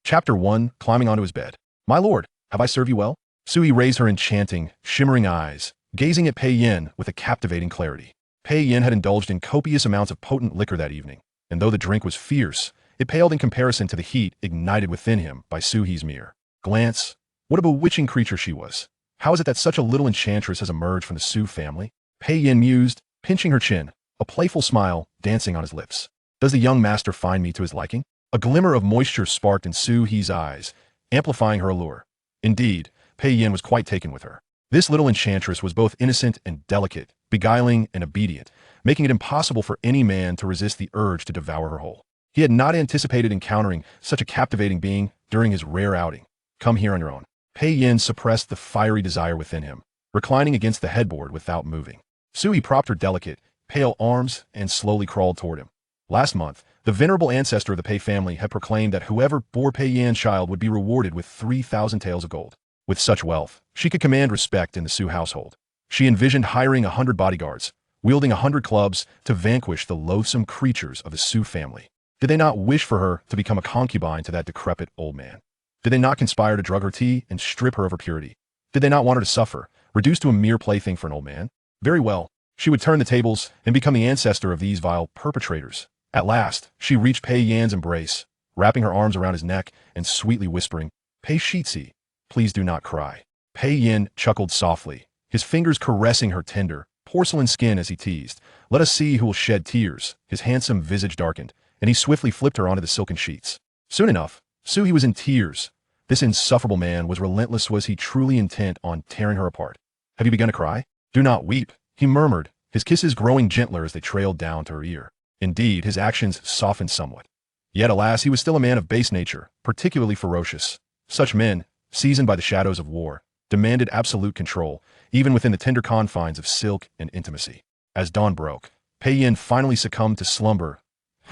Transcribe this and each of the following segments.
Chapter 1, Climbing onto his bed. My lord, have I served you well? Sui raised her enchanting, shimmering eyes, gazing at Pei Yin with a captivating clarity. Pei Yin had indulged in copious amounts of potent liquor that evening, and though the drink was fierce, it paled in comparison to the heat ignited within him by Suhi's mere glance. What a bewitching creature she was. How is it that such a little enchantress has emerged from the Su family? Pei Yin mused, pinching her chin, a playful smile dancing on his lips. Does the young master find me to his liking? A glimmer of moisture sparked in Suhi's eyes, amplifying her allure. Indeed, Pei Yin was quite taken with her. This little enchantress was both innocent and delicate, beguiling and obedient, making it impossible for any man to resist the urge to devour her whole. He had not anticipated encountering such a captivating being during his rare outing. Come here on your own. Pei Yin suppressed the fiery desire within him, reclining against the headboard without moving. Sui propped her delicate, pale arms and slowly crawled toward him. Last month, the venerable ancestor of the Pei family had proclaimed that whoever bore Pei Yan's child would be rewarded with 3,000 taels of gold. With such wealth, she could command respect in the Su household. She envisioned hiring 100 bodyguards, wielding 100 clubs to vanquish the loathsome creatures of the Su family. Did they not wish for her to become a concubine to that decrepit old man? Did they not conspire to drug her tea and strip her of her purity? Did they not want her to suffer, reduced to a mere plaything for an old man? Very well, she would turn the tables and become the ancestor of these vile perpetrators. At last, she reached Pei Yan's embrace, wrapping her arms around his neck and sweetly whispering, Pei Shitsi, please do not cry. Pei Yin chuckled softly, his fingers caressing her tender, porcelain skin as he teased. Let us see who will shed tears. His handsome visage darkened, and he swiftly flipped her onto the silken sheets. Soon enough, Suhi was in tears. This insufferable man was relentless. Was he truly intent on tearing her apart? Have you begun to cry? Do not weep, he murmured, his kisses growing gentler as they trailed down to her ear. Indeed, his actions softened somewhat. Yet alas, he was still a man of base nature, particularly ferocious. Such men, seasoned by the shadows of war, demanded absolute control, even within the tender confines of silk and intimacy. As dawn broke, Pei Yin finally succumbed to slumber.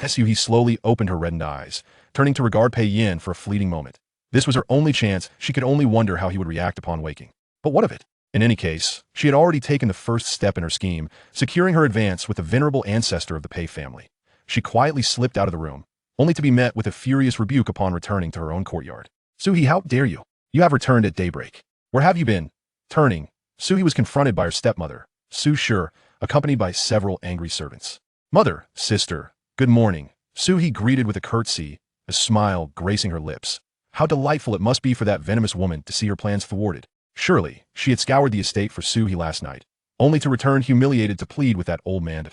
He slowly opened her reddened eyes, turning to regard Pei Yin for a fleeting moment. This was her only chance. She could only wonder how he would react upon waking. But what of it? In any case, she had already taken the first step in her scheme, securing her advance with the venerable ancestor of the Pei family. She quietly slipped out of the room, only to be met with a furious rebuke upon returning to her own courtyard. Suhi, how dare you? You have returned at daybreak. Where have you been? Turning, Suhi was confronted by her stepmother, Su Shi, accompanied by several angry servants. Mother, sister, good morning. Suhi greeted with a curtsy, a smile gracing her lips. How delightful it must be for that venomous woman to see her plans thwarted. Surely, she had scoured the estate for Suhi last night, only to return humiliated to plead with that old man.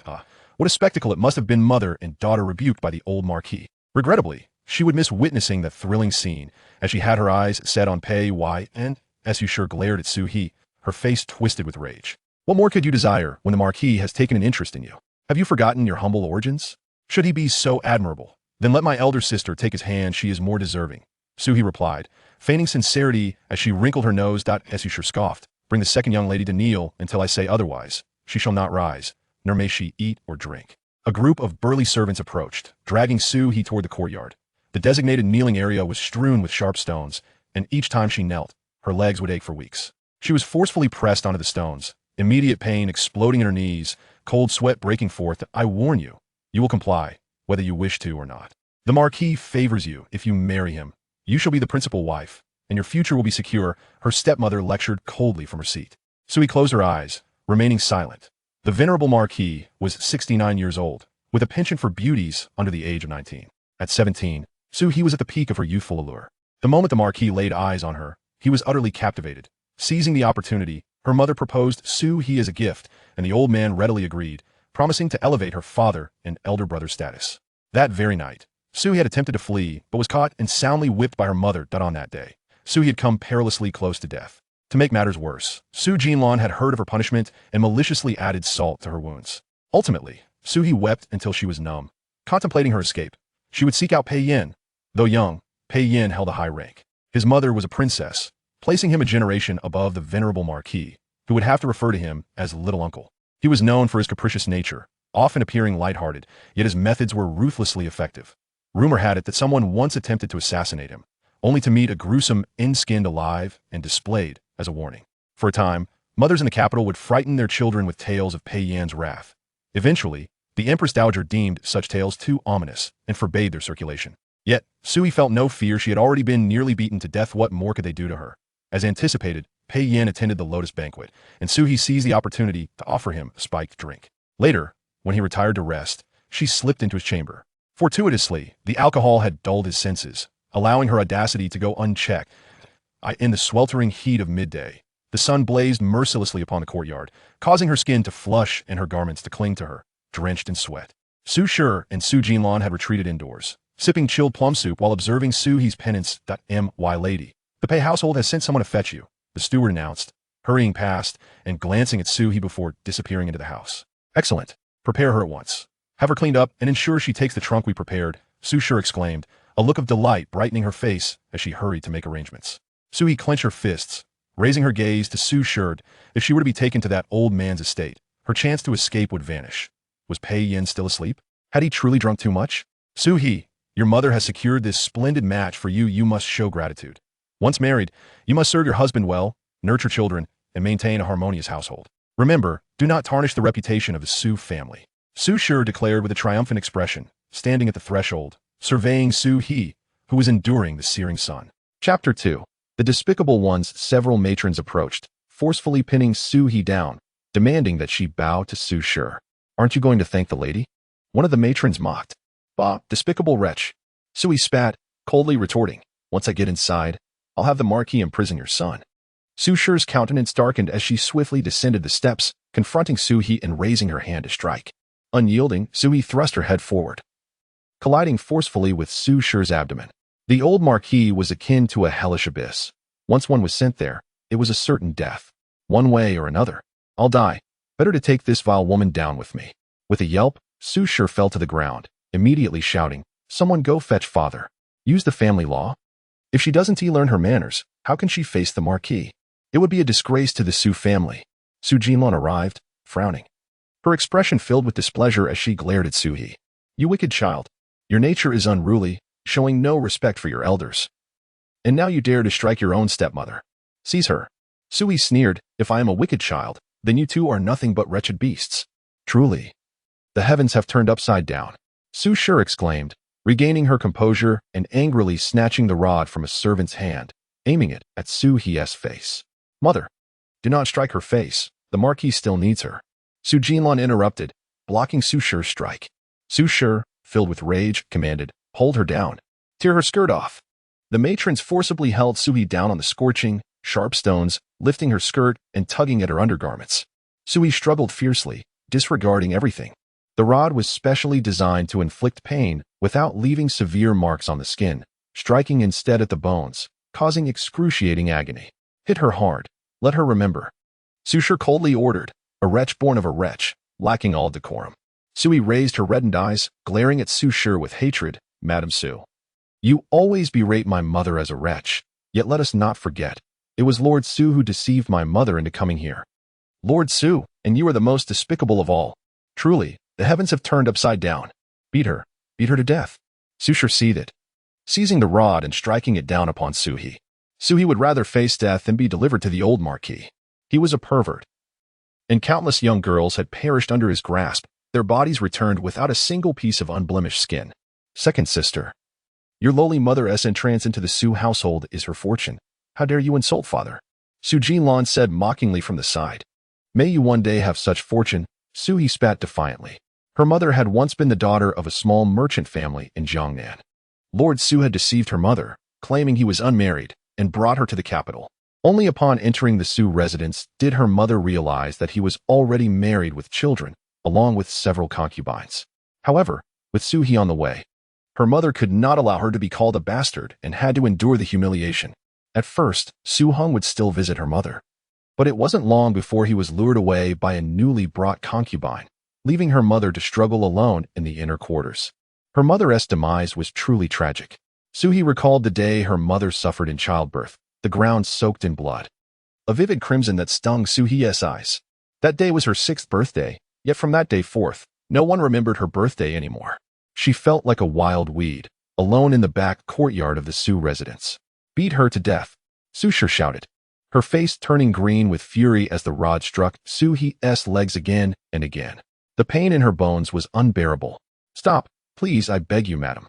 What a spectacle it must have been, mother and daughter rebuked by the old Marquis. Regrettably, she would miss witnessing that thrilling scene, as she had her eyes set on Pei Y, and, as Su Shi glared at Suhi, her face twisted with rage. What more could you desire when the Marquis has taken an interest in you? Have you forgotten your humble origins? Should he be so admirable, then let my elder sister take his hand. She is more deserving. Suhi replied, feigning sincerity as she wrinkled her nose. As Su Shi scoffed, bring the second young lady to kneel until I say otherwise. She shall not rise, nor may she eat or drink. A group of burly servants approached, dragging Suhi toward the courtyard. The designated kneeling area was strewn with sharp stones, and each time she knelt, her legs would ache for weeks. She was forcefully pressed onto the stones, immediate pain exploding in her knees, cold sweat breaking forth. I warn you, you will comply, whether you wish to or not. The Marquis favors you if you marry him. You shall be the principal wife, and your future will be secure, her stepmother lectured coldly from her seat. Suhi closed her eyes, remaining silent. The venerable Marquis was 69 years old, with a penchant for beauties under the age of 19. At 17, Suhi was at the peak of her youthful allure. The moment the Marquis laid eyes on her, he was utterly captivated. Seizing the opportunity, her mother proposed Suhi as a gift, and the old man readily agreed, promising to elevate her father and elder brother status. That very night, Suhi had attempted to flee, but was caught and soundly whipped by her mother. On that day, Suhi had come perilously close to death. To make matters worse, Su Jinlan had heard of her punishment and maliciously added salt to her wounds. Ultimately, Suhi wept until she was numb. Contemplating her escape, she would seek out Pei Yin. Though young, Pei Yin held a high rank. His mother was a princess, placing him a generation above the venerable Marquis, who would have to refer to him as little uncle. He was known for his capricious nature, often appearing lighthearted, yet his methods were ruthlessly effective. Rumor had it that someone once attempted to assassinate him, only to meet a gruesome end skinned alive and displayed as a warning. For a time, mothers in the capital would frighten their children with tales of Pei Yan's wrath. Eventually, the Empress Dowager deemed such tales too ominous and forbade their circulation. Yet, Sui felt no fear. She had already been nearly beaten to death. What more could they do to her? As anticipated, Pei Yin attended the Lotus banquet, and Sui seized the opportunity to offer him a spiked drink. Later, when he retired to rest, she slipped into his chamber. Fortuitously, the alcohol had dulled his senses, allowing her audacity to go unchecked. In the sweltering heat of midday, the sun blazed mercilessly upon the courtyard, causing her skin to flush and her garments to cling to her, drenched in sweat. Su Shi and Su Jinlan had retreated indoors, sipping chilled plum soup while observing Su He's penance. My lady, the Pei household has sent someone to fetch you, the steward announced, hurrying past and glancing at Su He before disappearing into the house. Excellent. Prepare her at once. Have her cleaned up and ensure she takes the trunk we prepared, Su Shi exclaimed, a look of delight brightening her face as she hurried to make arrangements. Su He clenched her fists, raising her gaze to Su Shi. If she were to be taken to that old man's estate, her chance to escape would vanish. Was Pei Yin still asleep? Had he truly drunk too much? Su He, your mother has secured this splendid match for you. You must show gratitude. Once married, you must serve your husband well, nurture children, and maintain a harmonious household. Remember, do not tarnish the reputation of the Su family. Su Shi declared with a triumphant expression, standing at the threshold, surveying Su He, who was enduring the searing sun. Chapter 2. The despicable ones. Several matrons approached, forcefully pinning Su He down, demanding that she bow to Su Shi. Aren't you going to thank the lady? One of the matrons mocked. Bah, despicable wretch. Su He spat, coldly retorting, once I get inside, I'll have the Marquis imprison your son. Su Shi's countenance darkened as she swiftly descended the steps, confronting Su He and raising her hand to strike. Unyielding, Su He thrust her head forward, colliding forcefully with Su Shi's abdomen. The old Marquis was akin to a hellish abyss. Once one was sent there, it was a certain death. One way or another. I'll die. Better to take this vile woman down with me. With a yelp, Su Shi fell to the ground, immediately shouting, Someone go fetch father. Use the family law. If she doesn't learn her manners, how can she face the Marquis? It would be a disgrace to the Su family. Su Jinlan arrived, frowning, her expression filled with displeasure as she glared at Su He. You wicked child. Your nature is unruly, showing no respect for your elders. And now you dare to strike your own stepmother. Seize her. Su He sneered, if I am a wicked child, then you two are nothing but wretched beasts. Truly. The heavens have turned upside down. Su Shi exclaimed, regaining her composure and angrily snatching the rod from a servant's hand, aiming it at Su He's face. Mother, do not strike her face. The Marquis still needs her. Su Jinlan interrupted, blocking Su Shi's strike. Su Shi, filled with rage, commanded, hold her down. Tear her skirt off. The matrons forcibly held Su He down on the scorching, sharp stones, lifting her skirt and tugging at her undergarments. Su He struggled fiercely, disregarding everything. The rod was specially designed to inflict pain without leaving severe marks on the skin, striking instead at the bones, causing excruciating agony. Hit her hard. Let her remember. Su Shi coldly ordered, a wretch born of a wretch, lacking all decorum. Su He raised her reddened eyes, glaring at Su Shi with hatred. Madam Su, you always berate my mother as a wretch, yet let us not forget, it was Lord Su who deceived my mother into coming here. Lord Su, and you are the most despicable of all. Truly, the heavens have turned upside down. Beat her to death. Su Shi seethed, seizing the rod and striking it down upon Su He. Su He would rather face death than be delivered to the old Marquis. He was a pervert, and countless young girls had perished under his grasp, their bodies returned without a single piece of unblemished skin. Second sister, your lowly mother's entrance into the Su household is her fortune. How dare you insult father? Su Jinlan said mockingly from the side. May you one day have such fortune, Su He spat defiantly. Her mother had once been the daughter of a small merchant family in Jiangnan. Lord Su had deceived her mother, claiming he was unmarried, and brought her to the capital. Only upon entering the Su residence did her mother realize that he was already married with children, along with several concubines. However, with Su He on the way, her mother could not allow her to be called a bastard and had to endure the humiliation. At first, Su Hong would still visit her mother. But it wasn't long before he was lured away by a newly brought concubine, leaving her mother to struggle alone in the inner quarters. Her mother's demise was truly tragic. Su He recalled the day her mother suffered in childbirth, the ground soaked in blood. A vivid crimson that stung Su He's eyes. That day was her 6th birthday, yet from that day forth, no one remembered her birthday anymore. She felt like a wild weed, alone in the back courtyard of the Su residence. Beat her to death, Su Shi shouted, her face turning green with fury as the rod struck Su He's legs again and again. The pain in her bones was unbearable. Stop, please, I beg you, madam.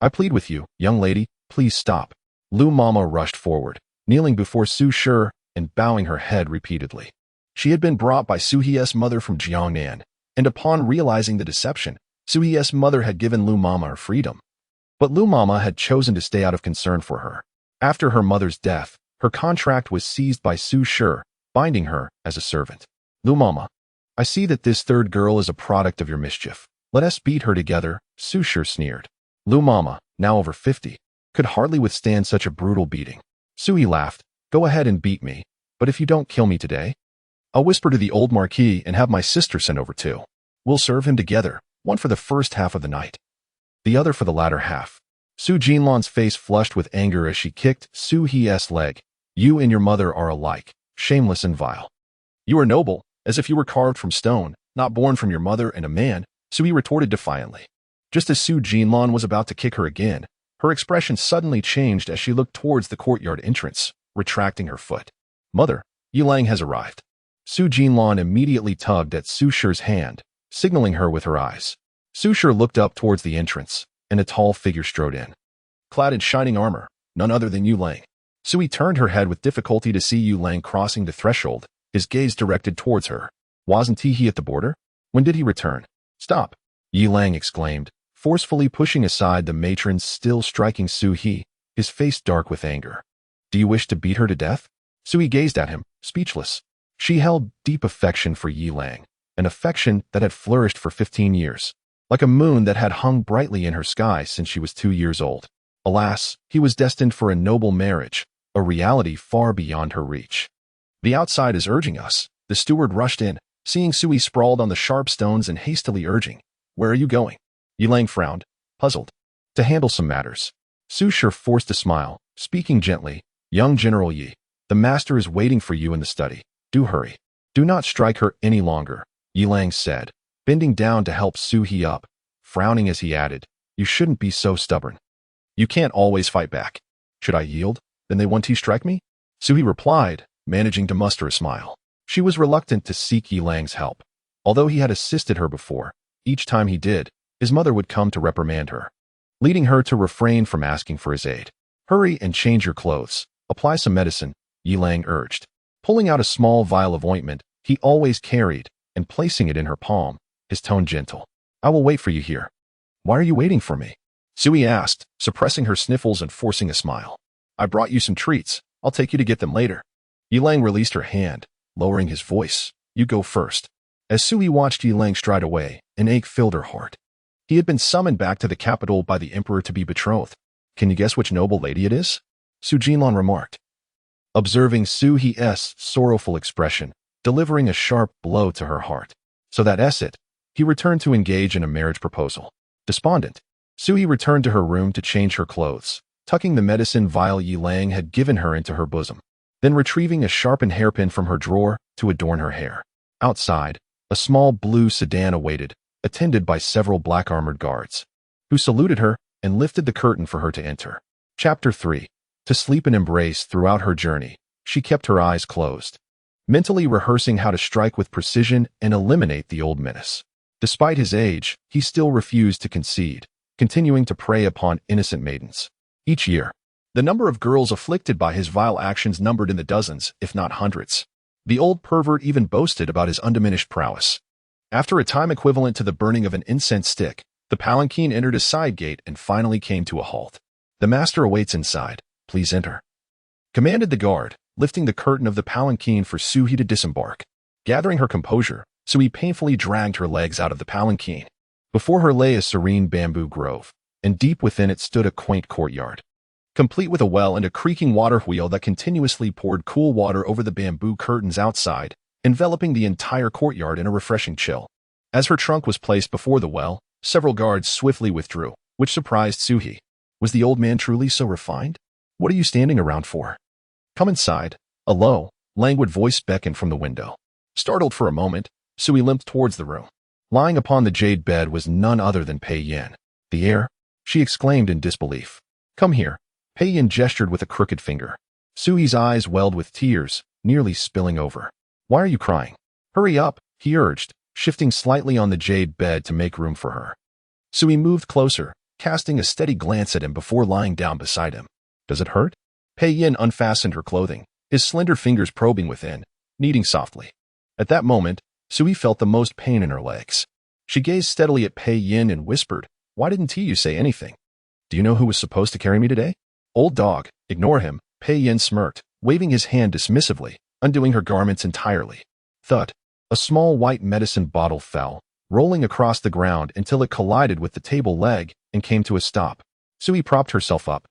I plead with you, young lady, please stop. Lu Mama rushed forward, kneeling before Su Shi and bowing her head repeatedly. She had been brought by Su He's mother from Jiangnan, and upon realizing the deception, Su He's mother had given Lu Mama her freedom. But Lu Mama had chosen to stay out of concern for her. After her mother's death, her contract was seized by Su Shi, binding her as a servant. Lu Mama, I see that this third girl is a product of your mischief. Let us beat her together, Su Shi sneered. Lu Mama, now over 50, could hardly withstand such a brutal beating. Sui laughed. Go ahead and beat me, but if you don't kill me today, I'll whisper to the old Marquis and have my sister sent over too. We'll serve him together, one for the first half of the night, the other for the latter half. Su Jinlan's face flushed with anger as she kicked Su He's leg. You and your mother are alike, shameless and vile. You are noble, as if you were carved from stone, not born from your mother and a man, Sui retorted defiantly. Just as Su Jinlan was about to kick her again, her expression suddenly changed as she looked towards the courtyard entrance, retracting her foot. Mother, Yilang has arrived. Su Jinlan immediately tugged at Su Shi's hand, signaling her with her eyes. Su Shi looked up towards the entrance, and a tall figure strode in. Clad in shining armor, none other than Yilang. Sui turned her head with difficulty to see Yilang crossing the threshold, his gaze directed towards her. Wasn't he at the border? When did he return? Stop! Yilang exclaimed, forcefully pushing aside the matron's still striking Su He, his face dark with anger. Do you wish to beat her to death? Sui gazed at him, speechless. She held deep affection for Yilang, an affection that had flourished for 15 years, like a moon that had hung brightly in her sky since she was 2 years old. Alas, he was destined for a noble marriage, a reality far beyond her reach. The outside is urging us. The steward rushed in, seeing Sui sprawled on the sharp stones and hastily urging, Where are you going? Yilang frowned, puzzled. To handle some matters. Su Shi forced a smile, speaking gently. Young General Yi, the master is waiting for you in the study. Do hurry. Do not strike her any longer, Yilang said, bending down to help Su He up, frowning as he added, You shouldn't be so stubborn. You can't always fight back. Should I yield? Then they won't strike me? Su He replied, managing to muster a smile. She was reluctant to seek Yilang's help. Although he had assisted her before, each time he did, his mother would come to reprimand her, leading her to refrain from asking for his aid. Hurry and change your clothes. Apply some medicine, Yilang urged. Pulling out a small vial of ointment he always carried and placing it in her palm, his tone gentle. I will wait for you here. Why are you waiting for me? Sui asked, suppressing her sniffles and forcing a smile. I brought you some treats. I'll take you to get them later. Yilang released her hand, lowering his voice. You go first. As Sui watched Yilang stride away, an ache filled her heart. He had been summoned back to the capital by the emperor to be betrothed. Can you guess which noble lady it is? Su Jinlan remarked, observing Su He's sorrowful expression, delivering a sharp blow to her heart. So that's it. He returned to engage in a marriage proposal. Despondent, Sui returned to her room to change her clothes, tucking the medicine vial Yilang had given her into her bosom, then retrieving a sharpened hairpin from her drawer to adorn her hair. Outside, a small blue sedan awaited, attended by several black-armored guards, who saluted her and lifted the curtain for her to enter. Chapter 3. To sleep and embrace throughout her journey, she kept her eyes closed, mentally rehearsing how to strike with precision and eliminate the old menace. Despite his age, he still refused to concede, continuing to prey upon innocent maidens. Each year, the number of girls afflicted by his vile actions numbered in the dozens, if not hundreds. The old pervert even boasted about his undiminished prowess. After a time equivalent to the burning of an incense stick, the palanquin entered a side gate and finally came to a halt. The master awaits inside. Please enter, commanded the guard, lifting the curtain of the palanquin for Sui to disembark. Gathering her composure, Sui painfully dragged her legs out of the palanquin. Before her lay a serene bamboo grove, and deep within it stood a quaint courtyard, complete with a well and a creaking water wheel that continuously poured cool water over the bamboo curtains outside, enveloping the entire courtyard in a refreshing chill. As her trunk was placed before the well, several guards swiftly withdrew, which surprised Sui. Was the old man truly so refined? What are you standing around for? Come inside. A low, languid voice beckoned from the window. Startled for a moment, Sui limped towards the room. Lying upon the jade bed was none other than Pei Yin. The heir? She exclaimed in disbelief. Come here. Pei Yin gestured with a crooked finger. Sui's eyes welled with tears, nearly spilling over. Why are you crying? Hurry up, he urged, shifting slightly on the jade bed to make room for her. Sui moved closer, casting a steady glance at him before lying down beside him. Does it hurt? Pei Yin unfastened her clothing, his slender fingers probing within, kneading softly. At that moment, Sui felt the most pain in her legs. She gazed steadily at Pei Yin and whispered, "Why didn't you say anything? Do you know who was supposed to carry me today?" "Old dog, ignore him," Pei Yin smirked, waving his hand dismissively, undoing her garments entirely. Thud. A small white medicine bottle fell, rolling across the ground until it collided with the table leg and came to a stop. Sui propped herself up,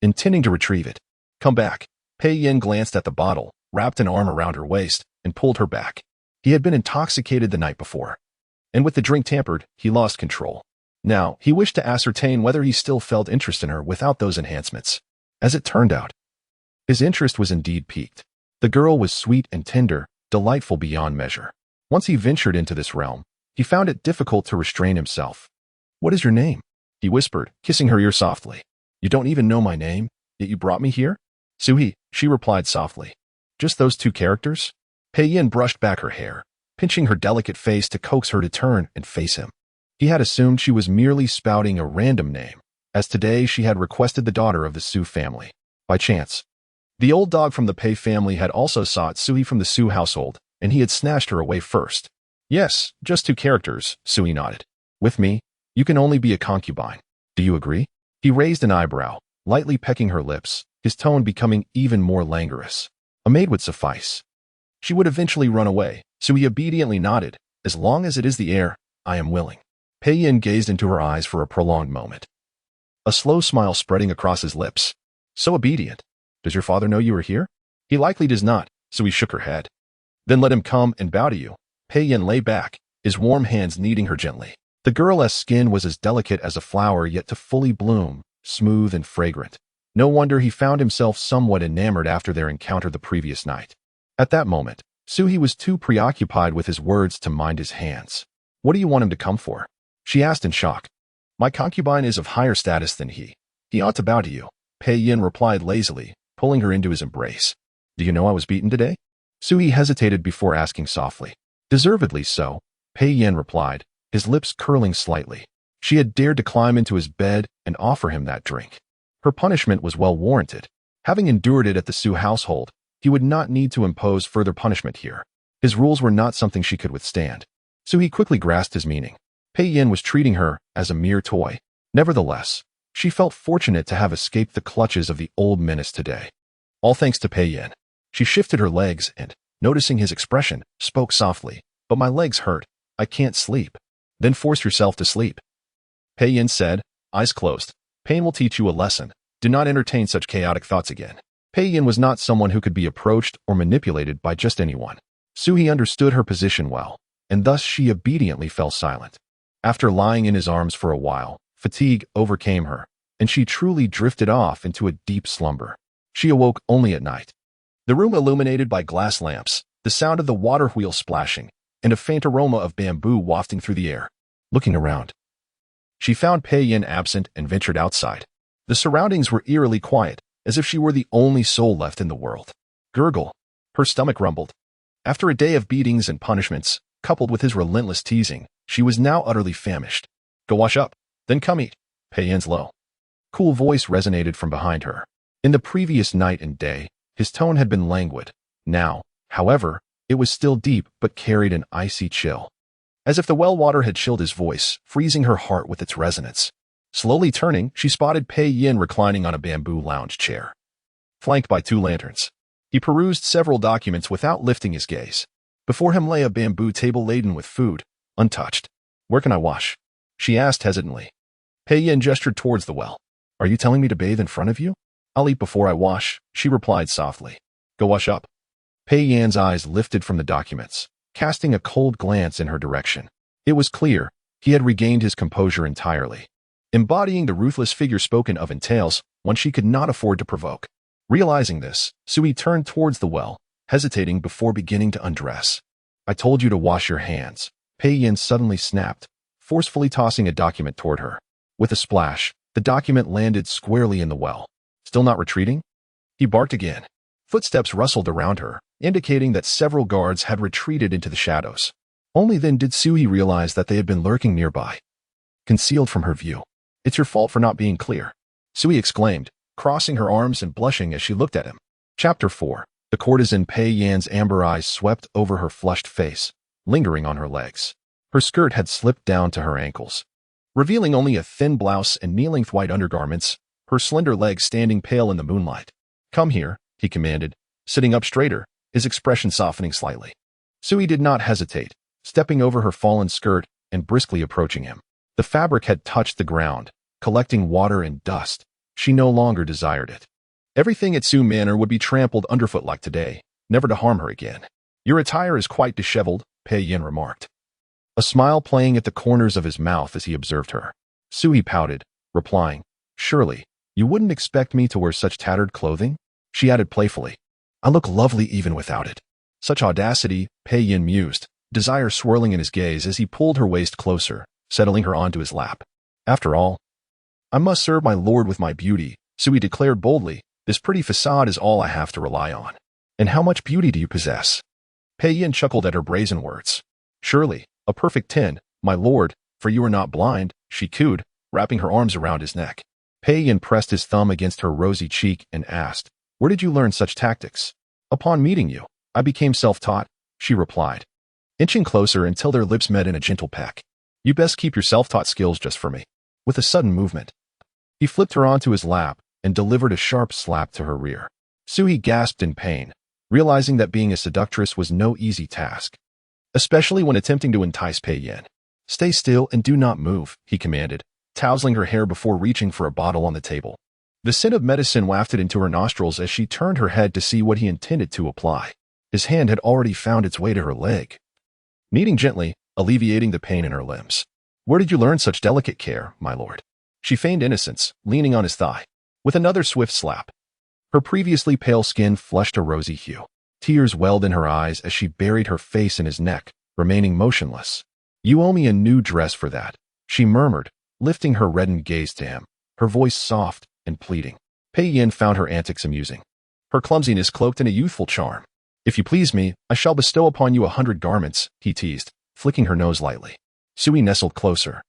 intending to retrieve it. "Come back." Pei Yin glanced at the bottle, wrapped an arm around her waist, and pulled her back. He had been intoxicated the night before, and with the drink tampered, he lost control. Now, he wished to ascertain whether he still felt interest in her without those enhancements. As it turned out, his interest was indeed piqued. The girl was sweet and tender, delightful beyond measure. Once he ventured into this realm, he found it difficult to restrain himself. "What is your name?" he whispered, kissing her ear softly. "You don't even know my name, yet you brought me here?" "Sui," she replied softly. "Just those two characters?" Pei Yin brushed back her hair, pinching her delicate face to coax her to turn and face him. He had assumed she was merely spouting a random name, as today she had requested the daughter of the Su family. By chance, the old dog from the Pei family had also sought Sui from the Su household, and he had snatched her away first. "Yes, just two characters," Sui nodded. "With me, you can only be a concubine. Do you agree?" He raised an eyebrow, lightly pecking her lips, his tone becoming even more languorous. "A maid would suffice. She would eventually run away," Sui obediently nodded. "As long as it is the heir, I am willing." Pei Yin gazed into her eyes for a prolonged moment, a slow smile spreading across his lips. "So obedient. Does your father know you are here?" "He likely does not," Sui shook her head. "Then let him come and bow to you." Pei Yin lay back, his warm hands kneading her gently. The girl's skin was as delicate as a flower yet to fully bloom, smooth and fragrant. No wonder he found himself somewhat enamored after their encounter the previous night. At that moment, Sui was too preoccupied with his words to mind his hands. "What do you want him to come for?" she asked in shock. "My concubine is of higher status than he. He ought to bow to you," Pei Yin replied lazily, pulling her into his embrace. "Do you know I was beaten today?" Sui hesitated before asking softly. "Deservedly so," Pei Yin replied, his lips curling slightly. She had dared to climb into his bed and offer him that drink. Her punishment was well warranted. Having endured it at the Su household, he would not need to impose further punishment here. His rules were not something she could withstand. Sui quickly grasped his meaning. Pei Yin was treating her as a mere toy. Nevertheless, she felt fortunate to have escaped the clutches of the old menace today. All thanks to Pei Yin. She shifted her legs and, noticing his expression, spoke softly. "But my legs hurt. I can't sleep." "Then force yourself to sleep," Pei Yin said, eyes closed. "Pain will teach you a lesson. Do not entertain such chaotic thoughts again." Pei Yin was not someone who could be approached or manipulated by just anyone. Sui understood her position well, and thus she obediently fell silent. After lying in his arms for a while, fatigue overcame her, and she truly drifted off into a deep slumber. She awoke only at night. The room illuminated by glass lamps, the sound of the water wheel splashing, and a faint aroma of bamboo wafting through the air. Looking around, she found Pei Yin absent and ventured outside. The surroundings were eerily quiet, as if she were the only soul left in the world. Gurgle. Her stomach rumbled. After a day of beatings and punishments, coupled with his relentless teasing, she was now utterly famished. "Go wash up, then come eat." Pei Yin's low, cool voice resonated from behind her. In the previous night and day, his tone had been languid. Now, however, it was still deep but carried an icy chill. As if the well water had chilled his voice, freezing her heart with its resonance. Slowly turning, she spotted Pei Yin reclining on a bamboo lounge chair, flanked by two lanterns. He perused several documents without lifting his gaze. Before him lay a bamboo table laden with food, untouched. "Where can I wash?" she asked hesitantly. Pei Yin gestured towards the well. "Are you telling me to bathe in front of you?" "I'll eat before I wash," she replied softly. "Go wash up." Pei Yin's eyes lifted from the documents, casting a cold glance in her direction. It was clear he had regained his composure entirely, embodying the ruthless figure spoken of in tales, one she could not afford to provoke. Realizing this, Sui turned towards the well, hesitating before beginning to undress. "I told you to wash your hands," Pei Yin suddenly snapped, forcefully tossing a document toward her. With a splash, the document landed squarely in the well. "Still not retreating?" He barked again. Footsteps rustled around her, indicating that several guards had retreated into the shadows. Only then did Sui realize that they had been lurking nearby, concealed from her view. It's your fault for not being clear, Sui exclaimed, crossing her arms and blushing as she looked at him. Chapter 4. The courtesan Pei Yan's amber eyes swept over her flushed face, lingering on her legs. Her skirt had slipped down to her ankles, revealing only a thin blouse and knee-length white undergarments, her slender legs standing pale in the moonlight. Come here, he commanded, sitting up straighter, his expression softening slightly. Sui did not hesitate, stepping over her fallen skirt and briskly approaching him. The fabric had touched the ground, collecting water and dust. She no longer desired it. Everything at Su Manor would be trampled underfoot like today, never to harm her again. Your attire is quite disheveled, Pei Yan remarked, a smile playing at the corners of his mouth as he observed her. Sui pouted, replying, Surely, you wouldn't expect me to wear such tattered clothing? She added playfully, I look lovely even without it. Such audacity, Pei Yan mused, desire swirling in his gaze as he pulled her waist closer, settling her onto his lap. After all, I must serve my lord with my beauty, Sui declared boldly. This pretty facade is all I have to rely on. And how much beauty do you possess? Pei Yan chuckled at her brazen words. Surely, a perfect 10, my lord, for you are not blind, she cooed, wrapping her arms around his neck. Pei Yan pressed his thumb against her rosy cheek and asked, Where did you learn such tactics? Upon meeting you, I became self-taught, she replied, inching closer until their lips met in a gentle peck. You best keep your self-taught skills just for me. With a sudden movement, he flipped her onto his lap and delivered a sharp slap to her rear. Sui gasped in pain, realizing that being a seductress was no easy task, especially when attempting to entice Pei Yan. Stay still and do not move, he commanded, tousling her hair before reaching for a bottle on the table. The scent of medicine wafted into her nostrils as she turned her head to see what he intended to apply. His hand had already found its way to her leg, kneading gently, alleviating the pain in her limbs. Where did you learn such delicate care, my lord? She feigned innocence, leaning on his thigh. With another swift slap, her previously pale skin flushed a rosy hue. Tears welled in her eyes as she buried her face in his neck, remaining motionless. You owe me a new dress for that, she murmured, lifting her reddened gaze to him, her voice soft and pleading. Pei Yan found her antics amusing, her clumsiness cloaked in a youthful charm. If you please me, I shall bestow upon you 100 garments, he teased, flicking her nose lightly. Sui nestled closer,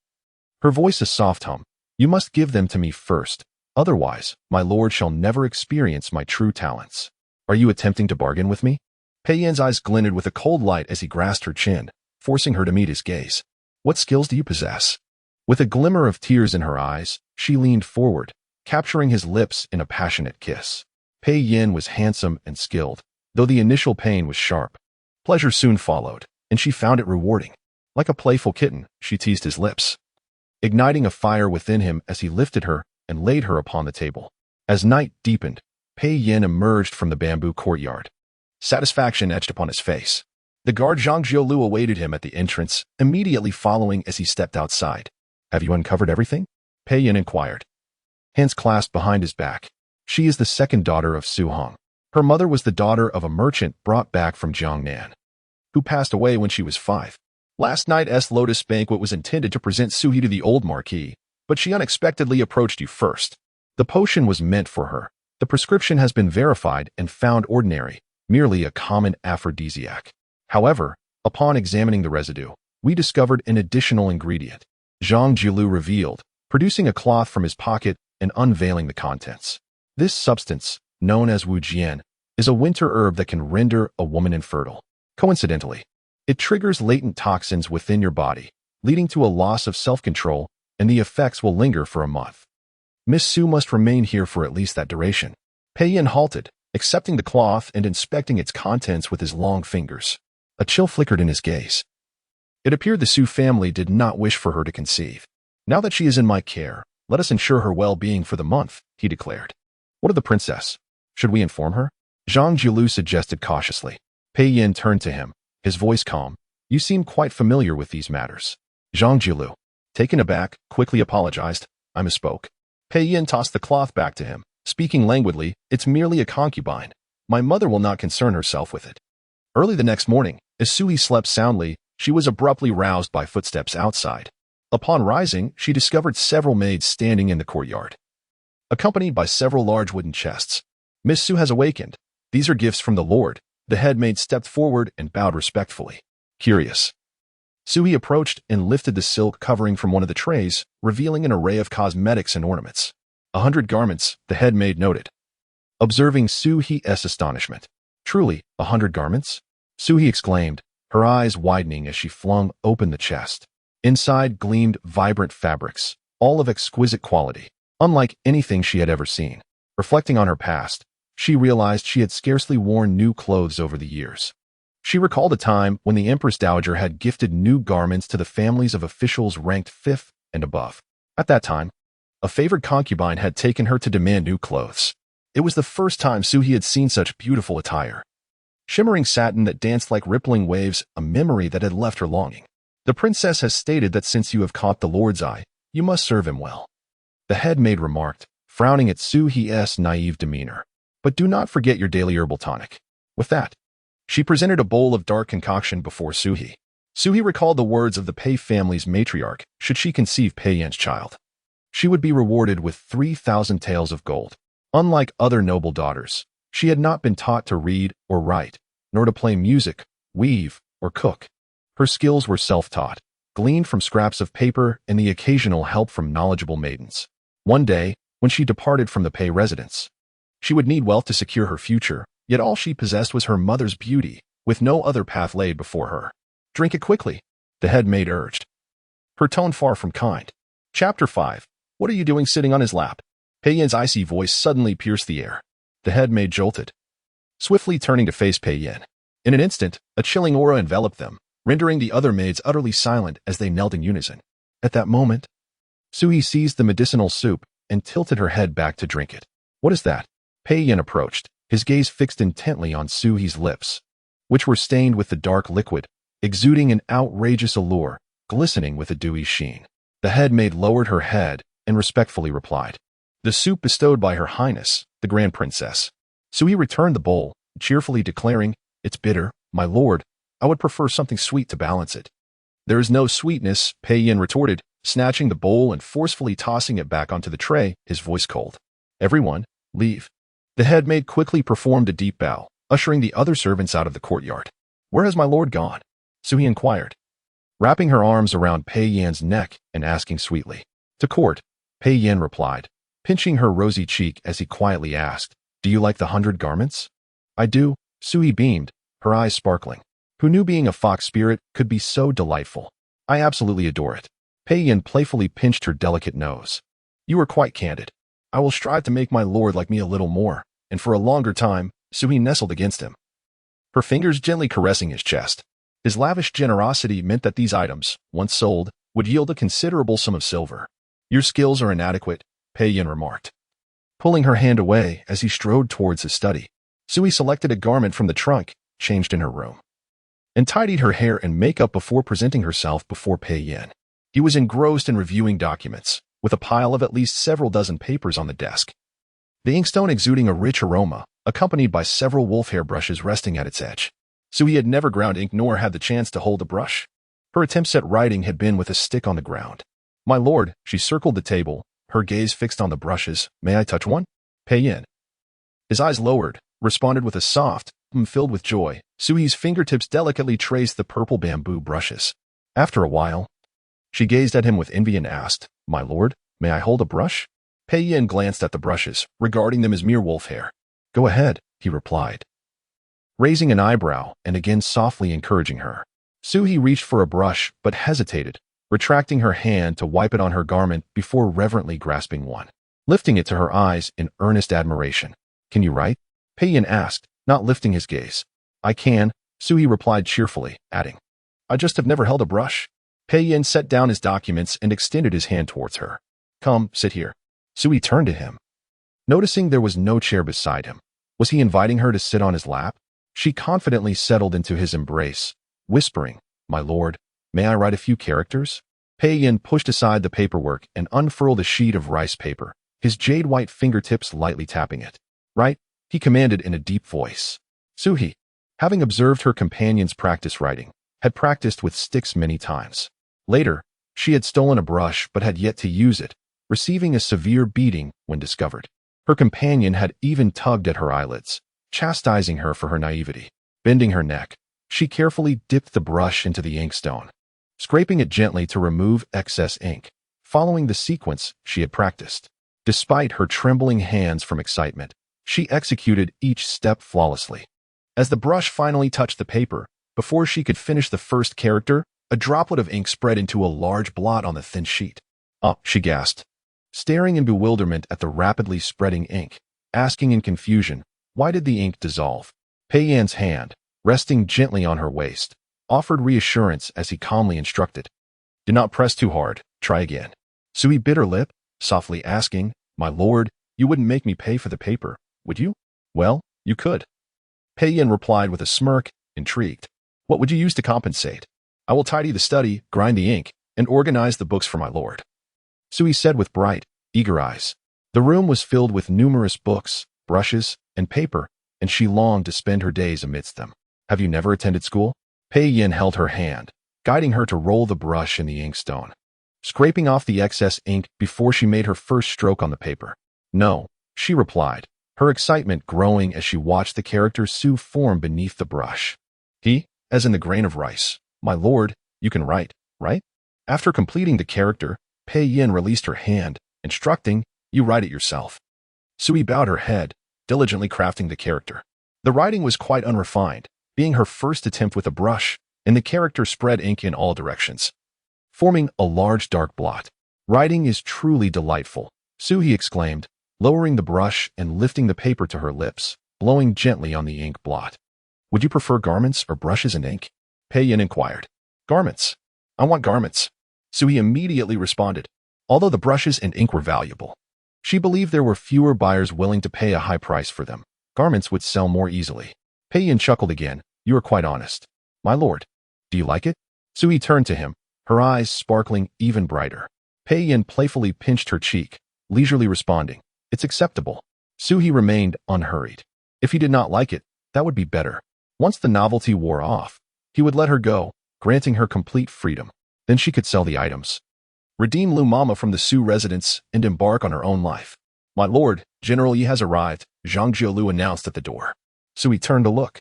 her voice a soft hum. You must give them to me first. Otherwise, my lord shall never experience my true talents. Are you attempting to bargain with me? Pei Yan's eyes glinted with a cold light as he grasped her chin, forcing her to meet his gaze. What skills do you possess? With a glimmer of tears in her eyes, she leaned forward, capturing his lips in a passionate kiss. Pei Yan was handsome and skilled, though the initial pain was sharp. Pleasure soon followed, and she found it rewarding. Like a playful kitten, she teased his lips, igniting a fire within him as he lifted her and laid her upon the table. As night deepened, Pei Yan emerged from the bamboo courtyard, satisfaction etched upon his face. The guard Zhang Jiolu awaited him at the entrance, immediately following as he stepped outside. Have you uncovered everything? Pei Yan inquired, hands clasped behind his back. She is the second daughter of Su Hong. Her mother was the daughter of a merchant brought back from Jiangnan, who passed away when she was 5. Last night's lotus banquet was intended to present Suhi to the old Marquis, but she unexpectedly approached you first. The potion was meant for her. The prescription has been verified and found ordinary, merely a common aphrodisiac. However, upon examining the residue, we discovered an additional ingredient. Zhang Jiulu revealed, producing a cloth from his pocket and unveiling the contents. This substance, known as wujian, is a winter herb that can render a woman infertile. Coincidentally, it triggers latent toxins within your body, leading to a loss of self-control, and the effects will linger for a month. Miss Su must remain here for at least that duration. Pei Yan halted, accepting the cloth and inspecting its contents with his long fingers. A chill flickered in his gaze. It appeared the Su family did not wish for her to conceive. Now that she is in my care, let us ensure her well-being for the month, he declared. What of the princess? Should we inform her? Zhang Jiulu suggested cautiously. Pei Yan turned to him, his voice calm. You seem quite familiar with these matters. Zhang Jiulu, taken aback, quickly apologized. I misspoke. Pei Yan tossed the cloth back to him, speaking languidly. It's merely a concubine. My mother will not concern herself with it. Early the next morning, as Suhi slept soundly, she was abruptly roused by footsteps outside. Upon rising, she discovered several maids standing in the courtyard, accompanied by several large wooden chests. Miss Su has awakened. These are gifts from the Lord. The head maid stepped forward and bowed respectfully. Curious, Suhi approached and lifted the silk covering from one of the trays, revealing an array of cosmetics and ornaments. 100 garments, the head maid noted, observing Suhi's astonishment. Truly, 100 garments? Suhi exclaimed, her eyes widening as she flung open the chest. Inside gleamed vibrant fabrics, all of exquisite quality, unlike anything she had ever seen. Reflecting on her past, she realized she had scarcely worn new clothes over the years. She recalled a time when the Empress Dowager had gifted new garments to the families of officials ranked 5th and above. At that time, a favored concubine had taken her to demand new clothes. It was the first time Suhi had seen such beautiful attire. Shimmering satin that danced like rippling waves, a memory that had left her longing. The princess has stated that since you have caught the Lord's eye, you must serve him well. The head maid remarked, frowning at Suhi's naive demeanor. But do not forget your daily herbal tonic. With that, she presented a bowl of dark concoction before Suhi. Suhi recalled the words of the Pei family's matriarch should she conceive Pei Yan's child. She would be rewarded with 3,000 taels of gold. Unlike other noble daughters, she had not been taught to read or write, nor to play music, weave, or cook. Her skills were self-taught, gleaned from scraps of paper and the occasional help from knowledgeable maidens. One day, when she departed from the Pei residence, she would need wealth to secure her future, yet all she possessed was her mother's beauty, with no other path laid before her. Drink it quickly, the head maid urged, her tone far from kind. Chapter 5. What are you doing sitting on his lap? Pei Yan's icy voice suddenly pierced the air. The head maid jolted, swiftly turning to face Pei Yan. In an instant, a chilling aura enveloped them, rendering the other maids utterly silent as they knelt in unison. At that moment, Suhi seized the medicinal soup and tilted her head back to drink it. What is that? Pei Yan approached, his gaze fixed intently on Suhi's lips, which were stained with the dark liquid, exuding an outrageous allure, glistening with a dewy sheen. The head maid lowered her head and respectfully replied, "The soup bestowed by Her Highness, the Grand Princess." Suhi returned the bowl, cheerfully declaring, "It's bitter, my lord. I would prefer something sweet to balance it." "There is no sweetness," Pei Yan retorted, snatching the bowl and forcefully tossing it back onto the tray, his voice cold. "Everyone, leave." The head maid quickly performed a deep bow, ushering the other servants out of the courtyard. "Where has my lord gone?" Suhi inquired, wrapping her arms around Pei Yan's neck and asking sweetly. "To court," Pei Yan replied, pinching her rosy cheek as he quietly asked, "Do you like the 100 garments?" "I do," Suhi beamed, her eyes sparkling. Who knew being a fox spirit could be so delightful? "I absolutely adore it." Pei Yan playfully pinched her delicate nose. "You are quite candid. I will strive to make my lord like me a little more," and for a longer time, Suhi nestled against him, her fingers gently caressing his chest. His lavish generosity meant that these items, once sold, would yield a considerable sum of silver. "Your skills are inadequate," Pei Yan remarked, pulling her hand away as he strode towards his study. Suhi selected a garment from the trunk, changed in her room, and tidied her hair and makeup before presenting herself before Pei Yan. He was engrossed in reviewing documents, with a pile of at least several dozen papers on the desk. The inkstone exuding a rich aroma, accompanied by several wolf hair brushes resting at its edge. Suhi had never ground ink nor had the chance to hold a brush. Her attempts at writing had been with a stick on the ground. "My lord," she circled the table, her gaze fixed on the brushes. "May I touch one?" Pei Yan, his eyes lowered, responded with a soft, filled with joy. Suhi's fingertips delicately traced the purple bamboo brushes. After a while, she gazed at him with envy and asked, "My lord, may I hold a brush?" Pei Yan glanced at the brushes, regarding them as mere wolf hair. "Go ahead," he replied, raising an eyebrow and again softly encouraging her. Suhi reached for a brush but hesitated, retracting her hand to wipe it on her garment before reverently grasping one, lifting it to her eyes in earnest admiration. "Can you write?" Pei Yan asked, not lifting his gaze. "I can," Suhi replied cheerfully, adding, "I just have never held a brush." Pei Yan set down his documents and extended his hand towards her. "Come, sit here." Suhi turned to him, noticing there was no chair beside him. Was he inviting her to sit on his lap? She confidently settled into his embrace, whispering, "My lord, may I write a few characters?" Pei Yan pushed aside the paperwork and unfurled a sheet of rice paper, his jade-white fingertips lightly tapping it. "Write," he commanded in a deep voice. Suhi, having observed her companion's practice writing, had practiced with sticks many times. Later, she had stolen a brush but had yet to use it, receiving a severe beating when discovered. Her companion had even tugged at her eyelids, chastising her for her naivety. Bending her neck, she carefully dipped the brush into the inkstone. scraping it gently to remove excess ink, following the sequence she had practiced. Despite her trembling hands from excitement, she executed each step flawlessly. As the brush finally touched the paper, before she could finish the first character, a droplet of ink spread into a large blot on the thin sheet. "Oh," she gasped, staring in bewilderment at the rapidly spreading ink, asking in confusion, why did the ink dissolve? Pei Yan's hand, resting gently on her waist, offered reassurance as he calmly instructed. "Do not press too hard. Try again." Sui bit her lip, softly asking, "My lord, you wouldn't make me pay for the paper, would you?" "Well, you could." Pei Yan replied with a smirk, intrigued. "What would you use to compensate?" "I will tidy the study, grind the ink, and organize the books for my lord," Sui said with bright, eager eyes. The room was filled with numerous books, brushes, and paper, and she longed to spend her days amidst them. "Have you never attended school?" Pei Yan held her hand, guiding her to roll the brush in the inkstone, scraping off the excess ink before she made her first stroke on the paper. "No," she replied, her excitement growing as she watched the character Su form beneath the brush. "He, as in the grain of rice. My lord, you can write, right?" After completing the character, Pei Yan released her hand, instructing, "You write it yourself." Sui bowed her head, diligently crafting the character. The writing was quite unrefined, being her first attempt with a brush, and the character spread ink in all directions, forming a large dark blot. "Writing is truly delightful," Sui exclaimed, lowering the brush and lifting the paper to her lips, blowing gently on the ink blot. "Would you prefer garments or brushes and ink?" Pei Yan inquired. "Garments. I want garments," Sui immediately responded, although the brushes and ink were valuable. She believed there were fewer buyers willing to pay a high price for them. Garments would sell more easily. Pei Yan chuckled again. "You are quite honest. My lord, do you like it?" Sui turned to him, her eyes sparkling even brighter. Pei Yan playfully pinched her cheek, leisurely responding, "It's acceptable." Sui remained unhurried. If he did not like it, that would be better. Once the novelty wore off, he would let her go, granting her complete freedom. Then she could sell the items, redeem Lu Mama from the Su residence, and embark on her own life. "My lord, General Yi has arrived," Zhang Jiolu announced at the door. Sui turned to look,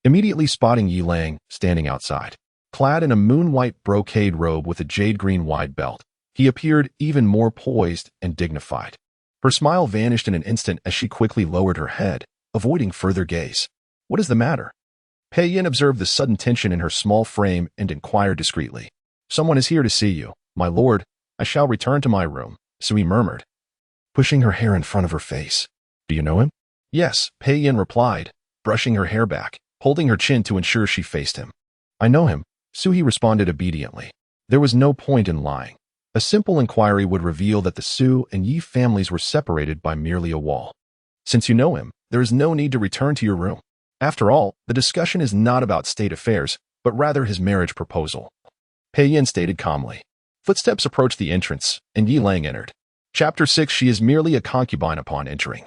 immediately spotting Yi Lang standing outside. Clad in a moon-white brocade robe with a jade-green wide belt, he appeared even more poised and dignified. Her smile vanished in an instant as she quickly lowered her head, avoiding further gaze. "What is the matter?" Pei Yan observed the sudden tension in her small frame and inquired discreetly. "Someone is here to see you, my lord. I shall return to my room," Sui murmured, pushing her hair in front of her face. "Do you know him?" "Yes," Pei Yan replied, brushing her hair back, holding her chin to ensure she faced him. "I know him," Sui responded obediently. There was no point in lying. A simple inquiry would reveal that the Su and Yi families were separated by merely a wall. "Since you know him, there is no need to return to your room. After all, the discussion is not about state affairs, but rather his marriage proposal," Pei Yan stated calmly. Footsteps approached the entrance, and Yi Lang entered. Chapter 6. She is merely a concubine upon entering.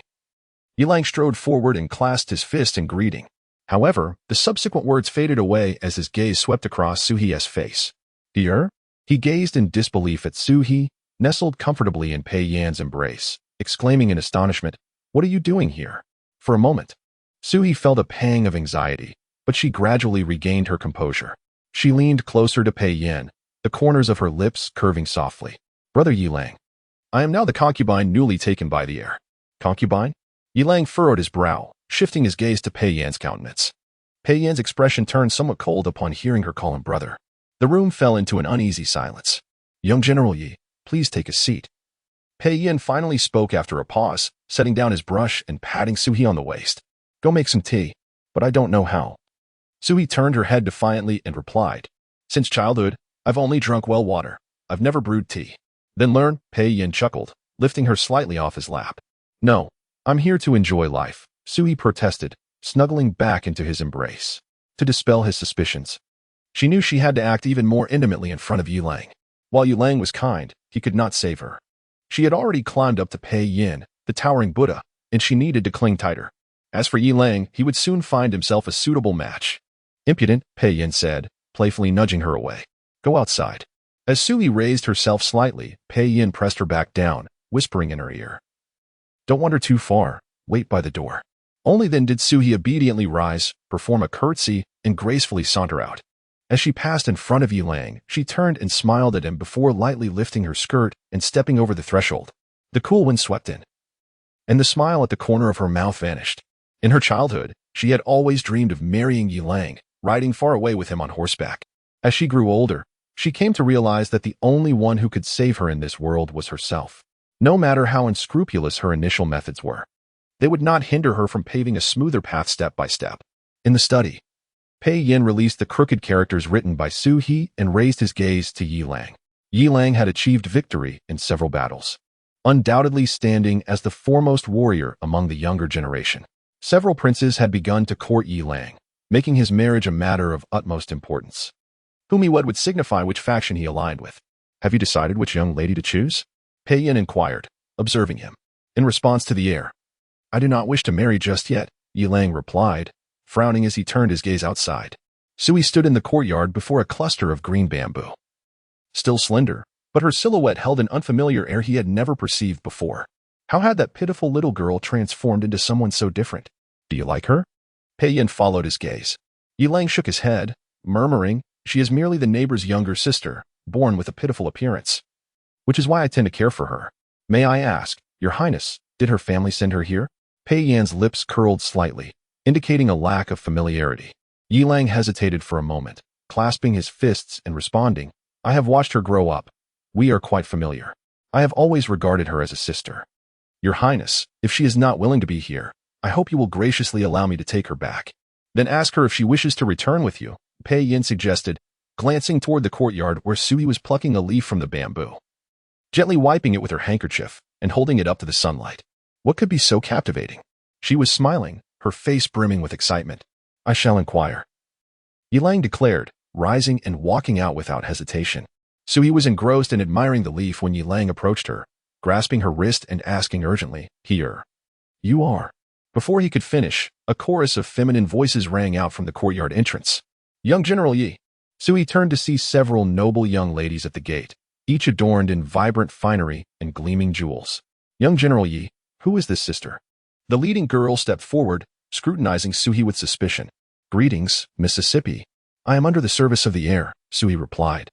Yi Lang strode forward and clasped his fist in greeting. However, the subsequent words faded away as his gaze swept across Su-hie's face. "Heir?" He gazed in disbelief at Su-hie, nestled comfortably in Pei Yan's embrace, exclaiming in astonishment, "What are you doing here?" For a moment, Su-hie felt a pang of anxiety, but she gradually regained her composure. She leaned closer to Pei Yan, the corners of her lips curving softly. "Brother Yi Lang, I am now the concubine newly taken by the heir." "Concubine?" Yi Lang furrowed his brow, shifting his gaze to Pei Yan's countenance. Pei Yan's expression turned somewhat cold upon hearing her call him brother. The room fell into an uneasy silence. "Young General Yi, please take a seat." Pei Yan finally spoke after a pause, setting down his brush and patting Su-hie on the waist. "Go make some tea, but I don't know how." Su-hie turned her head defiantly and replied, "Since childhood, I've only drunk well water. I've never brewed tea." "Then learn," Pei Yan chuckled, lifting her slightly off his lap. "No, I'm here to enjoy life," Su-hie protested, snuggling back into his embrace. To dispel his suspicions, she knew she had to act even more intimately in front of Yi Lang. While Yi Lang was kind, he could not save her. She had already climbed up to Pei Yan, the towering Buddha, and she needed to cling tighter. As for Yi Lang, he would soon find himself a suitable match. "Impudent," Pei Yan said, playfully nudging her away. "Go outside." As Su-hie raised herself slightly, Pei Yan pressed her back down, whispering in her ear, "Don't wander too far. Wait by the door." Only then did Su-hie obediently rise, perform a curtsy, and gracefully saunter out. As she passed in front of Yi Lang, she turned and smiled at him before lightly lifting her skirt and stepping over the threshold. The cool wind swept in, and the smile at the corner of her mouth vanished. In her childhood, she had always dreamed of marrying Yi Lang, riding far away with him on horseback. As she grew older, she came to realize that the only one who could save her in this world was herself. No matter how unscrupulous her initial methods were, they would not hinder her from paving a smoother path step by step. In the study, Pei Yin released the crooked characters written by Su He and raised his gaze to Yi Lang. Yi Lang had achieved victory in several battles, undoubtedly standing as the foremost warrior among the younger generation. Several princes had begun to court Yi Lang, making his marriage a matter of utmost importance. Whom he wed would signify which faction he aligned with. Have you decided which young lady to choose? Pei Yin inquired, observing him. In response to the heir, I do not wish to marry just yet, Yi Lang replied, frowning as he turned his gaze outside. Sui stood in the courtyard before a cluster of green bamboo. Still slender, but her silhouette held an unfamiliar air he had never perceived before. How had that pitiful little girl transformed into someone so different? Do you like her? Pei Yin followed his gaze. Yi Lang shook his head, murmuring, she is merely the neighbor's younger sister, born with a pitiful appearance. Which is why I tend to care for her. May I ask, Your Highness, did her family send her here? Pei Yan's lips curled slightly, indicating a lack of familiarity. Yi Lang hesitated for a moment, clasping his fists and responding, I have watched her grow up. We are quite familiar. I have always regarded her as a sister. Your Highness, if she is not willing to be here, I hope you will graciously allow me to take her back. Then ask her if she wishes to return with you, Pei Yin suggested, glancing toward the courtyard where Sui was plucking a leaf from the bamboo, gently wiping it with her handkerchief and holding it up to the sunlight. What could be so captivating? She was smiling, her face brimming with excitement. I shall inquire, Yi Lang declared, rising and walking out without hesitation. Sui was engrossed in admiring the leaf when Yi Lang approached her, grasping her wrist and asking urgently, Here. You are. Before he could finish, a chorus of feminine voices rang out from the courtyard entrance. Young General Yi. Sui turned to see several noble young ladies at the gate, each adorned in vibrant finery and gleaming jewels. Young General Yi, who is this sister? The leading girl stepped forward, scrutinizing Sui with suspicion. Greetings, Mississippi. I am under the service of the heir, Sui replied,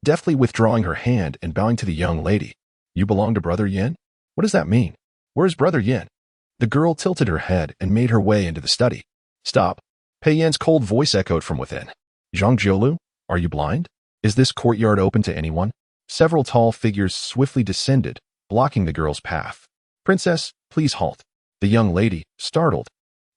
deftly withdrawing her hand and bowing to the young lady. You belong to Brother Yin? What does that mean? Where is Brother Yin? The girl tilted her head and made her way into the study. Stop. Pei Yan's cold voice echoed from within. Zhang Jiolu, are you blind? Is this courtyard open to anyone? Several tall figures swiftly descended, blocking the girl's path. Princess, please halt. The young lady, startled,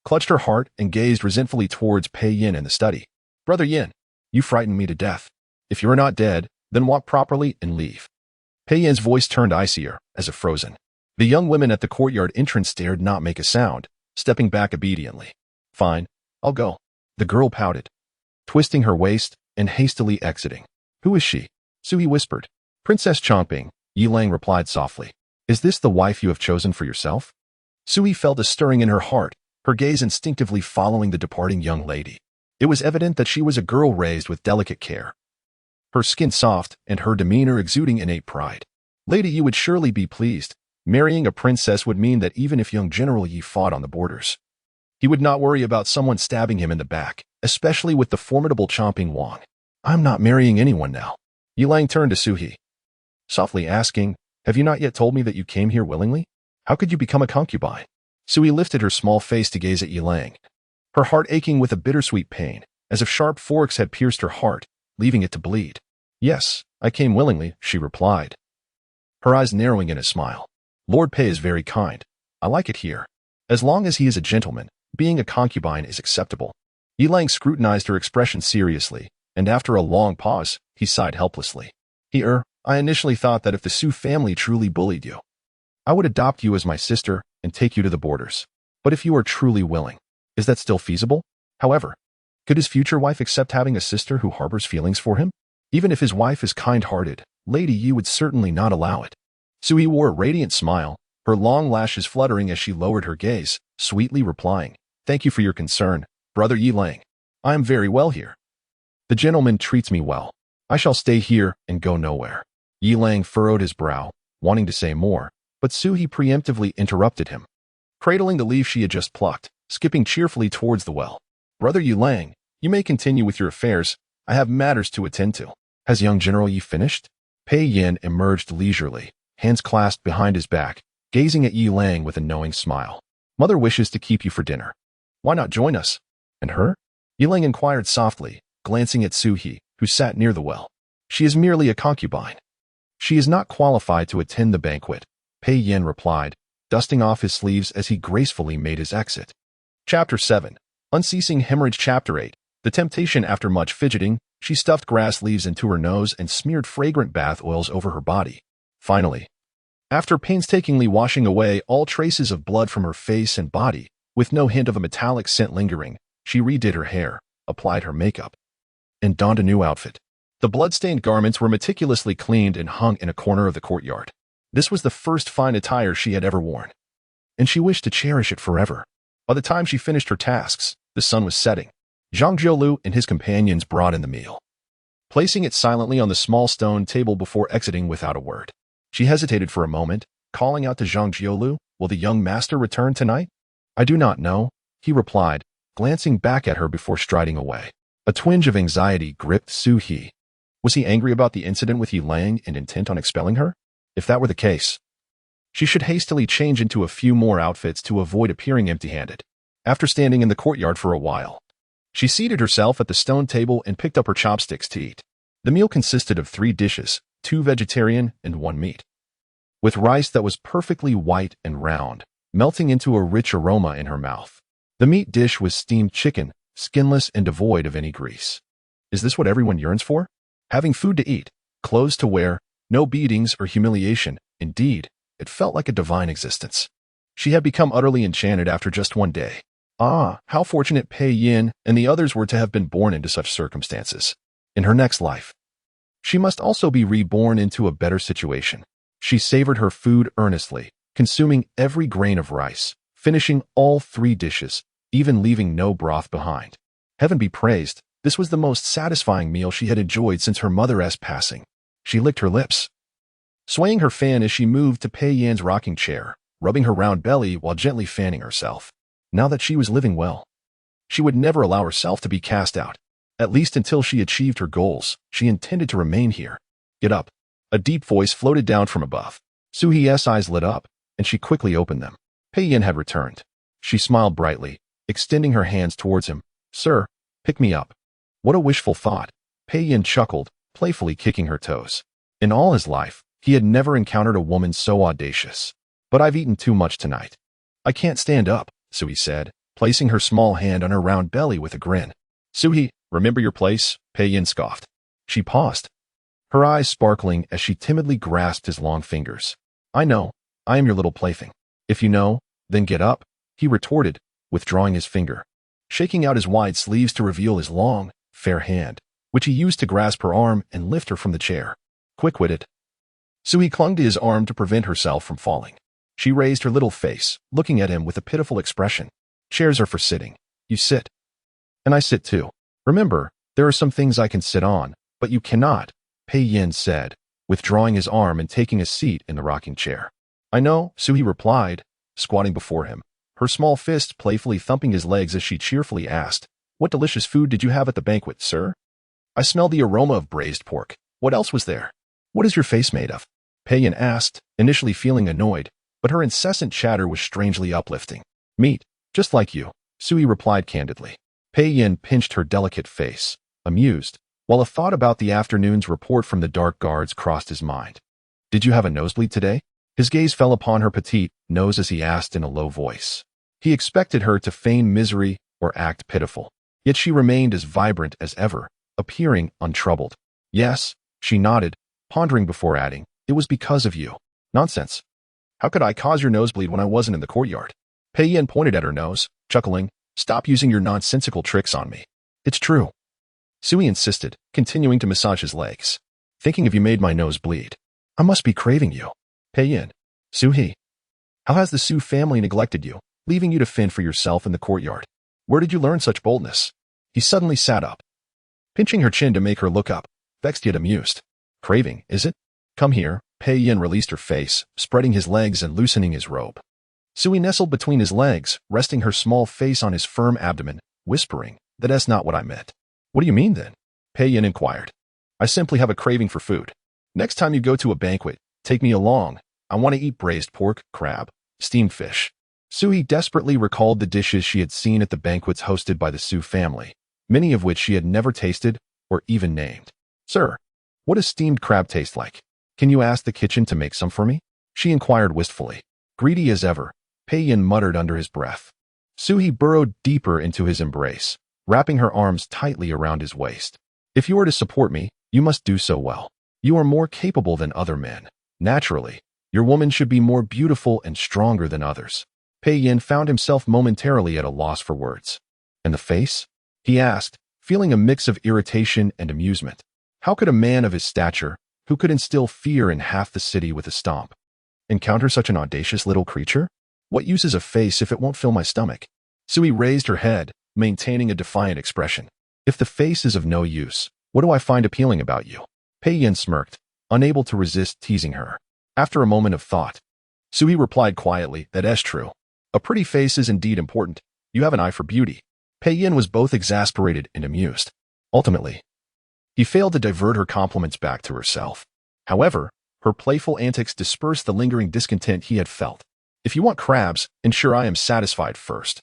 clutched her heart and gazed resentfully towards Pei Yin in the study. Brother Yin, you frightened me to death. If you are not dead, then walk properly and leave. Pei Yin's voice turned icier, as if frozen. The young women at the courtyard entrance dared not make a sound, stepping back obediently. Fine, I'll go. The girl pouted, twisting her waist and hastily exiting. Who is she? Sui whispered. Princess Chongping, Yi Lang replied softly. Is this the wife you have chosen for yourself? Sui felt a stirring in her heart, her gaze instinctively following the departing young lady. It was evident that she was a girl raised with delicate care, her skin soft and her demeanor exuding innate pride. Lady, you would surely be pleased. Marrying a princess would mean that even if young General Yi fought on the borders, he would not worry about someone stabbing him in the back, especially with the formidable Chomping Wang. I'm not marrying anyone now. Yi Lang turned to Suhi, softly asking, have you not yet told me that you came here willingly? How could you become a concubine? Sui lifted her small face to gaze at Yi Lang, her heart aching with a bittersweet pain, as if sharp forks had pierced her heart, leaving it to bleed. Yes, I came willingly, she replied, her eyes narrowing in a smile. Lord Pei is very kind. I like it here. As long as he is a gentleman, being a concubine is acceptable. Yi Lang scrutinized her expression seriously, and after a long pause, he sighed helplessly. Heir, I initially thought that if the Su family truly bullied you, I would adopt you as my sister and take you to the borders. But if you are truly willing, is that still feasible? However, could his future wife accept having a sister who harbors feelings for him? Even if his wife is kind-hearted, Lady Yi would certainly not allow it. Sui wore a radiant smile, her long lashes fluttering as she lowered her gaze, sweetly replying, Thank you for your concern, Brother Yi Lang. I am very well here. The gentleman treats me well. I shall stay here and go nowhere. Yi Lang furrowed his brow, wanting to say more, but Suhi preemptively interrupted him, cradling the leaf she had just plucked, skipping cheerfully towards the well. Brother Yi Lang, you may continue with your affairs. I have matters to attend to. Has young General Yi finished? Pei Yin emerged leisurely, hands clasped behind his back, gazing at Yi Lang with a knowing smile. Mother wishes to keep you for dinner. Why not join us? And her? Yi Lang inquired softly, glancing at Su He, who sat near the well. She is merely a concubine. She is not qualified to attend the banquet, Pei Yin replied, dusting off his sleeves as he gracefully made his exit. Chapter 7. Unceasing Hemorrhage. Chapter 8. The temptation. After much fidgeting, she stuffed grass leaves into her nose and smeared fragrant bath oils over her body. Finally, after painstakingly washing away all traces of blood from her face and body, with no hint of a metallic scent lingering, she redid her hair, applied her makeup, and donned a new outfit. The blood-stained garments were meticulously cleaned and hung in a corner of the courtyard. This was the first fine attire she had ever worn, and she wished to cherish it forever. By the time she finished her tasks, the sun was setting. Zhang Jiulu and his companions brought in the meal, placing it silently on the small stone table before exiting without a word. She hesitated for a moment, calling out to Zhang Jiulu, "Will the young master return tonight?" "I do not know," he replied, glancing back at her before striding away. A twinge of anxiety gripped Su He. Was he angry about the incident with Yi Lang and intent on expelling her? If that were the case, she should hastily change into a few more outfits to avoid appearing empty-handed. After standing in the courtyard for a while, she seated herself at the stone table and picked up her chopsticks to eat. The meal consisted of 3 dishes, 2 vegetarian and 1 meat, with rice that was perfectly white and round, melting into a rich aroma in her mouth. The meat dish was steamed chicken, skinless and devoid of any grease. Is this what everyone yearns for? Having food to eat, clothes to wear, no beatings or humiliation. Indeed, it felt like a divine existence. She had become utterly enchanted after just 1 day. Ah, how fortunate Pei Yin and the others were to have been born into such circumstances. In her next life, she must also be reborn into a better situation. She savored her food earnestly, consuming every grain of rice, finishing all 3 dishes, even leaving no broth behind. Heaven be praised, this was the most satisfying meal she had enjoyed since her mother's passing. She licked her lips, swaying her fan as she moved to Pei Yin's rocking chair, rubbing her round belly while gently fanning herself. Now that she was living well, she would never allow herself to be cast out. At least until she achieved her goals, she intended to remain here. Get up. A deep voice floated down from above. Su He's eyes lit up, and she quickly opened them. Pei Yin had returned. She smiled brightly, extending her hands towards him. "Sir, pick me up." What a wishful thought. Pei Yin chuckled, playfully kicking her toes. In all his life, he had never encountered a woman so audacious. "But I've eaten too much tonight. I can't stand up," Su-He said, placing her small hand on her round belly with a grin. "Su-He, remember your place?" Pei Yin scoffed. She paused, her eyes sparkling as she timidly grasped his long fingers. "I know, I am your little plaything. If you know, then get up," he retorted, withdrawing his finger, shaking out his wide sleeves to reveal his long, fair hand, which he used to grasp her arm and lift her from the chair. Quick-witted, Su-He clung to his arm to prevent herself from falling. She raised her little face, looking at him with a pitiful expression. "Chairs are for sitting. You sit. And I sit too. Remember, there are some things I can sit on, but you cannot," Pei Yin said, withdrawing his arm and taking a seat in the rocking chair. "I know," Su-He replied, squatting before him, her small fist playfully thumping his legs as she cheerfully asked, "What delicious food did you have at the banquet, sir?" "I smell the aroma of braised pork. What else was there?" "What is your face made of?" Pei Yin asked, initially feeling annoyed, but her incessant chatter was strangely uplifting. "Meat, just like you," Su-He replied candidly. Pei Yin pinched her delicate face, amused, while a thought about the afternoon's report from the dark guards crossed his mind. "Did you have a nosebleed today?" His gaze fell upon her petite nose as he asked in a low voice. He expected her to feign misery or act pitiful, yet she remained as vibrant as ever, appearing untroubled. "Yes," she nodded, pondering before adding, "It was because of you." "Nonsense. How could I cause your nosebleed when I wasn't in the courtyard?" Pei Yin pointed at her nose, chuckling. "Stop using your nonsensical tricks on me." "It's true," Su-He insisted, continuing to massage his legs. "Thinking of you made my nose bleed. I must be craving you." Pei Yin. "Su-He, how has the Su family neglected you, leaving you to fend for yourself in the courtyard? Where did you learn such boldness?" He suddenly sat up, pinching her chin to make her look up, vexed yet amused. "Craving, is it? Come here." Pei Yin released her face, spreading his legs and loosening his robe. Su-He nestled between his legs, resting her small face on his firm abdomen, whispering, "That's not what I meant." "What do you mean then?" Pei Yin inquired. I simply have a craving for food. Next time you go to a banquet, take me along. I want to eat braised pork, crab, steamed fish. Sui desperately recalled the dishes she had seen at the banquets hosted by the Su family, many of which she had never tasted or even named. Sir, what does steamed crab taste like? Can you ask the kitchen to make some for me? She inquired wistfully. Greedy as ever, Pei Yin muttered under his breath. Sui burrowed deeper into his embrace, wrapping her arms tightly around his waist. If you are to support me, you must do so well. You are more capable than other men. Naturally, your woman should be more beautiful and stronger than others. Pei Yin found himself momentarily at a loss for words. And the face? He asked, feeling a mix of irritation and amusement. How could a man of his stature, who could instill fear in half the city with a stomp, encounter such an audacious little creature? What use is a face if it won't fill my stomach? Sui raised her head, maintaining a defiant expression. If the face is of no use, what do I find appealing about you? Pei Yin smirked, unable to resist teasing her. After a moment of thought, Sui replied quietly, that is true. A pretty face is indeed important. You have an eye for beauty. Pei Yin was both exasperated and amused. Ultimately, he failed to divert her compliments back to herself. However, her playful antics dispersed the lingering discontent he had felt. If you want crabs, ensure I am satisfied first,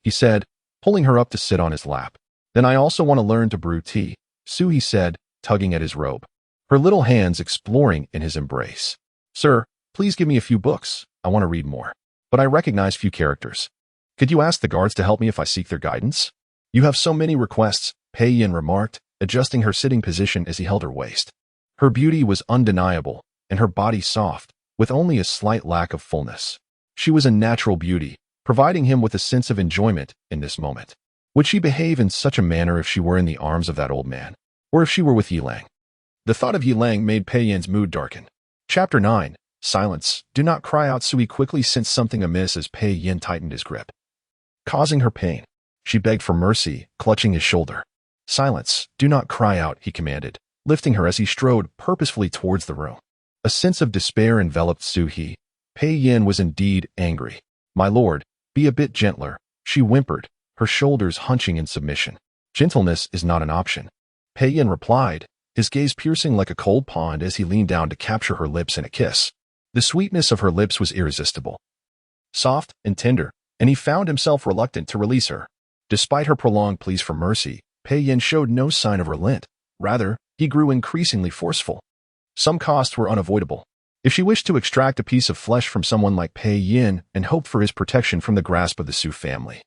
he said, pulling her up to sit on his lap. Then I also want to learn to brew tea, Sui said, tugging at his robe, her little hands exploring in his embrace. Sir, please give me a few books. I want to read more. But I recognize few characters. Could you ask the guards to help me if I seek their guidance? You have so many requests, Pei Yin remarked, adjusting her sitting position as he held her waist. Her beauty was undeniable, and her body soft, with only a slight lack of fullness. She was a natural beauty, providing him with a sense of enjoyment in this moment. Would she behave in such a manner if she were in the arms of that old man, or if she were with Yilang? The thought of Yilang made Pei Yin's mood darken. Chapter 9. Silence. Do not cry out. Sui quickly sensed something amiss as Pei Yin tightened his grip, causing her pain. She begged for mercy, clutching his shoulder. Silence. Do not cry out, he commanded, lifting her as he strode purposefully towards the room. A sense of despair enveloped Sui. Pei Yin was indeed angry. My lord, be a bit gentler, she whimpered, her shoulders hunching in submission. Gentleness is not an option. Pei Yin replied, his gaze piercing like a cold pond as he leaned down to capture her lips in a kiss. The sweetness of her lips was irresistible, soft and tender, and he found himself reluctant to release her. Despite her prolonged pleas for mercy, Pei Yin showed no sign of relent. Rather, he grew increasingly forceful. Some costs were unavoidable. If she wished to extract a piece of flesh from someone like Pei Yin and hope for his protection from the grasp of the Su family,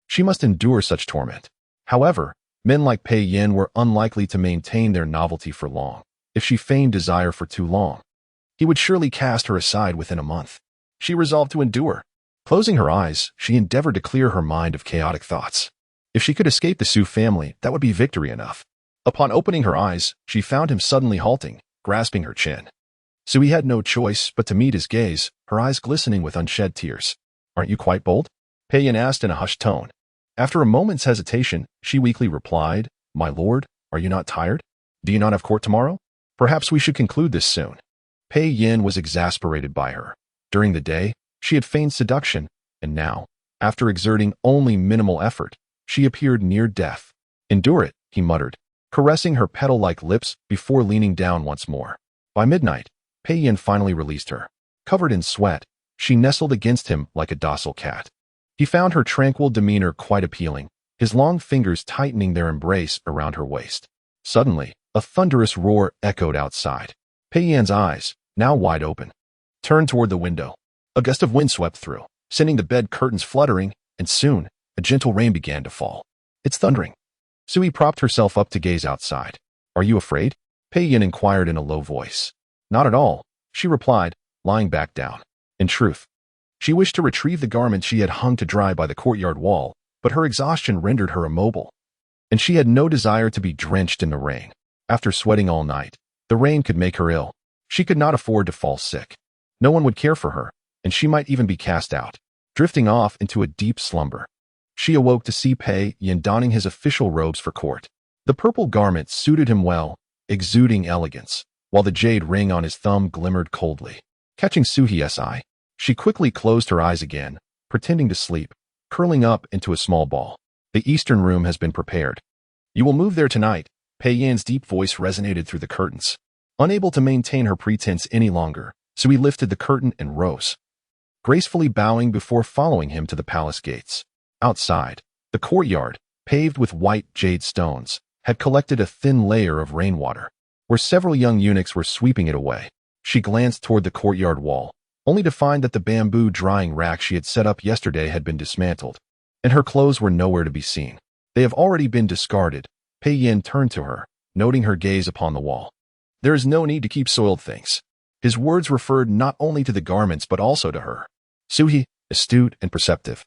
she must endure such torment. However, men like Pei Yin were unlikely to maintain their novelty for long. If she feigned desire for too long, he would surely cast her aside within a month. She resolved to endure. Closing her eyes, she endeavored to clear her mind of chaotic thoughts. If she could escape the Su family, that would be victory enough. Upon opening her eyes, she found him suddenly halting, grasping her chin. Sui had no choice but to meet his gaze, her eyes glistening with unshed tears. Aren't you quite bold? Pei Yin asked in a hushed tone. After a moment's hesitation, she weakly replied, My lord, are you not tired? Do you not have court tomorrow? Perhaps we should conclude this soon. Pei Yin was exasperated by her. During the day, she had feigned seduction, and now, after exerting only minimal effort, she appeared near death. Endure it, he muttered, caressing her petal-like lips before leaning down once more. By midnight, Pei Yin finally released her. Covered in sweat, she nestled against him like a docile cat. He found her tranquil demeanor quite appealing, his long fingers tightening their embrace around her waist. Suddenly, a thunderous roar echoed outside. Pei Yin's eyes, now wide open, turned toward the window. A gust of wind swept through, sending the bed curtains fluttering, and soon, a gentle rain began to fall. It's thundering. Sui propped herself up to gaze outside. Are you afraid? Pei Yin inquired in a low voice. Not at all, she replied, lying back down. In truth, she wished to retrieve the garment she had hung to dry by the courtyard wall, but her exhaustion rendered her immobile, and she had no desire to be drenched in the rain. After sweating all night, the rain could make her ill. She could not afford to fall sick. No one would care for her, and she might even be cast out, drifting off into a deep slumber. She awoke to see Pei Yin donning his official robes for court. The purple garment suited him well, exuding elegance, while the jade ring on his thumb glimmered coldly. Catching Suhi's eye, she quickly closed her eyes again, pretending to sleep, curling up into a small ball. The eastern room has been prepared. You will move there tonight, Pei Yan's deep voice resonated through the curtains. Unable to maintain her pretense any longer, Sui lifted the curtain and rose, gracefully bowing before following him to the palace gates. Outside, the courtyard, paved with white jade stones, had collected a thin layer of rainwater, where several young eunuchs were sweeping it away. She glanced toward the courtyard wall, only to find that the bamboo drying rack she had set up yesterday had been dismantled, and her clothes were nowhere to be seen. They have already been discarded. Pei Yan turned to her, noting her gaze upon the wall. There is no need to keep soiled things. His words referred not only to the garments but also to her. Sui, astute and perceptive,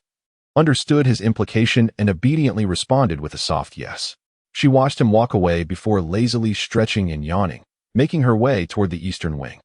understood his implication and obediently responded with a soft yes. She watched him walk away before lazily stretching and yawning, making her way toward the eastern wing.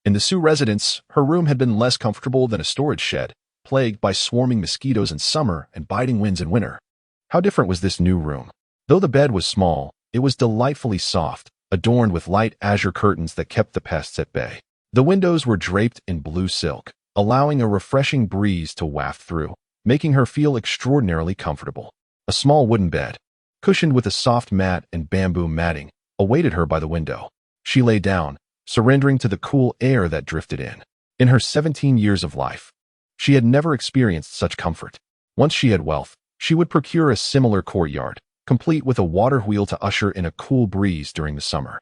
In the Su residence, her room had been less comfortable than a storage shed, plagued by swarming mosquitoes in summer and biting winds in winter. How different was this new room? Though the bed was small, it was delightfully soft, adorned with light azure curtains that kept the pests at bay. The windows were draped in blue silk, allowing a refreshing breeze to waft through, making her feel extraordinarily comfortable. A small wooden bed, cushioned with a soft mat and bamboo matting, awaited her by the window. She lay down, surrendering to the cool air that drifted in. In her 17 years of life, she had never experienced such comfort. Once she had wealth, she would procure a similar courtyard, complete with a water wheel to usher in a cool breeze during the summer.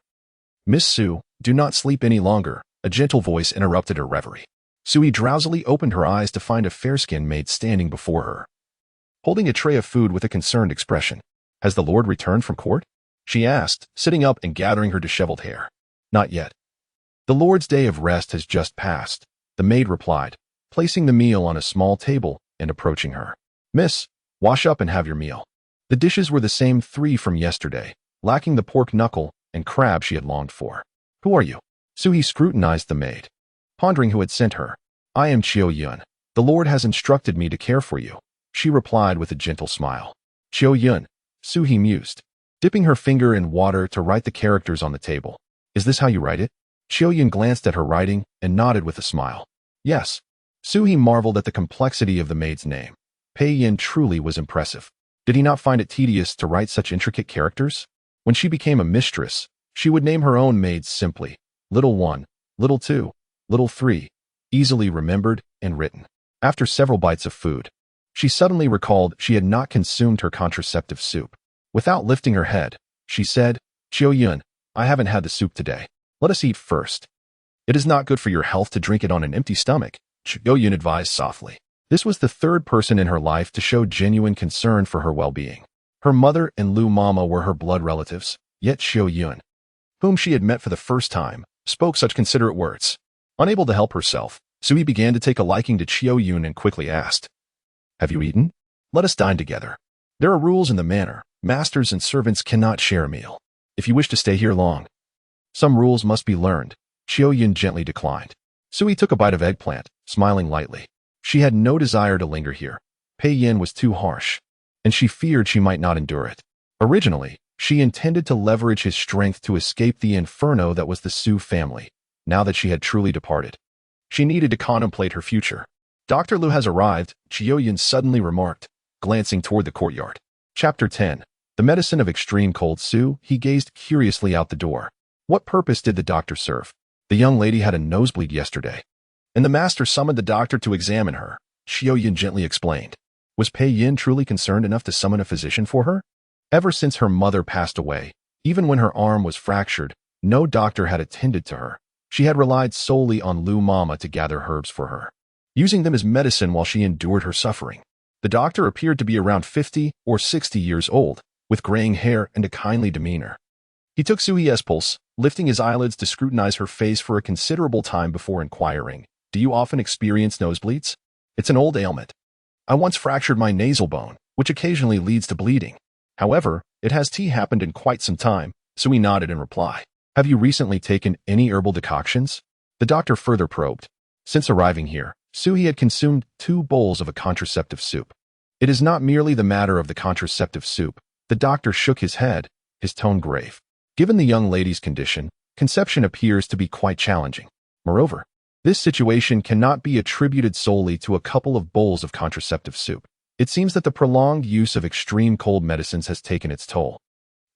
Miss Su, do not sleep any longer, a gentle voice interrupted her reverie. Sui drowsily opened her eyes to find a fair-skinned maid standing before her, holding a tray of food with a concerned expression. Has the Lord returned from court? She asked, sitting up and gathering her disheveled hair. Not yet. The Lord's day of rest has just passed, the maid replied, placing the meal on a small table and approaching her. Miss, wash up and have your meal. The dishes were the same 3 from yesterday, lacking the pork knuckle and crab she had longed for. Who are you? Sui scrutinized the maid, pondering who had sent her. I am Chiao Yun. The Lord has instructed me to care for you, she replied with a gentle smile. Chiao Yun, Sui mused, dipping her finger in water to write the characters on the table. Is this how you write it? Chiao Yun glanced at her writing and nodded with a smile. Yes. Sui marveled at the complexity of the maid's name. Pei Yin truly was impressive. Did he not find it tedious to write such intricate characters? When she became a mistress, she would name her own maids simply, Little 1, Little 2, Little 3, easily remembered and written. After several bites of food, she suddenly recalled she had not consumed her contraceptive soup. Without lifting her head, she said, Chiao Yun, I haven't had the soup today. Let us eat first. It is not good for your health to drink it on an empty stomach, Chiao Yun advised softly. This was the third person in her life to show genuine concern for her well-being. Her mother and Lu Mama were her blood relatives, yet Chiao Yun, whom she had met for the first time, spoke such considerate words. Unable to help herself, Sui began to take a liking to Chiao Yun and quickly asked, Have you eaten? Let us dine together. There are rules in the manor. Masters and servants cannot share a meal. If you wish to stay here long, some rules must be learned. Chiao Yun gently declined. Sui took a bite of eggplant, smiling lightly. She had no desire to linger here. Pei Yin was too harsh, and she feared she might not endure it. Originally, she intended to leverage his strength to escape the inferno that was the Su family. Now that she had truly departed, she needed to contemplate her future. Dr. Lu has arrived, Chiao Yun suddenly remarked, glancing toward the courtyard. Chapter 10. The medicine of extreme cold. Su, he gazed curiously out the door. What purpose did the doctor serve? The young lady had a nosebleed yesterday, and the master summoned the doctor to examine her, Chiao Yun gently explained. Was Pei Yin truly concerned enough to summon a physician for her? Ever since her mother passed away, even when her arm was fractured, no doctor had attended to her. She had relied solely on Lu Mama to gather herbs for her, using them as medicine while she endured her suffering. The doctor appeared to be around 50 or 60 years old, with graying hair and a kindly demeanor. He took Sui's pulse, lifting his eyelids to scrutinize her face for a considerable time before inquiring, Do you often experience nosebleeds? It's an old ailment. I once fractured my nasal bone, which occasionally leads to bleeding. However, it has happened in quite some time. Sui nodded in reply. Have you recently taken any herbal decoctions? The doctor further probed. Since arriving here, Sui had consumed 2 bowls of a contraceptive soup. It is not merely the matter of the contraceptive soup. The doctor shook his head, his tone grave. Given the young lady's condition, conception appears to be quite challenging. Moreover, this situation cannot be attributed solely to a couple of bowls of contraceptive soup. It seems that the prolonged use of extreme cold medicines has taken its toll.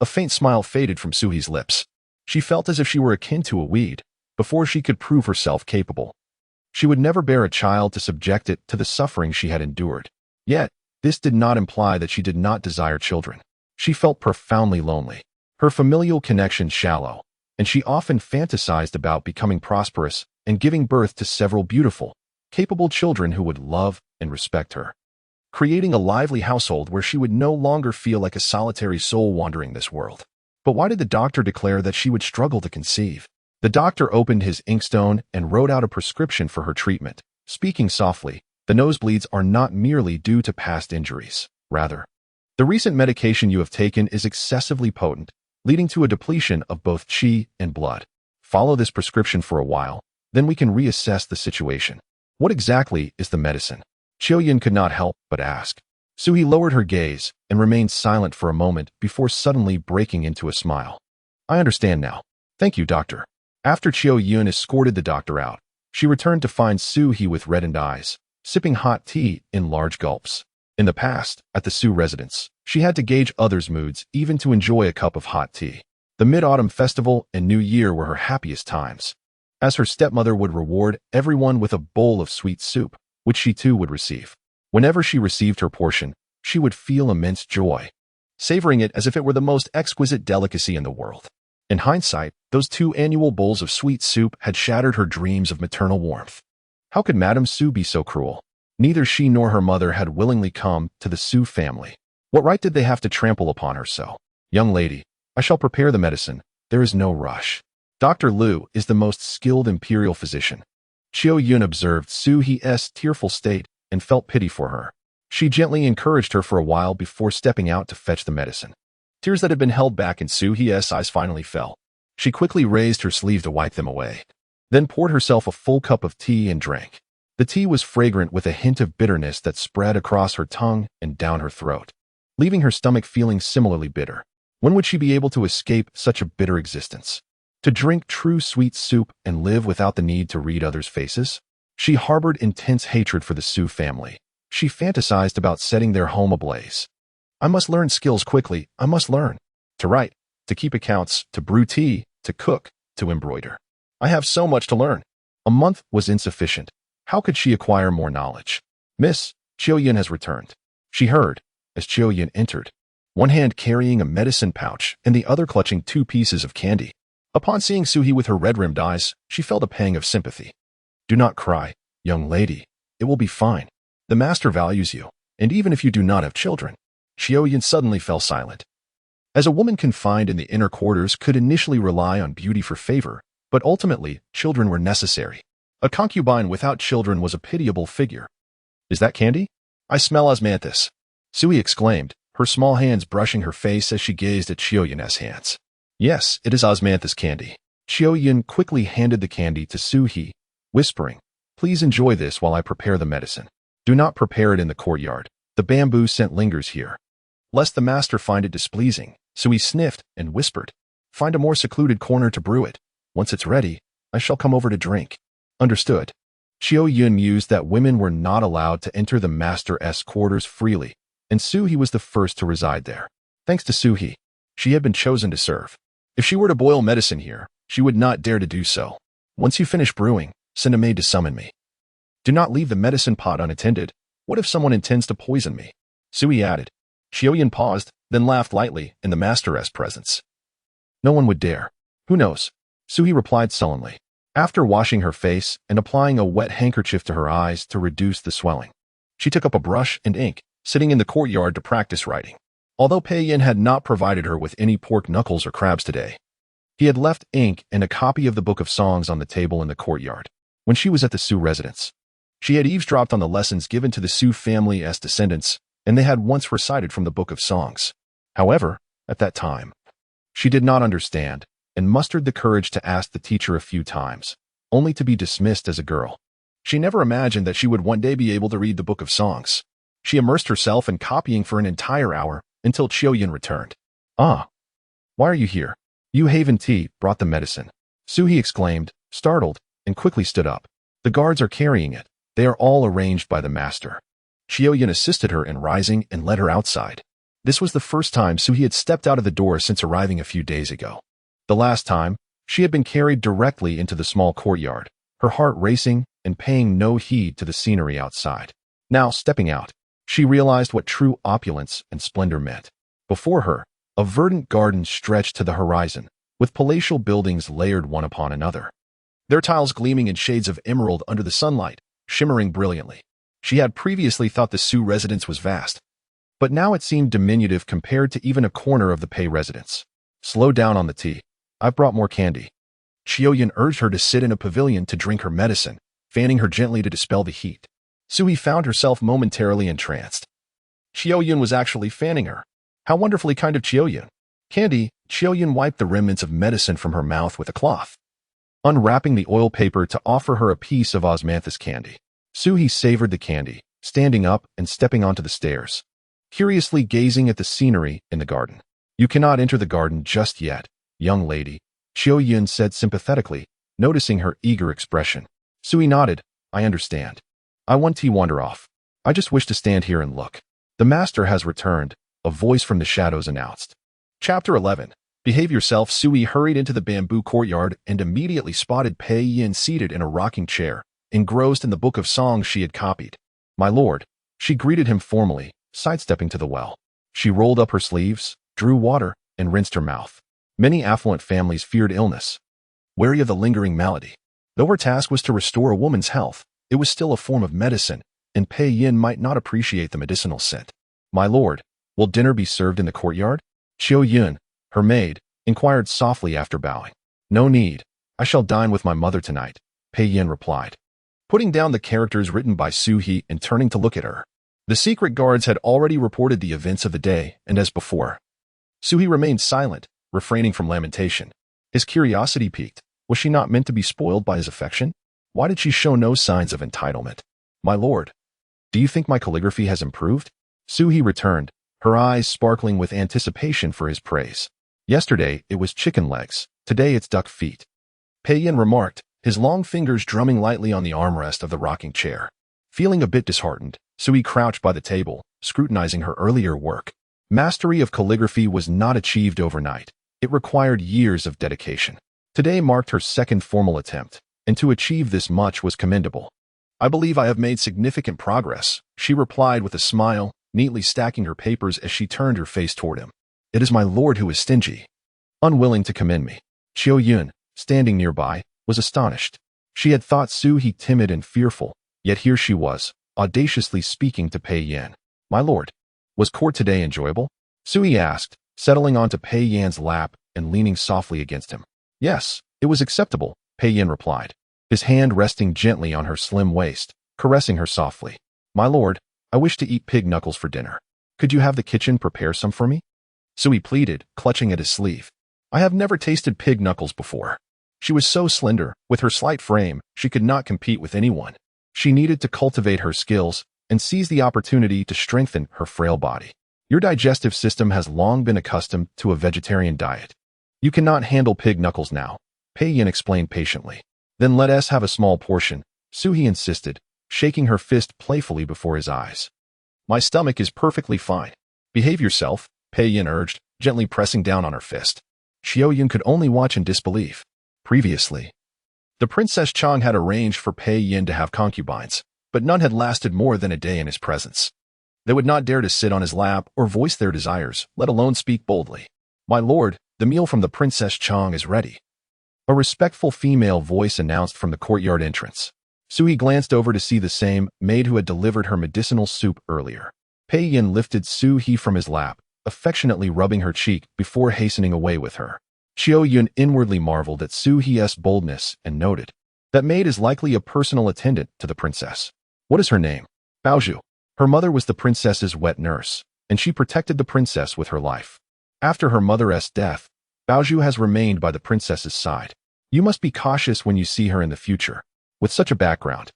A faint smile faded from Suhi's lips. She felt as if she were akin to a weed, before she could prove herself capable. She would never bear a child to subject it to the suffering she had endured. Yet, this did not imply that she did not desire children. She felt profoundly lonely, her familial connection shallow, and she often fantasized about becoming prosperous and giving birth to several beautiful, capable children who would love and respect her, creating a lively household where she would no longer feel like a solitary soul wandering this world. But why did the doctor declare that she would struggle to conceive? The doctor opened his inkstone and wrote out a prescription for her treatment. Speaking softly, the nosebleeds are not merely due to past injuries. Rather, the recent medication you have taken is excessively potent, leading to a depletion of both qi and blood. Follow this prescription for a while, then we can reassess the situation. What exactly is the medicine? Qiuyan could not help but ask. Suhi lowered her gaze and remained silent for a moment before suddenly breaking into a smile. I understand now. Thank you, doctor. After Qiuyan escorted the doctor out, she returned to find Suhi with reddened eyes, sipping hot tea in large gulps. In the past, at the Su residence, she had to gauge others' moods even to enjoy a cup of hot tea. The Mid-Autumn Festival and New Year were her happiest times, as her stepmother would reward everyone with a bowl of sweet soup, which she too would receive. Whenever she received her portion, she would feel immense joy, savoring it as if it were the most exquisite delicacy in the world. In hindsight, those 2 annual bowls of sweet soup had shattered her dreams of maternal warmth. How could Madame Su be so cruel? Neither she nor her mother had willingly come to the Su family. What right did they have to trample upon her so? Young lady, I shall prepare the medicine. There is no rush. Dr. Liu is the most skilled imperial physician. Qiuyan observed Suhi's tearful state and felt pity for her. She gently encouraged her for a while before stepping out to fetch the medicine. Tears that had been held back in Suhi's eyes finally fell. She quickly raised her sleeve to wipe them away, then poured herself a full cup of tea and drank. The tea was fragrant with a hint of bitterness that spread across her tongue and down her throat, leaving her stomach feeling similarly bitter. When would she be able to escape such a bitter existence? To drink true sweet soup and live without the need to read others' faces? She harbored intense hatred for the Su family. She fantasized about setting their home ablaze. I must learn skills quickly. I must learn to write, to keep accounts, to brew tea, to cook, to embroider. I have so much to learn. A month was insufficient. How could she acquire more knowledge? Miss, Qiuyan has returned. She heard, as Qiuyan entered, one hand carrying a medicine pouch and the other clutching 2 pieces of candy. Upon seeing Suhi with her red-rimmed eyes, she felt a pang of sympathy. Do not cry, young lady. It will be fine. The master values you, and even if you do not have children. Qiuyan suddenly fell silent. As a woman confined in the inner quarters could initially rely on beauty for favor, but ultimately, children were necessary. A concubine without children was a pitiable figure. Is that candy? I smell osmanthus. Suhi exclaimed, her small hands brushing her face as she gazed at Qiuyan's hands. Yes, it is osmanthus candy. Qiuyan quickly handed the candy to Suhi, whispering, Please enjoy this while I prepare the medicine. Do not prepare it in the courtyard. The bamboo scent lingers here, lest the master find it displeasing. Suhi sniffed and whispered, Find a more secluded corner to brew it. Once it's ready, I shall come over to drink. Understood. Qiuyan mused that women were not allowed to enter the master's quarters freely, and Suhi was the first to reside there. Thanks to Suhi, she had been chosen to serve. If she were to boil medicine here, she would not dare to do so. Once you finish brewing, send a maid to summon me. Do not leave the medicine pot unattended. What if someone intends to poison me? Suhi added. Qiuyan paused, then laughed lightly in the master's presence. No one would dare. Who knows? Suhi replied sullenly, after washing her face and applying a wet handkerchief to her eyes to reduce the swelling. She took up a brush and ink, sitting in the courtyard to practice writing. Although Pei Yin had not provided her with any pork knuckles or crabs today, he had left ink and a copy of the Book of Songs on the table in the courtyard. When she was at the Su residence, she had eavesdropped on the lessons given to the Su family as descendants, and they had once recited from the Book of Songs. However, at that time, she did not understand and mustered the courage to ask the teacher a few times, only to be dismissed as a girl. She never imagined that she would one day be able to read the Book of Songs. She immersed herself in copying for an entire hour until Qiuyan returned. Ah, why are you here? Yu Haven Tea brought the medicine. Suhi exclaimed, startled, and quickly stood up. The guards are carrying it. They are all arranged by the master. Qiuyan assisted her in rising and led her outside. This was the first time Suhi had stepped out of the door since arriving a few days ago. The last time, she had been carried directly into the small courtyard, her heart racing and paying no heed to the scenery outside. Now, stepping out, she realized what true opulence and splendor meant. Before her, a verdant garden stretched to the horizon, with palatial buildings layered one upon another, their tiles gleaming in shades of emerald under the sunlight, shimmering brilliantly. She had previously thought the Su residence was vast, but now it seemed diminutive compared to even a corner of the Pei residence. Slow down on the tea. I've brought more candy. Qiuyan urged her to sit in a pavilion to drink her medicine, fanning her gently to dispel the heat. Suhi found herself momentarily entranced. Qiuyan was actually fanning her. How wonderfully kind of Qiuyan. Candy, Qiuyan wiped the remnants of medicine from her mouth with a cloth, unwrapping the oil paper to offer her a piece of osmanthus candy. Suhi savored the candy, standing up and stepping onto the stairs, curiously gazing at the scenery in the garden. You cannot enter the garden just yet, young lady, Qiuyan said sympathetically, noticing her eager expression. Suhi nodded. I understand. I want to wander off. I just wish to stand here and look. The master has returned, a voice from the shadows announced. Chapter 11. Behave yourself. Suhi hurried into the bamboo courtyard and immediately spotted Pei Yin seated in a rocking chair, engrossed in the book of songs she had copied. My lord, she greeted him formally, sidestepping to the well. She rolled up her sleeves, drew water, and rinsed her mouth. Many affluent families feared illness, wary of the lingering malady. Though her task was to restore a woman's health, it was still a form of medicine, and Pei Yin might not appreciate the medicinal scent. My lord, will dinner be served in the courtyard? Qiuyan, her maid, inquired softly after bowing. No need. I shall dine with my mother tonight, Pei Yin replied, putting down the characters written by Suhi and turning to look at her. The secret guards had already reported the events of the day, and as before, Suhi remained silent, refraining from lamentation. His curiosity piqued. Was she not meant to be spoiled by his affection? Why did she show no signs of entitlement? My lord, do you think my calligraphy has improved? Suhi returned, her eyes sparkling with anticipation for his praise. Yesterday, it was chicken legs. Today, it's duck feet. Pei Yin remarked, his long fingers drumming lightly on the armrest of the rocking chair. Feeling a bit disheartened, Suhi crouched by the table, scrutinizing her earlier work. Mastery of calligraphy was not achieved overnight. It required years of dedication. Today marked her second formal attempt, and to achieve this much was commendable. I believe I have made significant progress, she replied with a smile, neatly stacking her papers as she turned her face toward him. It is my lord who is stingy, unwilling to commend me. Qiuyan, standing nearby, was astonished. She had thought Suhi timid and fearful, yet here she was, audaciously speaking to Pei Yin. My lord, was court today enjoyable? Suhi asked, settling onto Pei Yan's lap and leaning softly against him. Yes, it was acceptable, Pei Yin replied, his hand resting gently on her slim waist, caressing her softly. My lord, I wish to eat pig knuckles for dinner. Could you have the kitchen prepare some for me? Suhi pleaded, clutching at his sleeve. I have never tasted pig knuckles before. She was so slender, with her slight frame, she could not compete with anyone. She needed to cultivate her skills and seize the opportunity to strengthen her frail body. Your digestive system has long been accustomed to a vegetarian diet. You cannot handle pig knuckles now, Pei Yin explained patiently. Then let us have a small portion, Suhi insisted, shaking her fist playfully before his eyes. My stomach is perfectly fine. Behave yourself, Pei Yin urged, gently pressing down on her fist. Qiuyan could only watch in disbelief. Previously, the Princess Chang had arranged for Pei Yin to have concubines, but none had lasted more than a day in his presence. They would not dare to sit on his lap or voice their desires, let alone speak boldly. My lord, the meal from the Princess Chang is ready. A respectful female voice announced from the courtyard entrance. Suhi glanced over to see the same maid who had delivered her medicinal soup earlier. Pei Yin lifted Suhi from his lap, affectionately rubbing her cheek before hastening away with her. Qiuyan inwardly marveled at Suhi's boldness and noted, that maid is likely a personal attendant to the princess. What is her name? Baozhu. Her mother was the princess's wet nurse, and she protected the princess with her life. After her mother's death, Baozhu has remained by the princess's side. You must be cautious when you see her in the future. With such a background,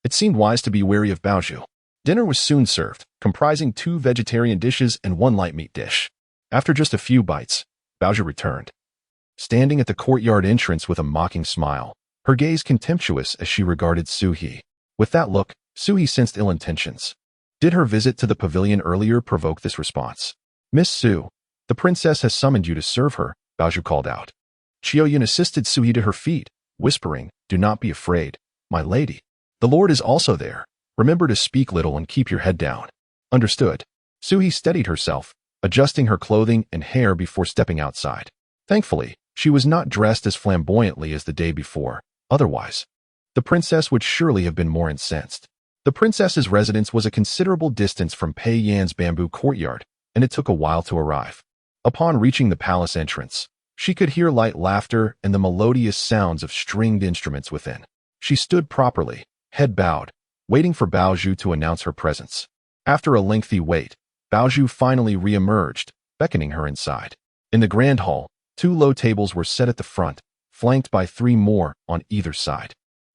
it seemed wise to be wary of Baozhu. Dinner was soon served, comprising 2 vegetarian dishes and 1 light meat dish. After just a few bites, Baozhu returned, standing at the courtyard entrance with a mocking smile, her gaze contemptuous as she regarded Suhi. With that look, Suhi sensed ill intentions. Did her visit to the pavilion earlier provoke this response? Miss Su, the princess has summoned you to serve her, Bao Zhu called out. Qiao Yun assisted Su He to her feet, whispering, do not be afraid, my lady. The Lord is also there. Remember to speak little and keep your head down. Understood. Su He steadied herself, adjusting her clothing and hair before stepping outside. Thankfully, she was not dressed as flamboyantly as the day before. Otherwise, the princess would surely have been more incensed. The princess's residence was a considerable distance from Pei Yan's bamboo courtyard, and it took a while to arrive. Upon reaching the palace entrance, she could hear light laughter and the melodious sounds of stringed instruments within. She stood properly, head bowed, waiting for Bao Zhu to announce her presence. After a lengthy wait, Bao Zhu finally re-emerged, beckoning her inside. In the grand hall, 2 low tables were set at the front, flanked by 3 more on either side.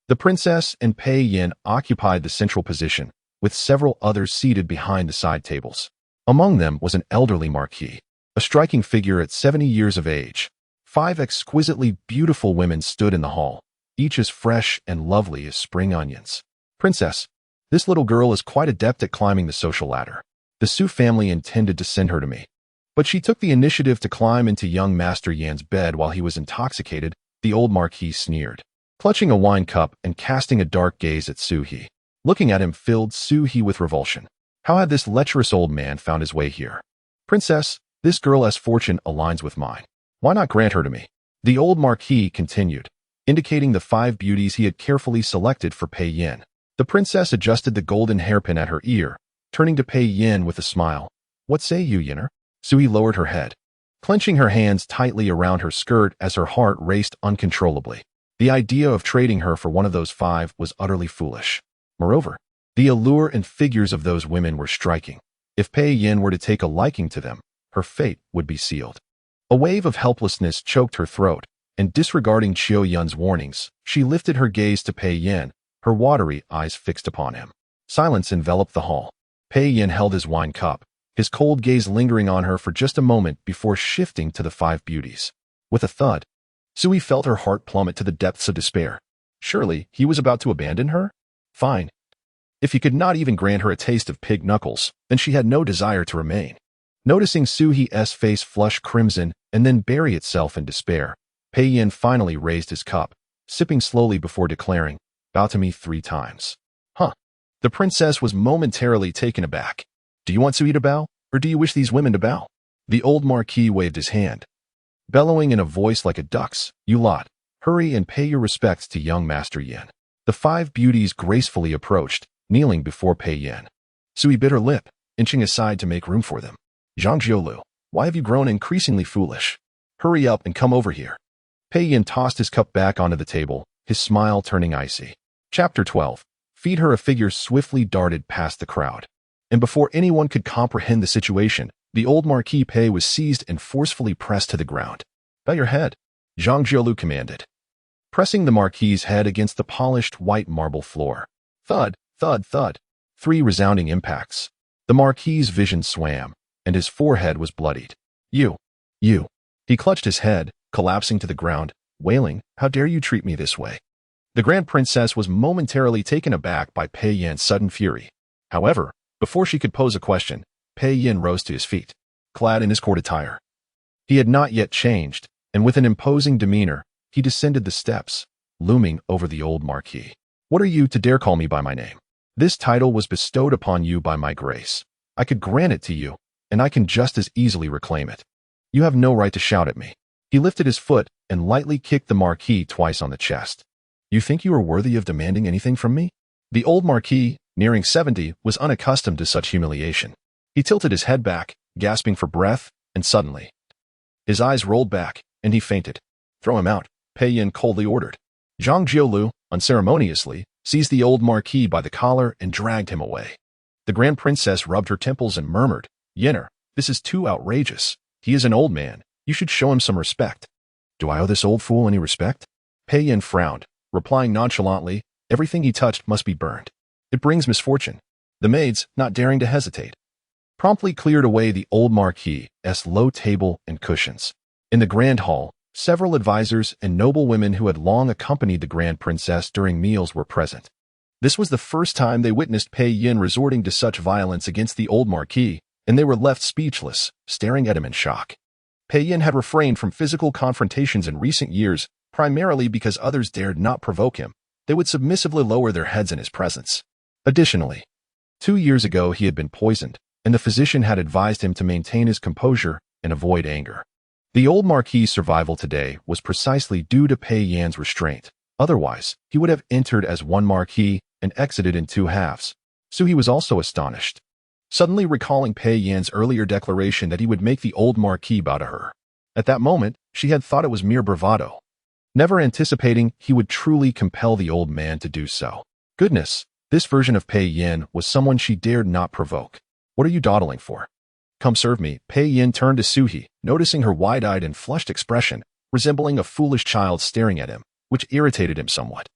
The princess and Pei Yin occupied the central position, with several others seated behind the side tables. Among them was an elderly Marquis, a striking figure at 70 years of age. 5 exquisitely beautiful women stood in the hall, each as fresh and lovely as spring onions. Princess, this little girl is quite adept at climbing the social ladder. The Su family intended to send her to me, but she took the initiative to climb into young Master Yan's bed while he was intoxicated, the old Marquis sneered, clutching a wine cup and casting a dark gaze at Su He. Looking at him filled Su He with revulsion. How had this lecherous old man found his way here? Princess, this girl's fortune aligns with mine. Why not grant her to me? The old Marquis continued, indicating the 5 beauties he had carefully selected for Pei Yin. The princess adjusted the golden hairpin at her ear, turning to Pei Yin with a smile. What say you, Yinner? Su He lowered her head, clenching her hands tightly around her skirt as her heart raced uncontrollably. The idea of trading her for one of those 5 was utterly foolish. Moreover, the allure and figures of those women were striking. If Pei Yin were to take a liking to them, her fate would be sealed. A wave of helplessness choked her throat, and disregarding Qiao Yun's warnings, she lifted her gaze to Pei Yin, her watery eyes fixed upon him. Silence enveloped the hall. Pei Yin held his wine cup, his cold gaze lingering on her for just a moment before shifting to the 5 beauties. With a thud, Su He felt her heart plummet to the depths of despair. Surely he was about to abandon her? Fine. If he could not even grant her a taste of pig knuckles, then she had no desire to remain. Noticing Su He's face flush crimson and then bury itself in despair, Pei Yin finally raised his cup, sipping slowly before declaring, bow to me 3 times. Huh. The princess was momentarily taken aback. Do you want Su He to bow, or do you wish these women to bow? The old Marquis waved his hand, bellowing in a voice like a duck's, you lot, hurry and pay your respects to young Master Yin. The 5 beauties gracefully approached, kneeling before Pei Yin. Su He bit her lip, inching aside to make room for them. Zhang Jiolu, why have you grown increasingly foolish? Hurry up and come over here. Pei Yin tossed his cup back onto the table, his smile turning icy. Chapter 12. Feed her. A figure swiftly darted past the crowd. And before anyone could comprehend the situation, the old Marquis Pei was seized and forcefully pressed to the ground. Bow your head, Zhang Jiolu commanded, pressing the Marquis's head against the polished white marble floor. Thud, thud, thud. 3 resounding impacts. The Marquis's vision swam, and his forehead was bloodied. You. He clutched his head, collapsing to the ground, wailing, how dare you treat me this way? The Grand Princess was momentarily taken aback by Pei Yin's sudden fury. However, before she could pose a question, Pei Yin rose to his feet, clad in his court attire. He had not yet changed, and with an imposing demeanor, he descended the steps, looming over the old Marquis. What are you to dare call me by my name? This title was bestowed upon you by my grace. I could grant it to you, and I can just as easily reclaim it. You have no right to shout at me. He lifted his foot and lightly kicked the Marquis twice on the chest. You think you are worthy of demanding anything from me? The old Marquis, nearing 70, was unaccustomed to such humiliation. He tilted his head back, gasping for breath, and suddenly, his eyes rolled back, and he fainted. Throw him out, Pei Yin coldly ordered. Zhang Jiolu, unceremoniously, seized the old Marquis by the collar and dragged him away. The Grand Princess rubbed her temples and murmured, Yinner, this is too outrageous. He is an old man. You should show him some respect. Do I owe this old fool any respect? Pei Yin frowned, replying nonchalantly, everything he touched must be burned. It brings misfortune. The maids, not daring to hesitate, promptly cleared away the old Marquis's low table and cushions. In the grand hall, several advisors and noble women who had long accompanied the Grand Princess during meals were present. This was the first time they witnessed Pei Yin resorting to such violence against the old Marquis, and they were left speechless, staring at him in shock. Pei Yin had refrained from physical confrontations in recent years, primarily because others dared not provoke him. They would submissively lower their heads in his presence. Additionally, 2 years ago he had been poisoned, and the physician had advised him to maintain his composure and avoid anger. The old Marquis' survival today was precisely due to Pei Yan's restraint. Otherwise, he would have entered as one Marquis and exited in 2 halves. Suhi was also astonished, suddenly recalling Pei Yan's earlier declaration that he would make the old Marquis bow to her. At that moment, she had thought it was mere bravado, never anticipating he would truly compel the old man to do so. Goodness, this version of Pei Yin was someone she dared not provoke. What are you dawdling for? Come serve me. Pei Yin turned to Suhi, noticing her wide-eyed and flushed expression, resembling a foolish child staring at him, which irritated him somewhat.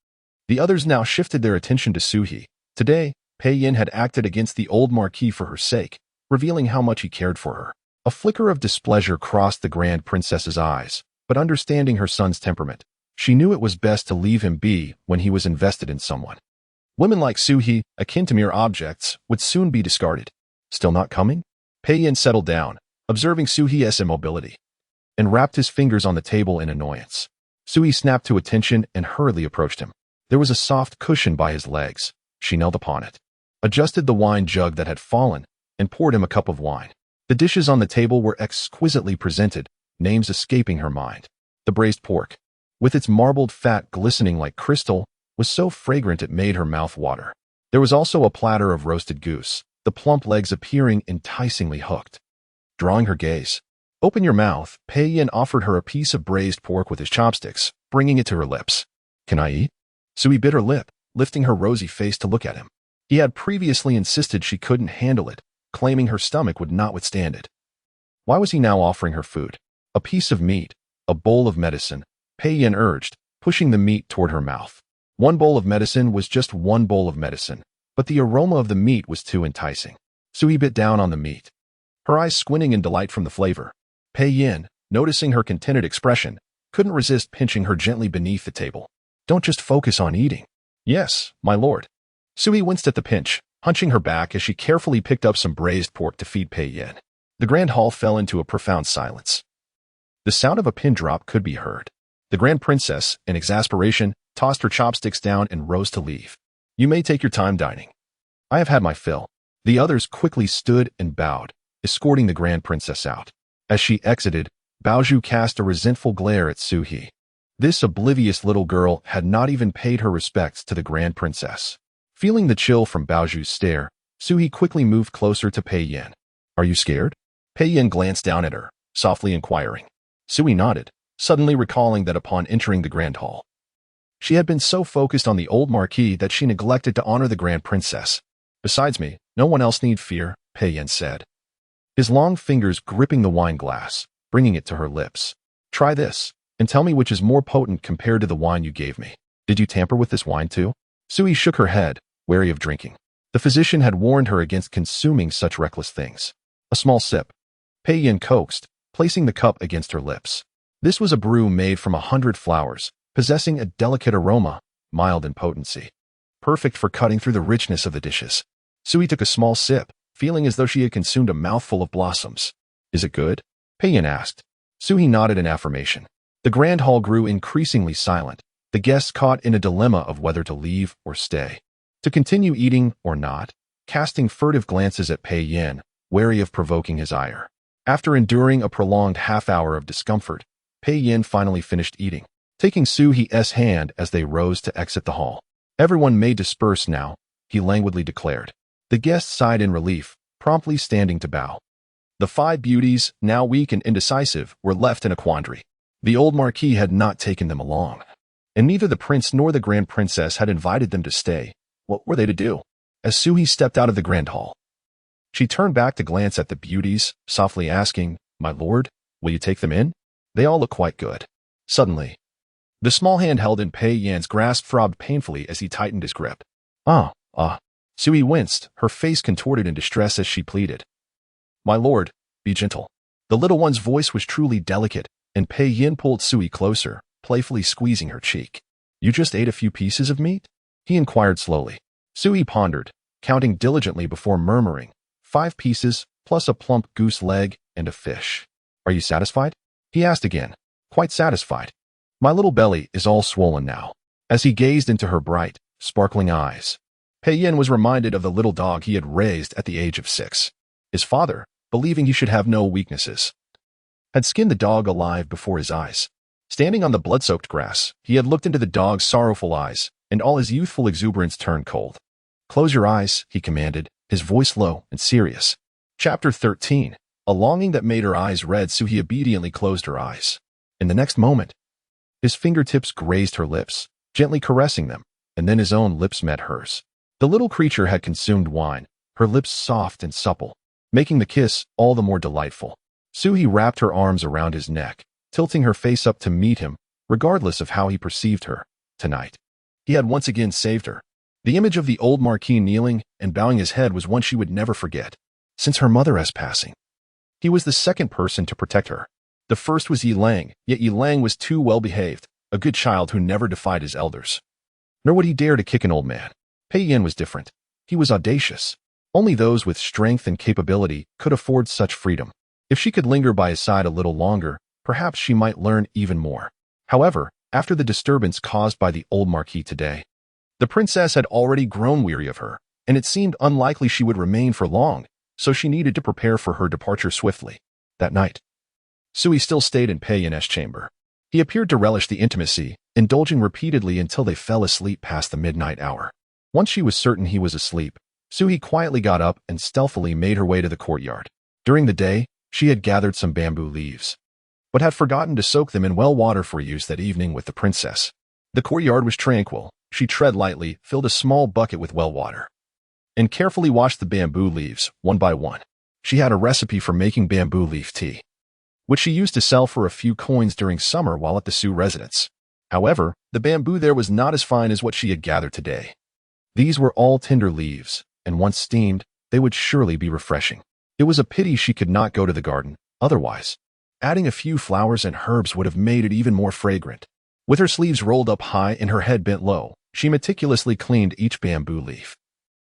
The others now shifted their attention to Suhi. Today, Pei Yin had acted against the old Marquis for her sake, revealing how much he cared for her. A flicker of displeasure crossed the Grand Princess's eyes, but understanding her son's temperament, she knew it was best to leave him be when he was invested in someone. Women like Suhi, akin to mere objects, would soon be discarded. Still not coming? Pei Yin settled down, observing Suhi's immobility, and rapped his fingers on the table in annoyance. Suhi snapped to attention and hurriedly approached him. There was a soft cushion by his legs. She knelt upon it, adjusted the wine jug that had fallen, and poured him a cup of wine. The dishes on the table were exquisitely presented, names escaping her mind. The braised pork, with its marbled fat glistening like crystal, was so fragrant it made her mouth water. There was also a platter of roasted goose, the plump legs appearing enticingly hooked. Drawing her gaze, "Open your mouth." Pei Yin offered her a piece of braised pork with his chopsticks, bringing it to her lips. "Can I eat?" Suhi bit her lip, lifting her rosy face to look at him. He had previously insisted she couldn't handle it, claiming her stomach would not withstand it. Why was he now offering her food? A piece of meat, a bowl of medicine, Pei Yin urged, pushing the meat toward her mouth. One bowl of medicine was just one bowl of medicine, but the aroma of the meat was too enticing. Suhi bit down on the meat, her eyes squinting in delight from the flavor. Pei Yin, noticing her contented expression, couldn't resist pinching her gently beneath the table. "Don't just focus on eating." "Yes, my lord." Suhi winced at the pinch, hunching her back as she carefully picked up some braised pork to feed Pei Yin. The grand hall fell into a profound silence. The sound of a pin drop could be heard. The Grand Princess, in exasperation, tossed her chopsticks down and rose to leave. "You may take your time dining. I have had my fill." The others quickly stood and bowed, escorting the Grand Princess out. As she exited, Baozhu cast a resentful glare at Suhi. This oblivious little girl had not even paid her respects to the Grand Princess. Feeling the chill from Baozhu's stare, Suhi quickly moved closer to Pei Yin. "Are you scared?" Pei Yin glanced down at her, softly inquiring. Suhi nodded, suddenly recalling that upon entering the Grand Hall, she had been so focused on the old Marquis that she neglected to honor the Grand Princess. "Besides me, no one else need fear," Pei Yin said, his long fingers gripping the wine glass, bringing it to her lips. "Try this, and tell me which is more potent compared to the wine you gave me. Did you tamper with this wine too?" Suhi shook her head, wary of drinking. The physician had warned her against consuming such reckless things. A small sip, Pei Yin coaxed, placing the cup against her lips. This was a brew made from 100 flowers, possessing a delicate aroma, mild in potency, perfect for cutting through the richness of the dishes. Suhi took a small sip, feeling as though she had consumed a mouthful of blossoms. "Is it good?" Pei Yin asked. Suhi nodded in affirmation. The grand hall grew increasingly silent, the guests caught in a dilemma of whether to leave or stay, to continue eating or not, casting furtive glances at Pei Yin, wary of provoking his ire. After enduring a prolonged half-hour of discomfort, Pei Yin finally finished eating, taking Suhi's hand as they rose to exit the hall. "Everyone may disperse now," he languidly declared. The guests sighed in relief, promptly standing to bow. The 5 beauties, now weak and indecisive, were left in a quandary. The old Marquis had not taken them along, and neither the prince nor the Grand Princess had invited them to stay. What were they to do? As Suhi stepped out of the grand hall, she turned back to glance at the beauties, softly asking, "My lord, will you take them in? They all look quite good." Suddenly, the small hand held in Pei Yin's grasp throbbed painfully as he tightened his grip. Ah. Suhi winced, her face contorted in distress as she pleaded. "My lord, be gentle." The little one's voice was truly delicate, and Pei Yin pulled Suhi closer, playfully squeezing her cheek. "You just ate a few pieces of meat?" he inquired slowly. Suhi pondered, counting diligently before murmuring, 5 pieces, plus a plump goose leg and a fish. Are you satisfied? He asked again. Quite satisfied. My little belly is all swollen now. As he gazed into her bright, sparkling eyes, Pei Yin was reminded of the little dog he had raised at the age of 6. His father, believing he should have no weaknesses, had skinned the dog alive before his eyes. Standing on the blood-soaked grass, he had looked into the dog's sorrowful eyes, and all his youthful exuberance turned cold. Close your eyes, he commanded, his voice low and serious. Chapter 13. A longing that made her eyes red, Suhi obediently closed her eyes. In the next moment, his fingertips grazed her lips, gently caressing them, and then his own lips met hers. The little creature had consumed wine, her lips soft and supple, making the kiss all the more delightful. Suhi wrapped her arms around his neck, tilting her face up to meet him, regardless of how he perceived her. Tonight, he had once again saved her. The image of the old Marquis kneeling and bowing his head was one she would never forget. Since her mother's passing, he was the second person to protect her. The first was Yi Lang, yet Yi Lang was too well-behaved, a good child who never defied his elders. Nor would he dare to kick an old man. Pei Yin was different. He was audacious. Only those with strength and capability could afford such freedom. If she could linger by his side a little longer, perhaps she might learn even more. However, after the disturbance caused by the old Marquis today, the princess had already grown weary of her, and it seemed unlikely she would remain for long, so she needed to prepare for her departure swiftly. That night, Suhi still stayed in Pei Yin's chamber. He appeared to relish the intimacy, indulging repeatedly until they fell asleep past the midnight hour. Once she was certain he was asleep, Suhi quietly got up and stealthily made her way to the courtyard. During the day, she had gathered some bamboo leaves, but had forgotten to soak them in well water for use that evening with the princess. The courtyard was tranquil. She tread lightly, filled a small bucket with well water, and carefully washed the bamboo leaves, one by one. She had a recipe for making bamboo leaf tea, which she used to sell for a few coins during summer while at the Su residence. However, the bamboo there was not as fine as what she had gathered today. These were all tender leaves, and once steamed, they would surely be refreshing. It was a pity she could not go to the garden, otherwise, adding a few flowers and herbs would have made it even more fragrant. With her sleeves rolled up high and her head bent low, she meticulously cleaned each bamboo leaf.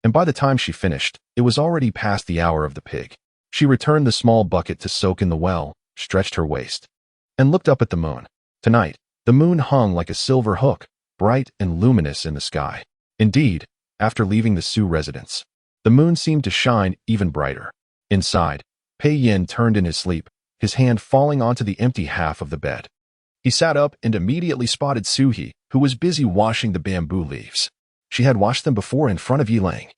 And by the time she finished, it was already past the hour of the pig. She returned the small bucket to soak in the well, stretched her waist, and looked up at the moon. Tonight, the moon hung like a silver hook, bright and luminous in the sky. Indeed, after leaving the Su residence, the moon seemed to shine even brighter. Inside, Pei Yin turned in his sleep, his hand falling onto the empty half of the bed. He sat up and immediately spotted Suhi, who was busy washing the bamboo leaves. She had washed them before in front of Yi Lang,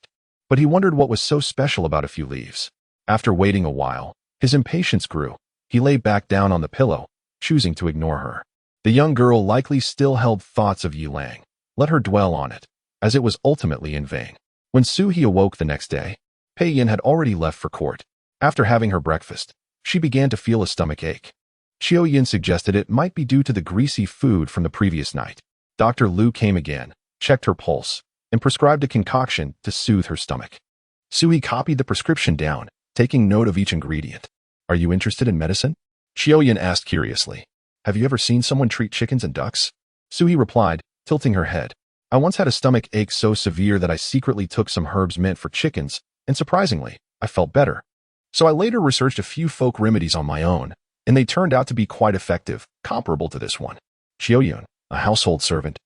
but he wondered what was so special about a few leaves. After waiting a while, his impatience grew. He lay back down on the pillow, choosing to ignore her. The young girl likely still held thoughts of Yi Lang. Let her dwell on it, as it was ultimately in vain. When Suhi awoke the next day, Pei Yin had already left for court. After having her breakfast, she began to feel a stomach ache. Qiao Yin suggested it might be due to the greasy food from the previous night. Dr. Liu came again, checked her pulse, and prescribed a concoction to soothe her stomach. Suhi copied the prescription down, taking note of each ingredient. Are you interested in medicine? Qiao Yin asked curiously. Have you ever seen someone treat chickens and ducks? Suhi replied, tilting her head. I once had a stomach ache so severe that I secretly took some herbs meant for chickens, and surprisingly, I felt better. So I later researched a few folk remedies on my own, and they turned out to be quite effective, comparable to this one. Qiao Yin, a household servant,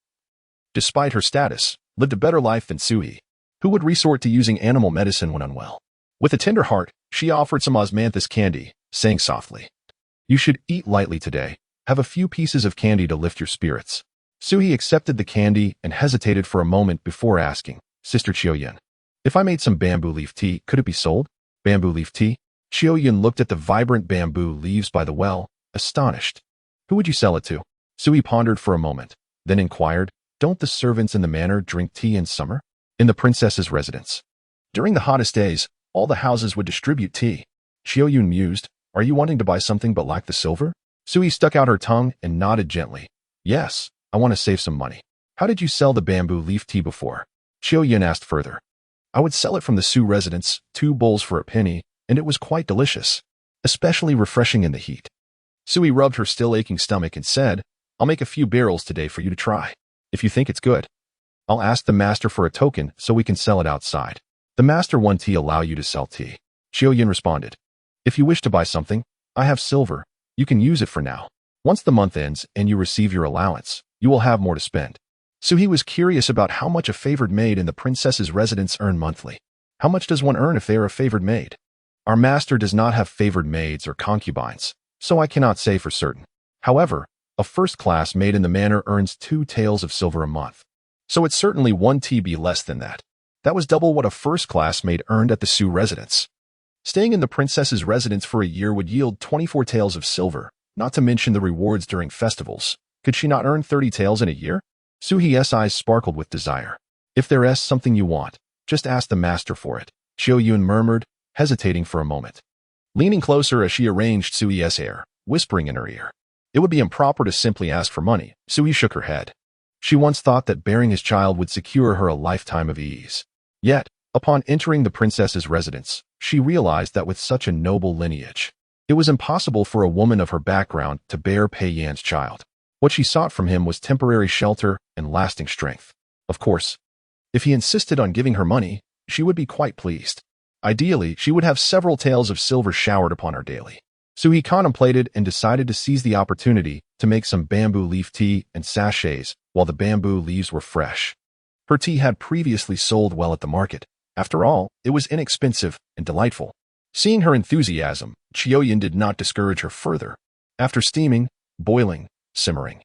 despite her status, lived a better life than Suhi, who would resort to using animal medicine when unwell. With a tender heart, she offered some osmanthus candy, saying softly, You should eat lightly today. Have a few pieces of candy to lift your spirits. Suhi accepted the candy and hesitated for a moment before asking, Sister Qiao Yin, if I made some bamboo leaf tea, could it be sold? Bamboo leaf tea? Qiao Yin looked at the vibrant bamboo leaves by the well, astonished. Who would you sell it to? Suhi pondered for a moment, then inquired, Don't the servants in the manor drink tea in summer? In the princess's residence. During the hottest days, all the houses would distribute tea. Qiao Yin mused, Are you wanting to buy something but lack the silver? Suhi stuck out her tongue and nodded gently. Yes, I want to save some money. How did you sell the bamboo leaf tea before? Qiao Yin asked further. I would sell it from the Su residence, 2 bowls for a penny, and it was quite delicious, especially refreshing in the heat. Suhi rubbed her still aching stomach and said, I'll make a few barrels today for you to try. If you think it's good, I'll ask the master for a token so we can sell it outside. The master won't allow you to sell tea. Xiao Yun responded. If you wish to buy something, I have silver. You can use it for now. Once the month ends and you receive your allowance, you will have more to spend. Suhi was curious about how much a favored maid in the princess's residence earned monthly. How much does one earn if they are a favored maid? Our master does not have favored maids or concubines, so I cannot say for certain. However, a first-class maid in the manor earns 2 taels of silver a month. So it's certainly 1 TB less than that. That was double what a first-class maid earned at the Su residence. Staying in the princess's residence for a year would yield 24 taels of silver, not to mention the rewards during festivals. Could she not earn 30 taels in a year? Suhi's eyes sparkled with desire. If there is something you want, just ask the master for it, Xiao Yun murmured, hesitating for a moment. Leaning closer as she arranged Suhi's hair, whispering in her ear. It would be improper to simply ask for money. Suhi shook her head. She once thought that bearing his child would secure her a lifetime of ease. Yet, upon entering the princess's residence, she realized that with such a noble lineage, it was impossible for a woman of her background to bear Pei Yan's child. What she sought from him was temporary shelter and lasting strength. Of course, if he insisted on giving her money, she would be quite pleased. Ideally, she would have several taels of silver showered upon her daily. So he contemplated and decided to seize the opportunity to make some bamboo leaf tea and sachets while the bamboo leaves were fresh. Her tea had previously sold well at the market. After all, it was inexpensive and delightful. Seeing her enthusiasm, Xiao Yun did not discourage her further. After steaming, boiling, simmering,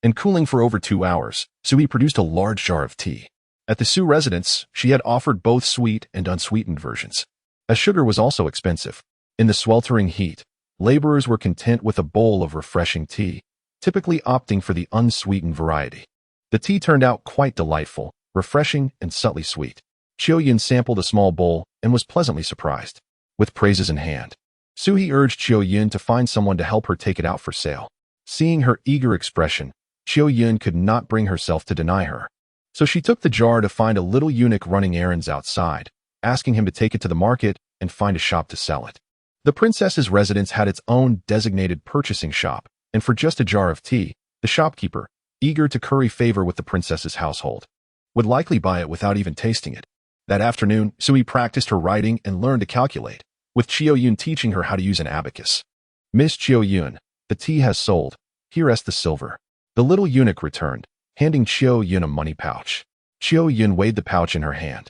and cooling for over 2 hours, Sui produced a large jar of tea. At the Su residence, she had offered both sweet and unsweetened versions. As sugar was also expensive, in the sweltering heat, laborers were content with a bowl of refreshing tea, typically opting for the unsweetened variety. The tea turned out quite delightful, refreshing, and subtly sweet. Xiao Yun sampled a small bowl and was pleasantly surprised. With praises in hand, Suhi urged Xiao Yun to find someone to help her take it out for sale. Seeing her eager expression, Xiao Yun could not bring herself to deny her. So she took the jar to find a little eunuch running errands outside, asking him to take it to the market and find a shop to sell it. The princess's residence had its own designated purchasing shop, and for just a jar of tea, the shopkeeper, eager to curry favor with the princess's household, would likely buy it without even tasting it. That afternoon, Sui practiced her writing and learned to calculate, with Xiao Yun teaching her how to use an abacus. Miss Xiao Yun, the tea has sold. Here is the silver. The little eunuch returned, handing Xiao Yun a money pouch. Xiao Yun weighed the pouch in her hand.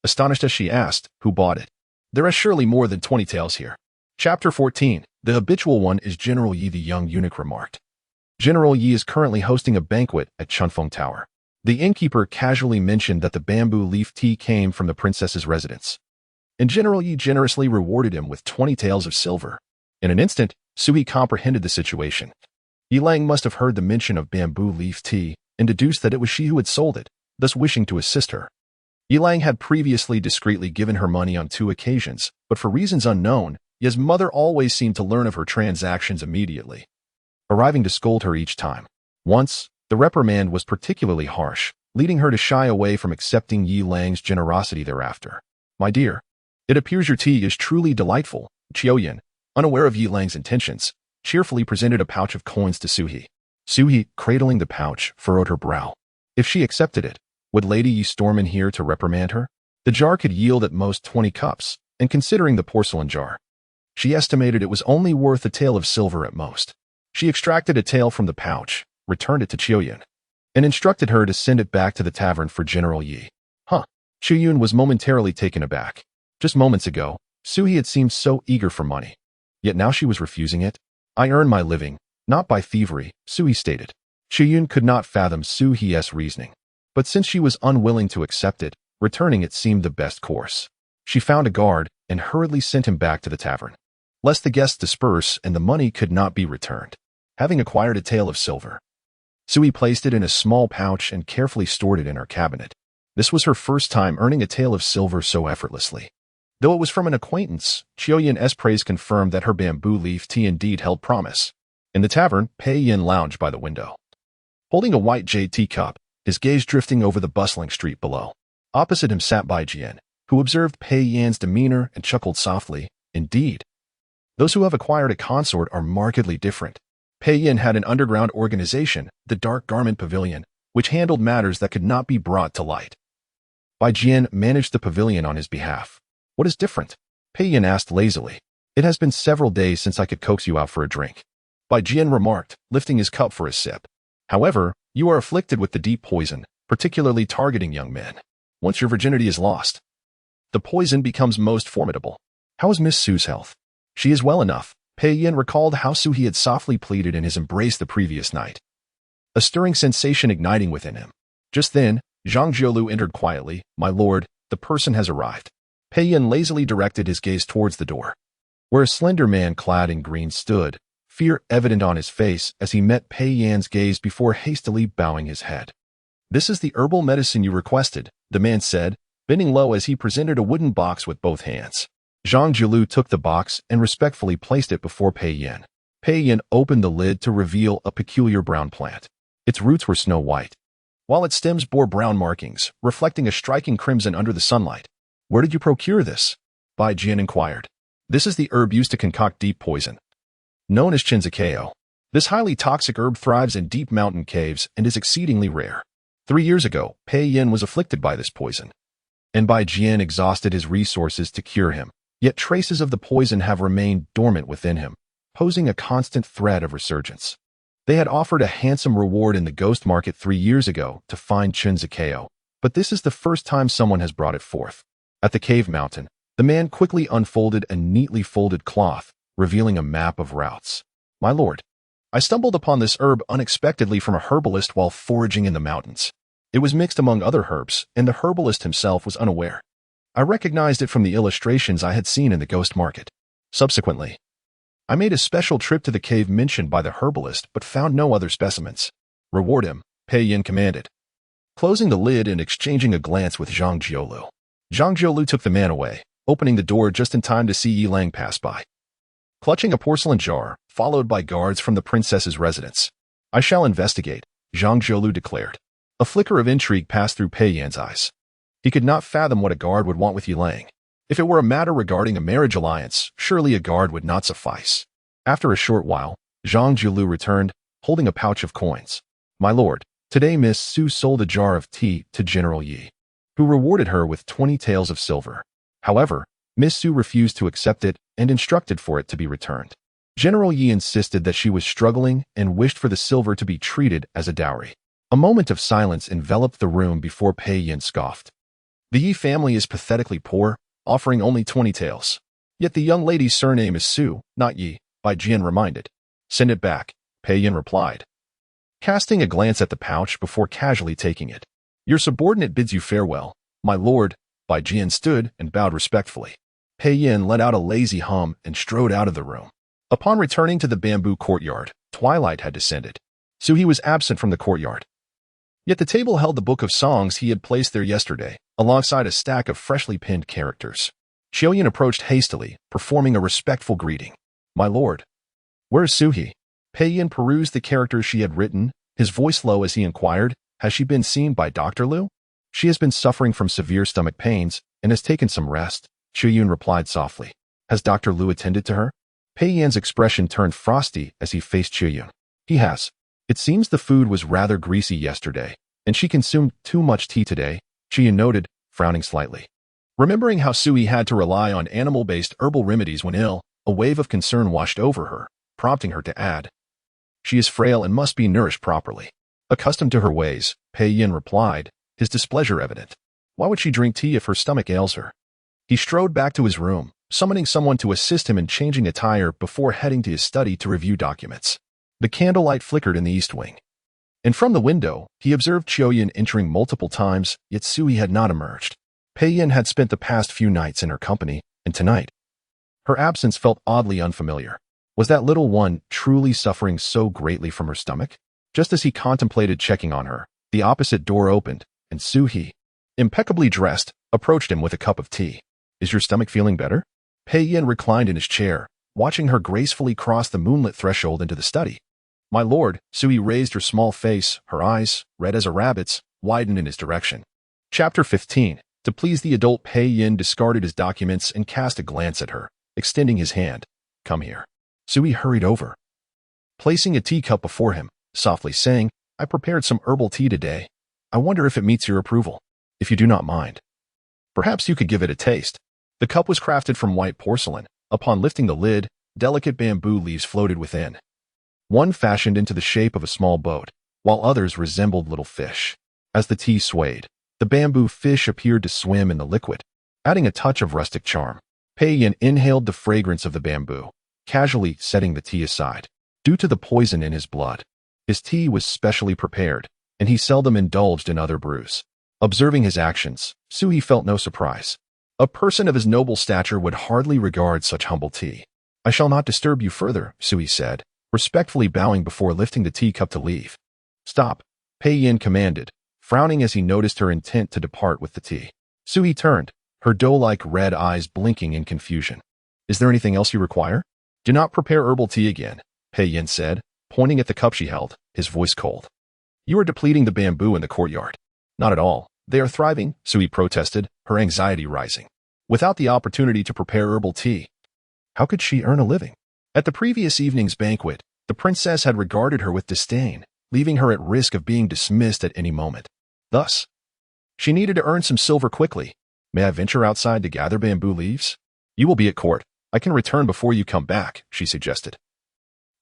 Astonished as she asked, who bought it? There are surely more than 20 taels here. Chapter 14. The habitual one is General Yi, the young eunuch remarked. General Yi is currently hosting a banquet at Chunfeng Tower. The innkeeper casually mentioned that the bamboo leaf tea came from the princess's residence, and General Yi generously rewarded him with 20 taels of silver. In an instant, Sui comprehended the situation. Yi Lang must have heard the mention of bamboo leaf tea and deduced that it was she who had sold it, thus wishing to assist her. Yi Lang had previously discreetly given her money on 2 occasions, but for reasons unknown, Yi's mother always seemed to learn of her transactions immediately, arriving to scold her each time. Once, the reprimand was particularly harsh, leading her to shy away from accepting Yi Lang's generosity thereafter. My dear, it appears your tea is truly delightful. Xiao Yun, unaware of Yi Lang's intentions, cheerfully presented a pouch of coins to Suhi. Suhi, cradling the pouch, furrowed her brow. If she accepted it, would Lady Yi storm in here to reprimand her? The jar could yield at most 20 cups, and considering the porcelain jar, she estimated it was only worth a tael of silver at most. She extracted a tael from the pouch, returned it to Xiao Yun, and instructed her to send it back to the tavern for General Yi. Xiao Yun was momentarily taken aback. Just moments ago, Suhi had seemed so eager for money. Yet now she was refusing it. I earn my living, not by thievery, Suhi stated. Xiao Yun could not fathom Suhi's reasoning. But since she was unwilling to accept it, returning it seemed the best course. She found a guard and hurriedly sent him back to the tavern, lest the guests disperse and the money could not be returned. Having acquired a tael of silver, Sui placed it in a small pouch and carefully stored it in her cabinet. This was her first time earning a tael of silver so effortlessly. Though it was from an acquaintance, Xiao Yun's praise confirmed that her bamboo leaf tea indeed held promise. In the tavern, Pei Yin lounged by the window, holding a white jade teacup, his gaze drifting over the bustling street below. Opposite him sat Bai Jian, who observed Pei Yan's demeanor and chuckled softly. Indeed, those who have acquired a consort are markedly different. Pei Yin had an underground organization, the Dark Garment Pavilion, which handled matters that could not be brought to light. Bai Jian managed the pavilion on his behalf. What is different? Pei Yin asked lazily. It has been several days since I could coax you out for a drink. Bai Jian remarked, lifting his cup for a sip. However, you are afflicted with the deep poison, particularly targeting young men. Once your virginity is lost, the poison becomes most formidable. How is Miss Su's health? She is well enough. Pei Yin recalled how Su he had softly pleaded in his embrace the previous night, a stirring sensation igniting within him. Just then, Zhang Jiolu entered quietly. My lord, the person has arrived. Pei Yin lazily directed his gaze towards the door, where a slender man clad in green stood, fear evident on his face as he met Pei Yan's gaze before hastily bowing his head. This is the herbal medicine you requested, the man said, bending low as he presented a wooden box with both hands. Zhang Jiolu took the box and respectfully placed it before Pei Yin. Pei Yin opened the lid to reveal a peculiar brown plant. Its roots were snow white, while its stems bore brown markings, reflecting a striking crimson under the sunlight. Where did you procure this? Bai Jian inquired. This is the herb used to concoct deep poison, known as chinzakeo. This highly toxic herb thrives in deep mountain caves and is exceedingly rare. 3 years ago, Pei Yin was afflicted by this poison, and Bai Jian exhausted his resources to cure him. Yet traces of the poison have remained dormant within him, posing a constant threat of resurgence. They had offered a handsome reward in the ghost market 3 years ago to find chinzakeo, but this is the first time someone has brought it forth. At the cave mountain, the man quickly unfolded a neatly folded cloth, revealing a map of routes. My lord, I stumbled upon this herb unexpectedly from a herbalist while foraging in the mountains. It was mixed among other herbs, and the herbalist himself was unaware. I recognized it from the illustrations I had seen in the ghost market. Subsequently, I made a special trip to the cave mentioned by the herbalist but found no other specimens. Reward him, Pei Yin commanded, closing the lid and exchanging a glance with Zhang Jiolu. Zhang Jiolu took the man away, opening the door just in time to see Yi Lang pass by, clutching a porcelain jar, followed by guards from the princess's residence. I shall investigate, Zhang Jiolu declared. A flicker of intrigue passed through Pei Yan's eyes. He could not fathom what a guard would want with Yi Lang. If it were a matter regarding a marriage alliance, surely a guard would not suffice. After a short while, Zhang Jiolu returned, holding a pouch of coins. My lord, today Miss Su sold a jar of tea to General Yi, who rewarded her with 20 taels of silver. However, Miss Su refused to accept it and instructed for it to be returned. General Yi insisted that she was struggling and wished for the silver to be treated as a dowry. A moment of silence enveloped the room before Pei Yin scoffed. The Yi family is pathetically poor, offering only 20 taels. Yet the young lady's surname is Su, not Yi, Bai Jian reminded. Send it back, Pei Yin replied, casting a glance at the pouch before casually taking it. Your subordinate bids you farewell, my lord. Bai Jian stood and bowed respectfully. Pei Yin let out a lazy hum and strode out of the room. Upon returning to the bamboo courtyard, twilight had descended. Su-he was absent from the courtyard. Yet the table held the book of songs he had placed there yesterday, alongside a stack of freshly pinned characters. Xiaoyan approached hastily, performing a respectful greeting. My lord. Where is Su-he? Pei Yin perused the characters she had written, his voice low as he inquired, has she been seen by Dr. Liu? She has been suffering from severe stomach pains and has taken some rest, Xiaoyan replied softly. Has Dr. Liu attended to her? Pei Yan's expression turned frosty as he faced Xiaoyan. He has. It seems the food was rather greasy yesterday, and she consumed too much tea today, Xiaoyan noted, frowning slightly. Remembering how Sui had to rely on animal-based herbal remedies when ill, a wave of concern washed over her, prompting her to add, she is frail and must be nourished properly. Accustomed to her ways, Pei Yin replied, his displeasure evident. Why would she drink tea if her stomach ails her? He strode back to his room, summoning someone to assist him in changing attire before heading to his study to review documents. The candlelight flickered in the east wing, and from the window, he observed Xiaoyan entering multiple times, yet Sui had not emerged. Pei Yin had spent the past few nights in her company, and tonight, her absence felt oddly unfamiliar. Was that little one truly suffering so greatly from her stomach? Just as he contemplated checking on her, the opposite door opened, and Su-he, impeccably dressed, approached him with a cup of tea. Is your stomach feeling better? Pei Yin reclined in his chair, watching her gracefully cross the moonlit threshold into the study. My lord, Sui raised her small face, her eyes, red as a rabbit's, widened in his direction. Chapter 15. To please the adult, Pei Yin discarded his documents and cast a glance at her, extending his hand. Come here. Sui hurried over, placing a teacup before him, softly saying, I prepared some herbal tea today. I wonder if it meets your approval. If you do not mind, perhaps you could give it a taste. The cup was crafted from white porcelain. Upon lifting the lid, delicate bamboo leaves floated within. One fashioned into the shape of a small boat, while others resembled little fish. As the tea swayed, the bamboo fish appeared to swim in the liquid, adding a touch of rustic charm. Pei Yin inhaled the fragrance of the bamboo, casually setting the tea aside. Due to the poison in his blood, his tea was specially prepared, and he seldom indulged in other brews. Observing his actions, Sui felt no surprise. A person of his noble stature would hardly regard such humble tea. "I shall not disturb you further," Sui said, respectfully bowing before lifting the teacup to leave. "Stop," Pei Yin commanded, frowning as he noticed her intent to depart with the tea. Sui turned, her doe-like red eyes blinking in confusion. "Is there anything else you require?" "Do not prepare herbal tea again," Pei Yin said, pointing at the cup she held, his voice cold. "You are depleting the bamboo in the courtyard." "Not at all. They are thriving," Sui protested, her anxiety rising. Without the opportunity to prepare herbal tea, how could she earn a living? At the previous evening's banquet, the princess had regarded her with disdain, leaving her at risk of being dismissed at any moment. Thus, she needed to earn some silver quickly. "May I venture outside to gather bamboo leaves?" "You will be at court. I can return before you come back," she suggested,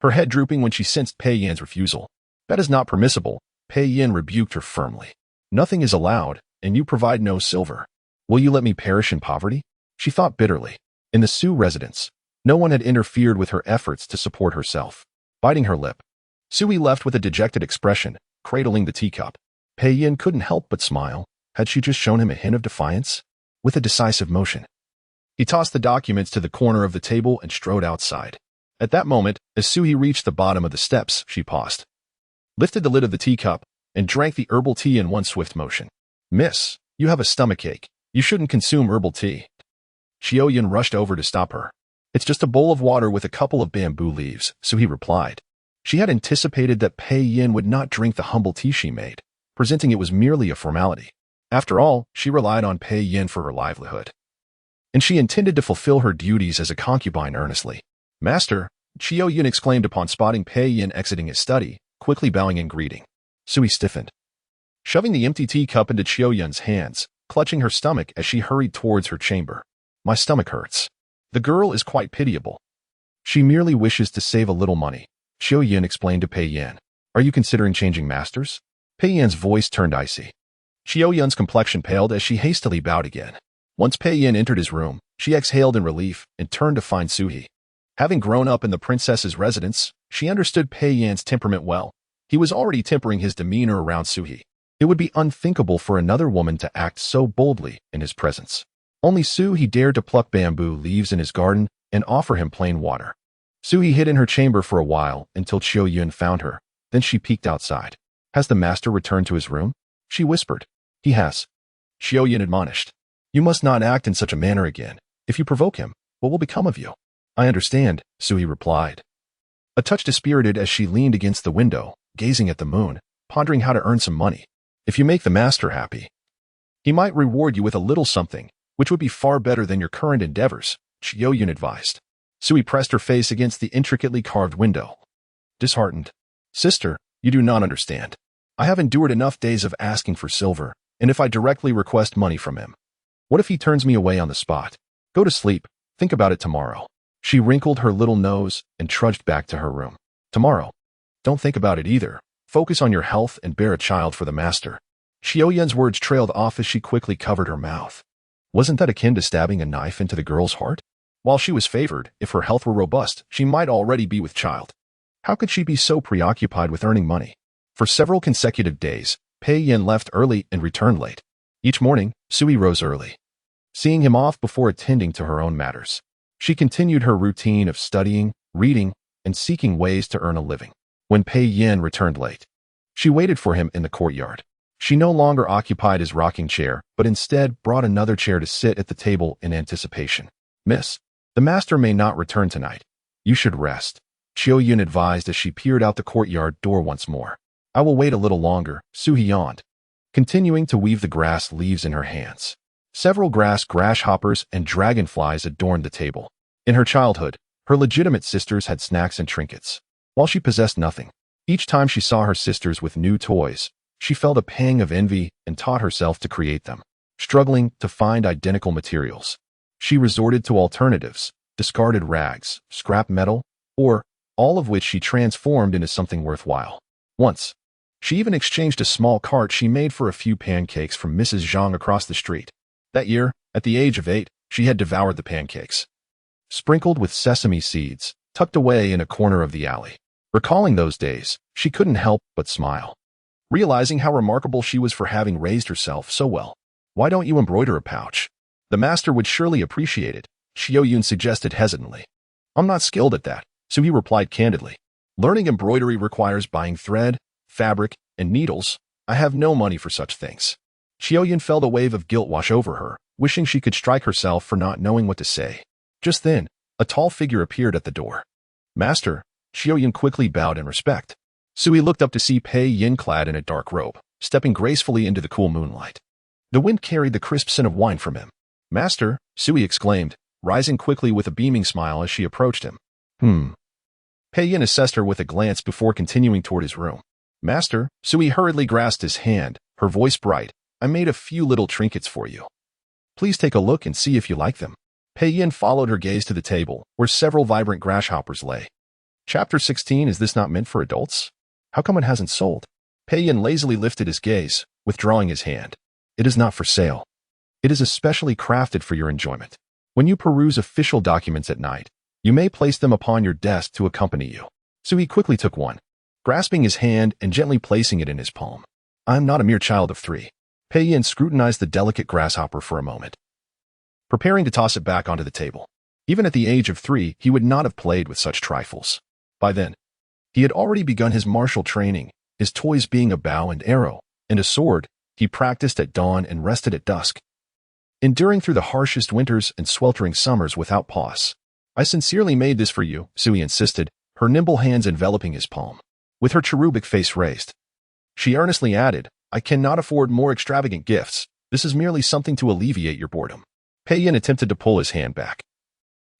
her head drooping when she sensed Pei Yin's refusal. "That is not permissible," Pei Yin rebuked her firmly. "Nothing is allowed, and you provide no silver. Will you let me perish in poverty?" She thought bitterly. In the Su residence, no one had interfered with her efforts to support herself. Biting her lip, Sui left with a dejected expression, cradling the teacup. Pei Yin couldn't help but smile. Had she just shown him a hint of defiance? With a decisive motion, he tossed the documents to the corner of the table and strode outside. At that moment, as Sui reached the bottom of the steps, she paused, lifted the lid of the teacup, and drank the herbal tea in one swift motion. "Miss, you have a stomachache. You shouldn't consume herbal tea." Xiaoyan rushed over to stop her. "It's just a bowl of water with a couple of bamboo leaves," Sui replied. She had anticipated that Pei Yin would not drink the humble tea she made, presenting it was merely a formality. After all, she relied on Pei Yin for her livelihood, and she intended to fulfill her duties as a concubine earnestly. "Master," Xiaoyan exclaimed upon spotting Pei Yin exiting his study, quickly bowing in greeting. Sui stiffened, shoving the empty teacup into Xiaoyan's hands, clutching her stomach as she hurried towards her chamber. "My stomach hurts." The girl is quite pitiable. "She merely wishes to save a little money," Xiaoyan explained to Pei Yin. "Are you considering changing masters?" Pei Yin's voice turned icy. Xiaoyan's complexion paled as she hastily bowed again. Once Pei Yin entered his room, she exhaled in relief and turned to find Suhi. Having grown up in the princess's residence, she understood Pei Yin's temperament well. He was already tempering his demeanor around Suhi. It would be unthinkable for another woman to act so boldly in his presence. Only Suhi dared to pluck bamboo leaves in his garden and offer him plain water. Suhi hid in her chamber for a while until Xiaoyan found her. Then she peeked outside. "Has the master returned to his room?" she whispered. "He has," Xiaoyan admonished. "You must not act in such a manner again. If you provoke him, what will become of you?" "I understand," Suhi replied, a touch dispirited as she leaned against the window, gazing at the moon, pondering how to earn some money. "If you make the master happy, he might reward you with a little something, which would be far better than your current endeavors," Xiaoyan advised. Sui pressed her face against the intricately carved window, disheartened. "Sister, you do not understand. I have endured enough days of asking for silver, and if I directly request money from him, what if he turns me away on the spot? Go to sleep. Think about it tomorrow." She wrinkled her little nose and trudged back to her room. "Tomorrow? Don't think about it either. Focus on your health and bear a child for the master." Xiaoyan's words trailed off as she quickly covered her mouth. Wasn't that akin to stabbing a knife into the girl's heart? While she was favored, if her health were robust, she might already be with child. How could she be so preoccupied with earning money? For several consecutive days, Pei Yin left early and returned late. Each morning, Sui rose early, seeing him off before attending to her own matters. She continued her routine of studying, reading, and seeking ways to earn a living. When Pei Yin returned late, she waited for him in the courtyard. She no longer occupied his rocking chair, but instead brought another chair to sit at the table in anticipation. "Miss, the master may not return tonight. You should rest," Xiaoyan advised as she peered out the courtyard door once more. "I will wait a little longer," Suhi yawned, continuing to weave the grass leaves in her hands. Several grasshoppers and dragonflies adorned the table. In her childhood, her legitimate sisters had snacks and trinkets, while she possessed nothing. Each time she saw her sisters with new toys, she felt a pang of envy and taught herself to create them, struggling to find identical materials. She resorted to alternatives, discarded rags, scrap metal, or all of which she transformed into something worthwhile. Once, she even exchanged a small cart she made for a few pancakes from Mrs. Zhang across the street. That year, at the age of 8, she had devoured the pancakes, sprinkled with sesame seeds, tucked away in a corner of the alley. Recalling those days, she couldn't help but smile, realizing how remarkable she was for having raised herself so well. "Why don't you embroider a pouch? The master would surely appreciate it," Xiaoyun suggested hesitantly. "I'm not skilled at that," Sui replied candidly. "Learning embroidery requires buying thread, fabric, and needles. I have no money for such things." Xiaoyun felt a wave of guilt wash over her, wishing she could strike herself for not knowing what to say. Just then, a tall figure appeared at the door. "Master," Xiaoyun quickly bowed in respect. Sui looked up to see Pei Yin clad in a dark robe, stepping gracefully into the cool moonlight. The wind carried the crisp scent of wine from him. "Master," Sui exclaimed, rising quickly with a beaming smile as she approached him. Pei Yin assessed her with a glance before continuing toward his room. "Master," Sui hurriedly grasped his hand, her voice bright. "I made a few little trinkets for you. Please take a look and see if you like them." Pei Yin followed her gaze to the table, where several vibrant grasshoppers lay. Chapter 16. Is this not meant for adults? How come it hasn't sold? Pei Yin lazily lifted his gaze, withdrawing his hand. "It is not for sale. It is especially crafted for your enjoyment. When you peruse official documents at night, you may place them upon your desk to accompany you." So he quickly took one, grasping his hand and gently placing it in his palm. "I am not a mere child of 3. Pei Yin scrutinized the delicate grasshopper for a moment, preparing to toss it back onto the table. Even at the age of 3, he would not have played with such trifles. By then, he had already begun his martial training, his toys being a bow and arrow, and a sword. He practiced at dawn and rested at dusk, enduring through the harshest winters and sweltering summers without pause. "I sincerely made this for you," Sui insisted, her nimble hands enveloping his palm. With her cherubic face raised, she earnestly added, "I cannot afford more extravagant gifts. This is merely something to alleviate your boredom." Pei Yin attempted to pull his hand back,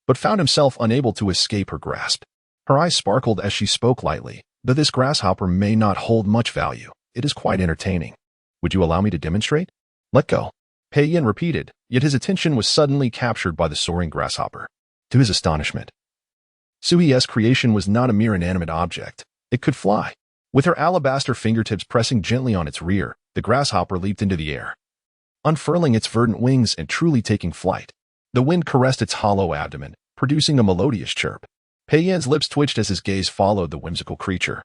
but found himself unable to escape her grasp. Her eyes sparkled as she spoke lightly. "Though this grasshopper may not hold much value, it is quite entertaining. Would you allow me to demonstrate?" "Let go," Pei Yin repeated, yet his attention was suddenly captured by the soaring grasshopper. To his astonishment, Sui's creation was not a mere inanimate object. It could fly. With her alabaster fingertips pressing gently on its rear, the grasshopper leaped into the air, unfurling its verdant wings and truly taking flight. The wind caressed its hollow abdomen, producing a melodious chirp. Pei Yin's lips twitched as his gaze followed the whimsical creature.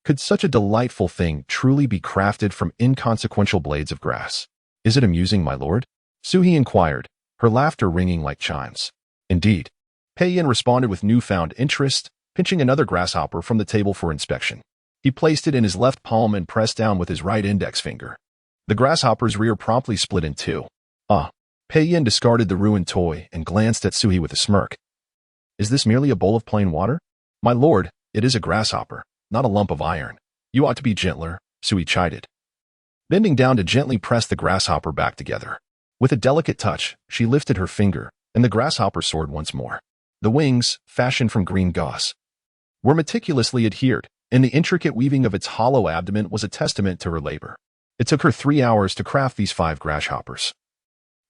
Could such a delightful thing truly be crafted from inconsequential blades of grass? "Is it amusing, my lord?" Suhi inquired, her laughter ringing like chimes. "Indeed." Pei Yin responded with newfound interest, pinching another grasshopper from the table for inspection. He placed it in his left palm and pressed down with his right index finger. The grasshopper's rear promptly split in two. "Ah." Pei Yin discarded the ruined toy and glanced at Suhi with a smirk. "Is this merely a bowl of plain water?" "My lord, it is a grasshopper, not a lump of iron. You ought to be gentler," Suhi chided, bending down to gently press the grasshopper back together. With a delicate touch, she lifted her finger, and the grasshopper soared once more. The wings, fashioned from green gauze, were meticulously adhered, and the intricate weaving of its hollow abdomen was a testament to her labor. It took her 3 hours to craft these 5 grasshoppers,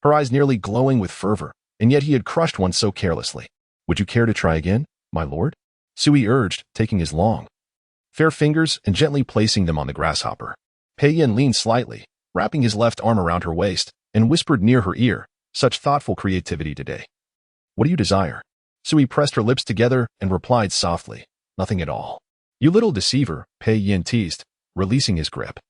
her eyes nearly glowing with fervor, and yet he had crushed one so carelessly. "Would you care to try again, my lord?" Sui urged, taking his long, fair fingers and gently placing them on the grasshopper. Pei Yin leaned slightly, wrapping his left arm around her waist, and whispered near her ear, "Such thoughtful creativity today. What do you desire?" Sui pressed her lips together and replied softly, "Nothing at all." "You little deceiver," Pei Yin teased, releasing his grip,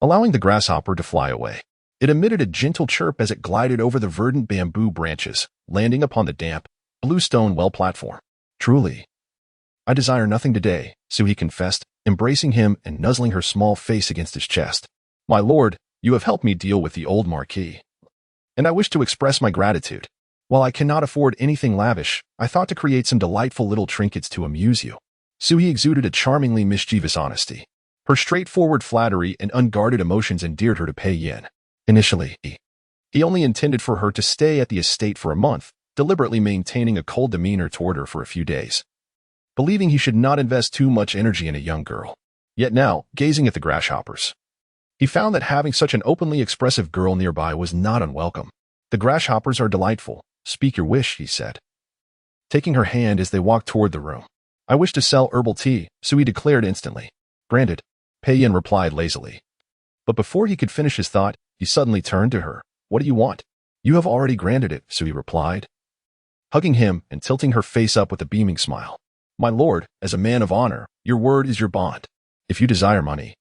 allowing the grasshopper to fly away. It emitted a gentle chirp as it glided over the verdant bamboo branches, landing upon the damp, blue stone well platform. "Truly, I desire nothing today," Sui confessed, embracing him and nuzzling her small face against his chest. "My lord, you have helped me deal with the old Marquis, and I wish to express my gratitude. While I cannot afford anything lavish, I thought to create some delightful little trinkets to amuse you." Sui exuded a charmingly mischievous honesty. Her straightforward flattery and unguarded emotions endeared her to Pei Yin. Initially, he only intended for her to stay at the estate for a month, deliberately maintaining a cold demeanor toward her for a few days, believing he should not invest too much energy in a young girl. Yet now, gazing at the grasshoppers, he found that having such an openly expressive girl nearby was not unwelcome. "The grasshoppers are delightful," Speak your wish, he said, taking her hand as they walked toward the room. I wish to sell herbal tea, Sui declared instantly. Granted, Pei Yin replied lazily. But before he could finish his thought, he suddenly turned to her. What do you want? You have already granted it, Sui replied, hugging him and tilting her face up with a beaming smile. My lord, as a man of honor, your word is your bond. If you desire money,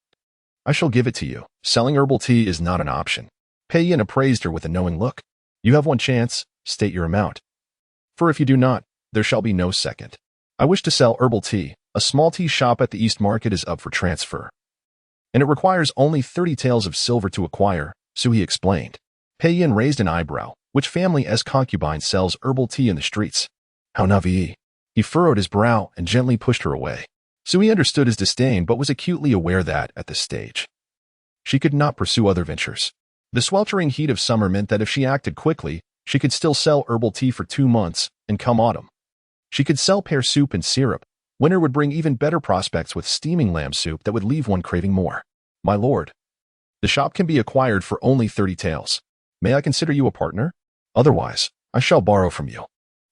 I shall give it to you. Selling herbal tea is not an option. Pei Yin appraised her with a knowing look. You have one chance, state your amount. For if you do not, there shall be no second. I wish to sell herbal tea. A small tea shop at the East Market is up for transfer, and it requires only 30 taels of silver to acquire, Sui explained. Pei Yin raised an eyebrow. Which family as concubine sells herbal tea in the streets? How navi? He furrowed his brow and gently pushed her away. Sui understood his disdain but was acutely aware that, at this stage, she could not pursue other ventures. The sweltering heat of summer meant that if she acted quickly, she could still sell herbal tea for 2 months, and come autumn, she could sell pear soup and syrup. Winter would bring even better prospects with steaming lamb soup that would leave one craving more. My lord, the shop can be acquired for only 30 taels. May I consider you a partner? Otherwise, I shall borrow from you.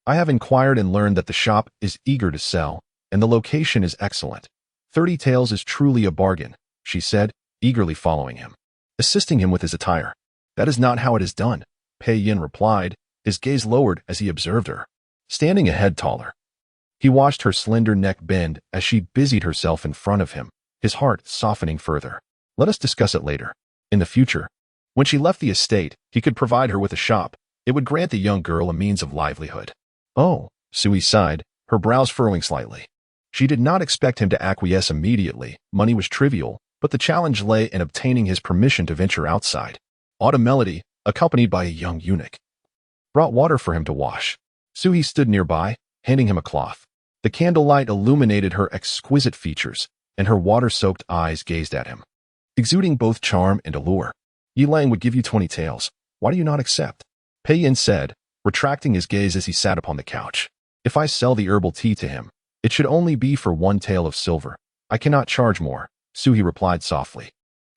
I have inquired and learned that the shop is eager to sell, and the location is excellent. 30 taels is truly a bargain, she said, eagerly following him, assisting him with his attire. That is not how it is done, Pei Yin replied, his gaze lowered as he observed her, standing a head taller. He watched her slender neck bend as she busied herself in front of him, his heart softening further. Let us discuss it later. In the future, when she left the estate, he could provide her with a shop. It would grant the young girl a means of livelihood. Oh, Sui sighed, her brows furrowing slightly. She did not expect him to acquiesce immediately. Money was trivial, but the challenge lay in obtaining his permission to venture outside. Autumn Melody, accompanied by a young eunuch, brought water for him to wash. Sui stood nearby, handing him a cloth. The candlelight illuminated her exquisite features, and her water-soaked eyes gazed at him, exuding both charm and allure. Yi Lang would give you 20 taels. Why do you not accept? Pei Yin said, retracting his gaze as he sat upon the couch. If I sell the herbal tea to him, it should only be for 1 tael of silver. I cannot charge more, Sui replied softly.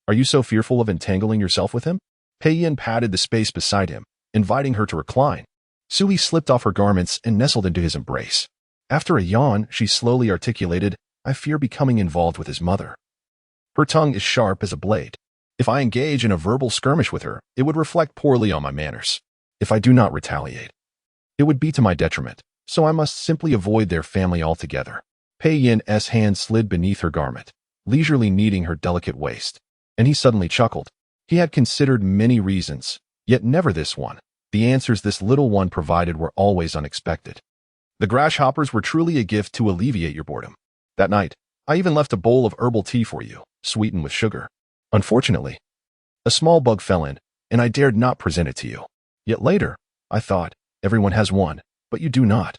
Are you so fearful of entangling yourself with him? Pei Yin patted the space beside him, inviting her to recline. Sui slipped off her garments and nestled into his embrace. After a yawn, she slowly articulated, I fear becoming involved with his mother. Her tongue is sharp as a blade. If I engage in a verbal skirmish with her, it would reflect poorly on my manners. If I do not retaliate, it would be to my detriment, so I must simply avoid their family altogether. Pei Yin's hand slid beneath her garment, leisurely kneading her delicate waist, and he suddenly chuckled. He had considered many reasons, yet never this one. The answers this little one provided were always unexpected. The grasshoppers were truly a gift to alleviate your boredom. That night, I even left a bowl of herbal tea for you, sweetened with sugar. Unfortunately, a small bug fell in, and I dared not present it to you. Yet later, I thought, everyone has one, but you do not.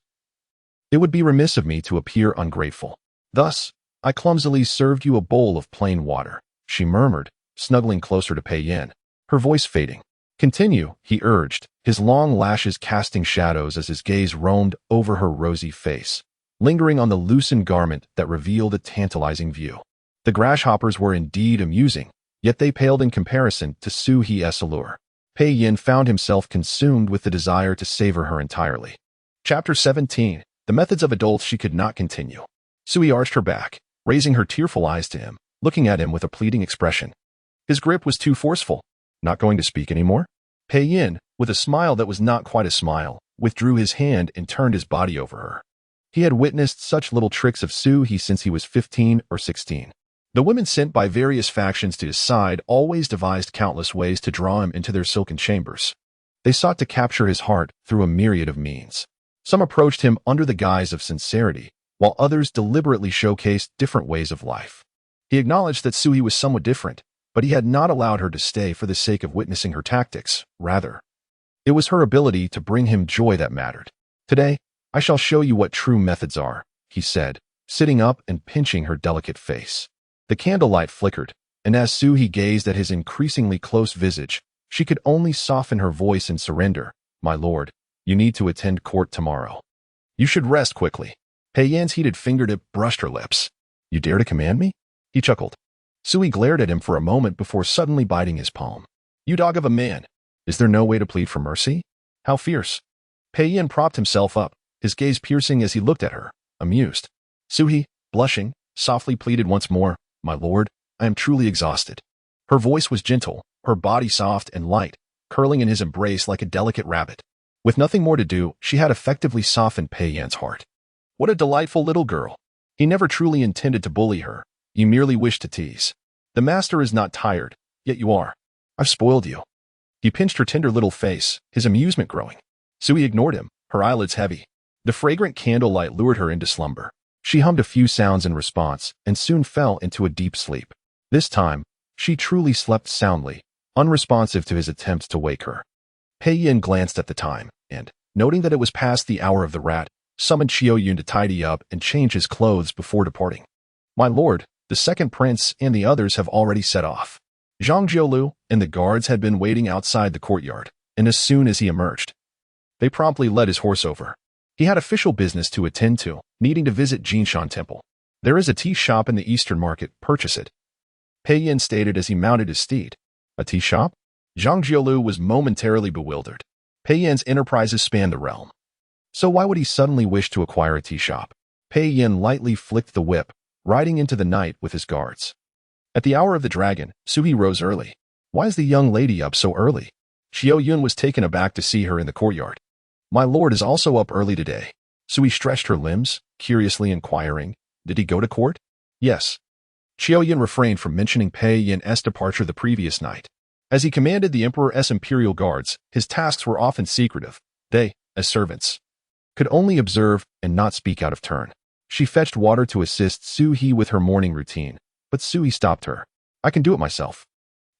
It would be remiss of me to appear ungrateful. Thus, I clumsily served you a bowl of plain water, she murmured, snuggling closer to Pei Yin, her voice fading. Continue, he urged, his long lashes casting shadows as his gaze roamed over her rosy face, lingering on the loosened garment that revealed a tantalizing view. The grasshoppers were indeed amusing, yet they paled in comparison to Sui's allure. Pei Yin found himself consumed with the desire to savor her entirely. Chapter 17. The methods of adults she could not continue. Sui arched her back, raising her tearful eyes to him, looking at him with a pleading expression. His grip was too forceful. Not going to speak anymore? Pei Yin, with a smile that was not quite a smile, withdrew his hand and turned his body over her. He had witnessed such little tricks of Sui since he was 15 or 16. The women sent by various factions to his side always devised countless ways to draw him into their silken chambers. They sought to capture his heart through a myriad of means. Some approached him under the guise of sincerity, while others deliberately showcased different ways of life. He acknowledged that Sui was somewhat different, but he had not allowed her to stay for the sake of witnessing her tactics. Rather, it was her ability to bring him joy that mattered. Today, I shall show you what true methods are, he said, sitting up and pinching her delicate face. The candlelight flickered, and as Sui gazed at his increasingly close visage, she could only soften her voice in surrender. My lord, you need to attend court tomorrow. You should rest quickly. Pei Yin's heated fingertip brushed her lips. You dare to command me? He chuckled. Sui glared at him for a moment before suddenly biting his palm. You dog of a man. Is there no way to plead for mercy? How fierce. Pei Yin propped himself up, his gaze piercing as he looked at her, amused. Su-hee, blushing, softly pleaded once more, "My lord, I am truly exhausted." Her voice was gentle, her body soft and light, curling in his embrace like a delicate rabbit. With nothing more to do, she had effectively softened Pei Yan's heart. What a delightful little girl. He never truly intended to bully her. You merely wished to tease. The master is not tired, yet you are. I've spoiled you. He pinched her tender little face, his amusement growing. Su-hee ignored him, her eyelids heavy. The fragrant candlelight lured her into slumber. She hummed a few sounds in response and soon fell into a deep sleep. This time, she truly slept soundly, unresponsive to his attempts to wake her. Pei Yin glanced at the time and, noting that it was past the hour of the rat, summoned Xiao Yun to tidy up and change his clothes before departing. My lord, the second prince and the others have already set off. Zhang Jiulu and the guards had been waiting outside the courtyard, and as soon as he emerged, they promptly led his horse over. He had official business to attend to, needing to visit Jinshan Temple. There is a tea shop in the Eastern Market, purchase it. Pei Yin stated as he mounted his steed. A tea shop? Zhang Jiulu was momentarily bewildered. Pei Yin's enterprises spanned the realm. So why would he suddenly wish to acquire a tea shop? Pei Yin lightly flicked the whip, riding into the night with his guards. At the hour of the dragon, Su-hee rose early. Why is the young lady up so early? Xiao Yun was taken aback to see her in the courtyard. My lord is also up early today. Su-hee stretched her limbs, curiously inquiring, did he go to court? Yes. Xiao Yun refrained from mentioning Pei Yin's departure the previous night. As he commanded the Emperor's imperial guards, his tasks were often secretive. They, as servants, could only observe and not speak out of turn. She fetched water to assist Su-hee with her morning routine, but Su-hee stopped her. I can do it myself.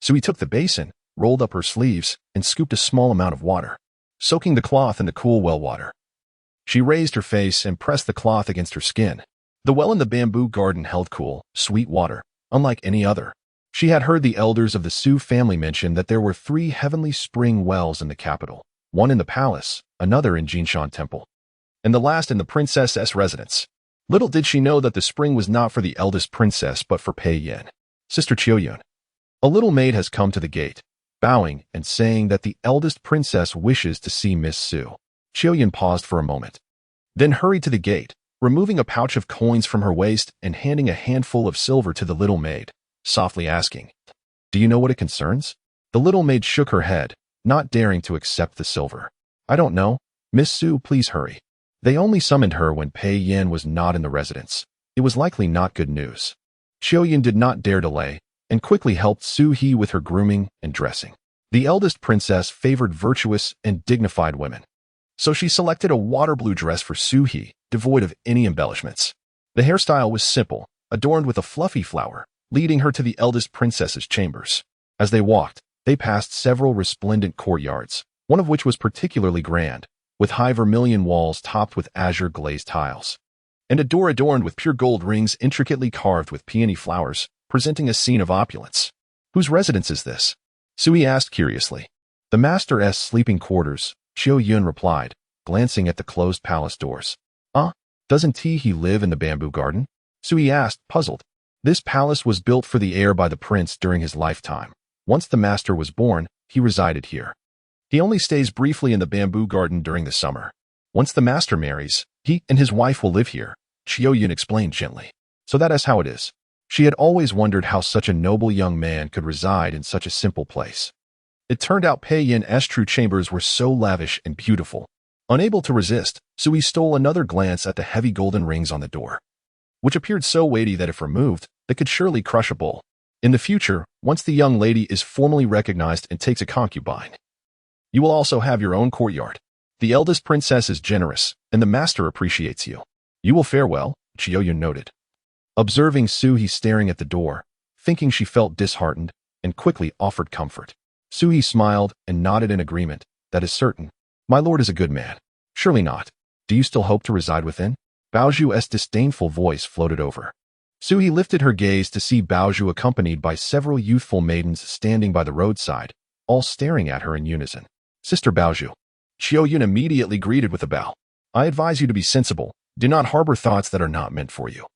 Su-hee took the basin, rolled up her sleeves, and scooped a small amount of water, soaking the cloth in the cool well water. She raised her face and pressed the cloth against her skin. The well in the bamboo garden held cool, sweet water, unlike any other. She had heard the elders of the Su family mention that there were 3 heavenly spring wells in the capital, one in the palace, another in Jinshan Temple, and the last in the princess's residence. Little did she know that the spring was not for the eldest princess but for Pei Yin. Sister Xiao Yun. A little maid has come to the gate, bowing and saying that the eldest princess wishes to see Miss Su. Xiao Yun paused for a moment, then hurried to the gate, removing a pouch of coins from her waist and handing a handful of silver to the little maid, softly asking, "Do you know what it concerns?" The little maid shook her head, not daring to accept the silver. "I don't know. Miss Su, please hurry." They only summoned her when Pei Yin was not in the residence. It was likely not good news. Xiao Yun did not dare delay, and quickly helped Su-hee with her grooming and dressing. The eldest princess favored virtuous and dignified women, so she selected a water blue dress for Su-hee, devoid of any embellishments. The hairstyle was simple, adorned with a fluffy flower, leading her to the eldest princess's chambers. As they walked, they passed several resplendent courtyards, one of which was particularly grand, with high vermilion walls topped with azure glazed tiles, and a door adorned with pure gold rings intricately carved with peony flowers, presenting a scene of opulence. Whose residence is this? Su-hee asked curiously. The master's sleeping quarters, Xiao Yun replied, glancing at the closed palace doors. Doesn't he live in the bamboo garden? Su-hee asked, puzzled. This palace was built for the heir by the prince during his lifetime. Once the master was born, he resided here. He only stays briefly in the bamboo garden during the summer. Once the master marries, he and his wife will live here, Xiao Yun explained gently. So that is how it is. She had always wondered how such a noble young man could reside in such a simple place. It turned out Pei Yin's true chambers were so lavish and beautiful. Unable to resist, Su-hee stole another glance at the heavy golden rings on the door, which appeared so weighty that if removed, they could surely crush a bull. In the future, once the young lady is formally recognized and takes a concubine, you will also have your own courtyard. The eldest princess is generous, and the master appreciates you. You will fare well, Xiao Yun noted, observing Su-hee staring at the door, thinking she felt disheartened, and quickly offered comfort. Su-hee smiled and nodded in agreement. That is certain. My lord is a good man. Surely not. Do you still hope to reside within? Baoju's disdainful voice floated over. Su-hee lifted her gaze to see Baoju accompanied by several youthful maidens standing by the roadside, all staring at her in unison. Sister Baoju. Xiao Yun immediately greeted with a bow. I advise you to be sensible. Do not harbor thoughts that are not meant for you.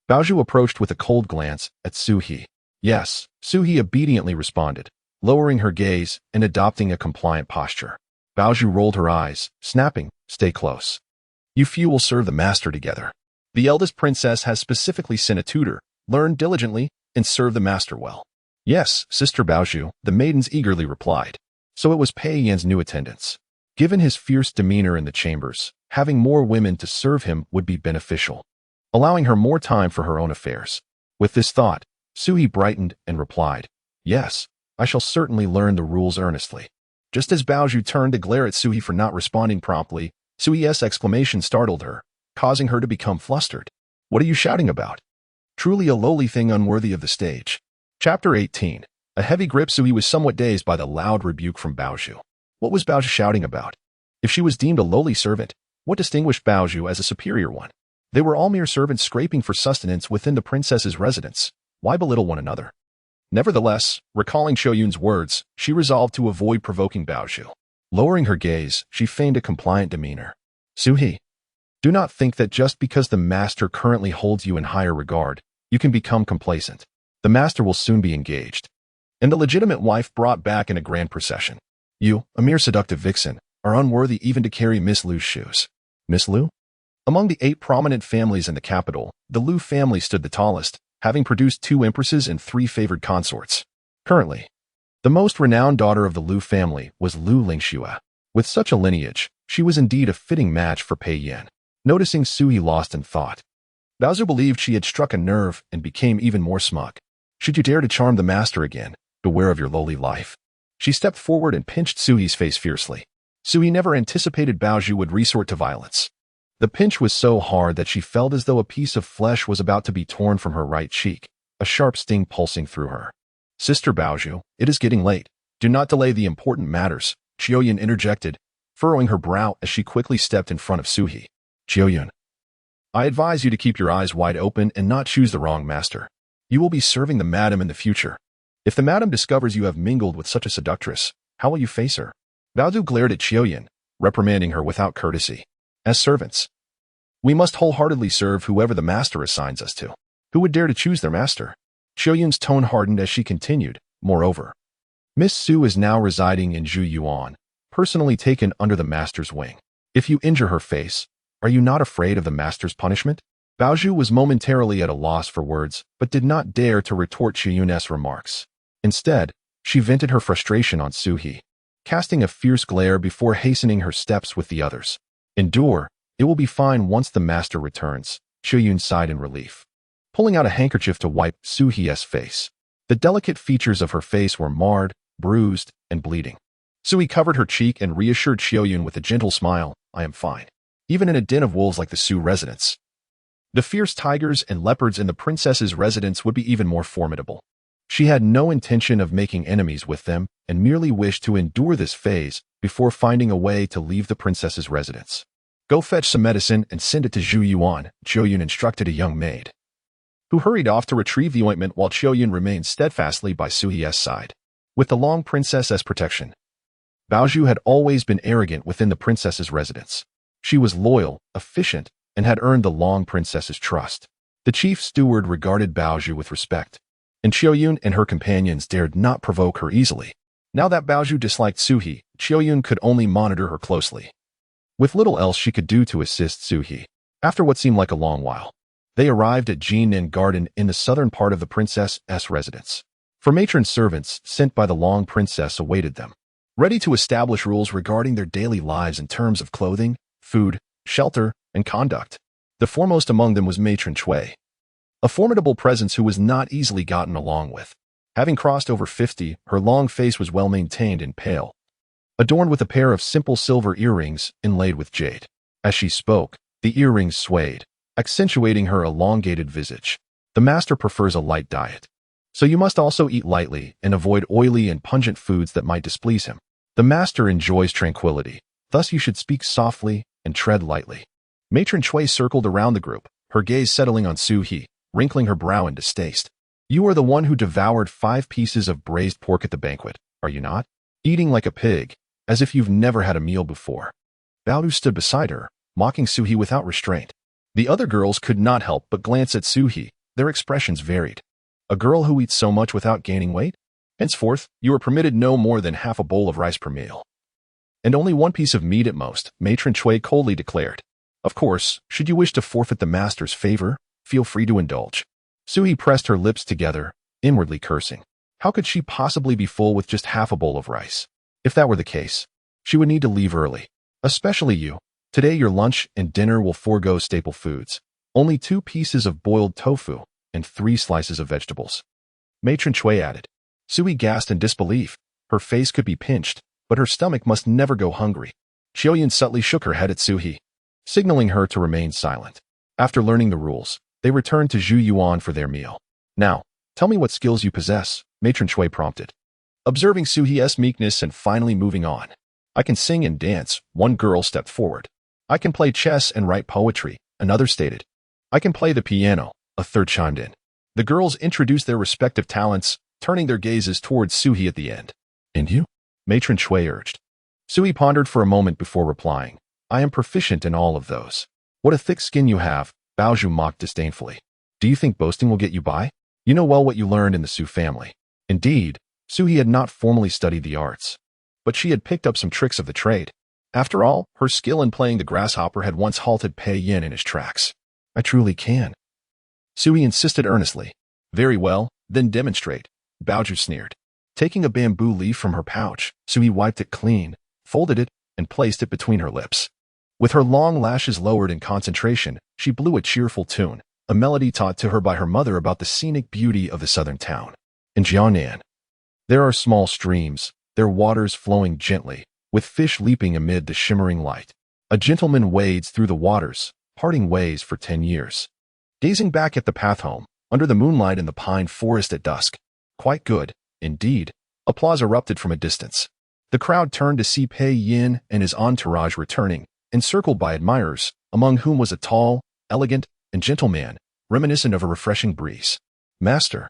Baoju approached with a cold glance at Su-hee. Yes, Su-hee obediently responded, lowering her gaze and adopting a compliant posture. Baoju rolled her eyes, snapping, Stay close. You few will serve the master together. The eldest princess has specifically sent a tutor. Learn diligently and serve the master well. Yes, Sister Baozhu, the maidens eagerly replied. So it was Pei Yan's new attendants. Given his fierce demeanor in the chambers, having more women to serve him would be beneficial, allowing her more time for her own affairs. With this thought, Suhi brightened and replied, Yes, I shall certainly learn the rules earnestly. Just as Baozhu turned to glare at Suhi for not responding promptly, Suhi's exclamation startled her, causing her to become flustered. What are you shouting about? Truly a lowly thing unworthy of the stage. Chapter 18. A heavy grip. Suhi was somewhat dazed by the loud rebuke from Baozhu. What was Baozhu shouting about? If she was deemed a lowly servant, what distinguished Baozhu as a superior one? They were all mere servants scraping for sustenance within the princess's residence. Why belittle one another? Nevertheless, recalling Qiuyun's words, she resolved to avoid provoking Baozhu. Lowering her gaze, she feigned a compliant demeanor. Suhi, do not think that just because the master currently holds you in higher regard, you can become complacent. The master will soon be engaged. And the legitimate wife brought back in a grand procession. You, a mere seductive vixen, are unworthy even to carry Miss Lu's shoes. Miss Lu? Among the 8 prominent families in the capital, the Lu family stood the tallest, having produced 2 empresses and 3 favored consorts. Currently, the most renowned daughter of the Lu family was Lu Lingxue. With such a lineage, she was indeed a fitting match for Pei Yan. Noticing Suhi lost in thought, Baozhu believed she had struck a nerve and became even more smug. Should you dare to charm the master again, beware of your lowly life. She stepped forward and pinched Suhi's face fiercely. Suhi never anticipated Baozhu would resort to violence. The pinch was so hard that she felt as though a piece of flesh was about to be torn from her right cheek, a sharp sting pulsing through her. Sister Baozhu, it is getting late. Do not delay the important matters, Qiuyun interjected, furrowing her brow as she quickly stepped in front of Suhi. Qiuyun, I advise you to keep your eyes wide open and not choose the wrong master. You will be serving the madam in the future. If the madam discovers you have mingled with such a seductress, how will you face her? Baozhu glared at Qiuyun, reprimanding her without courtesy. As servants, we must wholeheartedly serve whoever the master assigns us to. Who would dare to choose their master? Qiuyun's tone hardened as she continued. Moreover, Miss Su is now residing in Zhuyuan, personally taken under the master's wing. If you injure her face, are you not afraid of the master's punishment? Baozhu was momentarily at a loss for words, but did not dare to retort Qiuyun's remarks. Instead, she vented her frustration on Suhi, casting a fierce glare before hastening her steps with the others. Endure, it will be fine once the master returns, Qiuyun sighed in relief, pulling out a handkerchief to wipe Suhi's face. The delicate features of her face were marred, bruised, and bleeding. Suhi covered her cheek and reassured Qiuyun with a gentle smile, I am fine. Even in a den of wolves like the Su residence, the fierce tigers and leopards in the princess's residence would be even more formidable. She had no intention of making enemies with them and merely wished to endure this phase before finding a way to leave the princess's residence. Go fetch some medicine and send it to Zhuyuan, Qiuyun instructed a young maid, who hurried off to retrieve the ointment while Qiuyun remained steadfastly by Suhi's side. With the long princess's protection, Baozhu had always been arrogant within the princess's residence. She was loyal, efficient, and had earned the long princess's trust. The chief steward regarded Baozhu with respect, and Qiuyun and her companions dared not provoke her easily. Now that Baozhu disliked Suhi, Qiuyun could only monitor her closely, with little else she could do to assist Suhi. After what seemed like a long while, they arrived at Jinan Garden in the southern part of the princess's residence. For matron servants sent by the long princess awaited them, ready to establish rules regarding their daily lives in terms of clothing, food, shelter, and conduct. The foremost among them was Matron Chui, a formidable presence who was not easily gotten along with. Having crossed over 50, her long face was well maintained and pale, adorned with a pair of simple silver earrings inlaid with jade. As she spoke, the earrings swayed, accentuating her elongated visage. The master prefers a light diet, so you must also eat lightly and avoid oily and pungent foods that might displease him. The master enjoys tranquility, thus you should speak softly and tread lightly. Matron Chui circled around the group, her gaze settling on Suhi, wrinkling her brow in distaste. You are the one who devoured 5 pieces of braised pork at the banquet, are you not? Eating like a pig, as if you've never had a meal before. Baodu stood beside her, mocking Suhi without restraint. The other girls could not help but glance at Suhi, their expressions varied. A girl who eats so much without gaining weight? Henceforth, you are permitted no more than half a bowl of rice per meal. And only one piece of meat at most, Matron Chui coldly declared. Of course, should you wish to forfeit the master's favor, feel free to indulge. Sui pressed her lips together, inwardly cursing. How could she possibly be full with just half a bowl of rice? If that were the case, she would need to leave early. Especially you. Today your lunch and dinner will forego staple foods. Only 2 pieces of boiled tofu and 3 slices of vegetables. Matron Chui added. Sui gasped in disbelief. Her face could be pinched, but her stomach must never go hungry. Xiaoyun subtly shook her head at Suhi, signaling her to remain silent. After learning the rules, they returned to Zhu Yuan for their meal. Now, tell me what skills you possess, Matron Chui prompted. Observing Suhi's meekness and finally moving on. I can sing and dance, one girl stepped forward. I can play chess and write poetry, another stated. I can play the piano, a third chimed in. The girls introduced their respective talents, turning their gazes towards Suhi at the end. And you? Matron Chui urged. Sui pondered for a moment before replying. I am proficient in all of those. What a thick skin you have, Baozhu mocked disdainfully. Do you think boasting will get you by? You know well what you learned in the Su family. Indeed, Suhi had not formally studied the arts, but she had picked up some tricks of the trade. After all, her skill in playing the grasshopper had once halted Pei Yin in his tracks. I truly can. Sui insisted earnestly. Very well, then demonstrate, Baozhu sneered. Taking a bamboo leaf from her pouch, Sui wiped it clean, folded it, and placed it between her lips. With her long lashes lowered in concentration, she blew a cheerful tune, a melody taught to her by her mother about the scenic beauty of the southern town. In Jiangnan, there are small streams, their waters flowing gently, with fish leaping amid the shimmering light. A gentleman wades through the waters, parting ways for 10 years. Gazing back at the path home, under the moonlight in the pine forest at dusk. Quite good, indeed. Applause erupted from a distance. The crowd turned to see Pei Yin and his entourage returning, encircled by admirers, among whom was a tall, elegant, and gentle man, reminiscent of a refreshing breeze. Master.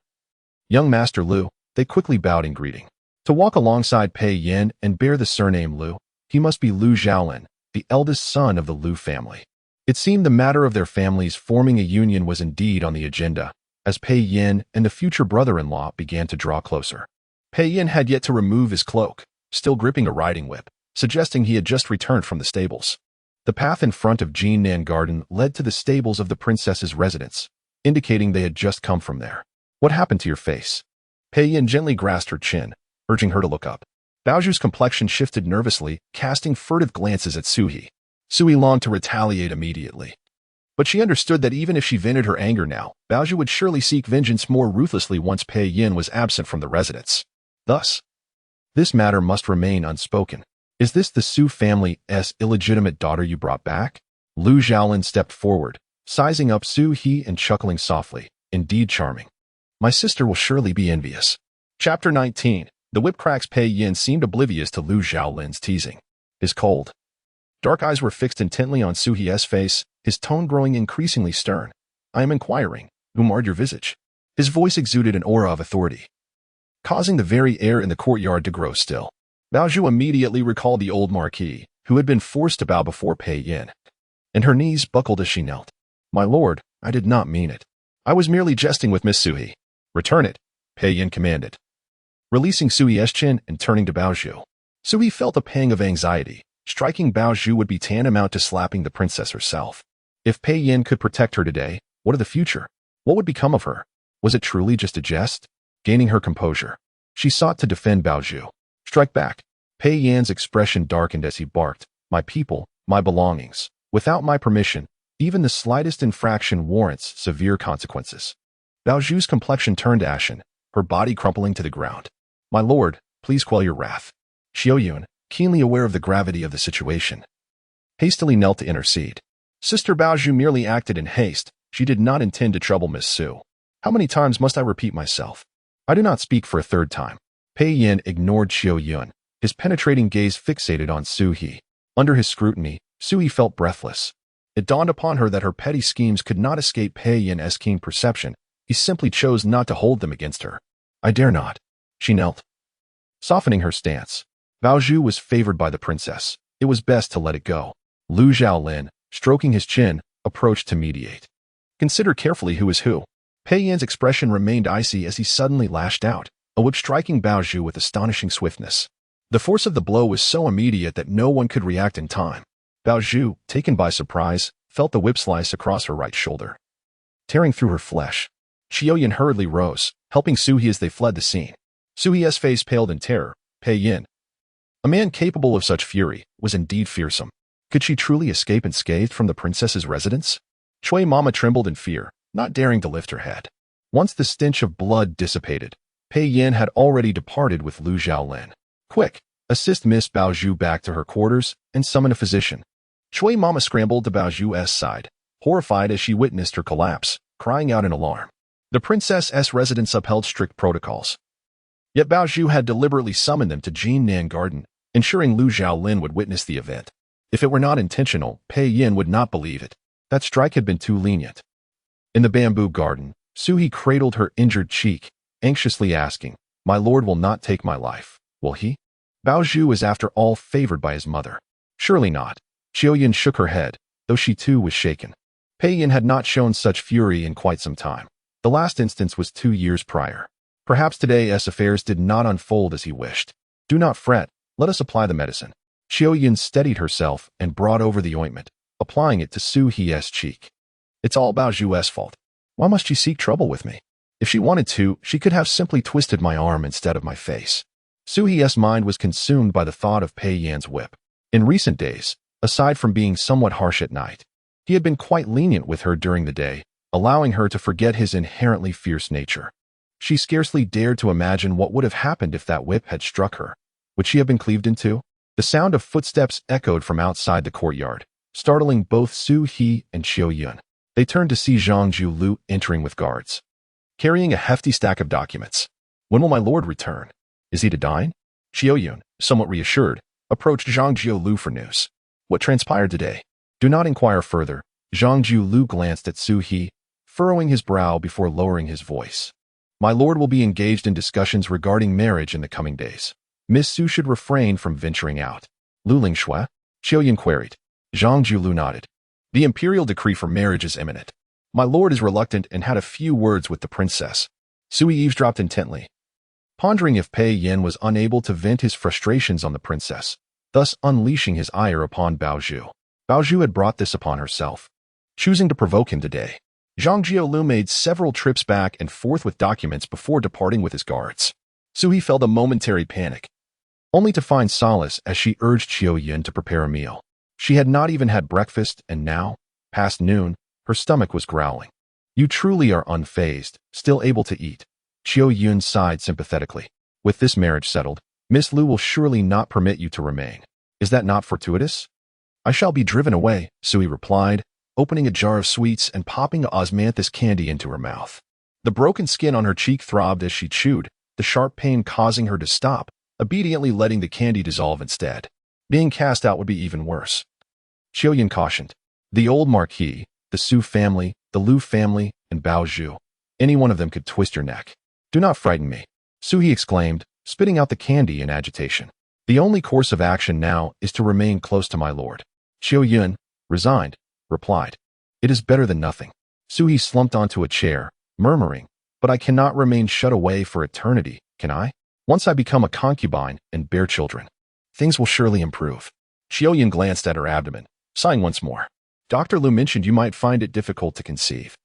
Young Master Lu, they quickly bowed in greeting. To walk alongside Pei Yin and bear the surname Lu, he must be Lu Xiaolin, the eldest son of the Lu family. It seemed the matter of their families forming a union was indeed on the agenda, as Pei Yin and the future brother-in-law began to draw closer. Pei Yin had yet to remove his cloak, still gripping a riding whip, suggesting he had just returned from the stables. The path in front of Jiannan Garden led to the stables of the princess's residence, indicating they had just come from there. What happened to your face? Pei Yin gently grasped her chin, urging her to look up. Baozhu's complexion shifted nervously, casting furtive glances at Suhi. Sui longed to retaliate immediately. But she understood that even if she vented her anger now, Baozhu would surely seek vengeance more ruthlessly once Pei Yin was absent from the residence. Thus, this matter must remain unspoken. Is this the Su family's illegitimate daughter you brought back? Lu Xiaolin stepped forward, sizing up Suhi and chuckling softly. Indeed charming. My sister will surely be envious. Chapter 19. The whip cracks. Pei Yin seemed oblivious to Lu Xiaolin's teasing. His cold, dark eyes were fixed intently on Suhi's face, his tone growing increasingly stern. I am inquiring, who marred your visage? His voice exuded an aura of authority, causing the very air in the courtyard to grow still. Baozhu immediately recalled the old Marquis, who had been forced to bow before Pei Yin, and her knees buckled as she knelt. My lord, I did not mean it. I was merely jesting with Miss Suhi. Return it, Pei Yin commanded, releasing Suhi's chin and turning to Baozhu. Suhi felt a pang of anxiety. Striking Baozhu would be tantamount to slapping the princess herself. If Pei Yin could protect her today, what of the future? What would become of her? Was it truly just a jest? Gaining her composure, she sought to defend Baozhu. Strike back. Pei Yin's expression darkened as he barked. My people, my belongings. Without my permission, even the slightest infraction warrants severe consequences. Baozhu's complexion turned ashen, her body crumpling to the ground. My lord, please quell your wrath. Xiaoyun, keenly aware of the gravity of the situation, hastily knelt to intercede. Sister Baozhu merely acted in haste. She did not intend to trouble Miss Su. How many times must I repeat myself? I do not speak for a third time. Pei Yin ignored Xiaoyun, his penetrating gaze fixated on Suhi. Under his scrutiny, Suhi felt breathless. It dawned upon her that her petty schemes could not escape Pei Yin's keen perception. He simply chose not to hold them against her. I dare not. She knelt, softening her stance. Baozhu was favored by the princess. It was best to let it go. Lu Xiaolin, stroking his chin, approached to mediate. Consider carefully who is who. Pei Yin's expression remained icy as he suddenly lashed out, a whip striking Baozhu with astonishing swiftness. The force of the blow was so immediate that no one could react in time. Bao Zhu, taken by surprise, felt the whip slice across her right shoulder, tearing through her flesh. Xiaoyan hurriedly rose, helping Su He as they fled the scene. Su He's face paled in terror. Pei Yin, a man capable of such fury, was indeed fearsome. Could she truly escape unscathed from the princess's residence? Chui Mama trembled in fear, not daring to lift her head. Once the stench of blood dissipated, Pei Yin had already departed with Lu Xiaolin. Quick, assist Miss Bao Zhu back to her quarters and summon a physician. Chui Mama scrambled to Bao Zhu's side, horrified as she witnessed her collapse, crying out in alarm. The princess's residence upheld strict protocols. Yet Bao Zhu had deliberately summoned them to Jinnan Garden, ensuring Lu Xiaolin would witness the event. If it were not intentional, Pei Yin would not believe it. That strike had been too lenient. In the bamboo garden, Su He cradled her injured cheek, anxiously asking, "My lord will not take my life, will he?" Bao Zhu is after all favored by his mother. Surely not. Xiaoyan shook her head, though she too was shaken. Pei Yin had not shown such fury in quite some time. The last instance was 2 years prior. Perhaps today's affairs did not unfold as he wished. Do not fret, let us apply the medicine. Xiaoyan steadied herself and brought over the ointment, applying it to Su He's cheek. It's all Bao Zhu's fault. Why must she seek trouble with me? If she wanted to, she could have simply twisted my arm instead of my face. Su He's mind was consumed by the thought of Pei Yin's whip. In recent days, aside from being somewhat harsh at night, he had been quite lenient with her during the day, allowing her to forget his inherently fierce nature. She scarcely dared to imagine what would have happened if that whip had struck her. Would she have been cleaved in two? The sound of footsteps echoed from outside the courtyard, startling both Su He and Xiaoyan. They turned to see Zhang Jiulu entering with guards, carrying a hefty stack of documents. When will my lord return? Is he to dine? Xiaoyan, somewhat reassured, approached Zhang Jiulu for news. What transpired today? Do not inquire further. Zhang Jiulu glanced at Su He, furrowing his brow before lowering his voice. My lord will be engaged in discussions regarding marriage in the coming days. Miss Su should refrain from venturing out. Lu Lingshui? Xiaoyan queried. Zhang Jiulu nodded. The imperial decree for marriage is imminent. My lord is reluctant and had a few words with the princess. Sui eavesdropped intently, pondering if Pei Yin was unable to vent his frustrations on the princess, thus unleashing his ire upon Bao Zhu. Bao Zhu had brought this upon herself, choosing to provoke him today. Zhang Jiulu made several trips back and forth with documents before departing with his guards. Sui felt a momentary panic, only to find solace as she urged Xiaoyan to prepare a meal. She had not even had breakfast, and now, past noon, her stomach was growling. You truly are unfazed, still able to eat. Xiaoyan sighed sympathetically. With this marriage settled, Miss Lu will surely not permit you to remain. Is that not fortuitous? I shall be driven away, Sui replied, opening a jar of sweets and popping osmanthus candy into her mouth. The broken skin on her cheek throbbed as she chewed, the sharp pain causing her to stop, obediently letting the candy dissolve instead. Being cast out would be even worse. Xiaoyan cautioned. The old Marquis, the Su family, the Lu family, and Bao Zhu. Any one of them could twist your neck. Do not frighten me, Su He exclaimed, spitting out the candy in agitation. The only course of action now is to remain close to my lord. Xiaoyan, resigned, replied. It is better than nothing. Su He slumped onto a chair, murmuring, but I cannot remain shut away for eternity, can I? Once I become a concubine and bear children, things will surely improve. Xiaoyan glanced at her abdomen, sighing once more. Dr. Lu mentioned you might find it difficult to conceive.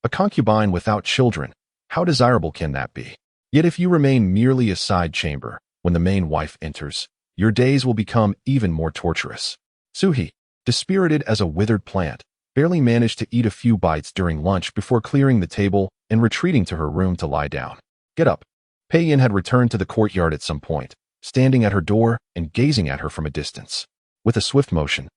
A concubine without children, how desirable can that be? Yet if you remain merely a side chamber, when the main wife enters, your days will become even more torturous. Su He, dispirited as a withered plant, barely managed to eat a few bites during lunch before clearing the table and retreating to her room to lie down. Get up. Pei Yin had returned to the courtyard at some point, standing at her door and gazing at her from a distance. With a swift motion,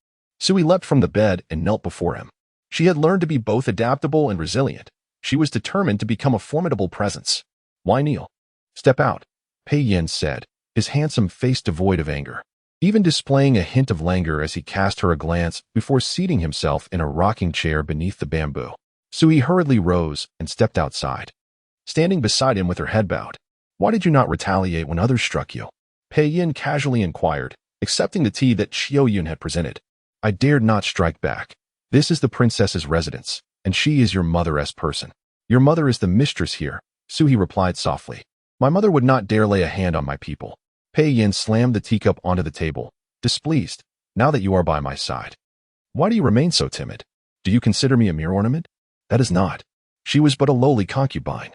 Sui leapt from the bed and knelt before him. She had learned to be both adaptable and resilient. She was determined to become a formidable presence. Why kneel? Step out, Pei Yin said, his handsome face devoid of anger, even displaying a hint of languor as he cast her a glance before seating himself in a rocking chair beneath the bamboo. Sui hurriedly rose and stepped outside, standing beside him with her head bowed. Why did you not retaliate when others struck you? Pei Yin casually inquired, accepting the tea that Xiaoyan had presented. I dared not strike back. This is the princess's residence, and she is your mother's person. Your mother is the mistress here, Su He replied softly. My mother would not dare lay a hand on my people. Pei Yin slammed the teacup onto the table, displeased. Now that you are by my side, why do you remain so timid? Do you consider me a mere ornament? That is not. She was but a lowly concubine.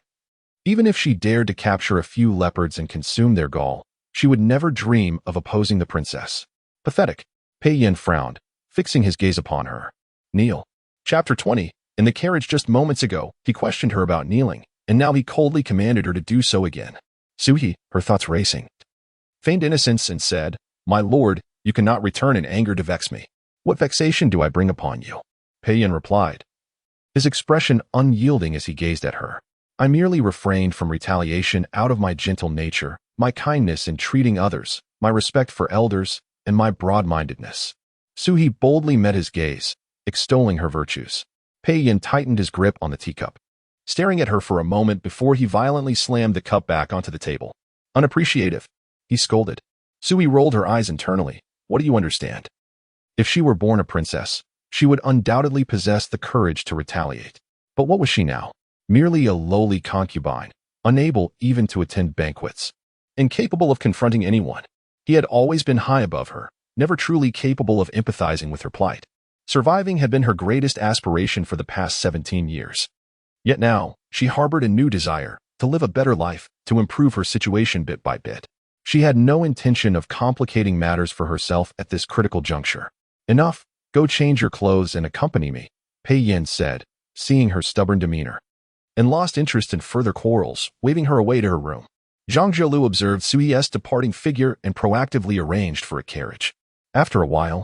Even if she dared to capture a few leopards and consume their gall, she would never dream of opposing the princess. Pathetic. Pei Yin frowned, fixing his gaze upon her. Kneel. Chapter 20. In the carriage just moments ago, he questioned her about kneeling, and now he coldly commanded her to do so again. Suhi, her thoughts racing, feigned innocence and said, "My lord, you cannot return in anger to vex me. What vexation do I bring upon you?" Pei Yin replied, his expression unyielding as he gazed at her. "I merely refrained from retaliation out of my gentle nature, my kindness in treating others, my respect for elders, and my broad-mindedness." Suhi boldly met his gaze, extolling her virtues. Pei Yin tightened his grip on the teacup, staring at her for a moment before he violently slammed the cup back onto the table. "Unappreciative," he scolded. Suhi rolled her eyes internally. "What do you understand?" If she were born a princess, she would undoubtedly possess the courage to retaliate. But what was she now? Merely a lowly concubine, unable even to attend banquets, incapable of confronting anyone. He had always been high above her, never truly capable of empathizing with her plight. Surviving had been her greatest aspiration for the past 17 years. Yet now, she harbored a new desire, to live a better life, to improve her situation bit by bit. She had no intention of complicating matters for herself at this critical juncture. "Enough, go change your clothes and accompany me," Pei Yin said, seeing her stubborn demeanor, and lost interest in further quarrels, waving her away to her room. Zhang Jiulu observed Suhi's departing figure and proactively arranged for a carriage. After a while,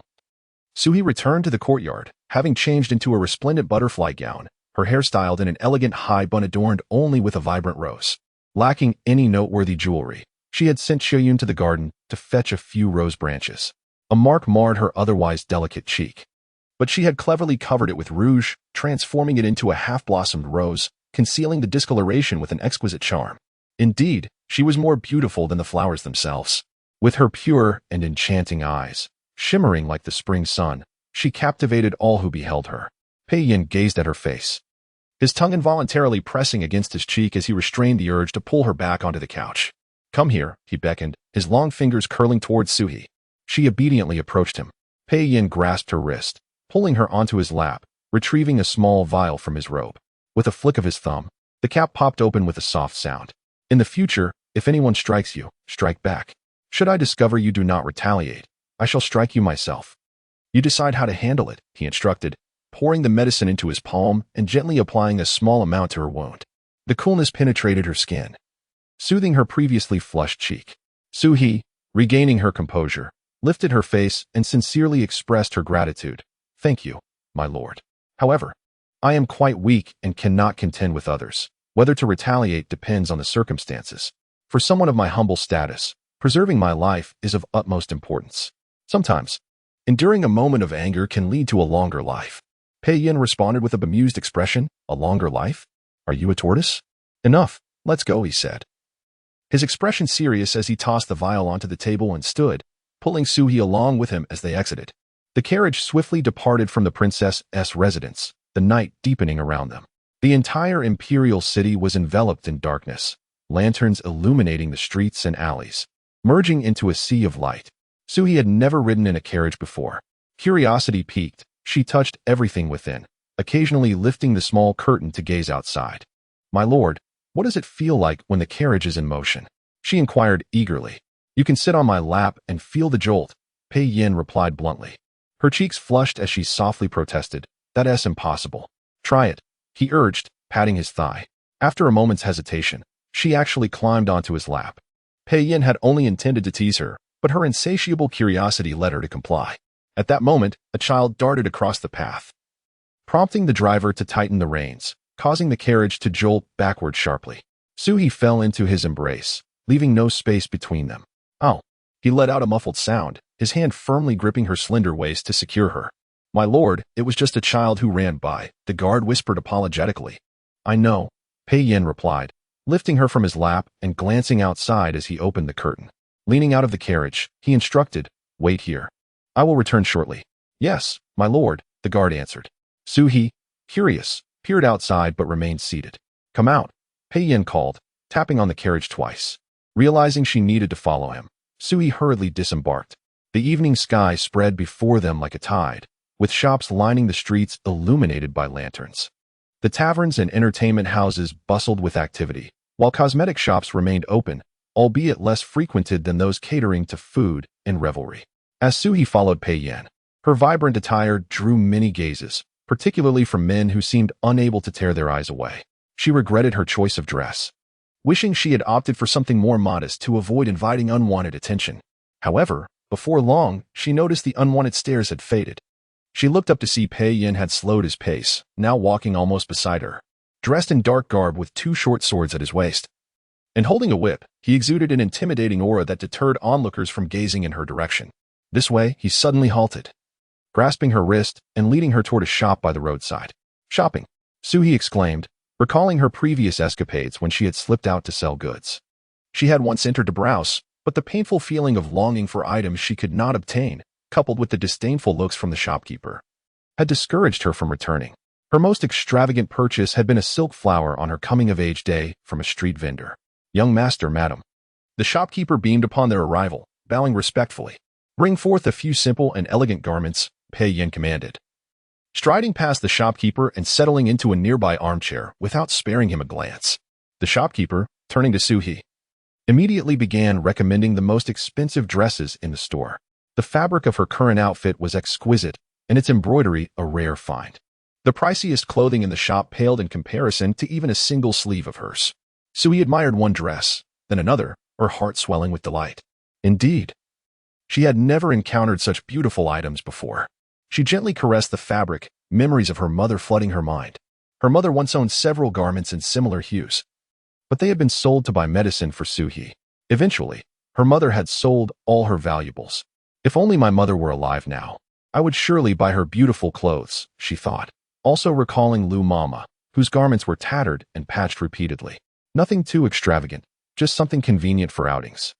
Suhi returned to the courtyard, having changed into a resplendent butterfly gown, her hair styled in an elegant high bun adorned only with a vibrant rose. Lacking any noteworthy jewelry, she had sent Xiuyun to the garden to fetch a few rose branches. A mark marred her otherwise delicate cheek, but she had cleverly covered it with rouge, transforming it into a half-blossomed rose, concealing the discoloration with an exquisite charm. Indeed, she was more beautiful than the flowers themselves. With her pure and enchanting eyes, shimmering like the spring sun, she captivated all who beheld her. Pei Yin gazed at her face, his tongue involuntarily pressing against his cheek as he restrained the urge to pull her back onto the couch. "Come here," he beckoned, his long fingers curling towards Suhi. She obediently approached him. Pei Yin grasped her wrist, pulling her onto his lap, retrieving a small vial from his robe. With a flick of his thumb, the cap popped open with a soft sound. "In the future, if anyone strikes you, strike back. Should I discover you do not retaliate, I shall strike you myself. You decide how to handle it," he instructed, pouring the medicine into his palm and gently applying a small amount to her wound. The coolness penetrated her skin, soothing her previously flushed cheek. Suhi, regaining her composure, lifted her face and sincerely expressed her gratitude. "Thank you, my lord. However, I am quite weak and cannot contend with others. Whether to retaliate depends on the circumstances. For someone of my humble status, preserving my life is of utmost importance. Sometimes, enduring a moment of anger can lead to a longer life." Pei Yin responded with a bemused expression. "A longer life? Are you a tortoise?" "Enough, let's go," he said, his expression serious as he tossed the vial onto the table and stood, pulling Suhi along with him as they exited. The carriage swiftly departed from the princess's residence, the night deepening around them. The entire imperial city was enveloped in darkness, lanterns illuminating the streets and alleys, merging into a sea of light. Suhi had never ridden in a carriage before. Curiosity piqued, she touched everything within, occasionally lifting the small curtain to gaze outside. "My lord, what does it feel like when the carriage is in motion?" she inquired eagerly. "You can sit on my lap and feel the jolt," Pei Yin replied bluntly. Her cheeks flushed as she softly protested. "That's impossible. Try it," he urged, patting his thigh. After a moment's hesitation, she actually climbed onto his lap. Pei Yin had only intended to tease her, but her insatiable curiosity led her to comply. At that moment, a child darted across the path, prompting the driver to tighten the reins, causing the carriage to jolt backward sharply. Suhi fell into his embrace, leaving no space between them. "Oh," he let out a muffled sound, his hand firmly gripping her slender waist to secure her. "My lord, it was just a child who ran by," the guard whispered apologetically. "I know," Pei Yin replied, lifting her from his lap and glancing outside as he opened the curtain. Leaning out of the carriage, he instructed, "Wait here. I will return shortly." "Yes, my lord," the guard answered. Suhi, curious, peered outside but remained seated. "Come out," Pei Yin called, tapping on the carriage twice. Realizing she needed to follow him, Sui hurriedly disembarked. The evening sky spread before them like a tide, with shops lining the streets illuminated by lanterns. The taverns and entertainment houses bustled with activity, while cosmetic shops remained open, albeit less frequented than those catering to food and revelry. As Sui followed Pei Yan, her vibrant attire drew many gazes, particularly from men who seemed unable to tear their eyes away. She regretted her choice of dress, wishing she had opted for something more modest to avoid inviting unwanted attention. However, before long, she noticed the unwanted stares had faded. She looked up to see Pei Yan had slowed his pace, now walking almost beside her, dressed in dark garb with two short swords at his waist. And holding a whip, he exuded an intimidating aura that deterred onlookers from gazing in her direction. This way, he suddenly halted, grasping her wrist and leading her toward a shop by the roadside. "Shopping," Sui exclaimed, recalling her previous escapades when she had slipped out to sell goods. She had once entered to browse, but the painful feeling of longing for items she could not obtain, coupled with the disdainful looks from the shopkeeper, had discouraged her from returning. Her most extravagant purchase had been a silk flower on her coming-of-age day from a street vendor. "Young master, madam." The shopkeeper beamed upon their arrival, bowing respectfully. "Bring forth a few simple and elegant garments," Pei Yan commanded. Striding past the shopkeeper and settling into a nearby armchair without sparing him a glance, the shopkeeper, turning to Sui, immediately began recommending the most expensive dresses in the store. The fabric of her current outfit was exquisite, and its embroidery a rare find. The priciest clothing in the shop paled in comparison to even a single sleeve of hers. Sui admired one dress, then another, her heart swelling with delight. Indeed, she had never encountered such beautiful items before. She gently caressed the fabric, memories of her mother flooding her mind. Her mother once owned several garments in similar hues, but they had been sold to buy medicine for Sui. Eventually, her mother had sold all her valuables. "If only my mother were alive now, I would surely buy her beautiful clothes," she thought, also recalling Lu Mama, whose garments were tattered and patched repeatedly. Nothing too extravagant, just something convenient for outings.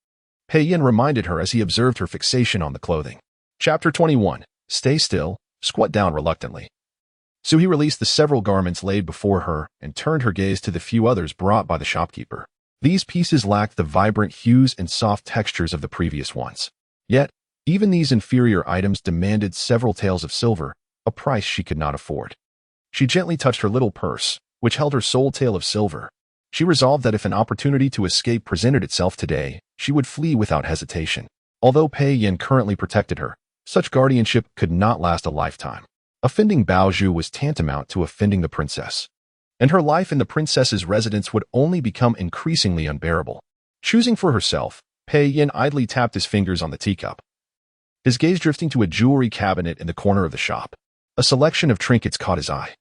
Pei Yan reminded her as he observed her fixation on the clothing. Chapter 21. Stay still, squat down reluctantly. Sui released the several garments laid before her and turned her gaze to the few others brought by the shopkeeper. These pieces lacked the vibrant hues and soft textures of the previous ones. Yet, even these inferior items demanded several taels of silver, a price she could not afford. She gently touched her little purse, which held her sole tael of silver. She resolved that if an opportunity to escape presented itself today, she would flee without hesitation. Although Pei Yan currently protected her, such guardianship could not last a lifetime. Offending Bao Zhu was tantamount to offending the princess, and her life in the princess's residence would only become increasingly unbearable. Choosing for herself, Pei Yan idly tapped his fingers on the teacup, his gaze drifting to a jewelry cabinet in the corner of the shop. A selection of trinkets caught his eye,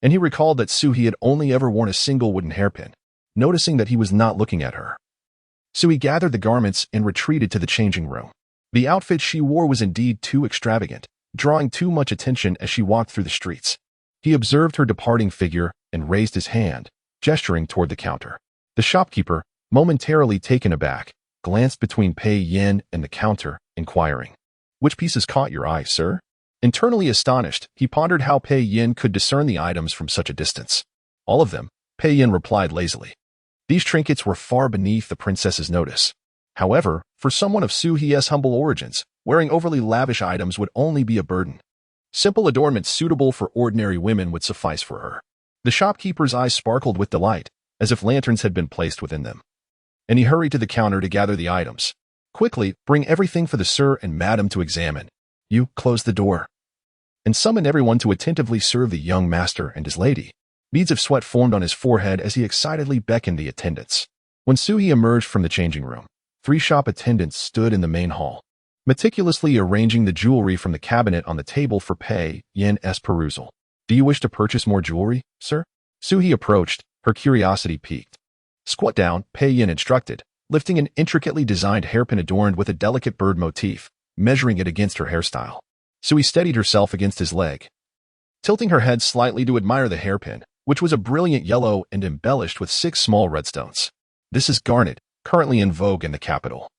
and he recalled that Sui had only ever worn a single wooden hairpin. Noticing that he was not looking at her, Sui gathered the garments and retreated to the changing room. The outfit she wore was indeed too extravagant, drawing too much attention as she walked through the streets. He observed her departing figure and raised his hand, gesturing toward the counter. The shopkeeper, momentarily taken aback, glanced between Pei Yan and the counter, inquiring, "Which pieces caught your eye, sir?" Internally astonished, he pondered how Pei Yan could discern the items from such a distance. "All of them," Pei Yan replied lazily. These trinkets were far beneath the princess's notice. However, for someone of Sui's humble origins, wearing overly lavish items would only be a burden. Simple adornments suitable for ordinary women would suffice for her. The shopkeeper's eyes sparkled with delight, as if lanterns had been placed within them, and he hurried to the counter to gather the items. "Quickly, bring everything for the sir and madam to examine. You close the door, and summon everyone to attentively serve the young master and his lady." Beads of sweat formed on his forehead as he excitedly beckoned the attendants. When Sui emerged from the changing room, 3 shop attendants stood in the main hall, meticulously arranging the jewelry from the cabinet on the table for Pei Yan's perusal. "Do you wish to purchase more jewelry, sir?" Sui approached, her curiosity piqued. "Squat down," Pei Yan instructed, lifting an intricately designed hairpin adorned with a delicate bird motif, measuring it against her hairstyle. Sui steadied herself against his leg, tilting her head slightly to admire the hairpin, which was a brilliant yellow and embellished with 6 small red stones. "This is garnet, currently in vogue in the capital."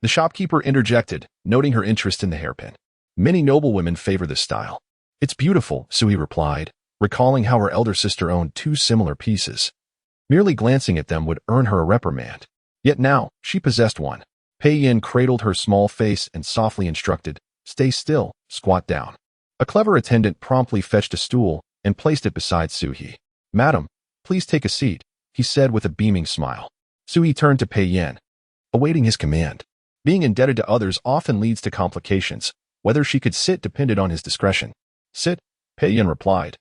The shopkeeper interjected, noting her interest in the hairpin. "Many noblewomen favor this style." "It's beautiful," Sui replied, recalling how her elder sister owned 2 similar pieces. Merely glancing at them would earn her a reprimand. Yet now, she possessed one. Pei Yin cradled her small face and softly instructed, "Stay still, squat down." A clever attendant promptly fetched a stool and placed it beside Suhi. "Madam, please take a seat," he said with a beaming smile. Suhi turned to Pei Yin, awaiting his command. Being indebted to others often leads to complications. Whether she could sit depended on his discretion. "Sit," Pei Yin replied,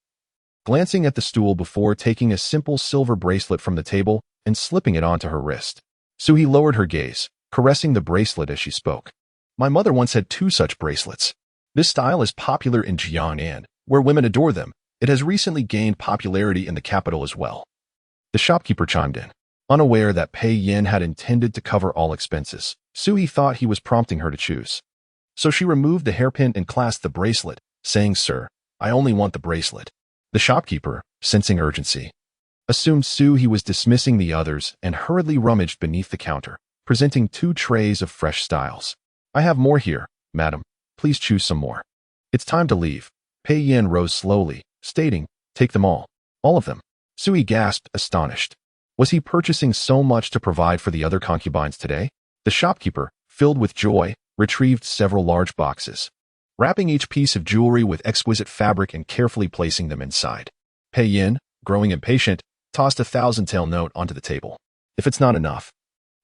glancing at the stool before taking a simple silver bracelet from the table and slipping it onto her wrist. Suhi lowered her gaze, caressing the bracelet as she spoke. "My mother once had 2 such bracelets. This style is popular in Jiangnan, where women adore them. It has recently gained popularity in the capital as well." The shopkeeper chimed in, unaware that Pei Yin had intended to cover all expenses. Suhi thought he was prompting her to choose. So she removed the hairpin and clasped the bracelet, saying, "Sir, I only want the bracelet." The shopkeeper, sensing urgency, assumed Suhi was dismissing the others and hurriedly rummaged beneath the counter, presenting 2 trays of fresh styles. "I have more here, madam. Please choose some more." "It's time to leave." Pei Yin rose slowly, stating, "Take them all." "All of them?" Suhi gasped, astonished. Was he purchasing so much to provide for the other concubines today? The shopkeeper, filled with joy, retrieved several large boxes, wrapping each piece of jewelry with exquisite fabric and carefully placing them inside. Pei Yin, growing impatient, tossed a 1,000-tael note onto the table. "If it's not enough,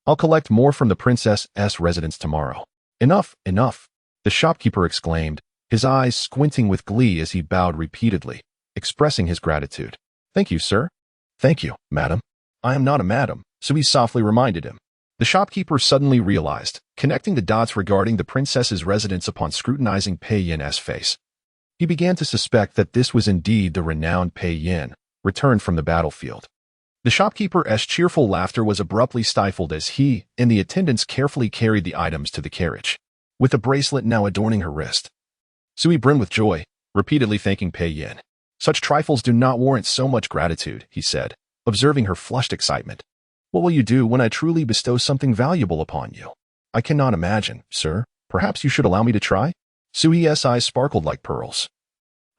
I'll collect more from the princess's residence tomorrow." "Enough, enough," the shopkeeper exclaimed, his eyes squinting with glee as he bowed repeatedly, expressing his gratitude. "Thank you, sir." "Thank you, madam." "I am not a madam," Suhi softly reminded him. The shopkeeper suddenly realized, connecting the dots regarding the princess's residence upon scrutinizing Pei Yin's face. He began to suspect that this was indeed the renowned Pei Yin, returned from the battlefield. The shopkeeper's cheerful laughter was abruptly stifled as he and the attendants carefully carried the items to the carriage, with the bracelet now adorning her wrist. Suhi brimmed with joy, repeatedly thanking Pei Yin. "Such trifles do not warrant so much gratitude," he said, observing her flushed excitement. "What will you do when I truly bestow something valuable upon you?" "I cannot imagine, sir. Perhaps you should allow me to try?" Suhi's eyes sparkled like pearls,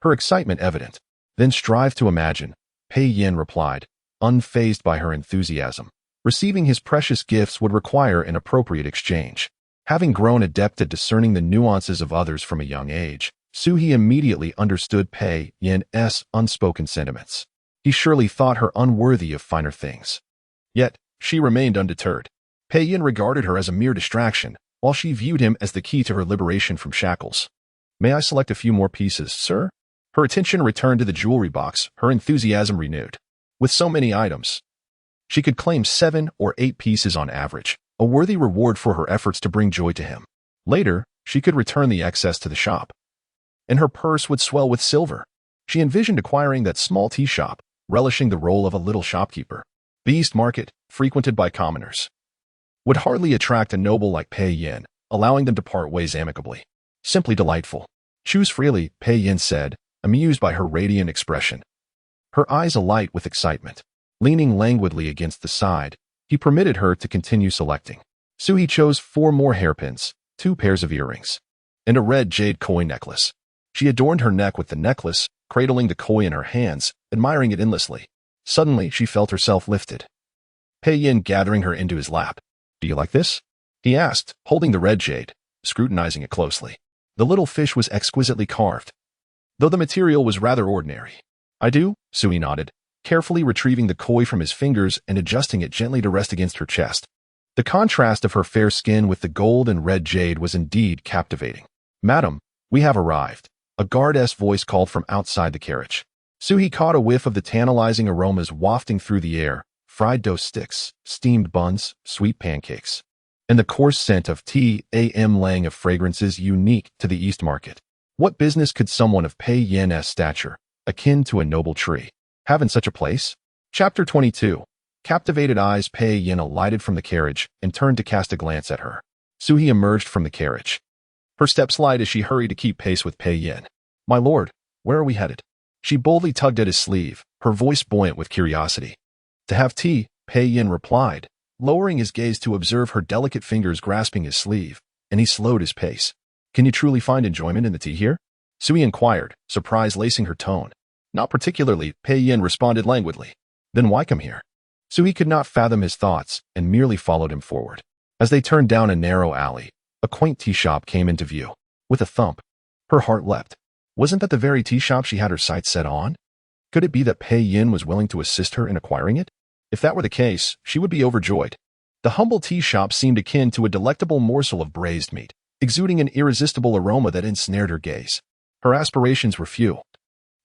her excitement evident. "Then strive to imagine," Pei Yin replied, unfazed by her enthusiasm. Receiving his precious gifts would require an appropriate exchange. Having grown adept at discerning the nuances of others from a young age, Suhi immediately understood Pei Yin's unspoken sentiments. He surely thought her unworthy of finer things. Yet, she remained undeterred. Pei Yin regarded her as a mere distraction, while she viewed him as the key to her liberation from shackles. "May I select a few more pieces, sir?" Her attention returned to the jewelry box, her enthusiasm renewed. With so many items, she could claim 7 or 8 pieces on average, a worthy reward for her efforts to bring joy to him. Later, she could return the excess to the shop, and her purse would swell with silver. She envisioned acquiring that small tea shop, relishing the role of a little shopkeeper. The East Market, frequented by commoners, would hardly attract a noble like Pei Yin, allowing them to part ways amicably. Simply delightful. "Choose freely," Pei Yin said, amused by her radiant expression. Her eyes alight with excitement. Leaning languidly against the side, he permitted her to continue selecting. Suhi chose 4 more hairpins, 2 pairs of earrings, and a red jade koi necklace. She adorned her neck with the necklace, cradling the koi in her hands, admiring it endlessly. Suddenly, she felt herself lifted. Pei Yin gathering her into his lap. "Do you like this?" he asked, holding the red jade, scrutinizing it closely. The little fish was exquisitely carved, though the material was rather ordinary. "I do," Suhi nodded, carefully retrieving the koi from his fingers and adjusting it gently to rest against her chest. The contrast of her fair skin with the gold and red jade was indeed captivating. "Madam, we have arrived," a guard's voice called from outside the carriage. Suhi caught a whiff of the tantalizing aromas wafting through the air: fried dough sticks, steamed buns, sweet pancakes, and the coarse scent of tea, laying of fragrances unique to the East Market. What business could someone of Pei Yin's stature, akin to a noble tree, have in such a place? Chapter 22. Captivated eyes. Pei Yin alighted from the carriage and turned to cast a glance at her. Suhi emerged from the carriage, her steps light as she hurried to keep pace with Pei Yin. "My lord, where are we headed?" She boldly tugged at his sleeve, her voice buoyant with curiosity. "To have tea," Pei Yin replied, lowering his gaze to observe her delicate fingers grasping his sleeve, and he slowed his pace. "Can you truly find enjoyment in the tea here?" Suhi inquired, surprise lacing her tone. "Not particularly," Pei Yin responded languidly. "Then why come here?" Suhi could not fathom his thoughts and merely followed him forward. As they turned down a narrow alley, a quaint tea shop came into view. With a thump, her heart leapt. Wasn't that the very tea shop she had her sights set on? Could it be that Pei Yin was willing to assist her in acquiring it? If that were the case, she would be overjoyed. The humble tea shop seemed akin to a delectable morsel of braised meat, exuding an irresistible aroma that ensnared her gaze. Her aspirations were few,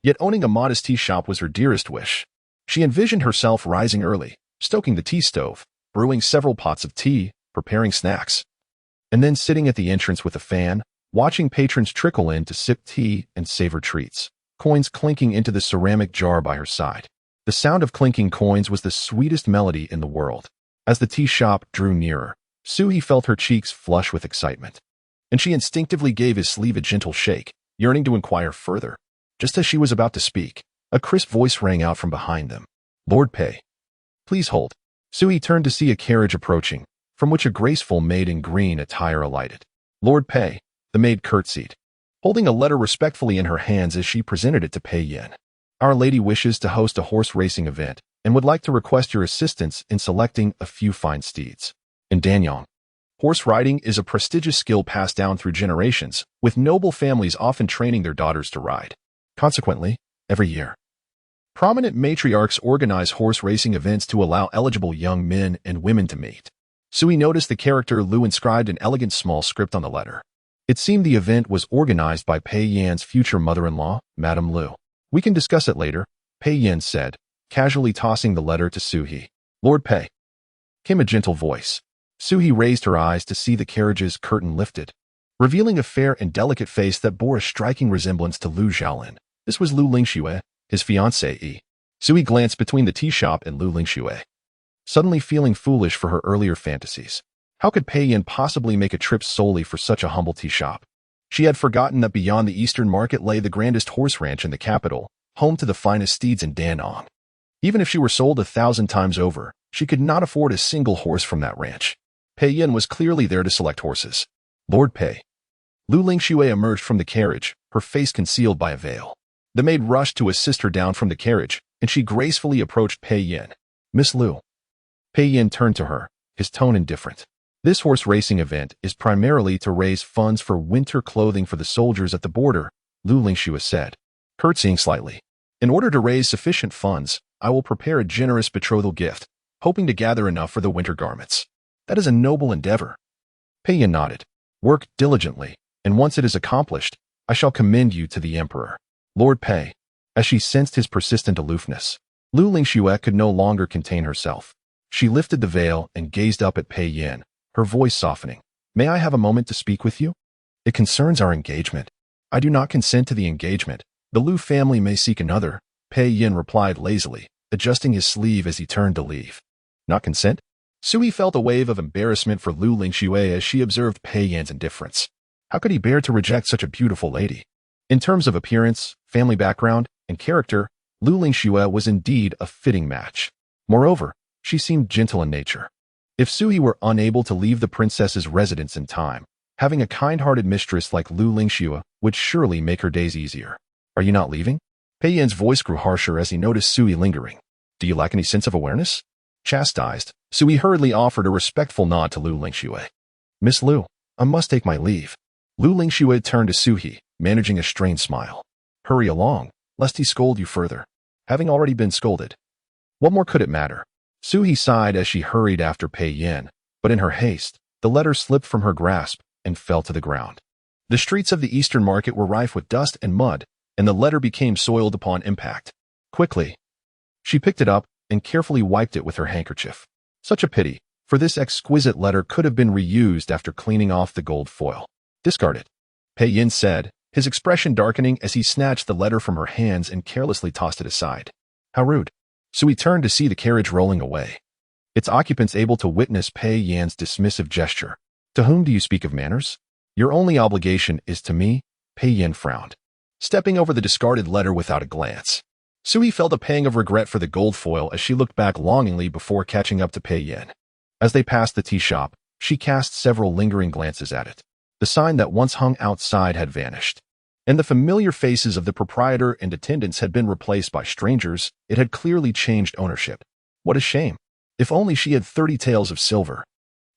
yet owning a modest tea shop was her dearest wish. She envisioned herself rising early, stoking the tea stove, brewing several pots of tea, preparing snacks, and then sitting at the entrance with a fan, watching patrons trickle in to sip tea and savor treats, coins clinking into the ceramic jar by her side. The sound of clinking coins was the sweetest melody in the world. As the tea shop drew nearer, Suhi felt her cheeks flush with excitement, and she instinctively gave his sleeve a gentle shake, yearning to inquire further. Just as she was about to speak, a crisp voice rang out from behind them. "Lord Pei, please hold." Suhi turned to see a carriage approaching, from which a graceful maid in green attire alighted. "Lord Pei," the maid curtsied, holding a letter respectfully in her hands as she presented it to Pei Yin. "Our Lady wishes to host a horse racing event and would like to request your assistance in selecting a few fine steeds." In Danyang, horse riding is a prestigious skill passed down through generations, with noble families often training their daughters to ride. Consequently, every year, prominent matriarchs organize horse racing events to allow eligible young men and women to meet. Sui noticed the character Lu inscribed an elegant small script on the letter. It seemed the event was organized by Pei Yan's future mother-in-law, Madame Lu. "We can discuss it later," Pei Yan said, casually tossing the letter to Suhi. "Lord Pei," came a gentle voice. Suhi raised her eyes to see the carriage's curtain lifted, revealing a fair and delicate face that bore a striking resemblance to Lu Xiaolin. This was Lu Lingxue, his fiancée. Suhi glanced between the tea shop and Lu Lingxue, suddenly feeling foolish for her earlier fantasies. How could Pei Yin possibly make a trip solely for such a humble tea shop? She had forgotten that beyond the Eastern Market lay the grandest horse ranch in the capital, home to the finest steeds in Danong. Even if she were sold 1,000 times over, she could not afford a single horse from that ranch. Pei Yin was clearly there to select horses. "Lord Pei." Lu Lingxue emerged from the carriage, her face concealed by a veil. The maid rushed to assist her down from the carriage, and she gracefully approached Pei Yin. "Miss Lu." Pei Yin turned to her, his tone indifferent. "This horse racing event is primarily to raise funds for winter clothing for the soldiers at the border," Lu Lingxue said, curtsying slightly. "In order to raise sufficient funds, I will prepare a generous betrothal gift, hoping to gather enough for the winter garments. That is a noble endeavor." Pei Yin nodded. "Work diligently, and once it is accomplished, I shall commend you to the emperor." "Lord Pei." As she sensed his persistent aloofness, Lu Lingxue could no longer contain herself. She lifted the veil and gazed up at Pei Yin, her voice softening. "May I have a moment to speak with you? It concerns our engagement." "I do not consent to the engagement. The Lu family may seek another," Pei Yin replied lazily, adjusting his sleeve as he turned to leave. "Not consent?" Sui felt a wave of embarrassment for Lu Lingxue as she observed Pei Yan's indifference. How could he bear to reject such a beautiful lady? In terms of appearance, family background, and character, Lu Lingxue was indeed a fitting match. Moreover, she seemed gentle in nature. If Sui were unable to leave the princess's residence in time, having a kind-hearted mistress like Lu Lingxue would surely make her days easier. "Are you not leaving?" Pei Yan's voice grew harsher as he noticed Sui lingering. "Do you lack any sense of awareness?" Chastised, Sui hurriedly offered a respectful nod to Lu Lingxue. "Miss Lu, I must take my leave." Lu Lingxue turned to Suhi, managing a strained smile. "Hurry along, lest he scold you further." Having already been scolded, what more could it matter? Suhi sighed as she hurried after Pei Yin, but in her haste, the letter slipped from her grasp and fell to the ground. The streets of the Eastern Market were rife with dust and mud, and the letter became soiled upon impact. Quickly, she picked it up and carefully wiped it with her handkerchief. Such a pity, for this exquisite letter could have been reused after cleaning off the gold foil. "Discard it," Pei Yin said, his expression darkening as he snatched the letter from her hands and carelessly tossed it aside. "How rude." Sui turned to see the carriage rolling away, its occupants able to witness Pei Yan's dismissive gesture. "To whom do you speak of manners? Your only obligation is to me," Pei Yin frowned, stepping over the discarded letter without a glance. Sui felt a pang of regret for the gold foil as she looked back longingly before catching up to Pei Yin. As they passed the tea shop, she cast several lingering glances at it. The sign that once hung outside had vanished, and the familiar faces of the proprietor and attendants had been replaced by strangers. It had clearly changed ownership. What a shame. If only she had 30 taels of silver.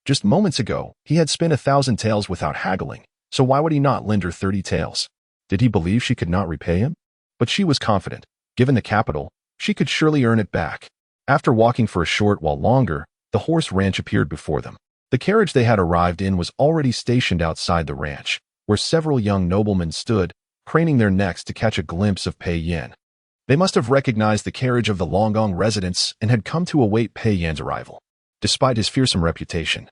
Just moments ago, he had spent 1,000 taels without haggling, so why would he not lend her 30 taels? Did he believe she could not repay him? But she was confident. Given the capital, she could surely earn it back. After walking for a short while longer, the horse ranch appeared before them. The carriage they had arrived in was already stationed outside the ranch, where several young noblemen stood, craning their necks to catch a glimpse of Pei Yin. They must have recognized the carriage of the Longgong residents and had come to await Pei Yin's arrival. Despite his fearsome reputation,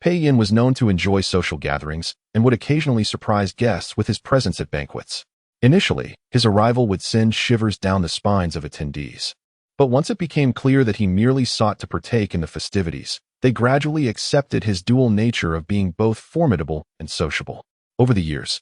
Pei Yin was known to enjoy social gatherings and would occasionally surprise guests with his presence at banquets. Initially, his arrival would send shivers down the spines of attendees. But once it became clear that he merely sought to partake in the festivities, they gradually accepted his dual nature of being both formidable and sociable. Over the years,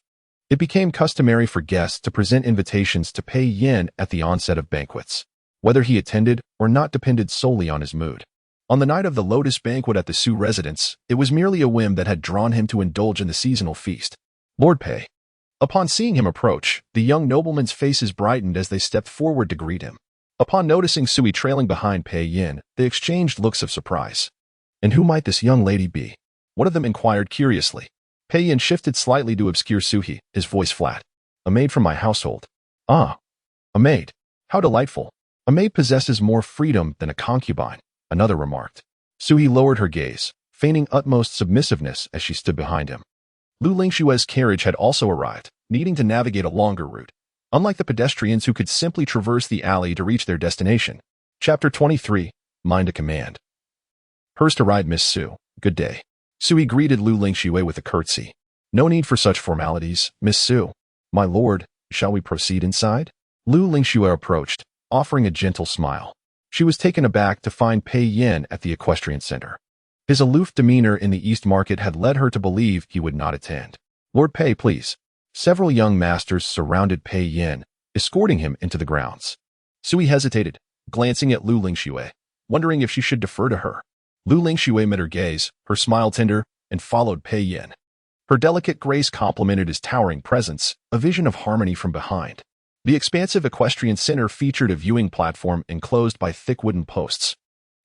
it became customary for guests to present invitations to Pei Yin at the onset of banquets. Whether he attended or not depended solely on his mood. On the night of the Lotus banquet at the Su residence, it was merely a whim that had drawn him to indulge in the seasonal feast. Lord Pei. Upon seeing him approach, the young noblemen's faces brightened as they stepped forward to greet him. Upon noticing Sui trailing behind Pei Yin, they exchanged looks of surprise. And who might this young lady be? One of them inquired curiously. Pei Yin shifted slightly to obscure Suhi, his voice flat. A maid from my household. Ah, a maid. How delightful. A maid possesses more freedom than a concubine, another remarked. Suhi lowered her gaze, feigning utmost submissiveness as she stood behind him. Lu Lingshue's carriage had also arrived, needing to navigate a longer route, unlike the pedestrians who could simply traverse the alley to reach their destination. Chapter 23, Mind a Command. Here's to ride, Miss Su. Good day. Sui greeted Lu Lingxue with a curtsy. No need for such formalities, Miss Su. My lord, shall we proceed inside? Lu Lingxue approached, offering a gentle smile. She was taken aback to find Pei Yin at the equestrian center. His aloof demeanor in the East Market had led her to believe he would not attend. Lord Pei, please. Several young masters surrounded Pei Yin, escorting him into the grounds. Sui hesitated, glancing at Lu Lingxue, wondering if she should defer to her. Lu Lingxue met her gaze, her smile tender, and followed Pei Yin. Her delicate grace complemented his towering presence, a vision of harmony from behind. The expansive equestrian center featured a viewing platform enclosed by thick wooden posts.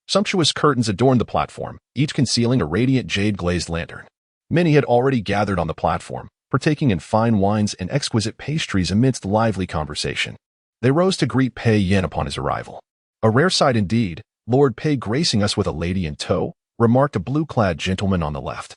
Sumptuous curtains adorned the platform, each concealing a radiant jade-glazed lantern. Many had already gathered on the platform, partaking in fine wines and exquisite pastries amidst lively conversation. They rose to greet Pei Yin upon his arrival. A rare sight indeed, Lord Pei gracing us with a lady in tow, remarked a blue-clad gentleman on the left.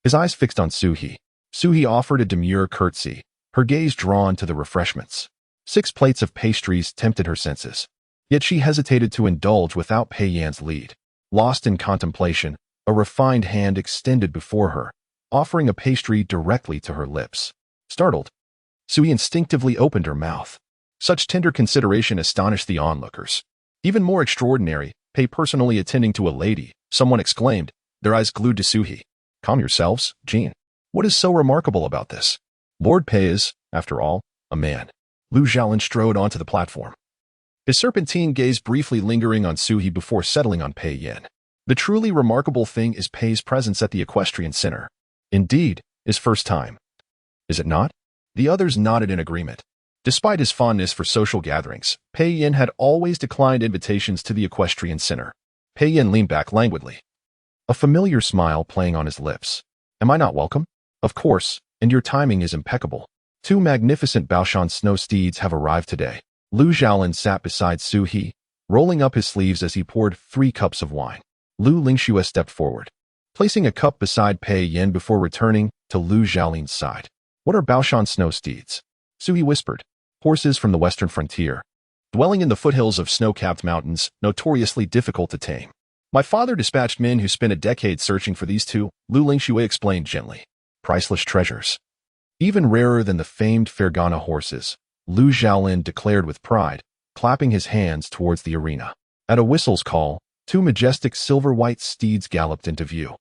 His eyes fixed on Suhi. Suhi offered a demure curtsy, her gaze drawn to the refreshments. 6 plates of pastries tempted her senses. Yet she hesitated to indulge without Pei Yin's lead. Lost in contemplation, a refined hand extended before her, offering a pastry directly to her lips. Startled, Sui instinctively opened her mouth. Such tender consideration astonished the onlookers. Even more extraordinary, Pei personally attending to a lady, someone exclaimed, their eyes glued to Suhi. Calm yourselves, Jean. What is so remarkable about this? Lord Pei is, after all, a man. Lu Xiaolin strode onto the platform. His serpentine gaze briefly lingering on Suhi before settling on Pei Yin. The truly remarkable thing is Pei's presence at the equestrian center. Indeed, his first time. Is it not? The others nodded in agreement. Despite his fondness for social gatherings, Pei Yin had always declined invitations to the equestrian center. Pei Yin leaned back languidly, a familiar smile playing on his lips. Am I not welcome? Of course, and your timing is impeccable. 2 magnificent Baoshan snow steeds have arrived today. Lu Xiaolin sat beside Suhi, rolling up his sleeves as he poured 3 cups of wine. Lu Lingxue stepped forward, placing a cup beside Pei Yin before returning to Lu Xiaolin's side. What are Baoshan snow steeds? Suhi whispered. Horses from the western frontier, dwelling in the foothills of snow-capped mountains, notoriously difficult to tame. My father dispatched men who spent a decade searching for these 2, Lu Lingxue explained gently. Priceless treasures. Even rarer than the famed Fergana horses, Lu Xiaolin declared with pride, clapping his hands towards the arena. At a whistle's call, 2 majestic silver-white steeds galloped into view.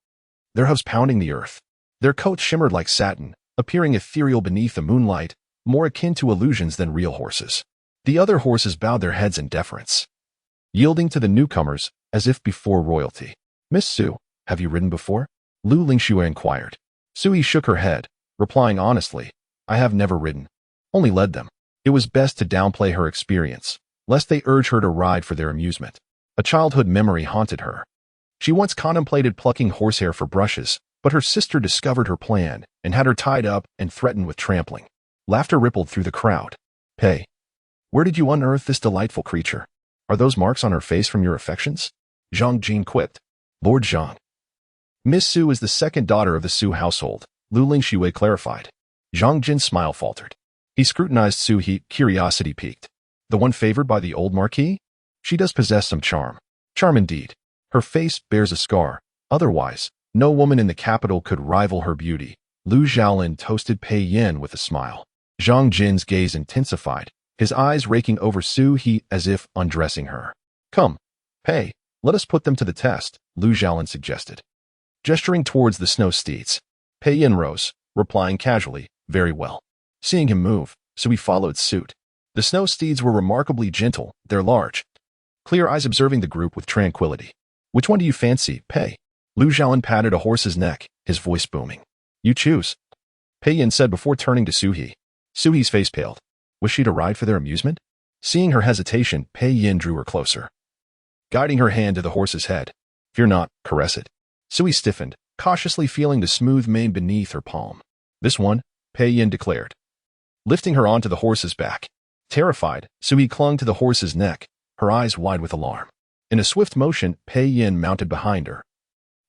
Their hooves pounding the earth. Their coats shimmered like satin, appearing ethereal beneath the moonlight, more akin to illusions than real horses. The other horses bowed their heads in deference, yielding to the newcomers as if before royalty. Miss Su, have you ridden before? Lu Lingxue inquired. Sui shook her head, replying honestly, I have never ridden, only led them. It was best to downplay her experience, lest they urge her to ride for their amusement. A childhood memory haunted her. She once contemplated plucking horsehair for brushes, but her sister discovered her plan and had her tied up and threatened with trampling. Laughter rippled through the crowd. Pei, where did you unearth this delightful creature? Are those marks on her face from your affections? Zhang Jin quipped. Lord Zhang. Miss Su is the second daughter of the Su household, Lu Lingshui clarified. Zhang Jin's smile faltered. He scrutinized Su He, curiosity piqued. The one favored by the old Marquis? She does possess some charm. Charm indeed. Her face bears a scar. Otherwise, no woman in the capital could rival her beauty. Lu Xiaolin toasted Pei Yin with a smile. Zhang Jin's gaze intensified, his eyes raking over Su He as if undressing her. Come, Pei, let us put them to the test, Lu Xiaolin suggested. Gesturing towards the snow steeds, Pei Yin rose, replying casually, very well. Seeing him move, Su He followed suit. The snow steeds were remarkably gentle, their large, clear eyes observing the group with tranquility. Which one do you fancy, Pei? Lu Xiaolin patted a horse's neck, his voice booming. You choose. Pei Yin said before turning to Su He. Su He's face paled. Was she to ride for their amusement? Seeing her hesitation, Pei Yin drew her closer, guiding her hand to the horse's head. Fear not, caress it. Su He stiffened, cautiously feeling the smooth mane beneath her palm. This one, Pei Yin declared, lifting her onto the horse's back. Terrified, Su He clung to the horse's neck, her eyes wide with alarm. In a swift motion, Pei Yin mounted behind her,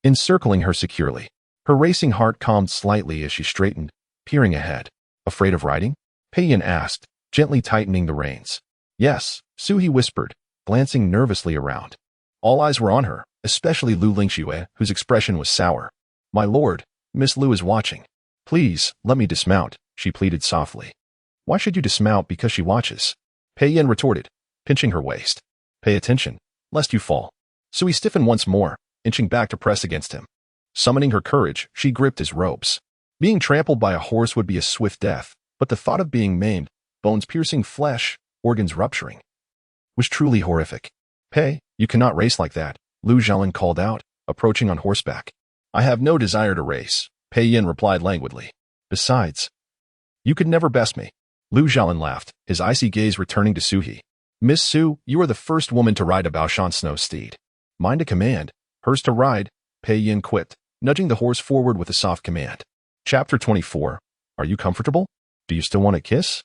encircling her securely. Her racing heart calmed slightly as she straightened, peering ahead. Afraid of riding? Pei Yin asked, gently tightening the reins. Yes, Su He whispered, glancing nervously around. All eyes were on her, especially Lu Lingshui, whose expression was sour. My lord, Miss Lu is watching. Please, let me dismount, she pleaded softly. Why should you dismount because she watches? Pei Yin retorted, pinching her waist. Pay attention, lest you fall. Su He stiffened once more, inching back to press against him. Summoning her courage, she gripped his ropes. Being trampled by a horse would be a swift death, but the thought of being maimed, bones piercing flesh, organs rupturing, was truly horrific. Pei, you cannot race like that, Lu Xiaolin called out, approaching on horseback. I have no desire to race, Pei Yin replied languidly. Besides, you could never best me. Lu Xiaolin laughed, his icy gaze returning to Su He. Miss Su, you are the first woman to ride a Baoshan snow steed. Mine to command, hers to ride, Pei Yin quipped, nudging the horse forward with a soft command. Chapter 24. Are you comfortable? Do you still want a kiss?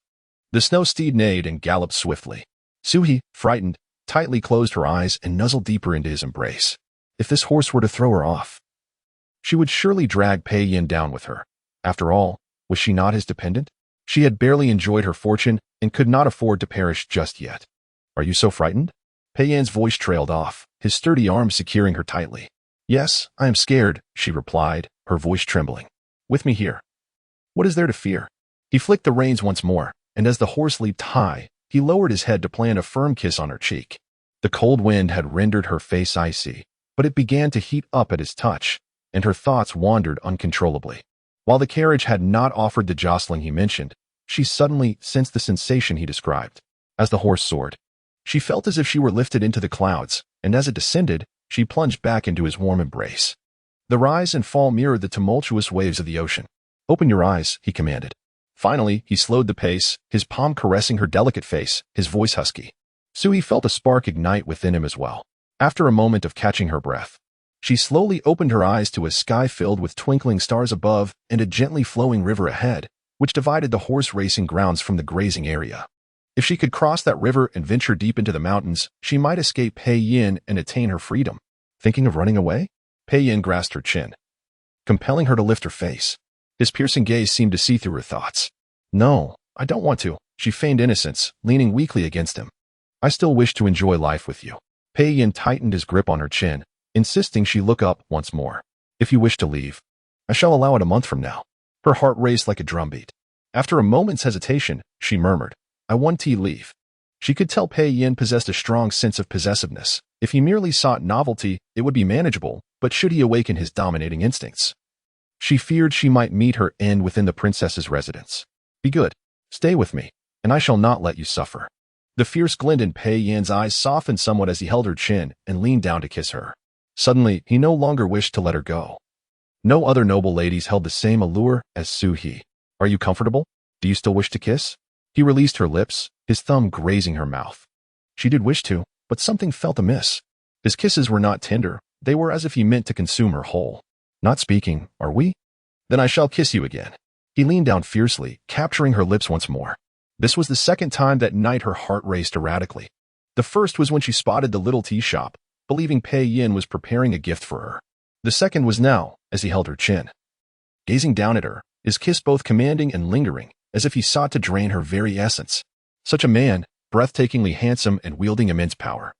The snow steed neighed and galloped swiftly. Su He, frightened, tightly closed her eyes and nuzzled deeper into his embrace. If this horse were to throw her off, she would surely drag Pei Yin down with her. After all, was she not his dependent? She had barely enjoyed her fortune and could not afford to perish just yet. Are you so frightened? Pei Yin's voice trailed off, his sturdy arms securing her tightly. Yes, I am scared, she replied, her voice trembling. With me here. What is there to fear? He flicked the reins once more, and as the horse leaped high, he lowered his head to plant a firm kiss on her cheek. The cold wind had rendered her face icy, but it began to heat up at his touch, and her thoughts wandered uncontrollably. While the carriage had not offered the jostling he mentioned, she suddenly sensed the sensation he described. As the horse soared, she felt as if she were lifted into the clouds, and as it descended, she plunged back into his warm embrace. The rise and fall mirrored the tumultuous waves of the ocean. Open your eyes, he commanded. Finally, he slowed the pace, his palm caressing her delicate face, his voice husky. Su He felt a spark ignite within him as well. After a moment of catching her breath, she slowly opened her eyes to a sky filled with twinkling stars above and a gently flowing river ahead, which divided the horse racing grounds from the grazing area. If she could cross that river and venture deep into the mountains, she might escape Pei Yin and attain her freedom. Thinking of running away? Pei Yin grasped her chin, compelling her to lift her face. His piercing gaze seemed to see through her thoughts. No, I don't want to, she feigned innocence, leaning weakly against him. I still wish to enjoy life with you. Pei Yin tightened his grip on her chin, insisting she look up once more. If you wish to leave, I shall allow it a month from now. Her heart raced like a drumbeat. After a moment's hesitation, she murmured, I want to leave. She could tell Pei Yin possessed a strong sense of possessiveness. If he merely sought novelty, it would be manageable, but should he awaken his dominating instincts? She feared she might meet her end within the princess's residence. Be good. Stay with me, and I shall not let you suffer. The fierce glint in Pei Yin's eyes softened somewhat as he held her chin and leaned down to kiss her. Suddenly, he no longer wished to let her go. No other noble ladies held the same allure as Su He. Are you comfortable? Do you still wish to kiss? He released her lips, his thumb grazing her mouth. She did wish to, but something felt amiss. His kisses were not tender, They were as if he meant to consume her whole. Not speaking, are we? Then I shall kiss you again. He leaned down fiercely, capturing her lips once more. This was the second time that night her heart raced erratically. The first was when she spotted the little tea shop, believing Pei Yin was preparing a gift for her. The second was now, as he held her chin. Gazing down at her, his kiss both commanding and lingering, as if he sought to drain her very essence. Such a man, breathtakingly handsome and wielding immense power.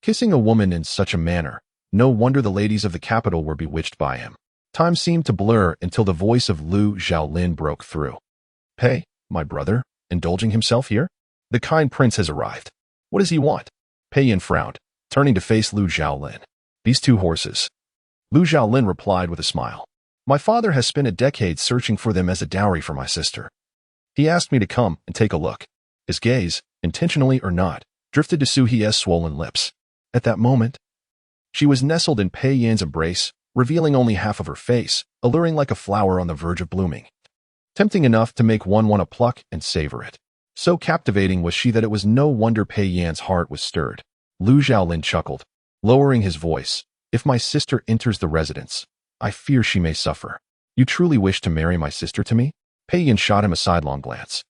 Kissing a woman in such a manner, no wonder the ladies of the capital were bewitched by him. Time seemed to blur until the voice of Lu Xiaolin broke through. Pei, my brother, indulging himself here? The kind prince has arrived. What does he want? Pei Yin frowned, turning to face Lu Xiaolin. These two horses. Lu Xiaolin replied with a smile. My father has spent a decade searching for them as a dowry for my sister. He asked me to come and take a look. His gaze, intentionally or not, drifted to Su He's swollen lips. At that moment, she was nestled in Pei Yin's embrace, revealing only half of her face, alluring like a flower on the verge of blooming. Tempting enough to make one want to pluck and savor it. So captivating was she that it was no wonder Pei Yin's heart was stirred. Lu Xiaolin chuckled, lowering his voice. If my sister enters the residence, I fear she may suffer. You truly wish to marry my sister to me? Pei Yin shot him a sidelong glance.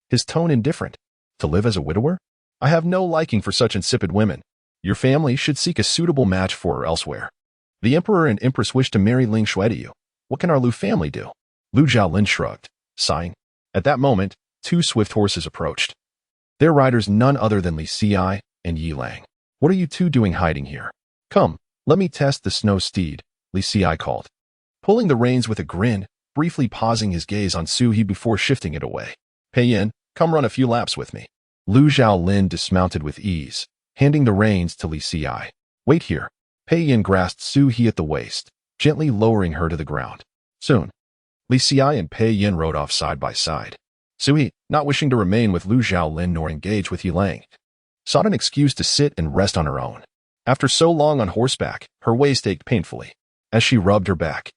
His tone indifferent. To live as a widower? I have no liking for such insipid women. Your family should seek a suitable match for her elsewhere. The emperor and empress wish to marry Ling Shui to you. What can our Lu family do? Lu Xiaolin shrugged, sighing. At that moment, two swift horses approached. Their riders none other than Li Xi and Yi Lang. What are you two doing hiding here? Come, let me test the snow steed, Li Xi called. Pulling the reins with a grin, briefly pausing his gaze on Su He before shifting it away. Pei Yin, come run a few laps with me. Lu Xiaolin dismounted with ease, handing the reins to Li Xi. Wait here. Pei Yin grasped Su He at the waist, gently lowering her to the ground. Soon, Li Xi and Pei Yin rode off side by side. Su He, not wishing to remain with Lu Xiaolin nor engage with Yi Lang, sought an excuse to sit and rest on her own. After so long on horseback, her waist ached painfully. As she rubbed her back,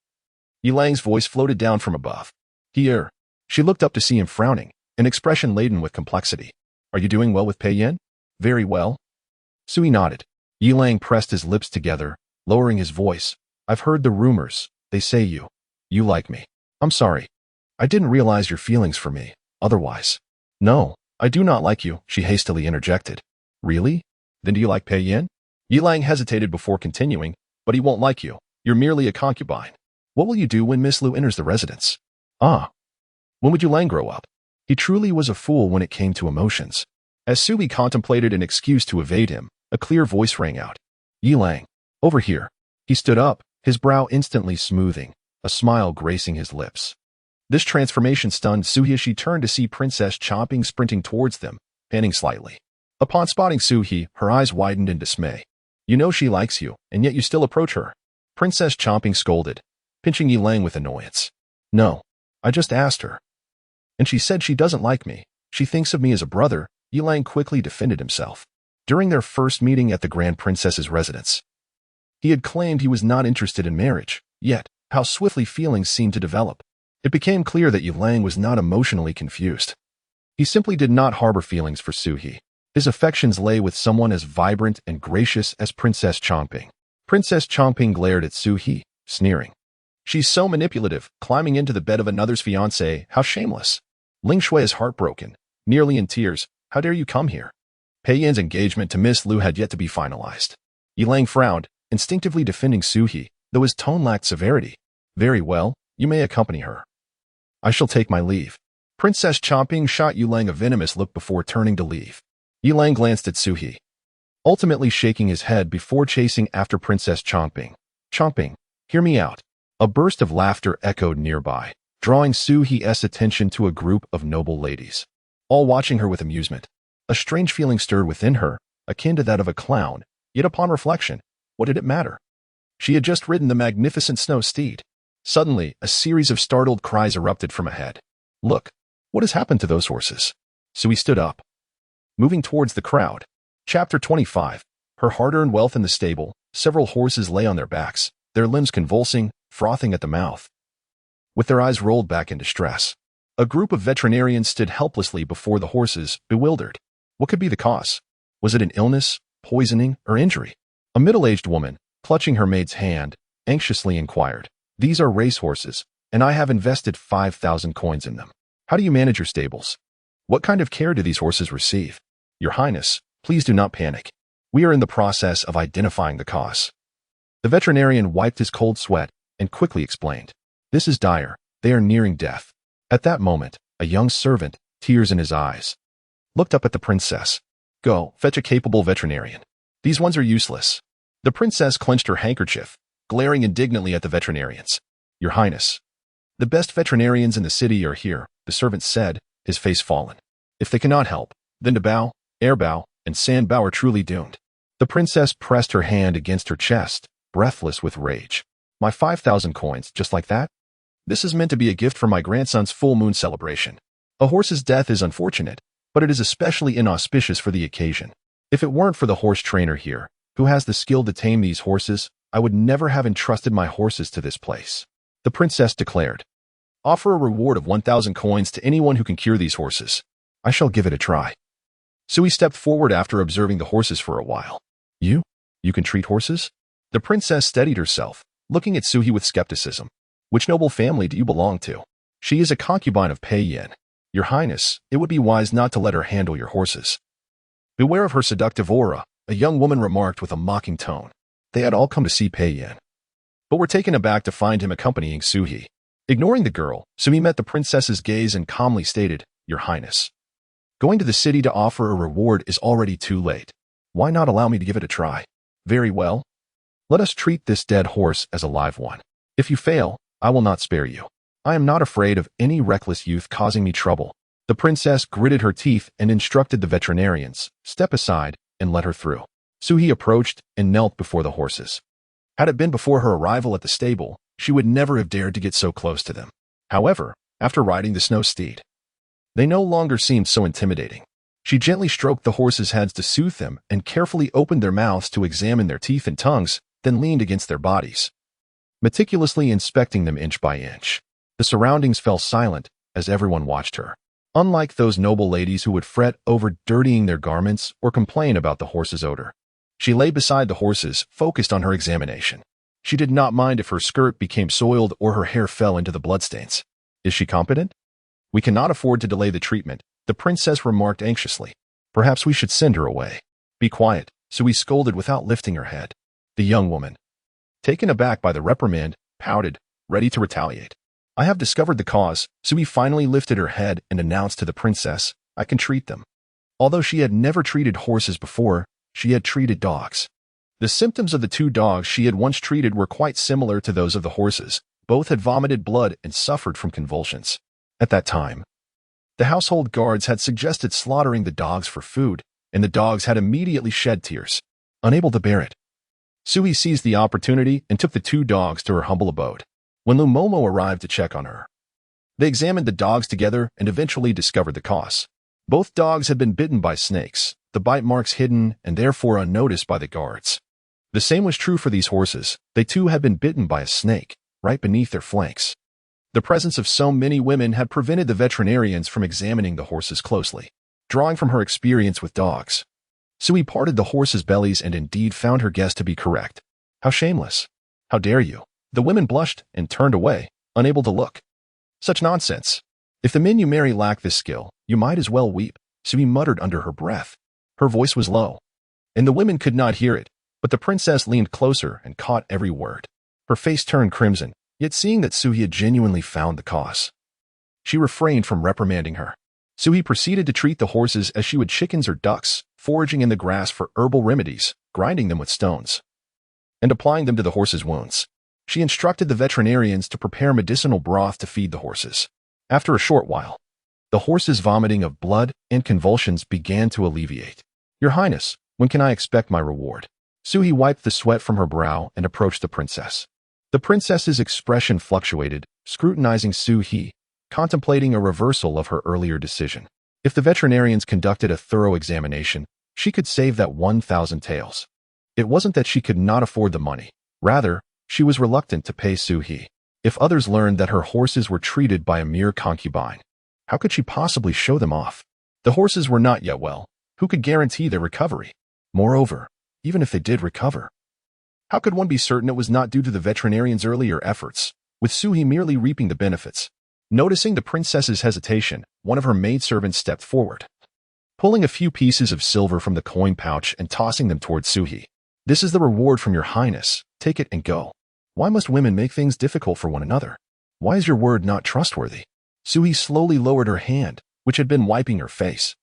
Yi Lang's voice floated down from above. Heir. She looked up to see him frowning, an expression laden with complexity. Are you doing well with Pei Yin? Very well. Su He nodded. Yi Lang pressed his lips together, lowering his voice. I've heard the rumors. They say you like me. I'm sorry. I didn't realize your feelings for me, otherwise. No, I do not like you, she hastily interjected. Really? Then do you like Pei Yin? Yi Lang hesitated before continuing, but he won't like you. You're merely a concubine. What will you do when Miss Lu enters the residence? Ah. When would Yi Lang grow up? He truly was a fool when it came to emotions. As Su He contemplated an excuse to evade him, a clear voice rang out. Yi Lang, over here. He stood up, his brow instantly smoothing, a smile gracing his lips. This transformation stunned Su He as she turned to see Princess Chomping sprinting towards them, panting slightly. Upon spotting Su He, her eyes widened in dismay. You know she likes you, and yet you still approach her. Princess Chomping scolded, pinching Yi Lang with annoyance. No, I just asked her. And she said she doesn't like me. She thinks of me as a brother. Yi Lang quickly defended himself. During their first meeting at the Grand Princess's residence, he had claimed he was not interested in marriage, yet, how swiftly feelings seemed to develop. It became clear that Yi Lang was not emotionally confused. He simply did not harbor feelings for Su He. His affections lay with someone as vibrant and gracious as Princess Chomping. Princess Chomping glared at Su He, sneering. She's so manipulative, climbing into the bed of another's fiancé, how shameless. Ling Shui is heartbroken, nearly in tears. How dare you come here? Pei Yin's engagement to Miss Lu had yet to be finalized. Yi Lang frowned, instinctively defending Su He, though his tone lacked severity. Very well, you may accompany her. I shall take my leave. Princess Chomping shot Yi Lang a venomous look before turning to leave. Yi Lang glanced at Su He, ultimately shaking his head before chasing after Princess Chomping. Chomping, hear me out. A burst of laughter echoed nearby, drawing Su He's attention to a group of noble ladies, all watching her with amusement. A strange feeling stirred within her, akin to that of a clown, yet upon reflection, what did it matter? She had just ridden the magnificent snow steed. Suddenly, a series of startled cries erupted from ahead. Look, what has happened to those horses? Su He stood up, moving towards the crowd. Chapter 25. Her hard-earned wealth in the stable, several horses lay on their backs, their limbs convulsing, frothing at the mouth, with their eyes rolled back in distress. A group of veterinarians stood helplessly before the horses, bewildered. What could be the cause? Was it an illness, poisoning, or injury? A middle-aged woman, Clutching her maid's hand, anxiously inquired, "These are racehorses, and I have invested 5,000 coins in them. How do you manage your stables? What kind of care do these horses receive? Your Highness, please do not panic. We are in the process of identifying the cause." The veterinarian wiped his cold sweat and quickly explained, "This is dire. They are nearing death." At that moment, a young servant, tears in his eyes, looked up at the princess. "Go, fetch a capable veterinarian. These ones are useless." The princess clenched her handkerchief, glaring indignantly at the veterinarians. "Your Highness, the best veterinarians in the city are here," the servant said, his face fallen. "If they cannot help, then Debao, Heir, and Sanbao are truly doomed." The princess pressed her hand against her chest, breathless with rage. "My 5,000 coins, just like that? This is meant to be a gift for my grandson's full moon celebration. A horse's death is unfortunate, but it is especially inauspicious for the occasion. If it weren't for the horse trainer here, who has the skill to tame these horses, I would never have entrusted my horses to this place." The princess declared, "Offer a reward of 1,000 coins to anyone who can cure these horses. I shall give it a try." Sui stepped forward after observing the horses for a while. You? You can treat horses?" The princess steadied herself, looking at Suhi with skepticism. "Which noble family do you belong to?" "She is a concubine of Pei Yin. Your Highness, it would be wise not to let her handle your horses." "Beware of her seductive aura," a young woman remarked with a mocking tone. They had all come to see Pei Yin, but were taken aback to find him accompanying Suhi. Ignoring the girl, Suhi met the princess's gaze and calmly stated, "Your Highness, going to the city to offer a reward is already too late. Why not allow me to give it a try?" "Very well. Let us treat this dead horse as a live one. If you fail, I will not spare you. I am not afraid of any reckless youth causing me trouble." The princess gritted her teeth and instructed the veterinarians, "Step aside and let her through." Suhi approached and knelt before the horses. Had it been before her arrival at the stable, she would never have dared to get so close to them. However, after riding the snow steed, they no longer seemed so intimidating. She gently stroked the horses' heads to soothe them and carefully opened their mouths to examine their teeth and tongues, then leaned against their bodies, meticulously inspecting them inch by inch. The surroundings fell silent as everyone watched her. Unlike those noble ladies who would fret over dirtying their garments or complain about the horse's odor, she lay beside the horses, focused on her examination. She did not mind if her skirt became soiled or her hair fell into the bloodstains. "Is she competent?" "We cannot afford to delay the treatment," the princess remarked anxiously. "Perhaps we should send her away." "Be quiet," Sui scolded without lifting her head. The young woman, taken aback by the reprimand, pouted, ready to retaliate. "I have discovered the cause." Sui finally lifted her head and announced to the princess, "I can treat them." Although she had never treated horses before, she had treated dogs. The symptoms of the two dogs she had once treated were quite similar to those of the horses. Both had vomited blood and suffered from convulsions. At that time, the household guards had suggested slaughtering the dogs for food, and the dogs had immediately shed tears, unable to bear it. Sui seized the opportunity and took the two dogs to her humble abode. When Lumomo arrived to check on her, they examined the dogs together and eventually discovered the cause. Both dogs had been bitten by snakes, the bite marks hidden and therefore unnoticed by the guards. The same was true for these horses. They too had been bitten by a snake, right beneath their flanks. The presence of so many women had prevented the veterinarians from examining the horses closely. Drawing from her experience with dogs, Sui parted the horses' bellies and indeed found her guess to be correct. "How shameless! How dare you!" The women blushed and turned away, unable to look. "Such nonsense! If the men you marry lack this skill, you might as well weep," Sui muttered under her breath. Her voice was low, and the women could not hear it, but the princess leaned closer and caught every word. Her face turned crimson, yet seeing that Suhi had genuinely found the cause, she refrained from reprimanding her. Suhi proceeded to treat the horses as she would chickens or ducks, foraging in the grass for herbal remedies, grinding them with stones, and applying them to the horses' wounds. She instructed the veterinarians to prepare medicinal broth to feed the horses. After a short while, the horses' vomiting of blood and convulsions began to alleviate. "Your Highness, when can I expect my reward?" Suhi wiped the sweat from her brow and approached the princess. The princess's expression fluctuated, scrutinizing Suhi, contemplating a reversal of her earlier decision. If the veterinarians conducted a thorough examination, she could save that 1,000 taels. It wasn't that she could not afford the money. Rather, she was reluctant to pay Suhi. If others learned that her horses were treated by a mere concubine, how could she possibly show them off? The horses were not yet well. Who could guarantee their recovery? Moreover, even if they did recover, How could one be certain it was not due to the veterinarian's earlier efforts, with Suhi merely reaping the benefits? Noticing the princess's hesitation, one of her maidservants stepped forward, pulling a few pieces of silver from the coin pouch and tossing them toward Suhi. "This is the reward from your highness. Take it and go." Why must women make things difficult for one another? Why is your word not trustworthy? Suhi slowly lowered her hand, which had been wiping her face,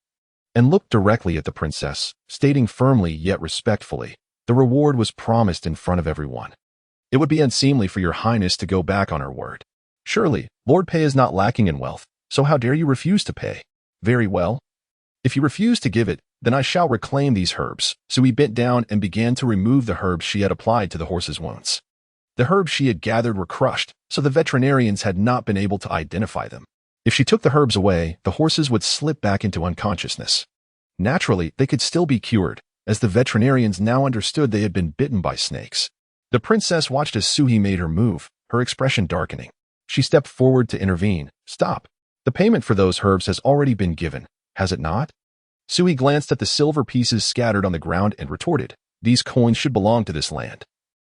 and looked directly at the princess, stating firmly yet respectfully, "The reward was promised in front of everyone. It would be unseemly for your highness to go back on her word. Surely, Lord Pei is not lacking in wealth, so how dare you refuse to pay? Very well. If you refuse to give it, then I shall reclaim these herbs." Suhi bent down and began to remove the herbs she had applied to the horse's wounds. The herbs she had gathered were crushed, so the veterinarians had not been able to identify them. If she took the herbs away, the horses would slip back into unconsciousness. Naturally, they could still be cured, as the veterinarians now understood they had been bitten by snakes. The princess watched as Suhi made her move, her expression darkening. She stepped forward to intervene. "Stop. The payment for those herbs has already been given, has it not?" Suhi glanced at the silver pieces scattered on the ground and retorted, "These coins should belong to this land."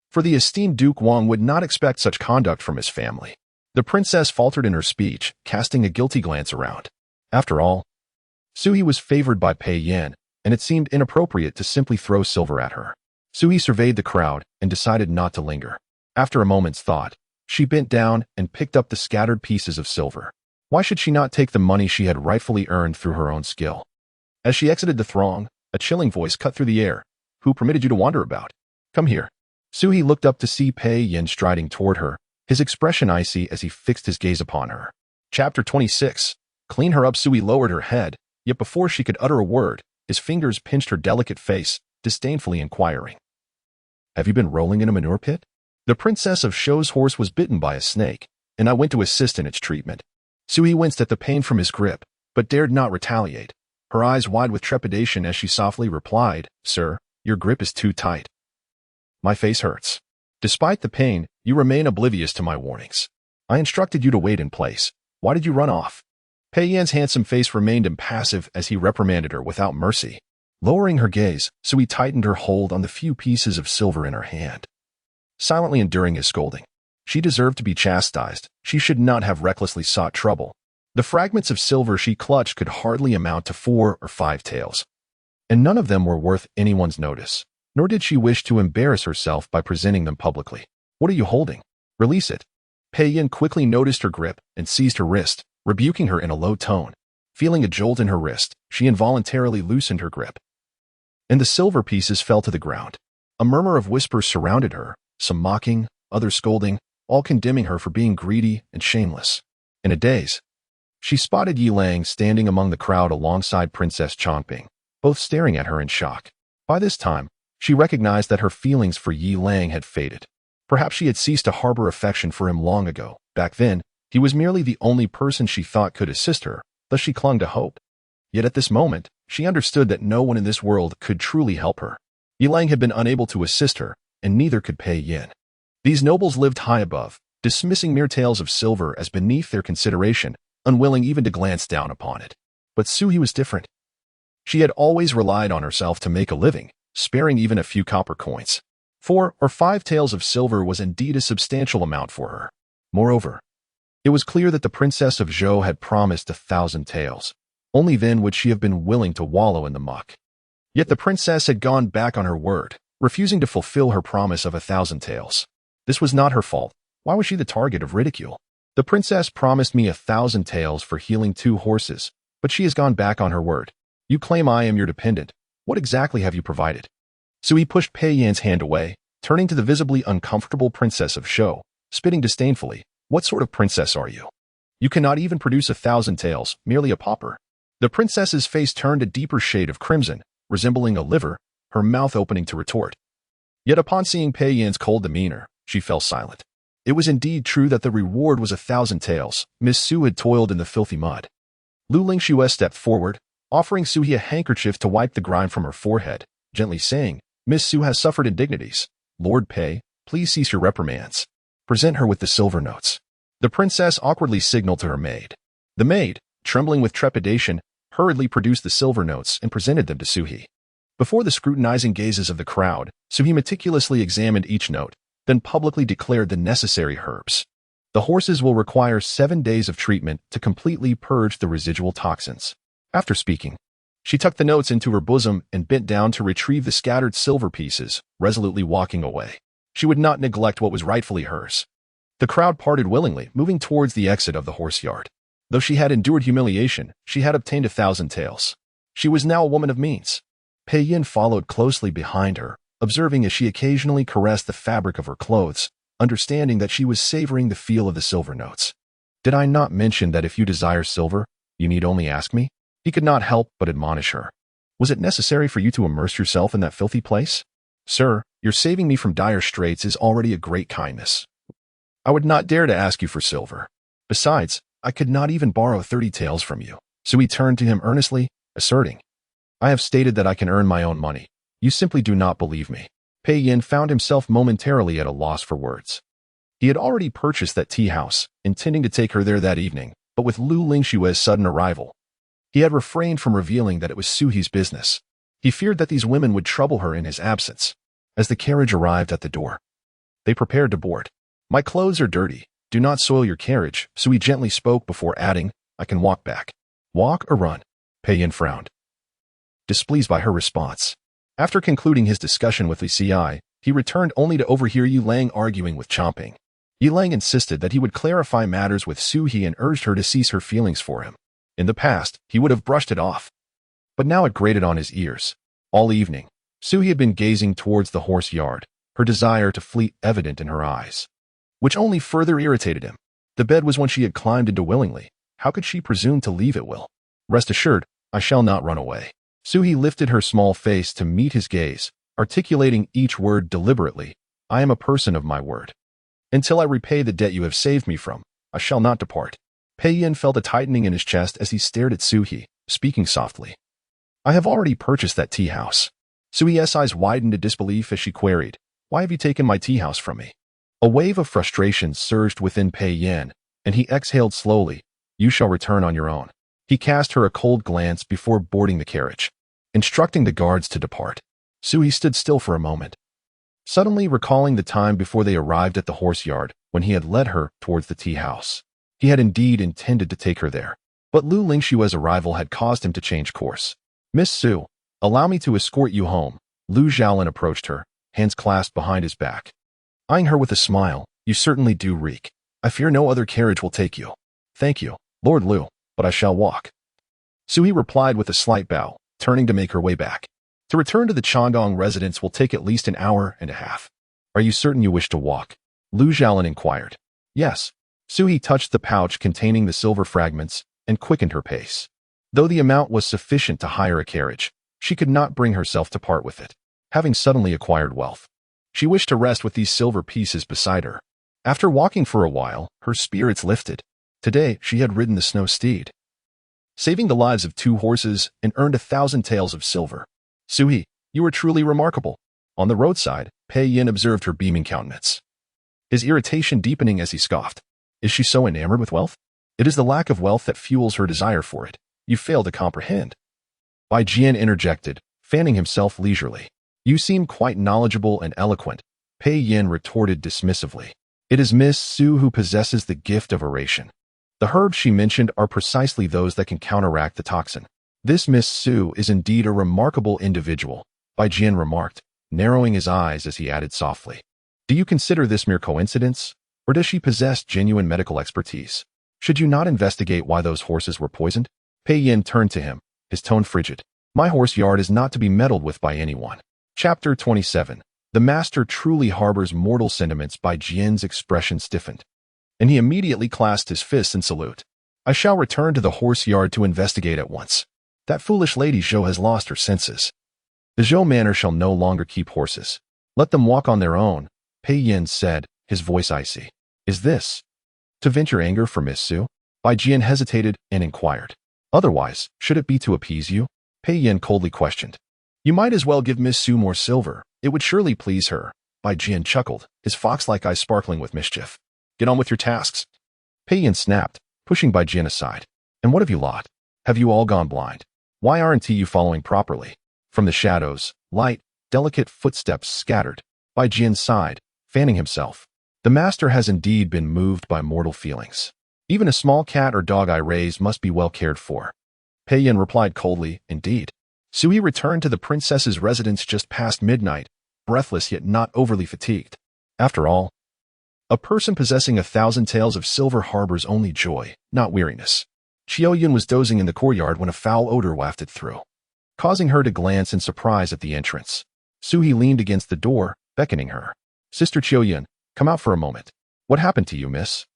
For the esteemed Duke Wang would not expect such conduct from his family. The princess faltered in her speech, casting a guilty glance around. After all, Suhi was favored by Pei Yan, and it seemed inappropriate to simply throw silver at her. Suhi surveyed the crowd and decided not to linger. After a moment's thought, she bent down and picked up the scattered pieces of silver. Why should she not take the money she had rightfully earned through her own skill? As she exited the throng, a chilling voice cut through the air. "Who permitted you to wander about? Come here." Suhi looked up to see Pei Yan striding toward her, his expression icy as he fixed his gaze upon her. Chapter 26. Clean her up. Suhi lowered her head, yet before she could utter a word, his fingers pinched her delicate face, disdainfully inquiring, "Have you been rolling in a manure pit?" The princess of Shou's horse was bitten by a snake, and I went to assist in its treatment. Suhi winced at the pain from his grip, but dared not retaliate, her eyes wide with trepidation as she softly replied, "Sir, your grip is too tight. My face hurts. Despite the pain, you remain oblivious to my warnings. I instructed you to wait in place. Why did you run off?" Pei Yan's handsome face remained impassive as he reprimanded her without mercy. Lowering her gaze, Suhi tightened her hold on the few pieces of silver in her hand, silently enduring his scolding. She deserved to be chastised. She should not have recklessly sought trouble. The fragments of silver she clutched could hardly amount to 4 or 5 taels, and none of them were worth anyone's notice. Nor did she wish to embarrass herself by presenting them publicly. "What are you holding? Release it." Pei Yan quickly noticed her grip and seized her wrist, rebuking her in a low tone. Feeling a jolt in her wrist, she involuntarily loosened her grip, and the silver pieces fell to the ground. A murmur of whispers surrounded her, some mocking, others scolding, all condemning her for being greedy and shameless. In a daze, she spotted Yi Lang standing among the crowd alongside Princess Chongping, both staring at her in shock. By this time, she recognized that her feelings for Yi Lang had faded. Perhaps she had ceased to harbor affection for him long ago. Back then, he was merely the only person she thought could assist her, thus she clung to hope. Yet at this moment, she understood that no one in this world could truly help her. Yi Lang had been unable to assist her, and neither could Pei Yan. These nobles lived high above, dismissing mere tales of silver as beneath their consideration, unwilling even to glance down upon it. But Suhi was different. She had always relied on herself to make a living, sparing even a few copper coins. 4 or 5 taels of silver was indeed a substantial amount for her. Moreover, it was clear that the princess of Zhou had promised 1,000 taels. Only then would she have been willing to wallow in the muck. Yet the princess had gone back on her word, refusing to fulfill her promise of 1,000 taels. This was not her fault. Why was she the target of ridicule? "The princess promised me 1,000 taels for healing 2 horses, but she has gone back on her word. You claim I am your dependent. What exactly have you provided?" Suhi pushed Pei Yan's hand away, turning to the visibly uncomfortable princess of Shou, spitting disdainfully, "What sort of princess are you? You cannot even produce 1,000 taels, merely a pauper." The princess's face turned a deeper shade of crimson, resembling a liver, her mouth opening to retort. Yet upon seeing Pei Yan's cold demeanor, she fell silent. It was indeed true that the reward was 1,000 taels. Miss Su had toiled in the filthy mud. Lu Lingxue stepped forward, offering Suhi a handkerchief to wipe the grime from her forehead, gently saying, "Miss Su has suffered indignities. Lord Pei, please cease your reprimands. Present her with the silver notes." The princess awkwardly signaled to her maid. The maid, trembling with trepidation, hurriedly produced the silver notes and presented them to Suhi. Before the scrutinizing gazes of the crowd, so he meticulously examined each note, then publicly declared the necessary herbs. The horses will require 7 days of treatment to completely purge the residual toxins. After speaking, she tucked the notes into her bosom and bent down to retrieve the scattered silver pieces, resolutely walking away. She would not neglect what was rightfully hers. The crowd parted willingly, moving towards the exit of the horse yard. Though she had endured humiliation, she had obtained 1,000 taels. She was now a woman of means. Pei Yin followed closely behind her, observing as she occasionally caressed the fabric of her clothes, understanding that she was savoring the feel of the silver notes. Did I not mention that if you desire silver, you need only ask me? He could not help but admonish her. Was it necessary for you to immerse yourself in that filthy place? Sir, your saving me from dire straits is already a great kindness. I would not dare to ask you for silver. Besides, I could not even borrow 30 taels from you. So he turned to him earnestly, asserting, I have stated that I can earn my own money. You simply do not believe me. Pei Yin found himself momentarily at a loss for words. He had already purchased that tea house, intending to take her there that evening, but with Lu Lingshue's sudden arrival, he had refrained from revealing that it was Suhi's business. He feared that these women would trouble her in his absence. As the carriage arrived at the door, they prepared to board. My clothes are dirty. Do not soil your carriage, Sui gently spoke before adding, I can walk back. Walk or run? Pei Yin frowned, displeased by her response. After concluding his discussion with Li Ci, he returned only to overhear Yu Lang arguing with Chomping. Yu Lang insisted that he would clarify matters with Suhi and urged her to cease her feelings for him. In the past, he would have brushed it off, but now it grated on his ears. All evening, Suhi had been gazing towards the horse yard, her desire to flee evident in her eyes, which only further irritated him. The bed was one she had climbed into willingly. How could she presume to leave it will? Rest assured, I shall not run away. Suhi lifted her small face to meet his gaze, articulating each word deliberately. I am a person of my word. Until I repay the debt you have saved me from, I shall not depart. Pei Yin felt a tightening in his chest as he stared at Suhi, speaking softly. I have already purchased that tea house. Sui's eyes widened in disbelief as she queried, Why have you taken my tea house from me? A wave of frustration surged within Pei Yin, and he exhaled slowly. You shall return on your own. He cast her a cold glance before boarding the carriage, instructing the guards to depart. Suhi stood still for a moment, suddenly recalling the time before they arrived at the horse yard when he had led her towards the tea house. He had indeed intended to take her there, but Lu Lingshue's arrival had caused him to change course. Miss Su, allow me to escort you home. Lu Xiaolin approached her, hands clasped behind his back. Eyeing her with a smile, you certainly do reek. I fear no other carriage will take you. Thank you, Lord Lu, but I shall walk. Suhi replied with a slight bow, turning to make her way back. To return to the Chandong residence will take at least an hour and a half. Are you certain you wish to walk? Lu Xiaolin inquired. Yes. Suhi touched the pouch containing the silver fragments and quickened her pace. Though the amount was sufficient to hire a carriage, she could not bring herself to part with it. Having suddenly acquired wealth, she wished to rest with these silver pieces beside her. After walking for a while, her spirits lifted. Today, she had ridden the snow steed, saving the lives of 2 horses and earned 1,000 taels of silver. Suhi, you are truly remarkable. On the roadside, Pei Yin observed her beaming countenance, his irritation deepening as he scoffed. Is she so enamored with wealth? It is the lack of wealth that fuels her desire for it. You fail to comprehend. Bai Jian interjected, fanning himself leisurely. You seem quite knowledgeable and eloquent, Pei Yin retorted dismissively. It is Miss Su who possesses the gift of oration. The herbs she mentioned are precisely those that can counteract the toxin. This Miss Su is indeed a remarkable individual, Bai Jian remarked, narrowing his eyes as he added softly. Do you consider this mere coincidence, or does she possess genuine medical expertise? Should you not investigate why those horses were poisoned? Pei Yin turned to him, his tone frigid. My horse yard is not to be meddled with by anyone. Chapter 27. The master truly harbors mortal sentiments. Bai Jian's expression stiffened, and he immediately clasped his fists in salute. I shall return to the horse yard to investigate at once. That foolish lady Zhou has lost her senses. The Zhou manor shall no longer keep horses. Let them walk on their own, Pei Yin said, his voice icy. Is this to vent your anger for Miss Su? Bai Jian hesitated and inquired. Otherwise, should it be to appease you? Pei Yin coldly questioned. You might as well give Miss Su more silver. It would surely please her. Bai Jian chuckled, his fox-like eyes sparkling with mischief. Get on with your tasks. Pei Yin snapped, pushing Bai Jian aside. And what have you lot? Have you all gone blind? Why aren't you following properly? From the shadows, light, delicate footsteps scattered. By Jian's side, fanning himself. The master has indeed been moved by mortal feelings. Even a small cat or dog I raise must be well cared for. Pei Yin replied coldly, indeed. Sui returned to the princess's residence just past midnight, breathless yet not overly fatigued. After all, a person possessing 1,000 taels of silver harbors only joy, not weariness. Qiao Yun was dozing in the courtyard when a foul odor wafted through, causing her to glance in surprise at the entrance. Sui leaned against the door, beckoning her. Sister Qiao Yun, come out for a moment. What happened to you, miss?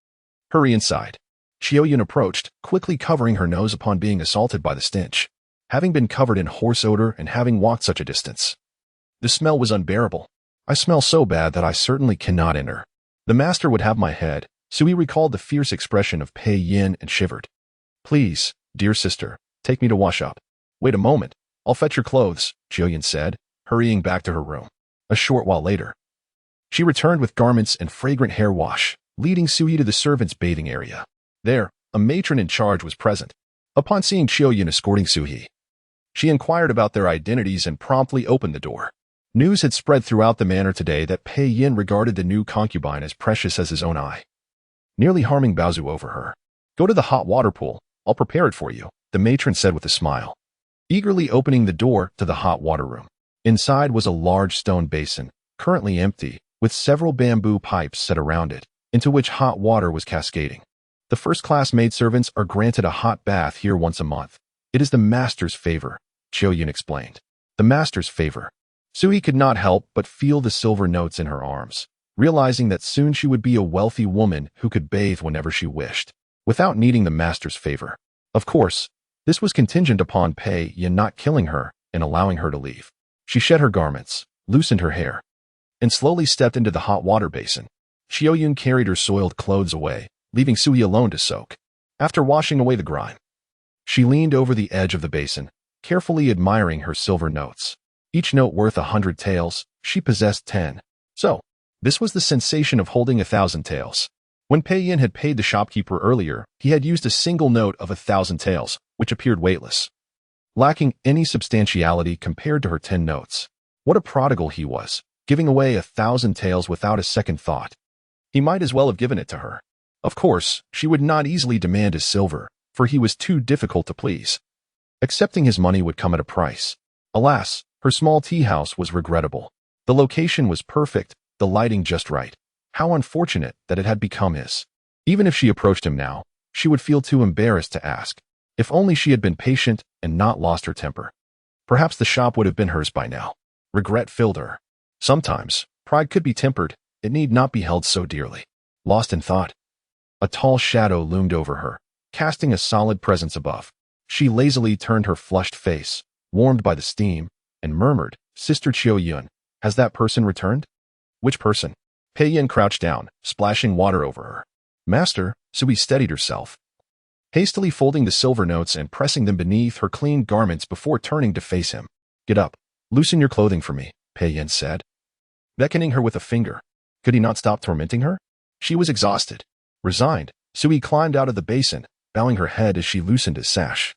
Hurry inside. Qiao Yun approached, quickly covering her nose upon being assaulted by the stench. Having been covered in horse odor and having walked such a distance, the smell was unbearable. I smell so bad that I certainly cannot enter. The master would have my head. Sui recalled the fierce expression of Pei Yin and shivered. Please, dear sister, take me to wash up. Wait a moment. I'll fetch your clothes, Qiao Yun said, hurrying back to her room. A short while later, she returned with garments and fragrant hair wash, leading Sui to the servants' bathing area. There, a matron in charge was present. Upon seeing Qiao Yun escorting Sui, she inquired about their identities and promptly opened the door. News had spread throughout the manor today that Pei Yin regarded the new concubine as precious as his own eye, nearly harming Baozu over her. Go to the hot water pool. I'll prepare it for you, the matron said with a smile, eagerly opening the door to the hot water room. Inside was a large stone basin, currently empty, with several bamboo pipes set around it, into which hot water was cascading. The first-class maidservants are granted a hot bath here once a month. It is the master's favor, Qiao Yun explained. The master's favor. Sui could not help but feel the silver notes in her arms, realizing that soon she would be a wealthy woman who could bathe whenever she wished, without needing the master's favor. Of course, this was contingent upon Pei Yin not killing her and allowing her to leave. She shed her garments, loosened her hair, and slowly stepped into the hot water basin. Qiao Yun carried her soiled clothes away, leaving Sui alone to soak. After washing away the grime, she leaned over the edge of the basin, carefully admiring her silver notes. Each note worth 100 taels, she possessed 10. So, this was the sensation of holding 1,000 taels. When Pei Yin had paid the shopkeeper earlier, he had used a single note of 1,000 taels, which appeared weightless, lacking any substantiality compared to her 10 notes. What a prodigal he was, giving away 1,000 taels without a second thought. He might as well have given it to her. Of course, she would not easily demand his silver, for he was too difficult to please. Accepting his money would come at a price. Alas, her small tea house was regrettable. The location was perfect, the lighting just right. How unfortunate that it had become his. Even if she approached him now, she would feel too embarrassed to ask. If only she had been patient and not lost her temper. Perhaps the shop would have been hers by now. Regret filled her. Sometimes, pride could be tempered, it need not be held so dearly. Lost in thought, a tall shadow loomed over her, casting a solid presence above. She lazily turned her flushed face, warmed by the steam, and murmured, Sister Qiao Yun, has that person returned? Which person? Pei Yin crouched down, splashing water over her. Master, Sui steadied herself, hastily folding the silver notes and pressing them beneath her clean garments before turning to face him. Get up. Loosen your clothing for me, Pei Yin said, beckoning her with a finger. Could he not stop tormenting her? She was exhausted. Resigned, Sui climbed out of the basin, bowing her head as she loosened his sash.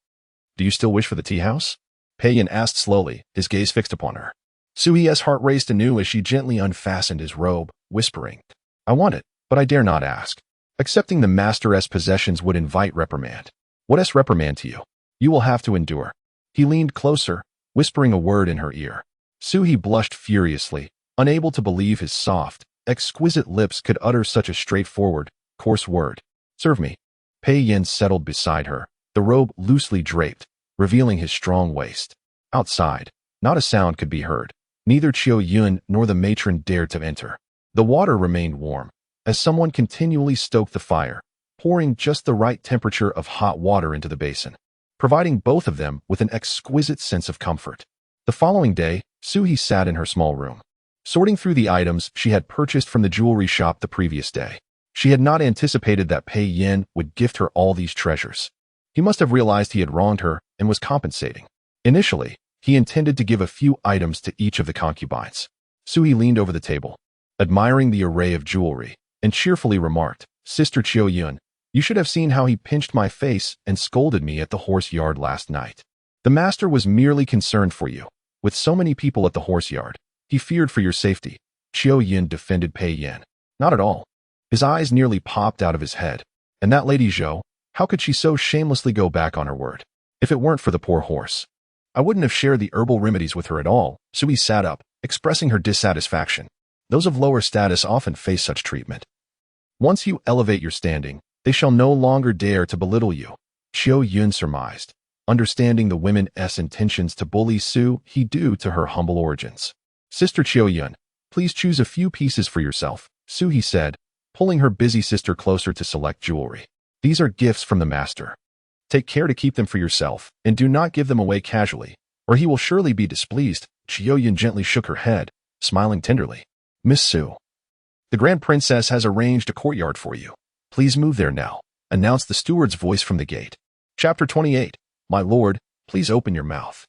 Do you still wish for the tea house? Pei Yin asked slowly, his gaze fixed upon her. Sui's heart raced anew as she gently unfastened his robe, whispering, I want it, but I dare not ask. Accepting the master's possessions would invite reprimand. What reprimand to you? You will have to endure. He leaned closer, whispering a word in her ear. Sui blushed furiously, unable to believe his soft, exquisite lips could utter such a straightforward, coarse word. Serve me. Pei Yin settled beside her, the robe loosely draped, revealing his strong waist. Outside, not a sound could be heard. Neither Qiao Yun nor the matron dared to enter. The water remained warm, as someone continually stoked the fire, pouring just the right temperature of hot water into the basin, providing both of them with an exquisite sense of comfort. The following day, Sui sat in her small room, sorting through the items she had purchased from the jewelry shop the previous day. She had not anticipated that Pei Yin would gift her all these treasures. He must have realized he had wronged her and was compensating. Initially, he intended to give a few items to each of the concubines. Sui leaned over the table, admiring the array of jewelry, and cheerfully remarked, Sister Qiao Yun, you should have seen how he pinched my face and scolded me at the horse yard last night. The master was merely concerned for you. With so many people at the horse yard, he feared for your safety. Qiu Yin defended Pei Yin. Not at all. His eyes nearly popped out of his head. And that lady Zhou, how could she so shamelessly go back on her word? If it weren't for the poor horse, I wouldn't have shared the herbal remedies with her at all. Sui sat up, expressing her dissatisfaction. Those of lower status often face such treatment. Once you elevate your standing, they shall no longer dare to belittle you. Qiu Yun surmised, understanding the women's intentions to bully Su He due to her humble origins. Sister Qiu Yun, please choose a few pieces for yourself, Su He said, pulling her busy sister closer to select jewelry. These are gifts from the master. Take care to keep them for yourself, and do not give them away casually, or he will surely be displeased. Qiu Yun gently shook her head, smiling tenderly. Miss Su, the Grand Princess has arranged a courtyard for you. Please move there now, announced the steward's voice from the gate. Chapter 28. My lord, please open your mouth.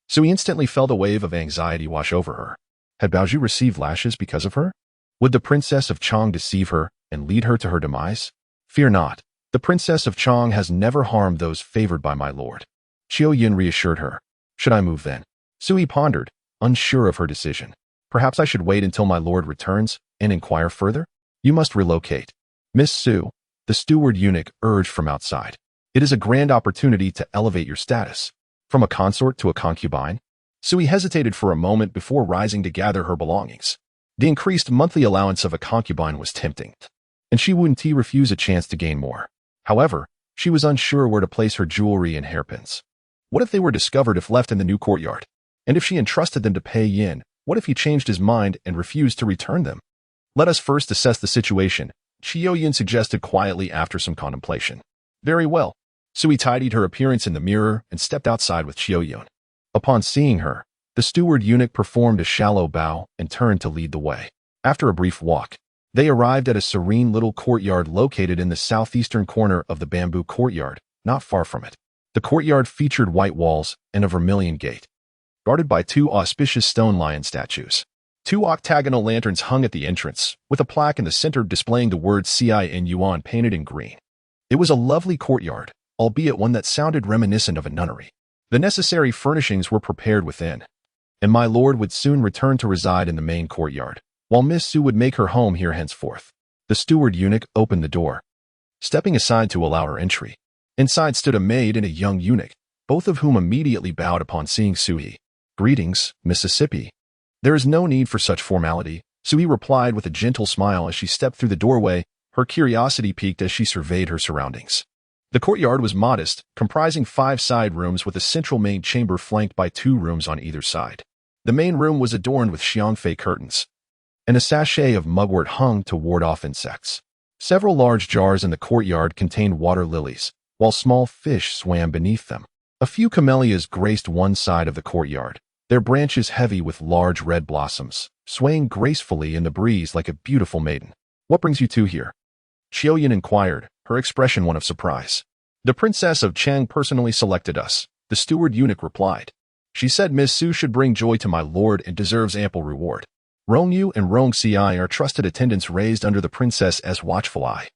Sui instantly felt a wave of anxiety wash over her. Had Baoju received lashes because of her? Would the Princess of Chang deceive her and lead her to her demise? Fear not. The Princess of Chang has never harmed those favored by my lord. Qiu Yin reassured her. Should I move then? Sui pondered, unsure of her decision. Perhaps I should wait until my lord returns and inquire further? You must relocate. Miss Su, the steward eunuch urged from outside. It is a grand opportunity to elevate your status. From a consort to a concubine? Sui hesitated for a moment before rising to gather her belongings. The increased monthly allowance of a concubine was tempting, and she wouldn't refuse a chance to gain more. However, she was unsure where to place her jewelry and hairpins. What if they were discovered if left in the new courtyard? And if she entrusted them to Pei Yin, what if he changed his mind and refused to return them? Let us first assess the situation, Qiu Yin suggested quietly after some contemplation. Very well. Sui tidied her appearance in the mirror and stepped outside with Qiu Yin. Upon seeing her, the steward eunuch performed a shallow bow and turned to lead the way. After a brief walk, they arrived at a serene little courtyard located in the southeastern corner of the bamboo courtyard, not far from it. The courtyard featured white walls and a vermilion gate, guarded by two auspicious stone lion statues. Two octagonal lanterns hung at the entrance, with a plaque in the center displaying the words CI in Yuan painted in green. It was a lovely courtyard, albeit one that sounded reminiscent of a nunnery. The necessary furnishings were prepared within, and my lord would soon return to reside in the main courtyard, while Miss Su would make her home here henceforth. The steward eunuch opened the door, stepping aside to allow her entry. Inside stood a maid and a young eunuch, both of whom immediately bowed upon seeing Sui. Greetings, Mississippi. There is no need for such formality, Sui replied with a gentle smile as she stepped through the doorway, her curiosity piqued as she surveyed her surroundings. The courtyard was modest, comprising 5 side rooms with a central main chamber flanked by 2 rooms on either side. The main room was adorned with xiangfei curtains, and a sachet of mugwort hung to ward off insects. Several large jars in the courtyard contained water lilies, while small fish swam beneath them. A few camellias graced one side of the courtyard, their branches heavy with large red blossoms, swaying gracefully in the breeze like a beautiful maiden. What brings you two here? Qiu Yin inquired, her expression one of surprise. The Princess of Chang personally selected us, the steward eunuch replied. She said Miss Su should bring joy to my lord and deserves ample reward. Rong Yu and Rong Ci are trusted attendants raised under the princess's watchful eye.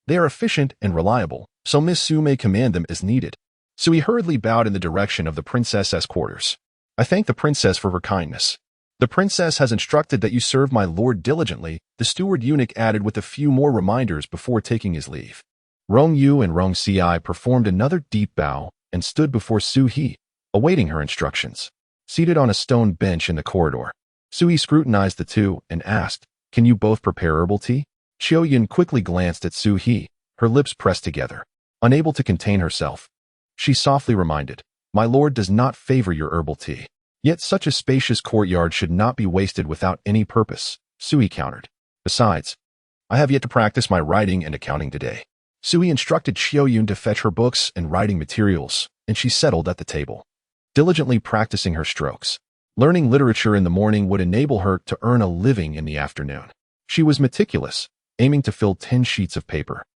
They are efficient and reliable, so Miss Su may command them as needed. Sui hurriedly bowed in the direction of the princess's quarters. I thank the princess for her kindness. The princess has instructed that you serve my lord diligently, the steward eunuch added with a few more reminders before taking his leave. Rong Yu and Rong Ci performed another deep bow and stood before Su He, awaiting her instructions. Seated on a stone bench in the corridor, Sui scrutinized the two and asked, Can you both prepare herbal tea? Qiu Yin quickly glanced at Su He, her lips pressed together. Unable to contain herself, she softly reminded, My lord does not favor your herbal tea. Yet such a spacious courtyard should not be wasted without any purpose, Sui countered. Besides, I have yet to practice my writing and accounting today. Sui instructed Qiu Yin to fetch her books and writing materials, and she settled at the table, diligently practicing her strokes. Learning literature in the morning would enable her to earn a living in the afternoon. She was meticulous, aiming to fill 10 sheets of paper,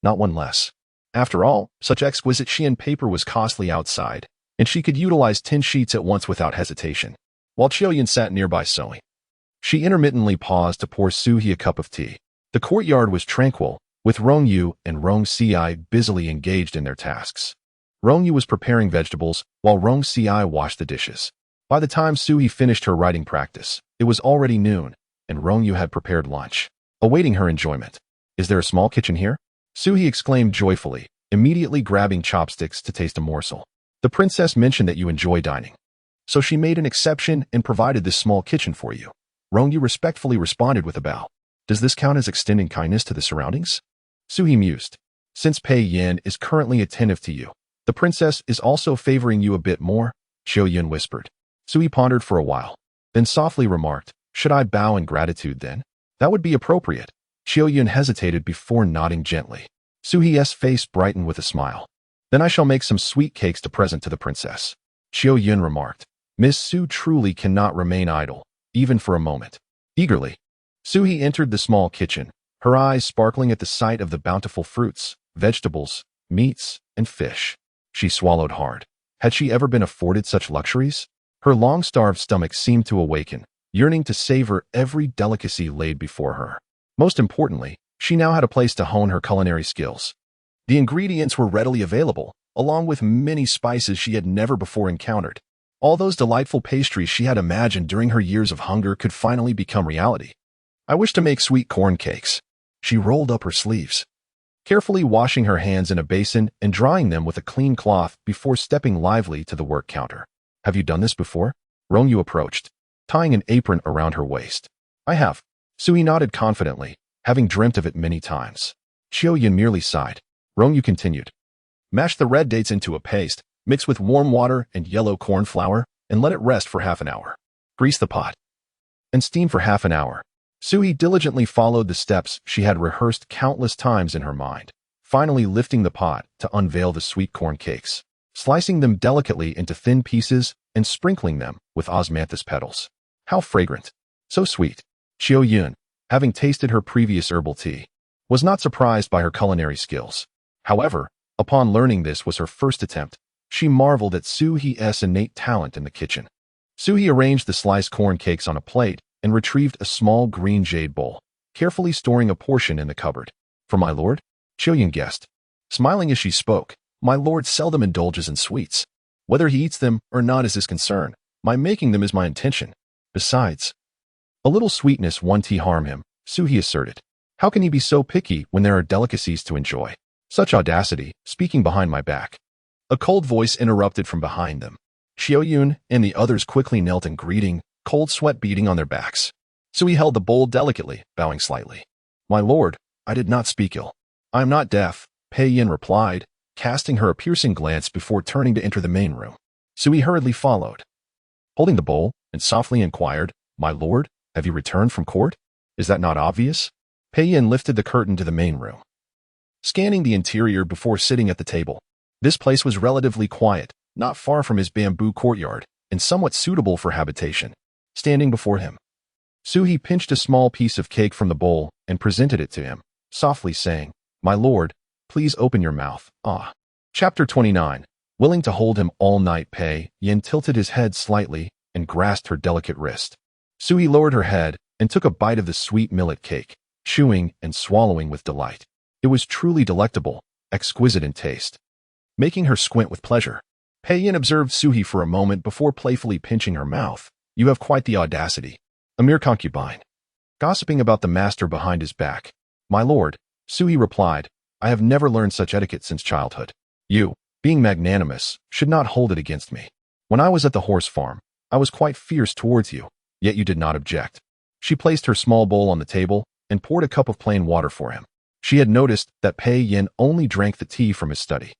not one less. After all, such exquisite Xian paper was costly outside, and she could utilize 10 sheets at once without hesitation. While Qiu Yin sat nearby sewing, she intermittently paused to pour Su He a cup of tea. The courtyard was tranquil, with Rong Yu and Rong Ci busily engaged in their tasks. Rong Yu was preparing vegetables, while Rong Ci washed the dishes. By the time Sui finished her writing practice, it was already noon, and Rongyu had prepared lunch, awaiting her enjoyment. Is there a small kitchen here? Sui exclaimed joyfully, immediately grabbing chopsticks to taste a morsel. The princess mentioned that you enjoy dining, so she made an exception and provided this small kitchen for you. Rongyu respectfully responded with a bow. Does this count as extending kindness to the surroundings? Sui mused. Since Pei Yin is currently attentive to you, the princess is also favoring you a bit more, Xiao Yun whispered. Sui pondered for a while, then softly remarked, should I bow in gratitude then? That would be appropriate. Xiao Yun hesitated before nodding gently. Sui's face brightened with a smile. Then I shall make some sweet cakes to present to the princess. Xiao Yun remarked. Miss Su truly cannot remain idle, even for a moment. Eagerly, Sui entered the small kitchen, her eyes sparkling at the sight of the bountiful fruits, vegetables, meats, and fish. She swallowed hard. Had she ever been afforded such luxuries? Her long-starved stomach seemed to awaken, yearning to savor every delicacy laid before her. Most importantly, she now had a place to hone her culinary skills. The ingredients were readily available, along with many spices she had never before encountered. All those delightful pastries she had imagined during her years of hunger could finally become reality. I wish to make sweet corn cakes. She rolled up her sleeves, carefully washing her hands in a basin and drying them with a clean cloth before stepping lively to the work counter. Have you done this before? Rongyu approached, tying an apron around her waist. I have. Sui nodded confidently, having dreamt of it many times. Xiao Yun merely sighed. Rongyu continued. Mash the red dates into a paste, mix with warm water and yellow corn flour, and let it rest for half an hour. Grease the pot and steam for half an hour. Sui diligently followed the steps she had rehearsed countless times in her mind, finally lifting the pot to unveil the sweet corn cakes, slicing them delicately into thin pieces and sprinkling them with osmanthus petals. How fragrant! So sweet. Xiao Yun, having tasted her previous herbal tea, was not surprised by her culinary skills. However, upon learning this was her first attempt, she marveled at Sui's innate talent in the kitchen. Sui arranged the sliced corn cakes on a plate and retrieved a small green jade bowl, carefully storing a portion in the cupboard. For my lord? Xiao Yun guessed. Smiling as she spoke, my lord seldom indulges in sweets. Whether he eats them or not is his concern. My making them is my intention. Besides, a little sweetness won't harm him, Sui asserted. How can he be so picky when there are delicacies to enjoy? Such audacity, speaking behind my back. A cold voice interrupted from behind them. Xiao Yun and the others quickly knelt in greeting, cold sweat beading on their backs. Sui held the bowl delicately, bowing slightly. My lord, I did not speak ill. I am not deaf, Pei Yin replied, casting her a piercing glance before turning to enter the main room. Sui hurriedly followed, holding the bowl, and softly inquired, My lord, have you returned from court? Is that not obvious? Pei Yin lifted the curtain to the main room, scanning the interior before sitting at the table. This place was relatively quiet, not far from his bamboo courtyard, and somewhat suitable for habitation. Standing before him, Sui pinched a small piece of cake from the bowl and presented it to him, softly saying, My lord, please open your mouth. Ah. Chapter 29. Willing to hold him all night, Pei Yin tilted his head slightly and grasped her delicate wrist. Sui lowered her head and took a bite of the sweet millet cake, chewing and swallowing with delight. It was truly delectable, exquisite in taste, making her squint with pleasure. Pei Yin observed Sui for a moment before playfully pinching her mouth. You have quite the audacity. A mere concubine, gossiping about the master behind his back. My lord, Sui replied, I have never learned such etiquette since childhood. You, being magnanimous, should not hold it against me. When I was at the horse farm, I was quite fierce towards you, yet you did not object. She placed her small bowl on the table and poured a cup of plain water for him. She had noticed that Pei Yin only drank the tea from his study,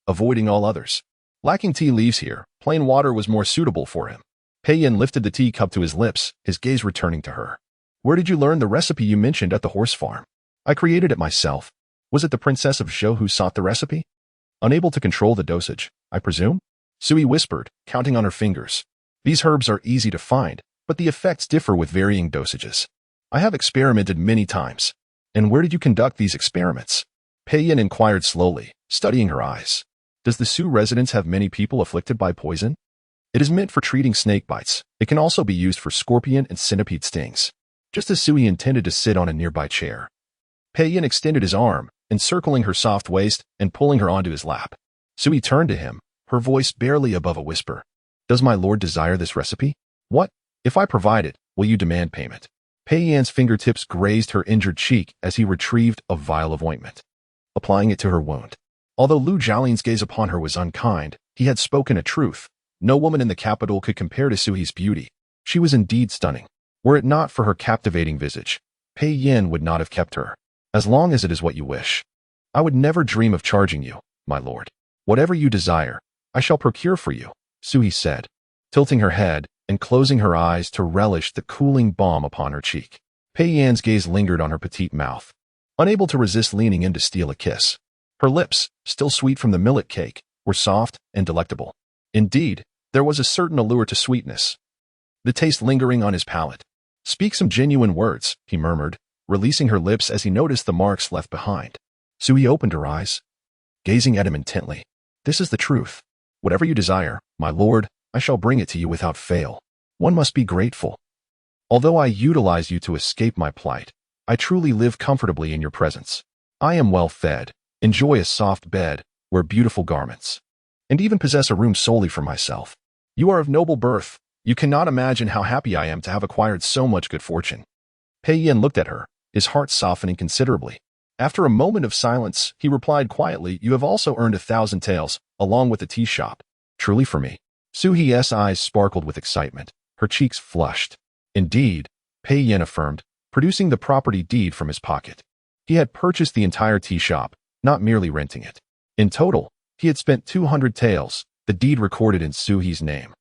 avoiding all others. Lacking tea leaves here, plain water was more suitable for him. Pei Yin lifted the teacup to his lips, his gaze returning to her. Where did you learn the recipe you mentioned at the horse farm? I created it myself. Was it the princess of Zhou who sought the recipe? Unable to control the dosage, I presume? Sui whispered, counting on her fingers. These herbs are easy to find, but the effects differ with varying dosages. I have experimented many times. And where did you conduct these experiments? Pei Yin inquired slowly, studying her eyes. Does the Su residence have many people afflicted by poison? It is meant for treating snake bites. It can also be used for scorpion and centipede stings. Just as Sui intended to sit on a nearby chair, Pei Yin extended his arm, encircling her soft waist and pulling her onto his lap. Sui turned to him, her voice barely above a whisper. Does my lord desire this recipe? What? If I provide it, will you demand payment? Pei Yan's fingertips grazed her injured cheek as he retrieved a vial of ointment, applying it to her wound. Although Lu Jialin's gaze upon her was unkind, he had spoken a truth. No woman in the capital could compare to Suhi's beauty. She was indeed stunning. Were it not for her captivating visage, Pei Yan would not have kept her. As long as it is what you wish. I would never dream of charging you, my lord. Whatever you desire, I shall procure for you, Suhi said, tilting her head and closing her eyes to relish the cooling balm upon her cheek. Pei Yan's gaze lingered on her petite mouth, unable to resist leaning in to steal a kiss. Her lips, still sweet from the millet cake, were soft and delectable. Indeed, there was a certain allure to sweetness, the taste lingering on his palate. Speak some genuine words, he murmured, releasing her lips as he noticed the marks left behind. Suhi opened her eyes, gazing at him intently. This is the truth. Whatever you desire, my lord, I shall bring it to you without fail. One must be grateful. Although I utilize you to escape my plight, I truly live comfortably in your presence. I am well fed, enjoy a soft bed, wear beautiful garments, and even possess a room solely for myself. You are of noble birth. You cannot imagine how happy I am to have acquired so much good fortune. Pei Yan looked at her, his heart softening considerably. After a moment of silence, he replied quietly, You have also earned 1,000 taels, along with the tea shop. Truly for me. Suhi's eyes sparkled with excitement. Her cheeks flushed. Indeed, Pei Yan affirmed, producing the property deed from his pocket. He had purchased the entire tea shop, not merely renting it. In total, he had spent 200 taels, the deed recorded in Suhi's name,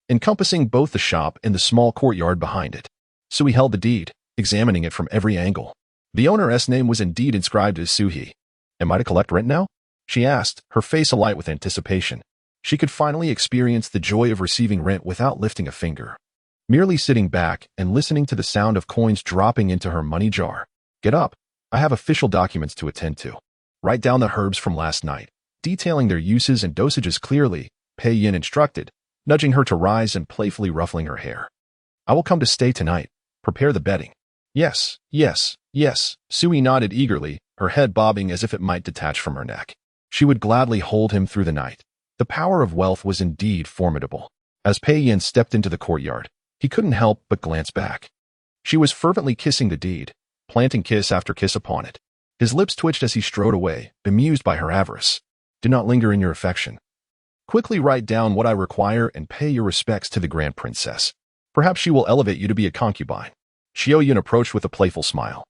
encompassing both the shop and the small courtyard behind it. Suhi held the deed, examining it from every angle. The owner's name was indeed inscribed as Suhi. Am I to collect rent now? She asked, her face alight with anticipation. She could finally experience the joy of receiving rent without lifting a finger. Merely sitting back and listening to the sound of coins dropping into her money jar. Get up. I have official documents to attend to. Write down the herbs from last night, detailing their uses and dosages clearly, Pei Yan instructed, nudging her to rise and playfully ruffling her hair. I will come to stay tonight. Prepare the bedding. Yes, yes, yes. Suhi nodded eagerly, her head bobbing as if it might detach from her neck. She would gladly hold him through the night. The power of wealth was indeed formidable. As Pei Yan stepped into the courtyard, he couldn't help but glance back. She was fervently kissing the deed, planting kiss after kiss upon it. His lips twitched as he strode away, bemused by her avarice. Do not linger in your affection. Quickly write down what I require and pay your respects to the Grand Princess. Perhaps she will elevate you to be a concubine. Xiao Yun approached with a playful smile,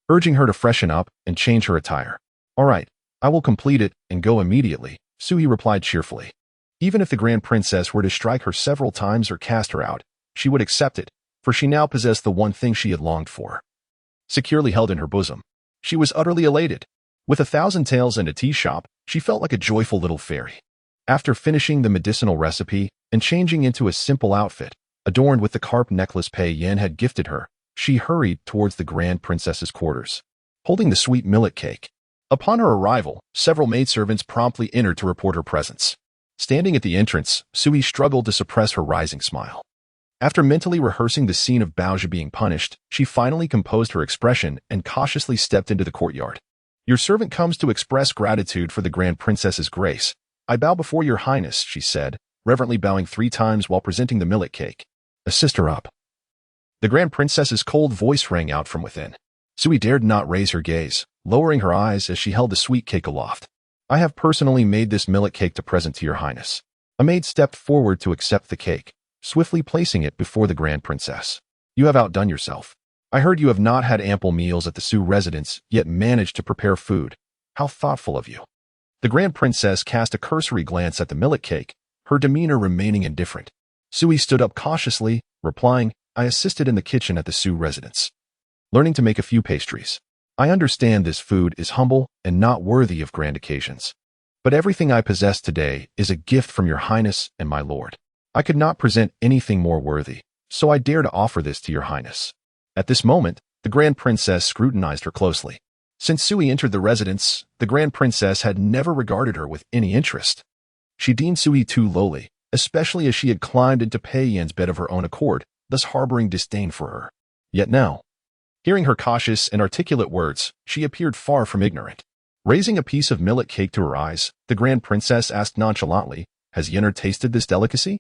urging her to freshen up and change her attire. All right, I will complete it and go immediately, Suhi replied cheerfully. Even if the Grand Princess were to strike her several times or cast her out, she would accept it, for she now possessed the one thing she had longed for. Securely held in her bosom, she was utterly elated. With 1,000 taels and a tea shop, she felt like a joyful little fairy. After finishing the medicinal recipe and changing into a simple outfit, adorned with the carp necklace Pei Yan had gifted her, she hurried towards the Grand Princess's quarters, holding the sweet millet cake. Upon her arrival, several maidservants promptly entered to report her presence. Standing at the entrance, Suhi struggled to suppress her rising smile. After mentally rehearsing the scene of Baozhi being punished, she finally composed her expression and cautiously stepped into the courtyard. Your servant comes to express gratitude for the Grand Princess's grace. I bow before your highness, she said, reverently bowing 3 times while presenting the millet cake. Assist her up. The Grand Princess's cold voice rang out from within. Suhi dared not raise her gaze, lowering her eyes as she held the sweet cake aloft. I have personally made this millet cake to present to your highness. A maid stepped forward to accept the cake, swiftly placing it before the Grand Princess. You have outdone yourself. I heard you have not had ample meals at the Su residence, yet managed to prepare food. How thoughtful of you. The Grand Princess cast a cursory glance at the millet cake, her demeanor remaining indifferent. Suhi stood up cautiously, replying, I assisted in the kitchen at the Su residence, learning to make a few pastries. I understand this food is humble and not worthy of grand occasions. But everything I possess today is a gift from your highness and my lord. I could not present anything more worthy, so I dare to offer this to your highness. At this moment, the Grand Princess scrutinized her closely. Since Suhi entered the residence, the Grand Princess had never regarded her with any interest. She deemed Suhi too lowly, especially as she had climbed into Pei Yan's bed of her own accord, thus harboring disdain for her. Yet now, hearing her cautious and articulate words, she appeared far from ignorant. Raising a piece of millet cake to her eyes, the Grand Princess asked nonchalantly, Has Yenner tasted this delicacy?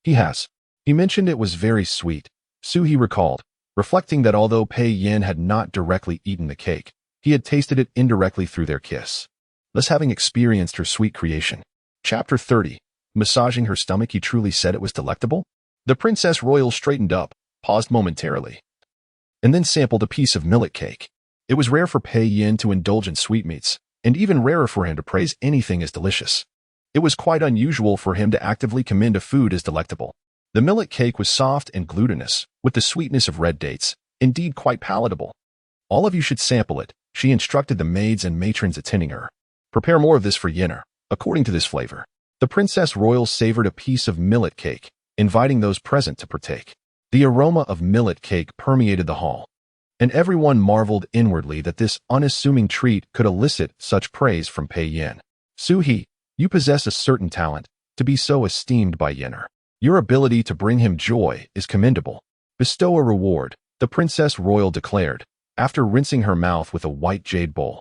He has. He mentioned it was very sweet. He recalled, reflecting that although Pei Yin had not directly eaten the cake, he had tasted it indirectly through their kiss, thus having experienced her sweet creation. Chapter 30. Massaging her stomach, he truly said it was delectable? The Princess Royal straightened up, paused momentarily, and then sampled a piece of millet cake. It was rare for Pei Yin to indulge in sweetmeats, and even rarer for him to praise anything as delicious. It was quite unusual for him to actively commend a food as delectable. The millet cake was soft and glutinous, with the sweetness of red dates, indeed quite palatable. All of you should sample it, she instructed the maids and matrons attending her. Prepare more of this for Yenner, according to this flavor. The Princess Royal savored a piece of millet cake, inviting those present to partake. The aroma of millet cake permeated the hall, and everyone marveled inwardly that this unassuming treat could elicit such praise from Pei Yin. Su-hee, you possess a certain talent to be so esteemed by Yenner. Your ability to bring him joy is commendable. Bestow a reward, the Princess Royal declared, after rinsing her mouth with a white jade bowl.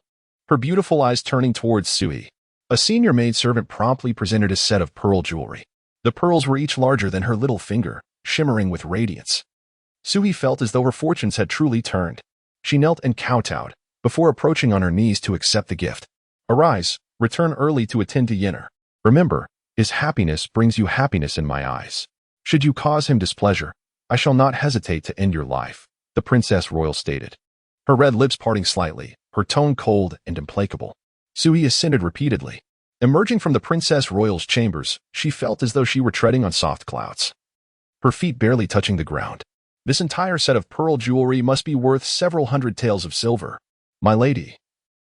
Her beautiful eyes turning towards Su-hee. A senior maidservant promptly presented a set of pearl jewelry. The pearls were each larger than her little finger, shimmering with radiance. Su-hee felt as though her fortunes had truly turned. She knelt and kowtowed, before approaching on her knees to accept the gift. Arise, return early to attend to Yenner. Remember, his happiness brings you happiness in my eyes. Should you cause him displeasure, I shall not hesitate to end your life, the Princess Royal stated. Her red lips parting slightly, her tone cold and implacable. Su-hee assented repeatedly. Emerging from the Princess Royal's chambers, she felt as though she were treading on soft clouds, her feet barely touching the ground. This entire set of pearl jewelry must be worth several hundred taels of silver. My lady,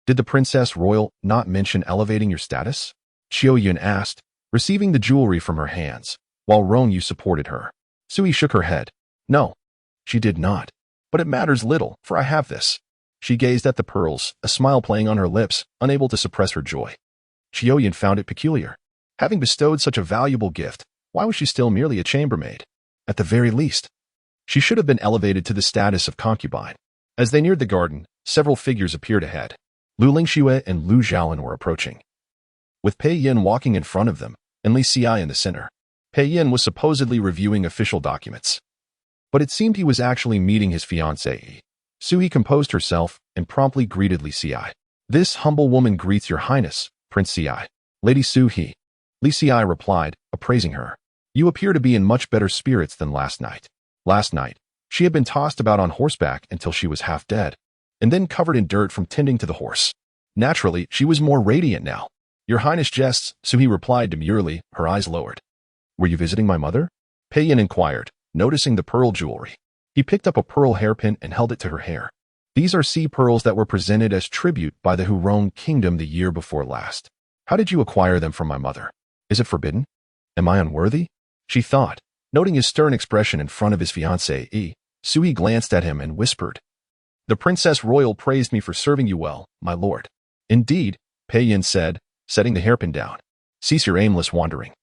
did the Princess Royal not mention elevating your status? Xiaoyun asked, receiving the jewelry from her hands, while Rongyu supported her. Su-hee shook her head. No, she did not. But it matters little, for I have this. She gazed at the pearls, a smile playing on her lips, unable to suppress her joy. Xiaoyun found it peculiar. Having bestowed such a valuable gift, why was she still merely a chambermaid? At the very least, she should have been elevated to the status of concubine. As they neared the garden, several figures appeared ahead. Lu Lingxue and Lu Zhaolin were approaching, with Pei Yin walking in front of them, and Li Xi in the center. Pei Yin was supposedly reviewing official documents, but it seemed he was actually meeting his fiancée. Su-hee composed herself and promptly greeted Li Xi. This humble woman greets your highness, Prince Xi. Lady Su-hee. Li Xi replied, appraising her. You appear to be in much better spirits than last night. Last night, she had been tossed about on horseback until she was half dead, and then covered in dirt from tending to the horse. Naturally, she was more radiant now. Your highness jests, Su-hee replied demurely, her eyes lowered. Were you visiting my mother? Pei Yin inquired, noticing the pearl jewelry. He picked up a pearl hairpin and held it to her hair. These are sea pearls that were presented as tribute by the Hurong kingdom the year before last. How did you acquire them from my mother? Is it forbidden? Am I unworthy? She thought. Noting his stern expression in front of his fiancée, Su-hee glanced at him and whispered. The Princess Royal praised me for serving you well, my lord. Indeed, Pei Yin said, setting the hairpin down. Cease your aimless wandering.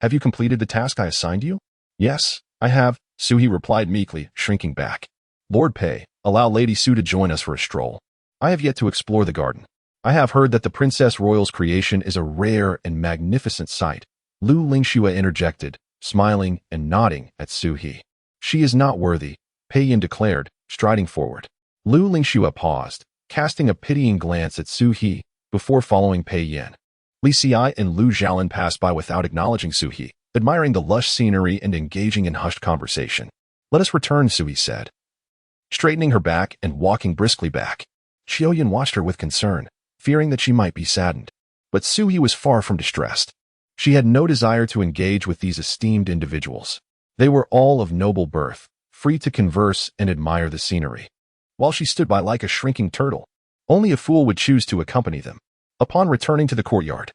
Have you completed the task I assigned you? Yes, I have, Su-hee replied meekly, shrinking back. Lord Pei, allow Lady Su to join us for a stroll. I have yet to explore the garden. I have heard that the Princess Royal's creation is a rare and magnificent sight. Lu Lingxue interjected, smiling and nodding at Su-hee. She is not worthy, Pei Yin declared, striding forward. Lu Lingxue paused, casting a pitying glance at Su-hee before following Pei Yin. Li Xi and Lu Zhaolin passed by without acknowledging Su-hee, admiring the lush scenery and engaging in hushed conversation. Let us return, Su-hee said, straightening her back and walking briskly back. Xiaoyun watched her with concern, fearing that she might be saddened. But Su-hee was far from distressed. She had no desire to engage with these esteemed individuals. They were all of noble birth, free to converse and admire the scenery. While she stood by like a shrinking turtle, only a fool would choose to accompany them. Upon returning to the courtyard,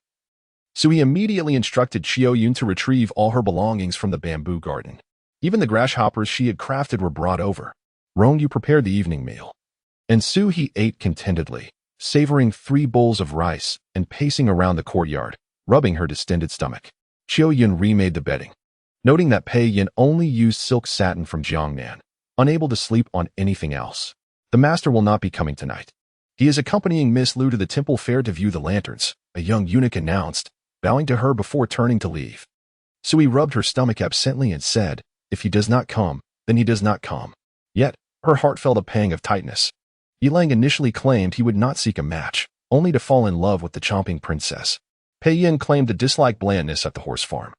Su-hee immediately instructed Xiaoyun to retrieve all her belongings from the bamboo garden. Even the grasshoppers she had crafted were brought over. Rongyu prepared the evening meal, and Su-hee ate contentedly, savoring 3 bowls of rice and pacing around the courtyard, rubbing her distended stomach. Xiaoyun remade the bedding, noting that Pei Yin only used silk satin from Jiangnan, unable to sleep on anything else. The master will not be coming tonight. He is accompanying Miss Lu to the temple fair to view the lanterns, a young eunuch announced, bowing to her before turning to leave. Sui rubbed her stomach absently and said, "If he does not come, then he does not come." Yet, her heart felt a pang of tightness. Yilang initially claimed he would not seek a match, only to fall in love with the chomping princess. Pei Yin claimed to dislike blandness at the horse farm.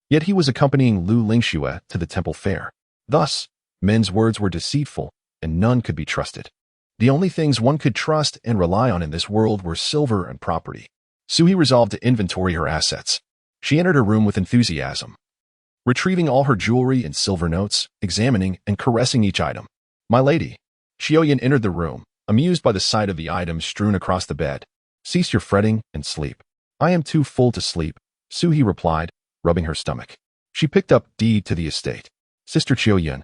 Yet he was accompanying Lu Lingxue to the temple fair. Thus, men's words were deceitful, and none could be trusted. The only things one could trust and rely on in this world were silver and property. Sui resolved to inventory her assets. She entered her room with enthusiasm, retrieving all her jewelry and silver notes, examining and caressing each item. "My lady." Xiaoyan entered the room, amused by the sight of the items strewn across the bed. "Cease your fretting and sleep." "I am too full to sleep," Suhi replied, rubbing her stomach. She picked up deed to the estate. "Sister Xiaoyan,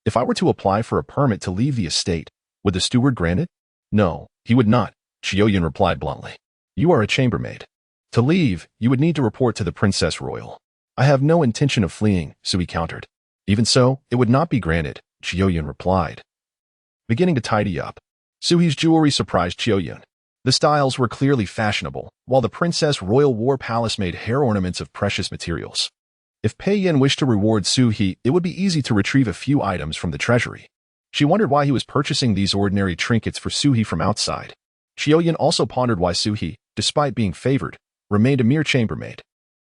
if I were to apply for a permit to leave the estate, would the steward grant it?" "No, he would not," Xiaoyan replied bluntly. "You are a chambermaid. To leave, you would need to report to the Princess Royal." "I have no intention of fleeing," Sui countered. "Even so, it would not be granted," Xiaoyan replied. Beginning to tidy up, Sui's jewelry surprised Xiaoyan. The styles were clearly fashionable, while the Princess Royal War Palace made hair ornaments of precious materials. If Pei Yin wished to reward Suhi, it would be easy to retrieve a few items from the treasury. She wondered why he was purchasing these ordinary trinkets for Suhi from outside. Xiaoyan also pondered why Suhi, despite being favored, remained a mere chambermaid.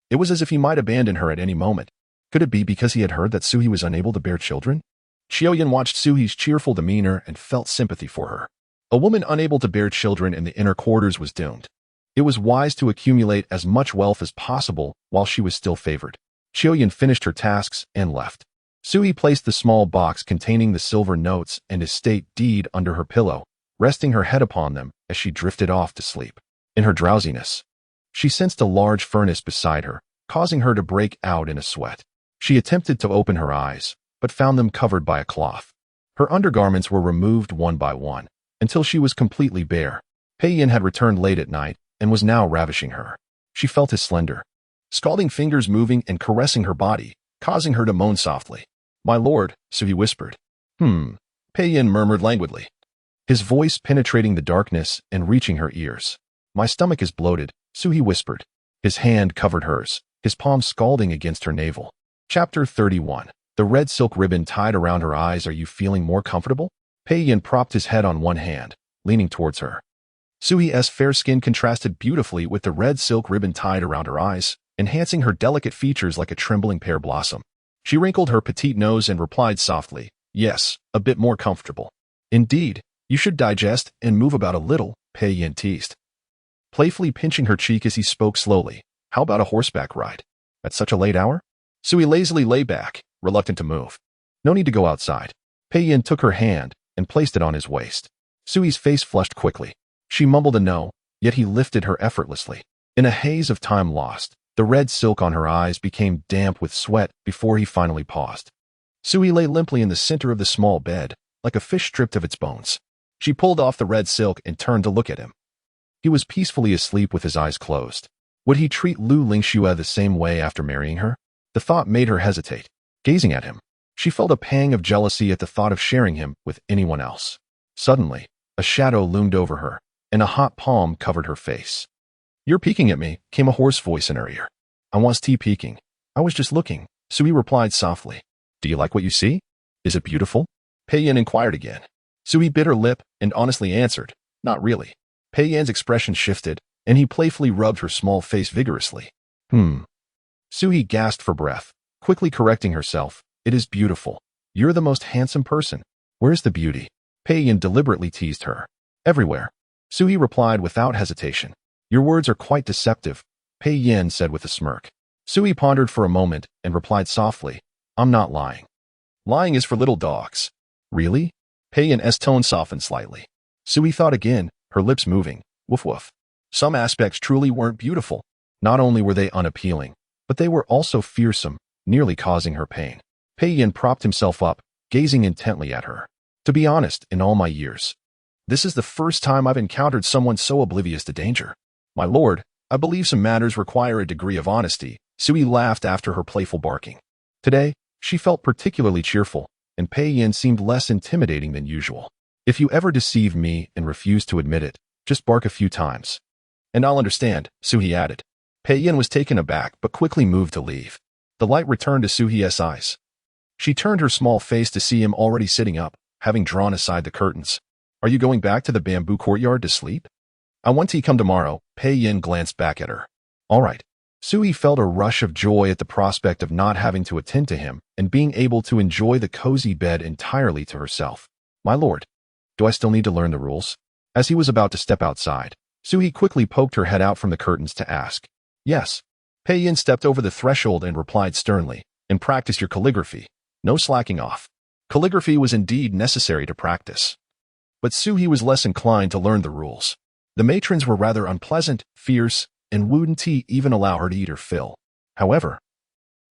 It was as if he might abandon her at any moment. Could it be because he had heard that Suhi was unable to bear children? Xiaoyan watched Suhi's cheerful demeanor and felt sympathy for her. A woman unable to bear children in the inner quarters was doomed. It was wise to accumulate as much wealth as possible while she was still favored. Xiaoyan finished her tasks and left. Sui placed the small box containing the silver notes and estate deed under her pillow, resting her head upon them as she drifted off to sleep. In her drowsiness, she sensed a large furnace beside her, causing her to break out in a sweat. She attempted to open her eyes, but found them covered by a cloth. Her undergarments were removed one by one, until she was completely bare. Pei Yin had returned late at night and was now ravishing her. She felt his slender, scalding fingers moving and caressing her body, causing her to moan softly. "My lord," Sui whispered. Pei Yin murmured languidly, his voice penetrating the darkness and reaching her ears. "My stomach is bloated," Sui whispered. His hand covered hers, his palm scalding against her navel. Chapter 31. The red silk ribbon tied around her eyes. "Are you feeling more comfortable?" Pei Yin propped his head on one hand, leaning towards her. Sui's fair skin contrasted beautifully with the red silk ribbon tied around her eyes, enhancing her delicate features like a trembling pear blossom. She wrinkled her petite nose and replied softly, "Yes, a bit more comfortable." "Indeed, you should digest and move about a little," Pei Yin teased, playfully pinching her cheek as he spoke slowly. "How about a horseback ride? At such a late hour?" Sui lazily lay back, reluctant to move. "No need to go outside." Pei Yin took her hand and placed it on his waist. Sui's face flushed quickly. She mumbled a no, yet he lifted her effortlessly. In a haze of time lost, the red silk on her eyes became damp with sweat before he finally paused. Sui lay limply in the center of the small bed, like a fish stripped of its bones. She pulled off the red silk and turned to look at him. He was peacefully asleep with his eyes closed. Would he treat Lu Lingxue the same way after marrying her? The thought made her hesitate. Gazing at him, she felt a pang of jealousy at the thought of sharing him with anyone else. Suddenly, a shadow loomed over her, and a hot palm covered her face. "You're peeking at me," came a hoarse voice in her ear. "I was peeking. I was just looking," Sui replied softly. "Do you like what you see? Is it beautiful?" Pei Yin inquired again. Sui bit her lip and honestly answered, "Not really." Pei Yin's expression shifted, and he playfully rubbed her small face vigorously. Sui gasped for breath, quickly correcting herself. "It is beautiful. You're the most handsome person. Where's the beauty?" Pei Yin deliberately teased her. "Everywhere." Sui replied without hesitation. "Your words are quite deceptive," Pei Yin said with a smirk. Sui pondered for a moment and replied softly, "I'm not lying. Lying is for little dogs." "Really?" Pei Yin's tone softened slightly. Sui thought again, her lips moving. Woof woof. Some aspects truly weren't beautiful. Not only were they unappealing, but they were also fearsome, nearly causing her pain. Pei Yin propped himself up, gazing intently at her. "To be honest, in all my years, this is the first time I've encountered someone so oblivious to danger. My lord, I believe some matters require a degree of honesty." Sui laughed after her playful barking. Today, she felt particularly cheerful, and Pei Yin seemed less intimidating than usual. "If you ever deceive me and refuse to admit it, just bark a few times, and I'll understand," Sui added. Pei Yin was taken aback but quickly moved to leave. The light returned to Suhi's eyes. She turned her small face to see him already sitting up, having drawn aside the curtains. Are you going back to the bamboo courtyard to sleep? I want to come tomorrow. Pei Yin glanced back at her. All right. Suhi felt a rush of joy at the prospect of not having to attend to him and being able to enjoy the cozy bed entirely to herself. My lord, do I still need to learn the rules? As he was about to step outside, Suhi quickly poked her head out from the curtains to ask. Yes. Pei Yin stepped over the threshold and replied sternly, and practice your calligraphy. No slacking off. Calligraphy was indeed necessary to practice. But Suhi was less inclined to learn the rules. The matrons were rather unpleasant, fierce, and wouldn't even allow her to eat her fill. However,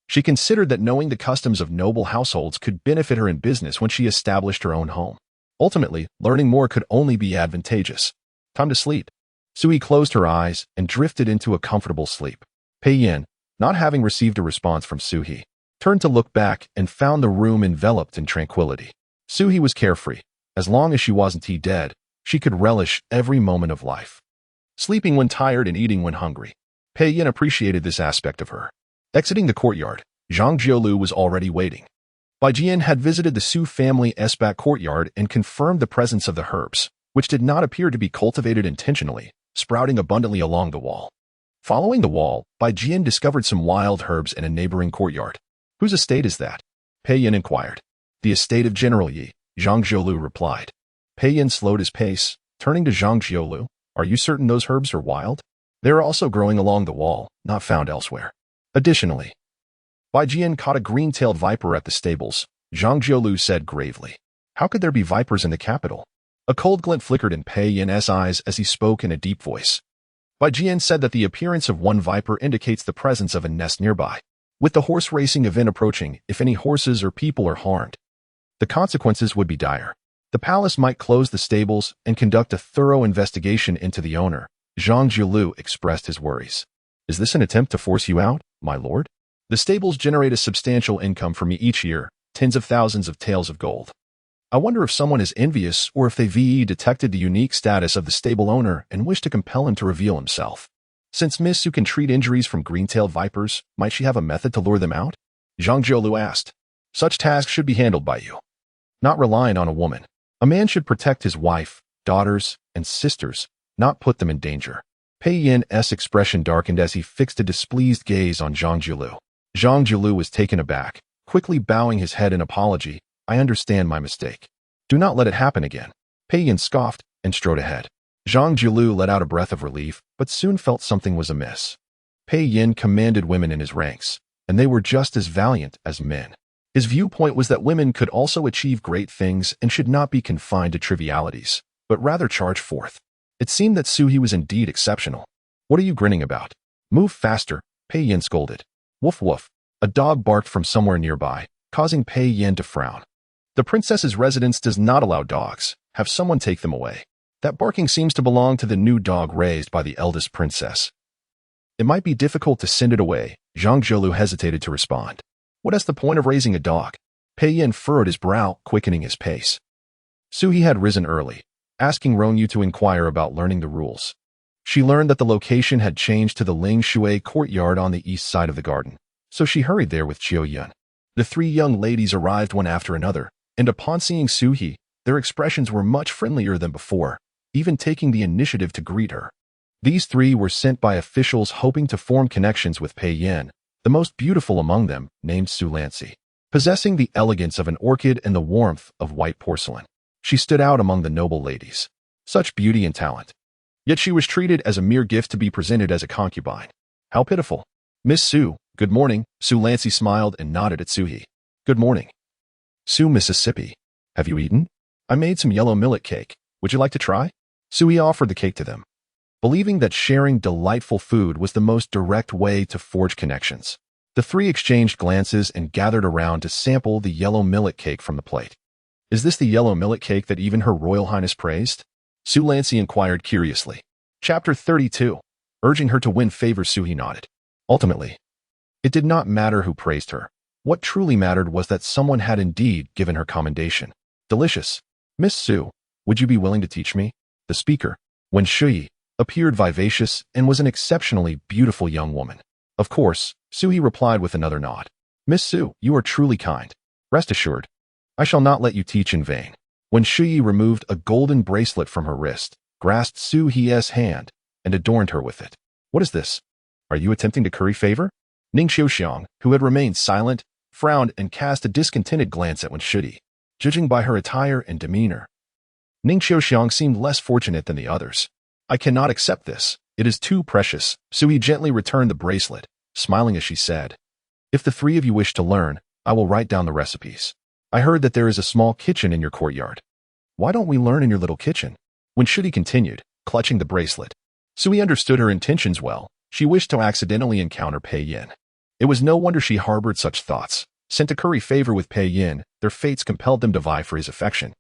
she considered that knowing the customs of noble households could benefit her in business when she established her own home. Ultimately, learning more could only be advantageous. Time to sleep. Suhi closed her eyes and drifted into a comfortable sleep. Pei Yin, not having received a response from Suhi, turned to look back and found the room enveloped in tranquility. Suhi was carefree. As long as she wasn't dead, she could relish every moment of life. Sleeping when tired and eating when hungry. Pei Yin appreciated this aspect of her. Exiting the courtyard, Zhang Jiolu was already waiting. Bai Jian had visited the Su family's back courtyard and confirmed the presence of the herbs, which did not appear to be cultivated intentionally, sprouting abundantly along the wall. Following the wall, Bai Jian discovered some wild herbs in a neighboring courtyard. Whose estate is that? Pei Yin inquired. The estate of General Yi, Zhang Jiolu replied. Pei Yin slowed his pace, turning to Zhang Jiolu. Are you certain those herbs are wild? They are also growing along the wall, not found elsewhere. Additionally, Bai Jian caught a green-tailed viper at the stables. Zhang Jiolu said gravely. How could there be vipers in the capital? A cold glint flickered in Pei Yin's eyes as he spoke in a deep voice. Bai Jian said that the appearance of one viper indicates the presence of a nest nearby. With the horse racing event approaching, if any horses or people are harmed, the consequences would be dire. The palace might close the stables and conduct a thorough investigation into the owner. Zhang Jiolu expressed his worries. Is this an attempt to force you out, my lord? The stables generate a substantial income for me each year, tens of thousands of taels of gold. I wonder if someone is envious or if they detected the unique status of the stable owner and wish to compel him to reveal himself. Since Miss Su can treat injuries from green-tailed vipers, might she have a method to lure them out? Zhang Jiolu asked. Such tasks should be handled by you, not relying on a woman. A man should protect his wife, daughters, and sisters, not put them in danger. Pei Yin's expression darkened as he fixed a displeased gaze on Zhang Jiolu. Zhang Jiolu was taken aback, quickly bowing his head in apology. I understand my mistake. Do not let it happen again. Pei Yin scoffed and strode ahead. Zhang Jiolu let out a breath of relief, but soon felt something was amiss. Pei Yin commanded women in his ranks, and they were just as valiant as men. His viewpoint was that women could also achieve great things and should not be confined to trivialities, but rather charge forth. It seemed that Suhi was indeed exceptional. What are you grinning about? Move faster, Pei Yin scolded. Woof woof. A dog barked from somewhere nearby, causing Pei Yin to frown. The princess's residence does not allow dogs. Have someone take them away. That barking seems to belong to the new dog raised by the eldest princess. It might be difficult to send it away. Zhang Jiolu hesitated to respond. What is the point of raising a dog? Pei Yin furrowed his brow, quickening his pace. Suhi had risen early, asking Rongyu to inquire about learning the rules. She learned that the location had changed to the Ling Shui courtyard on the east side of the garden, so she hurried there with Qiu Yun. The three young ladies arrived one after another, and upon seeing Suhi, their expressions were much friendlier than before, even taking the initiative to greet her. These three were sent by officials hoping to form connections with Pei Yin, the most beautiful among them, named Su Lancy. Possessing the elegance of an orchid and the warmth of white porcelain, she stood out among the noble ladies. Such beauty and talent. Yet she was treated as a mere gift to be presented as a concubine. How pitiful. Miss Su, good morning. Su Lancy smiled and nodded at Suhi. Good morning. Su, Mississippi. Have you eaten? I made some yellow millet cake. Would you like to try? Suhi offered the cake to them, believing that sharing delightful food was the most direct way to forge connections. The three exchanged glances and gathered around to sample the yellow millet cake from the plate. Is this the yellow millet cake that even Her Royal Highness praised? Su Lancy inquired curiously. Chapter 32. Urging her to win favor, Suhi nodded. Ultimately, it did not matter who praised her. What truly mattered was that someone had indeed given her commendation. Delicious. Miss Su, would you be willing to teach me? The speaker, Wen Shui, appeared vivacious and was an exceptionally beautiful young woman. Of course, Suhi replied with another nod. Miss Su, you are truly kind. Rest assured, I shall not let you teach in vain. When Shuyi removed a golden bracelet from her wrist, grasped Su Hie's hand, and adorned her with it. What is this? Are you attempting to curry favor? Ning Xiaoxiang, who had remained silent, frowned and cast a discontented glance at Wen Shuyi. Judging by her attire and demeanor, Ning Xiaoxiang seemed less fortunate than the others. I cannot accept this. It is too precious. Sui gently returned the bracelet, smiling as she said, If the three of you wish to learn, I will write down the recipes. I heard that there is a small kitchen in your courtyard. Why don't we learn in your little kitchen? When Shuyi continued, clutching the bracelet, Sui understood her intentions well. She wished to accidentally encounter Pei Yin. It was no wonder she harbored such thoughts. Sent to curry favor with Pei Yin, their fates compelled them to vie for his affection.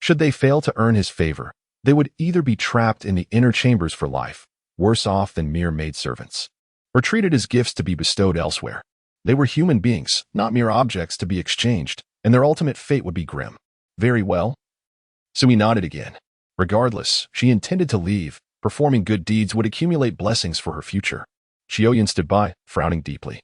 Should they fail to earn his favor, they would either be trapped in the inner chambers for life, worse off than mere maidservants, or treated as gifts to be bestowed elsewhere. They were human beings, not mere objects to be exchanged, and their ultimate fate would be grim. Very well. Sui nodded again. Regardless, she intended to leave. Performing good deeds would accumulate blessings for her future. Xiaoyan stood by, frowning deeply.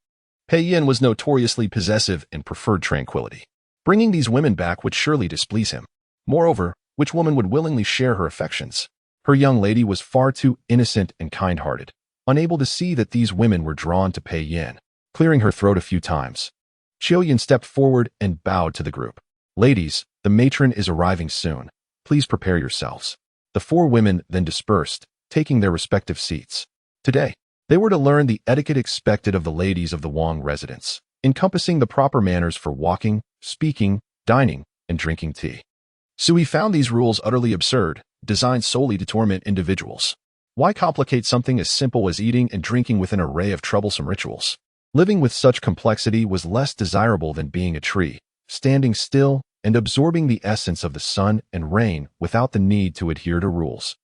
Pei Yin was notoriously possessive and preferred tranquility. Bringing these women back would surely displease him. Moreover, which woman would willingly share her affections? Her young lady was far too innocent and kind-hearted, unable to see that these women were drawn to Pei Yin. Clearing her throat a few times, Xiaoyan stepped forward and bowed to the group. Ladies, the matron is arriving soon. Please prepare yourselves. The four women then dispersed, taking their respective seats. Today, they were to learn the etiquette expected of the ladies of the Wang residence, encompassing the proper manners for walking, speaking, dining, and drinking tea. Sui found these rules utterly absurd, designed solely to torment individuals. Why complicate something as simple as eating and drinking with an array of troublesome rituals? Living with such complexity was less desirable than being a tree, standing still and absorbing the essence of the sun and rain without the need to adhere to rules.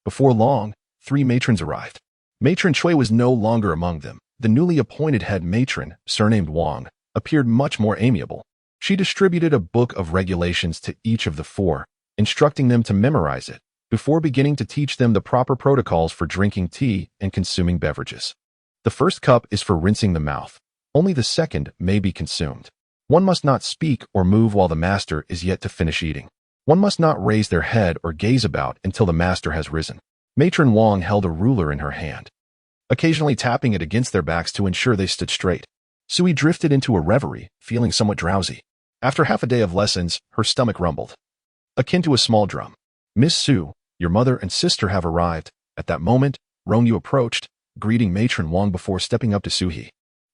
Before long, 3 matrons arrived. Matron Chui was no longer among them. The newly appointed head matron, surnamed Wang, appeared much more amiable. She distributed a book of regulations to each of the 4, instructing them to memorize it, before beginning to teach them the proper protocols for drinking tea and consuming beverages. The first cup is for rinsing the mouth. Only the second may be consumed. One must not speak or move while the master is yet to finish eating. One must not raise their head or gaze about until the master has risen. Matron Wang held a ruler in her hand, occasionally tapping it against their backs to ensure they stood straight. Sui drifted into a reverie, feeling somewhat drowsy. After half a day of lessons, her stomach rumbled, akin to a small drum. Miss Su, your mother and sister have arrived. At that moment, Rongyu approached, greeting Matron Wang before stepping up to Suhi.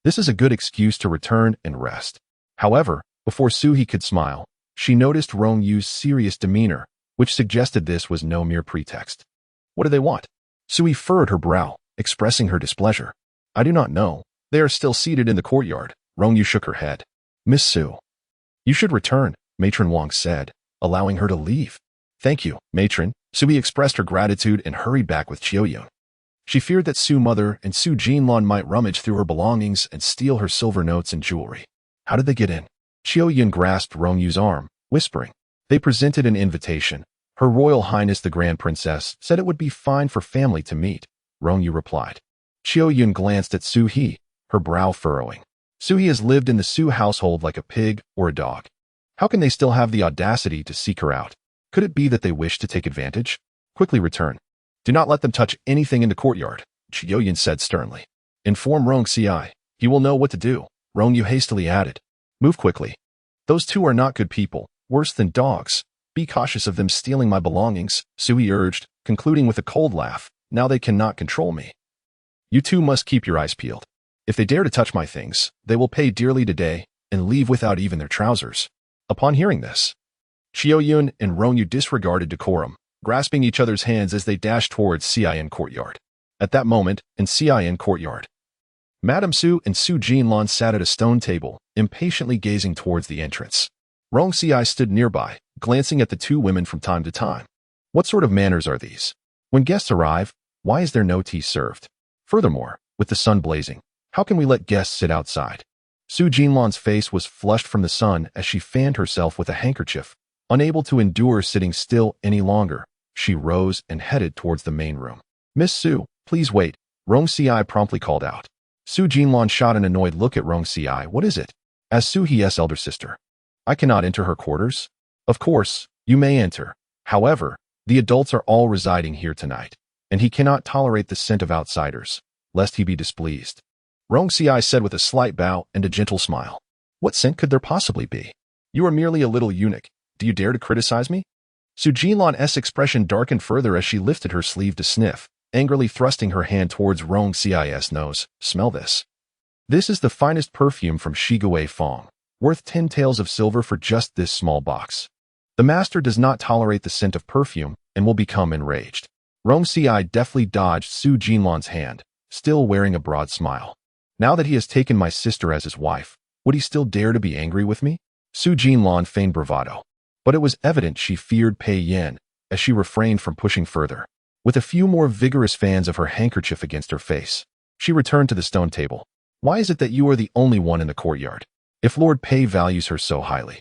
This is a good excuse to return and rest. However, before Suhi could smile, she noticed Rongyu's serious demeanor, which suggested this was no mere pretext. What do they want? Sui furrowed her brow, expressing her displeasure. I do not know. They are still seated in the courtyard. Rongyu shook her head. Miss Su, you should return, Matron Wang said, allowing her to leave. Thank you, Matron. Sui expressed her gratitude and hurried back with Qiuyun. She feared that Su Mother and Su Jinlan might rummage through her belongings and steal her silver notes and jewelry. How did they get in? Qiuyun grasped Rongyu's arm, whispering. They presented an invitation. Her Royal Highness the Grand Princess said it would be fine for family to meet, Rongyu replied. Qiuyun glanced at Su He, her brow furrowing. Su He has lived in the Su household like a pig or a dog. How can they still have the audacity to seek her out? Could it be that they wish to take advantage? Quickly return. Do not let them touch anything in the courtyard, Qiuyun said sternly. Inform Rong Ci. He will know what to do, Rongyu hastily added. Move quickly. Those two are not good people, worse than dogs. Be cautious of them stealing my belongings, Sui urged, concluding with a cold laugh. Now they cannot control me. You two must keep your eyes peeled. If they dare to touch my things, they will pay dearly today and leave without even their trousers. Upon hearing this, Qiuyun and Rongyu disregarded decorum, grasping each other's hands as they dashed towards Cian Courtyard. At that moment, in Cian Courtyard, Madame Su and Su Jinlan sat at a stone table, impatiently gazing towards the entrance. Rong Ci stood nearby, glancing at the two women from time to time. What sort of manners are these? When guests arrive, why is there no tea served? Furthermore, with the sun blazing, how can we let guests sit outside? Su Jinlan's face was flushed from the sun as she fanned herself with a handkerchief. Unable to endure sitting still any longer, she rose and headed towards the main room. Miss Su, please wait, Rong Ci promptly called out. Su Jinlan shot an annoyed look at Rong Ci. What is it? as Su-hee's elder sister. I cannot enter her quarters? Of course, you may enter. However, the adults are all residing here tonight, and he cannot tolerate the scent of outsiders, lest he be displeased. Rong-Xiai said with a slight bow and a gentle smile. What scent could there possibly be? You are merely a little eunuch. Do you dare to criticize me? Su Jinlan's expression darkened further as she lifted her sleeve to sniff, angrily thrusting her hand towards Rong-Xiai's nose. Smell this. This is the finest perfume from Shigue Fong, worth 10 taels of silver for just this small box. The master does not tolerate the scent of perfume and will become enraged. Rong-Xiai deftly dodged Su Jinlan's hand, still wearing a broad smile. Now that he has taken my sister as his wife, would he still dare to be angry with me? Su Jinlan feigned bravado, but it was evident she feared Pei Yin as she refrained from pushing further. With a few more vigorous fans of her handkerchief against her face, she returned to the stone table. Why is it that you are the only one in the courtyard? If Lord Pei values her so highly,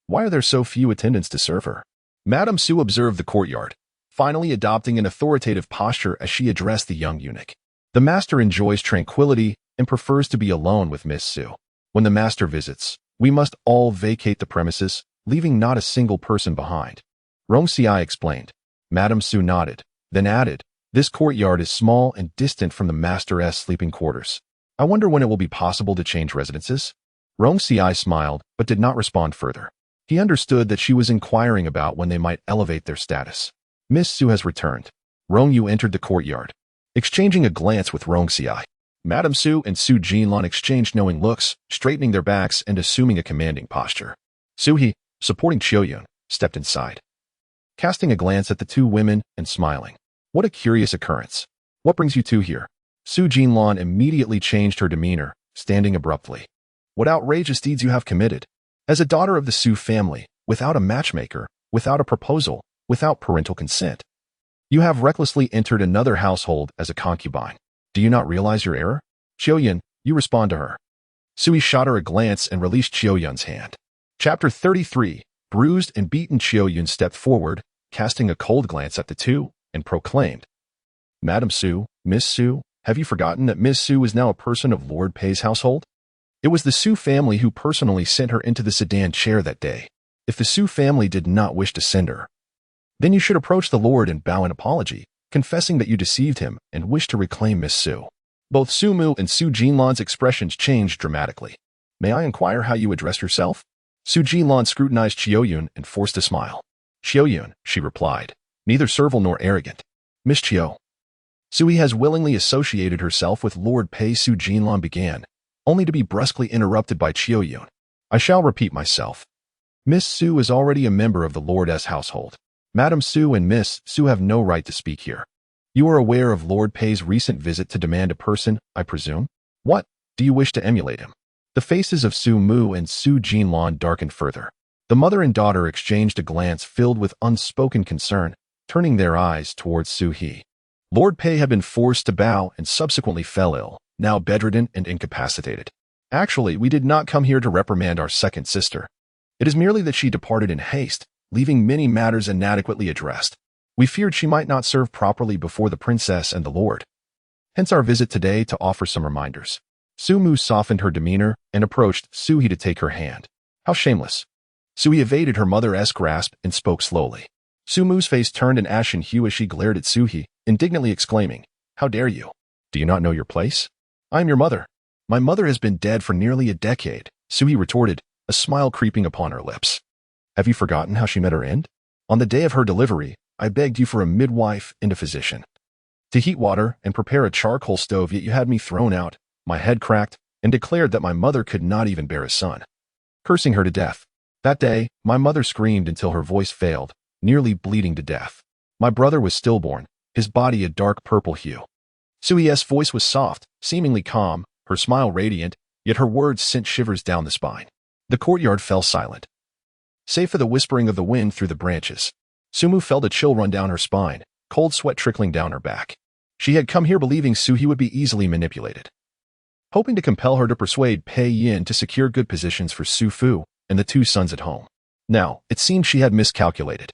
why are there so few attendants to serve her? Madame Su observed the courtyard, finally adopting an authoritative posture as she addressed the young eunuch. The master enjoys tranquility and prefers to be alone with Miss Su. When the master visits, we must all vacate the premises, leaving not a single person behind. Rong-Xiai explained. Madame Su nodded, then added, this courtyard is small and distant from the master's sleeping quarters. I wonder when it will be possible to change residences? Rong-Xiai smiled, but did not respond further. He understood that she was inquiring about when they might elevate their status. Miss Su has returned. Rong-Yu entered the courtyard, exchanging a glance with Rong-Xiai. Madame Su and Su Jinlan exchanged knowing looks, straightening their backs and assuming a commanding posture. Su-hee, supporting Qiu-yun, stepped inside, casting a glance at the two women and smiling. What a curious occurrence. What brings you two here? Su Jinlan immediately changed her demeanor, standing abruptly. What outrageous deeds you have committed. As a daughter of the Su family, without a matchmaker, without a proposal, without parental consent, you have recklessly entered another household as a concubine. Do you not realize your error? Qiu-yun, you respond to her. Sui shot her a glance and released Qiu-yun's hand. Chapter 33. Bruised and beaten Qiu-yun stepped forward, casting a cold glance at the two, and proclaimed, Madame Su, Miss Su, have you forgotten that Miss Su is now a person of Lord Pei's household? It was the Su family who personally sent her into the sedan chair that day. If the Su family did not wish to send her, then you should approach the Lord and bow in apology, confessing that you deceived him and wish to reclaim Miss Su. Both Su Mu and Su Jinlan's expressions changed dramatically. May I inquire how you address yourself? Su Jinlan scrutinized Qiu-yun and forced a smile. Qiu-yun, she replied, neither servile nor arrogant. Miss Qiu. Sui has willingly associated herself with Lord Pei. Su Jinlan began, only to be brusquely interrupted by Qiu-yun. I shall repeat myself. Miss Su is already a member of the Lord's household. Madame Su and Miss Su have no right to speak here. You are aware of Lord Pei's recent visit to demand a person, I presume? What? Do you wish to emulate him? The faces of Su Mu and Su Jinlan darkened further. The mother and daughter exchanged a glance filled with unspoken concern, turning their eyes towards Su-hee. Lord Pei had been forced to bow and subsequently fell ill, now bedridden and incapacitated. Actually, we did not come here to reprimand our second sister. It is merely that she departed in haste, leaving many matters inadequately addressed. We feared she might not serve properly before the princess and the lord. Hence our visit today to offer some reminders. Su Mu softened her demeanor and approached Su-hee to take her hand. How shameless. Su-hee evaded her mother's grasp and spoke slowly. Su Mu's face turned an ashen hue as she glared at Su-hee, indignantly exclaiming, How dare you? Do you not know your place? I am your mother. My mother has been dead for nearly a decade, Su-hee retorted, a smile creeping upon her lips. Have you forgotten how she met her end? On the day of her delivery, I begged you for a midwife and a physician to heat water and prepare a charcoal stove, yet you had me thrown out, my head cracked, and declared that my mother could not even bear a son, cursing her to death. That day, my mother screamed until her voice failed, nearly bleeding to death. My brother was stillborn, his body a dark purple hue. Su-hee's voice was soft, seemingly calm, her smile radiant, yet her words sent shivers down the spine. The courtyard fell silent, save for the whispering of the wind through the branches. Su Mu felt a chill run down her spine, cold sweat trickling down her back. She had come here believing Su-hee would be easily manipulated, hoping to compel her to persuade Pei Yin to secure good positions for Su Fu and the two sons at home. Now, it seemed she had miscalculated.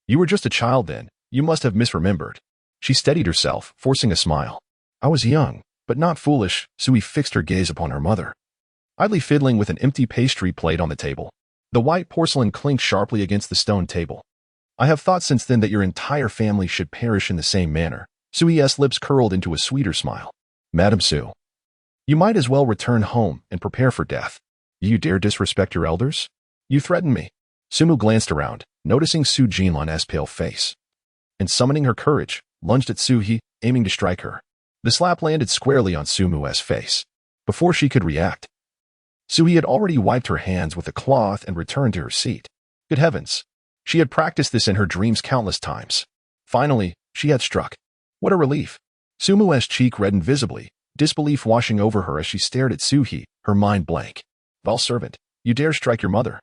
You were just a child then, you must have misremembered. She steadied herself, forcing a smile. I was young, but not foolish. Su-hee fixed her gaze upon her mother. idly fiddling with an empty pastry plate on the table. The white porcelain clinked sharply against the stone table. I have thought since then that your entire family should perish in the same manner. Sui's lips curled into a sweeter smile. Madam Su, you might as well return home and prepare for death. You dare disrespect your elders? You threaten me. Sumu glanced around, noticing Su Jinlan's pale face, and summoning her courage, lunged at Suhi, aiming to strike her. The slap landed squarely on Sumu's face. Before she could react, Suhi had already wiped her hands with a cloth and returned to her seat. Good heavens! She had practiced this in her dreams countless times. Finally, she had struck. What a relief! Sumu's cheek reddened visibly, disbelief washing over her as she stared at Suhi, her mind blank. Vile servant, you dare strike your mother!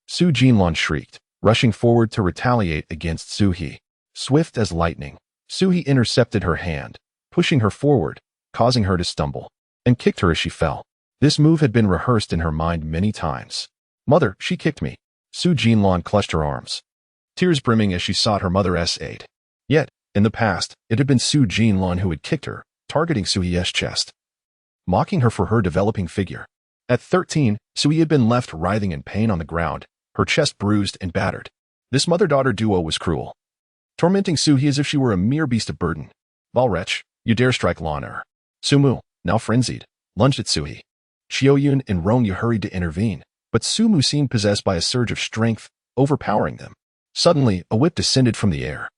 Su Jinlan shrieked, rushing forward to retaliate against Suhi. Swift as lightning, Suhi intercepted her hand, pushing her forward, causing her to stumble, and kicked her as she fell. This move had been rehearsed in her mind many times. Mother, she kicked me. Su Jinlan clutched her arms, tears brimming as she sought her mother's aid. Yet, in the past, it had been Su Jinlan who had kicked her, targeting Sui's chest, mocking her for her developing figure. At 13, Sui had been left writhing in pain on the ground, her chest bruised and battered. This mother-daughter duo was cruel, tormenting Suhi as if she were a mere beast of burden. Vile wretch, you dare strike Laner. Sumu, now frenzied, lunged at Suhi. Xiaoyun and Rongyu hurried to intervene, but Sumu seemed possessed by a surge of strength, overpowering them. Suddenly, a whip descended from the air,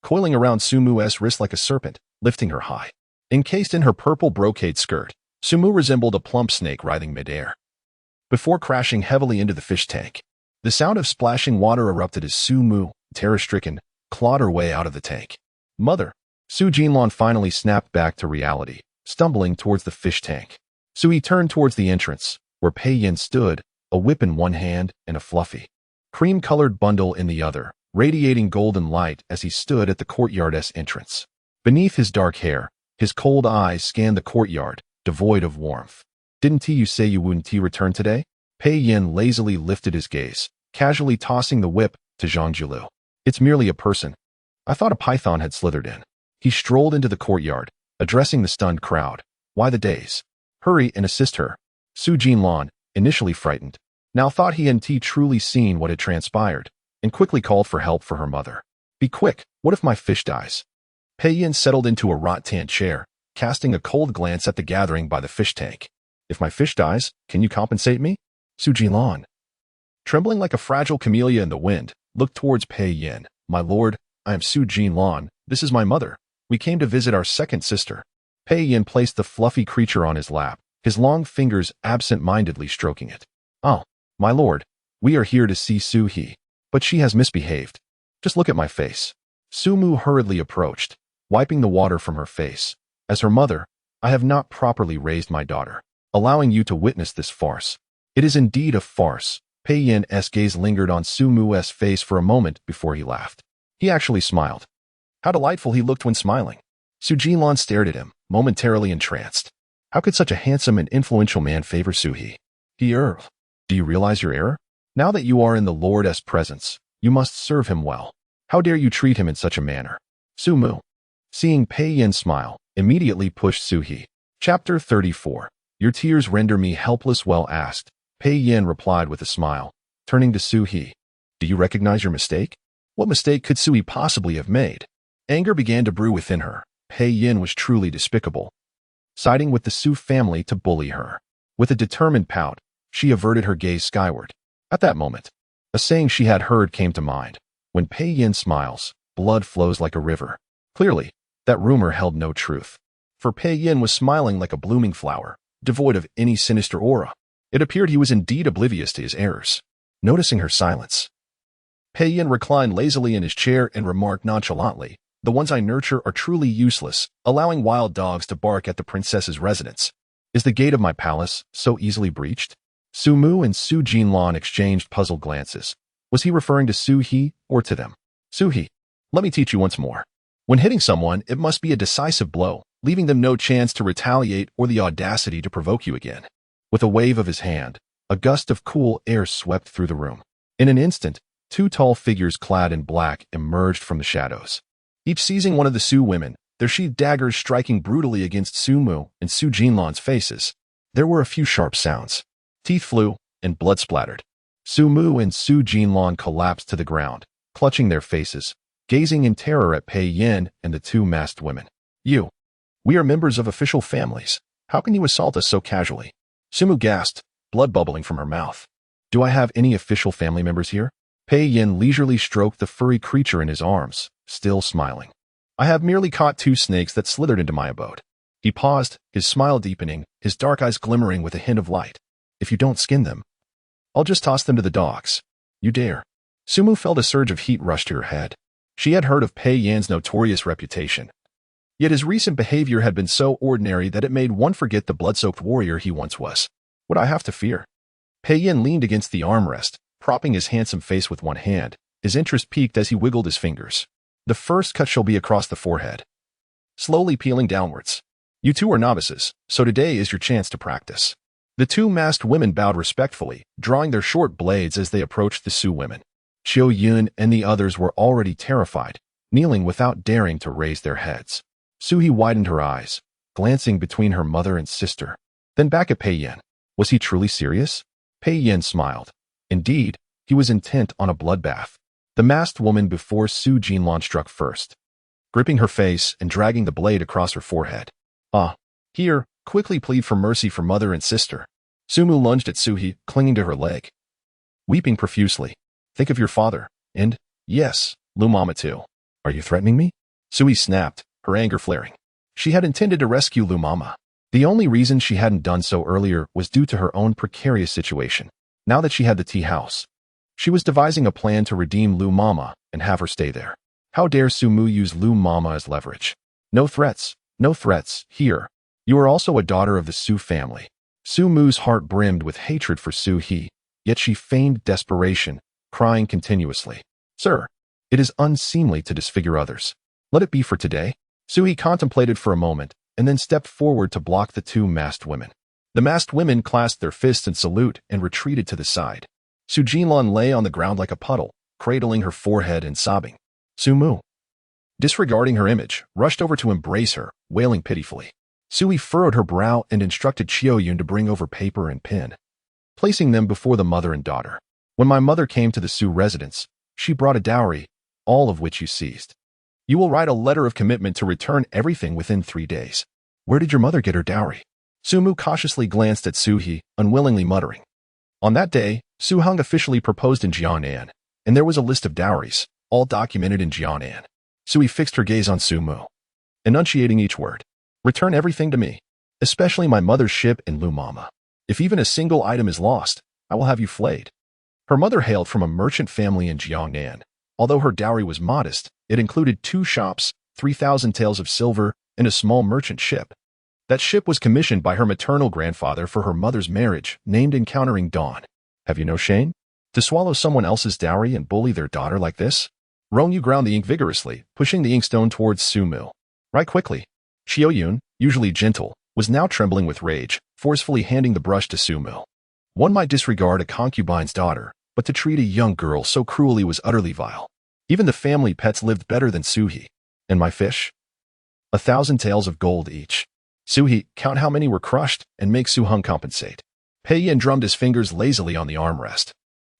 coiling around Sumu's wrist like a serpent, lifting her high. Encased in her purple brocade skirt, Sumu resembled a plump snake writhing midair, before crashing heavily into the fish tank. The sound of splashing water erupted as Sumu, terror-stricken, clawed her way out of the tank. Mother! Su Jinlan finally snapped back to reality, stumbling towards the fish tank. Sui turned towards the entrance, where Pei Yin stood, a whip in one hand and a fluffy, cream-colored bundle in the other, radiating golden light as he stood at the courtyard's entrance. Beneath his dark hair, his cold eyes scanned the courtyard, devoid of warmth. Didn't you say you wouldn't return today? Pei Yin lazily lifted his gaze, casually tossing the whip to Zhang Jiulu. It's merely a person. I thought a python had slithered in. He strolled into the courtyard, addressing the stunned crowd. Why the daze? Hurry and assist her. Su Jinlan, initially frightened, now thought he hadn't truly seen what had transpired, and quickly called for help for her mother. Be quick, what if my fish dies? Pei Yin settled into a rattan chair, casting a cold glance at the gathering by the fish tank. If my fish dies, can you compensate me? Su Jinlan, trembling like a fragile camellia in the wind, looked towards Pei Yin. My lord, I am Su Jinlan. This is my mother. We came to visit our second sister. Pei Yin placed the fluffy creature on his lap, his long fingers absent-mindedly stroking it. Oh, my lord, we are here to see Su He, but she has misbehaved. Just look at my face. Sumu hurriedly approached, wiping the water from her face. As her mother, I have not properly raised my daughter, allowing you to witness this farce. It is indeed a farce. Pei Yin's gaze lingered on Sumu's face for a moment before he laughed. He actually smiled. How delightful he looked when smiling. Su Jinlan stared at him, momentarily entranced. How could such a handsome and influential man favor Suhi? Heir, do you realize your error? Now that you are in the Lord's presence, you must serve him well. How dare you treat him in such a manner? Sumu, seeing Pei Yin smile, immediately pushed Suhi. Chapter 34. Your tears render me helpless. Well asked. Pei Yin replied with a smile, turning to Suhi. Do you recognize your mistake? What mistake could Suhi possibly have made? Anger began to brew within her. Pei Yin was truly despicable, siding with the Su family to bully her. With a determined pout, she averted her gaze skyward. At that moment, a saying she had heard came to mind. When Pei Yin smiles, blood flows like a river. Clearly, that rumor held no truth, for Pei Yin was smiling like a blooming flower, devoid of any sinister aura. It appeared he was indeed oblivious to his errors. Noticing her silence, Pei Yin reclined lazily in his chair and remarked nonchalantly, the ones I nurture are truly useless, allowing wild dogs to bark at the princess's residence. Is the gate of my palace so easily breached? Sumu and Su Jinlan exchanged puzzled glances. Was he referring to Su He or to them? Su He, let me teach you once more. When hitting someone, it must be a decisive blow, leaving them no chance to retaliate or the audacity to provoke you again. With a wave of his hand, a gust of cool air swept through the room. In an instant, two tall figures clad in black emerged from the shadows, each seizing one of the Su women, their sheathed daggers striking brutally against Sumu and Su Jinlan's faces. There were a few sharp sounds, Teeth flew, and blood splattered. Su Mu and Su Jinlan collapsed to the ground, clutching their faces, gazing in terror at Pei Yin and the two masked women. We are members of official families. How can you assault us so casually? Su Mu gasped, blood bubbling from her mouth. Do I have any official family members here? Pei Yin leisurely stroked the furry creature in his arms, still smiling. I have merely caught two snakes that slithered into my abode. He paused, his smile deepening, his dark eyes glimmering with a hint of light. If you don't skin them, I'll just toss them to the dogs. You dare. Su Mu felt a surge of heat rush to her head. She had heard of Pei Yan's notorious reputation. Yet his recent behavior had been so ordinary that it made one forget the blood-soaked warrior he once was. What I have to fear? Pei Yin leaned against the armrest, propping his handsome face with one hand. His interest peaked as he wiggled his fingers. The first cut shall be across the forehead, slowly peeling downwards. You two are novices, so today is your chance to practice. The two masked women bowed respectfully, drawing their short blades as they approached the Su women. Qiu Yun and the others were already terrified, kneeling without daring to raise their heads. Suhi widened her eyes, glancing between her mother and sister, then back at Pei Yin. Was he truly serious? Pei Yin smiled. Indeed, he was intent on a bloodbath. The masked woman before Su Jinlan struck first, gripping her face and dragging the blade across her forehead. Here, quickly plead for mercy for mother and sister. Su Mu lunged at Suhi, clinging to her leg, weeping profusely. Think of your father, and, yes, Lu Mama too. Are you threatening me? Suhi snapped, her anger flaring. She had intended to rescue Lu Mama. The only reason she hadn't done so earlier was due to her own precarious situation. Now that she had the tea house, she was devising a plan to redeem Lu Mama and have her stay there. How dare Su Mu use Lu Mama as leverage? No threats, no threats, here. You are also a daughter of the Su family. Su Mu's heart brimmed with hatred for Su He, yet she feigned desperation, crying continuously. Sir, it is unseemly to disfigure others. Let it be for today. Su He contemplated for a moment, and then stepped forward to block the two masked women. The masked women clasped their fists in salute and retreated to the side. Su Jinlan lay on the ground like a puddle, cradling her forehead and sobbing. Su Mu, disregarding her image, rushed over to embrace her, wailing pitifully. Suhi furrowed her brow and instructed Qiu Yun to bring over paper and pen, placing them before the mother and daughter. When my mother came to the Su residence, she brought a dowry, all of which you seized. You will write a letter of commitment to return everything within 3 days. Where did your mother get her dowry? Su Mu cautiously glanced at Suhi, unwillingly muttering. On that day, Su Heng officially proposed in Jiangnan, and there was a list of dowries, all documented in Jiangnan. Suhi fixed her gaze on Su Mu, enunciating each word. Return everything to me, especially my mother's ship and Lu Mama. If even a single item is lost, I will have you flayed. Her mother hailed from a merchant family in Jiangnan. Although her dowry was modest, it included 2 shops, 3,000 taels of silver, and a small merchant ship. That ship was commissioned by her maternal grandfather for her mother's marriage, named Encountering Dawn. Have you no shame? To swallow someone else's dowry and bully their daughter like this? Rong Yu ground the ink vigorously, pushing the inkstone towards Su Mu. Write quickly. Qiu Yun, usually gentle, was now trembling with rage, forcefully handing the brush to Su Mu. One might disregard a concubine's daughter, but to treat a young girl so cruelly was utterly vile. Even the family pets lived better than Suhi. And my fish? 1,000 taels of gold each. Suhi, count how many were crushed, and make Su Heng compensate. Pei Yin drummed his fingers lazily on the armrest.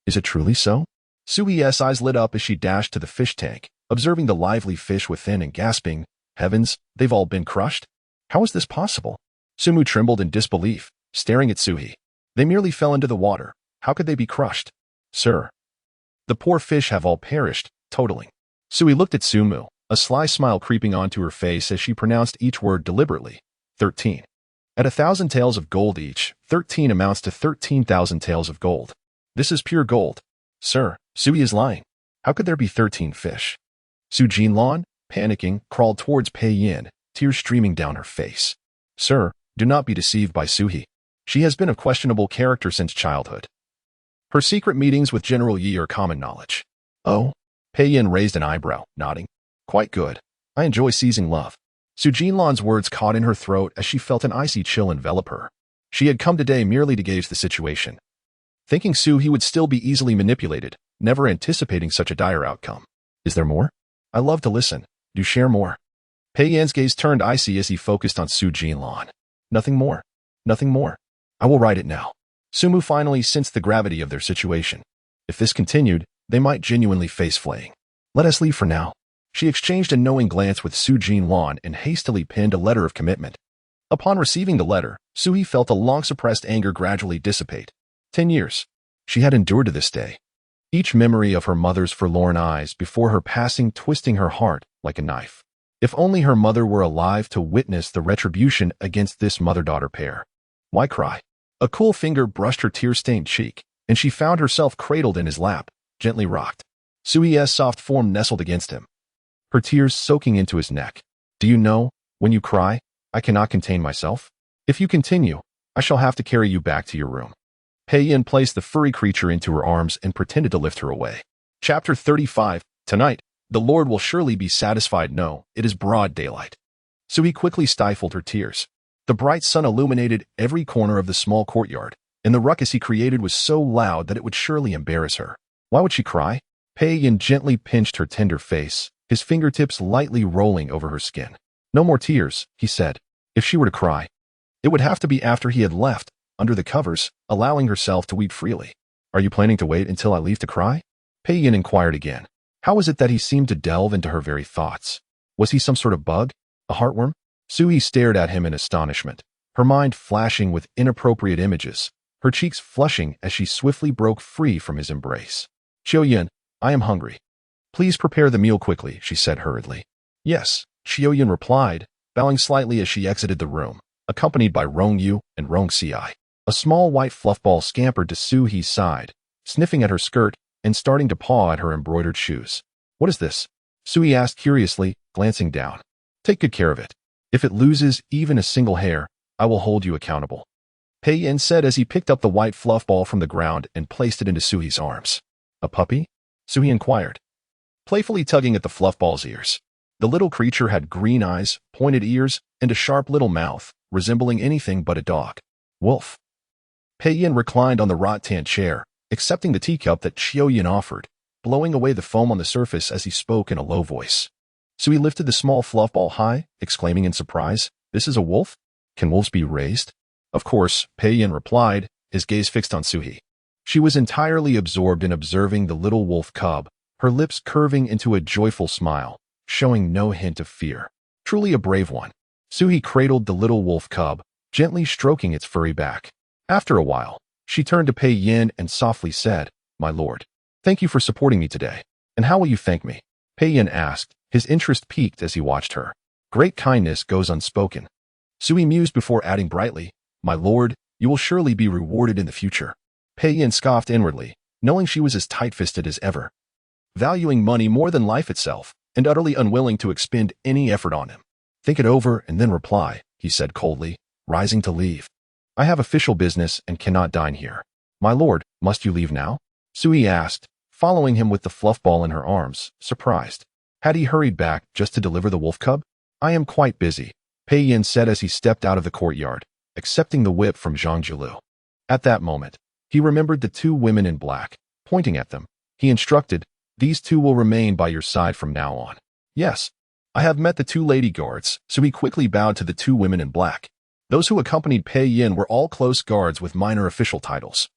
Is it truly so? Suhi's eyes lit up as she dashed to the fish tank, observing the lively fish within and gasping, Heavens, they've all been crushed? How is this possible? Su Mu trembled in disbelief, staring at Suhi. They merely fell into the water. How could they be crushed? Sir, the poor fish have all perished, totaling. Suhi looked at Su Mu, a sly smile creeping onto her face as she pronounced each word deliberately. 13. At 1,000 taels of gold each, 13 amounts to 13,000 taels of gold. This is pure gold. Sir, Suhi is lying. How could there be 13 fish? Su Jinlan, panicking, crawled towards Pei Yin, tears streaming down her face. Sir, do not be deceived by Suhi. She has been of questionable character since childhood. Her secret meetings with General Yi are common knowledge. Oh? Pei Yin raised an eyebrow, nodding. Quite good. I enjoy seizing love. Su Jinlan's words caught in her throat as she felt an icy chill envelop her. She had come today merely to gauge the situation, thinking Suhi would still be easily manipulated, never anticipating such a dire outcome. Is there more? I love to listen. Do share more. Pei Yan's gaze turned icy as he focused on Su Jinlan. Nothing more. Nothing more. I will write it now. Sumu finally sensed the gravity of their situation. If this continued, they might genuinely face flaying. Let us leave for now. She exchanged a knowing glance with Su Jinwan and hastily penned a letter of commitment. Upon receiving the letter, Sui felt a long-suppressed anger gradually dissipate. 10 years. She had endured to this day. Each memory of her mother's forlorn eyes before her passing twisting her heart like a knife. If only her mother were alive to witness the retribution against this mother-daughter pair. Why cry? A cool finger brushed her tear-stained cheek, and she found herself cradled in his lap, gently rocked. Sui's soft form nestled against him, her tears soaking into his neck. Do you know, when you cry, I cannot contain myself? If you continue, I shall have to carry you back to your room. Pei Yin placed the furry creature into her arms and pretended to lift her away. Chapter 35. Tonight, the Lord will surely be satisfied. No, it is broad daylight. Sui quickly stifled her tears. The bright sun illuminated every corner of the small courtyard, and the ruckus he created was so loud that it would surely embarrass her. Why would she cry? Pei Yin gently pinched her tender face, his fingertips lightly rolling over her skin. No more tears, he said. If she were to cry, it would have to be after he had left, under the covers, allowing herself to weep freely. Are you planning to wait until I leave to cry? Pei Yin inquired again. How was it that he seemed to delve into her very thoughts? Was he some sort of bug? A heartworm? Sui stared at him in astonishment, her mind flashing with inappropriate images, her cheeks flushing as she swiftly broke free from his embrace. Qiu Yin, I am hungry. Please prepare the meal quickly, she said hurriedly. Yes, Qiu Yin replied, bowing slightly as she exited the room, accompanied by Rong Yu and Rong Xi. A small white fluffball scampered to Su-hee's side, sniffing at her skirt and starting to paw at her embroidered shoes. What is this? Su-hee asked curiously, glancing down. Take good care of it. If it loses even a single hair, I will hold you accountable. Pei Yin said as he picked up the white fluffball from the ground and placed it into Su-hee's arms. A puppy? Su-hee inquired, playfully tugging at the fluffball's ears. The little creature had green eyes, pointed ears, and a sharp little mouth, resembling anything but a dog. Wolf. Pei Yin reclined on the rattan chair, accepting the teacup that Qiu Yin offered, blowing away the foam on the surface as he spoke in a low voice. Sui lifted the small fluffball high, exclaiming in surprise, This is a wolf? Can wolves be raised? Of course, Pei Yin replied, his gaze fixed on Su-hee. She was entirely absorbed in observing the little wolf cub, her lips curving into a joyful smile, showing no hint of fear. Truly a brave one. Su-hee cradled the little wolf cub, gently stroking its furry back. After a while, she turned to Pei Yin and softly said, My lord, thank you for supporting me today. And how will you thank me? Pei Yin asked, his interest piqued as he watched her. Great kindness goes unspoken. Sui mused before adding brightly, My lord, you will surely be rewarded in the future. Pei Yin scoffed inwardly, knowing she was as tight-fisted as ever, valuing money more than life itself, and utterly unwilling to expend any effort on him. Think it over and then reply, he said coldly, rising to leave. I have official business and cannot dine here. My lord, must you leave now? Sui asked, following him with the fluffball in her arms, surprised. Had he hurried back just to deliver the wolf cub? I am quite busy, Pei Yin said as he stepped out of the courtyard, accepting the whip from Zhang Jilu. At that moment, he remembered the two women in black. Pointing at them, he instructed, These two will remain by your side from now on. Yes, I have met the two lady guards, so he quickly bowed to the two women in black. Those who accompanied Pei Yin were all close guards with minor official titles,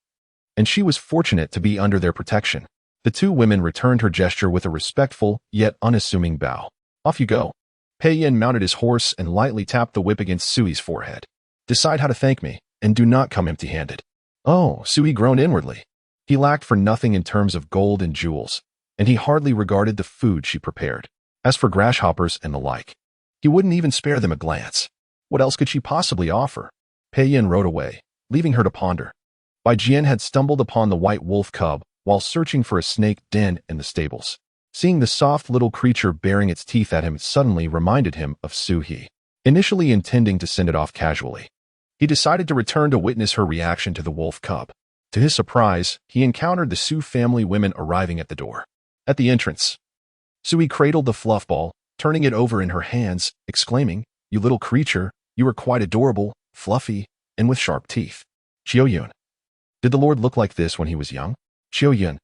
and she was fortunate to be under their protection. The two women returned her gesture with a respectful, yet unassuming bow. Off you go. Pei Yin mounted his horse and lightly tapped the whip against Sui's forehead. Decide how to thank me, and do not come empty-handed. Oh, Sui groaned inwardly. He lacked for nothing in terms of gold and jewels, and he hardly regarded the food she prepared. As for grasshoppers and the like, he wouldn't even spare them a glance. What else could she possibly offer? Pei Yin rode away, leaving her to ponder. Bai Jian had stumbled upon the white wolf cub while searching for a snake den in the stables. Seeing the soft little creature baring its teeth at him suddenly reminded him of Su-hee. Initially intending to send it off casually, he decided to return to witness her reaction to the wolf cub. To his surprise, he encountered the Su family women arriving at the door. At the entrance, Sui cradled the fluffball, turning it over in her hands, exclaiming, You little creature, you are quite adorable, fluffy, and with sharp teeth. Qiu Yun. Did the Lord look like this when he was young? Qiu Yun.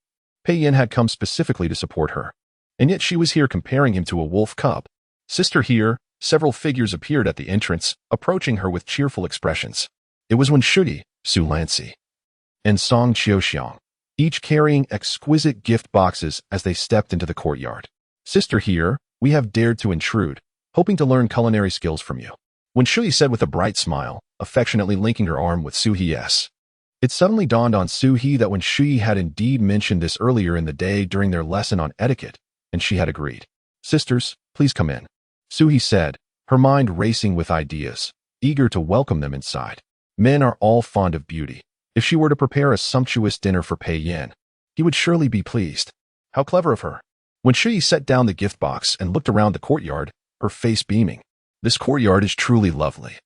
Pei Yin had come specifically to support her, and yet she was here comparing him to a wolf cub. Sister here, several figures appeared at the entrance, approaching her with cheerful expressions. It was when Shudi, Su Lancy, and Song Xiaoxiang, each carrying exquisite gift boxes as they stepped into the courtyard. Sister Heir, we have dared to intrude, hoping to learn culinary skills from you. When Shui said with a bright smile, affectionately linking her arm with Suhi's. It suddenly dawned on Suhi that when Shui had indeed mentioned this earlier in the day during their lesson on etiquette, and she had agreed. Sisters, please come in. Suhi said, her mind racing with ideas, eager to welcome them inside. Men are all fond of beauty. If she were to prepare a sumptuous dinner for Pei Yin, he would surely be pleased. How clever of her. When Shui set down the gift box and looked around the courtyard, her face beaming. This courtyard is truly lovely.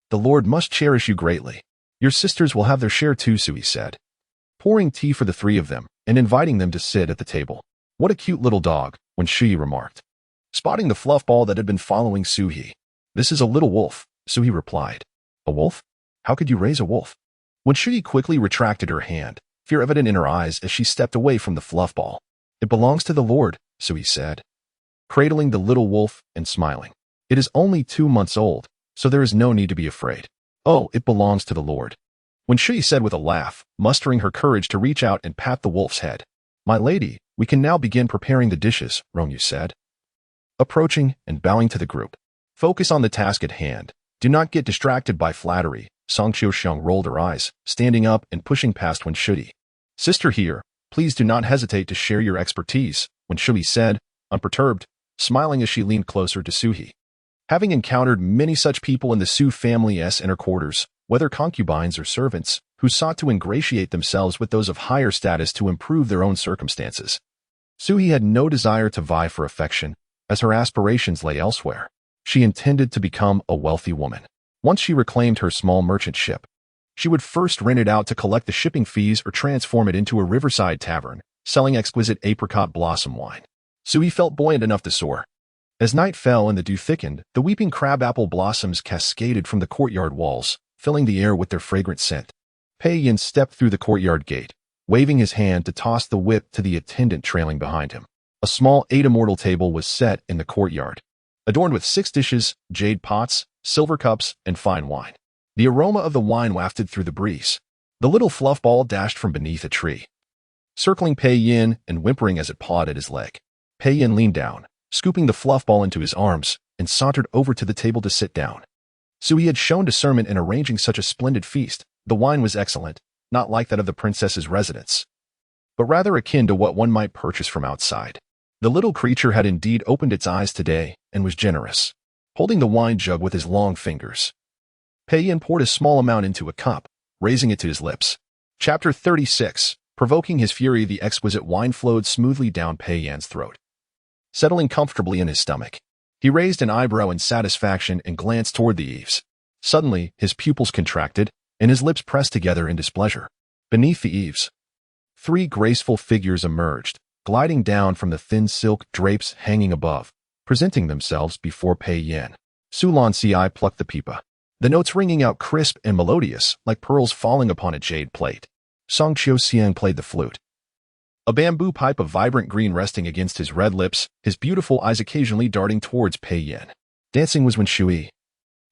The Lord must cherish you greatly. Your sisters will have their share too, Sui said, pouring tea for the three of them and inviting them to sit at the table. What a cute little dog, when Sui remarked, spotting the fluff ball that had been following Suhi. This is a little wolf, Suhi replied. A wolf? How could you raise a wolf? When Shui quickly retracted her hand, fear evident in her eyes as she stepped away from the fluff ball. It belongs to the Lord, Sui said, cradling the little wolf and smiling. It is only 2 months old, so there is no need to be afraid. Oh, it belongs to the Lord. When Shui said with a laugh, mustering her courage to reach out and pat the wolf's head. My lady, we can now begin preparing the dishes, Rongyu said, approaching and bowing to the group. Focus on the task at hand. Do not get distracted by flattery. Song Xiaoxiang rolled her eyes, standing up and pushing past Wen Shui. Sister Heir, please do not hesitate to share your expertise, Wen Shui said, unperturbed, smiling as she leaned closer to Suhi. Having encountered many such people in the Su family's inner quarters, whether concubines or servants, who sought to ingratiate themselves with those of higher status to improve their own circumstances, Suhi had no desire to vie for affection, as her aspirations lay elsewhere. She intended to become a wealthy woman. Once she reclaimed her small merchant ship, she would first rent it out to collect the shipping fees or transform it into a riverside tavern, selling exquisite apricot blossom wine. Suhi felt buoyant enough to soar. As night fell and the dew thickened, the weeping crabapple blossoms cascaded from the courtyard walls, filling the air with their fragrant scent. Pei Yin stepped through the courtyard gate, waving his hand to toss the whip to the attendant trailing behind him. A small 8-immortal table was set in the courtyard, adorned with 6 dishes, jade pots, silver cups, and fine wine. The aroma of the wine wafted through the breeze. The little fluff ball dashed from beneath a tree, circling Pei Yin and whimpering as it pawed at his leg. Pei Yin leaned down, scooping the fluff ball into his arms, and sauntered over to the table to sit down. Sui had shown discernment in arranging such a splendid feast. The wine was excellent, not like that of the princess's residence, but rather akin to what one might purchase from outside. The little creature had indeed opened its eyes today and was generous, holding the wine jug with his long fingers. Pei Yin poured a small amount into a cup, raising it to his lips. Chapter 36. Provoking his fury, the exquisite wine flowed smoothly down Pei Yin's throat, settling comfortably in his stomach. He raised an eyebrow in satisfaction and glanced toward the eaves. Suddenly, his pupils contracted, and his lips pressed together in displeasure. Beneath the eaves, 3 graceful figures emerged, gliding down from the thin silk drapes hanging above, presenting themselves before Pei Yin. Su Lan Ci plucked the pipa, the notes ringing out crisp and melodious, like pearls falling upon a jade plate. Song Xiaoxiang played the flute, a bamboo pipe of vibrant green resting against his red lips, his beautiful eyes occasionally darting towards Pei Yin. Dancing was Wen Shui,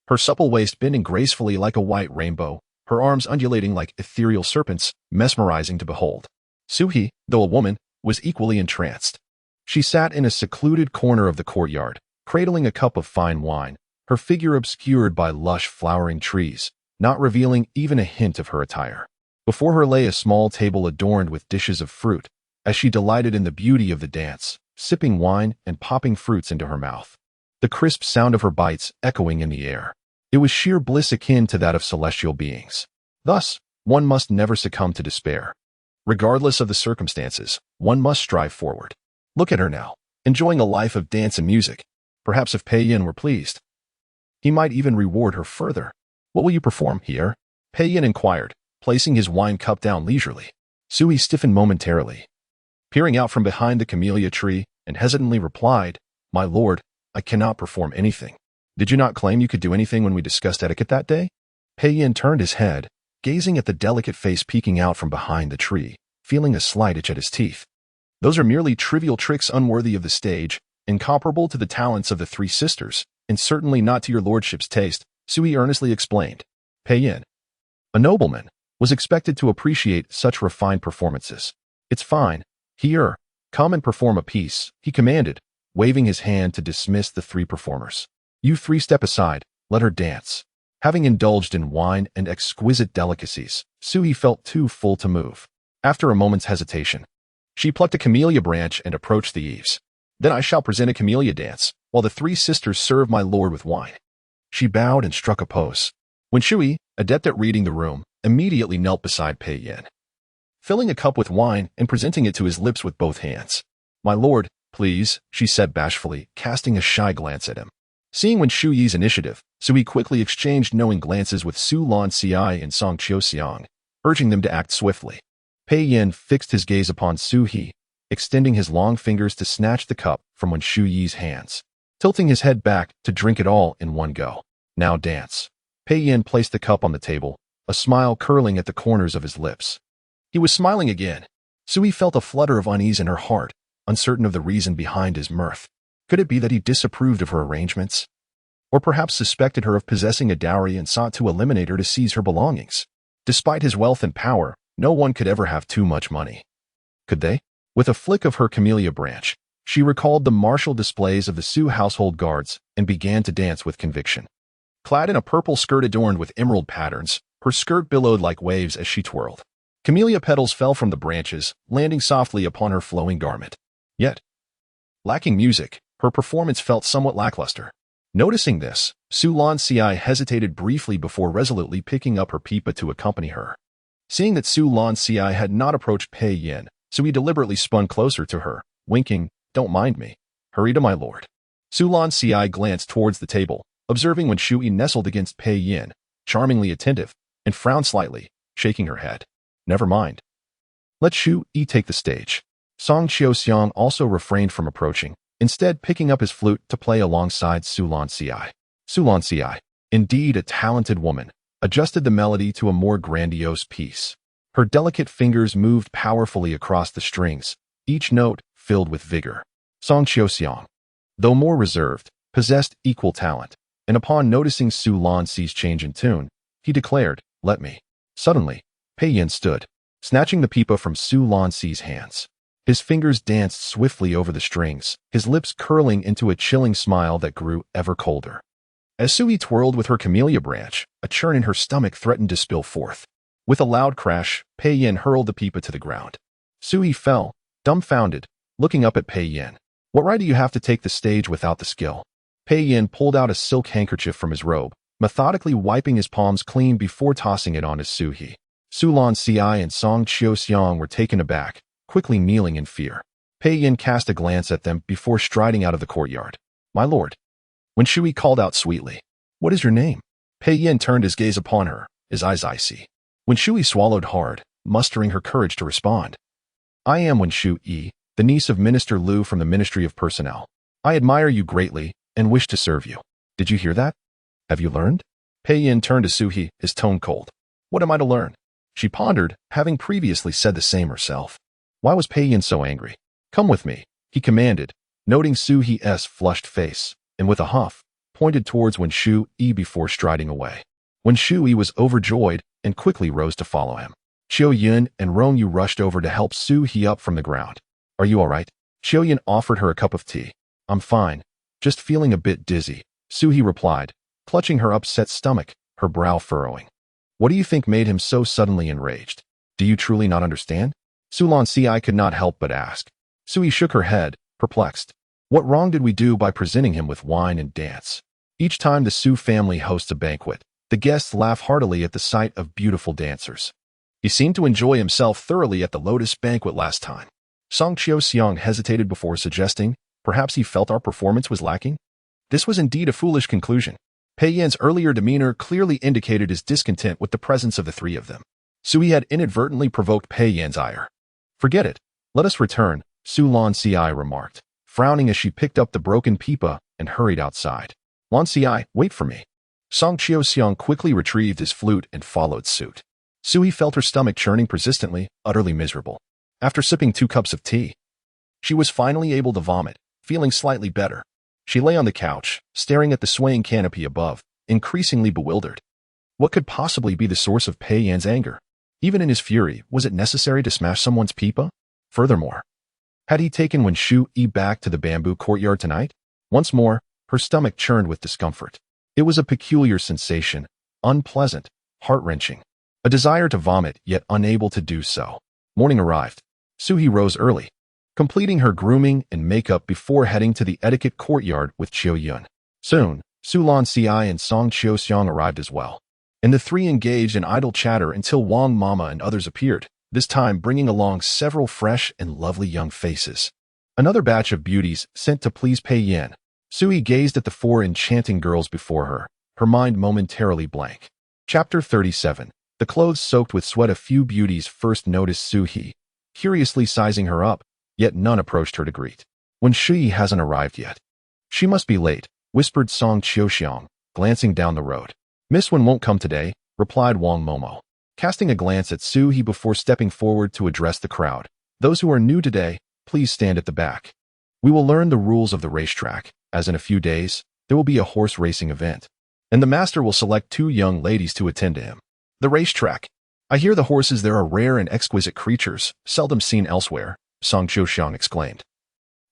her supple waist bending gracefully like a white rainbow, her arms undulating like ethereal serpents, mesmerizing to behold. Suhi, though a woman, was equally entranced. She sat in a secluded corner of the courtyard, cradling a cup of fine wine, her figure obscured by lush flowering trees, not revealing even a hint of her attire. Before her lay a small table adorned with dishes of fruit, as she delighted in the beauty of the dance, sipping wine and popping fruits into her mouth, the crisp sound of her bites echoing in the air. It was sheer bliss akin to that of celestial beings. Thus, one must never succumb to despair. Regardless of the circumstances, one must strive forward. Look at her now, enjoying a life of dance and music. Perhaps if Pei Yin were pleased, he might even reward her further. What will you perform, Heir? Pei Yin inquired, placing his wine cup down leisurely. Sui stiffened momentarily, peering out from behind the camellia tree, and hesitantly replied, My lord, I cannot perform anything. Did you not claim you could do anything when we discussed etiquette that day? Pei Yin turned his head, gazing at the delicate face peeking out from behind the tree, feeling a slight itch at his teeth. Those are merely trivial tricks unworthy of the stage, incomparable to the talents of the 3 sisters, and certainly not to your lordship's taste, Sui earnestly explained. Pei Yin, a nobleman, was expected to appreciate such refined performances. "It's fine. Heir, come and perform a piece," he commanded, waving his hand to dismiss the three performers. "You three step aside, let her dance." Having indulged in wine and exquisite delicacies, Sui felt too full to move. After a moment's hesitation, she plucked a camellia branch and approached the eaves. "Then I shall present a camellia dance, while the three sisters serve my lord with wine." She bowed and struck a pose. When Shui, adept at reading the room, immediately knelt beside Pei Yin, filling a cup with wine and presenting it to his lips with both hands. "My lord, please," she said bashfully, casting a shy glance at him. Seeing Wen Shuyi's initiative, Sui quickly exchanged knowing glances with Su Lan Xiai and Song Qiuxiang, urging them to act swiftly. Pei Yin fixed his gaze upon Su He, extending his long fingers to snatch the cup from Wen Shuyi's hands, tilting his head back to drink it all in one go. "Now dance." Pei Yin placed the cup on the table, a smile curling at the corners of his lips. He was smiling again. Sui felt a flutter of unease in her heart, uncertain of the reason behind his mirth. Could it be that he disapproved of her arrangements? Or perhaps suspected her of possessing a dowry and sought to eliminate her to seize her belongings? Despite his wealth and power, no one could ever have too much money. Could they? With a flick of her camellia branch, she recalled the martial displays of the Su household guards and began to dance with conviction. Clad in a purple skirt adorned with emerald patterns, her skirt billowed like waves as she twirled. Camellia petals fell from the branches, landing softly upon her flowing garment. Yet, lacking music, her performance felt somewhat lackluster. Noticing this, Su Lan Xiai hesitated briefly before resolutely picking up her pipa to accompany her. Seeing that Su Lan Xiai had not approached Pei Yin, Sui deliberately spun closer to her, winking, "Don't mind me. Hurry to my lord." Su Lan Xiai glanced towards the table, observing when Shui nestled against Pei Yin, charmingly attentive, and frowned slightly, shaking her head. "Never mind. Let Shui take the stage." Song Qiuxiang also refrained from approaching, instead picking up his flute to play alongside Su Lan Xiai. Su Lan Xiai, indeed a talented woman, adjusted the melody to a more grandiose piece. Her delicate fingers moved powerfully across the strings, each note filled with vigor. Song Qiuxiang, though more reserved, possessed equal talent, and upon noticing Su Lan Xi's change in tune, he declared, "Let me." Suddenly, Pei Yin stood, snatching the pipa from Su Lan Xi's hands. His fingers danced swiftly over the strings, his lips curling into a chilling smile that grew ever colder. As Sui twirled with her camellia branch, a churn in her stomach threatened to spill forth. With a loud crash, Pei Yin hurled the pipa to the ground. Sui fell, dumbfounded, looking up at Pei Yin. "What right do you have to take the stage without the skill?" Pei Yin pulled out a silk handkerchief from his robe, methodically wiping his palms clean before tossing it on his Su He. Su Lan Xiai and Song Qiuxiang were taken aback, quickly kneeling in fear. Pei Yin cast a glance at them before striding out of the courtyard. "My lord." When Shui called out sweetly, "What is your name?" Pei Yin turned his gaze upon her, his eyes icy. When Shui swallowed hard, mustering her courage to respond. "I am Wen Shui, the niece of Minister Liu from the Ministry of Personnel. I admire you greatly and wish to serve you. Did you hear that? Have you learned?" Pei Yin turned to Su He, his tone cold. "What am I to learn?" She pondered, having previously said the same herself. Why was Pei Yin so angry? "Come with me," he commanded, noting Su He's flushed face, and with a huff, pointed towards Wen Shui before striding away. Wen Shui was overjoyed and quickly rose to follow him. Qiu Yun and Rong Yu rushed over to help Su He up from the ground. "Are you all right?" Qiu Yun offered her a cup of tea. "I'm fine, just feeling a bit dizzy," Su He replied, clutching her upset stomach, her brow furrowing. What do you think made him so suddenly enraged? Do you truly not understand? Su Lan Ci could not help but ask. Sui shook her head, perplexed. What wrong did we do by presenting him with wine and dance? Each time the Su family hosts a banquet, the guests laugh heartily at the sight of beautiful dancers. He seemed to enjoy himself thoroughly at the Lotus banquet last time. Song Qiuxiang hesitated before suggesting, perhaps he felt our performance was lacking? This was indeed a foolish conclusion. Pei Yan's earlier demeanor clearly indicated his discontent with the presence of the three of them. Sui had inadvertently provoked Pei Yan's ire. Forget it. Let us return, Su Lan Ci remarked, frowning as she picked up the broken pipa and hurried outside. Lan Ci, wait for me. Song Qiuxiang quickly retrieved his flute and followed suit. Sui felt her stomach churning persistently, utterly miserable. After sipping 2 cups of tea, she was finally able to vomit, feeling slightly better. She lay on the couch, staring at the swaying canopy above, increasingly bewildered. What could possibly be the source of Pei Yan's anger? Even in his fury, was it necessary to smash someone's pipa? Furthermore, had he taken Wen Shu-yi back to the bamboo courtyard tonight? Once more, her stomach churned with discomfort. It was a peculiar sensation, unpleasant, heart-wrenching. A desire to vomit, yet unable to do so. Morning arrived. Soo-hee rose early, completing her grooming and makeup before heading to the etiquette courtyard with Chio-yun. Soon, Su-lan Si and Song Chio-seong arrived as well, and the three engaged in idle chatter until Wang Mama and others appeared, this time bringing along several fresh and lovely young faces. Another batch of beauties sent to please Pei Yin. Soo-hee gazed at the four enchanting girls before her, her mind momentarily blank. Chapter 37. The clothes soaked with sweat. A few beauties first noticed Soo-hee, curiously sizing her up, yet none approached her to greet. Wen Shu-yi hasn't arrived yet. She must be late, whispered Song Chio-seong, glancing down the road. Miss Wen won't come today, replied Wang Momo, casting a glance at Soo-hee before stepping forward to address the crowd. Those who are new today, please stand at the back. We will learn the rules of the racetrack, as in a few days, there will be a horse racing event, and the master will select 2 young ladies to attend to him. The racetrack. I hear the horses there are rare and exquisite creatures, seldom seen elsewhere, Song Chio-seong exclaimed,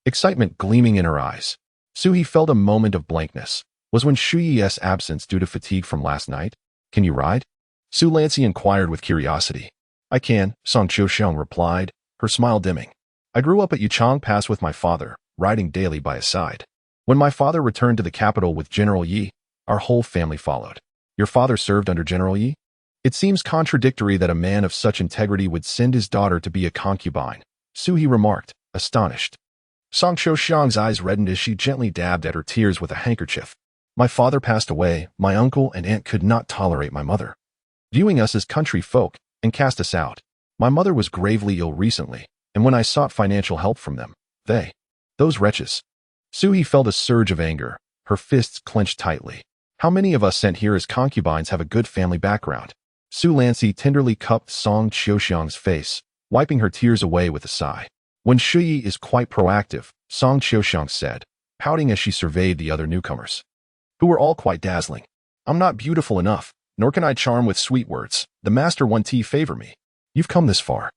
excitement gleaming in her eyes. Soo-hee felt a moment of blankness. Was Wen Shu-yi's absence due to fatigue from last night? Can you ride? Su Lancy inquired with curiosity. I can, Song Chio-seong replied, her smile dimming. I grew up at Yuchang Pass with my father, riding daily by his side. When my father returned to the capital with General Yi, our whole family followed. Your father served under General Yi? It seems contradictory that a man of such integrity would send his daughter to be a concubine, Soo-hee remarked, astonished. Song Chio-seong's eyes reddened as she gently dabbed at her tears with a handkerchief. My father passed away, my uncle and aunt could not tolerate my mother, viewing us as country folk, and cast us out. My mother was gravely ill recently, and when I sought financial help from them, those wretches. Soo-hee felt a surge of anger, her fists clenched tightly. How many of us sent here as concubines have a good family background? Su Lancy tenderly cupped Song Chio-seong's face, wiping her tears away with a sigh. Wen Shu-yi is quite proactive, Song Chio-seong said, pouting as she surveyed the other newcomers, who were all quite dazzling. I'm not beautiful enough, nor can I charm with sweet words. The master won't favor me. You've come this far.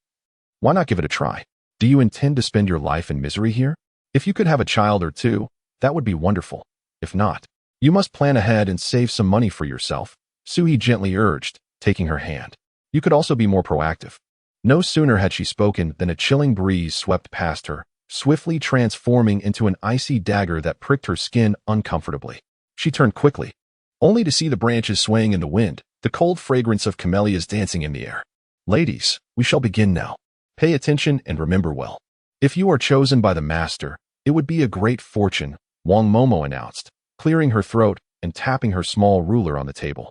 Why not give it a try? Do you intend to spend your life in misery here? If you could have a child or 2, that would be wonderful. If not, you must plan ahead and save some money for yourself, Soo-hee gently urged, taking her hand. You could also be more proactive. No sooner had she spoken than a chilling breeze swept past her, swiftly transforming into an icy dagger that pricked her skin uncomfortably. She turned quickly, only to see the branches swaying in the wind, the cold fragrance of camellias dancing in the air. Ladies, we shall begin now. Pay attention and remember well. If you are chosen by the master, it would be a great fortune, Wang Momo announced, clearing her throat and tapping her small ruler on the table.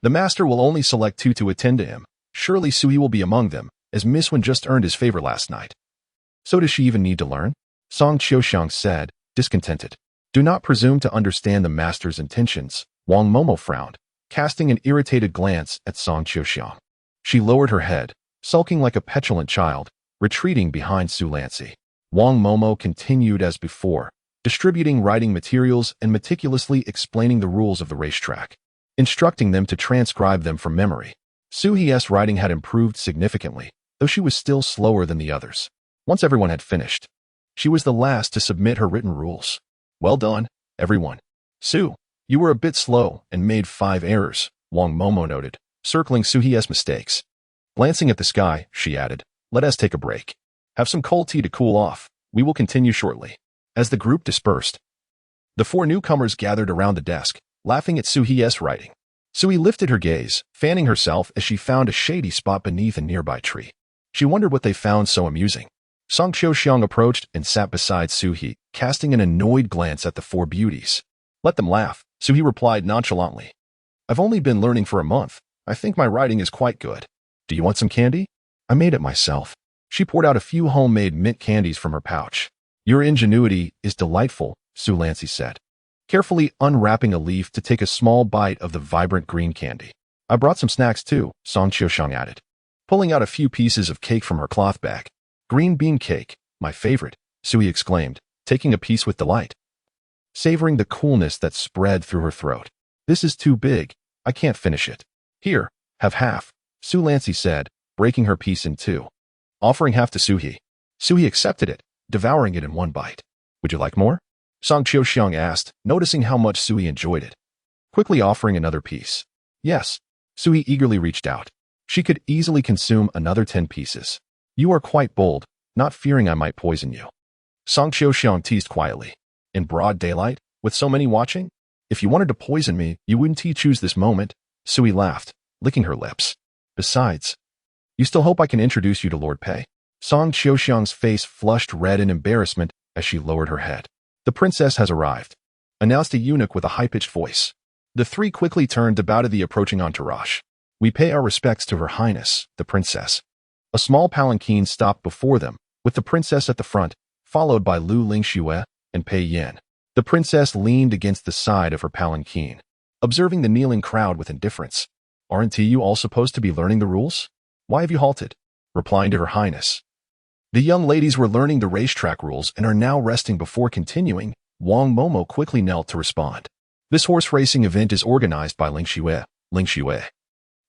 The master will only select 2 to attend to him. Surely Soo-hee will be among them, as Miss Wen just earned his favor last night. So does she even need to learn? Song Chio-seong said, discontented. Do not presume to understand the master's intentions, Wang Momo frowned, casting an irritated glance at Song Chio-seong. She lowered her head, sulking like a petulant child, retreating behind Su Lancy. Wang Momo continued as before, distributing writing materials and meticulously explaining the rules of the racetrack, instructing them to transcribe them from memory. Soo-hee's writing had improved significantly, though she was still slower than the others. Once everyone had finished, she was the last to submit her written rules. Well done, everyone. Sue, you were a bit slow and made 5 errors, Wang Momo noted, circling Soo-hee's mistakes. Glancing at the sky, she added, let us take a break. Have some cold tea to cool off. We will continue shortly. As the group dispersed, the 4 newcomers gathered around the desk, laughing at Soo-hee's writing. Soo-hee lifted her gaze, fanning herself as she found a shady spot beneath a nearby tree. She wondered what they found so amusing. Song Chio-seong approached and sat beside Soo-hee, casting an annoyed glance at the 4 beauties. Let them laugh, Soo-hee replied nonchalantly. I've only been learning for a month. I think my writing is quite good. Do you want some candy? I made it myself. She poured out a few homemade mint candies from her pouch. Your ingenuity is delightful, Su Lancy said, carefully unwrapping a leaf to take a small bite of the vibrant green candy. I brought some snacks too, Song Chio-seong added, pulling out a few pieces of cake from her cloth bag. Green bean cake, my favorite, Soo-hee exclaimed, taking a piece with delight, savoring the coolness that spread through her throat. This is too big. I can't finish it. Here, have half, Su Lancy said, breaking her piece in two, offering half to Suhi. Suhi accepted it, devouring it in one bite. Would you like more? Song Xiaoxiang asked, noticing how much Suhi enjoyed it, quickly offering another piece. Yes. Suhi eagerly reached out. She could easily consume another 10 pieces. You are quite bold, not fearing I might poison you. Song Xiaoxiang teased quietly. In broad daylight, with so many watching? If you wanted to poison me, you wouldn't choose this moment. Suhi laughed, licking her lips. Besides, you still hope I can introduce you to Lord Pei. Song Xiaoxiang's face flushed red in embarrassment as she lowered her head. The princess has arrived, announced a eunuch with a high-pitched voice. The three quickly turned to bow to the approaching entourage. We pay our respects to Her Highness, the princess. A small palanquin stopped before them, with the princess at the front, followed by Lu Lingxue and Pei Yin. The princess leaned against the side of her palanquin, observing the kneeling crowd with indifference. Aren't you all supposed to be learning the rules? Why have you halted? Replying to Her Highness. The young ladies were learning the racetrack rules and are now resting before continuing. Wang Momo quickly knelt to respond. This horse racing event is organized by Lingxue.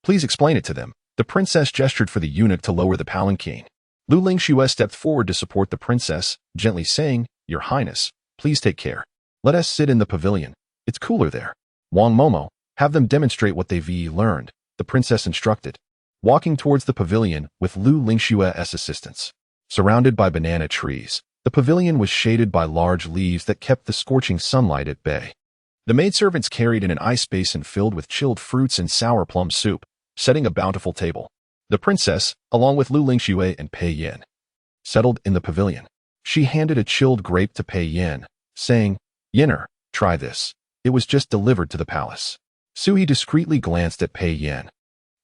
Please explain it to them. The princess gestured for the eunuch to lower the palanquin. Lu Lingxue stepped forward to support the princess, gently saying, Your Highness, please take care. Let us sit in the pavilion. It's cooler there. Wang Momo, have them demonstrate what they've learned, the princess instructed, walking towards the pavilion with Lu Lingxue's assistance. Surrounded by banana trees, the pavilion was shaded by large leaves that kept the scorching sunlight at bay. The maidservants carried in an ice basin filled with chilled fruits and sour plum soup, setting a bountiful table. The princess, along with Lu Lingxue and Pei Yin, settled in the pavilion. She handed a chilled grape to Pei Yin, saying, Yinner, try this. It was just delivered to the palace. Suhi discreetly glanced at Pei Yin,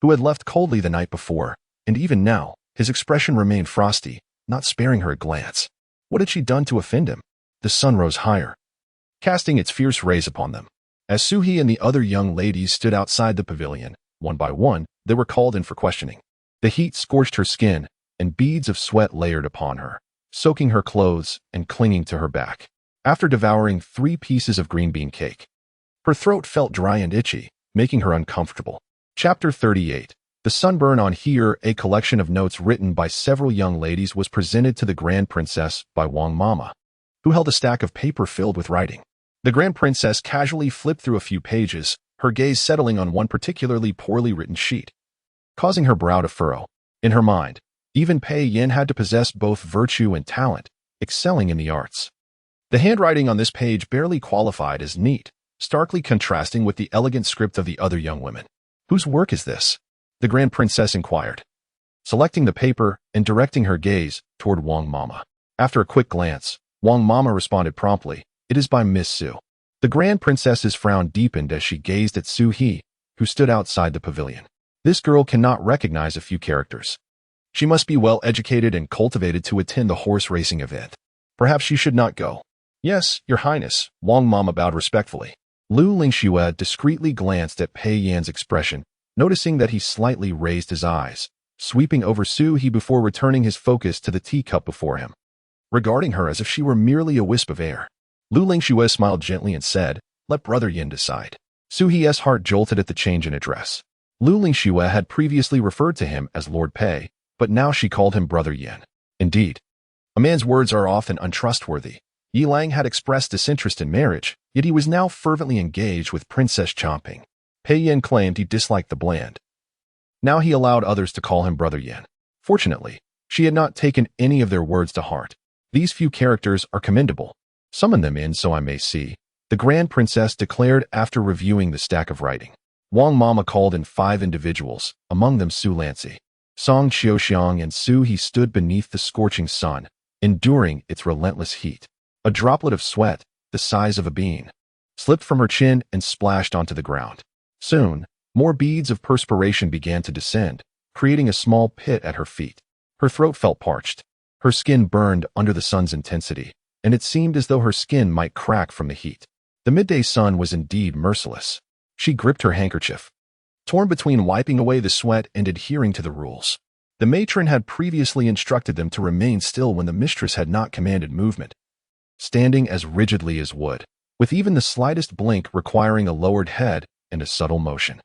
who had left coldly the night before, and even now, his expression remained frosty, not sparing her a glance. What had she done to offend him? The sun rose higher, casting its fierce rays upon them. As Suhi and the other young ladies stood outside the pavilion, one by one, they were called in for questioning. The heat scorched her skin, and beads of sweat layered upon her, soaking her clothes and clinging to her back. After devouring 3 pieces of green bean cake, her throat felt dry and itchy, making her uncomfortable. Chapter 38. The Sunburn on Heir, a collection of notes written by several young ladies, was presented to the Grand Princess by Wang Mama, who held a stack of paper filled with writing. The Grand Princess casually flipped through a few pages, her gaze settling on one particularly poorly written sheet, causing her brow to furrow. In her mind, even Pei Yin had to possess both virtue and talent, excelling in the arts. The handwriting on this page barely qualified as neat, starkly contrasting with the elegant script of the other young women. Whose work is this? The Grand Princess inquired, selecting the paper and directing her gaze toward Wang Mama. After a quick glance, Wang Mama responded promptly, It is by Miss Su. The Grand Princess's frown deepened as she gazed at Su He, who stood outside the pavilion. This girl cannot recognize a few characters. She must be well educated and cultivated to attend the horse racing event. Perhaps she should not go. Yes, Your Highness, Wang Mama bowed respectfully. Lu Lingxue discreetly glanced at Pei Yan's expression, noticing that he slightly raised his eyes, sweeping over Su He before returning his focus to the teacup before him, regarding her as if she were merely a wisp of air. Lu Lingxue smiled gently and said, Let Brother Yin decide. Su He's heart jolted at the change in address. Lu Lingxue had previously referred to him as Lord Pei, but now she called him Brother Yin. Indeed, a man's words are often untrustworthy. Yi Lang had expressed disinterest in marriage, yet he was now fervently engaged with Princess Chomping. Pei Yin claimed he disliked the bland. Now he allowed others to call him Brother Yin. Fortunately, she had not taken any of their words to heart. These few characters are commendable. Summon them in so I may see, the Grand Princess declared after reviewing the stack of writing. Wang Mama called in 5 individuals, among them Su Lancy. Song Xiaoxiang and Su He stood beneath the scorching sun, enduring its relentless heat. A droplet of sweat, the size of a bean, slipped from her chin and splashed onto the ground. Soon, more beads of perspiration began to descend, creating a small pit at her feet. Her throat felt parched. Her skin burned under the sun's intensity, and it seemed as though her skin might crack from the heat. The midday sun was indeed merciless. She gripped her handkerchief, torn between wiping away the sweat and adhering to the rules. The matron had previously instructed them to remain still when the mistress had not commanded movement, standing as rigidly as wood, with even the slightest blink requiring a lowered head and a subtle motion.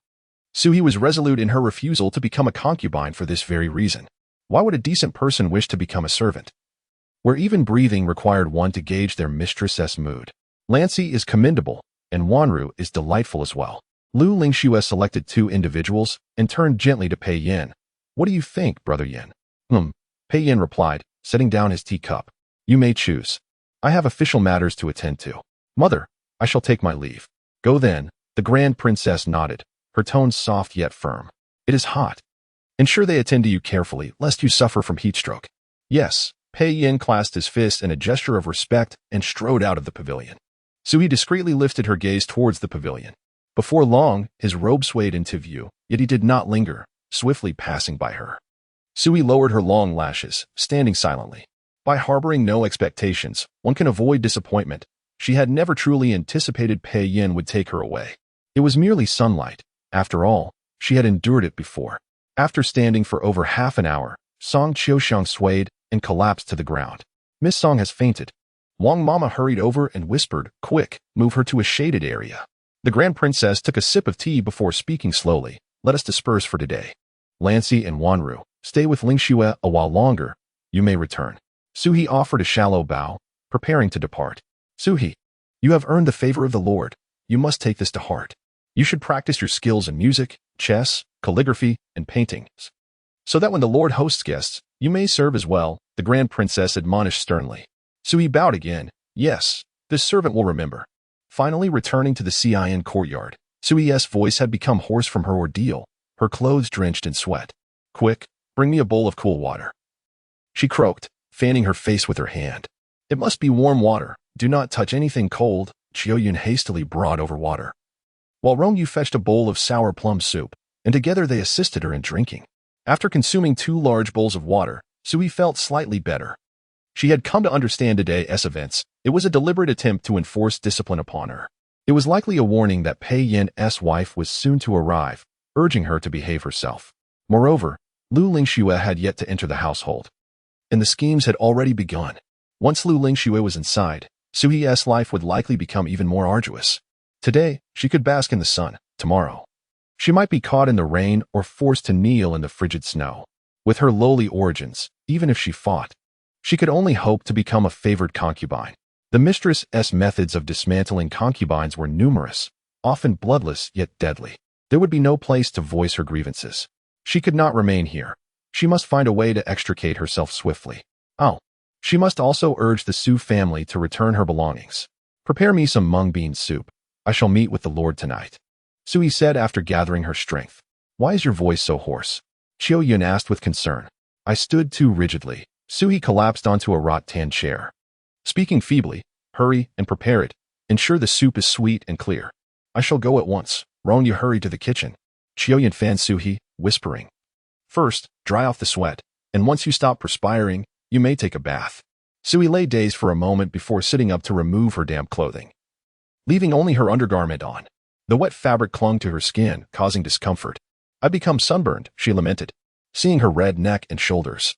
Sui was resolute in her refusal to become a concubine for this very reason. Why would a decent person wish to become a servant, where even breathing required one to gauge their mistress's mood? Lancy is commendable, and Wanru is delightful as well. Lu Lingxue selected two individuals and turned gently to Pei Yin. What do you think, Brother Yin? Pei Yin replied, setting down his teacup. You may choose. I have official matters to attend to. Mother, I shall take my leave. Go then. The Grand Princess nodded, her tones soft yet firm. It is hot. Ensure they attend to you carefully, lest you suffer from heat stroke. Yes. Pei Yin clasped his fist in a gesture of respect and strode out of the pavilion. Sui discreetly lifted her gaze towards the pavilion. Before long, his robe swayed into view, yet he did not linger, swiftly passing by her. Sui lowered her long lashes, standing silently. By harboring no expectations, one can avoid disappointment. She had never truly anticipated Pei Yin would take her away. It was merely sunlight. After all, she had endured it before. After standing for over half an hour, Song Qiuxiang swayed and collapsed to the ground. Miss Song has fainted. Wang Mama hurried over and whispered, Quick, move her to a shaded area. The Grand Princess took a sip of tea before speaking slowly. Let us disperse for today. Lancy and Wanru, stay with Lingxue a while longer. You may return. Suhi offered a shallow bow, preparing to depart. Suhi, you have earned the favor of the Lord. You must take this to heart. You should practice your skills in music, chess, calligraphy, and paintings, so that when the Lord hosts guests, you may serve as well, the Grand Princess admonished sternly. Sui bowed again. Yes, this servant will remember. Finally returning to the Cian courtyard, Sui's voice had become hoarse from her ordeal, her clothes drenched in sweat. Quick, bring me a bowl of cool water. She croaked, fanning her face with her hand. It must be warm water. Do not touch anything cold. Qiuyun hastily brought over water, while Rongyu fetched a bowl of sour plum soup, and together they assisted her in drinking. After consuming 2 large bowls of water, Sui felt slightly better. She had come to understand today's events. It was a deliberate attempt to enforce discipline upon her. It was likely a warning that Pei Yin's wife was soon to arrive, urging her to behave herself. Moreover, Lu Lingxue had yet to enter the household, and the schemes had already begun. Once Lu Lingxue was inside, Sui's life would likely become even more arduous. Today, she could bask in the sun. Tomorrow, she might be caught in the rain or forced to kneel in the frigid snow. With her lowly origins, even if she fought, she could only hope to become a favored concubine. The mistress's methods of dismantling concubines were numerous, often bloodless yet deadly. There would be no place to voice her grievances. She could not remain here. She must find a way to extricate herself swiftly. She must also urge the Su family to return her belongings. Prepare me some mung bean soup. I shall meet with the Lord tonight. Sui said after gathering her strength. Why is your voice so hoarse? Qiuyun asked with concern. I stood too rigidly. Sui collapsed onto a rattan chair. Speaking feebly, hurry and prepare it. Ensure the soup is sweet and clear. I shall go at once. Rongyu hurried to the kitchen. Qiuyun fanned Sui, whispering. First, dry off the sweat, and once you stop perspiring, you may take a bath. Sui lay dazed for a moment before sitting up to remove her damp clothing, leaving only her undergarment on. The wet fabric clung to her skin, causing discomfort. I've become sunburned, she lamented, seeing her red neck and shoulders.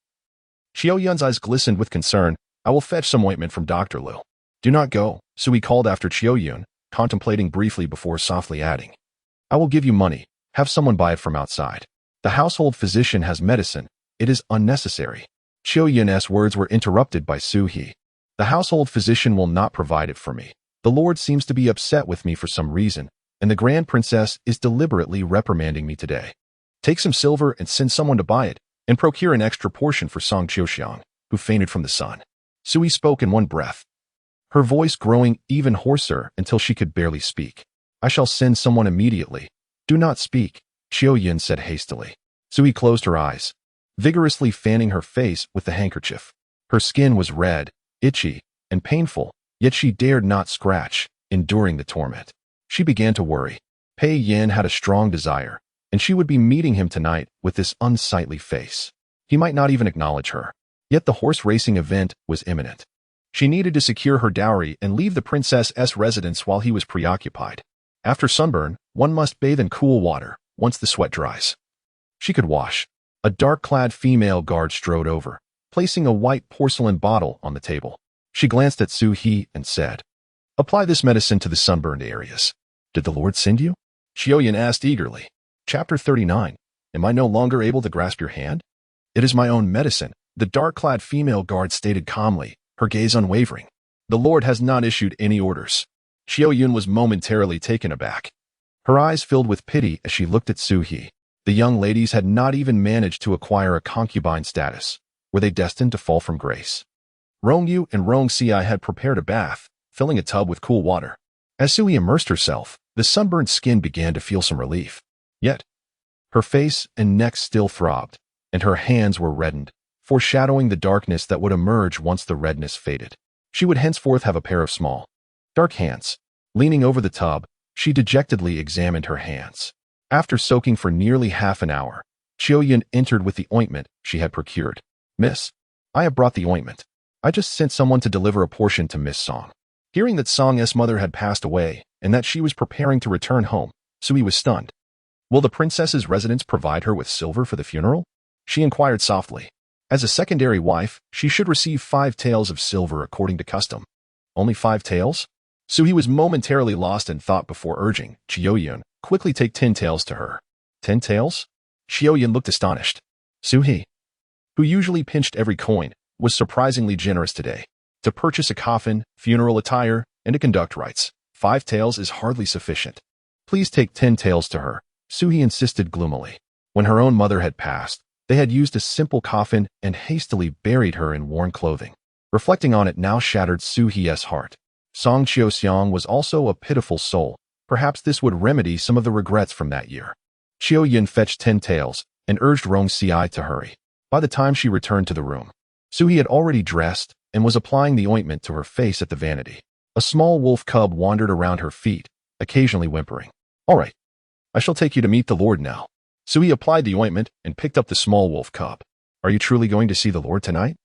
Qiuyun's eyes glistened with concern. I will fetch some ointment from Dr. Liu. Do not go, Sui called after Qiuyun, contemplating briefly before softly adding. I will give you money. Have someone buy it from outside. The household physician has medicine. It is unnecessary. Qiuyun's words were interrupted by Suhi. The household physician will not provide it for me. The Lord seems to be upset with me for some reason, and the Grand Princess is deliberately reprimanding me today. Take some silver and send someone to buy it, and procure an extra portion for Song Qiuxiang, who fainted from the sun. Sui spoke in one breath, her voice growing even hoarser until she could barely speak. I shall send someone immediately. Do not speak, Qiuyun said hastily. Sui closed her eyes, vigorously fanning her face with the handkerchief. Her skin was red, itchy, and painful, yet she dared not scratch, enduring the torment. She began to worry. Pei Yin had a strong desire, and she would be meeting him tonight with this unsightly face. He might not even acknowledge her. Yet the horse racing event was imminent. She needed to secure her dowry and leave the princess's residence while he was preoccupied. After sunburn, one must bathe in cool water, once the sweat dries. She could wash. A dark-clad female guard strode over, placing a white porcelain bottle on the table. She glanced at Suhi and said, Apply this medicine to the sunburned areas. Did the Lord send you? Qiuyun asked eagerly. Chapter 39. Am I no longer able to grasp your hand? It is my own medicine, the dark-clad female guard stated calmly, her gaze unwavering. The Lord has not issued any orders. Xiao Yun was momentarily taken aback. Her eyes filled with pity as she looked at Su He. The young ladies had not even managed to acquire a concubine status. Were they destined to fall from grace? Rong Yu and Rong Si had prepared a bath, filling a tub with cool water. As Sui immersed herself, the sunburned skin began to feel some relief. Yet, her face and neck still throbbed, and her hands were reddened, foreshadowing the darkness that would emerge once the redness faded. She would henceforth have a pair of small, dark hands. Leaning over the tub, she dejectedly examined her hands. After soaking for nearly half an hour, Xiao Yun entered with the ointment she had procured. Miss, I have brought the ointment. I just sent someone to deliver a portion to Miss Song. Hearing that Song's mother had passed away and that she was preparing to return home, Sui was stunned. Will the princess's residence provide her with silver for the funeral? She inquired softly. As a secondary wife, she should receive 5 taels of silver according to custom. Only 5 taels? Sui was momentarily lost in thought before urging Xiao Yun, quickly take 10 taels to her. 10 taels? Xiao Yun looked astonished. Su He, who usually pinched every coin, was surprisingly generous today. To purchase a coffin, funeral attire, and to conduct rites, 5 taels is hardly sufficient. Please take 10 taels to her, Su He insisted gloomily. When her own mother had passed, they had used a simple coffin and hastily buried her in worn clothing. Reflecting on it now shattered Su He's heart. Song Xiaoxiang was also a pitiful soul. Perhaps this would remedy some of the regrets from that year. Xiao Yun fetched 10 taels and urged Rong Si to hurry. By the time she returned to the room, Su He had already dressed and was applying the ointment to her face at the vanity. A small wolf cub wandered around her feet, occasionally whimpering. All right, I shall take you to meet the Lord now. Su He applied the ointment and picked up the small wolf cub. Are you truly going to see the Lord tonight?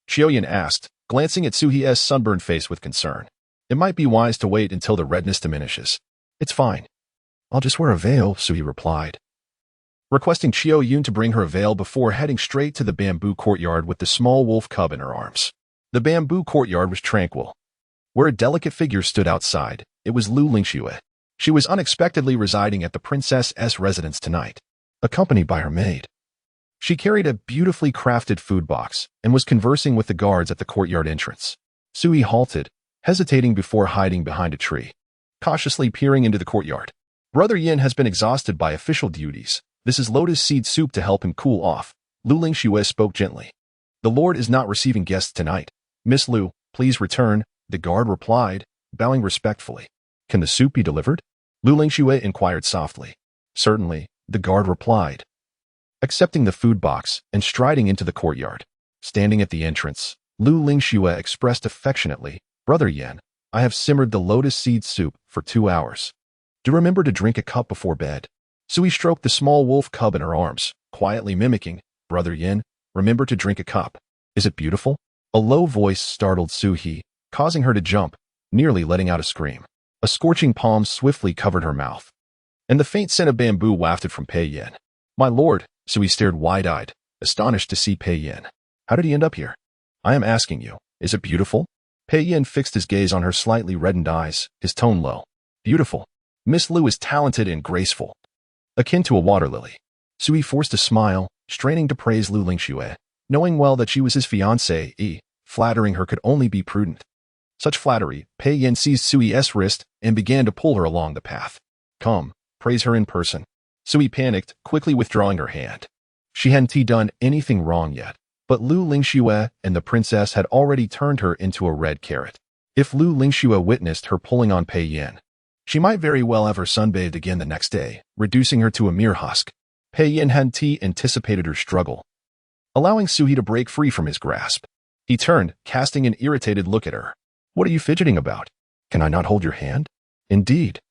Xiao Yun asked, glancing at Su He's sunburned face with concern. It might be wise to wait until the redness diminishes. It's fine. I'll just wear a veil, Su He replied, requesting Xiao Yun to bring her a veil before heading straight to the bamboo courtyard with the small wolf cub in her arms. The bamboo courtyard was tranquil. Where a delicate figure stood outside, it was Lu Lingxue. She was unexpectedly residing at the princess's residence tonight, accompanied by her maid. She carried a beautifully crafted food box and was conversing with the guards at the courtyard entrance. Sui halted, hesitating before hiding behind a tree, cautiously peering into the courtyard. Brother Yin has been exhausted by official duties. This is lotus seed soup to help him cool off. Lu Lingxue spoke gently. The Lord is not receiving guests tonight. Miss Lu, please return, the guard replied, bowing respectfully. Can the soup be delivered? Lu Lingxue inquired softly. Certainly, the guard replied, accepting the food box and striding into the courtyard. Standing at the entrance, Lu Lingxue expressed affectionately, Brother Yin, I have simmered the lotus seed soup for 2 hours. Do remember to drink a cup before bed. Sui stroked the small wolf cub in her arms, quietly mimicking, Brother Yin, remember to drink a cup. Is it beautiful? A low voice startled Su He, causing her to jump, nearly letting out a scream. A scorching palm swiftly covered her mouth, and the faint scent of bamboo wafted from Pei Yin. My lord, Sui stared wide-eyed, astonished to see Pei Yin. How did he end up here? I am asking you, is it beautiful? Pei Yin fixed his gaze on her slightly reddened eyes, his tone low. Beautiful. Miss Lu is talented and graceful, akin to a water lily. Sui forced a smile, straining to praise Lu Lingxue, knowing well that she was his fiancée. Flattering her could only be prudent. Such flattery, Pei Yin seized Sui's wrist and began to pull her along the path. Come, praise her in person. Sui panicked, quickly withdrawing her hand. She hadn't done anything wrong yet, but Lu Lingxue and the princess had already turned her into a red carrot. If Lu Lingxue witnessed her pulling on Pei Yin, she might very well have her sunbathed again the next day, reducing her to a mere husk. Pei Yin hadn't anticipated her struggle, allowing Sui to break free from his grasp. He turned, casting an irritated look at her. What are you fidgeting about? Can I not hold your hand? Indeed.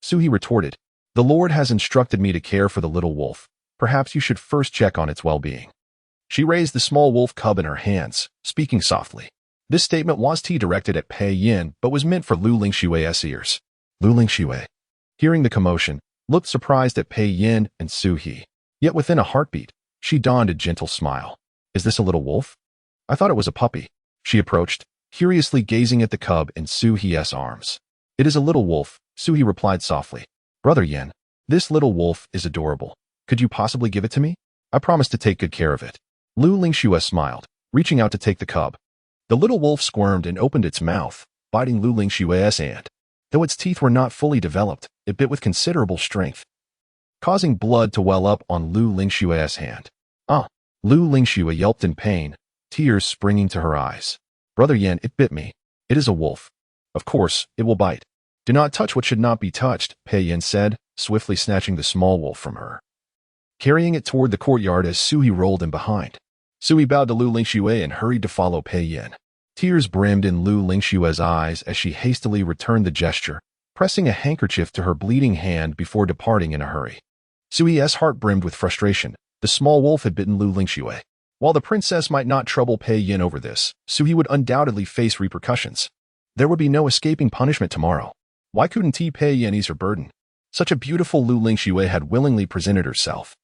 Sui retorted. The Lord has instructed me to care for the little wolf. Perhaps you should first check on its well-being. She raised the small wolf cub in her hands, speaking softly. This statement was directed at Pei Yin, but was meant for Lu Lingxue's ears. Lu Lingxue, hearing the commotion, looked surprised at Pei Yin and Su He. Yet within a heartbeat, she donned a gentle smile. Is this a little wolf? I thought it was a puppy. She approached, curiously gazing at the cub in Su He's arms. It is a little wolf, Su He replied softly. Brother Yin, This little wolf is adorable. Could you possibly give it to me? I promise to take good care of it. Lu Lingxue smiled, reaching out to take the cub. The little wolf squirmed and opened its mouth, biting Lu Lingxue's hand. Though its teeth were not fully developed, it bit with considerable strength, causing blood to well up on Lu Lingxue's hand. Ah! Lu Lingxue yelped in pain, tears springing to her eyes. Brother Yan, it bit me. It is a wolf. Of course, it will bite. Do not touch what should not be touched, Pei Yin said, swiftly snatching the small wolf from her, carrying it toward the courtyard as Sui rolled in behind. Sui bowed to Lu Lingxue and hurried to follow Pei Yin. Tears brimmed in Lu Lingxue's eyes as she hastily returned the gesture, pressing a handkerchief to her bleeding hand before departing in a hurry. Sui's heart brimmed with frustration. The small wolf had bitten Lu Lingxue. While the princess might not trouble Pei Yin over this, Sui would undoubtedly face repercussions. There would be no escaping punishment tomorrow. Why couldn't Pei Yin ease her burden? Such a beautiful Lu Lingxue had willingly presented herself.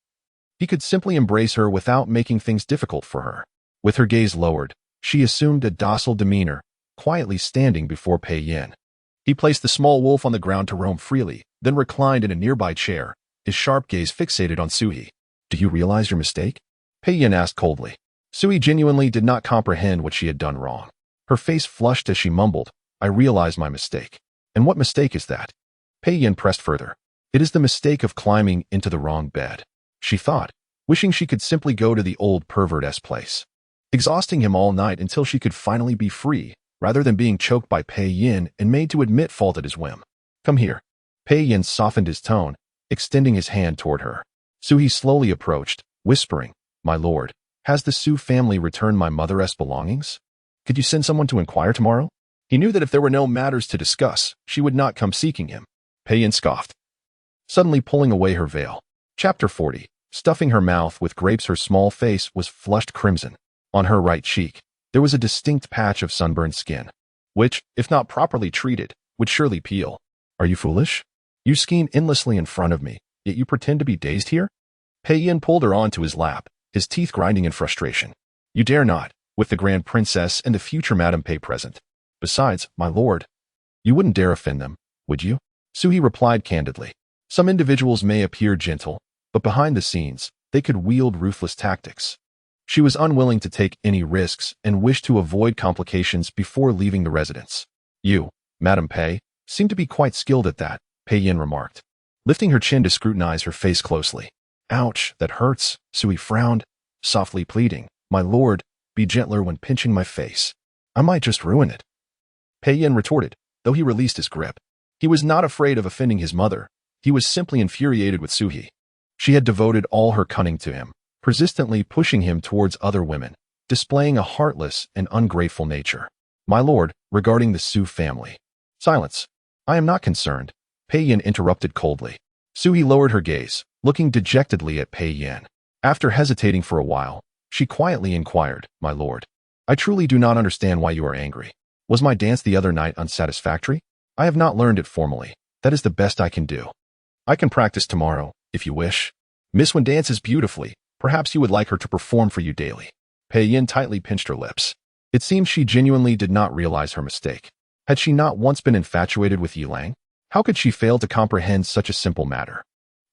He could simply embrace her without making things difficult for her. With her gaze lowered, she assumed a docile demeanor, quietly standing before Pei Yin. He placed the small wolf on the ground to roam freely, then reclined in a nearby chair, his sharp gaze fixated on Sui. Do you realize your mistake? Pei Yin asked coldly. Sui genuinely did not comprehend what she had done wrong. Her face flushed as she mumbled, I realize my mistake. And what mistake is that? Pei Yin pressed further. It is the mistake of climbing into the wrong bed, she thought, wishing she could simply go to the old pervert's place, exhausting him all night until she could finally be free, rather than being choked by Pei Yin and made to admit fault at his whim. Come here. Pei Yin softened his tone, extending his hand toward her. Sui slowly approached, whispering, My lord, has the Su family returned my mother's belongings? Could you send someone to inquire tomorrow? He knew that if there were no matters to discuss, she would not come seeking him. Pei Yin scoffed, suddenly pulling away her veil. Chapter 40. Stuffing her mouth with grapes, her small face was flushed crimson. On her right cheek, there was a distinct patch of sunburned skin, which, if not properly treated, would surely peel. Are you foolish? You scheme endlessly in front of me, yet you pretend to be dazed here? Pei Yin pulled her onto his lap, his teeth grinding in frustration. You dare not, with the Grand Princess and the future Madame Pei present. Besides, my lord, you wouldn't dare offend them, would you? Sui replied candidly. Some individuals may appear gentle, but behind the scenes, they could wield ruthless tactics. She was unwilling to take any risks and wished to avoid complications before leaving the residence. You, Madame Pei, seem to be quite skilled at that, Pei Yin remarked, lifting her chin to scrutinize her face closely. Ouch, that hurts, Sui frowned, softly pleading. My lord, be gentler when pinching my face. I might just ruin it. Pei Yin retorted, though he released his grip. He was not afraid of offending his mother. He was simply infuriated with Sui. She had devoted all her cunning to him, persistently pushing him towards other women, displaying a heartless and ungrateful nature. My lord, regarding the Su family. Silence. I am not concerned, Pei Yin interrupted coldly. Sui lowered her gaze, looking dejectedly at Pei Yin. After hesitating for a while, she quietly inquired, My lord, I truly do not understand why you are angry. Was my dance the other night unsatisfactory? I have not learned it formally. That is the best I can do. I can practice tomorrow, if you wish. Miss Wen dances beautifully. Perhaps you would like her to perform for you daily. Pei Yin tightly pinched her lips. It seemed she genuinely did not realize her mistake. Had she not once been infatuated with Yilang? How could she fail to comprehend such a simple matter?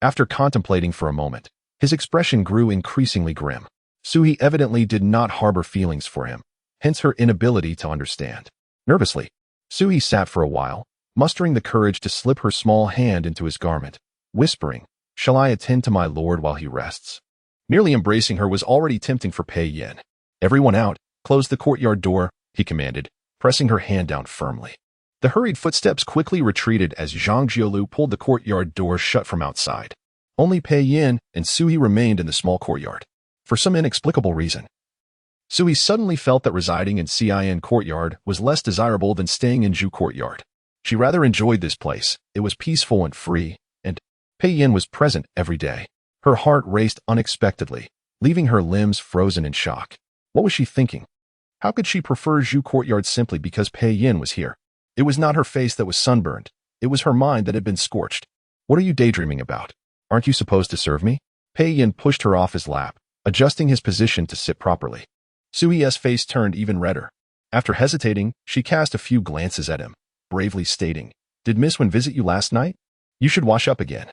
After contemplating for a moment, his expression grew increasingly grim. Sui evidently did not harbor feelings for him, hence her inability to understand. Nervously, Sui sat for a while, mustering the courage to slip her small hand into his garment, whispering, Shall I attend to my lord while he rests? Merely embracing her was already tempting for Pei Yin. Everyone out, close the courtyard door, he commanded, pressing her hand down firmly. The hurried footsteps quickly retreated as Zhang Jiolu pulled the courtyard door shut from outside. Only Pei Yin and Sui remained in the small courtyard. For some inexplicable reason, Sui suddenly felt that residing in Cian courtyard was less desirable than staying in Zhu courtyard. She rather enjoyed this place. It was peaceful and free, and Pei Yin was present every day. Her heart raced unexpectedly, leaving her limbs frozen in shock. What was she thinking? How could she prefer Zhu courtyard simply because Pei Yin was here? It was not her face that was sunburned. It was her mind that had been scorched. What are you daydreaming about? Aren't you supposed to serve me? Pei Yin pushed her off his lap, adjusting his position to sit properly. Sui's face turned even redder. After hesitating, she cast a few glances at him, bravely stating, Did Miss Wen visit you last night? You should wash up again.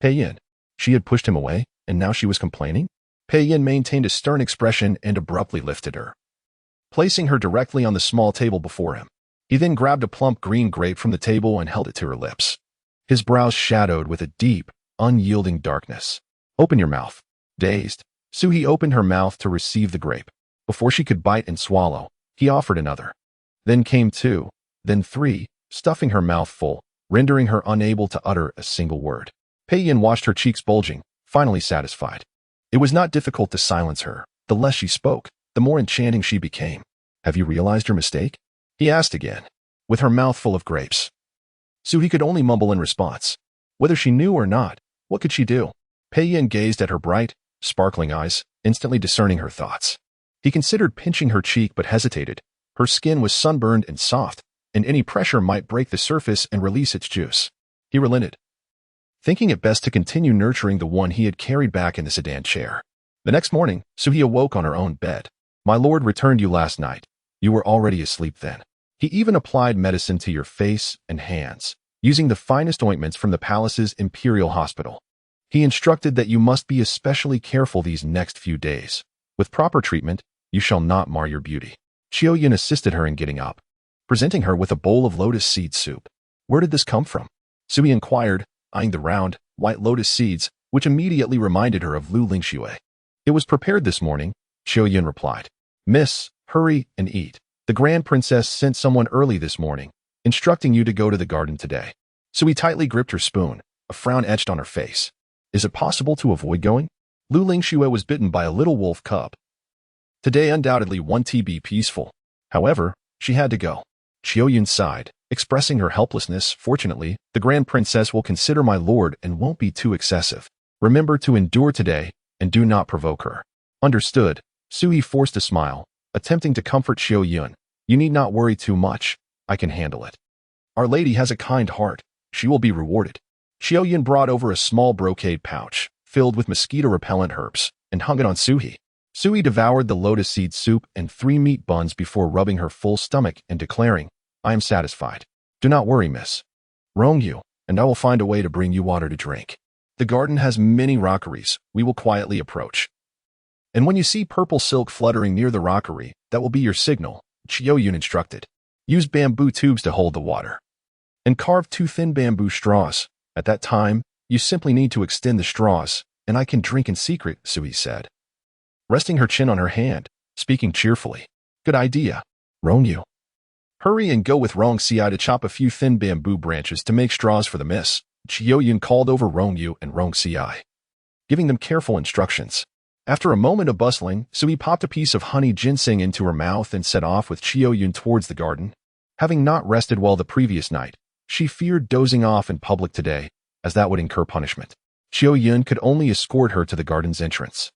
Pei Yin. She had pushed him away, and now she was complaining? Pei Yin maintained a stern expression and abruptly lifted her, placing her directly on the small table before him. He then grabbed a plump green grape from the table and held it to her lips. His brows shadowed with a deep, unyielding darkness. Open your mouth. Dazed, Suhi opened her mouth to receive the grape. Before she could bite and swallow, he offered another. Then came 2, then 3, stuffing her mouth full, rendering her unable to utter a single word. Pei Yin watched her cheeks bulging, finally satisfied. It was not difficult to silence her. The less she spoke, the more enchanting she became. Have you realized your mistake? He asked again, with her mouth full of grapes. Suhi could only mumble in response. Whether she knew or not, what could she do? Pei Yin gazed at her bright, sparkling eyes, instantly discerning her thoughts. He considered pinching her cheek but hesitated. Her skin was sunburned and soft, and any pressure might break the surface and release its juice. He relented, thinking it best to continue nurturing the one he had carried back in the sedan chair. The next morning, Suhi awoke on her own bed. My lord returned you last night. You were already asleep then. He even applied medicine to your face and hands, using the finest ointments from the palace's imperial hospital. He instructed that you must be especially careful these next few days. With proper treatment, you shall not mar your beauty. Qiao Yin assisted her in getting up, presenting her with a bowl of lotus seed soup. Where did this come from? Suhi inquired, eyeing the round, white lotus seeds, which immediately reminded her of Lu Lingxue. It was prepared this morning, Qiao Yin replied. Miss, hurry and eat. The Grand Princess sent someone early this morning, instructing you to go to the garden today. Suhi tightly gripped her spoon, a frown etched on her face. Is it possible to avoid going? Lu Lingxue was bitten by a little wolf cub. Today undoubtedly won't be peaceful. However, she had to go. Qiao Yin sighed, expressing her helplessness. Fortunately, the Grand Princess will consider my lord and won't be too excessive. Remember to endure today, and do not provoke her. Understood. Suhi forced a smile, attempting to comfort Qiao Yin. You need not worry too much. I can handle it. Our lady has a kind heart. She will be rewarded. Qiao Yin brought over a small brocade pouch, filled with mosquito-repellent herbs, and hung it on Suhi. Suhi devoured the lotus seed soup and 3 meat buns before rubbing her full stomach and declaring, I am satisfied. Do not worry, miss. Roam you, and I will find a way to bring you water to drink. The garden has many rockeries. We will quietly approach. And when you see purple silk fluttering near the rockery, that will be your signal, Qiao Yin instructed. Use bamboo tubes to hold the water. And carve 2 thin bamboo straws. At that time, you simply need to extend the straws, and I can drink in secret, Suhi said, resting her chin on her hand, speaking cheerfully. Good idea. Roam you. Hurry and go with Rong Ci to chop a few thin bamboo branches to make straws for the miss. Qiao Yin called over Rong Yu and Rong Ci, giving them careful instructions. After a moment of bustling, Suhi popped a piece of honey ginseng into her mouth and set off with Qiao Yin towards the garden. Having not rested well the previous night, she feared dozing off in public today, as that would incur punishment. Qiao Yin could only escort her to the garden's entrance.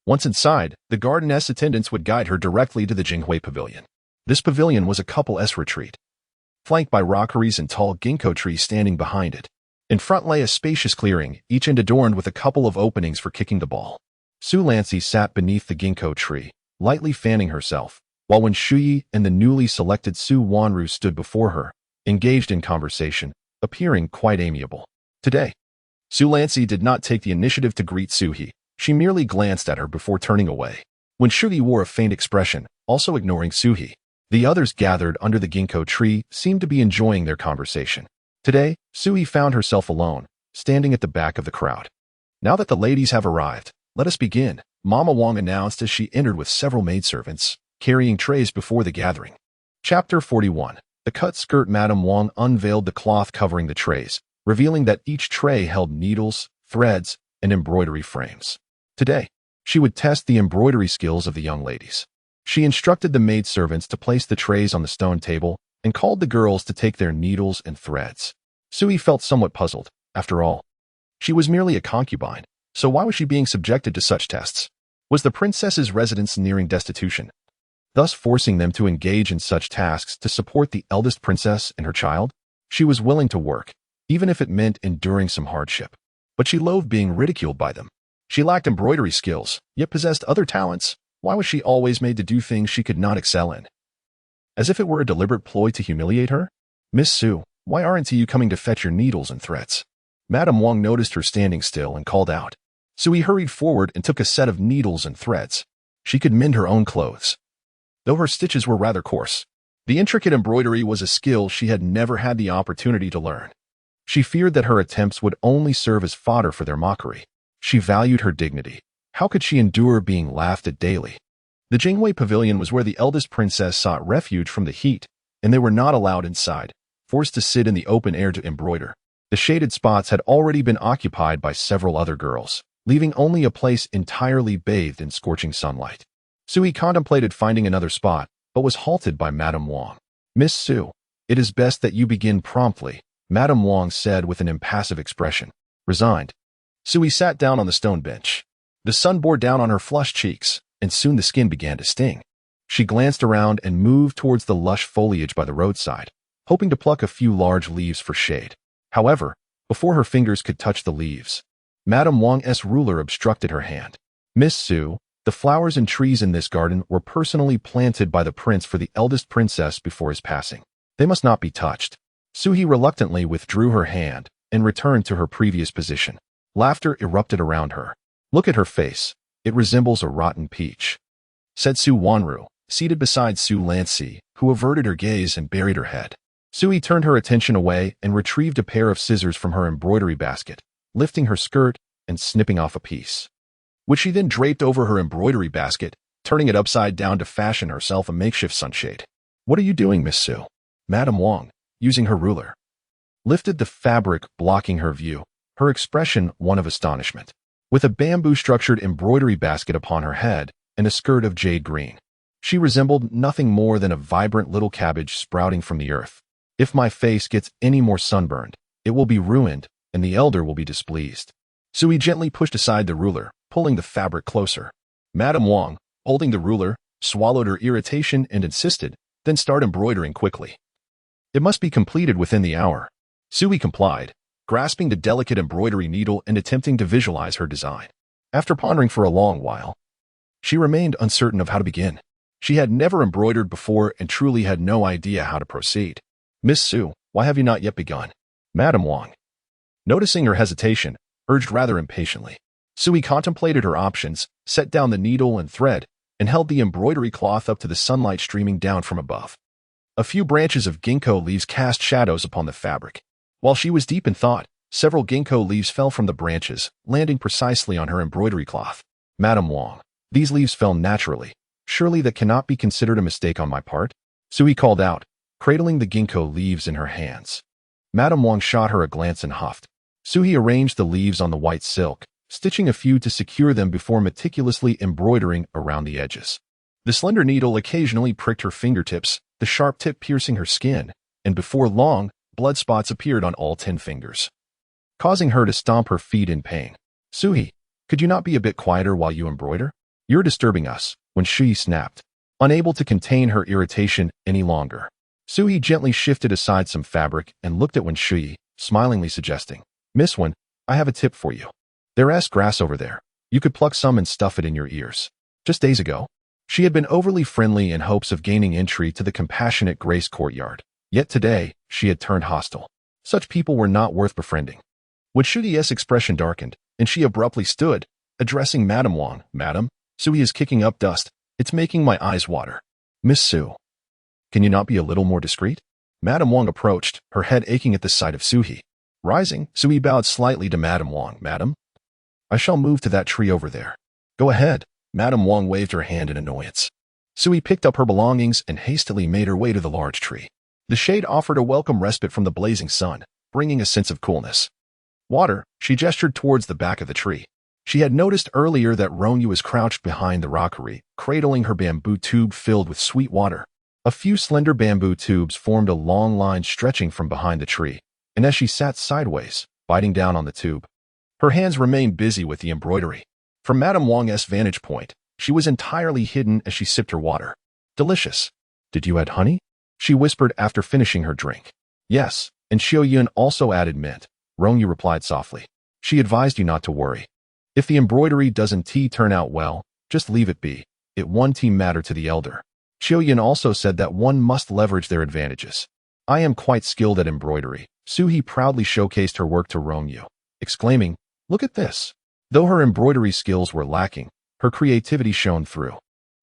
Once inside, the gardeness attendants would guide her directly to the Jinghui Pavilion. This pavilion was a couple's retreat, flanked by rockeries and tall ginkgo trees standing behind it. In front lay a spacious clearing, each end adorned with a couple of openings for kicking the ball. Su Lancy sat beneath the ginkgo tree, lightly fanning herself, while Wen Shuyi and the newly selected Su Wanru stood before her, engaged in conversation, appearing quite amiable. Today, Su Lancy did not take the initiative to greet Suhi. She merely glanced at her before turning away. Wen Shuyi wore a faint expression, also ignoring Suhi. The others gathered under the ginkgo tree seemed to be enjoying their conversation. Today, Suhi found herself alone, standing at the back of the crowd. Now that the ladies have arrived, let us begin, Mama Wang announced as she entered with several maidservants, carrying trays before the gathering. Chapter 41. The cut skirt Madame Wang unveiled the cloth covering the trays, revealing that each tray held needles, threads, and embroidery frames. Today, she would test the embroidery skills of the young ladies. She instructed the maidservants to place the trays on the stone table and called the girls to take their needles and threads. Suhi felt somewhat puzzled. After all, she was merely a concubine, so why was she being subjected to such tests? Was the princess's residence nearing destitution, thus forcing them to engage in such tasks to support the eldest princess and her child? She was willing to work, even if it meant enduring some hardship. But she loathed being ridiculed by them. She lacked embroidery skills, yet possessed other talents. Why was she always made to do things she could not excel in? As if it were a deliberate ploy to humiliate her? Miss Su, why aren't you coming to fetch your needles and threads? Madame Wang noticed her standing still and called out. Sui hurried forward and took a set of needles and threads. She could mend her own clothes, though her stitches were rather coarse. The intricate embroidery was a skill she had never had the opportunity to learn. She feared that her attempts would only serve as fodder for their mockery. She valued her dignity. How could she endure being laughed at daily? The Jingwei Pavilion was where the eldest princess sought refuge from the heat, and they were not allowed inside, forced to sit in the open air to embroider. The shaded spots had already been occupied by several other girls, leaving only a place entirely bathed in scorching sunlight. Sui contemplated finding another spot, but was halted by Madame Wang. Miss Su, it is best that you begin promptly, Madame Wang said with an impassive expression. Resigned. Sui sat down on the stone bench. The sun bore down on her flushed cheeks, and soon the skin began to sting. She glanced around and moved towards the lush foliage by the roadside, hoping to pluck a few large leaves for shade. However, before her fingers could touch the leaves, Madame Wang's ruler obstructed her hand. Miss Su, the flowers and trees in this garden were personally planted by the prince for the eldest princess before his passing. They must not be touched. Suhi reluctantly withdrew her hand and returned to her previous position. Laughter erupted around her. Look at her face. It resembles a rotten peach, said Su Wanru, seated beside Su Lancy, who averted her gaze and buried her head. Sui turned her attention away and retrieved a pair of scissors from her embroidery basket, lifting her skirt and snipping off a piece, which she then draped over her embroidery basket, turning it upside down to fashion herself a makeshift sunshade. What are you doing, Miss Su? Madame Wang, using her ruler, lifted the fabric blocking her view, her expression one of astonishment. With a bamboo-structured embroidery basket upon her head and a skirt of jade green, she resembled nothing more than a vibrant little cabbage sprouting from the earth. If my face gets any more sunburned, it will be ruined, and the elder will be displeased. Sui gently pushed aside the ruler, pulling the fabric closer. Madame Wang, holding the ruler, swallowed her irritation and insisted, then start embroidering quickly. It must be completed within the hour. Sui complied, grasping the delicate embroidery needle and attempting to visualize her design. After pondering for a long while, she remained uncertain of how to begin. She had never embroidered before and truly had no idea how to proceed. Miss Su, why have you not yet begun? Madame Wang, noticing her hesitation, urged rather impatiently. Sui contemplated her options, set down the needle and thread, and held the embroidery cloth up to the sunlight streaming down from above. A few branches of ginkgo leaves cast shadows upon the fabric. While she was deep in thought, several ginkgo leaves fell from the branches, landing precisely on her embroidery cloth. Madame Wang, these leaves fell naturally. Surely that cannot be considered a mistake on my part? Sui called out, cradling the ginkgo leaves in her hands. Madame Wang shot her a glance and huffed. Sui arranged the leaves on the white silk, stitching a few to secure them before meticulously embroidering around the edges. The slender needle occasionally pricked her fingertips, the sharp tip piercing her skin, and before long, blood spots appeared on all 10 fingers, causing her to stomp her feet in pain. Sui, could you not be a bit quieter while you embroider? You're disturbing us, when Sui snapped, unable to contain her irritation any longer. Sui gently shifted aside some fabric and looked at Wen Shui, smilingly suggesting, Miss Wen, I have a tip for you. There's grass over there. You could pluck some and stuff it in your ears. Just days ago, she had been overly friendly in hopes of gaining entry to the compassionate Grace courtyard. Yet today, she had turned hostile. Such people were not worth befriending. Wen Shui's expression darkened, and she abruptly stood, addressing Madame Wang. Madam, Sui is kicking up dust. It's making my eyes water. Miss Su, can you not be a little more discreet? Madame Wang approached, her head aching at the sight of Sui. Rising, Sui bowed slightly to Madame Wang. Madam, I shall move to that tree over there. Go ahead. Madame Wang waved her hand in annoyance. Sui picked up her belongings and hastily made her way to the large tree. The shade offered a welcome respite from the blazing sun, bringing a sense of coolness. Water, she gestured towards the back of the tree. She had noticed earlier that Ronyu was crouched behind the rockery, cradling her bamboo tube filled with sweet water. A few slender bamboo tubes formed a long line stretching from behind the tree, and as she sat sideways, biting down on the tube, her hands remained busy with the embroidery. From Madame Wang's vantage point, she was entirely hidden as she sipped her water. Delicious. Did you add honey? She whispered after finishing her drink. Yes, and Xiao Yun also added mint. Ronyu replied softly. She advised you not to worry. If the embroidery doesn't turn out well, just leave it be. It won't matter to the elder. Xiao Yun also said that one must leverage their advantages. I am quite skilled at embroidery. Suhi proudly showcased her work to Romeo, exclaiming, "Look at this." Though her embroidery skills were lacking, her creativity shone through.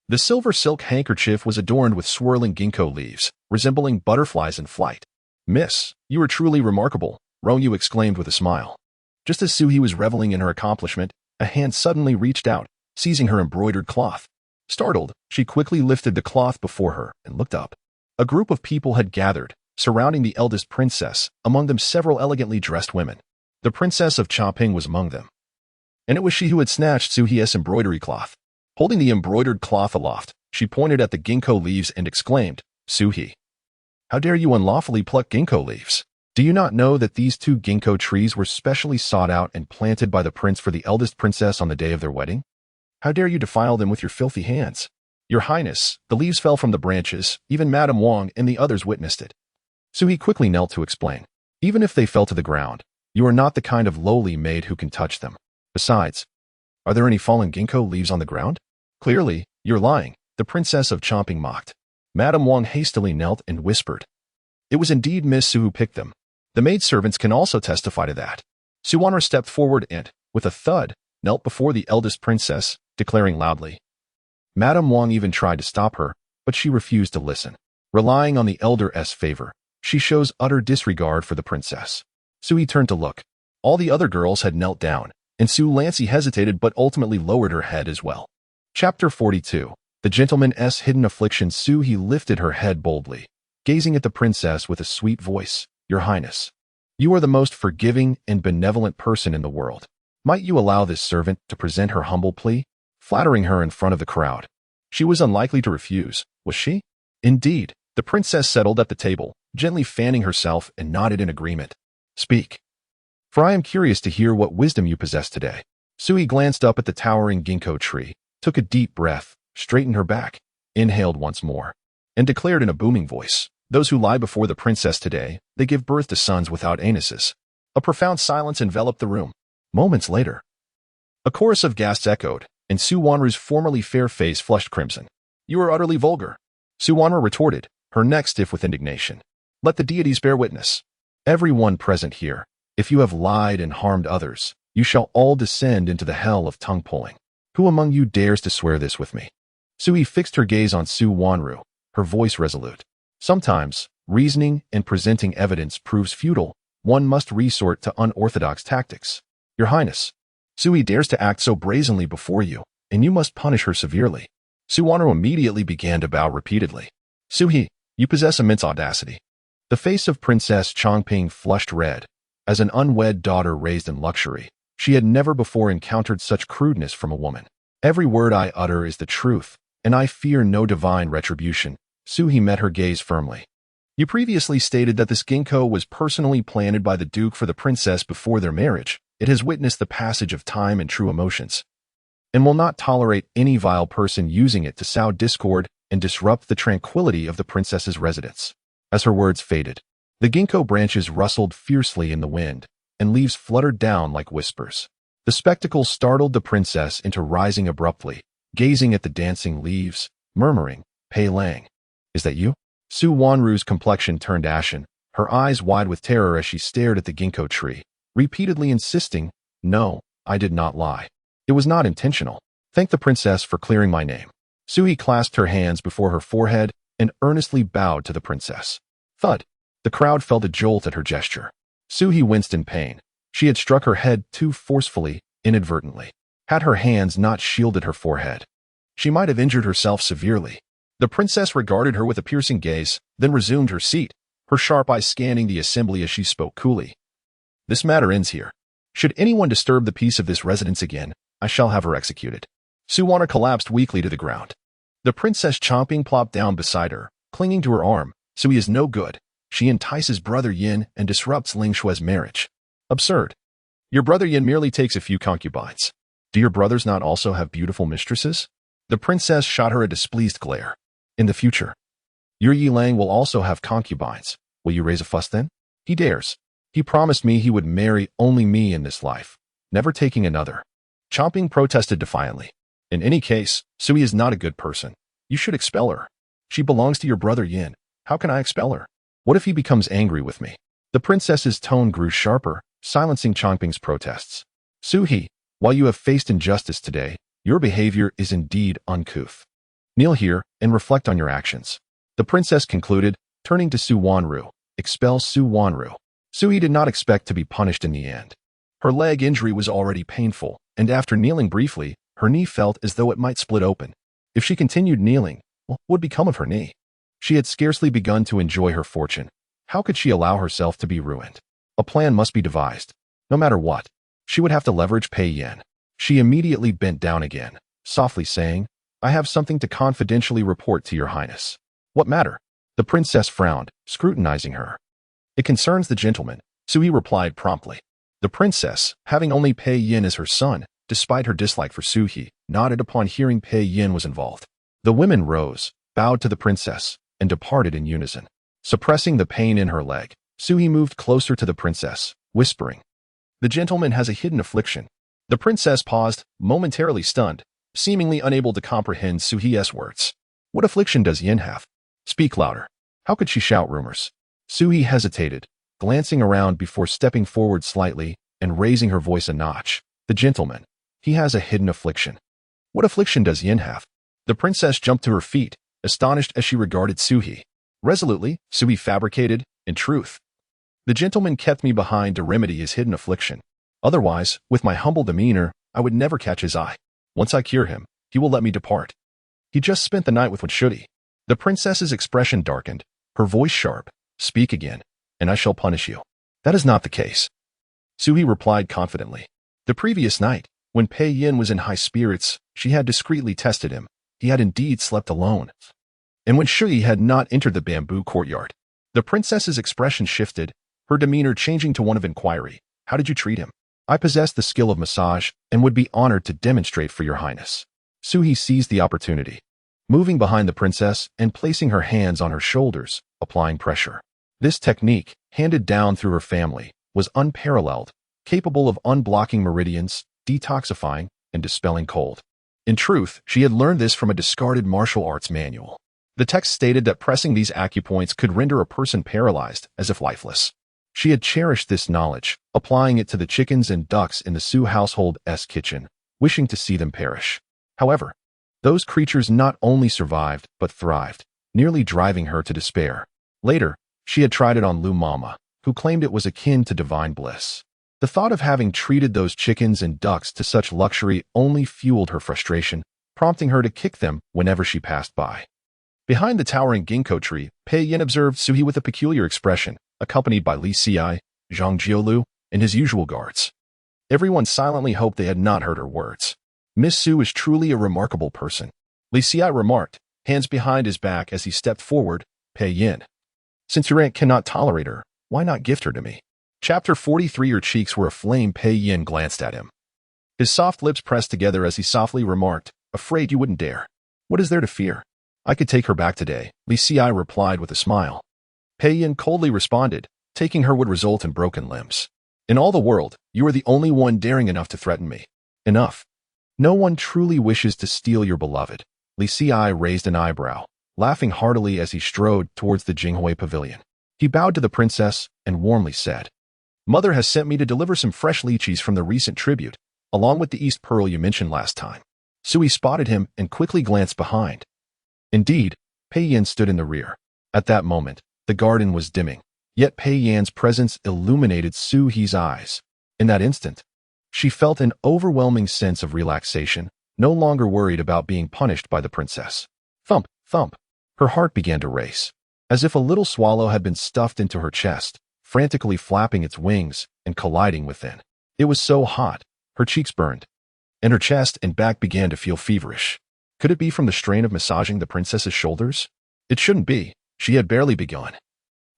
The silver silk handkerchief was adorned with swirling ginkgo leaves, resembling butterflies in flight. "Miss, you are truly remarkable," Romeo exclaimed with a smile. Just as Suhi was reveling in her accomplishment, a hand suddenly reached out, seizing her embroidered cloth. Startled, she quickly lifted the cloth before her and looked up. A group of people had gathered, surrounding the eldest princess, among them several elegantly dressed women. The princess of Choping was among them. And it was she who had snatched Suhi's embroidery cloth. Holding the embroidered cloth aloft, she pointed at the ginkgo leaves and exclaimed, "Suhi, how dare you unlawfully pluck ginkgo leaves? Do you not know that these 2 ginkgo trees were specially sought out and planted by the prince for the eldest princess on the day of their wedding? How dare you defile them with your filthy hands? Your Highness, the leaves fell from the branches, even Madame Wang and the others witnessed it." Suhi quickly knelt to explain. "Even if they fell to the ground, you are not the kind of lowly maid who can touch them. Besides, are there any fallen ginkgo leaves on the ground? Clearly, you're lying," the princess of Chomping mocked. Madame Wang hastily knelt and whispered, "It was indeed Miss Su who picked them. The maidservants can also testify to that." Suwanra stepped forward and, with a thud, knelt before the eldest princess, declaring loudly. Madame Wang even tried to stop her, but she refused to listen. Relying on the elder's favor, she shows utter disregard for the princess. Suhi turned to look. All the other girls had knelt down, and Su Lancy hesitated but ultimately lowered her head as well. Chapter 42. The Gentleman's Hidden Affliction. Suhi lifted her head boldly, gazing at the princess with a sweet voice. "Your Highness, you are the most forgiving and benevolent person in the world. Might you allow this servant to present her humble plea?" Flattering her in front of the crowd. She was unlikely to refuse, was she? Indeed, the princess settled at the table, gently fanning herself, and nodded in agreement. "Speak, for I am curious to hear what wisdom you possess today." Suhi glanced up at the towering ginkgo tree, took a deep breath, straightened her back, inhaled once more, and declared in a booming voice, "Those who lie before the princess today, they give birth to sons without anuses." A profound silence enveloped the room. Moments later, a chorus of gasps echoed, and Suwanru's formerly fair face flushed crimson. "You are utterly vulgar," Suwanru retorted, her neck stiff with indignation. "Let the deities bear witness. Everyone present here, if you have lied and harmed others, you shall all descend into the hell of tongue-pulling. Who among you dares to swear this with me?" Suhi fixed her gaze on Suwanru, her voice resolute. Sometimes, reasoning and presenting evidence proves futile. One must resort to unorthodox tactics. "Your Highness, Suhi dares to act so brazenly before you, and you must punish her severely." Suwanru immediately began to bow repeatedly. "Suhi, you possess immense audacity." The face of Princess Chongping flushed red. As an unwed daughter raised in luxury, she had never before encountered such crudeness from a woman. "Every word I utter is the truth, and I fear no divine retribution." Suhi met her gaze firmly. "You previously stated that this ginkgo was personally planted by the Duke for the princess before their marriage. It has witnessed the passage of time and true emotions, and will not tolerate any vile person using it to sow discord and disrupt the tranquility of the princess's residence." As her words faded, the ginkgo branches rustled fiercely in the wind, and leaves fluttered down like whispers. The spectacle startled the princess into rising abruptly, gazing at the dancing leaves, murmuring, "Pei Lang, is that you?" Suwanru's complexion turned ashen, her eyes wide with terror as she stared at the ginkgo tree, repeatedly insisting, "No, I did not lie. It was not intentional. Thank the princess for clearing my name." Suhi clasped her hands before her forehead and earnestly bowed to the princess. Thud! The crowd felt a jolt at her gesture. Suhi winced in pain. She had struck her head too forcefully, inadvertently. Had her hands not shielded her forehead, she might have injured herself severely. The princess regarded her with a piercing gaze, then resumed her seat, her sharp eyes scanning the assembly as she spoke coolly. "This matter ends here. Should anyone disturb the peace of this residence again, I shall have her executed." Suwanra collapsed weakly to the ground. The princess Chomping plopped down beside her, clinging to her arm. "Suhi is no good. She entices brother Yin and disrupts Ling Shui's marriage." "Absurd. Your brother Yin merely takes a few concubines. Do your brothers not also have beautiful mistresses?" The princess shot her a displeased glare. "In the future, your Yi Lang will also have concubines. Will you raise a fuss then?" "He dares. He promised me he would marry only me in this life, never taking another." Chomping protested defiantly. "In any case, Suhi is not a good person. You should expel her. She belongs to your brother Yin. How can I expel her?" What if he becomes angry with me? The princess's tone grew sharper, silencing Changping's protests. Su-hee, while you have faced injustice today, your behavior is indeed uncouth. Kneel here and reflect on your actions. The princess concluded, turning to Su Wanru. Expel Su Wanru. Su-hee did not expect to be punished in the end. Her leg injury was already painful, and after kneeling briefly, her knee felt as though it might split open. If she continued kneeling, what would become of her knee? She had scarcely begun to enjoy her fortune. How could she allow herself to be ruined? A plan must be devised. No matter what, she would have to leverage Pei Yin. She immediately bent down again, softly saying, I have something to confidentially report to your highness. What matter? The princess frowned, scrutinizing her. It concerns the gentleman, Su-hee replied promptly. The princess, having only Pei Yin as her son, despite her dislike for Su-hee, nodded upon hearing Pei Yin was involved. The women rose, bowed to the princess, and departed in unison. Suppressing the pain in her leg, Su-hee moved closer to the princess, whispering, The gentleman has a hidden affliction. The princess paused, momentarily stunned, seemingly unable to comprehend Su-hee's words. What affliction does Yin have? Speak louder. How could she shout rumors? Su-hee hesitated, glancing around before stepping forward slightly and raising her voice a notch. The gentleman. He has a hidden affliction. What affliction does Yin have? The princess jumped to her feet, astonished as she regarded Su-hee. Resolutely, Su-hee fabricated, in truth. The gentleman kept me behind to remedy his hidden affliction. Otherwise, with my humble demeanor, I would never catch his eye. Once I cure him, he will let me depart. He just spent the night with what should he? The princess's expression darkened, her voice sharp. Speak again, and I shall punish you. That is not the case. Su-hee replied confidently. The previous night, when Pei Yin was in high spirits, she had discreetly tested him. He had indeed slept alone. And when Shui had not entered the bamboo courtyard, the princess's expression shifted, her demeanor changing to one of inquiry. How did you treat him? I possess the skill of massage and would be honored to demonstrate for your highness. Su-hee seized the opportunity, moving behind the princess and placing her hands on her shoulders, applying pressure. This technique, handed down through her family, was unparalleled, capable of unblocking meridians, detoxifying, and dispelling cold. In truth, she had learned this from a discarded martial arts manual. The text stated that pressing these acupoints could render a person paralyzed, as if lifeless. She had cherished this knowledge, applying it to the chickens and ducks in the Su household's kitchen, wishing to see them perish. However, those creatures not only survived, but thrived, nearly driving her to despair. Later, she had tried it on Lu Mama, who claimed it was akin to divine bliss. The thought of having treated those chickens and ducks to such luxury only fueled her frustration, prompting her to kick them whenever she passed by. Behind the towering ginkgo tree, Pei Yin observed Su-hee with a peculiar expression, accompanied by Li Xiai, Zhang Jiolu, and his usual guards. Everyone silently hoped they had not heard her words. Miss Su is truly a remarkable person, Li Xiai remarked, hands behind his back as he stepped forward. Pei Yin. Since your aunt cannot tolerate her, why not gift her to me? Chapter 43. Her cheeks were aflame. Pei Yin glanced at him. His soft lips pressed together as he softly remarked, Afraid you wouldn't dare. What is there to fear? I could take her back today, Li Xiai replied with a smile. Pei Yin coldly responded, taking her would result in broken limbs. In all the world, you are the only one daring enough to threaten me. Enough. No one truly wishes to steal your beloved. Li Xiai raised an eyebrow, laughing heartily as he strode towards the Jinghui pavilion. He bowed to the princess and warmly said, Mother has sent me to deliver some fresh lychees from the recent tribute, along with the East Pearl you mentioned last time. Su-hee spotted him and quickly glanced behind. Indeed, Pei Yin stood in the rear. At that moment, the garden was dimming, yet Pei Yin's presence illuminated Su-hee's eyes. In that instant, she felt an overwhelming sense of relaxation, no longer worried about being punished by the princess. Thump, thump. Her heart began to race, as if a little swallow had been stuffed into her chest, frantically flapping its wings and colliding within. It was so hot, her cheeks burned, and her chest and back began to feel feverish. Could it be from the strain of massaging the princess's shoulders? It shouldn't be. She had barely begun.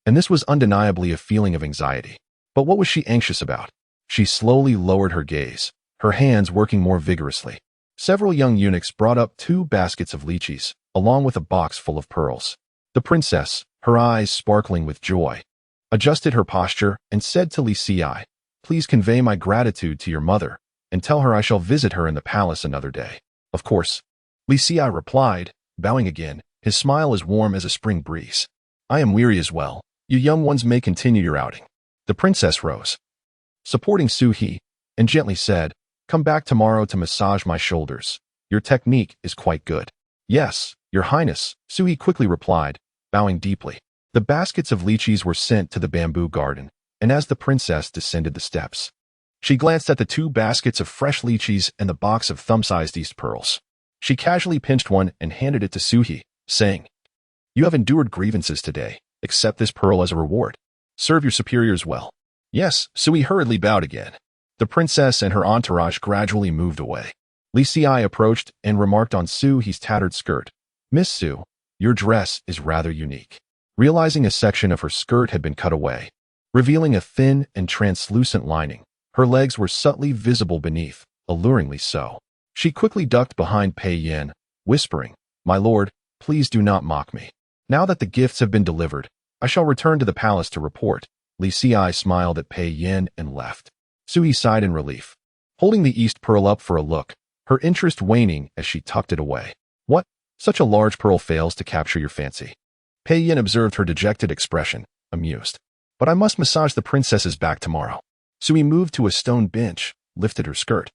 And this was undeniably a feeling of anxiety. But what was she anxious about? She slowly lowered her gaze, her hands working more vigorously. Several young eunuchs brought up 2 baskets of lychees, along with a box full of pearls. The princess, her eyes sparkling with joy, adjusted her posture and said to Li Xiai, Please convey my gratitude to your mother, and tell her I shall visit her in the palace another day. Of course. Li Xiai replied, bowing again, his smile as warm as a spring breeze. I am weary as well. You young ones may continue your outing. The princess rose, supporting Su-hee, and gently said, "Come back tomorrow to massage my shoulders. Your technique is quite good." "Yes, your highness," Su-hee quickly replied, bowing deeply. The baskets of lychees were sent to the bamboo garden, and as the princess descended the steps, she glanced at the 2 baskets of fresh lychees and the box of thumb-sized East pearls. She casually pinched one and handed it to Su-hee, saying, "You have endured grievances today. Accept this pearl as a reward. Serve your superiors well." "Yes," Su-hee hurriedly bowed again. The princess and her entourage gradually moved away. Li Si approached and remarked on Su-hee's tattered skirt. "Miss Su, your dress is rather unique." Realizing a section of her skirt had been cut away, revealing a thin and translucent lining, her legs were subtly visible beneath, alluringly so. She quickly ducked behind Pei Yin, whispering, "My lord, please do not mock me. Now that the gifts have been delivered, I shall return to the palace to report." Li Si smiled at Pei Yin and left. Su-hee sighed in relief, holding the East pearl up for a look, her interest waning as she tucked it away. "What? Such a large pearl fails to capture your fancy?" Pei Yin observed her dejected expression, amused. "But I must massage the princess's back tomorrow." Su-hee moved to a stone bench, lifted her skirt,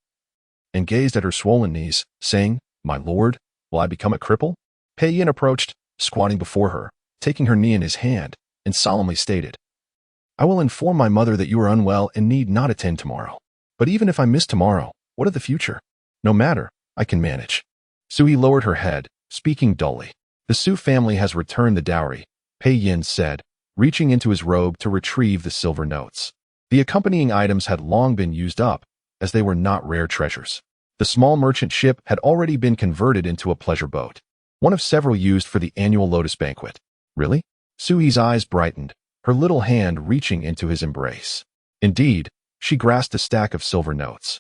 and gazed at her swollen knees, saying, "My lord, will I become a cripple?" Pei Yin approached, squatting before her, taking her knee in his hand, and solemnly stated, "I will inform my mother that you are unwell and need not attend tomorrow. But even if I miss tomorrow, what of the future? No matter, I can manage." Su-hee lowered her head, speaking dully. "The Su family has returned the dowry," Pei Yin said, reaching into his robe to retrieve the silver notes. The accompanying items had long been used up, as they were not rare treasures. The small merchant ship had already been converted into a pleasure boat, one of several used for the annual Lotus banquet. "Really?" Su-hee's eyes brightened, her little hand reaching into his embrace. Indeed, she grasped a stack of silver notes.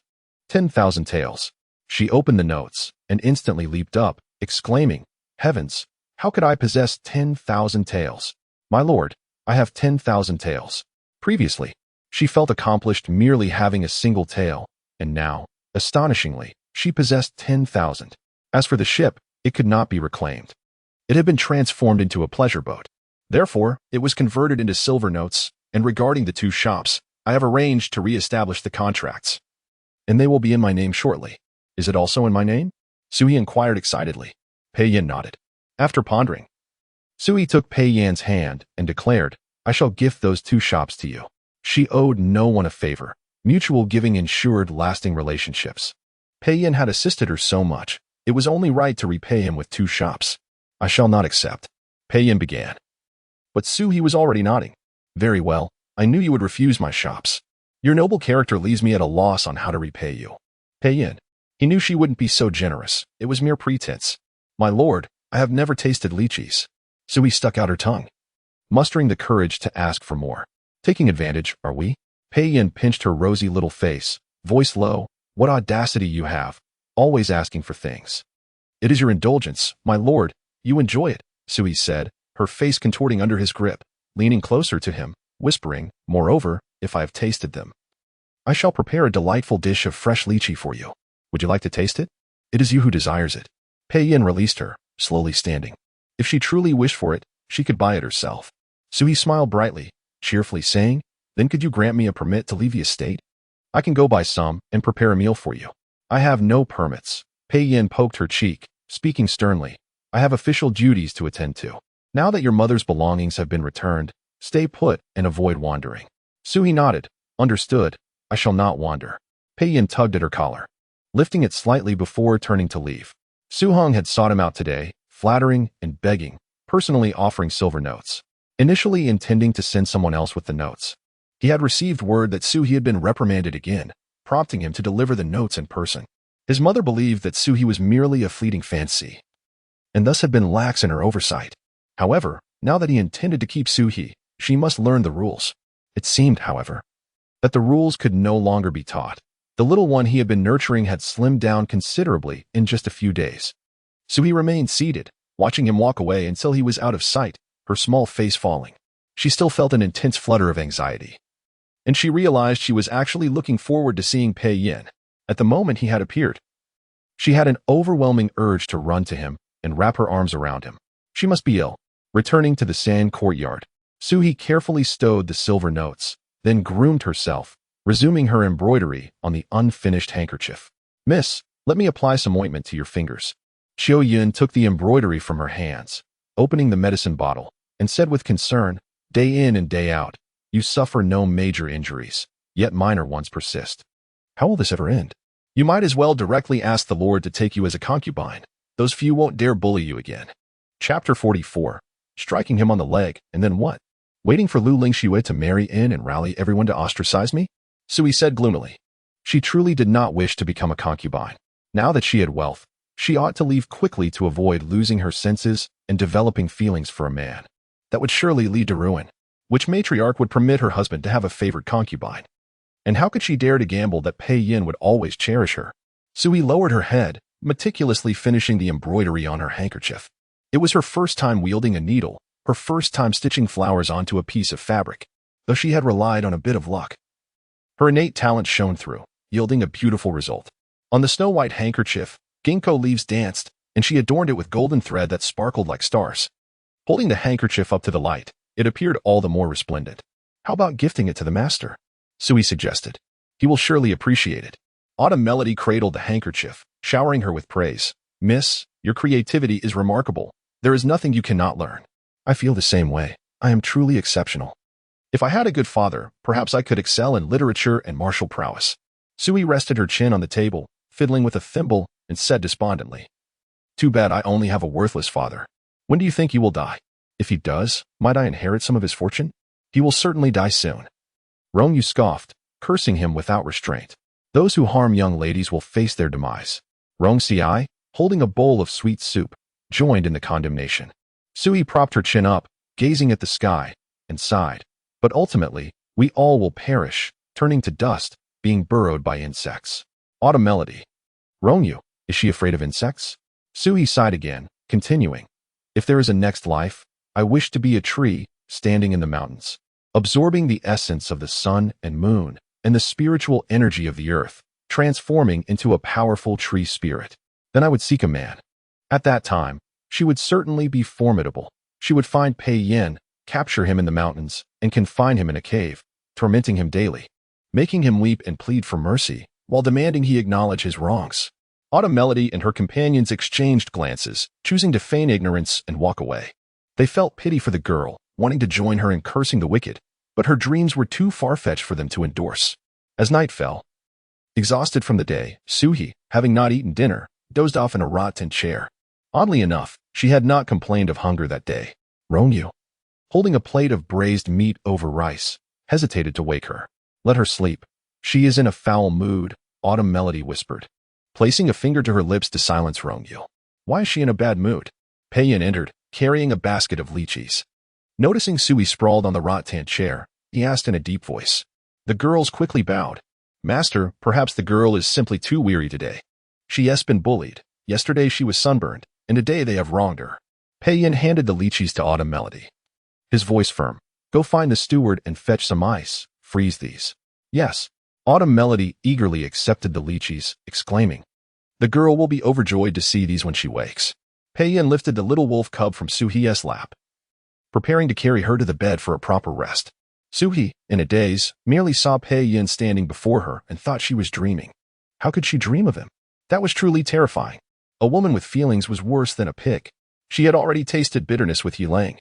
10,000 taels. She opened the notes and instantly leaped up, exclaiming, "Heavens, how could I possess 10,000 taels? My lord, I have 10,000 taels." Previously, she felt accomplished merely having a single tael, and now, astonishingly, she possessed 10,000. As for the ship, it could not be reclaimed. It had been transformed into a pleasure boat. Therefore, it was converted into silver notes, and regarding the 2 shops, I have arranged to re-establish the contracts. And they will be in my name shortly. Is it also in my name? Su-hee inquired excitedly. Pei Yin nodded. After pondering, Su-hee took Pei Yin's hand and declared, "I shall gift those 2 shops to you." She owed no one a favor. Mutual giving ensured lasting relationships. Pei Yin had assisted her so much, it was only right to repay him with 2 shops. "I shall not accept," Pei Yin began. But Su-hee was already nodding. "Very well, I knew you would refuse my shops. Your noble character leaves me at a loss on how to repay you." Pei Yin. He knew she wouldn't be so generous. It was mere pretense. "My lord, I have never tasted lychees." Su-hee stuck out her tongue, mustering the courage to ask for more. "Taking advantage, are we?" Pei Yin pinched her rosy little face, voice low. "What audacity you have, always asking for things." "It is your indulgence, my lord. You enjoy it," Su-hee said, her face contorting under his grip, leaning closer to him, whispering, "Moreover, if I have tasted them, I shall prepare a delightful dish of fresh lychee for you. Would you like to taste it? It is you who desires it." Pei Yin released her, slowly standing. If she truly wished for it, she could buy it herself. Su-hee smiled brightly, cheerfully saying, "Then could you grant me a permit to leave the estate? I can go buy some and prepare a meal for you." "I have no permits." Pei Yin poked her cheek, speaking sternly. "I have official duties to attend to. Now that your mother's belongings have been returned, stay put and avoid wandering." Su-hee nodded. "Understood. I shall not wander." Pei Yin tugged at her collar, lifting it slightly before turning to leave. Su-hong had sought him out today, flattering and begging, personally offering silver notes. Initially intending to send someone else with the notes, he had received word that Su-hee had been reprimanded again, prompting him to deliver the notes in person. His mother believed that Su-hee was merely a fleeting fancy, and thus had been lax in her oversight. However, now that he intended to keep Su-hee, she must learn the rules. It seemed, however, that the rules could no longer be taught. The little one he had been nurturing had slimmed down considerably in just a few days. Su-hee remained seated, watching him walk away until he was out of sight, her small face falling. She still felt an intense flutter of anxiety, and she realized she was actually looking forward to seeing Pei Yin. At the moment he had appeared, she had an overwhelming urge to run to him and wrap her arms around him. She must be ill. Returning to the sand courtyard, Sui carefully stowed the silver notes, then groomed herself, resuming her embroidery on the unfinished handkerchief. Miss, let me apply some ointment to your fingers. Xiao Yun took the embroidery from her hands, opening the medicine bottle, and said with concern, day in and day out, you suffer no major injuries, yet minor ones persist. How will this ever end? You might as well directly ask the Lord to take you as a concubine. Those few won't dare bully you again. Chapter 44. Striking him on the leg, and then what? Waiting for Lu Lingxue to marry in and rally everyone to ostracize me? Sui said gloomily. She truly did not wish to become a concubine. Now that she had wealth, she ought to leave quickly to avoid losing her senses and developing feelings for a man. That would surely lead to ruin. Which matriarch would permit her husband to have a favored concubine? And how could she dare to gamble that Pei Yin would always cherish her? Sui lowered her head, meticulously finishing the embroidery on her handkerchief. It was her first time wielding a needle, her first time stitching flowers onto a piece of fabric, though she had relied on a bit of luck. Her innate talent shone through, yielding a beautiful result. On the snow-white handkerchief, ginkgo leaves danced, and she adorned it with golden thread that sparkled like stars. Holding the handkerchief up to the light, it appeared all the more resplendent. How about gifting it to the master? Sui suggested. He will surely appreciate it. Autumn Melody cradled the handkerchief, showering her with praise. Miss, your creativity is remarkable. There is nothing you cannot learn. I feel the same way. I am truly exceptional. If I had a good father, perhaps I could excel in literature and martial prowess. Sui rested her chin on the table, fiddling with a thimble, and said despondently, too bad I only have a worthless father. When do you think he will die? If he does, might I inherit some of his fortune? He will certainly die soon. Rongyu scoffed, cursing him without restraint. Those who harm young ladies will face their demise. Rong Xiai, holding a bowl of sweet soup, joined in the condemnation. Sui propped her chin up, gazing at the sky, and sighed. But ultimately, we all will perish, turning to dust, being burrowed by insects. Autumn Melody. Rongyu, is she afraid of insects? Sui sighed again, continuing. If there is a next life, I wish to be a tree, standing in the mountains, absorbing the essence of the sun and moon, and the spiritual energy of the earth, transforming into a powerful tree spirit. Then I would seek a man. At that time, she would certainly be formidable. She would find Pei Yin, capture him in the mountains, and confine him in a cave, tormenting him daily, making him weep and plead for mercy, while demanding he acknowledge his wrongs. Autumn Melody and her companions exchanged glances, choosing to feign ignorance and walk away. They felt pity for the girl, wanting to join her in cursing the wicked, but her dreams were too far-fetched for them to endorse. As night fell, exhausted from the day, Sui, having not eaten dinner, dozed off in a rotten chair. Oddly enough, she had not complained of hunger that day. Rongyu, holding a plate of braised meat over rice, hesitated to wake her. Let her sleep. She is in a foul mood, Autumn Melody whispered, placing a finger to her lips to silence Rongyu. Why is she in a bad mood? Pei Yin entered, carrying a basket of lychees. Noticing Sui sprawled on the rattan chair, he asked in a deep voice. The girls quickly bowed. Master, perhaps the girl is simply too weary today. She has been bullied. Yesterday she was sunburned, and today they have wronged her. Pei Yin handed the lychees to Autumn Melody. His voice firm. Go find the steward and fetch some ice. Freeze these. Yes. Autumn Melody eagerly accepted the lychees, exclaiming, the girl will be overjoyed to see these when she wakes. Pei Yin lifted the little wolf cub from Suhi's lap, preparing to carry her to the bed for a proper rest. Sui, in a daze, merely saw Pei Yin standing before her and thought she was dreaming. How could she dream of him? That was truly terrifying. A woman with feelings was worse than a pig. She had already tasted bitterness with Yilang.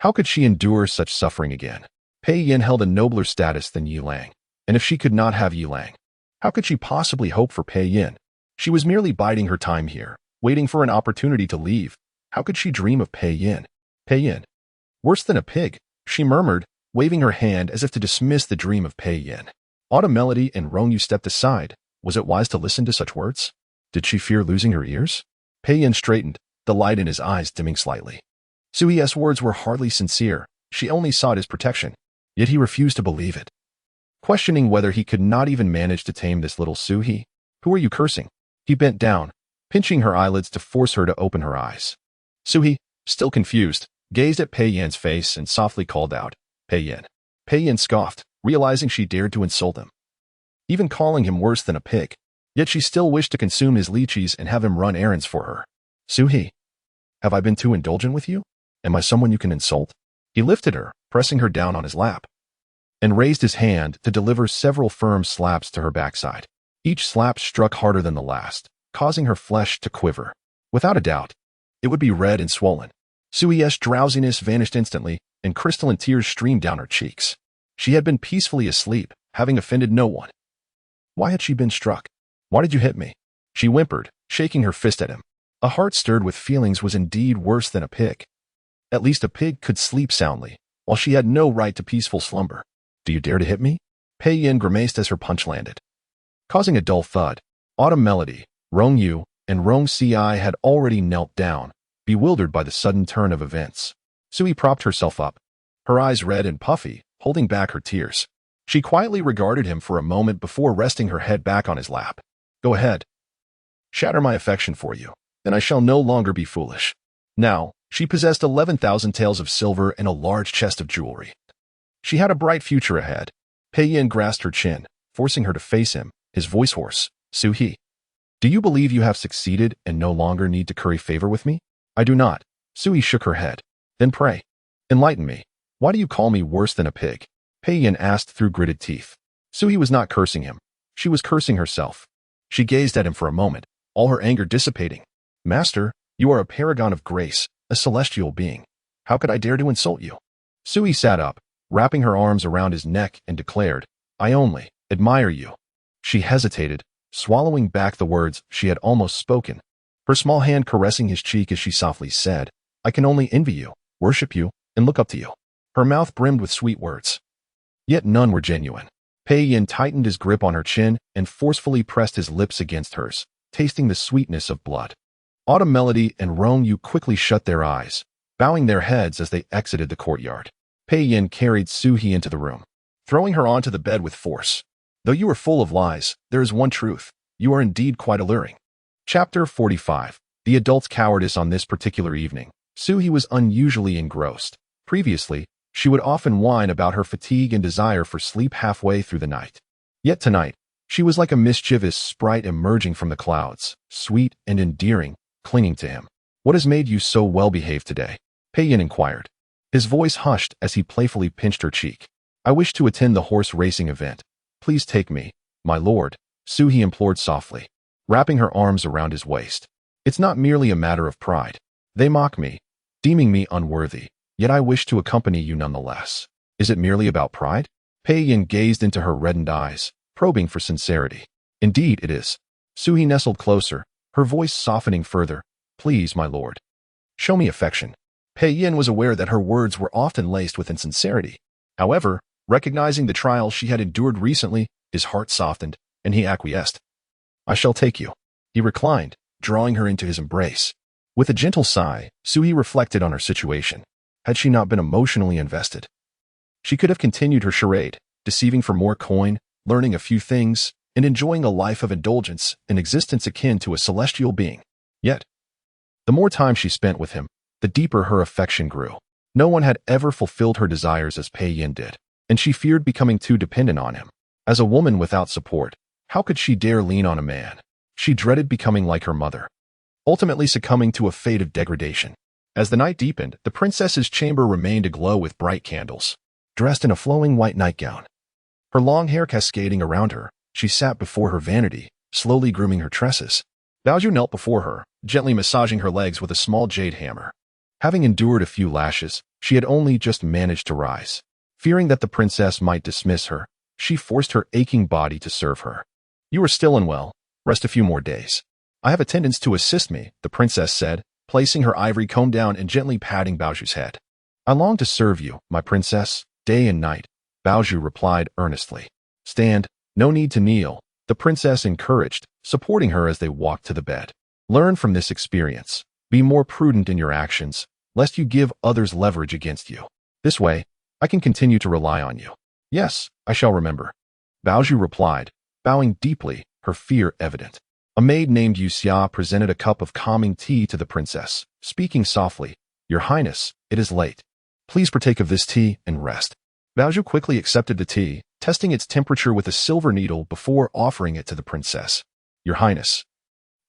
How could she endure such suffering again? Pei Yin held a nobler status than Yilang, and if she could not have Yilang, how could she possibly hope for Pei Yin? She was merely biding her time here, waiting for an opportunity to leave. How could she dream of Pei Yin? Pei Yin. Worse than a pig, she murmured, waving her hand as if to dismiss the dream of Pei Yin. Autumn Melody and Rongyu stepped aside. Was it wise to listen to such words? Did she fear losing her ears? Pei Yin straightened, the light in his eyes dimming slightly. Sui's words were hardly sincere. She only sought his protection, yet he refused to believe it. Questioning whether he could not even manage to tame this little Sui. Who are you cursing? He bent down, pinching her eyelids to force her to open her eyes. Sui, still confused, gazed at Pei Yin's face and softly called out, Pei Yin. Pei Yin scoffed, realizing she dared to insult him, even calling him worse than a pig. Yet she still wished to consume his lychees and have him run errands for her. Sui, have I been too indulgent with you? Am I someone you can insult? He lifted her, pressing her down on his lap, and raised his hand to deliver several firm slaps to her backside. Each slap struck harder than the last, causing her flesh to quiver. Without a doubt, it would be red and swollen. Sui's drowsiness vanished instantly, and crystalline tears streamed down her cheeks. She had been peacefully asleep, having offended no one. Why had she been struck? Why did you hit me? She whimpered, shaking her fist at him. A heart stirred with feelings was indeed worse than a pig. At least a pig could sleep soundly, while she had no right to peaceful slumber. Do you dare to hit me? Pei Yin grimaced as her punch landed, causing a dull thud. Autumn Melody, Rong Yu, and Rong Ci had already knelt down, bewildered by the sudden turn of events. Sui propped herself up, her eyes red and puffy, holding back her tears. She quietly regarded him for a moment before resting her head back on his lap. Go ahead. Shatter my affection for you, and I shall no longer be foolish. Now, she possessed 11,000 taels of silver and a large chest of jewelry. She had a bright future ahead. Pei Yin grasped her chin, forcing her to face him, his voice hoarse. Su-He, do you believe you have succeeded and no longer need to curry favor with me? I do not. Sui shook her head. Then pray. Enlighten me. Why do you call me worse than a pig? Pei Yin asked through gritted teeth. Sui was not cursing him. She was cursing herself. She gazed at him for a moment, all her anger dissipating. Master, you are a paragon of grace, a celestial being. How could I dare to insult you? Sui sat up, wrapping her arms around his neck, and declared, I only admire you. She hesitated, swallowing back the words she had almost spoken, her small hand caressing his cheek as she softly said, I can only envy you, worship you, and look up to you. Her mouth brimmed with sweet words. Yet none were genuine. Pei Yin tightened his grip on her chin and forcefully pressed his lips against hers, tasting the sweetness of blood. Autumn Melody and Rong Yu quickly shut their eyes, bowing their heads as they exited the courtyard. Pei Yin carried Su-He into the room, throwing her onto the bed with force. Though you are full of lies, there is one truth. You are indeed quite alluring. Chapter 45. The adult's cowardice. On this particular evening, Su-He was unusually engrossed. Previously, she would often whine about her fatigue and desire for sleep halfway through the night. Yet tonight, she was like a mischievous sprite emerging from the clouds, sweet and endearing, clinging to him. What has made you so well-behaved today? Pei Yin inquired. His voice hushed as he playfully pinched her cheek. I wish to attend the horse racing event. Please take me, my lord, Su-He implored softly, wrapping her arms around his waist. It's not merely a matter of pride. They mock me, deeming me unworthy, yet I wish to accompany you nonetheless. Is it merely about pride? Pei Yin gazed into her reddened eyes, probing for sincerity. Indeed it is. Su-He nestled closer, her voice softening further. Please, my lord. Show me affection. Pei Yin was aware that her words were often laced with insincerity. However, recognizing the trial she had endured recently, his heart softened, and he acquiesced. I shall take you. He reclined, drawing her into his embrace. With a gentle sigh, Su-He reflected on her situation. Had she not been emotionally invested, she could have continued her charade, deceiving for more coin, learning a few things, and enjoying a life of indulgence, an existence akin to a celestial being. Yet, the more time she spent with him, the deeper her affection grew. No one had ever fulfilled her desires as Pei Yin did, and she feared becoming too dependent on him. As a woman without support, how could she dare lean on a man? She dreaded becoming like her mother, ultimately succumbing to a fate of degradation. As the night deepened, the princess's chamber remained aglow with bright candles. Dressed in a flowing white nightgown, her long hair cascading around her, she sat before her vanity, slowly grooming her tresses. Baoju knelt before her, gently massaging her legs with a small jade hammer. Having endured a few lashes, she had only just managed to rise. Fearing that the princess might dismiss her, she forced her aching body to serve her. You are still unwell. Rest a few more days. I have attendants to assist me, the princess said, placing her ivory comb down and gently patting Baoju's head. I long to serve you, my princess, day and night, Baoju replied earnestly. Stand, no need to kneel, the princess encouraged, supporting her as they walked to the bed. Learn from this experience. Be more prudent in your actions, lest you give others leverage against you. This way, I can continue to rely on you. Yes, I shall remember. Baoju replied, bowing deeply, her fear evident. A maid named Yuxia presented a cup of calming tea to the princess, speaking softly, Your Highness, it is late. Please partake of this tea and rest. Baoju quickly accepted the tea, testing its temperature with a silver needle before offering it to the princess. Your Highness,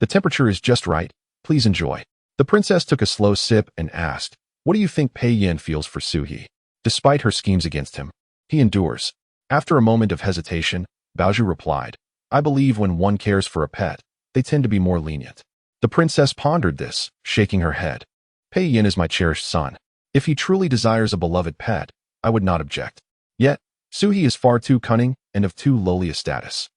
the temperature is just right. Please enjoy. The princess took a slow sip and asked, What do you think Pei Yin feels for Su-He? Despite her schemes against him, he endures. After a moment of hesitation, Baoju replied, I believe when one cares for a pet, they tend to be more lenient. The princess pondered this, shaking her head. Pei Yin is my cherished son. If he truly desires a beloved pet, I would not object. Yet, Suhi is far too cunning and of too lowly a status.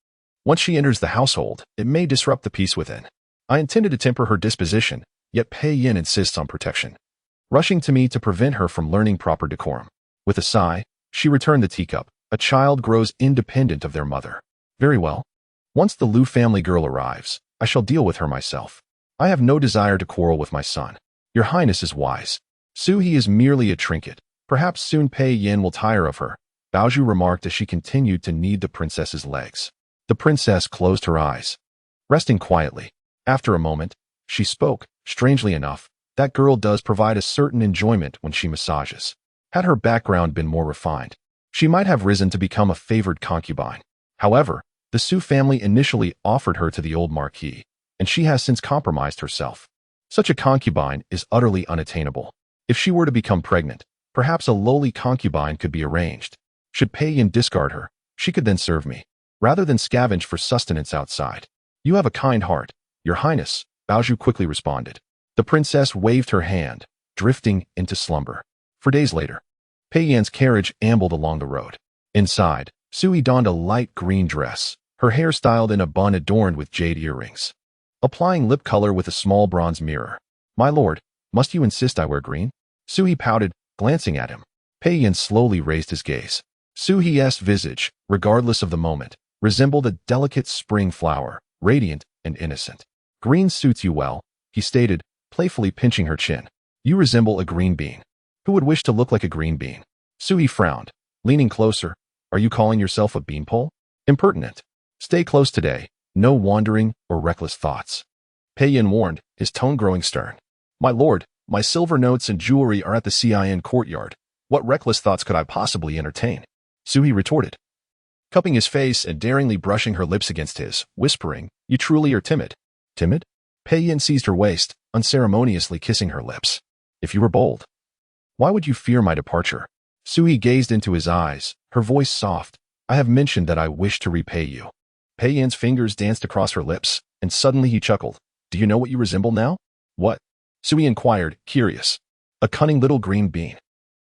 Once she enters the household, it may disrupt the peace within. I intended to temper her disposition, yet Pei Yin insists on protection, rushing to me to prevent her from learning proper decorum. With a sigh, she returned the teacup. A child grows independent of their mother. Very well. Once the Liu family girl arrives, I shall deal with her myself. I have no desire to quarrel with my son. Your Highness is wise. Suhi is merely a trinket. Perhaps soon Pei Yin will tire of her, Baoju remarked as she continued to knead the princess's legs. The princess closed her eyes, resting quietly. After a moment, she spoke. Strangely enough, that girl does provide a certain enjoyment when she massages. Had her background been more refined, she might have risen to become a favored concubine. However, the Su family initially offered her to the old Marquis, and she has since compromised herself. Such a concubine is utterly unattainable. If she were to become pregnant, perhaps a lowly concubine could be arranged. Should Pei Yin discard her, she could then serve me, rather than scavenge for sustenance outside. You have a kind heart, Your Highness, Baoju quickly responded. The princess waved her hand, drifting into slumber. For days later, Pei Yin's carriage ambled along the road. Inside, Suhi donned a light green dress, her hair styled in a bun adorned with jade earrings. Applying lip color with a small bronze mirror. My lord, must you insist I wear green? Suhi pouted, glancing at him. Pei Yin slowly raised his gaze. Suhi's visage, regardless of the moment, resembled a delicate spring flower, radiant and innocent. Green suits you well, he stated, playfully pinching her chin. You resemble a green bean. Who would wish to look like a green bean? Suhi frowned, leaning closer. Are you calling yourself a beanpole? Impertinent. Stay close today. No wandering or reckless thoughts. Pei Yin warned, his tone growing stern. My lord, my silver notes and jewelry are at the Cin courtyard. What reckless thoughts could I possibly entertain? Suhi retorted, cupping his face and daringly brushing her lips against his, whispering, You truly are timid. Timid? Pei Yin seized her waist, unceremoniously kissing her lips. If you were bold, why would you fear my departure? Suhi gazed into his eyes, her voice soft. I have mentioned that I wish to repay you. Pei Yin's fingers danced across her lips, and suddenly he chuckled. Do you know what you resemble now? What? Suhi inquired, curious. A cunning little green bean.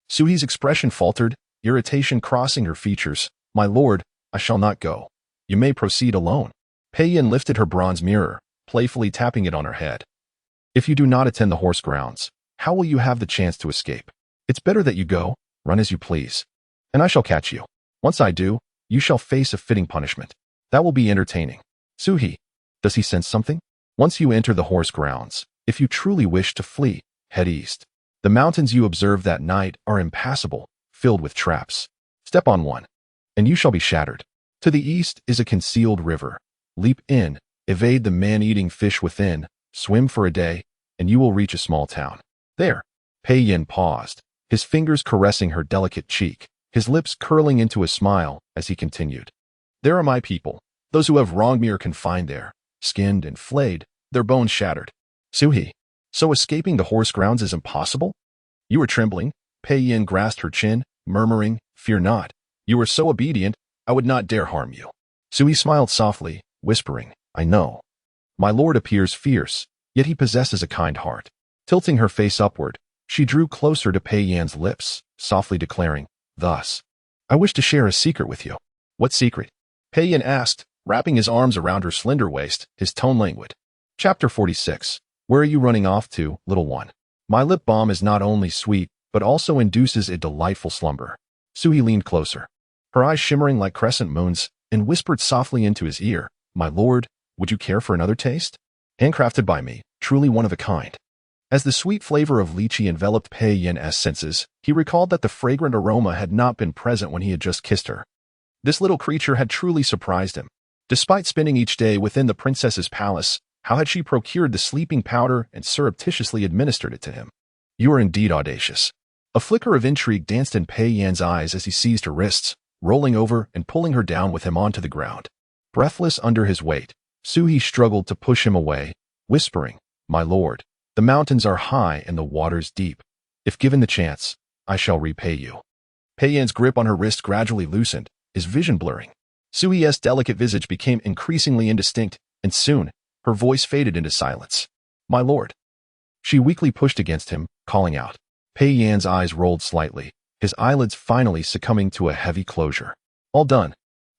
Suhi's expression faltered, irritation crossing her features. My lord, I shall not go. You may proceed alone. Pei Yin lifted her bronze mirror, playfully tapping it on her head. If you do not attend the horse grounds, how will you have the chance to escape? It's better that you go, run as you please. And I shall catch you. Once I do, you shall face a fitting punishment. That will be entertaining. Suhi, does he sense something? Once you enter the horse grounds, if you truly wish to flee, head east. The mountains you observe that night are impassable, filled with traps. Step on one, and you shall be shattered. To the east is a concealed river. Leap in, evade the man-eating fish within, swim for a day, and you will reach a small town. There. Pei Yin paused, his fingers caressing her delicate cheek, his lips curling into a smile as he continued. There are my people. Those who have wronged me are confined there, skinned and flayed, their bones shattered. Suhi, so escaping the horse grounds is impossible? You are trembling. Pei Yin grasped her chin, murmuring, Fear not. You are so obedient, I would not dare harm you. Suhi smiled softly, whispering, I know. My lord appears fierce, yet he possesses a kind heart. Tilting her face upward, she drew closer to Pei Yin's lips, softly declaring, Thus, I wish to share a secret with you. What secret? Pei Yin asked, wrapping his arms around her slender waist, his tone languid. Chapter 46. Where are you running off to, little one? My lip balm is not only sweet, but also induces a delightful slumber. Suhi leaned closer, her eyes shimmering like crescent moons, and whispered softly into his ear, My lord, would you care for another taste? Handcrafted by me, truly one of a kind. As the sweet flavor of lychee enveloped Pei Yin's senses, he recalled that the fragrant aroma had not been present when he had just kissed her. This little creature had truly surprised him. Despite spending each day within the princess's palace, how had she procured the sleeping powder and surreptitiously administered it to him? You are indeed audacious. A flicker of intrigue danced in Pei Yin's eyes as he seized her wrists, rolling over and pulling her down with him onto the ground. Breathless under his weight, Suhi struggled to push him away, whispering, My lord, the mountains are high and the waters deep. If given the chance, I shall repay you. Pei Yan's grip on her wrist gradually loosened, his vision blurring. Sui's delicate visage became increasingly indistinct, and soon, her voice faded into silence. "My lord." She weakly pushed against him, calling out. Pei Yan's eyes rolled slightly, his eyelids finally succumbing to a heavy closure. All done.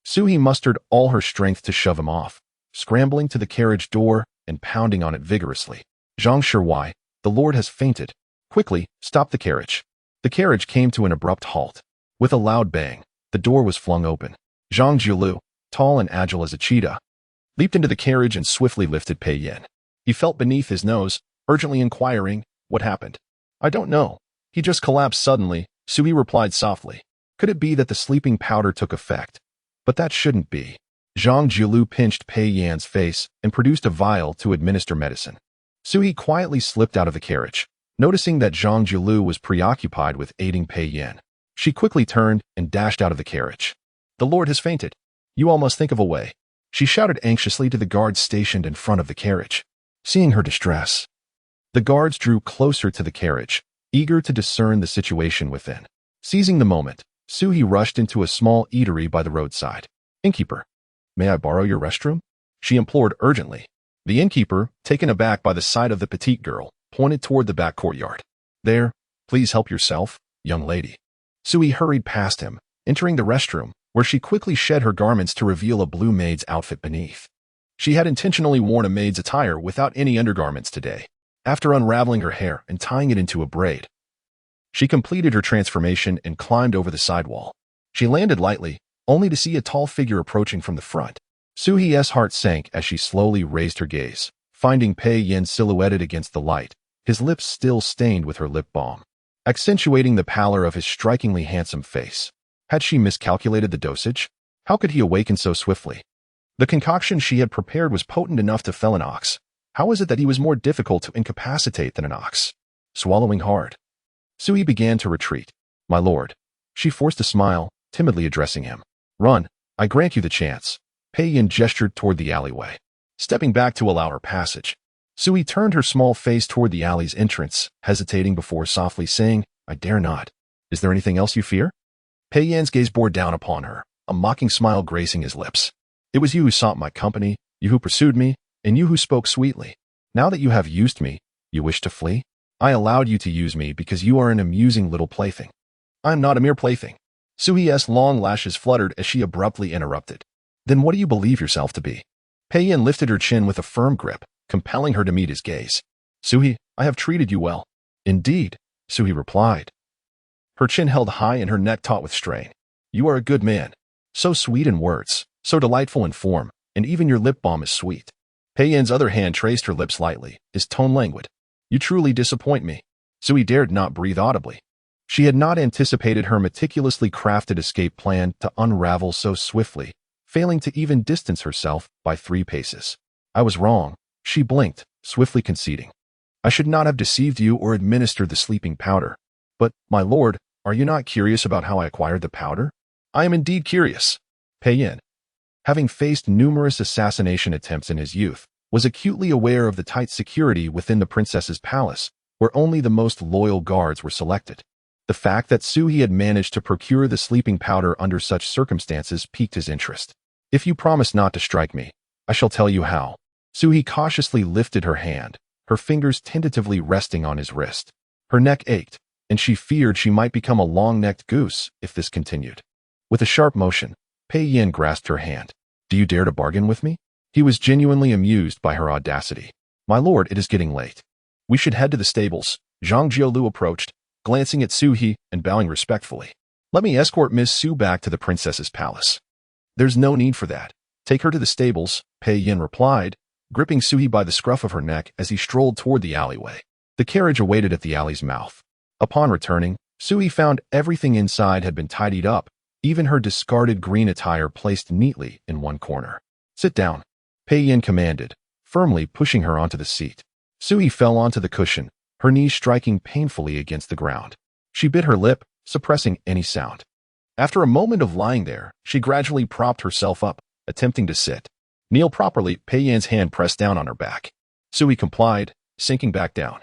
Sui mustered all her strength to shove him off, scrambling to the carriage door and pounding on it vigorously. "Zhang Shiwai, the lord has fainted. Quickly, stop the carriage." The carriage came to an abrupt halt. With a loud bang, the door was flung open. Zhang Jiulu, tall and agile as a cheetah, leaped into the carriage and swiftly lifted Pei Yan. He felt beneath his nose, urgently inquiring, "What happened?" "I don't know. He just collapsed suddenly," Sui replied softly. Could it be that the sleeping powder took effect? But that shouldn't be. Zhang Jiulu pinched Pei Yan's face and produced a vial to administer medicine. Sui quietly slipped out of the carriage, noticing that Zhang Jiulu was preoccupied with aiding Pei Yan. She quickly turned and dashed out of the carriage. "The lord has fainted. You all must think of a way," she shouted anxiously to the guards stationed in front of the carriage. Seeing her distress, the guards drew closer to the carriage, eager to discern the situation within. Seizing the moment, Sui rushed into a small eatery by the roadside. "Innkeeper, may I borrow your restroom?" she implored urgently. The innkeeper, taken aback by the sight of the petite girl, pointed toward the back courtyard. "There, please help yourself, young lady." Sui hurried past him, entering the restroom, where she quickly shed her garments to reveal a blue maid's outfit beneath. She had intentionally worn a maid's attire without any undergarments today. After unraveling her hair and tying it into a braid, she completed her transformation and climbed over the sidewall. She landed lightly, only to see a tall figure approaching from the front. Sui's heart sank as she slowly raised her gaze, finding Pei Yan silhouetted against the light, his lips still stained with her lip balm, accentuating the pallor of his strikingly handsome face. Had she miscalculated the dosage? How could he awaken so swiftly? The concoction she had prepared was potent enough to fell an ox. How is it that he was more difficult to incapacitate than an ox? Swallowing hard, Sui began to retreat. "My lord." She forced a smile, timidly addressing him. "Run, I grant you the chance." Pei Yan gestured toward the alleyway, stepping back to allow her passage. Sui turned her small face toward the alley's entrance, hesitating before softly saying, "I dare not. Is there anything else you fear?" Pei Yan's gaze bore down upon her, a mocking smile gracing his lips. "It was you who sought my company, you who pursued me, and you who spoke sweetly. Now that you have used me, you wish to flee? I allowed you to use me because you are an amusing little plaything." "I am not a mere plaything." Sui's long lashes fluttered as she abruptly interrupted. "Then what do you believe yourself to be?" Pei Yan lifted her chin with a firm grip, compelling her to meet his gaze. "Sui, I have treated you well." "Indeed," Sui replied, her chin held high and her neck taut with strain. "You are a good man. So sweet in words, so delightful in form, and even your lip balm is sweet." Pei Yan's other hand traced her lips lightly, his tone languid. "You truly disappoint me." Sui dared not breathe audibly. She had not anticipated her meticulously crafted escape plan to unravel so swiftly, failing to even distance herself by 3 paces. "I was wrong," she blinked, swiftly conceding. "I should not have deceived you or administered the sleeping powder. But, my lord, are you not curious about how I acquired the powder?" "I am indeed curious." Pei Yan, having faced numerous assassination attempts in his youth, was acutely aware of the tight security within the princess's palace, where only the most loyal guards were selected. The fact that Sui had managed to procure the sleeping powder under such circumstances piqued his interest. "If you promise not to strike me, I shall tell you how." Sui cautiously lifted her hand, her fingers tentatively resting on his wrist. Her neck ached, and she feared she might become a long-necked goose if this continued. With a sharp motion, Pei Yan grasped her hand. "Do you dare to bargain with me?" He was genuinely amused by her audacity. "My lord, it is getting late. We should head to the stables." Zhang Jiulu approached, glancing at Sui and bowing respectfully. "Let me escort Miss Su back to the princess's palace." "There's no need for that. Take her to the stables," Pei Yan replied, gripping Sui by the scruff of her neck as he strolled toward the alleyway. The carriage awaited at the alley's mouth. Upon returning, Sui found everything inside had been tidied up, even her discarded green attire placed neatly in one corner. "Sit down," Pei Yan commanded, firmly pushing her onto the seat. Sui fell onto the cushion, her knees striking painfully against the ground. She bit her lip, suppressing any sound. After a moment of lying there, she gradually propped herself up, attempting to sit. "Kneel properly." Pei Yan's hand pressed down on her back. Sui complied, sinking back down.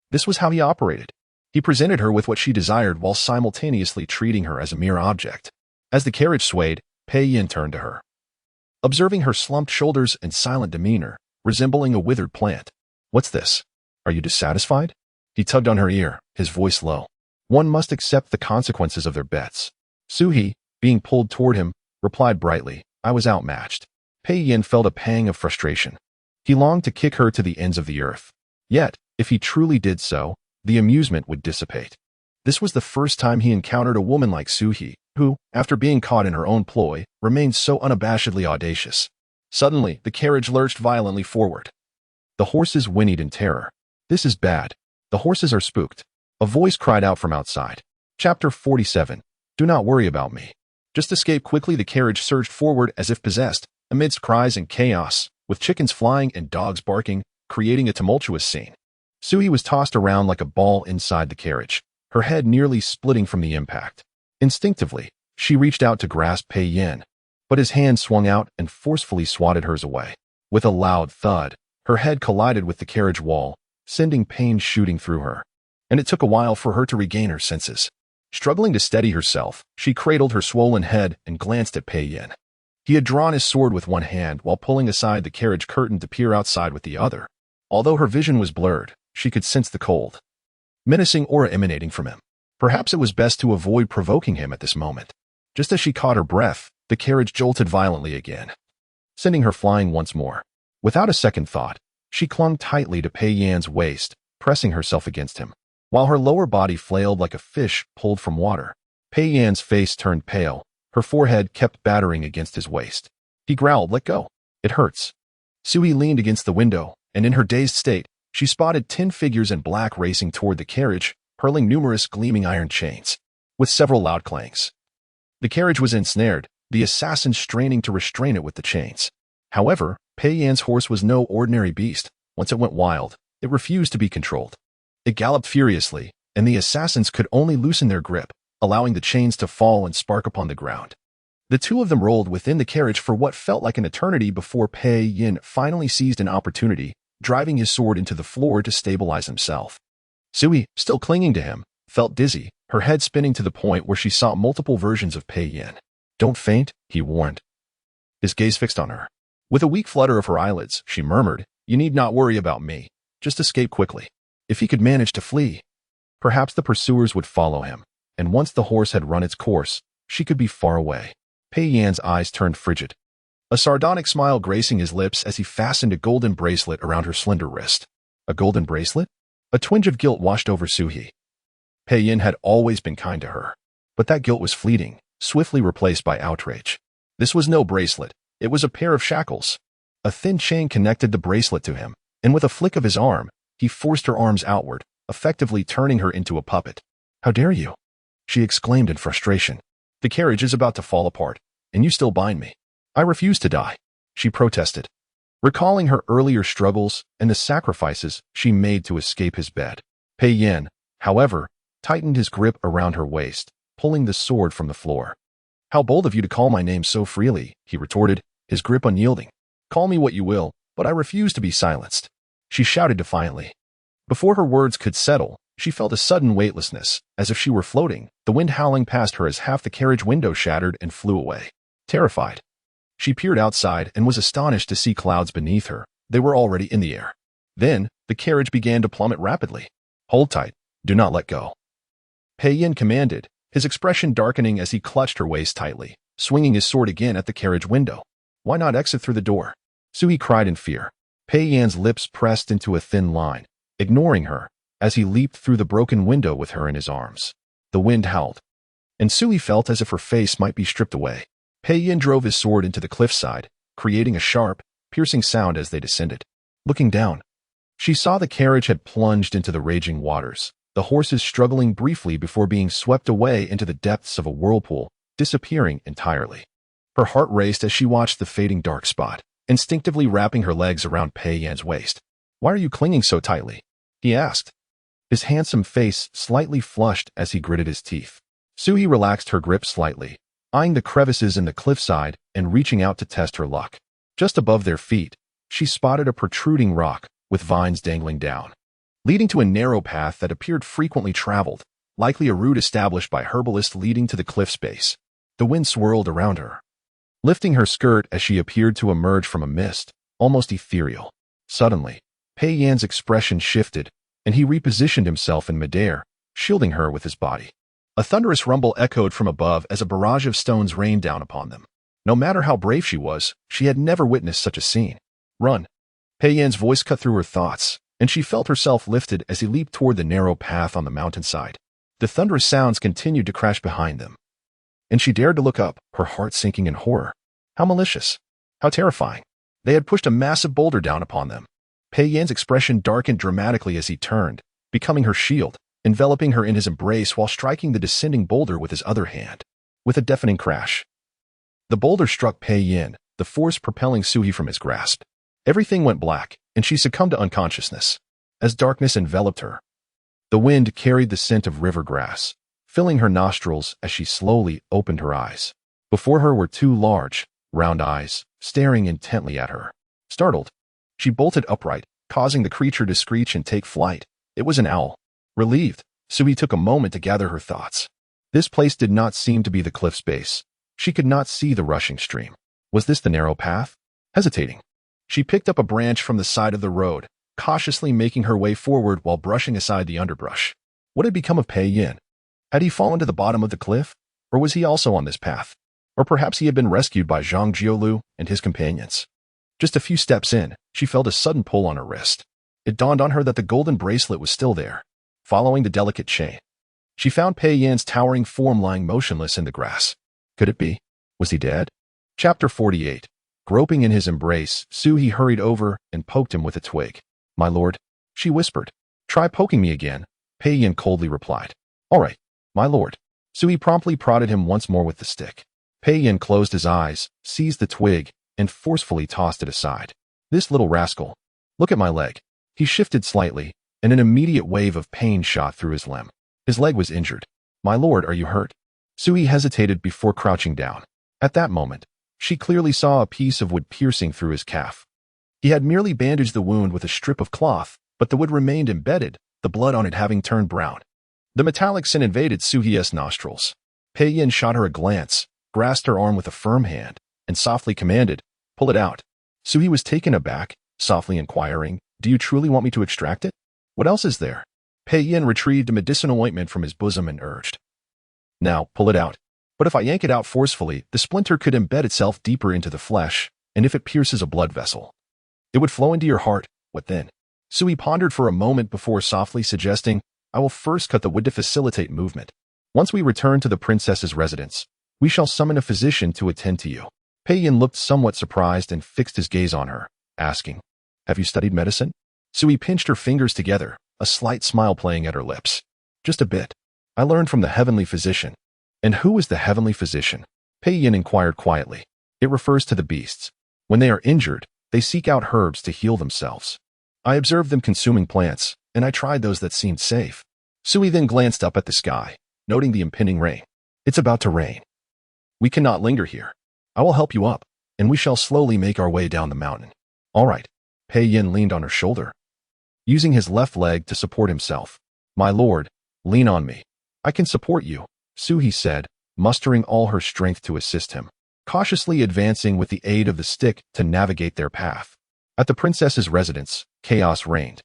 This was how he operated. He presented her with what she desired while simultaneously treating her as a mere object. As the carriage swayed, Pei Yin turned to her. Observing her slumped shoulders and silent demeanor, resembling a withered plant. "What's this? Are you dissatisfied?" He tugged on her ear, his voice low. One must accept the consequences of their bets. Suhi, being pulled toward him, replied brightly, "I was outmatched." Pei Yin felt a pang of frustration. He longed to kick her to the ends of the earth. Yet, if he truly did so, the amusement would dissipate. This was the first time he encountered a woman like Suhi, who, after being caught in her own ploy, remained so unabashedly audacious. Suddenly, the carriage lurched violently forward. The horses whinnied in terror. "This is bad. The horses are spooked." A voice cried out from outside. Chapter 47. Do not worry about me. Just escape quickly. The carriage surged forward as if possessed, amidst cries and chaos, with chickens flying and dogs barking, creating a tumultuous scene. Suhi was tossed around like a ball inside the carriage, her head nearly splitting from the impact. Instinctively, she reached out to grasp Pei Yin, but his hand swung out and forcefully swatted hers away. With a loud thud, her head collided with the carriage wall, sending pain shooting through her. And it took a while for her to regain her senses. Struggling to steady herself, she cradled her swollen head and glanced at Pei Yin. He had drawn his sword with one hand while pulling aside the carriage curtain to peer outside with the other. Although her vision was blurred, she could sense the cold, menacing aura emanating from him. Perhaps it was best to avoid provoking him at this moment. Just as she caught her breath, the carriage jolted violently again, sending her flying once more. Without a second thought, she clung tightly to Pei Yin's waist, pressing herself against him. While her lower body flailed like a fish pulled from water, Pei Yin's face turned pale, her forehead kept battering against his waist. He growled, "Let go. It hurts." Suhi leaned against the window, and in her dazed state, she spotted 10 figures in black racing toward the carriage, hurling numerous gleaming iron chains, with several loud clangs. The carriage was ensnared, the assassins straining to restrain it with the chains. However, Pei Yin's horse was no ordinary beast. Once it went wild, it refused to be controlled. It galloped furiously, and the assassins could only loosen their grip, allowing the chains to fall and spark upon the ground. The two of them rolled within the carriage for what felt like an eternity before Pei Yin finally seized an opportunity, driving his sword into the floor to stabilize himself. Suhi, still clinging to him, felt dizzy, her head spinning to the point where she saw multiple versions of Pei Yin. "Don't faint," he warned, his gaze fixed on her. With a weak flutter of her eyelids, she murmured, "You need not worry about me. Just escape quickly." If he could manage to flee, perhaps the pursuers would follow him, and once the horse had run its course, she could be far away. Pei Yin's eyes turned frigid, a sardonic smile gracing his lips as he fastened a golden bracelet around her slender wrist. A golden bracelet? A twinge of guilt washed over Suhi. Pei Yin had always been kind to her, but that guilt was fleeting, swiftly replaced by outrage. This was no bracelet, it was a pair of shackles. A thin chain connected the bracelet to him, and with a flick of his arm, he forced her arms outward, effectively turning her into a puppet. "How dare you?" she exclaimed in frustration. "The carriage is about to fall apart, and you still bind me." "I refuse to die," she protested, recalling her earlier struggles and the sacrifices she made to escape his bed. Pei Yin, however, tightened his grip around her waist, pulling the sword from the floor. "How bold of you to call my name so freely," he retorted, his grip unyielding. "Call me what you will, but I refuse to be silenced," she shouted defiantly. Before her words could settle, she felt a sudden weightlessness, as if she were floating, the wind howling past her as half the carriage window shattered and flew away. Terrified, she peered outside and was astonished to see clouds beneath her. They were already in the air. Then, the carriage began to plummet rapidly. "Hold tight. Do not let go," Pei Yin commanded, his expression darkening as he clutched her waist tightly, swinging his sword again at the carriage window. "Why not exit through the door?" Suhi cried in fear. Pei Yin's lips pressed into a thin line, ignoring her, as he leaped through the broken window with her in his arms. The wind howled, and Suhi felt as if her face might be stripped away. Pei Yin drove his sword into the cliffside, creating a sharp, piercing sound as they descended. Looking down, she saw the carriage had plunged into the raging waters, the horses struggling briefly before being swept away into the depths of a whirlpool, disappearing entirely. Her heart raced as she watched the fading dark spot, instinctively wrapping her legs around Pei Yin's waist. "Why are you clinging so tightly?" he asked, his handsome face slightly flushed as he gritted his teeth. Suhi relaxed her grip slightly, eyeing the crevices in the cliffside and reaching out to test her luck. Just above their feet, she spotted a protruding rock with vines dangling down. leading to a narrow path that appeared frequently traveled, likely a route established by herbalists leading to the cliff's base. The wind swirled around her, lifting her skirt as she appeared to emerge from a mist, almost ethereal. Suddenly, Pei Yan's expression shifted, and he repositioned himself in midair, shielding her with his body. A thunderous rumble echoed from above as a barrage of stones rained down upon them. No matter how brave she was, she had never witnessed such a scene. Run! Pei Yan's voice cut through her thoughts, and she felt herself lifted as he leaped toward the narrow path on the mountainside. The thunderous sounds continued to crash behind them, and she dared to look up, her heart sinking in horror. How malicious! How terrifying! They had pushed a massive boulder down upon them. Pei Yan's expression darkened dramatically as he turned, becoming her shield, enveloping her in his embrace while striking the descending boulder with his other hand. With a deafening crash, the boulder struck Pei Yan, the force propelling Suhi from his grasp. Everything went black, and she succumbed to unconsciousness. As darkness enveloped her, the wind carried the scent of river grass, filling her nostrils as she slowly opened her eyes. Before her were two large, round eyes, staring intently at her. Startled, she bolted upright, causing the creature to screech and take flight. It was an owl. Relieved, Suhi took a moment to gather her thoughts. This place did not seem to be the cliff's base. She could not see the rushing stream. Was this the narrow path? Hesitating, she picked up a branch from the side of the road, cautiously making her way forward while brushing aside the underbrush. What had become of Pei Yan? Had he fallen to the bottom of the cliff? Or was he also on this path? Or perhaps he had been rescued by Zhang Jiolu and his companions. Just a few steps in, she felt a sudden pull on her wrist. It dawned on her that the golden bracelet was still there. Following the delicate chain, she found Pei Yan's towering form lying motionless in the grass. Could it be? Was he dead? Chapter 48. Groping in his embrace, Suhi hurried over and poked him with a twig. My lord, she whispered. Try poking me again, Pei Yan coldly replied. All right, my lord. Suhi promptly prodded him once more with the stick. Pei Yan closed his eyes, seized the twig, and forcefully tossed it aside. This little rascal. Look at my leg. He shifted slightly, and an immediate wave of pain shot through his limb. His leg was injured. My lord, are you hurt? Suhi hesitated before crouching down. At that moment, she clearly saw a piece of wood piercing through his calf. He had merely bandaged the wound with a strip of cloth, but the wood remained embedded, the blood on it having turned brown. The metallic scent invaded Suhi's nostrils. Pei Yan shot her a glance, grasped her arm with a firm hand, and softly commanded, pull it out. Suhi was taken aback, softly inquiring, do you truly want me to extract it? What else is there? Pei Yan retrieved a medicinal ointment from his bosom and urged. Now, pull it out. But if I yank it out forcefully, the splinter could embed itself deeper into the flesh, and if it pierces a blood vessel, it would flow into your heart. What then? Suhi pondered for a moment before softly suggesting, I will first cut the wood to facilitate movement. Once we return to the princess's residence, we shall summon a physician to attend to you. Pei Yan looked somewhat surprised and fixed his gaze on her, asking, have you studied medicine? Suhi pinched her fingers together, a slight smile playing at her lips. Just a bit. I learned from the heavenly physician. And who is the heavenly physician? Pei Yan inquired quietly. It refers to the beasts. When they are injured, they seek out herbs to heal themselves. I observed them consuming plants, and I tried those that seemed safe. Suhi then glanced up at the sky, noting the impending rain. It's about to rain. We cannot linger here. I will help you up, and we shall slowly make our way down the mountain. All right. Pei Yan leaned on her shoulder, using his left leg to support himself. My lord, lean on me. I can support you, Suhi said, mustering all her strength to assist him, cautiously advancing with the aid of the stick to navigate their path. At the princess's residence, chaos reigned.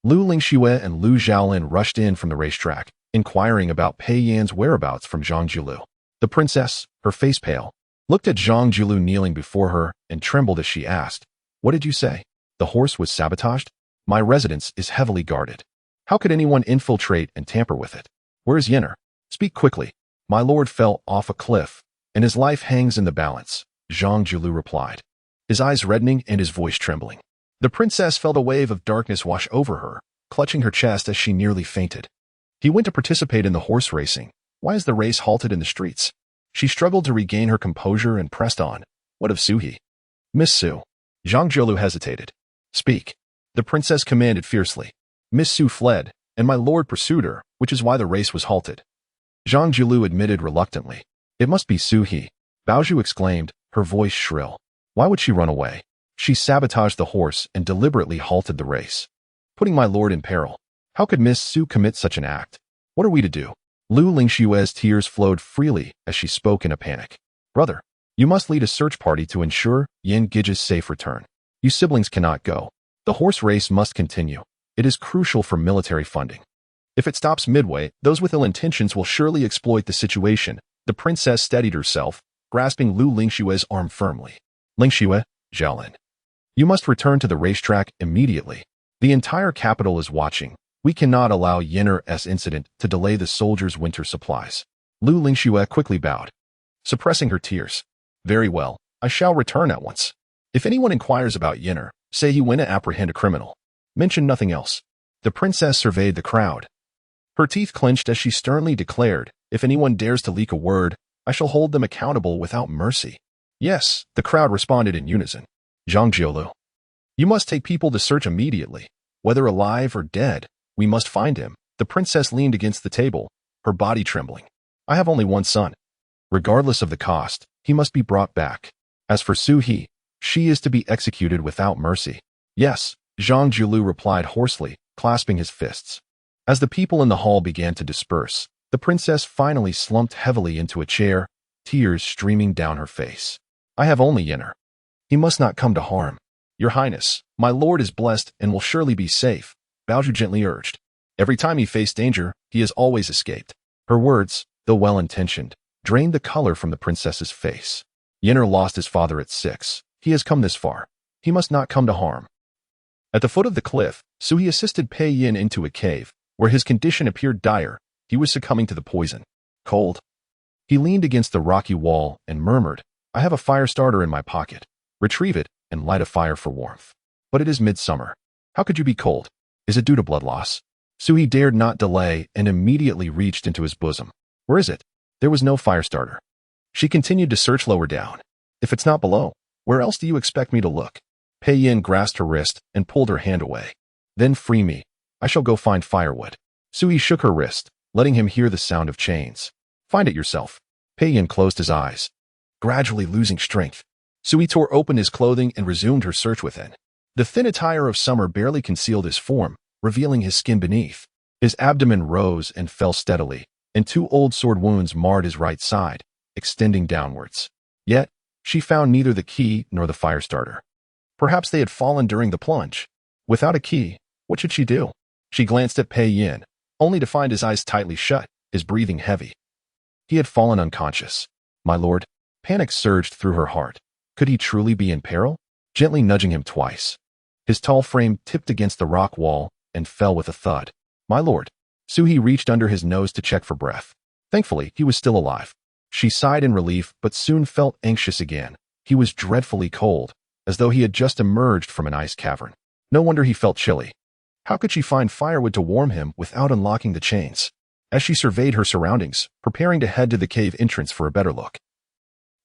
Lu Lingxue and Lu Zhaolin rushed in from the racetrack, inquiring about Pei Yan's whereabouts from Zhang Jiulu. The princess, her face pale, looked at Zhang Jiulu kneeling before her and trembled as she asked, what did you say? The horse was sabotaged? My residence is heavily guarded. How could anyone infiltrate and tamper with it? Where is Yenner? Speak quickly. My lord fell off a cliff, and his life hangs in the balance, Zhang Jiulu replied, his eyes reddening and his voice trembling. The princess felt a wave of darkness wash over her, clutching her chest as she nearly fainted. He went to participate in the horse racing. Why is the race halted in the streets? She struggled to regain her composure and pressed on. What of Suhi? Miss Su. Zhang Jiulu hesitated. Speak. The princess commanded fiercely. Miss Su fled, and my lord pursued her, which is why the race was halted. Zhang Jiulu admitted reluctantly. It must be Suhi. Baozhu exclaimed, her voice shrill. Why would she run away? She sabotaged the horse and deliberately halted the race, putting my lord in peril. How could Miss Su commit such an act? What are we to do? Lu Lingshue's tears flowed freely as she spoke in a panic. Brother, you must lead a search party to ensure Yin Gige's safe return. You siblings cannot go. The horse race must continue. It is crucial for military funding. If it stops midway, those with ill intentions will surely exploit the situation. The princess steadied herself, grasping Lu Lingshue's arm firmly. Lingxue, Xiaolin. You must return to the racetrack immediately. The entire capital is watching. We cannot allow Yinner's incident to delay the soldiers' winter supplies. Lu Lingxue quickly bowed, suppressing her tears. Very well, I shall return at once. If anyone inquires about Yinner, say he went to apprehend a criminal. Mention nothing else. The princess surveyed the crowd. Her teeth clenched as she sternly declared, if anyone dares to leak a word, I shall hold them accountable without mercy. Yes, the crowd responded in unison. Zhang Jiolu. You must take people to search immediately. Whether alive or dead, we must find him. The princess leaned against the table, her body trembling. I have only one son. Regardless of the cost, he must be brought back. As for Su He, she is to be executed without mercy. Yes, Zhang Jiulu replied hoarsely, clasping his fists. As the people in the hall began to disperse, the princess finally slumped heavily into a chair, tears streaming down her face. I have only Yinner. He must not come to harm. Your Highness, my lord is blessed and will surely be safe, Baozhu gently urged. Every time he faced danger, he has always escaped. Her words, though well-intentioned, drained the color from the princess's face. Yinner lost his father at 6. He has come this far. He must not come to harm. At the foot of the cliff, Sui assisted Pei Yin into a cave, where his condition appeared dire. He was succumbing to the poison. Cold. He leaned against the rocky wall and murmured, I have a fire starter in my pocket. Retrieve it and light a fire for warmth. But it is midsummer. How could you be cold? Is it due to blood loss? Sui dared not delay and immediately reached into his bosom. Where is it? There was no fire starter. She continued to search lower down. If it's not below, where else do you expect me to look? Pei Yin grasped her wrist and pulled her hand away. Then free me. I shall go find firewood. Sui shook her wrist, letting him hear the sound of chains. Find it yourself. Pei Yin closed his eyes, gradually losing strength. Sui tore open his clothing and resumed her search within. The thin attire of summer barely concealed his form, revealing his skin beneath. His abdomen rose and fell steadily, and 2 old sword wounds marred his right side, extending downwards. Yet, she found neither the key nor the fire starter. Perhaps they had fallen during the plunge. Without a key, what should she do? She glanced at Pei Yin, only to find his eyes tightly shut, his breathing heavy. He had fallen unconscious. My lord, panic surged through her heart. Could he truly be in peril? Gently nudging him twice, his tall frame tipped against the rock wall and fell with a thud. My lord. Suhi reached under his nose to check for breath. Thankfully, he was still alive. She sighed in relief but soon felt anxious again. He was dreadfully cold, as though he had just emerged from an ice cavern. No wonder he felt chilly. How could she find firewood to warm him without unlocking the chains? As she surveyed her surroundings, preparing to head to the cave entrance for a better look.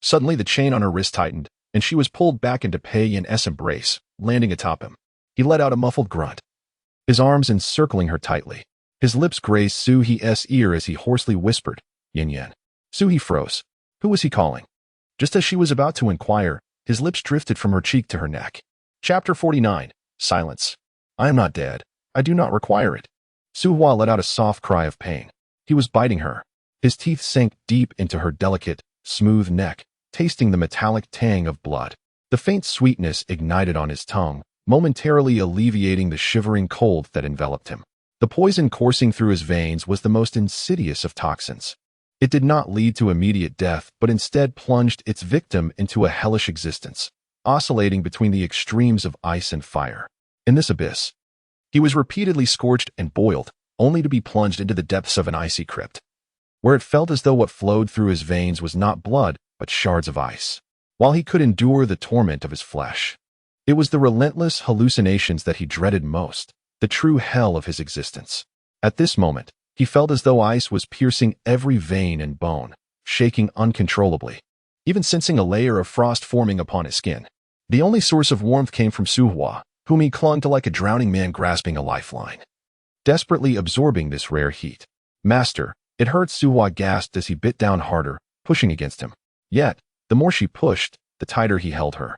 Suddenly the chain on her wrist tightened, and she was pulled back into Pei Yin's embrace, landing atop him. He let out a muffled grunt, his arms encircling her tightly. His lips grazed Su-he's ear as he hoarsely whispered, Yin Yin. Su-he froze. Who was he calling? Just as she was about to inquire, his lips drifted from her cheek to her neck. Chapter 49. Silence. I am not dead. I do not require it. Su-hua let out a soft cry of pain. He was biting her. His teeth sank deep into her delicate, smooth neck, tasting the metallic tang of blood. The faint sweetness ignited on his tongue, momentarily alleviating the shivering cold that enveloped him. The poison coursing through his veins was the most insidious of toxins. It did not lead to immediate death, but instead plunged its victim into a hellish existence, oscillating between the extremes of ice and fire. In this abyss, he was repeatedly scorched and boiled, only to be plunged into the depths of an icy crypt, where it felt as though what flowed through his veins was not blood, but shards of ice. While he could endure the torment of his flesh, it was the relentless hallucinations that he dreaded most, the true hell of his existence. At this moment, he felt as though ice was piercing every vein and bone, shaking uncontrollably, even sensing a layer of frost forming upon his skin. The only source of warmth came from Su-hua, whom he clung to like a drowning man grasping a lifeline, desperately absorbing this rare heat. Master, it hurt, Su-hua gasped as he bit down harder, pushing against him. Yet, the more she pushed, the tighter he held her,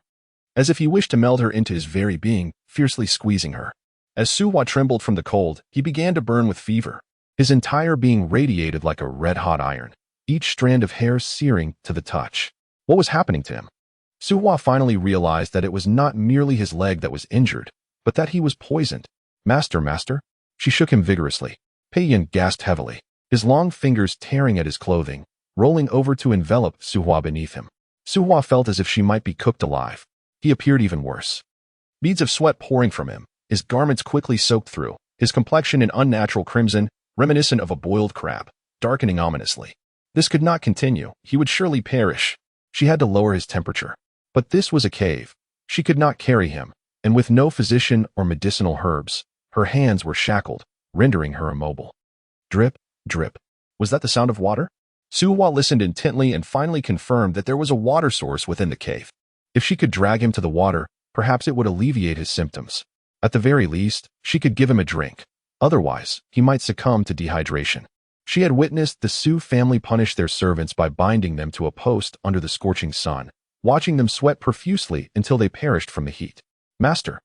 as if he wished to meld her into his very being, fiercely squeezing her. As Suhua trembled from the cold, he began to burn with fever. His entire being radiated like a red-hot iron, each strand of hair searing to the touch. What was happening to him? Suhua finally realized that it was not merely his leg that was injured, but that he was poisoned. Master. She shook him vigorously. Pei Yin gasped heavily, his long fingers tearing at his clothing, rolling over to envelop Suhua beneath him. Suhua felt as if she might be cooked alive. He appeared even worse. Beads of sweat pouring from him, his garments quickly soaked through, his complexion an unnatural crimson, reminiscent of a boiled crab, darkening ominously. This could not continue. He would surely perish. She had to lower his temperature. But this was a cave. She could not carry him, and with no physician or medicinal herbs, her hands were shackled, rendering her immobile. Drip, drip. Was that the sound of water? Suhua listened intently and finally confirmed that there was a water source within the cave. If she could drag him to the water, perhaps it would alleviate his symptoms. At the very least, she could give him a drink. Otherwise, he might succumb to dehydration. She had witnessed the Su family punish their servants by binding them to a post under the scorching sun, watching them sweat profusely until they perished from the heat. Master.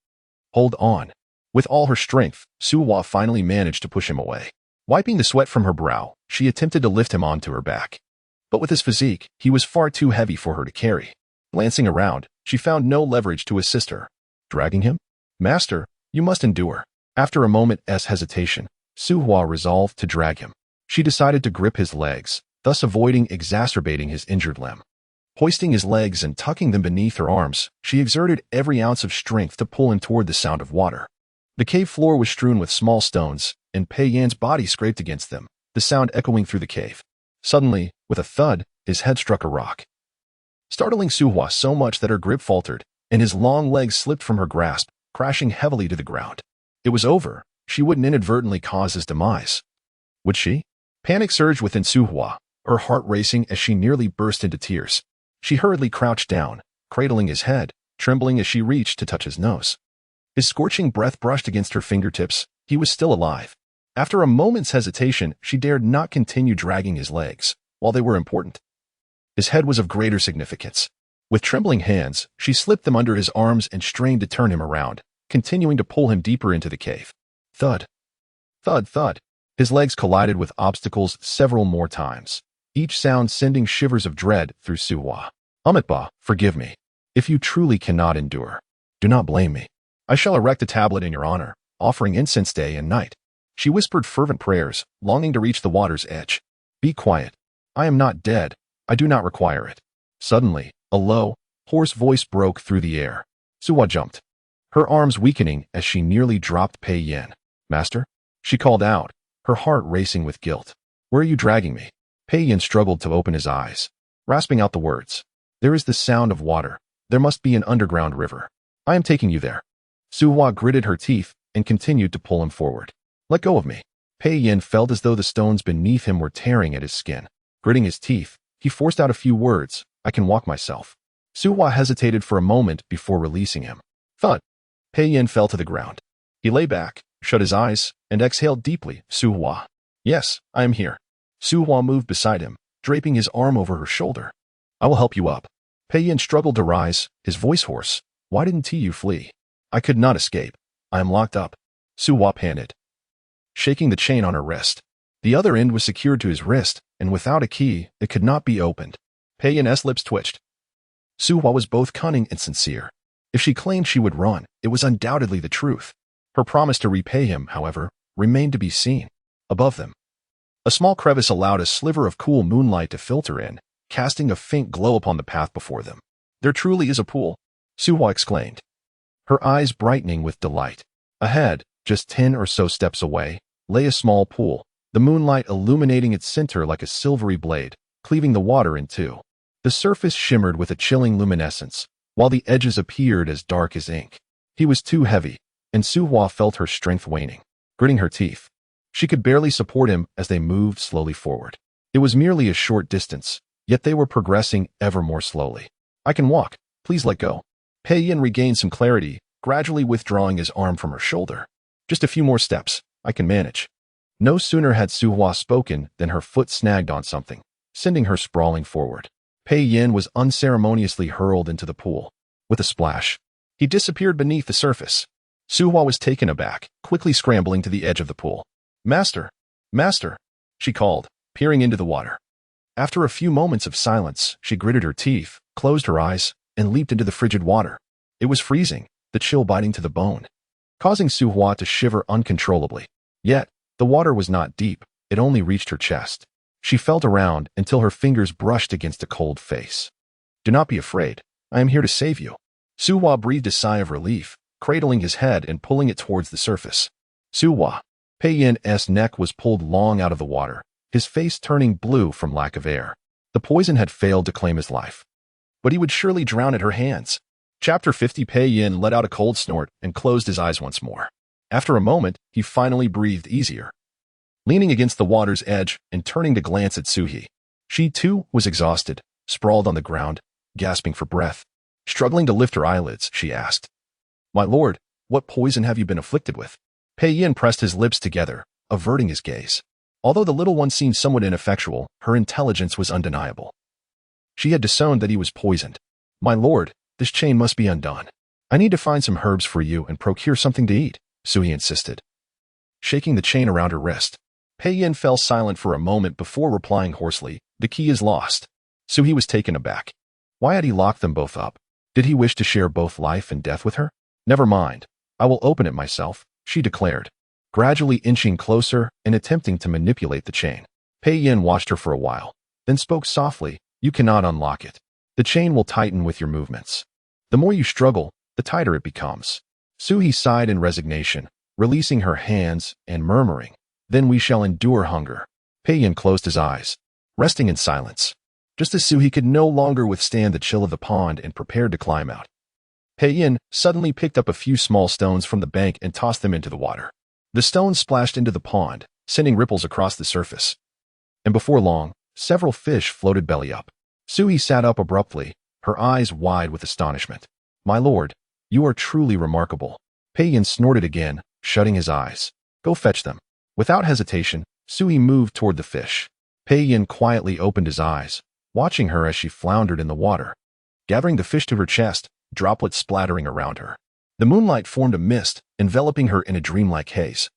Hold on. With all her strength, Suhua finally managed to push him away. Wiping the sweat from her brow, she attempted to lift him onto her back. But with his physique, he was far too heavy for her to carry. Glancing around, she found no leverage to assist her. Dragging him? Master, you must endure. After a moment's hesitation, Suhua resolved to drag him. She decided to grip his legs, thus avoiding exacerbating his injured limb. Hoisting his legs and tucking them beneath her arms, she exerted every ounce of strength to pull him toward the sound of water. The cave floor was strewn with small stones, and Pei Yan's body scraped against them, the sound echoing through the cave. Suddenly, with a thud, his head struck a rock, startling Suhua so much that her grip faltered, and his long legs slipped from her grasp, crashing heavily to the ground. It was over. She wouldn't inadvertently cause his demise. Would she? Panic surged within Suhua, her heart racing as she nearly burst into tears. She hurriedly crouched down, cradling his head, trembling as she reached to touch his nose. His scorching breath brushed against her fingertips. He was still alive. After a moment's hesitation, she dared not continue dragging his legs, while they were important. His head was of greater significance. With trembling hands, she slipped them under his arms and strained to turn him around, continuing to pull him deeper into the cave. Thud. Thud, thud. His legs collided with obstacles several more times, each sound sending shivers of dread through Suhua. Amitba, forgive me. If you truly cannot endure, do not blame me. I shall erect a tablet in your honor, offering incense day and night. She whispered fervent prayers, longing to reach the water's edge. Be quiet. I am not dead. I do not require it. Suddenly, a low, hoarse voice broke through the air. Suhua jumped, her arms weakening as she nearly dropped Pei Yin. Master? She called out, her heart racing with guilt. Where are you dragging me? Pei Yin struggled to open his eyes, rasping out the words. There is the sound of water. There must be an underground river. I am taking you there. Suhua gritted her teeth and continued to pull him forward. Let go of me. Pei Yin felt as though the stones beneath him were tearing at his skin. Gritting his teeth, he forced out a few words. I can walk myself. Suhua hesitated for a moment before releasing him. Thud. Pei Yin fell to the ground. He lay back, shut his eyes, and exhaled deeply. Suhua. Yes, I am here. Suhua moved beside him, draping his arm over her shoulder. I will help you up. Pei Yin struggled to rise, his voice hoarse. Why didn't you flee? I could not escape. I am locked up. Suhua panted, shaking the chain on her wrist. The other end was secured to his wrist, and without a key, it could not be opened. Pei Yin's lips twitched. Suhua was both cunning and sincere. If she claimed she would run, it was undoubtedly the truth. Her promise to repay him, however, remained to be seen. Above them, a small crevice allowed a sliver of cool moonlight to filter in, casting a faint glow upon the path before them. There truly is a pool, Suhua exclaimed, her eyes brightening with delight. Ahead, just 10 or so steps away, lay a small pool, the moonlight illuminating its center like a silvery blade, cleaving the water in two. The surface shimmered with a chilling luminescence, while the edges appeared as dark as ink. He was too heavy, and Suhua felt her strength waning. Gritting her teeth, she could barely support him as they moved slowly forward. It was merely a short distance, yet they were progressing ever more slowly. I can walk. Please let go. Pei Yin regained some clarity, gradually withdrawing his arm from her shoulder. Just a few more steps. I can manage. No sooner had Suhua spoken than her foot snagged on something, sending her sprawling forward. Pei Yin was unceremoniously hurled into the pool. With a splash, he disappeared beneath the surface. Suhua was taken aback, quickly scrambling to the edge of the pool. Master! Master! She called, peering into the water. After a few moments of silence, she gritted her teeth, closed her eyes, and leaped into the frigid water. It was freezing, the chill biting to the bone, causing Suhua to shiver uncontrollably. Yet, the water was not deep, it only reached her chest. She felt around until her fingers brushed against a cold face. Do not be afraid, I am here to save you. Suhua breathed a sigh of relief, cradling his head and pulling it towards the surface. Suhua. Pei Yin's neck was pulled long out of the water, his face turning blue from lack of air. The poison had failed to claim his life. But he would surely drown at her hands. Chapter 50. Pei Yin let out a cold snort and closed his eyes once more. After a moment, he finally breathed easier. Leaning against the water's edge and turning to glance at Suhi. She, too, was exhausted, sprawled on the ground, gasping for breath. Struggling to lift her eyelids, she asked, My lord, what poison have you been afflicted with? Pei Yin pressed his lips together, averting his gaze. Although the little one seemed somewhat ineffectual, her intelligence was undeniable. She had discerned that he was poisoned. My lord, this chain must be undone. I need to find some herbs for you and procure something to eat, Suhi insisted. Shaking the chain around her wrist, Pei Yin fell silent for a moment before replying hoarsely, The key is lost. Suhi was taken aback. Why had he locked them both up? Did he wish to share both life and death with her? Never mind. I will open it myself, she declared, gradually inching closer and attempting to manipulate the chain. Pei Yin watched her for a while, then spoke softly, You cannot unlock it. The chain will tighten with your movements. The more you struggle, the tighter it becomes. Suhi sighed in resignation, releasing her hands and murmuring, Then we shall endure hunger. Pei Yin closed his eyes, resting in silence. Just as Suhi could no longer withstand the chill of the pond and prepared to climb out. Pei Yin suddenly picked up a few small stones from the bank and tossed them into the water. The stones splashed into the pond, sending ripples across the surface. And before long, several fish floated belly up. Suhi sat up abruptly, her eyes wide with astonishment. My lord, you are truly remarkable. Pei Yin snorted again, shutting his eyes. Go fetch them. Without hesitation, Suhi moved toward the fish. Pei Yin quietly opened his eyes, watching her as she floundered in the water. Gathering the fish to her chest, droplets splattering around her. The moonlight formed a mist, enveloping her in a dreamlike haze.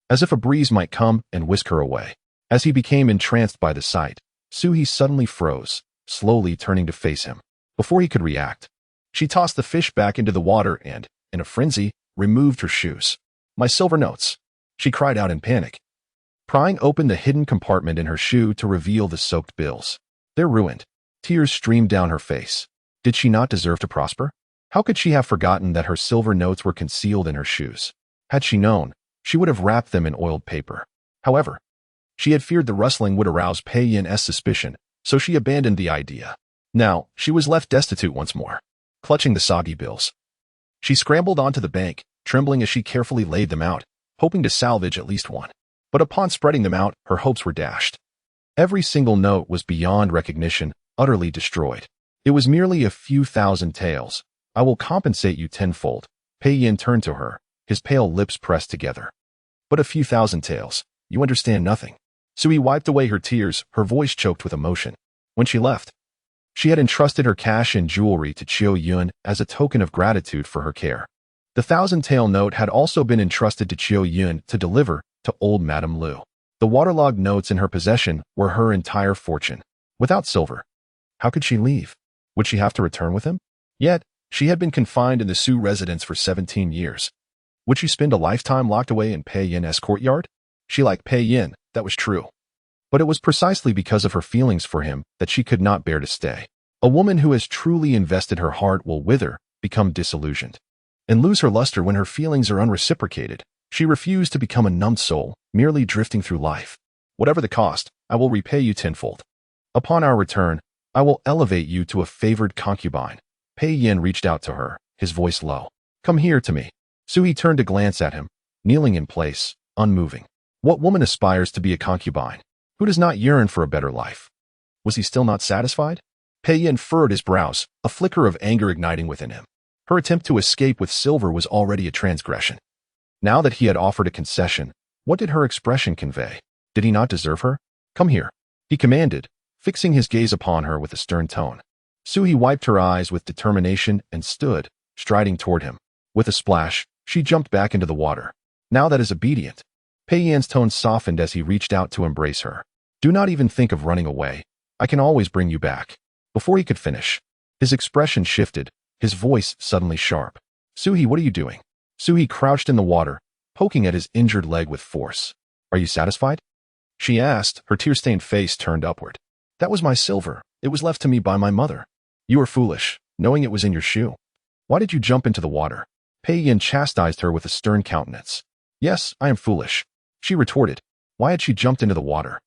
As if a breeze might come and whisk her away. As he became entranced by the sight, Suhi suddenly froze, slowly turning to face him. Before he could react, she tossed the fish back into the water and, in a frenzy, removed her shoes. My silver notes, she cried out in panic, prying open the hidden compartment in her shoe to reveal the soaked bills. They're ruined. Tears streamed down her face. Did she not deserve to prosper? How could she have forgotten that her silver notes were concealed in her shoes? Had she known, she would have wrapped them in oiled paper. However, she had feared the rustling would arouse Pei Yin's suspicion, so she abandoned the idea. Now, she was left destitute once more, clutching the soggy bills. She scrambled onto the bank, trembling as she carefully laid them out, hoping to salvage at least one. But upon spreading them out, her hopes were dashed. Every single note was beyond recognition, utterly destroyed. It was merely a few thousand taels. I will compensate you tenfold. Pei Yin turned to her, his pale lips pressed together. But a few thousand taels. You understand nothing. Suhi wiped away her tears, her voice choked with emotion. When she left, she had entrusted her cash and jewelry to Chiu Yun as a token of gratitude for her care. The 1,000-tael note had also been entrusted to Chiu Yun to deliver to old Madame Lu. The waterlogged notes in her possession were her entire fortune. Without silver, how could she leave? Would she have to return with him? Yet, she had been confined in the Su residence for 17 years. Would she spend a lifetime locked away in Pei Yin's courtyard? She liked Pei Yin, that was true. But it was precisely because of her feelings for him that she could not bear to stay. A woman who has truly invested her heart will wither, become disillusioned, and lose her luster when her feelings are unreciprocated. She refused to become a numbed soul, merely drifting through life. Whatever the cost, I will repay you tenfold. Upon our return, I will elevate you to a favored concubine. Pei Yin reached out to her, his voice low. Come here to me. Suhi turned to glance at him, kneeling in place, unmoving. What woman aspires to be a concubine? Who does not yearn for a better life? Was he still not satisfied? Pei Yin furrowed his brows, a flicker of anger igniting within him. Her attempt to escape with silver was already a transgression. Now that he had offered a concession, what did her expression convey? Did he not deserve her? Come here, he commanded, fixing his gaze upon her with a stern tone. Suhi wiped her eyes with determination and stood, striding toward him. With a splash, She jumped back into the water. Now that is obedient. Pei Yan's tone softened as he reached out to embrace her. Do not even think of running away. I can always bring you back. Before he could finish, his expression shifted, his voice suddenly sharp. Suhi, what are you doing? Suhi crouched in the water, poking at his injured leg with force. Are you satisfied? She asked, her tear-stained face turned upward. That was my silver. It was left to me by my mother. You were foolish, knowing it was in your shoe. Why did you jump into the water? Pei Yan chastised her with a stern countenance. Yes, I am foolish. She retorted. Why had she jumped into the water?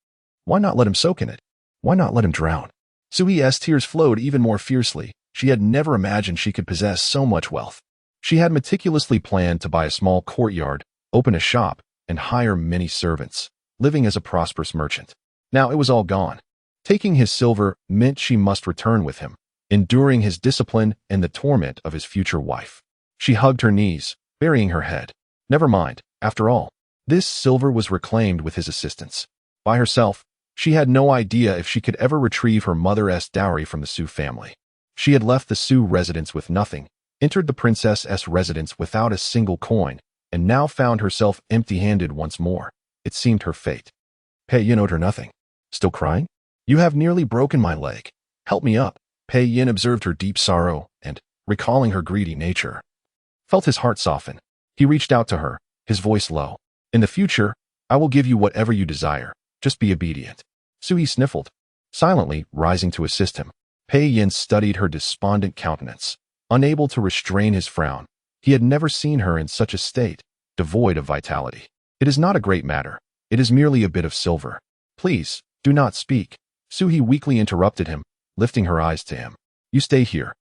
Why not let him soak in it? Why not let him drown? Suhi's tears flowed even more fiercely. She had never imagined she could possess so much wealth. She had meticulously planned to buy a small courtyard, open a shop, and hire many servants, living as a prosperous merchant. Now it was all gone. Taking his silver meant she must return with him, enduring his discipline and the torment of his future wife. She hugged her knees, burying her head. Never mind, after all. This silver was reclaimed with his assistance. By herself, she had no idea if she could ever retrieve her mother's dowry from the Su family. She had left the Su residence with nothing, entered the princess's residence without a single coin, and now found herself empty-handed once more. It seemed her fate. Pei Yan owed her nothing. Still crying? You have nearly broken my leg. Help me up. Pei Yan observed her deep sorrow and, recalling her greedy nature, felt his heart soften. He reached out to her, his voice low. In the future, I will give you whatever you desire. Just be obedient. Suhi sniffled, silently rising to assist him. Pei Yan studied her despondent countenance, unable to restrain his frown. He had never seen her in such a state, devoid of vitality. It is not a great matter. It is merely a bit of silver. Please, do not speak. Suhi weakly interrupted him, lifting her eyes to him. You stay here.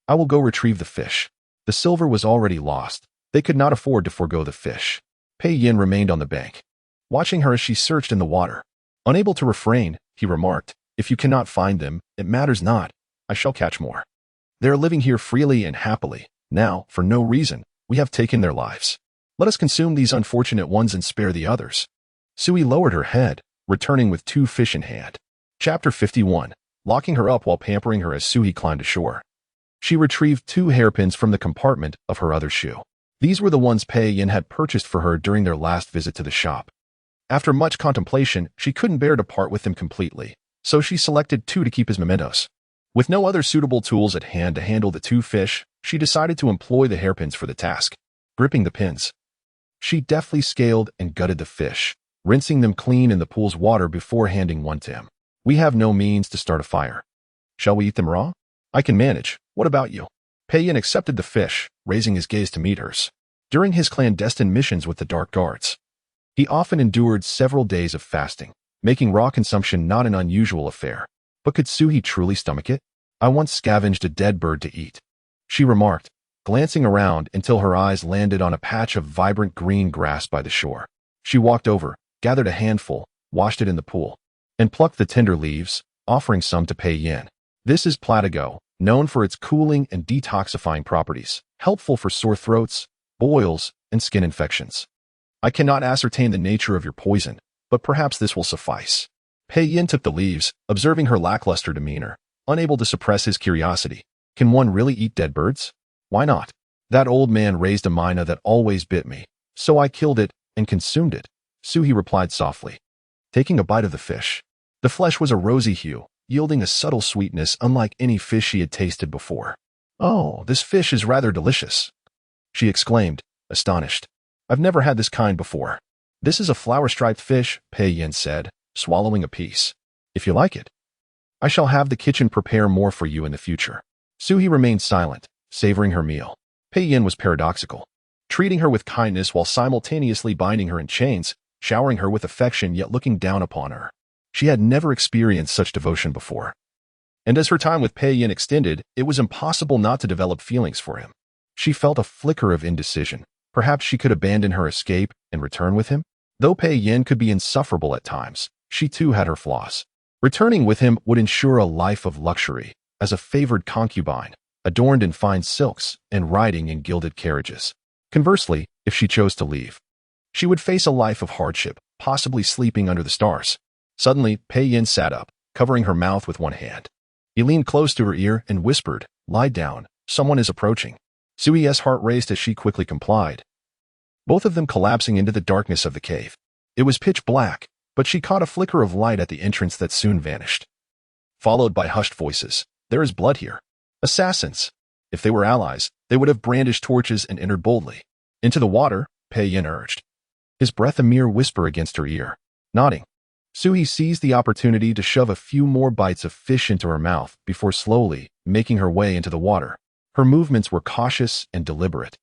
I will go retrieve the fish. The silver was already lost. They could not afford to forego the fish. Pei Yan remained on the bank, watching her as she searched in the water. Unable to refrain, he remarked, if you cannot find them, it matters not. I shall catch more. They are living here freely and happily. Now, for no reason, we have taken their lives. Let us consume these unfortunate ones and spare the others. Suhi lowered her head, returning with 2 fish in hand. Chapter 51. Locking her up while pampering her as Suhi climbed ashore. She retrieved 2 hairpins from the compartment of her other shoe. These were the ones Pei Yan had purchased for her during their last visit to the shop. After much contemplation, she couldn't bear to part with them completely, so she selected 2 to keep as mementos. With no other suitable tools at hand to handle the 2 fish, she decided to employ the hairpins for the task. Gripping the pins, she deftly scaled and gutted the fish, rinsing them clean in the pool's water before handing one to him. We have no means to start a fire. Shall we eat them raw? I can manage. What about you? Pei Yan accepted the fish, raising his gaze to meet hers. During his clandestine missions with the Dark Guards, he often endured several days of fasting, making raw consumption not an unusual affair. But could Suhi truly stomach it? I once scavenged a dead bird to eat, she remarked, glancing around until her eyes landed on a patch of vibrant green grass by the shore. She walked over, gathered a handful, washed it in the pool, and plucked the tender leaves, offering some to Pei Yan. This is platigo, known for its cooling and detoxifying properties, helpful for sore throats, boils, and skin infections. I cannot ascertain the nature of your poison, but perhaps this will suffice. Pei Yan took the leaves, observing her lackluster demeanor, unable to suppress his curiosity. Can one really eat dead birds? Why not? That old man raised a myna that always bit me, so I killed it and consumed it, Suhi replied softly, taking a bite of the fish. The flesh was a rosy hue, yielding a subtle sweetness unlike any fish she had tasted before. Oh, this fish is rather delicious, she exclaimed, astonished. I've never had this kind before. This is a flower-striped fish, Pei Yan said, swallowing a piece. If you like it, I shall have the kitchen prepare more for you in the future. Suhi remained silent, savoring her meal. Pei Yan was paradoxical, treating her with kindness while simultaneously binding her in chains, showering her with affection yet looking down upon her. She had never experienced such devotion before. And as her time with Pei Yan extended, it was impossible not to develop feelings for him. She felt a flicker of indecision. Perhaps she could abandon her escape and return with him? Though Pei Yan could be insufferable at times, she too had her flaws. Returning with him would ensure a life of luxury, as a favored concubine, adorned in fine silks and riding in gilded carriages. Conversely, if she chose to leave, she would face a life of hardship, possibly sleeping under the stars. Suddenly, Pei Yan sat up, covering her mouth with one hand. He leaned close to her ear and whispered, "Lie down, someone is approaching." Sui's heart raced as she quickly complied, both of them collapsing into the darkness of the cave. It was pitch black, but she caught a flicker of light at the entrance that soon vanished, followed by hushed voices. "There is blood here. Assassins." If they were allies, they would have brandished torches and entered boldly. "Into the water," Pei Yin urged, his breath a mere whisper against her ear. Nodding, Suhi seized the opportunity to shove a few more bites of fish into her mouth before slowly making her way into the water. Her movements were cautious and deliberate,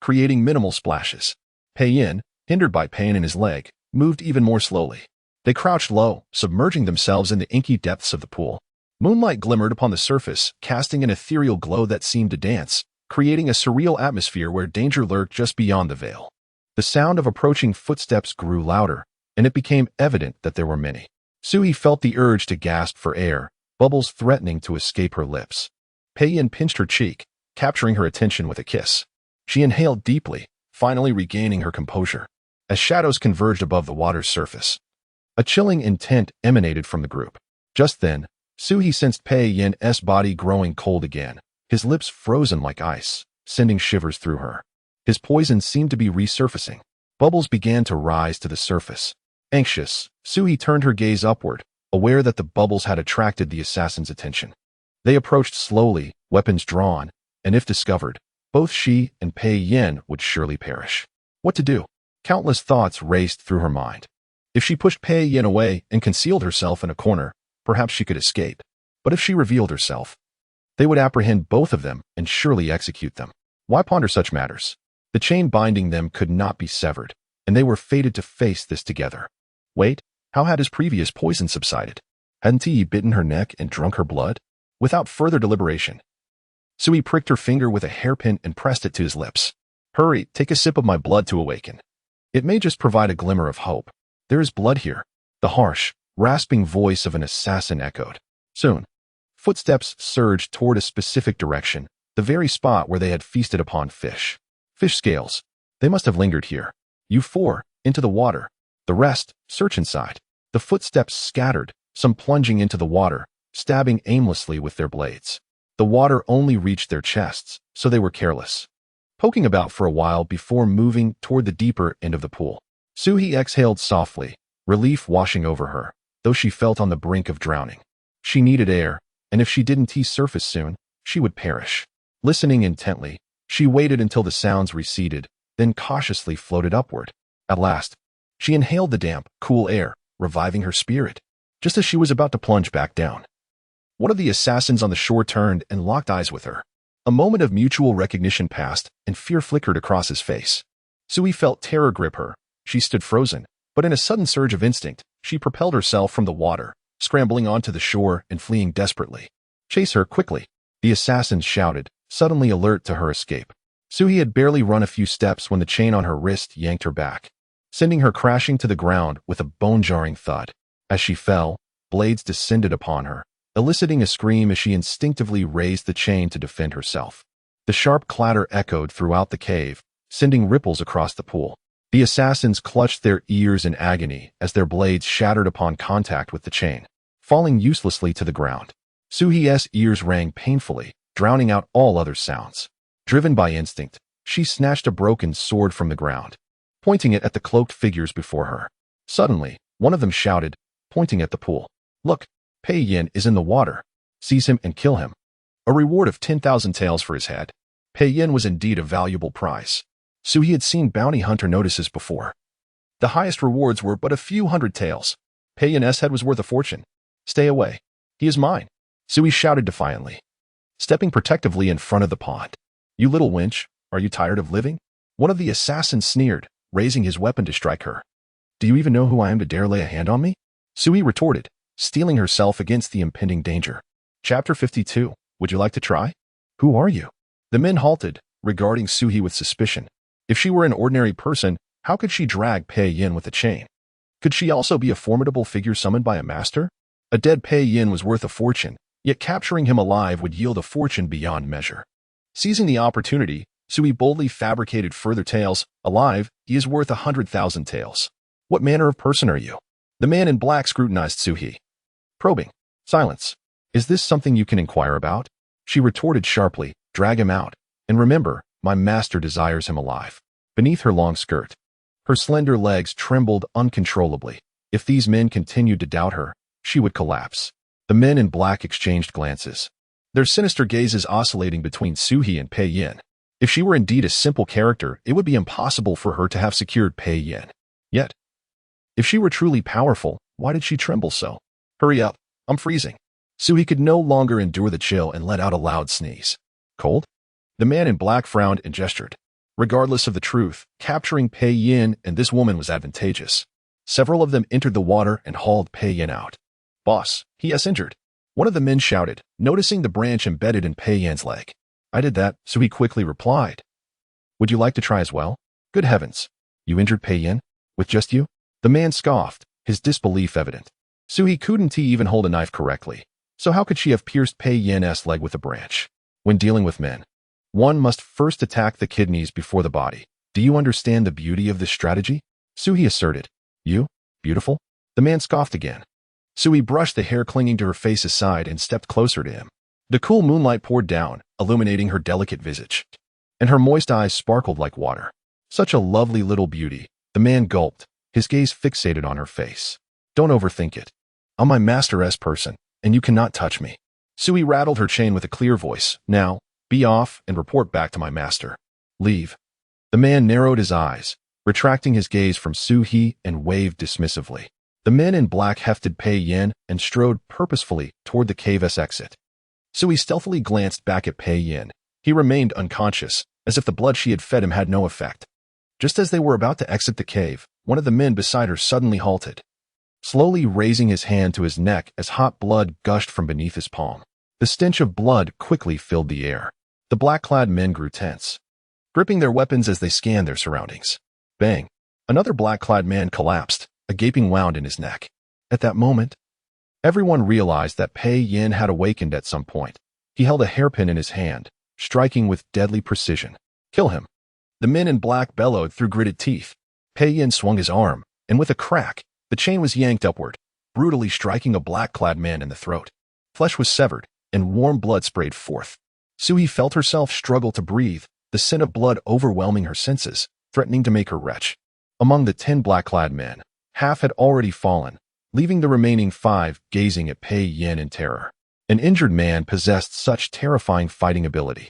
creating minimal splashes. Pei Yin, hindered by pain in his leg, moved even more slowly. They crouched low, submerging themselves in the inky depths of the pool. Moonlight glimmered upon the surface, casting an ethereal glow that seemed to dance, creating a surreal atmosphere where danger lurked just beyond the veil. The sound of approaching footsteps grew louder, and it became evident that there were many. Suhi felt the urge to gasp for air, bubbles threatening to escape her lips. Pei Yin pinched her cheek, capturing her attention with a kiss. She inhaled deeply, finally regaining her composure. As shadows converged above the water's surface, a chilling intent emanated from the group. Just then, Suhi sensed Pei Yin's body growing cold again, his lips frozen like ice, sending shivers through her. His poison seemed to be resurfacing. Bubbles began to rise to the surface. Anxious, Suhi turned her gaze upward, aware that the bubbles had attracted the assassin's attention. They approached slowly, weapons drawn, and if discovered, both she and Pei Yin would surely perish. What to do? Countless thoughts raced through her mind. If she pushed Pei Yin away and concealed herself in a corner, perhaps she could escape. But if she revealed herself, they would apprehend both of them and surely execute them. Why ponder such matters? The chain binding them could not be severed, and they were fated to face this together. Wait, how had his previous poison subsided? Hadn't he bitten her neck and drunk her blood? Without further deliberation, Suhi pricked her finger with a hairpin and pressed it to his lips. "Hurry, take a sip of my blood to awaken. It may just provide a glimmer of hope. There is blood here," the harsh, rasping voice of an assassin echoed. Soon, footsteps surged toward a specific direction, the very spot where they had feasted upon fish. Fish scales. They must have lingered here. "You four, into the water. The rest, search inside." The footsteps scattered, some plunging into the water, stabbing aimlessly with their blades. The water only reached their chests, so they were careless, poking about for a while before moving toward the deeper end of the pool. Suhi exhaled softly, relief washing over her, though she felt on the brink of drowning. She needed air, and if she didn't surface soon, she would perish. Listening intently, she waited until the sounds receded, then cautiously floated upward. At last, she inhaled the damp, cool air, reviving her spirit. Just as she was about to plunge back down, one of the assassins on the shore turned and locked eyes with her. A moment of mutual recognition passed, and fear flickered across his face. Suhi felt terror grip her. She stood frozen, but in a sudden surge of instinct, she propelled herself from the water, scrambling onto the shore and fleeing desperately. "Chase her, quickly!" the assassins shouted, suddenly alert to her escape. Suhi had barely run a few steps when the chain on her wrist yanked her back, sending her crashing to the ground with a bone-jarring thud. As she fell, blades descended upon her, eliciting a scream as she instinctively raised the chain to defend herself. The sharp clatter echoed throughout the cave, sending ripples across the pool. The assassins clutched their ears in agony as their blades shattered upon contact with the chain, falling uselessly to the ground. Suhi's ears rang painfully, drowning out all other sounds. Driven by instinct, she snatched a broken sword from the ground, pointing it at the cloaked figures before her. Suddenly, one of them shouted, pointing at the pool, "Look, Pei Yin is in the water. Seize him and kill him. A reward of 10,000 taels for his head." Pei Yin was indeed a valuable prize. Suhi had seen bounty hunter notices before. The highest rewards were but a few hundred taels. Pei Yin's head was worth a fortune. "Stay away. He is mine," Suhi shouted defiantly, stepping protectively in front of the pond. "You little wench, are you tired of living?" One of the assassins sneered, raising his weapon to strike her. "Do you even know who I am to dare lay a hand on me?" Suhi retorted, steeling herself against the impending danger. Chapter 52. Would you like to try? "Who are you?" The men halted, regarding Suhi with suspicion. If she were an ordinary person, how could she drag Pei Yin with a chain? Could she also be a formidable figure summoned by a master? A dead Pei Yin was worth a fortune, yet capturing him alive would yield a fortune beyond measure. Seizing the opportunity, Suhi boldly fabricated further tales. "Alive, he is worth 100,000 taels. What manner of person are you?" The man in black scrutinized Suhi, probing. "Silence. Is this something you can inquire about?" She retorted sharply, "Drag him out. And remember, my master desires him alive." beneath her long skirt. Her slender legs trembled uncontrollably. If these men continued to doubt her, she would collapse. The men in black exchanged glances, their sinister gazes oscillating between Suhi and Pei Yin. If she were indeed a simple character, it would be impossible for her to have secured Pei Yin. Yet, if she were truly powerful, why did she tremble so? Hurry up, I'm freezing. Suhi could no longer endure the chill and let out a loud sneeze. Cold? The man in black frowned and gestured. Regardless of the truth, capturing Pei Yin and this woman was advantageous. Several of them entered the water and hauled Pei Yin out. Boss, he is injured. One of the men shouted, noticing the branch embedded in Pei Yin's leg. I did that, Suhi quickly replied. Would you like to try as well? Good heavens. You injured Pei Yin? With just you? The man scoffed, his disbelief evident. Suhi couldn't even hold a knife correctly. So how could she have pierced Pei Yin's leg with a branch? When dealing with men, one must first attack the kidneys before the body. Do you understand the beauty of this strategy? Suhi asserted. You? Beautiful? The man scoffed again. Suhi brushed the hair clinging to her face aside and stepped closer to him. The cool moonlight poured down, illuminating her delicate visage, and her moist eyes sparkled like water. Such a lovely little beauty. The man gulped, his gaze fixated on her face. Don't overthink it. I'm my master's person, and you cannot touch me. Suhi rattled her chain with a clear voice. Now, be off and report back to my master. Leave. The man narrowed his eyes, retracting his gaze from Suhi and waved dismissively. The men in black hefted Pei Yin and strode purposefully toward the cave's exit. Suhi stealthily glanced back at Pei Yin. He remained unconscious, as if the blood she had fed him had no effect. Just as they were about to exit the cave, one of the men beside her suddenly halted, slowly raising his hand to his neck as hot blood gushed from beneath his palm. The stench of blood quickly filled the air. The black-clad men grew tense, gripping their weapons as they scanned their surroundings. Bang! Another black-clad man collapsed, a gaping wound in his neck. At that moment, everyone realized that Pei Yin had awakened at some point. He held a hairpin in his hand, striking with deadly precision. Kill him. The men in black bellowed through gritted teeth. Pei Yin swung his arm, and with a crack, the chain was yanked upward, brutally striking a black-clad man in the throat. Flesh was severed, and warm blood sprayed forth. Suhi felt herself struggle to breathe, the scent of blood overwhelming her senses, threatening to make her retch. Among the 10 black-clad men, half had already fallen, leaving the remaining 5 gazing at Pei Yin in terror. An injured man possessed such terrifying fighting ability.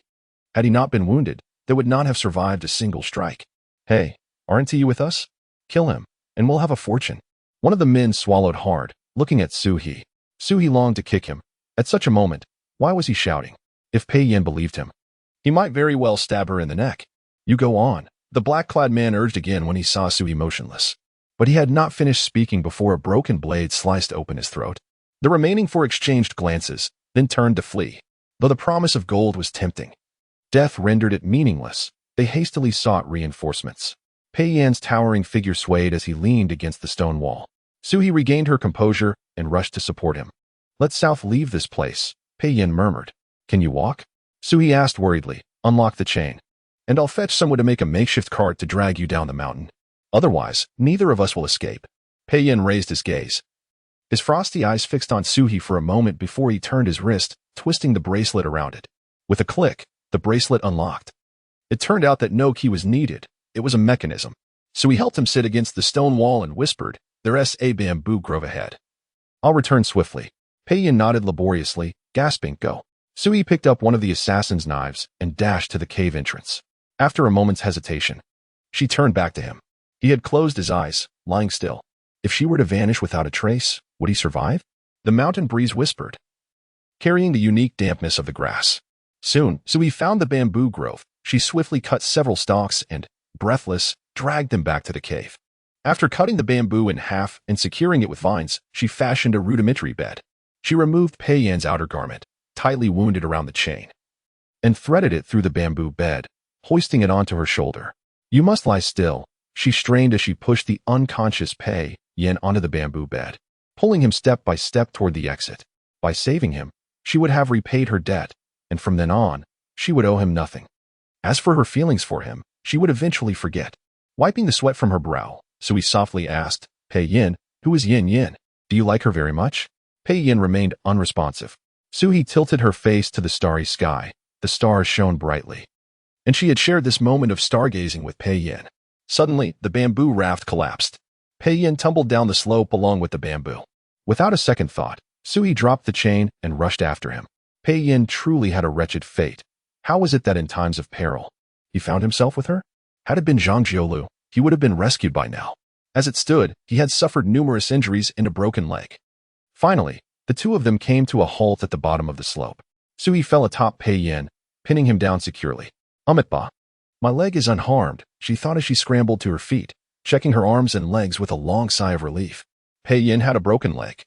Had he not been wounded, they would not have survived a single strike. Hey, aren't you with us? Kill him, and we'll have a fortune. One of the men swallowed hard, looking at Suhi. Suhi longed to kick him. At such a moment, why was he shouting? If Pei Yin believed him, he might very well stab her in the neck. You go on, the black-clad man urged again when he saw Suhi motionless. But he had not finished speaking before a broken blade sliced open his throat. The remaining 4 exchanged glances, then turned to flee. Though the promise of gold was tempting, death rendered it meaningless. They hastily sought reinforcements. Pei Yin's towering figure swayed as he leaned against the stone wall. Suhi regained her composure and rushed to support him. Let South leave this place, Pei Yin murmured. Can you walk? Suhi asked worriedly. Unlock the chain, and I'll fetch someone to make a makeshift cart to drag you down the mountain. Otherwise, neither of us will escape. Pei Yin raised his gaze, his frosty eyes fixed on Suhi for a moment before he turned his wrist, twisting the bracelet around it. With a click, the bracelet unlocked. It turned out that no key was needed. It was a mechanism. Suhi helped him sit against the stone wall and whispered, There's a bamboo grove ahead. I'll return swiftly. Pei Yin nodded laboriously, gasping, Go. Suhi picked up one of the assassin's knives and dashed to the cave entrance. After a moment's hesitation, she turned back to him. He had closed his eyes, lying still. If she were to vanish without a trace, would he survive? The mountain breeze whispered, carrying the unique dampness of the grass. Soon, Suhi found the bamboo grove. She swiftly cut several stalks and, breathless, dragged them back to the cave. After cutting the bamboo in half and securing it with vines, she fashioned a rudimentary bed. She removed Pei Yin's outer garment, tightly wounded around the chain, and threaded it through the bamboo bed, hoisting it onto her shoulder. You must lie still, she strained as she pushed the unconscious Pei Yin onto the bamboo bed, pulling him step by step toward the exit. By saving him, she would have repaid her debt, and from then on, she would owe him nothing. As for her feelings for him, she would eventually forget. Wiping the sweat from her brow, Suhi softly asked, Pei Yin, who is Yin Yin? Do you like her very much? Pei Yin remained unresponsive. Suhi tilted her face to the starry sky. The stars shone brightly, and she had shared this moment of stargazing with Pei Yin. Suddenly, the bamboo raft collapsed. Pei Yin tumbled down the slope along with the bamboo. Without a second thought, Sui dropped the chain and rushed after him. Pei Yin truly had a wretched fate. How was it that in times of peril, he found himself with her? Had it been Zhang Jiolu, he would have been rescued by now. As it stood, he had suffered numerous injuries and a broken leg. Finally, the two of them came to a halt at the bottom of the slope. Sui fell atop Pei Yin, pinning him down securely. Amitba. My leg is unharmed, she thought as she scrambled to her feet, checking her arms and legs with a long sigh of relief. Pei Yin had a broken leg.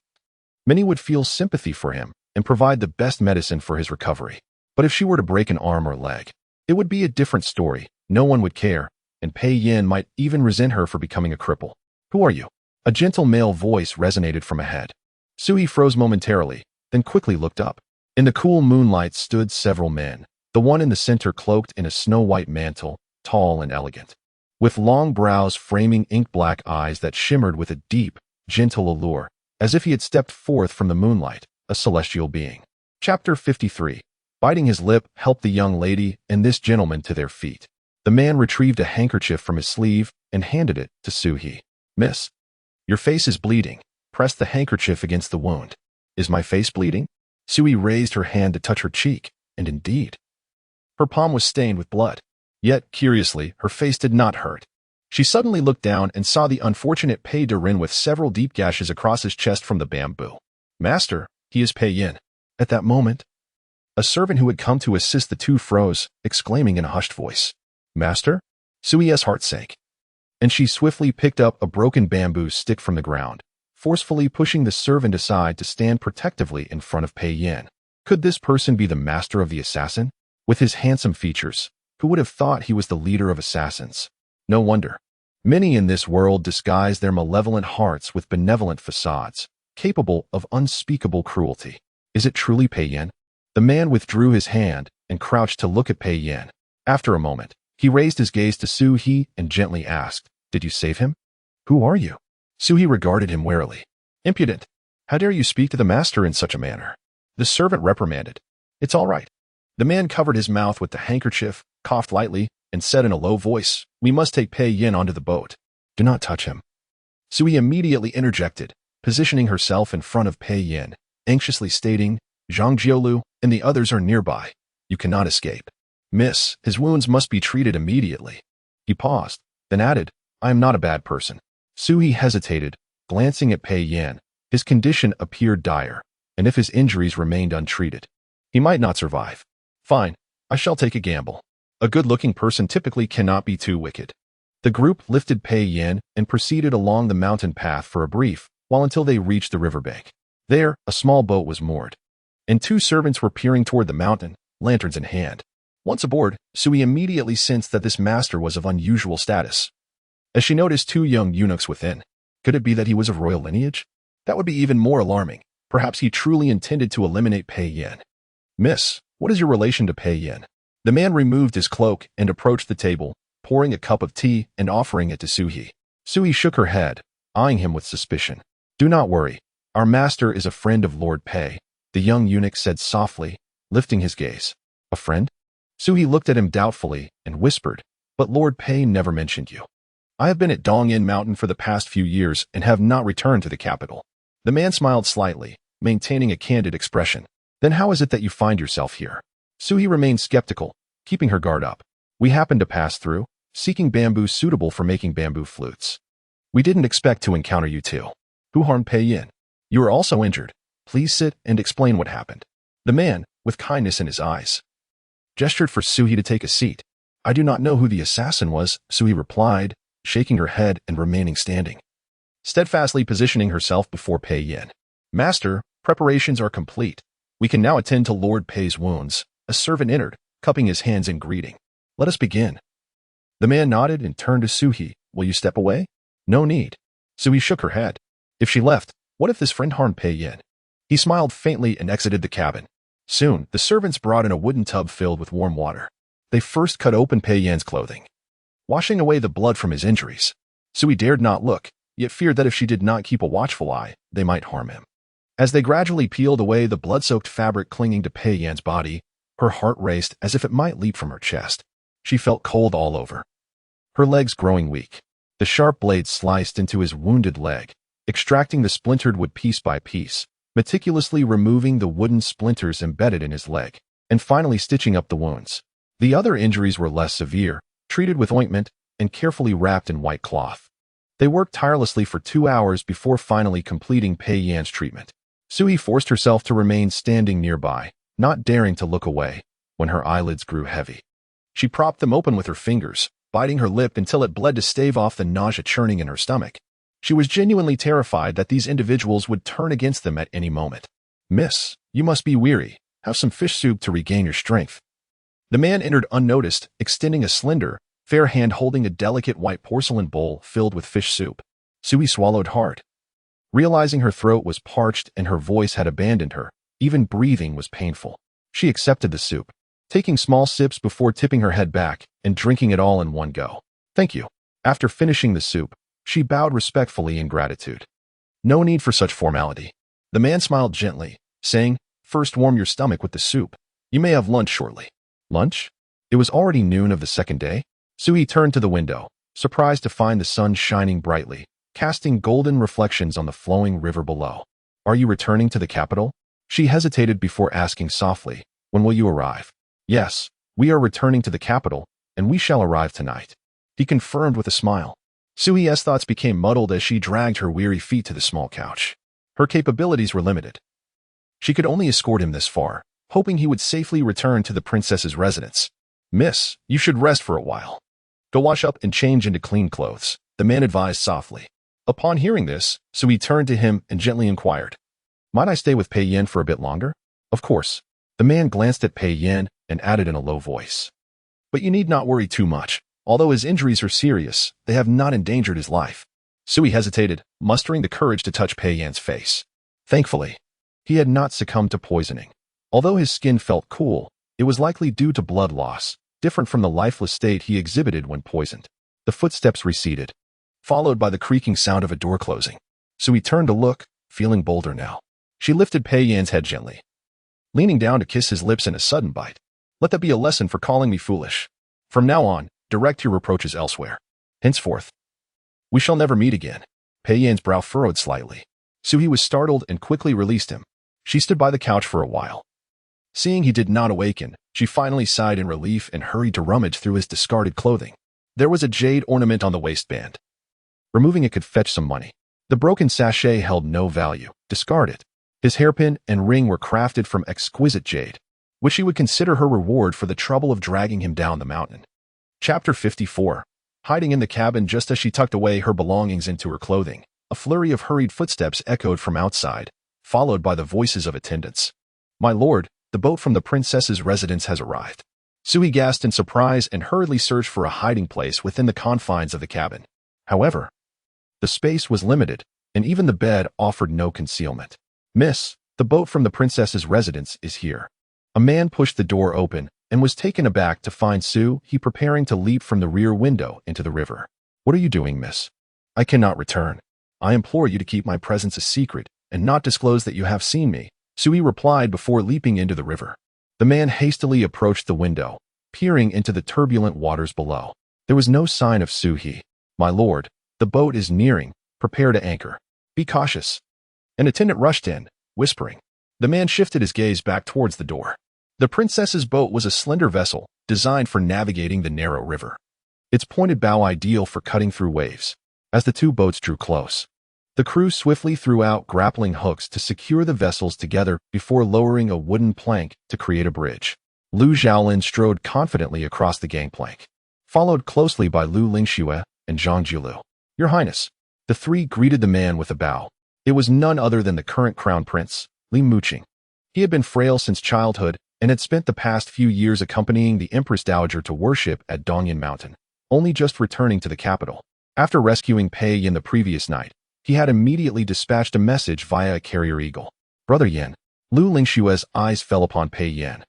Many would feel sympathy for him and provide the best medicine for his recovery. But if she were to break an arm or leg, it would be a different story. No one would care, and Pei Yin might even resent her for becoming a cripple. Who are you? A gentle male voice resonated from ahead. Sui froze momentarily, then quickly looked up. In the cool moonlight stood several men, the one in the center cloaked in a snow-white mantle, tall and elegant, with long brows framing ink-black eyes that shimmered with a deep, gentle allure, as if he had stepped forth from the moonlight, a celestial being. Chapter 53. Biting his lip helped the young lady and this gentleman to their feet. The man retrieved a handkerchief from his sleeve and handed it to Suhi. Miss, your face is bleeding. Press the handkerchief against the wound. Is my face bleeding? Sui raised her hand to touch her cheek, and indeed, her palm was stained with blood. Yet, curiously, her face did not hurt. She suddenly looked down and saw the unfortunate Pei Darin with several deep gashes across his chest from the bamboo. Master, he is Pei Yin. At that moment, a servant who had come to assist the two froze, exclaiming in a hushed voice, Master? Sui's heart sank, and she swiftly picked up a broken bamboo stick from the ground, forcefully pushing the servant aside to stand protectively in front of Pei Yin. Could this person be the master of the assassin? With his handsome features, who would have thought he was the leader of assassins? No wonder. Many in this world disguise their malevolent hearts with benevolent facades, capable of unspeakable cruelty. Is it truly Pei Yin? The man withdrew his hand and crouched to look at Pei Yin. After a moment, he raised his gaze to Suhi and gently asked, Did you save him? Who are you? Suhi regarded him warily. Impudent! How dare you speak to the master in such a manner? The servant reprimanded. It's all right. The man covered his mouth with the handkerchief, coughed lightly, and said in a low voice, We must take Pei Yin onto the boat. Do not touch him. Sui immediately interjected, positioning herself in front of Pei Yin, anxiously stating, Zhang Jiolu and the others are nearby. You cannot escape. Miss, his wounds must be treated immediately. He paused, then added, I am not a bad person. Sui hesitated, glancing at Pei Yin. His condition appeared dire, and if his injuries remained untreated, he might not survive. Fine, I shall take a gamble. A good-looking person typically cannot be too wicked. The group lifted Pei Yin and proceeded along the mountain path for a brief while until they reached the riverbank. There, a small boat was moored, and two servants were peering toward the mountain, lanterns in hand. Once aboard, Sui immediately sensed that this master was of unusual status. As she noticed two young eunuchs within, could it be that he was of royal lineage? That would be even more alarming. Perhaps he truly intended to eliminate Pei Yin. Miss, what is your relation to Pei Yin? The man removed his cloak and approached the table, pouring a cup of tea and offering it to Suhi. Sui shook her head, eyeing him with suspicion. Do not worry. Our master is a friend of Lord Pei, the young eunuch said softly, lifting his gaze. A friend? Suhi looked at him doubtfully and whispered, But Lord Pei never mentioned you. I have been at Dongyin Mountain for the past few years and have not returned to the capital. The man smiled slightly, maintaining a candid expression. Then how is it that you find yourself here? Suhi remained skeptical, keeping her guard up. We happened to pass through, seeking bamboo suitable for making bamboo flutes. We didn't expect to encounter you two. Who harmed Pei Yin? You are also injured. Please sit and explain what happened. The man, with kindness in his eyes, gestured for Suhi to take a seat. I do not know who the assassin was, Suhi replied, shaking her head and remaining standing, steadfastly positioning herself before Pei Yin. Master, preparations are complete. We can now attend to Lord Pei's wounds. A servant entered, cupping his hands in greeting. Let us begin. The man nodded and turned to Suhi. Will you step away? No need. Suhi shook her head. If she left, what if this friend harmed Pei Yin? He smiled faintly and exited the cabin. Soon, the servants brought in a wooden tub filled with warm water. They first cut open Pei Yin's clothing, washing away the blood from his injuries. Sui dared not look, yet feared that if she did not keep a watchful eye, they might harm him. As they gradually peeled away the blood-soaked fabric clinging to Pei Yin's body, her heart raced as if it might leap from her chest. She felt cold all over, her legs growing weak. The sharp blade sliced into his wounded leg, extracting the splintered wood piece by piece, meticulously removing the wooden splinters embedded in his leg, and finally stitching up the wounds. The other injuries were less severe, treated with ointment and carefully wrapped in white cloth. They worked tirelessly for 2 hours before finally completing Pei Yan's treatment. Sui forced herself to remain standing nearby, not daring to look away, when her eyelids grew heavy. She propped them open with her fingers, biting her lip until it bled to stave off the nausea churning in her stomach. She was genuinely terrified that these individuals would turn against them at any moment. "Miss, you must be weary. Have some fish soup to regain your strength." The man entered unnoticed, extending a slender, fair hand holding a delicate white porcelain bowl filled with fish soup. Sui swallowed hard. Realizing her throat was parched and her voice had abandoned her, even breathing was painful. She accepted the soup, taking small sips before tipping her head back and drinking it all in one go. "Thank you." After finishing the soup, she bowed respectfully in gratitude. "No need for such formality." The man smiled gently, saying, "First warm your stomach with the soup. You may have lunch shortly." Lunch? It was already noon of the second day. Sui turned to the window, surprised to find the sun shining brightly, casting golden reflections on the flowing river below. "Are you returning to the capital?" She hesitated before asking softly, "When will you arrive?" "Yes, we are returning to the capital, and we shall arrive tonight," he confirmed with a smile. Sui's thoughts became muddled as she dragged her weary feet to the small couch. Her capabilities were limited. She could only escort him this far, hoping he would safely return to the princess's residence. "Miss, you should rest for a while. Go wash up and change into clean clothes," the man advised softly. Upon hearing this, Sui turned to him and gently inquired, "Might I stay with Pei Yan for a bit longer?" "Of course." The man glanced at Pei Yan and added in a low voice, "But you need not worry too much. Although his injuries are serious, they have not endangered his life." Sui hesitated, mustering the courage to touch Pei Yan's face. Thankfully, he had not succumbed to poisoning. Although his skin felt cool, it was likely due to blood loss, different from the lifeless state he exhibited when poisoned. The footsteps receded, followed by the creaking sound of a door closing. Sui turned to look, feeling bolder now. She lifted Pei Yan's head gently, leaning down to kiss his lips in a sudden bite. "Let that be a lesson for calling me foolish. From now on, direct your reproaches elsewhere. Henceforth, we shall never meet again." Pei Yan's brow furrowed slightly. Sui was startled and quickly released him. She stood by the couch for a while. Seeing he did not awaken, she finally sighed in relief and hurried to rummage through his discarded clothing. There was a jade ornament on the waistband. Removing it could fetch some money. The broken sachet held no value. Discard it. His hairpin and ring were crafted from exquisite jade, which she would consider her reward for the trouble of dragging him down the mountain. Chapter 54. Hiding in the cabin just as she tucked away her belongings into her clothing, a flurry of hurried footsteps echoed from outside, followed by the voices of attendants. "My lord, the boat from the princess's residence has arrived." Sui gasped in surprise and hurriedly searched for a hiding place within the confines of the cabin. However, the space was limited, and even the bed offered no concealment. "Miss, the boat from the princess's residence is here." A man pushed the door open and was taken aback to find Sui preparing to leap from the rear window into the river. "What are you doing, miss?" "I cannot return. I implore you to keep my presence a secret and not disclose that you have seen me," Sui replied before leaping into the river. The man hastily approached the window, peering into the turbulent waters below. There was no sign of Sui. "My lord, the boat is nearing. Prepare to anchor. Be cautious." An attendant rushed in, whispering. The man shifted his gaze back towards the door. The princess's boat was a slender vessel, designed for navigating the narrow river. Its pointed bow ideal for cutting through waves. As the two boats drew close, the crew swiftly threw out grappling hooks to secure the vessels together before lowering a wooden plank to create a bridge. Lu Xiaolin strode confidently across the gangplank, followed closely by Lu Lingxue and Zhang Julu. "Your Highness." The three greeted the man with a bow. It was none other than the current crown prince, Li Muqing. He had been frail since childhood and had spent the past few years accompanying the Empress Dowager to worship at Dongyan Mountain, only just returning to the capital. After rescuing Pei Yan the previous night, he had immediately dispatched a message via a carrier eagle. "Brother Yan." Lu Lingxue's eyes fell upon Pei Yan,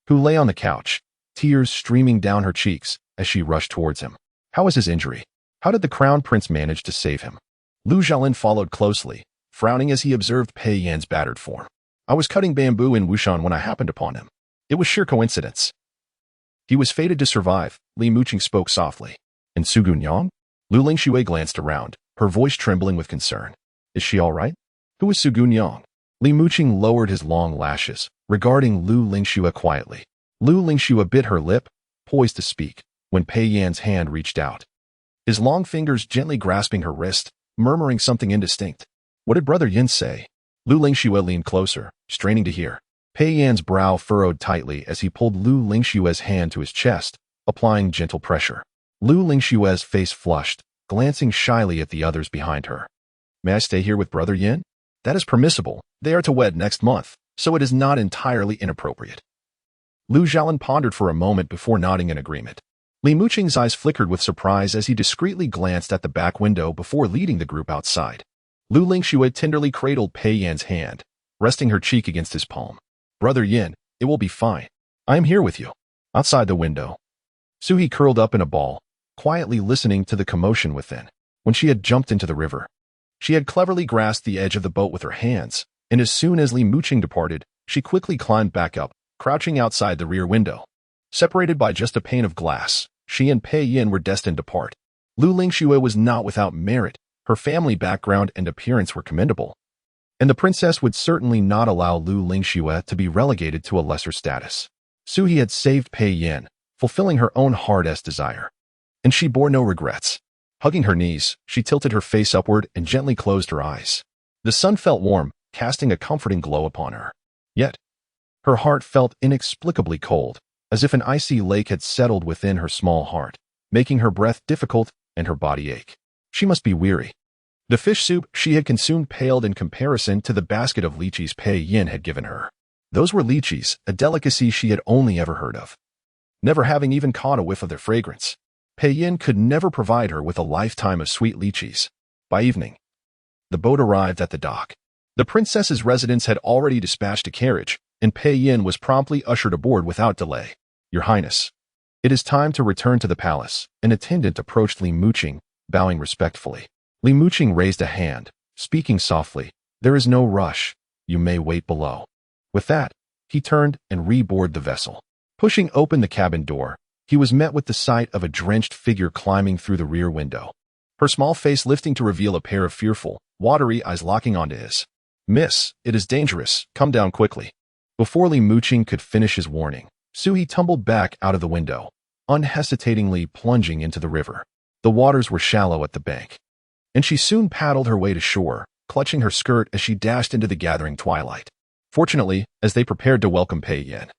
who lay on the couch, tears streaming down her cheeks as she rushed towards him. "How is his injury? How did the crown prince manage to save him?" Lu Xiaolin followed closely, frowning as he observed Pei Yan's battered form. "I was cutting bamboo in Wushan when I happened upon him. It was sheer coincidence." He was fated to survive, Li Muqing spoke softly. And Su Gunyang? Lu Lingxue glanced around, her voice trembling with concern. Is she all right? Who is Su Gunyang? Li Muqing lowered his long lashes, regarding Lu Lingxue quietly. Lu Lingxue bit her lip, poised to speak, when Pei Yan's hand reached out. His long fingers gently grasping her wrist, murmuring something indistinct. What did Brother Yin say? Lu Lingxue leaned closer, straining to hear. Pei Yan's brow furrowed tightly as he pulled Lu Lingxue's hand to his chest, applying gentle pressure. Lu Lingxue's face flushed, glancing shyly at the others behind her. May I stay here with Brother Yin? That is permissible. They are to wed next month, so it is not entirely inappropriate. Lu Zhaolin pondered for a moment before nodding in agreement. Li Muqing's eyes flickered with surprise as he discreetly glanced at the back window before leading the group outside. Lu Lingxue tenderly cradled Pei Yan's hand, resting her cheek against his palm. Brother Yin, it will be fine. I am here with you. Outside the window, Suhi curled up in a ball, quietly listening to the commotion within. When she had jumped into the river, she had cleverly grasped the edge of the boat with her hands, and as soon as Li Muqing departed, she quickly climbed back up, crouching outside the rear window. Separated by just a pane of glass, she and Pei Yin were destined to part. Lu Lingxue was not without merit. Her family background and appearance were commendable, and the princess would certainly not allow Lu Lingxue to be relegated to a lesser status. Suhi had saved Pei Yin, fulfilling her own hard-ass desire, and she bore no regrets. Hugging her knees, she tilted her face upward and gently closed her eyes. The sun felt warm, casting a comforting glow upon her. Yet, her heart felt inexplicably cold, as if an icy lake had settled within her small heart, making her breath difficult and her body ache. She must be weary. The fish soup she had consumed paled in comparison to the basket of lychees Pei Yin had given her. Those were lychees, a delicacy she had only ever heard of, never having even caught a whiff of their fragrance. Pei Yin could never provide her with a lifetime of sweet lychees. By evening, the boat arrived at the dock. The princess's residence had already dispatched a carriage, and Pei Yin was promptly ushered aboard without delay. Your Highness, it is time to return to the palace. An attendant approached Li Muqing, bowing respectfully. Li Muqing raised a hand, speaking softly. There is no rush. You may wait below. With that, he turned and reboarded the vessel. Pushing open the cabin door, he was met with the sight of a drenched figure climbing through the rear window, her small face lifting to reveal a pair of fearful, watery eyes locking onto his. Miss, it is dangerous. Come down quickly. Before Li Muqing could finish his warning, Suhi tumbled back out of the window, unhesitatingly plunging into the river. The waters were shallow at the bank, and she soon paddled her way to shore, clutching her skirt as she dashed into the gathering twilight. Fortunately, as they prepared to welcome Pei Yin,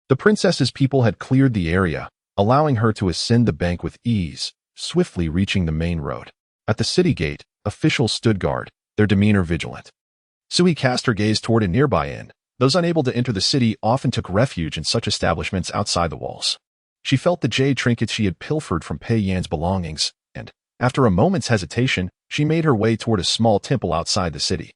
the princess's people had cleared the area, allowing her to ascend the bank with ease, swiftly reaching the main road. At the city gate, officials stood guard, their demeanor vigilant. Suhi cast her gaze toward a nearby inn. Those unable to enter the city often took refuge in such establishments outside the walls. She felt the jade trinkets she had pilfered from Pei Yan's belongings, and, after a moment's hesitation, she made her way toward a small temple outside the city.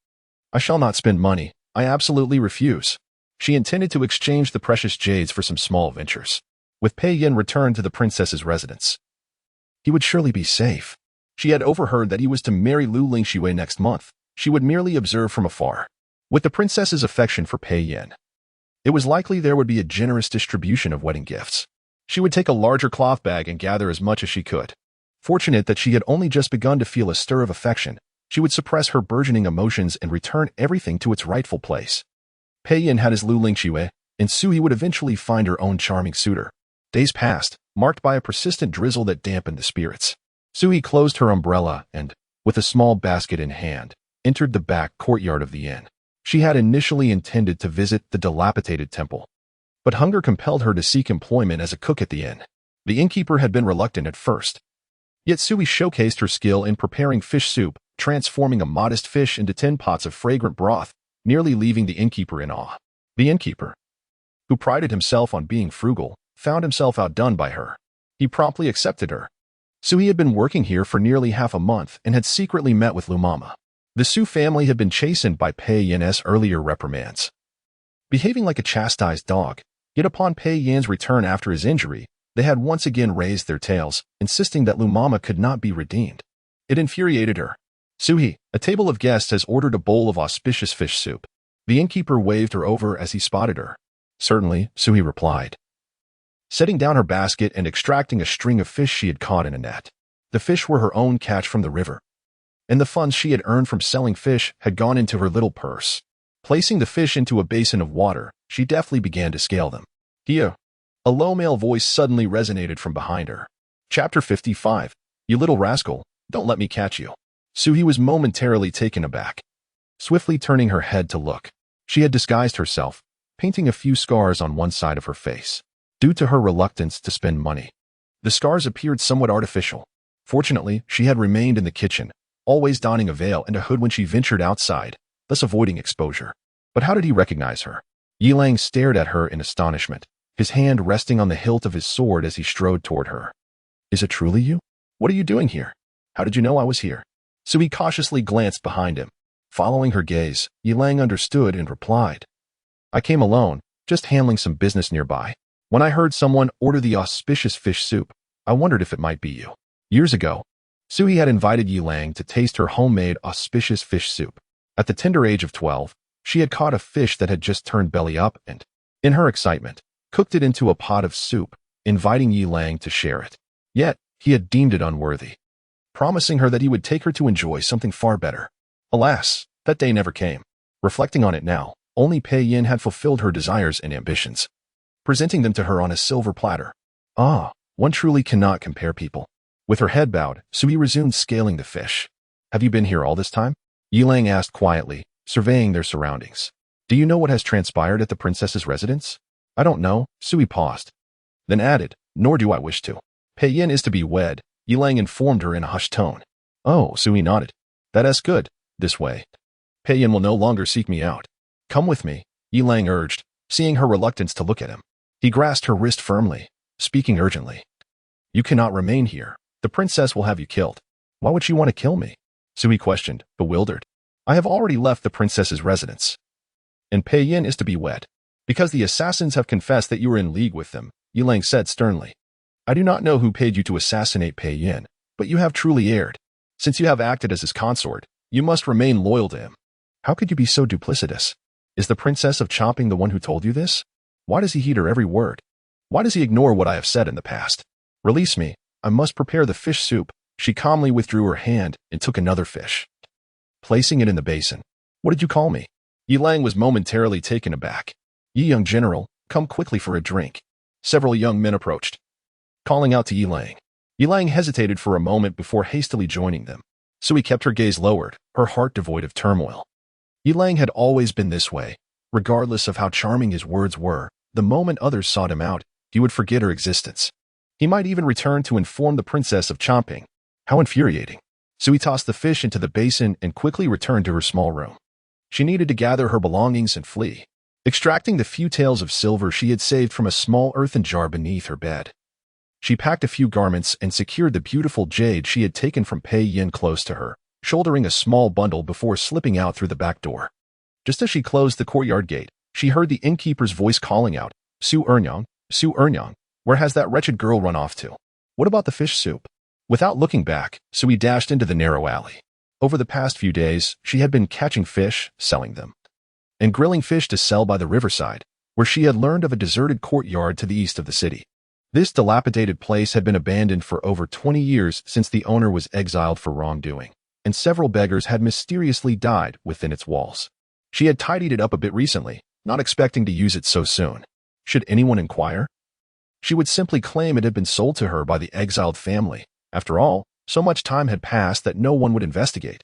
I shall not spend money. I absolutely refuse. She intended to exchange the precious jades for some small ventures. With Pei Yin returned to the princess's residence, he would surely be safe. She had overheard that he was to marry Lu Lingxue next month. She would merely observe from afar. With the princess's affection for Pei Yin, it was likely there would be a generous distribution of wedding gifts. She would take a larger cloth bag and gather as much as she could. Fortunate that she had only just begun to feel a stir of affection, she would suppress her burgeoning emotions and return everything to its rightful place. Pei Yin had his Lu Lingxue, and Suhi would eventually find her own charming suitor. Days passed, marked by a persistent drizzle that dampened the spirits. Suhi closed her umbrella and, with a small basket in hand, entered the back courtyard of the inn. She had initially intended to visit the dilapidated temple, but hunger compelled her to seek employment as a cook at the inn. The innkeeper had been reluctant at first, yet Suhi showcased her skill in preparing fish soup, transforming a modest fish into 10 pots of fragrant broth, nearly leaving the innkeeper in awe. The innkeeper, who prided himself on being frugal, found himself outdone by her. He promptly accepted her. Suhi had been working here for nearly half a month and had secretly met with Lumama. The Su family had been chastened by Pei Yin's earlier reprimands, behaving like a chastised dog. Yet upon Pei Yan's return after his injury, they had once again raised their tails, insisting that Lumama could not be redeemed. It infuriated her. Suhi, a table of guests has ordered a bowl of auspicious fish soup. The innkeeper waved her over as he spotted her. Certainly, Suhi replied, setting down her basket and extracting a string of fish she had caught in a net. The fish were her own catch from the river, and the funds she had earned from selling fish had gone into her little purse. Placing the fish into a basin of water, she deftly began to scale them. Here, a low male voice suddenly resonated from behind her. Chapter 55. You little rascal, don't let me catch you. Suhi was momentarily taken aback. Swiftly turning her head to look, she had disguised herself, painting a few scars on one side of her face, due to her reluctance to spend money. The scars appeared somewhat artificial. Fortunately, she had remained in the kitchen, always donning a veil and a hood when she ventured outside, thus avoiding exposure. But how did he recognize her? Yilang stared at her in astonishment, his hand resting on the hilt of his sword as he strode toward her. Is it truly you? What are you doing here? How did you know I was here? Suhi cautiously glanced behind him. Following her gaze, Yilang understood and replied, I came alone, just handling some business nearby. When I heard someone order the auspicious fish soup, I wondered if it might be you. Years ago, Suhi had invited Yilang to taste her homemade auspicious fish soup. At the tender age of 12, she had caught a fish that had just turned belly up and, in her excitement, cooked it into a pot of soup, inviting Yilang to share it. Yet, he had deemed it unworthy, promising her that he would take her to enjoy something far better. Alas, that day never came. Reflecting on it now, only Pei Yin had fulfilled her desires and ambitions, presenting them to her on a silver platter. Ah, one truly cannot compare people. With her head bowed, Suhi resumed scaling the fish. Have you been here all this time? Yilang asked quietly, surveying their surroundings. Do you know what has transpired at the princess's residence? I don't know, Suhi paused, then added, nor do I wish to. Pei Yin is to be wed, Yilang informed her in a hushed tone. Oh, Suhi nodded. That is good. This way. Pei Yin will no longer seek me out. Come with me, Yilang urged, seeing her reluctance to look at him. He grasped her wrist firmly, speaking urgently. You cannot remain here. The princess will have you killed. Why would she want to kill me? Suhi questioned, bewildered. I have already left the princess's residence, and Pei Yin is to be wed. Because the assassins have confessed that you were in league with them, Yilang said sternly. I do not know who paid you to assassinate Pei Yin, but you have truly erred. Since you have acted as his consort, you must remain loyal to him. How could you be so duplicitous? Is the princess of Chopping the one who told you this? Why does he heed her every word? Why does he ignore what I have said in the past? Release me. I must prepare the fish soup. She calmly withdrew her hand and took another fish, placing it in the basin. What did you call me? Yilang was momentarily taken aback. Yi young general, come quickly for a drink. Several young men approached, calling out to Yilang. Yilang hesitated for a moment before hastily joining them. Suhi kept her gaze lowered, her heart devoid of turmoil. Yilang had always been this way. Regardless of how charming his words were, the moment others sought him out, he would forget her existence. He might even return to inform the princess of Chopping. How infuriating. Suhi tossed the fish into the basin and quickly returned to her small room. She needed to gather her belongings and flee, extracting the few taels of silver she had saved from a small earthen jar beneath her bed. She packed a few garments and secured the beautiful jade she had taken from Pei Yin close to her, shouldering a small bundle before slipping out through the back door. Just as she closed the courtyard gate, she heard the innkeeper's voice calling out, Su Ernyang, where has that wretched girl run off to? What about the fish soup? Without looking back, Suhi dashed into the narrow alley. Over the past few days, she had been catching fish, selling them, and grilling fish to sell by the riverside, where she had learned of a deserted courtyard to the east of the city. This dilapidated place had been abandoned for over 20 years since the owner was exiled for wrongdoing, and several beggars had mysteriously died within its walls. She had tidied it up a bit recently, not expecting to use it so soon. Should anyone inquire, she would simply claim it had been sold to her by the exiled family. After all, so much time had passed that no one would investigate.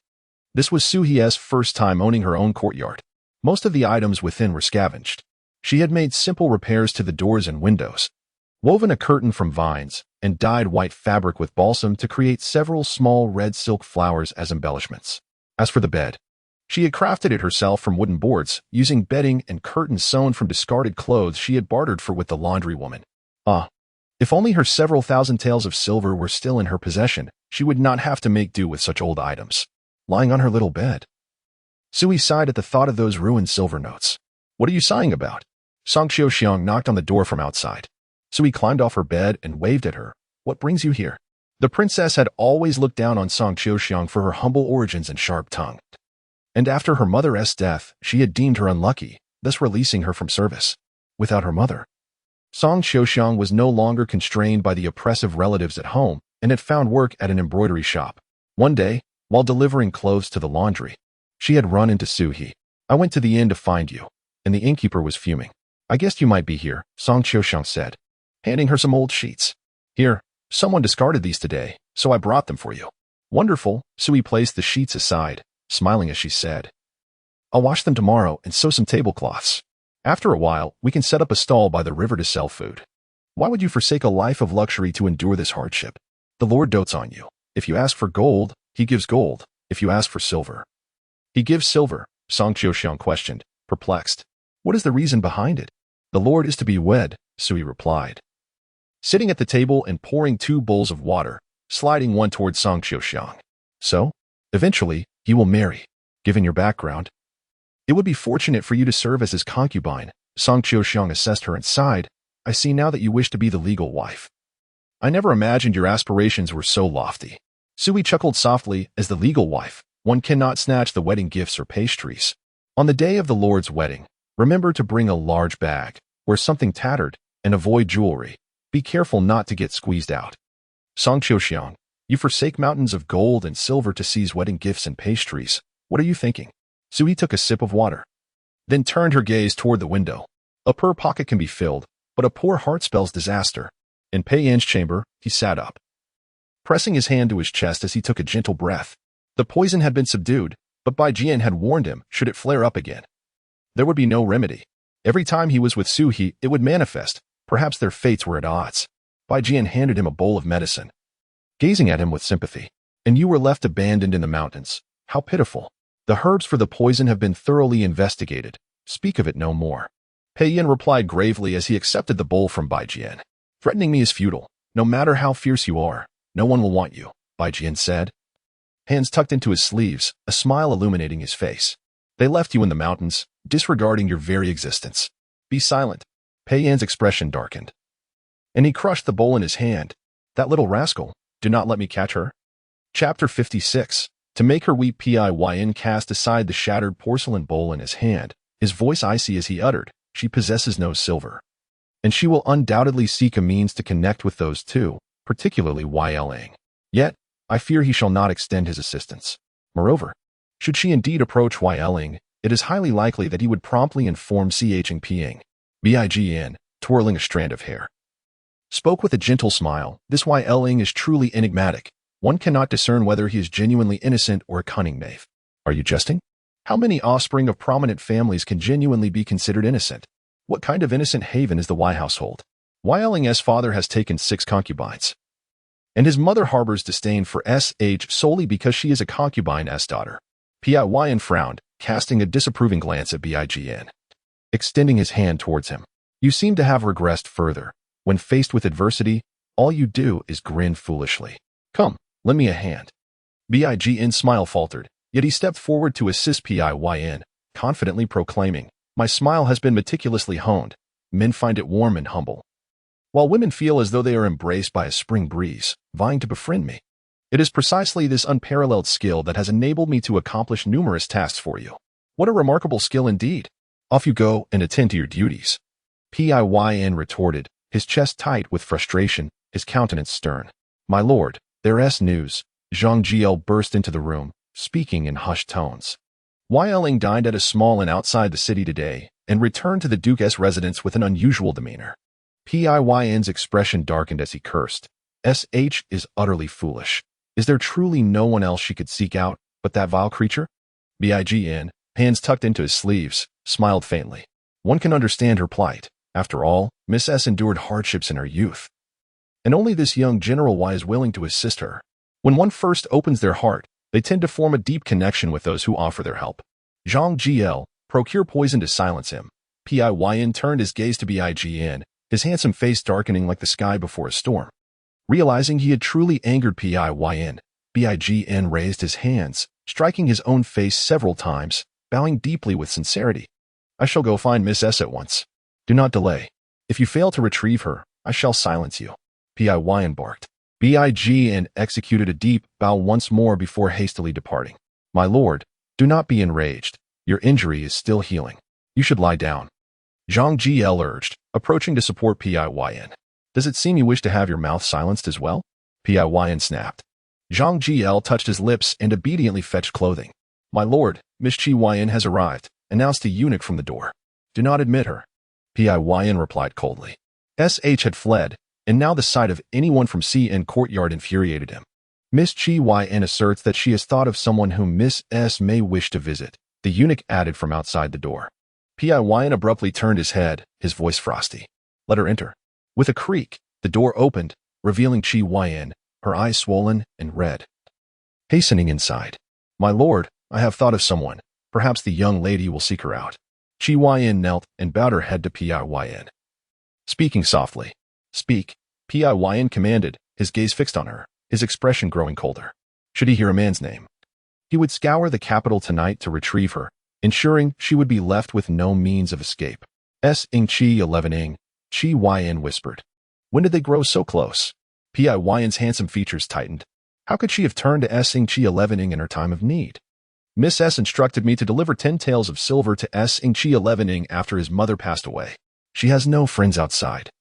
This was Suhi's first time owning her own courtyard. Most of the items within were scavenged. She had made simple repairs to the doors and windows, woven a curtain from vines, and dyed white fabric with balsam to create several small red silk flowers as embellishments. As for the bed, she had crafted it herself from wooden boards, using bedding and curtains sewn from discarded clothes she had bartered for with the laundry woman. If only her several thousand taels of silver were still in her possession, she would not have to make do with such old items, lying on her little bed. Suhi sighed at the thought of those ruined silver notes. What are you sighing about? Song Xiaoxiang knocked on the door from outside. Suhi climbed off her bed and waved at her. What brings you here? The princess had always looked down on Song Xiaoxiang for her humble origins and sharp tongue. And after her mother's death, she had deemed her unlucky, thus releasing her from service. Without her mother, Song Xiaoxiang was no longer constrained by the oppressive relatives at home and had found work at an embroidery shop. One day, while delivering clothes to the laundry, she had run into Suhi. "I went to the inn to find you," and the innkeeper was fuming. "I guessed you might be here," Song Xiaoxiang said, handing her some old sheets. "Here, someone discarded these today, so I brought them for you." "Wonderful," Suhi placed the sheets aside, smiling as she said, "I'll wash them tomorrow and sew some tablecloths. After a while, we can set up a stall by the river to sell food. Why would you forsake a life of luxury to endure this hardship? The Lord dotes on you. If you ask for gold, he gives gold. If you ask for silver, he gives silver," Song Xiaoxiang questioned, perplexed. "What is the reason behind it?" "The Lord is to be wed," Suhi replied, sitting at the table and pouring 2 bowls of water, sliding one towards Song Xiaoxiang. "So, eventually, he will marry. Given your background, it would be fortunate for you to serve as his concubine." Song Xiaoxiang assessed her and sighed. "I see now that you wish to be the legal wife. I never imagined your aspirations were so lofty." Suhi chuckled softly. "As the legal wife, one cannot snatch the wedding gifts or pastries. On the day of the Lord's wedding, remember to bring a large bag, wear something tattered, and avoid jewelry. Be careful not to get squeezed out." "Song Xiaoxiang, you forsake mountains of gold and silver to seize wedding gifts and pastries. What are you thinking?" Suhi took a sip of water, then turned her gaze toward the window. "A poor pocket can be filled, but a poor heart spells disaster." In Pei Yan's chamber, he sat up, pressing his hand to his chest as he took a gentle breath. The poison had been subdued, but Bai Jian had warned him should it flare up again, there would be no remedy. Every time he was with Suhi, it would manifest. Perhaps their fates were at odds. Bai Jian handed him a bowl of medicine, gazing at him with sympathy. "And you were left abandoned in the mountains. How pitiful. The herbs for the poison have been thoroughly investigated. Speak of it no more." Pei Yan replied gravely as he accepted the bowl from Bai Jian. "Threatening me is futile. No matter how fierce you are, no one will want you," Bai Jian said, hands tucked into his sleeves, a smile illuminating his face. "They left you in the mountains, disregarding your very existence. Be silent." Pei Yan's expression darkened, and he crushed the bowl in his hand. "That little rascal, do not let me catch her." Chapter 56. To make her weep, Pei Yan cast aside the shattered porcelain bowl in his hand, his voice icy as he uttered, "She possesses no silver, and she will undoubtedly seek a means to connect with those two, particularly Yeling. Yet, I fear he shall not extend his assistance. Moreover, should she indeed approach Yeling, it is highly likely that he would promptly inform Changping." Bign, twirling a strand of hair, spoke with a gentle smile. "This Yeling is truly enigmatic. One cannot discern whether he is genuinely innocent or a cunning knave." "Are you jesting? How many offspring of prominent families can genuinely be considered innocent? What kind of innocent haven is the Y household? Yeling's father has taken 6 concubines, and his mother harbors disdain for SH solely because she is a concubine's daughter." Pei Yan frowned, casting a disapproving glance at Bign, extending his hand towards him. "You seem to have regressed further. When faced with adversity, all you do is grin foolishly. Come, lend me a hand." Bign's smile faltered, yet he stepped forward to assist Pei Yan, confidently proclaiming, "My smile has been meticulously honed. Men find it warm and humble, while women feel as though they are embraced by a spring breeze, vying to befriend me. It is precisely this unparalleled skill that has enabled me to accomplish numerous tasks for you. What a remarkable skill indeed. Off you go and attend to your duties." Pei Yan retorted, his chest tight with frustration, his countenance stern. "My lord, there's news." Zhang Jiel burst into the room, speaking in hushed tones. Yeling dined at a small inn outside the city today and returned to the Duke's residence with an unusual demeanor. Pei Yan's expression darkened as he cursed. "SH is utterly foolish. Is there truly no one else she could seek out but that vile creature?" Bign, hands tucked into his sleeves, smiled faintly. "One can understand her plight. After all, Miss S endured hardships in her youth, and only this young General Y is willing to assist her. When one first opens their heart, they tend to form a deep connection with those who offer their help. Zhang Jiel, procure poison to silence him." Pei Yan turned his gaze to Bign, his handsome face darkening like the sky before a storm. Realizing he had truly angered Pei Yan, Bign raised his hands, striking his own face several times, bowing deeply with sincerity. "I shall go find Miss S at once. Do not delay. If you fail to retrieve her, I shall silence you." Pei Yan barked. Bign executed a deep bow once more before hastily departing. "My lord, do not be enraged. Your injury is still healing. You should lie down," Zhang Jiel urged, approaching to support Piyn. Does it seem you wish to have your mouth silenced as well? Piyn snapped. Zhang Gl touched his lips and obediently fetched clothing. My lord, Miss Piyn has arrived, announced the eunuch from the door. Do not admit her. Piyn replied coldly. SH had fled, and now the sight of anyone from CN courtyard infuriated him. Miss Piyn asserts that she has thought of someone whom Miss S may wish to visit, the eunuch added from outside the door. Piyn abruptly turned his head, his voice frosty. Let her enter. With a creak, the door opened, revealing Piyn, her eyes swollen and red. Hastening inside. My lord, I have thought of someone. Perhaps the young lady will seek her out. Piyn knelt and bowed her head to Piyn. Speaking softly. Speak, Piyn commanded, his gaze fixed on her, his expression growing colder. Should he hear a man's name? He would scour the capital tonight to retrieve her, ensuring she would be left with no means of escape. S-ing Chi-11-ing, Piyn whispered. When did they grow so close? Piyn's handsome features tightened. How could she have turned to S-ing Chi-11-ing in her time of need? Miss S instructed me to deliver 10 taels of silver to S-ing Chi-11-ing after his mother passed away. She has no friends outside.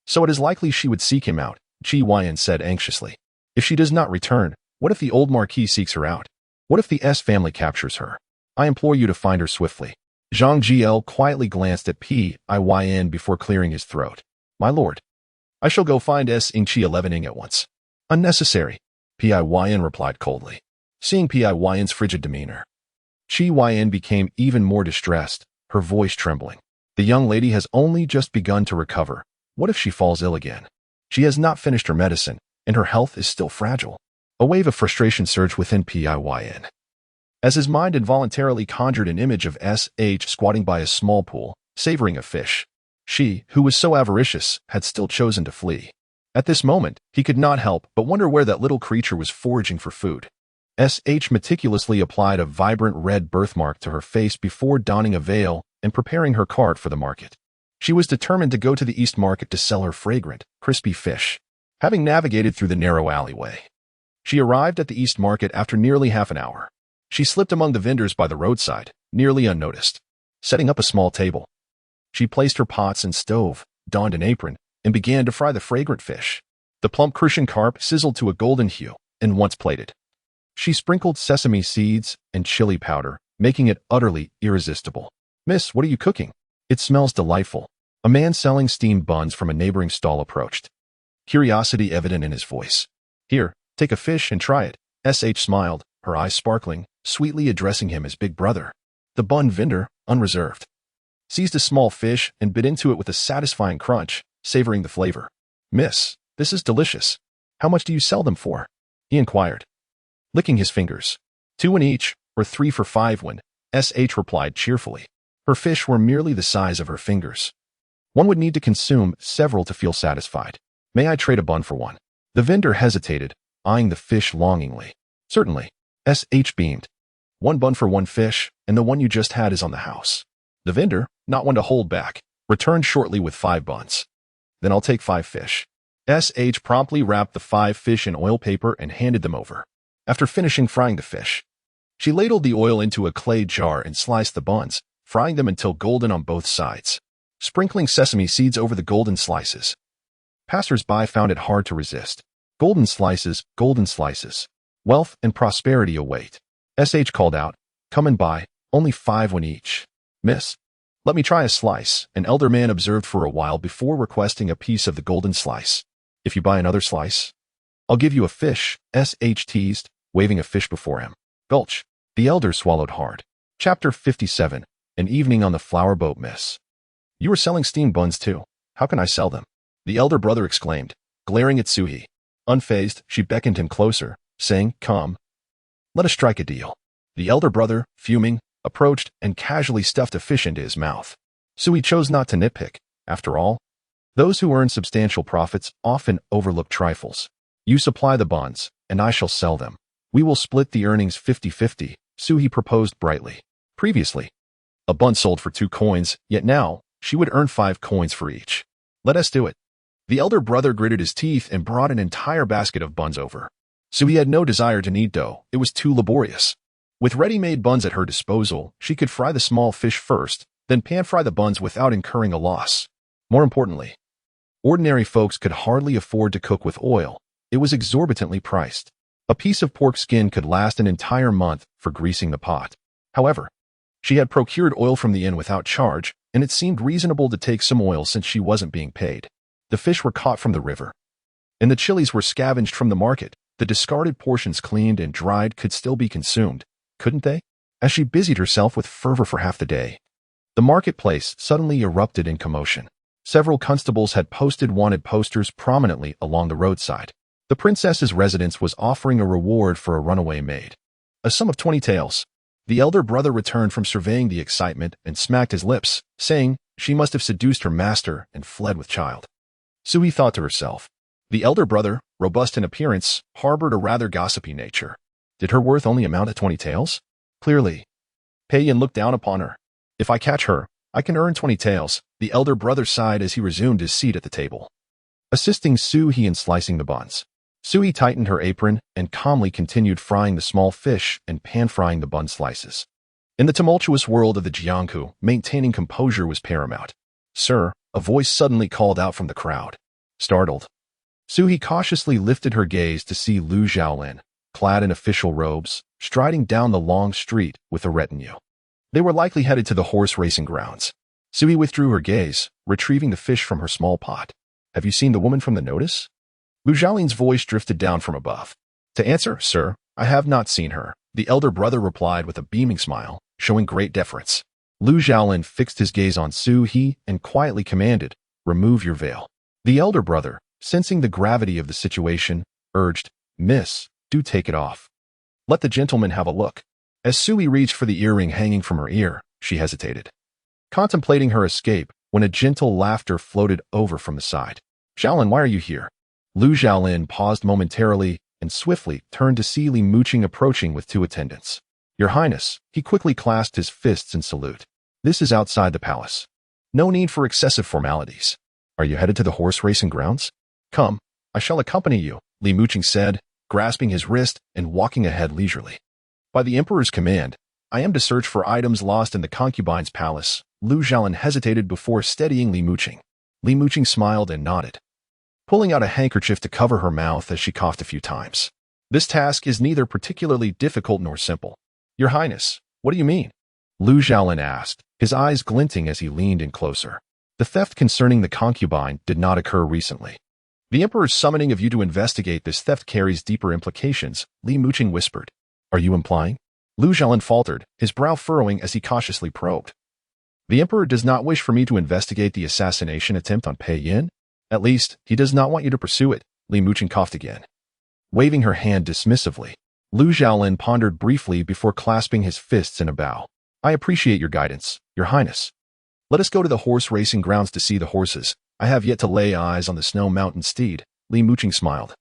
So it is likely she would seek him out, Piyn said anxiously. If she does not return, what if the old Marquis seeks her out? What if the S family captures her? I implore you to find her swiftly. Zhang Gl quietly glanced at Piyn before clearing his throat. My lord, I shall go find S-ing Chi-11-ing at once. Unnecessary, Piyn replied coldly. Seeing Piyn's frigid demeanor, Piyn became even more distressed, her voice trembling. The young lady has only just begun to recover. What if she falls ill again? She has not finished her medicine, and her health is still fragile. A wave of frustration surged within Piyn. As his mind involuntarily conjured an image of S.H. squatting by a small pool, savoring a fish. She, who was so avaricious, had still chosen to flee. At this moment, he could not help but wonder where that little creature was foraging for food. S.H. meticulously applied a vibrant red birthmark to her face before donning a veil and preparing her cart for the market. She was determined to go to the East Market to sell her fragrant, crispy fish. Having navigated through the narrow alleyway, she arrived at the East Market after nearly half an hour. She slipped among the vendors by the roadside, nearly unnoticed. Setting up a small table, she placed her pots and stove, donned an apron, and began to fry the fragrant fish. The plump Crucian carp sizzled to a golden hue, and once plated. She sprinkled sesame seeds and chili powder, making it utterly irresistible. Miss, what are you cooking? It smells delightful. A man selling steamed buns from a neighboring stall approached. Curiosity evident in his voice. Here, take a fish and try it. S.H. smiled, her eyes sparkling, sweetly addressing him as big brother. The bun vendor, unreserved, seized a small fish and bit into it with a satisfying crunch, savoring the flavor. Miss, this is delicious. How much do you sell them for? He inquired, licking his fingers. 2 in each, or 3 for 5 when, S.H. replied cheerfully. Her fish were merely the size of her fingers. One would need to consume several to feel satisfied. May I trade a bun for one? The vendor hesitated, eyeing the fish longingly. Certainly. S.H. beamed. 1 bun for 1 fish, and the one you just had is on the house. The vendor, not one to hold back, returned shortly with 5 buns. Then I'll take 5 fish. S.H. promptly wrapped the 5 fish in oil paper and handed them over. After finishing frying the fish, she ladled the oil into a clay jar and sliced the buns, frying them until golden on both sides, sprinkling sesame seeds over the golden slices. Passers-by found it hard to resist. Golden slices, golden slices. Wealth and prosperity await. S.H. called out, come and buy, only 5 when each. Miss, let me try a slice, an elder man observed for a while before requesting a piece of the golden slice. If you buy another slice, I'll give you a fish, S.H. teased, waving a fish before him. Gulch. The elder swallowed hard. Chapter 57. An evening on the flower boat, miss. You are selling steamed buns too. How can I sell them? The elder brother exclaimed, glaring at Suhi. Unfazed, she beckoned him closer, saying, come. Let us strike a deal. The elder brother, fuming, approached and casually stuffed a fish into his mouth. Suhi chose not to nitpick. After all, those who earn substantial profits often overlook trifles. You supply the buns, and I shall sell them. We will split the earnings 50-50, Suhi proposed brightly. Previously, a bun sold for 2 coins, yet now, she would earn 5 coins for each. Let us do it. The elder brother gritted his teeth and brought an entire basket of buns over. Suhi had no desire to knead dough, it was too laborious. With ready-made buns at her disposal, she could fry the small fish first, then pan-fry the buns without incurring a loss. More importantly, ordinary folks could hardly afford to cook with oil. It was exorbitantly priced. A piece of pork skin could last an entire month for greasing the pot. However, she had procured oil from the inn without charge, and it seemed reasonable to take some oil since she wasn't being paid. The fish were caught from the river, and the chilies were scavenged from the market. The discarded portions cleaned and dried could still be consumed, couldn't they? As she busied herself with fervor for half the day, the marketplace suddenly erupted in commotion. Several constables had posted wanted posters prominently along the roadside. The princess's residence was offering a reward for a runaway maid. A sum of 20 taels. The elder brother returned from surveying the excitement and smacked his lips, saying she must have seduced her master and fled with child. Sui thought to herself. The elder brother, robust in appearance, harbored a rather gossipy nature. Did her worth only amount to 20 taels? Clearly. Pei Yin looked down upon her. If I catch her, I can earn 20 taels. The elder brother sighed as he resumed his seat at the table, assisting Sui in slicing the buns. Sui tightened her apron and calmly continued frying the small fish and pan-frying the bun slices. In the tumultuous world of the Jianghu, maintaining composure was paramount. Sir, a voice suddenly called out from the crowd. Startled, Sui cautiously lifted her gaze to see Lu Xiaolin, clad in official robes, striding down the long street with a retinue. They were likely headed to the horse racing grounds. Sui withdrew her gaze, retrieving the fish from her small pot. Have you seen the woman from the notice? Lu Xiaolin's voice drifted down from above. To answer, sir, I have not seen her, the elder brother replied with a beaming smile, showing great deference. Lu Xiaolin fixed his gaze on Sui and quietly commanded, remove your veil. The elder brother, sensing the gravity of the situation, urged, Miss, do take it off. Let the gentleman have a look. As Sui reached for the earring hanging from her ear, she hesitated, contemplating her escape when a gentle laughter floated over from the side. Xiaolin, why are you here? Lu Xiaolin paused momentarily and swiftly turned to see Li Muqing approaching with 2 attendants. Your Highness, he quickly clasped his fists in salute. This is outside the palace. No need for excessive formalities. Are you headed to the horse racing grounds? Come, I shall accompany you, Li Muqing said, grasping his wrist and walking ahead leisurely. By the emperor's command, I am to search for items lost in the concubine's palace. Lu Xiaolin hesitated before steadying Li Muqing. Li Muqing smiled and nodded, pulling out a handkerchief to cover her mouth as she coughed a few times. This task is neither particularly difficult nor simple. Your Highness, what do you mean? Lu Xiaolin asked, his eyes glinting as he leaned in closer. The theft concerning the concubine did not occur recently. The emperor's summoning of you to investigate this theft carries deeper implications, Li Muqing whispered. Are you implying? Lu Xiaolin faltered, his brow furrowing as he cautiously probed. The emperor does not wish for me to investigate the assassination attempt on Pei Yin? At least, he does not want you to pursue it, Li Muqing coughed again. Waving her hand dismissively, Lu Xiaolin pondered briefly before clasping his fists in a bow. I appreciate your guidance, Your Highness. Let us go to the horse racing grounds to see the horses. I have yet to lay eyes on the snow mountain steed, Li Muqing smiled,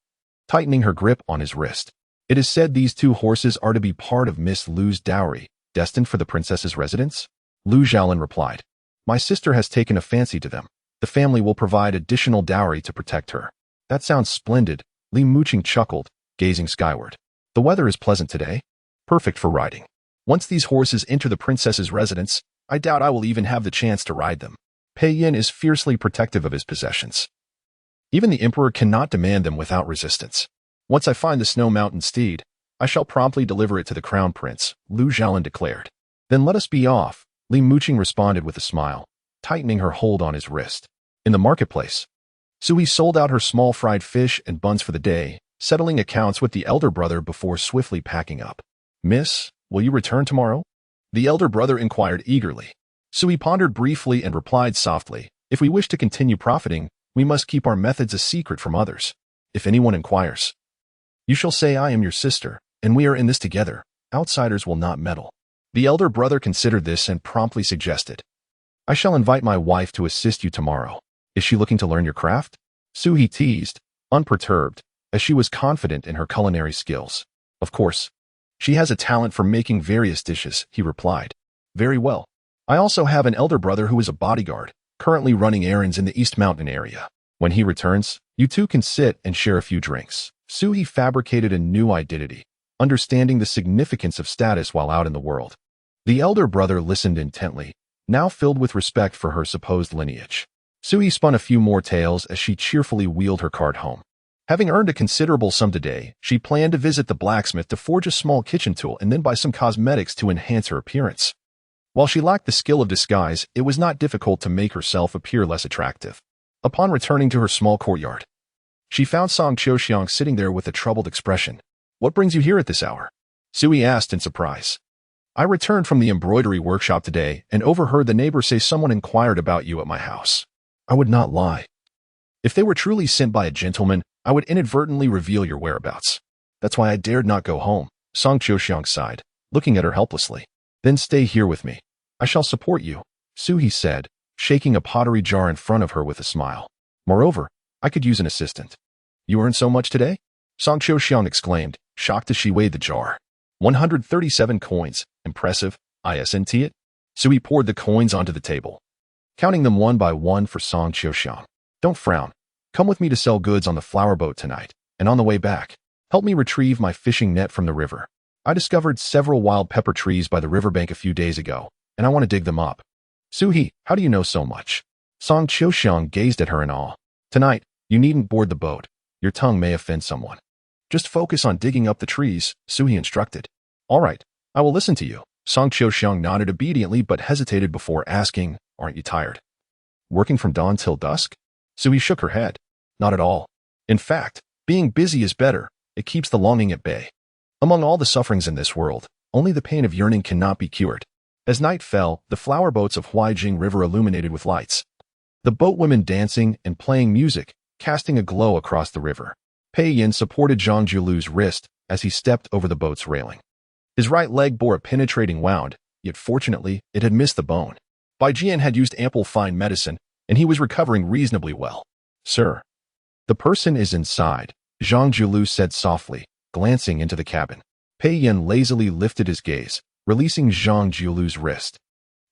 tightening her grip on his wrist. It is said these 2 horses are to be part of Miss Lu's dowry, destined for the princess's residence? Lu Xiaolin replied. My sister has taken a fancy to them. The family will provide additional dowry to protect her. That sounds splendid, Li Muqing chuckled, gazing skyward. The weather is pleasant today. Perfect for riding. Once these horses enter the princess's residence, I doubt I will even have the chance to ride them. Pei Yin is fiercely protective of his possessions. Even the emperor cannot demand them without resistance. Once I find the snow mountain steed, I shall promptly deliver it to the crown prince, Lu Xiaolin declared. Then let us be off, Li Muqing responded with a smile, tightening her hold on his wrist. In the marketplace, Sui sold out her small fried fish and buns for the day, settling accounts with the elder brother before swiftly packing up. Miss, will you return tomorrow? The elder brother inquired eagerly. Sui pondered briefly and replied softly, if we wish to continue profiting, we must keep our methods a secret from others. If anyone inquires, you shall say I am your sister, and we are in this together. Outsiders will not meddle. The elder brother considered this and promptly suggested, I shall invite my wife to assist you tomorrow. Is she looking to learn your craft? Sui teased, unperturbed, as she was confident in her culinary skills. Of course, she has a talent for making various dishes, he replied. Very well. I also have an elder brother who is a bodyguard, currently running errands in the East Mountain area. When he returns, you two can sit and share a few drinks. Sui fabricated a new identity, understanding the significance of status while out in the world. The elder brother listened intently, now filled with respect for her supposed lineage. Sui spun a few more tales as she cheerfully wheeled her cart home. Having earned a considerable sum today, she planned to visit the blacksmith to forge a small kitchen tool and then buy some cosmetics to enhance her appearance. While she lacked the skill of disguise, it was not difficult to make herself appear less attractive. Upon returning to her small courtyard, she found Song Qiuxiang sitting there with a troubled expression. "What brings you here at this hour?" Sui asked in surprise. "I returned from the embroidery workshop today and overheard the neighbors say someone inquired about you at my house. I would not lie. If they were truly sent by a gentleman, I would inadvertently reveal your whereabouts. That's why I dared not go home." Song Qiuxiang sighed, looking at her helplessly. "Then stay here with me. I shall support you," Sui said, shaking a pottery jar in front of her with a smile. "Moreover, I could use an assistant." "You earned so much today?" Song Qiuxiang exclaimed, shocked as she weighed the jar. 137 coins. Impressive, isn't it? Sui poured the coins onto the table, counting them one by one for Song Qiuxiang. "Don't frown. Come with me to sell goods on the flower boat tonight, and on the way back, help me retrieve my fishing net from the river. I discovered several wild pepper trees by the riverbank a few days ago, and I want to dig them up." "Sui, how do you know so much?" Song Qiuxiang gazed at her in awe. "Tonight, you needn't board the boat. Your tongue may offend someone. Just focus on digging up the trees," Sui instructed. "All right, I will listen to you." Song Qiuxiang nodded obediently but hesitated before asking, "Aren't you tired? Working from dawn till dusk?" Sui shook her head. "Not at all. In fact, being busy is better. It keeps the longing at bay. Among all the sufferings in this world, only the pain of yearning cannot be cured." As night fell, the flower boats of Huaijing River illuminated with lights. The boatwomen dancing and playing music, casting a glow across the river. Pei Yin supported Zhang Jiulu's wrist as he stepped over the boat's railing. His right leg bore a penetrating wound, yet fortunately, it had missed the bone. Bai Jian had used ample fine medicine, and he was recovering reasonably well. "Sir, the person is inside," Zhang Jiulu said softly, glancing into the cabin. Pei Yin lazily lifted his gaze, releasing Zhang Jiulu's wrist.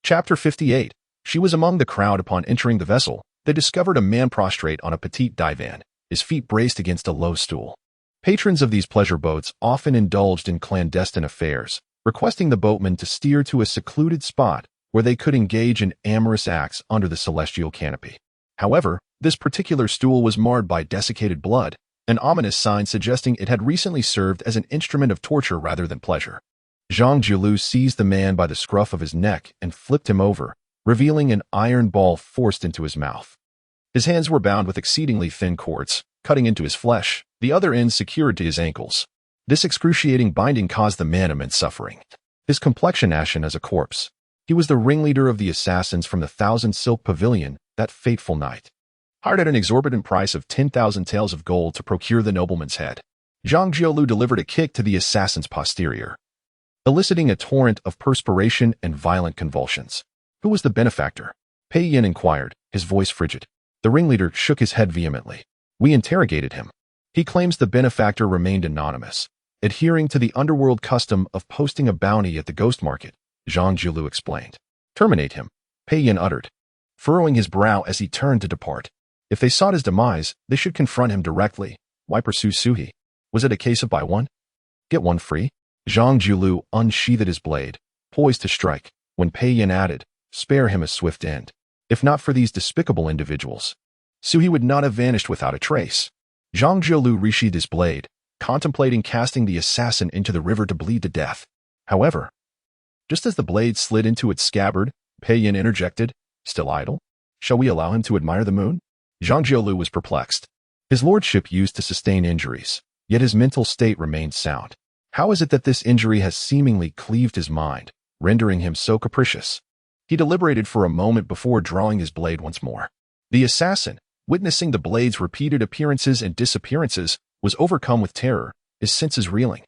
Chapter 58. She was among the crowd upon entering the vessel. They discovered a man prostrate on a petite divan, his feet braced against a low stool. Patrons of these pleasure boats often indulged in clandestine affairs, requesting the boatman to steer to a secluded spot where they could engage in amorous acts under the celestial canopy. However, this particular stool was marred by desiccated blood, an ominous sign suggesting it had recently served as an instrument of torture rather than pleasure. Zhang Jiulu seized the man by the scruff of his neck and flipped him over, revealing an iron ball forced into his mouth. His hands were bound with exceedingly thin cords, cutting into his flesh, the other ends secured to his ankles. This excruciating binding caused the man immense suffering. His complexion ashen as a corpse. He was the ringleader of the assassins from the Thousand Silk Pavilion that fateful night. Hired at an exorbitant price of 10,000 taels of gold to procure the nobleman's head, Zhang Jiulu delivered a kick to the assassin's posterior, eliciting a torrent of perspiration and violent convulsions. "Who was the benefactor?" Pei Yin inquired, his voice frigid. The ringleader shook his head vehemently. "We interrogated him. He claims the benefactor remained anonymous, adhering to the underworld custom of posting a bounty at the ghost market," Zhang Jiulu explained. "Terminate him," Pei Yin uttered, furrowing his brow as he turned to depart. If they sought his demise, they should confront him directly. Why pursue Sui? Was it a case of buy one, get one free? Zhang Jiulu unsheathed his blade, poised to strike, when Pei Yin added, "Spare him a swift end. If not for these despicable individuals, Sui would not have vanished without a trace." Zhang Jiulu resheathed his blade, contemplating casting the assassin into the river to bleed to death. However, just as the blade slid into its scabbard, Pei Yin interjected, "Still idle? Shall we allow him to admire the moon?" Zhang Jiulu was perplexed. His lordship used to sustain injuries, yet his mental state remained sound. How is it that this injury has seemingly cleaved his mind, rendering him so capricious? He deliberated for a moment before drawing his blade once more. The assassin, witnessing the blade's repeated appearances and disappearances, was overcome with terror, his senses reeling.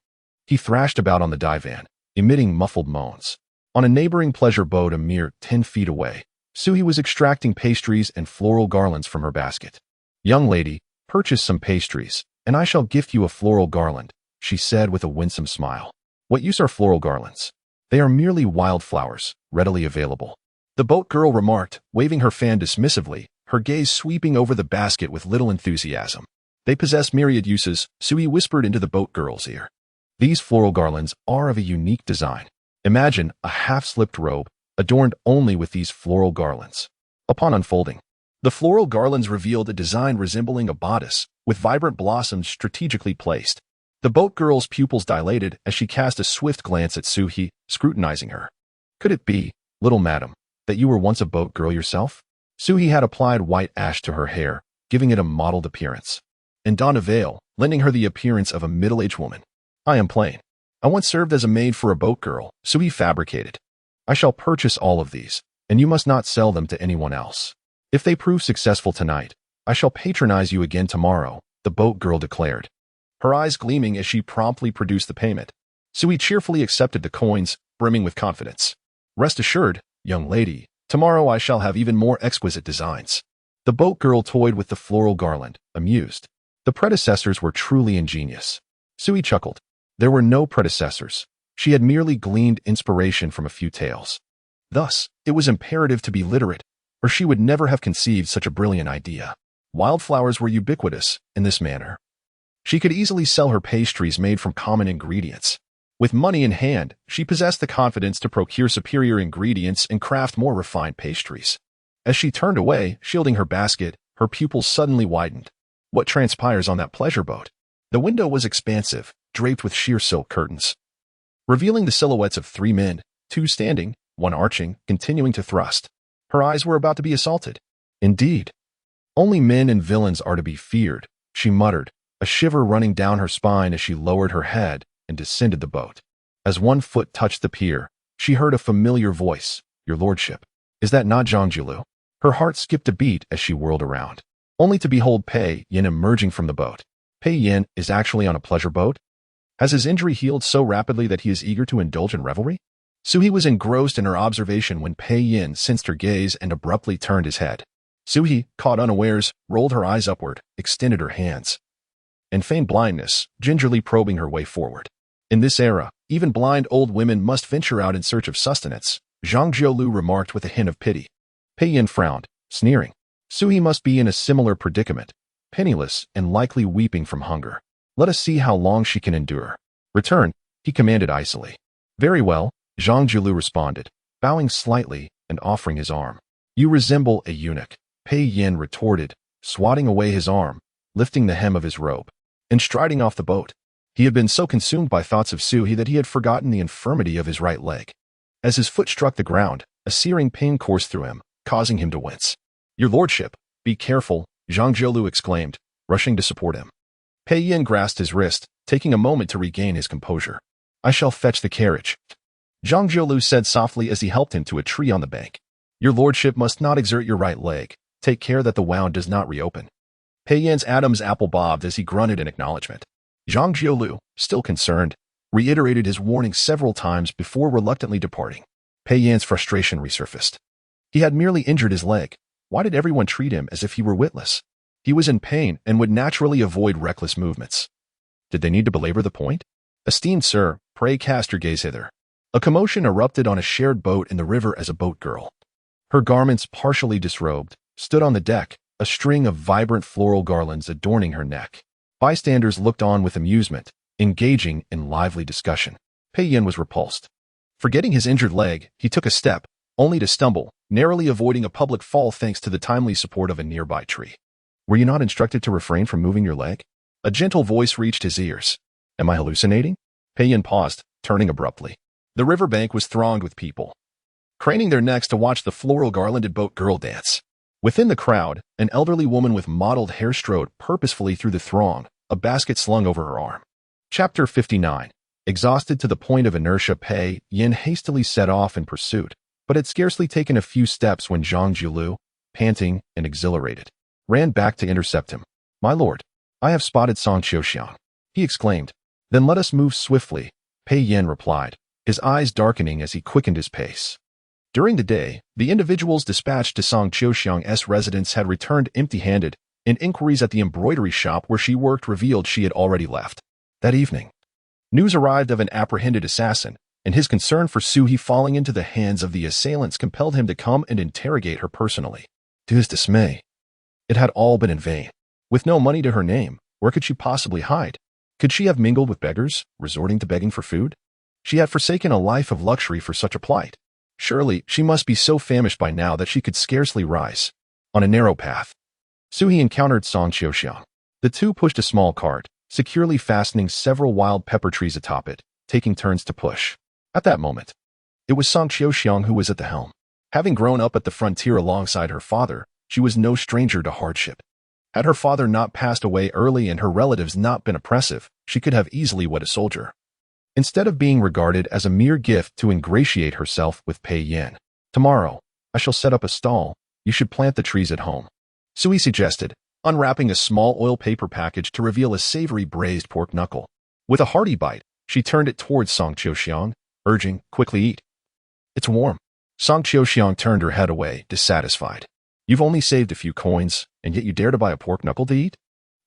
He thrashed about on the divan, emitting muffled moans. On a neighboring pleasure boat a mere 10 feet away, Sui was extracting pastries and floral garlands from her basket. "Young lady, purchase some pastries, and I shall gift you a floral garland," she said with a winsome smile. "What use are floral garlands? They are merely wildflowers, readily available," the boat girl remarked, waving her fan dismissively, her gaze sweeping over the basket with little enthusiasm. "They possess myriad uses," Sui whispered into the boat girl's ear. "These floral garlands are of a unique design. Imagine a half-slipped robe, adorned only with these floral garlands. Upon unfolding, The floral garlands revealed a design resembling a bodice, with vibrant blossoms strategically placed. The boat girl's pupils dilated as she cast a swift glance at Suhi, scrutinizing her. Could it be, little madam, that you were once a boat girl yourself? Suhi had applied white ash to her hair, giving it a mottled appearance, and donned a veil, lending her the appearance of a middle-aged woman. I am plain. I once served as a maid for a boat girl, Suhi fabricated. I shall purchase all of these, and you must not sell them to anyone else. If they prove successful tonight, I shall patronize you again tomorrow, the boat girl declared, her eyes gleaming as she promptly produced the payment. Suhi cheerfully accepted the coins, brimming with confidence. Rest assured, young lady, tomorrow I shall have even more exquisite designs. The boat girl toyed with the floral garland, amused. The predecessors were truly ingenious. Suhi chuckled. There were no predecessors. She had merely gleaned inspiration from a few tales. Thus, it was imperative to be literate, or she would never have conceived such a brilliant idea. Wildflowers were ubiquitous in this manner. She could easily sell her pastries made from common ingredients. With money in hand, she possessed the confidence to procure superior ingredients and craft more refined pastries. As she turned away, shielding her basket, her pupils suddenly widened. What transpires on that pleasure boat? The window was expansive, draped with sheer silk curtains, revealing the silhouettes of 3 men, 2 standing, 1 arching, continuing to thrust. Her eyes were about to be assaulted. Indeed. Only men and villains are to be feared, she muttered, a shiver running down her spine as she lowered her head and descended the boat. As one foot touched the pier, she heard a familiar voice. Your lordship. Is that not Zhang Jiulu? Her heart skipped a beat as she whirled around, only to behold Pei Yin emerging from the boat. Pei Yin is actually on a pleasure boat? Has his injury healed so rapidly that he is eager to indulge in revelry? Suhi was engrossed in her observation when Pei Yin sensed her gaze and abruptly turned his head. Suhi, caught unawares, rolled her eyes upward, extended her hands, and feigned blindness, gingerly probing her way forward. In this era, even blind old women must venture out in search of sustenance, Zhang Jiulu remarked with a hint of pity. Pei Yin frowned, sneering. Suhi must be in a similar predicament, penniless and likely weeping from hunger. Let us see how long she can endure. Return, he commanded icily. Very well, Zhang Jiulu responded, bowing slightly and offering his arm. You resemble a eunuch, Pei Yin retorted, swatting away his arm, lifting the hem of his robe, and striding off the boat. He had been so consumed by thoughts of Suhi that he had forgotten the infirmity of his right leg. As his foot struck the ground, a searing pain coursed through him, causing him to wince. Your lordship, be careful, Zhang Jiulu exclaimed, rushing to support him. Pei Yin grasped his wrist, taking a moment to regain his composure. I shall fetch the carriage, Zhang Jiulu said softly as he helped him to a tree on the bank. Your lordship must not exert your right leg. Take care that the wound does not reopen. Pei Yin's Adam's apple bobbed as he grunted in acknowledgement. Zhang Jiulu, still concerned, reiterated his warning several times before reluctantly departing. Pei Yin's frustration resurfaced. He had merely injured his leg. Why did everyone treat him as if he were witless? He was in pain and would naturally avoid reckless movements. Did they need to belabor the point? Esteemed sir, pray cast your gaze hither. A commotion erupted on a shared boat in the river as a boat girl, her garments partially disrobed, stood on the deck, a string of vibrant floral garlands adorning her neck. Bystanders looked on with amusement, engaging in lively discussion. Pei Yin was repulsed. Forgetting his injured leg, he took a step, only to stumble, narrowly avoiding a public fall thanks to the timely support of a nearby tree. Were you not instructed to refrain from moving your leg? A gentle voice reached his ears. Am I hallucinating? Pei Yin paused, turning abruptly. The riverbank was thronged with people, craning their necks to watch the floral garlanded boat girl dance. Within the crowd, an elderly woman with mottled hair strode purposefully through the throng, a basket slung over her arm. Chapter 59. Exhausted to the point of inertia, Pei Yin hastily set off in pursuit, but had scarcely taken a few steps when Zhang Jiulu, panting and exhilarated, ran back to intercept him. My lord, I have spotted Song Qiuxiang, he exclaimed. Then let us move swiftly, Pei Yin replied, his eyes darkening as he quickened his pace. During the day, the individuals dispatched to Song Qiuxiang's residence had returned empty-handed, and inquiries at the embroidery shop where she worked revealed she had already left. That evening, news arrived of an apprehended assassin, and his concern for Suhi falling into the hands of the assailants compelled him to come and interrogate her personally. To his dismay, it had all been in vain. With no money to her name, where could she possibly hide? Could she have mingled with beggars, resorting to begging for food? She had forsaken a life of luxury for such a plight. Surely, she must be so famished by now that she could scarcely rise. On a narrow path, Suhi encountered Song Qiuxiang. The two pushed a small cart, securely fastening several wild pepper trees atop it, taking turns to push. At that moment, it was Song Qiuxiang who was at the helm. Having grown up at the frontier alongside her father, she was no stranger to hardship. Had her father not passed away early and her relatives not been oppressive, she could have easily wed a soldier. Instead of being regarded as a mere gift to ingratiate herself with Pei Yin. Tomorrow, I shall set up a stall. You should plant the trees at home, Sui suggested, unwrapping a small oil paper package to reveal a savory braised pork knuckle. With a hearty bite, she turned it towards Song Qiuxiang, urging, quickly eat. It's warm. Song Qiuxiang turned her head away, dissatisfied. You've only saved a few coins, and yet you dare to buy a pork knuckle to eat?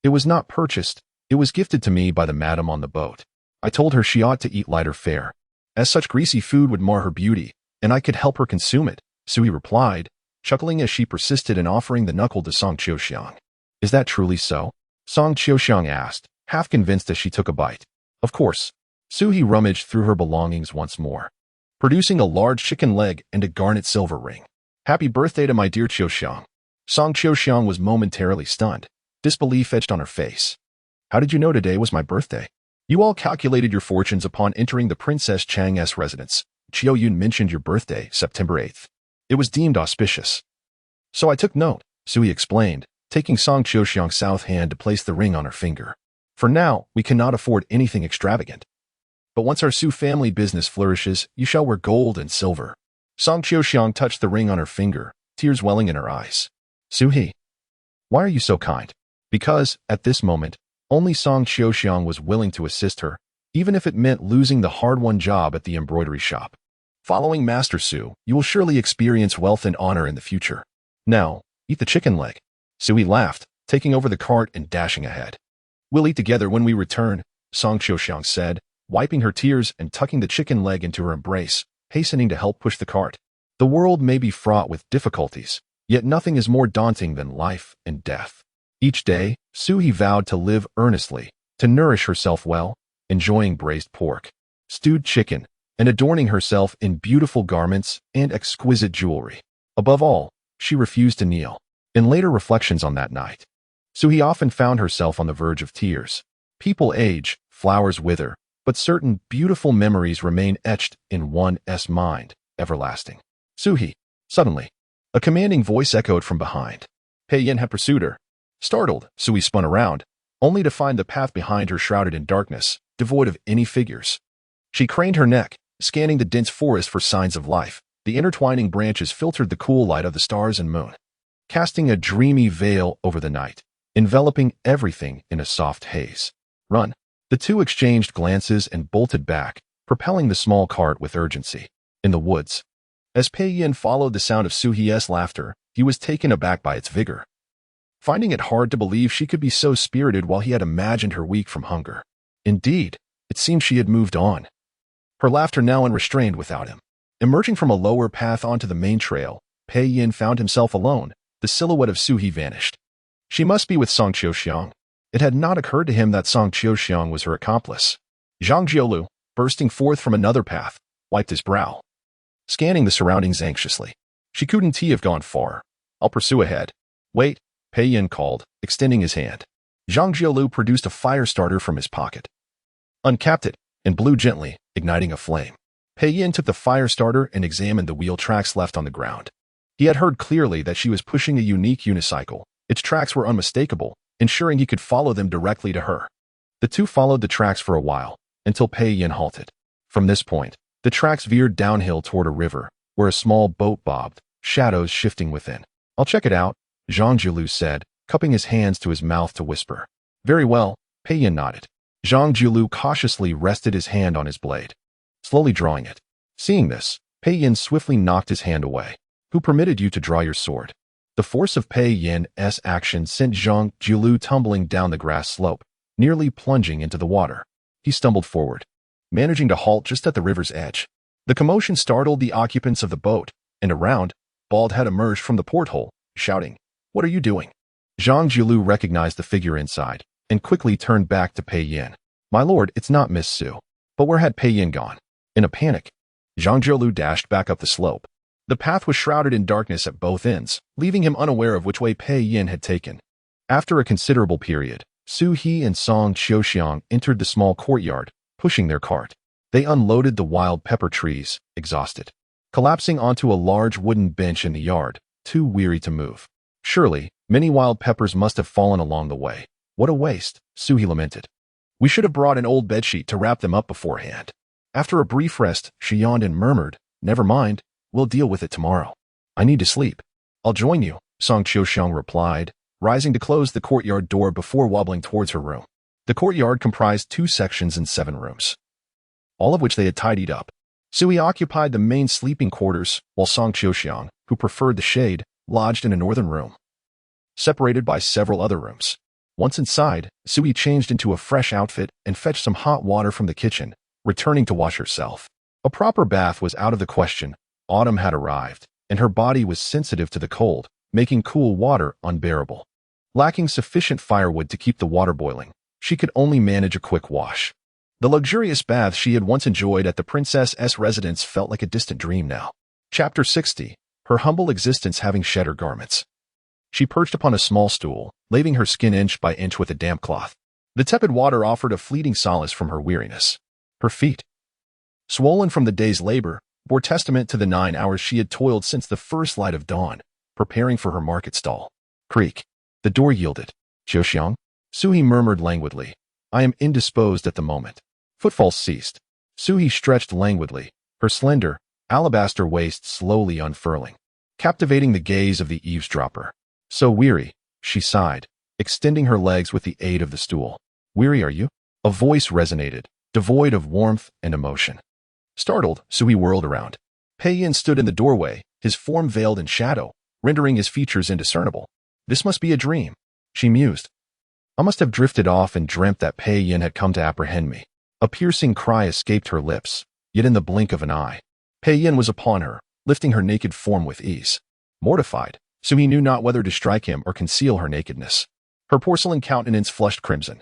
It was not purchased. It was gifted to me by the madam on the boat. I told her she ought to eat lighter fare, as such greasy food would mar her beauty, and I could help her consume it, Sui replied, chuckling as she persisted in offering the knuckle to Song Qiuxiang. Is that truly so? Song Qiuxiang asked, half convinced as she took a bite. Of course. Suhi rummaged through her belongings once more, producing a large chicken leg and a garnet silver ring. Happy birthday to my dear Qiuxiang. Song Qiuxiang was momentarily stunned, disbelief etched on her face. How did you know today was my birthday? You all calculated your fortunes upon entering the Princess Chang's residence. Qiu Yun mentioned your birthday, September 8th. It was deemed auspicious. So I took note, Sui explained, taking Song Qiuxiang's south hand to place the ring on her finger. For now, we cannot afford anything extravagant. But once our Su family business flourishes, you shall wear gold and silver. Song Qiuxiang touched the ring on her finger, tears welling in her eyes. Suhi, why are you so kind? Because, at this moment, only Song Qiuxiang was willing to assist her, even if it meant losing the hard-won job at the embroidery shop. Following Master Su, you will surely experience wealth and honor in the future. Now, eat the chicken leg. Sui laughed, taking over the cart and dashing ahead. We'll eat together when we return, Song Qiuxiang said, wiping her tears and tucking the chicken leg into her embrace, hastening to help push the cart. The world may be fraught with difficulties, yet nothing is more daunting than life and death. Each day, Suhi vowed to live earnestly, to nourish herself well, enjoying braised pork, stewed chicken, and adorning herself in beautiful garments and exquisite jewelry. Above all, she refused to kneel. In later reflections on that night, Suhi often found herself on the verge of tears. People age, flowers wither, but certain beautiful memories remain etched in one's mind, everlasting. Suhi. Suddenly, a commanding voice echoed from behind. Pei Yin had pursued her. Startled, Suhi spun around, only to find the path behind her shrouded in darkness, devoid of any figures. She craned her neck, scanning the dense forest for signs of life. The intertwining branches filtered the cool light of the stars and moon, casting a dreamy veil over the night, enveloping everything in a soft haze. Run. The two exchanged glances and bolted back, propelling the small cart with urgency. In the woods, as Pei Yin followed the sound of Suhi's laughter, he was taken aback by its vigor, finding it hard to believe she could be so spirited while he had imagined her weak from hunger. Indeed, it seemed she had moved on, her laughter now unrestrained without him. Emerging from a lower path onto the main trail, Pei Yin found himself alone. The silhouette of Suhi vanished. She must be with Song Qiuxiang. It had not occurred to him that Song Qiuxiang was her accomplice. Zhang Jiulu, bursting forth from another path, wiped his brow, scanning the surroundings anxiously. She couldn't have gone far. I'll pursue ahead. Wait, Pei Yin called, extending his hand. Zhang Jiulu produced a fire starter from his pocket, uncapped it, and blew gently, igniting a flame. Pei Yin took the fire starter and examined the wheel tracks left on the ground. He had heard clearly that she was pushing a unique unicycle. Its tracks were unmistakable, ensuring he could follow them directly to her. The two followed the tracks for a while, until Pei Yin halted. From this point, the tracks veered downhill toward a river, where a small boat bobbed, shadows shifting within. I'll check it out, Zhang Jiulu said, cupping his hands to his mouth to whisper. Very well, Pei Yin nodded. Zhang Jiulu cautiously rested his hand on his blade, slowly drawing it. Seeing this, Pei Yin swiftly knocked his hand away. Who permitted you to draw your sword? The force of Pei Yin's action sent Zhang Jiulu tumbling down the grass slope, nearly plunging into the water. He stumbled forward, managing to halt just at the river's edge. The commotion startled the occupants of the boat, and a round, bald head emerged from the porthole, shouting, "What are you doing?" Zhang Jiulu recognized the figure inside, and quickly turned back to Pei Yin. My lord, it's not Miss Su. But where had Pei Yin gone? In a panic, Zhang Jiulu dashed back up the slope, The path was shrouded in darkness at both ends, leaving him unaware of which way Pei Yin had taken. After a considerable period, Su He and Song Qiuxiang entered the small courtyard, pushing their cart. They unloaded the wild pepper trees, exhausted, collapsing onto a large wooden bench in the yard, too weary to move. Surely, many wild peppers must have fallen along the way. What a waste, Su He lamented. We should have brought an old bedsheet to wrap them up beforehand. After a brief rest, she yawned and murmured, "Never mind, we'll deal with it tomorrow. I need to sleep." "I'll join you," Song Qiuxiang replied, rising to close the courtyard door before wobbling towards her room. The courtyard comprised 2 sections and 7 rooms, all of which they had tidied up. Sui occupied the main sleeping quarters, while Song Qiuxiang, who preferred the shade, lodged in a northern room, separated by several other rooms. Once inside, Sui changed into a fresh outfit and fetched some hot water from the kitchen, returning to wash herself. A proper bath was out of the question. Autumn had arrived, and her body was sensitive to the cold, making cool water unbearable. Lacking sufficient firewood to keep the water boiling, she could only manage a quick wash. The luxurious bath she had once enjoyed at the princess's residence felt like a distant dream now. Chapter 60. Her humble existence having shed her garments. She perched upon a small stool, laving her skin inch by inch with a damp cloth. The tepid water offered a fleeting solace from her weariness. Her feet, swollen from the day's labor, bore testament to the 9 hours she had toiled since the first light of dawn, preparing for her market stall. Creak. The door yielded. "Qiuxiang?" Suhi murmured languidly. "I am indisposed at the moment." Footfalls ceased. Suhi stretched languidly, her slender, alabaster waist slowly unfurling, captivating the gaze of the eavesdropper. "So weary," she sighed, extending her legs with the aid of the stool. "Weary are you?" A voice resonated, devoid of warmth and emotion. Startled, Sui whirled around. Pei Yin stood in the doorway, his form veiled in shadow, rendering his features indiscernible. "This must be a dream," she mused. "I must have drifted off and dreamt that Pei Yin had come to apprehend me." A piercing cry escaped her lips, yet in the blink of an eye, Pei Yin was upon her, lifting her naked form with ease. Mortified, Sui knew not whether to strike him or conceal her nakedness. Her porcelain countenance flushed crimson.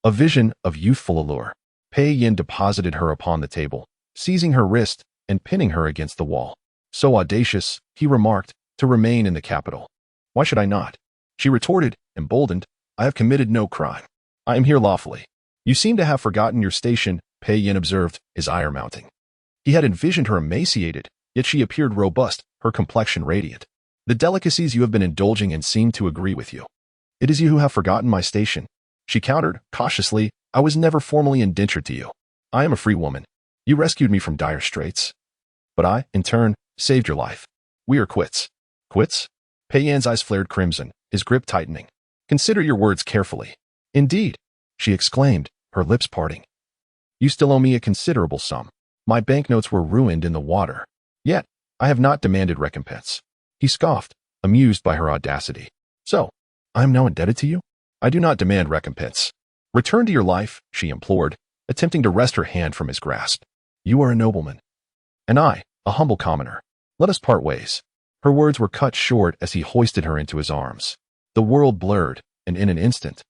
A vision of youthful allure. Pei Yin deposited her upon the table, seizing her wrist and pinning her against the wall. "So audacious," he remarked, "to remain in the capital." "Why should I not?" she retorted, emboldened. "I have committed no crime. I am here lawfully." "You seem to have forgotten your station," Pei Yin observed, his ire mounting. He had envisioned her emaciated, yet she appeared robust, her complexion radiant. "The delicacies you have been indulging in seem to agree with you." "It is you who have forgotten my station," she countered, cautiously. "I was never formally indentured to you. I am a free woman. You rescued me from dire straits. But I, in turn, saved your life. We are quits." "Quits?" Pei Yin's eyes flared crimson, his grip tightening. "Consider your words carefully." "Indeed," she exclaimed, her lips parting. "You still owe me a considerable sum. My banknotes were ruined in the water. Yet, I have not demanded recompense." He scoffed, amused by her audacity. "So, I am now indebted to you?" "I do not demand recompense. Return to your life," she implored, attempting to wrest her hand from his grasp. "You are a nobleman, and I, a humble commoner. Let us part ways." Her words were cut short as he hoisted her into his arms. The world blurred, and in an instant,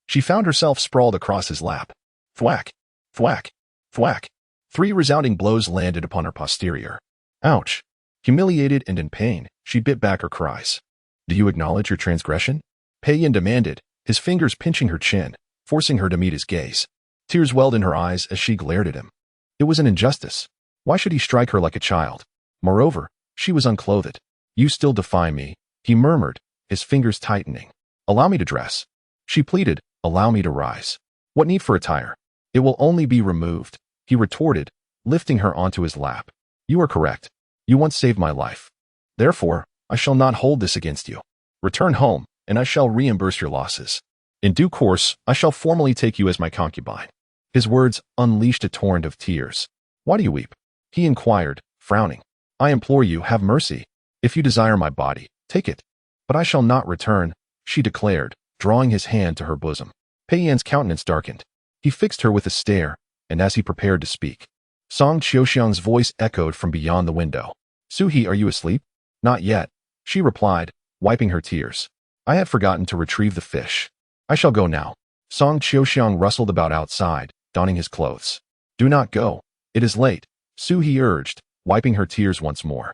she found herself sprawled across his lap. Thwack, thwack, thwack. 3 resounding blows landed upon her posterior. Ouch. Humiliated and in pain, she bit back her cries. "Do you acknowledge your transgression?" Pei Yin demanded, his fingers pinching her chin, forcing her to meet his gaze. Tears welled in her eyes as she glared at him. It was an injustice. Why should he strike her like a child? Moreover, she was unclothed. "You still defy me," he murmured, his fingers tightening. "Allow me to dress." She pleaded, "Allow me to rise." "What need for attire? It will only be removed," he retorted, lifting her onto his lap. "You are correct. You once saved my life. Therefore, I shall not hold this against you. Return home, and I shall reimburse your losses. In due course, I shall formally take you as my concubine." His words unleashed a torrent of tears. "Why do you weep?" he inquired, frowning. "I implore you, have mercy. If you desire my body, take it. But I shall not return," she declared, drawing his hand to her bosom. Pei Yin's countenance darkened. He fixed her with a stare, and as he prepared to speak, Song Qiuxiang's voice echoed from beyond the window. "Suhi, are you asleep?" "Not yet," she replied, wiping her tears. "I had forgotten to retrieve the fish. I shall go now." Song Qiuxiang rustled about outside, donning his clothes. "Do not go. It is late," Suhi urged, wiping her tears once more.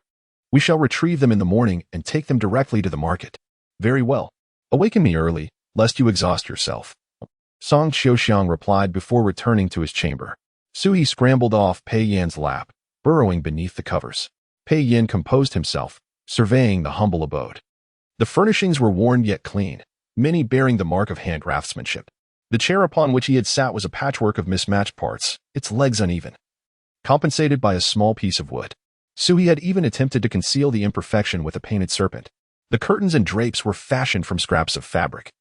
We shall retrieve them in the morning and take them directly to the market. Very well. Awaken me early, lest you exhaust yourself. Song Xiaoxiang replied before returning to his chamber. Sui scrambled off Pei Yan's lap, burrowing beneath the covers. Pei Yan composed himself, surveying the humble abode. The furnishings were worn yet clean, many bearing the mark of hand craftsmanship. The chair upon which he had sat was a patchwork of mismatched parts, its legs uneven, compensated by a small piece of wood. Sui had even attempted to conceal the imperfection with a painted serpent. The curtains and drapes were fashioned from scraps of fabric,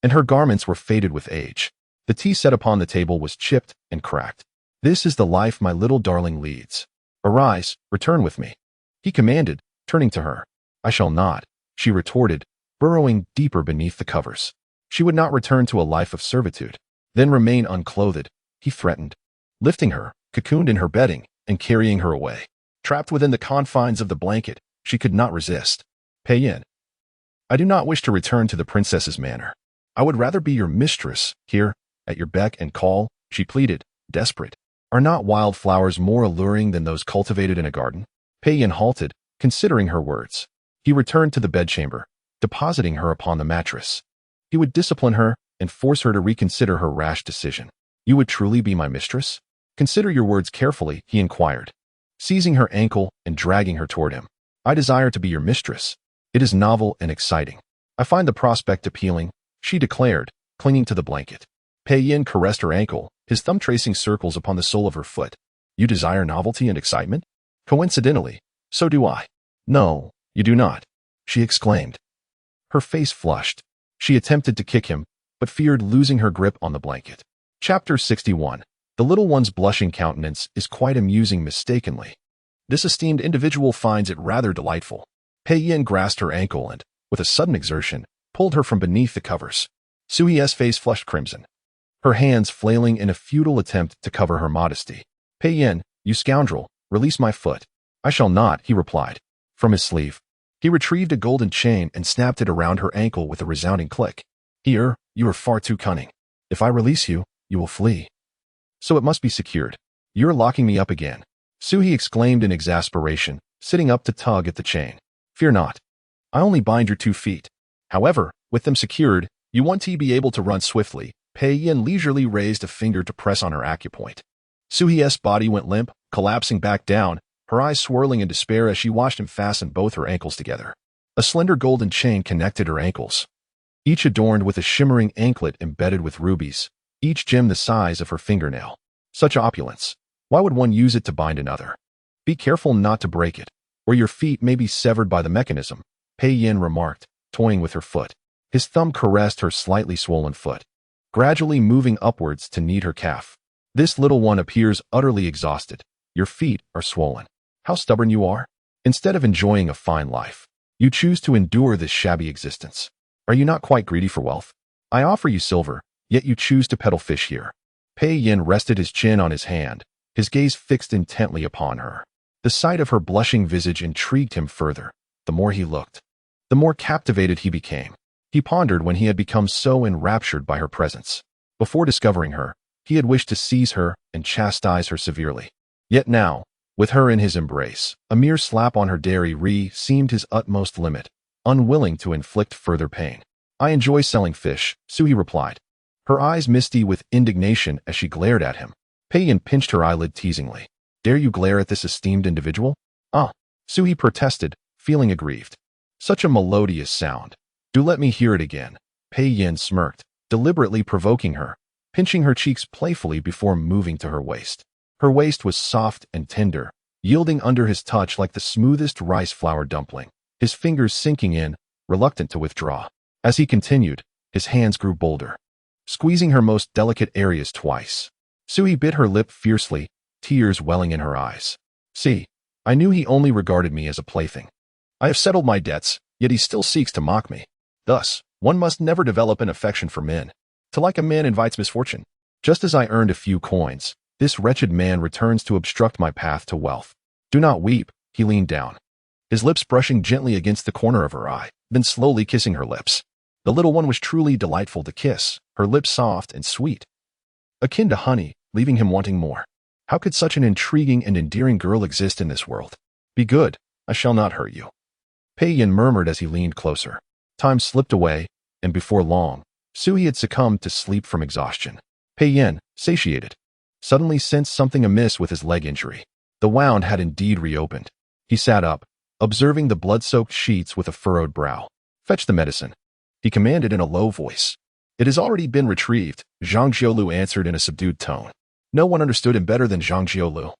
and her garments were faded with age. The tea set upon the table was chipped and cracked. This is the life my little darling leads. Arise, return with me, he commanded, turning to her. I shall not, she retorted, burrowing deeper beneath the covers. She would not return to a life of servitude, then remain unclothed, he threatened, lifting her, cocooned in her bedding, and carrying her away. Trapped within the confines of the blanket, she could not resist. Pei Yan, I do not wish to return to the princess's manor. I would rather be your mistress, here, at your beck and call, she pleaded, desperate. Are not wildflowers more alluring than those cultivated in a garden? Pei Yan halted, considering her words. He returned to the bedchamber, depositing her upon the mattress. He would discipline her and force her to reconsider her rash decision. You would truly be my mistress? Consider your words carefully, he inquired, seizing her ankle and dragging her toward him. I desire to be your mistress. It is novel and exciting. I find the prospect appealing, she declared, clinging to the blanket. Pei Yan caressed her ankle, his thumb tracing circles upon the sole of her foot. You desire novelty and excitement? Coincidentally, so do I. No, you do not, she exclaimed. Her face flushed. She attempted to kick him, but feared losing her grip on the blanket. Chapter 61. The little one's blushing countenance is quite amusing mistakenly. This esteemed individual finds it rather delightful. Pei Yan grasped her ankle and, with a sudden exertion, pulled her from beneath the covers. Sui's face flushed crimson, her hands flailing in a futile attempt to cover her modesty. Pei Yan, you scoundrel, release my foot. I shall not, he replied. From his sleeve, he retrieved a golden chain and snapped it around her ankle with a resounding click. Here, you are far too cunning. If I release you, you will flee. So it must be secured. You're locking me up again, Sui exclaimed in exasperation, sitting up to tug at the chain. Fear not. I only bind your 2 feet. However, with them secured, you want to be able to run swiftly. Pei Yan leisurely raised a finger to press on her acupoint. Sui's body went limp, collapsing back down, her eyes swirling in despair as she watched him fasten both her ankles together. A slender golden chain connected her ankles, each adorned with a shimmering anklet embedded with rubies, each gem the size of her fingernail. Such opulence. Why would one use it to bind another? Be careful not to break it, or your feet may be severed by the mechanism, Pei Yan remarked, toying with her foot. His thumb caressed her slightly swollen foot, gradually moving upwards to knead her calf. This little one appears utterly exhausted. Your feet are swollen. How stubborn you are. Instead of enjoying a fine life, you choose to endure this shabby existence. Are you not quite greedy for wealth? I offer you silver, yet you choose to peddle fish here. Pei Yan rested his chin on his hand, his gaze fixed intently upon her. The sight of her blushing visage intrigued him further. The more he looked, the more captivated he became. He pondered when he had become so enraptured by her presence. Before discovering her, he had wished to seize her and chastise her severely. Yet now, with her in his embrace, a mere slap on her dairy seemed his utmost limit, unwilling to inflict further pain. I enjoy selling fish, Sui replied, her eyes misty with indignation as she glared at him. Pei Yan pinched her eyelid teasingly. Dare you glare at this esteemed individual? Ah, Sui protested, feeling aggrieved. Such a melodious sound. Do let me hear it again. Pei Yan smirked, deliberately provoking her, pinching her cheeks playfully before moving to her waist. Her waist was soft and tender, yielding under his touch like the smoothest rice flour dumpling, his fingers sinking in, reluctant to withdraw. As he continued, his hands grew bolder, squeezing her most delicate areas twice. Sui bit her lip fiercely, tears welling in her eyes. See, I knew he only regarded me as a plaything. I have settled my debts, yet he still seeks to mock me. Thus, one must never develop an affection for men. To like a man invites misfortune. Just as I earned a few coins, this wretched man returns to obstruct my path to wealth. Do not weep, he leaned down, his lips brushing gently against the corner of her eye, then slowly kissing her lips. The little one was truly delightful to kiss, her lips soft and sweet, akin to honey, leaving him wanting more. How could such an intriguing and endearing girl exist in this world? Be good, I shall not hurt you. Pei Yin murmured as he leaned closer. Time slipped away, and before long, Sui had succumbed to sleep from exhaustion. Pei Yin, satiated, suddenly sensed something amiss with his leg injury. The wound had indeed reopened. He sat up, observing the blood-soaked sheets with a furrowed brow. Fetch the medicine, he commanded in a low voice. It has already been retrieved, Zhang Jiolu answered in a subdued tone. No one understood him better than Zhang Jiolu.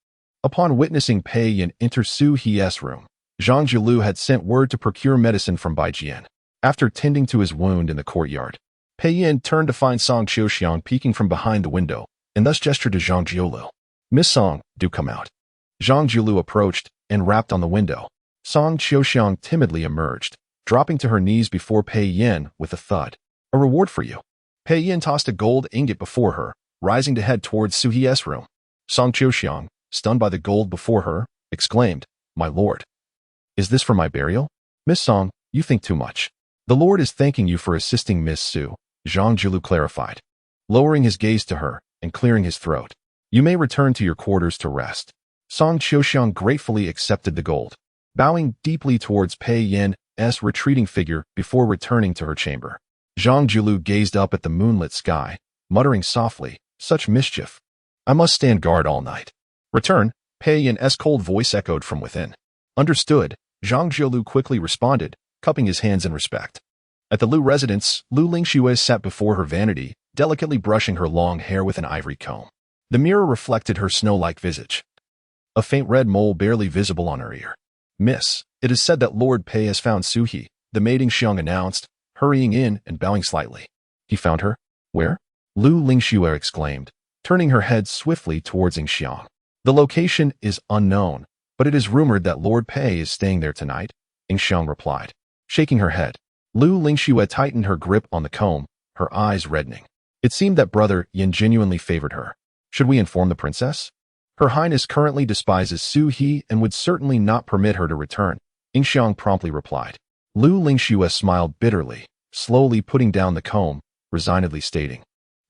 Upon witnessing Pei Yin enter Su He's room, Zhang Jiolu had sent word to procure medicine from Bai Jian. After tending to his wound in the courtyard, Pei Yin turned to find Song Qiuxiang peeking from behind the window, and thus gestured to Zhang Jiolu. Miss Song, do come out. Zhang Jiolu approached and rapped on the window. Song Qiuxiang timidly emerged, dropping to her knees before Pei Yin with a thud. A reward for you. Pei Yin tossed a gold ingot before her, rising to head towards Su He's room. Song Qiuxiang, stunned by the gold before her, exclaimed, My lord. Is this for my burial? Miss Song, you think too much. The Lord is thanking you for assisting Miss Su, Zhang Jiolu clarified, lowering his gaze to her and clearing his throat. You may return to your quarters to rest. Song Qiuxiang gratefully accepted the gold, bowing deeply towards Pei Yin's retreating figure before returning to her chamber. Zhang Jiolu gazed up at the moonlit sky, muttering softly, Such mischief. I must stand guard all night. Return, Pei Yin's cold voice echoed from within. Understood, Zhang Jiolu quickly responded, cupping his hands in respect. At the Lu residence, Lu Lingxue sat before her vanity, delicately brushing her long hair with an ivory comb. The mirror reflected her snow-like visage. A faint red mole barely visible on her ear. Miss, it is said that Lord Pei has found Suhi, the maiden Xiang announced, hurrying in and bowing slightly. He found her? Where? Lu Lingxue exclaimed, turning her head swiftly towards Xiang. The location is unknown, but it is rumored that Lord Pei is staying there tonight, Xiang replied. Shaking her head, Lu Lingxue tightened her grip on the comb, her eyes reddening. It seemed that brother Yin genuinely favored her. Should we inform the princess? Her Highness currently despises Su He and would certainly not permit her to return, Xiang promptly replied. Lu Lingxue smiled bitterly, slowly putting down the comb, resignedly stating,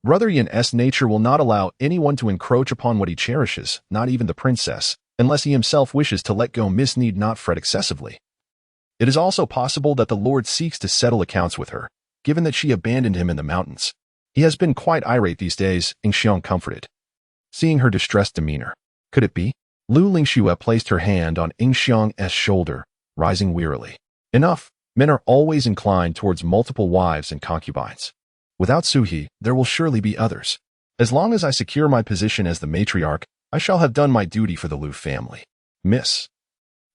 Brother Yin's nature will not allow anyone to encroach upon what he cherishes, not even the princess, unless he himself wishes to let go. Miss need not fret excessively. It is also possible that the Lord seeks to settle accounts with her, given that she abandoned him in the mountains. He has been quite irate these days, Xiang comforted, seeing her distressed demeanor. Could it be? Lu Lingxue placed her hand on Xiang's shoulder, rising wearily. Enough, men are always inclined towards multiple wives and concubines. Without Suhi, there will surely be others. As long as I secure my position as the matriarch, I shall have done my duty for the Lu family. Miss,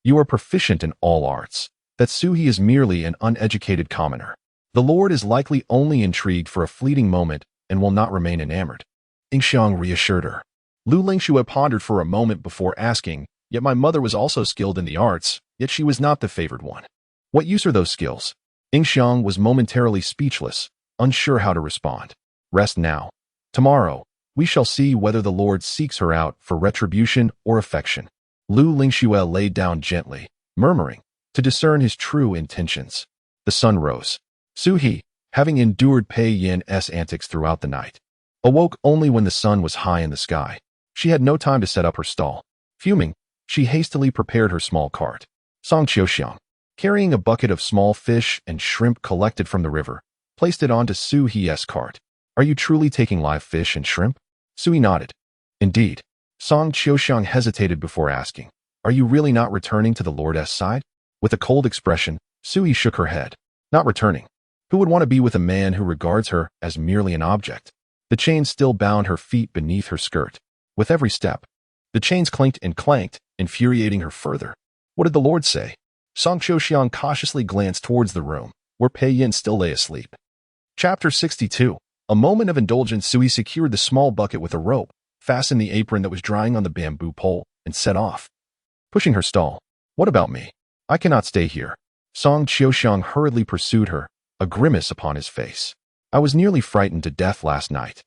you are proficient in all arts. That Suhi is merely an uneducated commoner. The Lord is likely only intrigued for a fleeting moment and will not remain enamored. Xiang reassured her. Lu Lingxue pondered for a moment before asking, Yet my mother was also skilled in the arts, yet she was not the favored one. What use are those skills? Xiang was momentarily speechless, unsure how to respond. Rest now. Tomorrow, we shall see whether the Lord seeks her out for retribution or affection. Lu Lingxue laid down gently, murmuring, to discern his true intentions. The sun rose. Suhi, having endured Pei Yin's antics throughout the night, awoke only when the sun was high in the sky. She had no time to set up her stall. Fuming, she hastily prepared her small cart. Song Qiuxiang, carrying a bucket of small fish and shrimp collected from the river, placed it onto Su He's cart. Are you truly taking live fish and shrimp? Sui nodded. Indeed. Song Qiuxiang hesitated before asking, Are you really not returning to the Lord's side? With a cold expression, Sui shook her head. Not returning. Who would want to be with a man who regards her as merely an object? The chains still bound her feet beneath her skirt. With every step, the chains clanked, infuriating her further. What did the Lord say? Song Qiuxiang cautiously glanced towards the room, where Pei Yin still lay asleep. Chapter 62. A moment of indulgence. Sui secured the small bucket with a rope, fastened the apron that was drying on the bamboo pole, and set off. Pushing her stall. What about me? I cannot stay here. Song Qiuxiang hurriedly pursued her, a grimace upon his face. I was nearly frightened to death last night.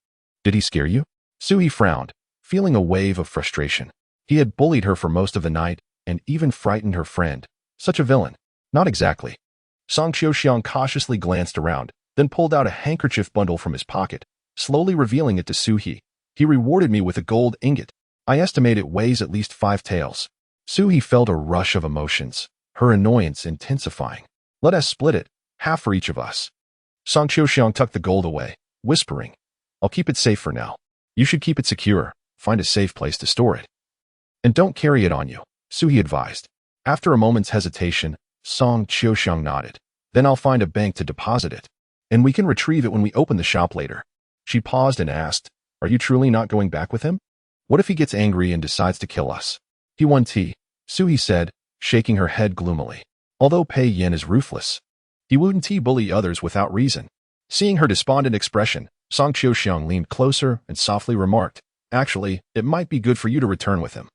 Did he scare you? Sui frowned, feeling a wave of frustration. He had bullied her for most of the night, and even frightened her friend. Such a villain. Not exactly. Song Qiuxiang cautiously glanced around, then pulled out a handkerchief bundle from his pocket, slowly revealing it to Suhi. He rewarded me with a gold ingot. I estimate it weighs at least 5 taels. Suhi felt a rush of emotions. her annoyance intensifying. Let us split it, half for each of us. Song Qiuxiang tucked the gold away, whispering, I'll keep it safe for now. You should keep it secure, find a safe place to store it. And don't carry it on you, Suhi advised. After a moment's hesitation, Song Qiuxiang nodded. Then I'll find a bank to deposit it, and we can retrieve it when we open the shop later. She paused and asked, Are you truly not going back with him? What if he gets angry and decides to kill us? He won tea, Suhi said, shaking her head gloomily. Although Pei Yin is ruthless, he wouldn't bully others without reason. Seeing her despondent expression, Song Qiuxiang leaned closer and softly remarked, Actually, it might be good for you to return with him.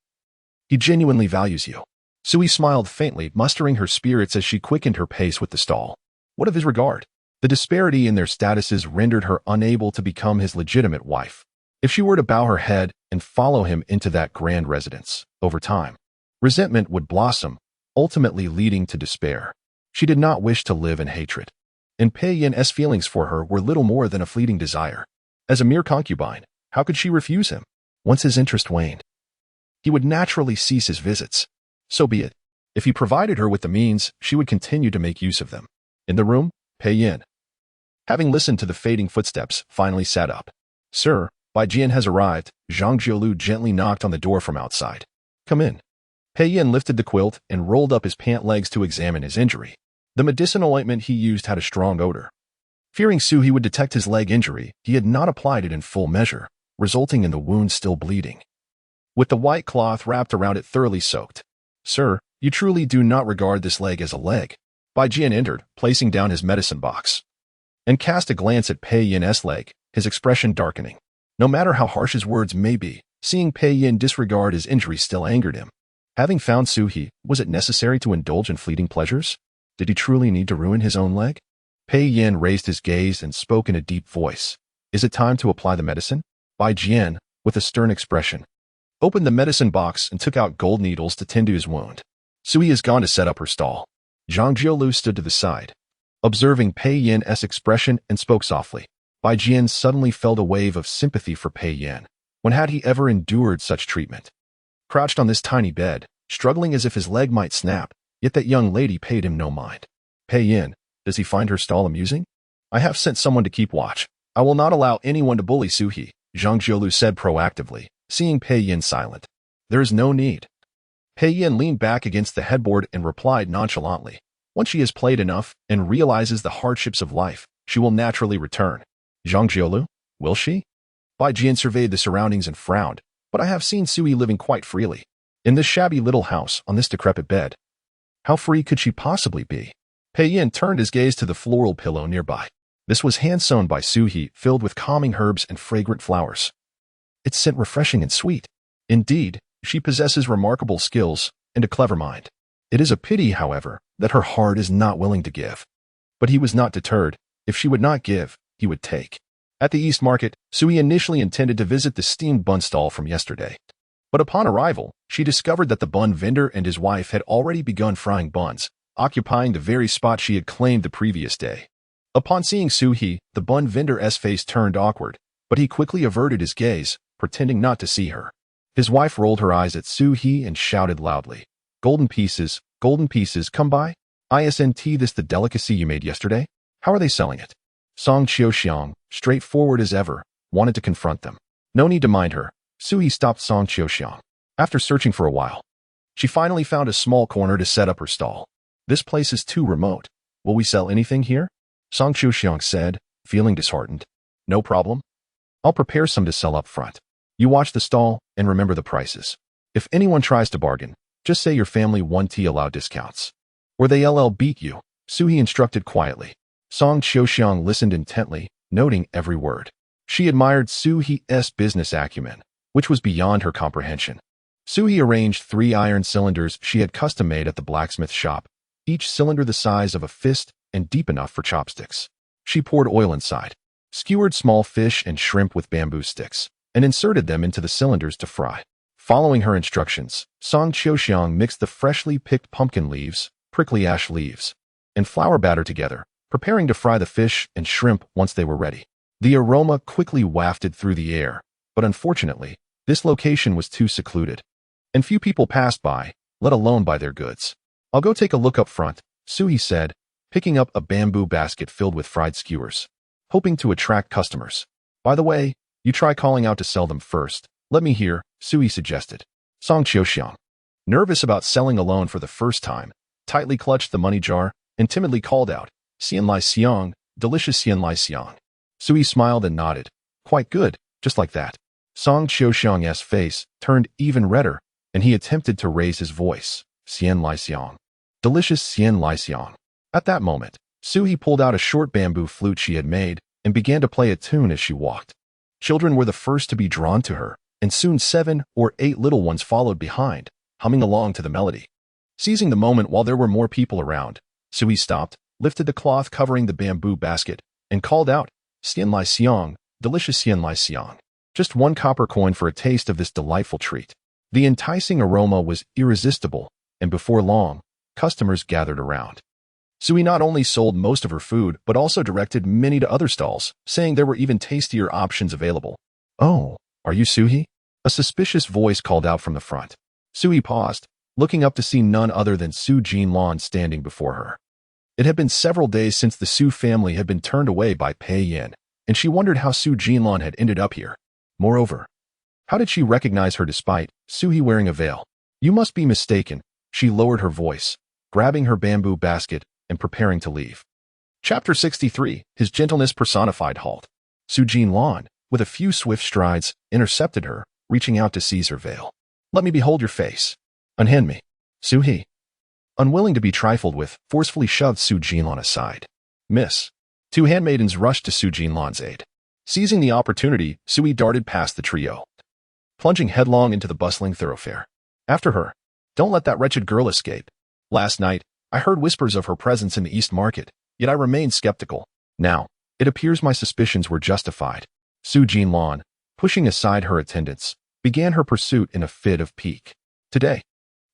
He genuinely values you. Suhi smiled faintly, mustering her spirits as she quickened her pace with the stall. What of his regard? The disparity in their statuses rendered her unable to become his legitimate wife. If she were to bow her head and follow him into that grand residence, over time, resentment would blossom, ultimately leading to despair. She did not wish to live in hatred, and Pei Yin's feelings for her were little more than a fleeting desire. As a mere concubine, how could she refuse him? Once his interest waned, he would naturally cease his visits. So be it. If he provided her with the means, she would continue to make use of them. In the room, Pei Yin, having listened to the fading footsteps, finally sat up. Sir, Bai Jian has arrived. Zhang Jiulu gently knocked on the door from outside. Come in. Pei Yin lifted the quilt and rolled up his pant legs to examine his injury. The medicinal ointment he used had a strong odor. Fearing Suhi would detect his leg injury, he had not applied it in full measure, resulting in the wound still bleeding, with the white cloth wrapped around it thoroughly soaked. Sir, you truly do not regard this leg as a leg. Bai Jian entered, placing down his medicine box, and cast a glance at Pei Yin's leg, his expression darkening. No matter how harsh his words may be, seeing Pei Yin disregard his injury still angered him. Having found Suhi, was it necessary to indulge in fleeting pleasures? Did he truly need to ruin his own leg? Pei Yin raised his gaze and spoke in a deep voice. Is it time to apply the medicine? Bai Jian, with a stern expression, opened the medicine box and took out gold needles to tend to his wound. Suhi has gone to set up her stall. Zhang Jiulu stood to the side, observing Pei Yin's expression, and spoke softly. Bai Jian suddenly felt a wave of sympathy for Pei Yin. When had he ever endured such treatment? Crouched on this tiny bed, struggling as if his leg might snap, yet that young lady paid him no mind. Pei Yin, does he find her stall amusing? I have sent someone to keep watch. I will not allow anyone to bully Suhi, Zhang Jiulu said proactively, seeing Pei Yin silent. There is no need. Pei Yin leaned back against the headboard and replied nonchalantly. Once she has played enough and realizes the hardships of life, she will naturally return. Zhang Jiulu, will she? Bai Jian surveyed the surroundings and frowned, but I have seen Suhi living quite freely, in this shabby little house on this decrepit bed. How free could she possibly be? Pei Yin turned his gaze to the floral pillow nearby. This was hand-sewn by Suhi, filled with calming herbs and fragrant flowers. Its scent refreshing and sweet. Indeed, she possesses remarkable skills and a clever mind. It is a pity, however, that her heart is not willing to give. But he was not deterred. If she would not give, he would take. At the East Market, Suhi initially intended to visit the steamed bun stall from yesterday. But upon arrival, she discovered that the bun vendor and his wife had already begun frying buns, occupying the very spot she had claimed the previous day. Upon seeing Suhi, the bun vendor's face turned awkward, but he quickly averted his gaze, pretending not to see her. His wife rolled her eyes at Suhi and shouted loudly, golden pieces, come by? Isn't this the delicacy you made yesterday? How are they selling it? Song Qiuxiang, straightforward as ever, wanted to confront them. No need to mind her. Suhi stopped Song Qiuxiang. After searching for a while, she finally found a small corner to set up her stall. This place is too remote. Will we sell anything here? Song Qiuxiang said, feeling disheartened. No problem. I'll prepare some to sell up front. You watch the stall and remember the prices. If anyone tries to bargain, just say your family won't allow discounts, or they'll beat you, Suhi instructed quietly. Song Qiuxiang listened intently, noting every word. She admired Suhi's business acumen, which was beyond her comprehension. Suhi arranged 3 iron cylinders she had custom-made at the blacksmith shop, each cylinder the size of a fist and deep enough for chopsticks. She poured oil inside, skewered small fish and shrimp with bamboo sticks, and inserted them into the cylinders to fry. Following her instructions, Song Qiuxiang mixed the freshly picked pumpkin leaves, prickly ash leaves, and flour batter together, preparing to fry the fish and shrimp once they were ready. The aroma quickly wafted through the air, but unfortunately, this location was too secluded, and few people passed by, let alone buy their goods. I'll go take a look up front, Suhi said, picking up a bamboo basket filled with fried skewers, hoping to attract customers. By the way, you try calling out to sell them first. Let me hear, Suhi suggested. Song Qiuxiang, nervous about selling alone for the first time, tightly clutched the money jar and timidly called out, Xian Lai Xiang, delicious Xian Lai Xiang. Suhi smiled and nodded. Quite good, just like that. Song Qiuxiang's face turned even redder, and he attempted to raise his voice. Xian Lai Xiang. Delicious Xian Lai Xiang. At that moment, Suhi pulled out a short bamboo flute she had made and began to play a tune as she walked. Children were the first to be drawn to her, and soon 7 or 8 little ones followed behind, humming along to the melody. Seizing the moment while there were more people around, Suhi stopped, lifted the cloth covering the bamboo basket, and called out, Xian Lai Xiang, delicious Xian Lai Xiang. Just 1 copper coin for a taste of this delightful treat. The enticing aroma was irresistible, and before long, customers gathered around. Suhi not only sold most of her food, but also directed many to other stalls, saying there were even tastier options available. Oh, are you Suhi? A suspicious voice called out from the front. Suhi paused, looking up to see none other than Su Jinlan standing before her. It had been several days since the Su family had been turned away by Pei Yin, and she wondered how Su Jinlan had ended up here. Moreover, how did she recognize her despite Suhi wearing a veil? You must be mistaken, she lowered her voice, grabbing her bamboo basket and preparing to leave. Chapter 63, His Gentleness Personified. Halt. Su Jinlan, with a few swift strides, intercepted her, reaching out to seize her veil. Let me behold your face. Unhand me. Suhi, unwilling to be trifled with, forcefully shoved Su Jinlan aside. Miss. 2 handmaidens rushed to Su Jinlan's aid. Seizing the opportunity, Suhi darted past the trio, plunging headlong into the bustling thoroughfare. After her. Don't let that wretched girl escape. Last night, I heard whispers of her presence in the East Market, yet I remained skeptical. Now, it appears my suspicions were justified. Su Jinlan, pushing aside her attendants, began her pursuit in a fit of pique. Today,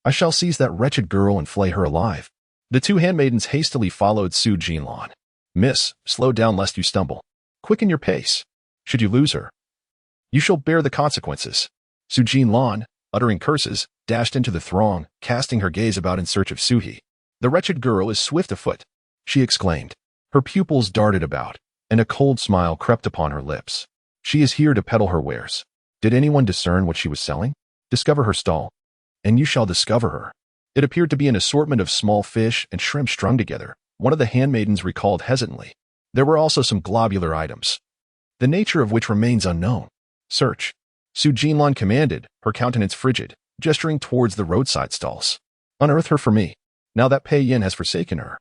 I shall seize that wretched girl and flay her alive. The 2 handmaidens hastily followed Su Jinlan. Miss, slow down lest you stumble. Quicken your pace. Should you lose her, you shall bear the consequences. Su Jinlan, uttering curses, dashed into the throng, casting her gaze about in search of Suhi. The wretched girl is swift of foot, she exclaimed. Her pupils darted about, and a cold smile crept upon her lips. She is here to peddle her wares. Did anyone discern what she was selling? Discover her stall, and you shall discover her. It appeared to be an assortment of small fish and shrimp strung together, one of the handmaidens recalled hesitantly. There were also some globular items, the nature of which remains unknown. Search. Su Jinlan commanded, her countenance frigid, gesturing towards the roadside stalls. Unearth her for me. Now that Pei Yin has forsaken her,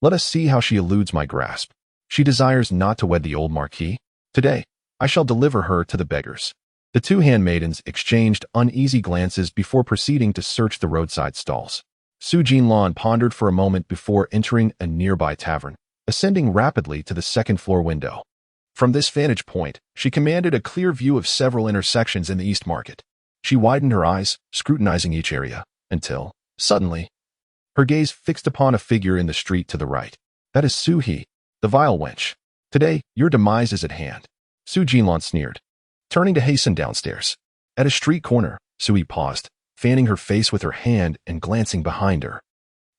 let us see how she eludes my grasp. She desires not to wed the old Marquis. Today, I shall deliver her to the beggars. The 2 handmaidens exchanged uneasy glances before proceeding to search the roadside stalls. Su Jinlan pondered for a moment before entering a nearby tavern, ascending rapidly to the 2nd-floor window. From this vantage point, she commanded a clear view of several intersections in the East Market. She widened her eyes, scrutinizing each area, until, suddenly, her gaze fixed upon a figure in the street to the right. That is Suhi, the vile wench. Today, your demise is at hand. Su Jinlan sneered, turning to hasten downstairs. At a street corner, Suhi paused, fanning her face with her hand and glancing behind her.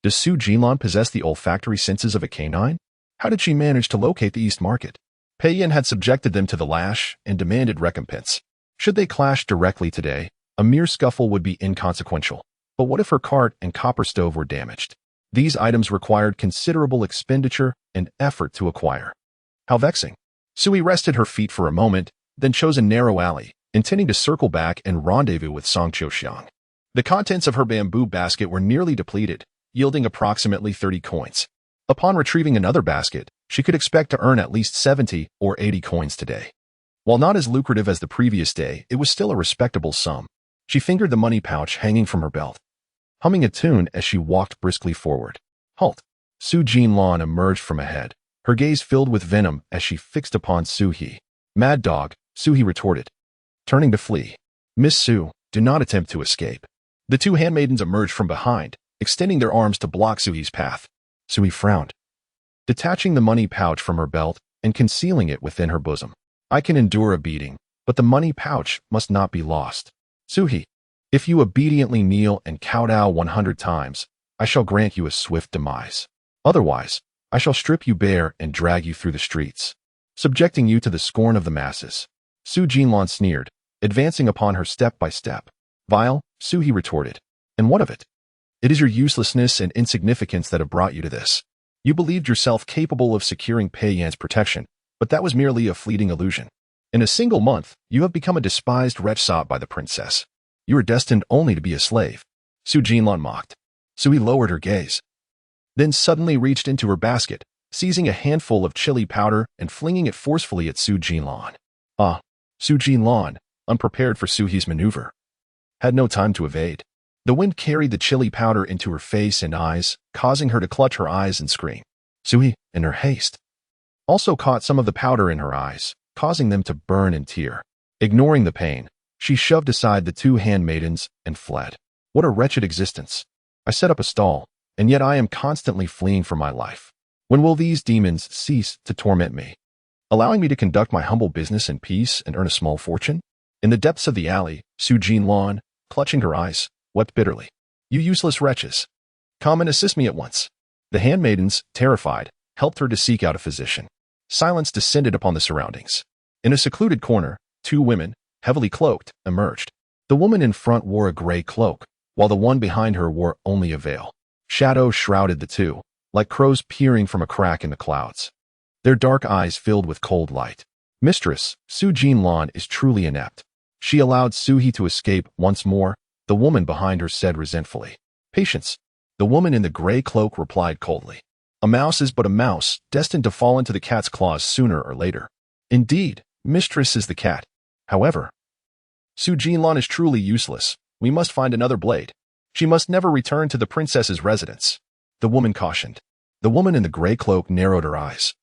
Does Su Jinlan possess the olfactory senses of a canine? How did she manage to locate the East Market? Pei Yin had subjected them to the lash and demanded recompense. Should they clash directly today, a mere scuffle would be inconsequential. But what if her cart and copper stove were damaged? These items required considerable expenditure and effort to acquire. How vexing. Suhi rested her feet for a moment, then chose a narrow alley, intending to circle back and rendezvous with Song Qiuxiang. The contents of her bamboo basket were nearly depleted, yielding approximately 30 coins. Upon retrieving another basket, she could expect to earn at least 70 or 80 coins today. While not as lucrative as the previous day, it was still a respectable sum. She fingered the money pouch hanging from her belt, humming a tune as she walked briskly forward. Halt! Su Jinlan emerged from ahead, her gaze filled with venom as she fixed upon Suhi. Mad dog, Suhi retorted, turning to flee. Miss Su, do not attempt to escape. The 2 handmaidens emerged from behind, extending their arms to block Suhi's path. Suhi frowned, detaching the money pouch from her belt and concealing it within her bosom. I can endure a beating, but the money pouch must not be lost. Suhi, if you obediently kneel and kowtow 100 times, I shall grant you a swift demise. Otherwise, I shall strip you bare and drag you through the streets, subjecting you to the scorn of the masses." Su Jinlan sneered, advancing upon her step by step. "Vile," Su He retorted. "And what of it? It is your uselessness and insignificance that have brought you to this. You believed yourself capable of securing Pei Yan's protection, but that was merely a fleeting illusion. In a single month, you have become a despised wretch sought by the princess. You are destined only to be a slave." Su Jinlan mocked. Sui lowered her gaze, then suddenly reached into her basket, seizing a handful of chili powder and flinging it forcefully at Su Jinlan. Su Jinlan, unprepared for Suhi's maneuver, had no time to evade. The wind carried the chili powder into her face and eyes, causing her to clutch her eyes and scream. Suhi, in her haste, also caught some of the powder in her eyes, causing them to burn and tear. Ignoring the pain, she shoved aside the two handmaidens and fled. What a wretched existence. I set up a stall, and yet I am constantly fleeing for my life. When will these demons cease to torment me, allowing me to conduct my humble business in peace and earn a small fortune? In the depths of the alley, Su Jinlan, clutching her eyes, wept bitterly. "You useless wretches! Come and assist me at once." The handmaidens, terrified, helped her to seek out a physician. Silence descended upon the surroundings. In a secluded corner, two women, heavily cloaked, emerged. The woman in front wore a gray cloak, while the one behind her wore only a veil. Shadows shrouded the two, like crows peering from a crack in the clouds. Their dark eyes filled with cold light. "Mistress, Su Jinlan is truly inept. She allowed Suhi to escape once more," the woman behind her said resentfully. "Patience," the woman in the gray cloak replied coldly. "A mouse is but a mouse, destined to fall into the cat's claws sooner or later." "Indeed, mistress is the cat. However, Su Jinlan is truly useless. We must find another blade. She must never return to the princess's residence," the woman cautioned. The woman in the gray cloak narrowed her eyes,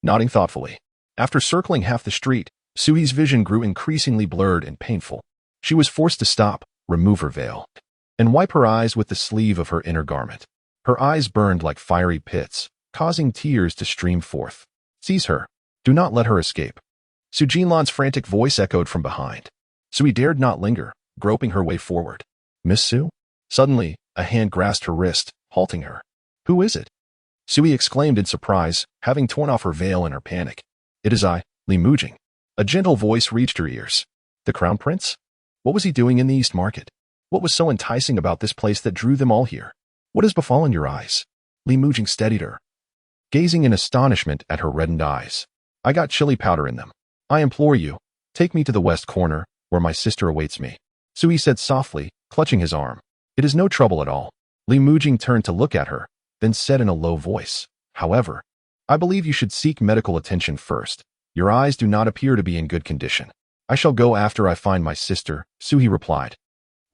nodding thoughtfully. After circling half the street, Suhi's vision grew increasingly blurred and painful. She was forced to stop, remove her veil, and wipe her eyes with the sleeve of her inner garment. Her eyes burned like fiery pits, causing tears to stream forth. "Seize her. Do not let her escape." Su Jinlan's frantic voice echoed from behind. Sui dared not linger, groping her way forward. "Miss Su?" Suddenly, a hand grasped her wrist, halting her. "Who is it?" Sui exclaimed in surprise, having torn off her veil in her panic. "It is I, Li Mujing." A gentle voice reached her ears. "The Crown Prince? What was he doing in the East Market? What was so enticing about this place that drew them all here? What has befallen your eyes?" Li Mujing steadied her, gazing in astonishment at her reddened eyes. "I got chili powder in them. I implore you, take me to the west corner, where my sister awaits me," Sui said softly, clutching his arm. "It is no trouble at all." Li Mujing turned to look at her, then said in a low voice, "However, I believe you should seek medical attention first. Your eyes do not appear to be in good condition." "I shall go after I find my sister," Suhi replied,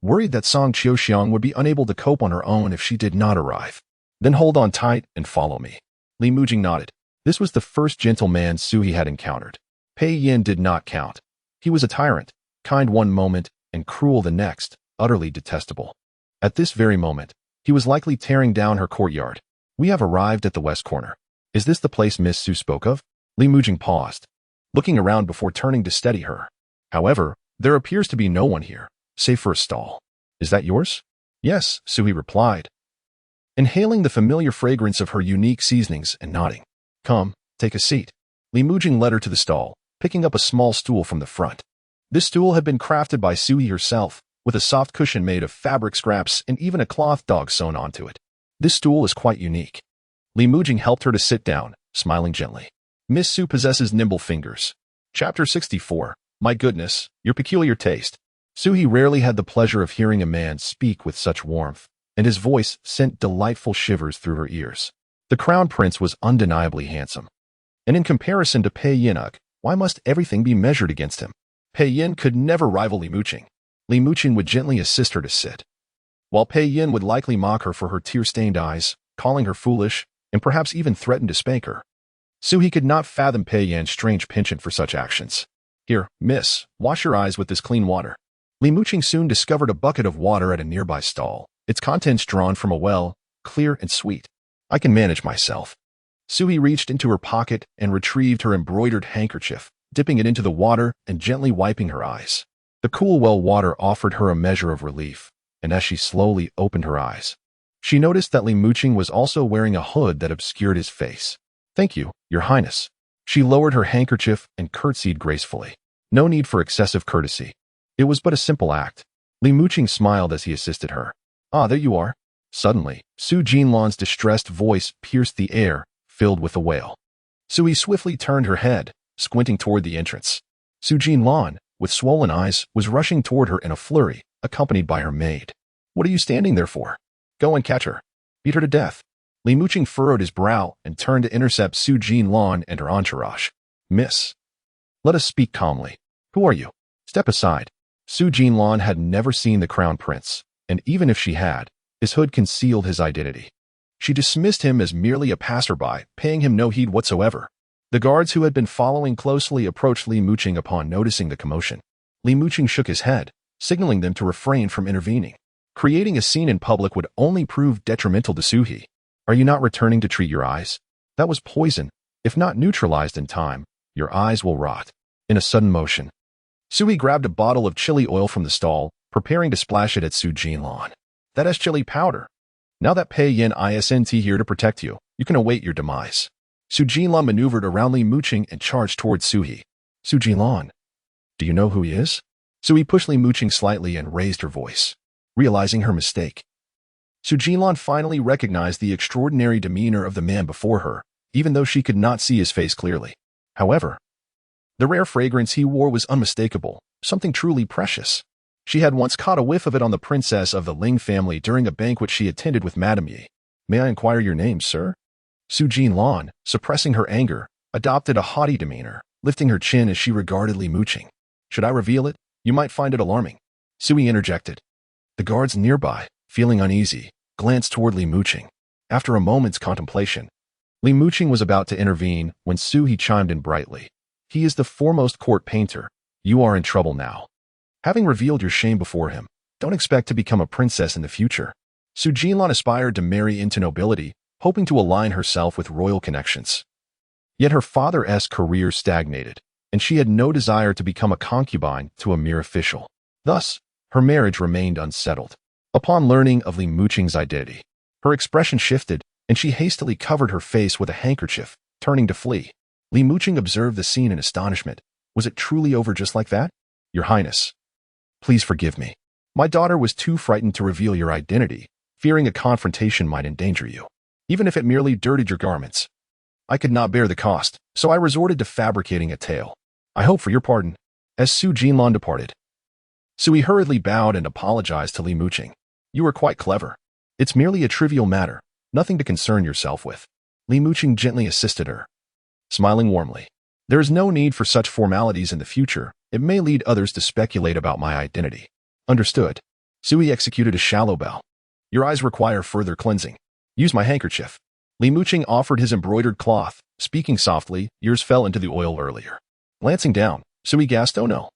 worried that Song Qiuxiang would be unable to cope on her own if she did not arrive. "Then hold on tight and follow me." Li Mujing nodded. This was the first gentleman Suhi had encountered. Pei Yin did not count. He was a tyrant, kind one moment and cruel the next, utterly detestable. At this very moment, he was likely tearing down her courtyard. "We have arrived at the west corner. Is this the place Miss Su spoke of?" Li Mujing paused, looking around before turning to steady her. "However, there appears to be no one here, save for a stall. Is that yours?" "Yes," Suhi replied, inhaling the familiar fragrance of her unique seasonings and nodding. "Come, take a seat." Li Mujing led her to the stall, picking up a small stool from the front. This stool had been crafted by Suhi herself, with a soft cushion made of fabric scraps and even a cloth dog sewn onto it. "This stool is quite unique." Li Mujing helped her to sit down, smiling gently. "Miss Su possesses nimble fingers." Chapter 64. My goodness, your peculiar taste. Suhi rarely had the pleasure of hearing a man speak with such warmth, and his voice sent delightful shivers through her ears. The crown prince was undeniably handsome. And in comparison to Pei Yinuk, why must everything be measured against him? Pei Yin could never rival Li Mujing. Li Mujing would gently assist her to sit, while Pei Yin would likely mock her for her tear-stained eyes, calling her foolish, and perhaps even threaten to spank her. Suhi could not fathom Pei Yin's strange penchant for such actions. "Here, miss, wash your eyes with this clean water." Li Mujing soon discovered a bucket of water at a nearby stall, its contents drawn from a well, clear and sweet. "I can manage myself." Suhi reached into her pocket and retrieved her embroidered handkerchief, dipping it into the water and gently wiping her eyes. The cool well water offered her a measure of relief, and as she slowly opened her eyes, She noticed that Li Muqing was also wearing a hood that obscured his face. "Thank you, Your Highness." She lowered her handkerchief and curtsied gracefully. No need for excessive courtesy. It was but a simple act. Li Muqing smiled as he assisted her. "Ah, there you are." Suddenly, Su Jinlan's distressed voice pierced the air, filled with a wail. Sui swiftly turned her head, squinting toward the entrance. Su Jinlan, with swollen eyes, was rushing toward her in a flurry, accompanied by her maid. "What are you standing there for? Go and catch her. Beat her to death." Li Muqing furrowed his brow and turned to intercept Su Jinlan and her entourage. "Miss, let us speak calmly. Who are you? Step aside." Su Jinlan had never seen the crown prince, and even if she had, his hood concealed his identity. She dismissed him as merely a passerby, paying him no heed whatsoever. The guards who had been following closely approached Li Muqing upon noticing the commotion. Li Muqing shook his head, signaling them to refrain from intervening. Creating a scene in public would only prove detrimental to Suhi. "Are you not returning to treat your eyes? That was poison. If not neutralized in time, your eyes will rot." In a sudden motion, Suhi grabbed a bottle of chili oil from the stall, preparing to splash it at Su Jinlan. "That is chili powder. Now that Pei Yin isn't here to protect you, you can await your demise." Su Jinlan maneuvered around Li Muqing and charged towards Suhi. "Su Jinlan, do you know who he is?" Suhi pushed Li Muqing slightly and raised her voice. Realizing her mistake, Su Jinlan finally recognized the extraordinary demeanor of the man before her, even though she could not see his face clearly. However, the rare fragrance he wore was unmistakable, something truly precious. She had once caught a whiff of it on the princess of the Ling family during a banquet she attended with Madame Yi. "May I inquire your name, sir?" Su Jinlan, suppressing her anger, adopted a haughty demeanor, lifting her chin as she regarded Li Muqing. "Should I reveal it? You might find it alarming." Sui interjected. The guards nearby, feeling uneasy, glanced toward Li Muqing. After a moment's contemplation, Li Muqing was about to intervene when Suhi chimed in brightly. "He is the foremost court painter. You are in trouble now. Having revealed your shame before him, don't expect to become a princess in the future." Su Jinlan aspired to marry into nobility, hoping to align herself with royal connections. Yet her father's career stagnated, and she had no desire to become a concubine to a mere official. Thus, her marriage remained unsettled. Upon learning of Li Muqing's identity, her expression shifted, and she hastily covered her face with a handkerchief, turning to flee. Li Muqing observed the scene in astonishment. Was it truly over just like that? "Your Highness, please forgive me. My daughter was too frightened to reveal your identity, fearing a confrontation might endanger you. Even if it merely dirtied your garments. I could not bear the cost, so I resorted to fabricating a tale. I hope for your pardon." As Su Jinlan departed, Sui hurriedly bowed and apologized to Li Muqing. "You are quite clever. It's merely a trivial matter, nothing to concern yourself with." Li Muqing gently assisted her, smiling warmly. "There is no need for such formalities in the future. It may lead others to speculate about my identity." "Understood." Sui executed a shallow bow. "Your eyes require further cleansing. Use my handkerchief." Li Muqing offered his embroidered cloth. Speaking softly, yours fell into the oil earlier. Glancing down, Sui gasped, "Oh no."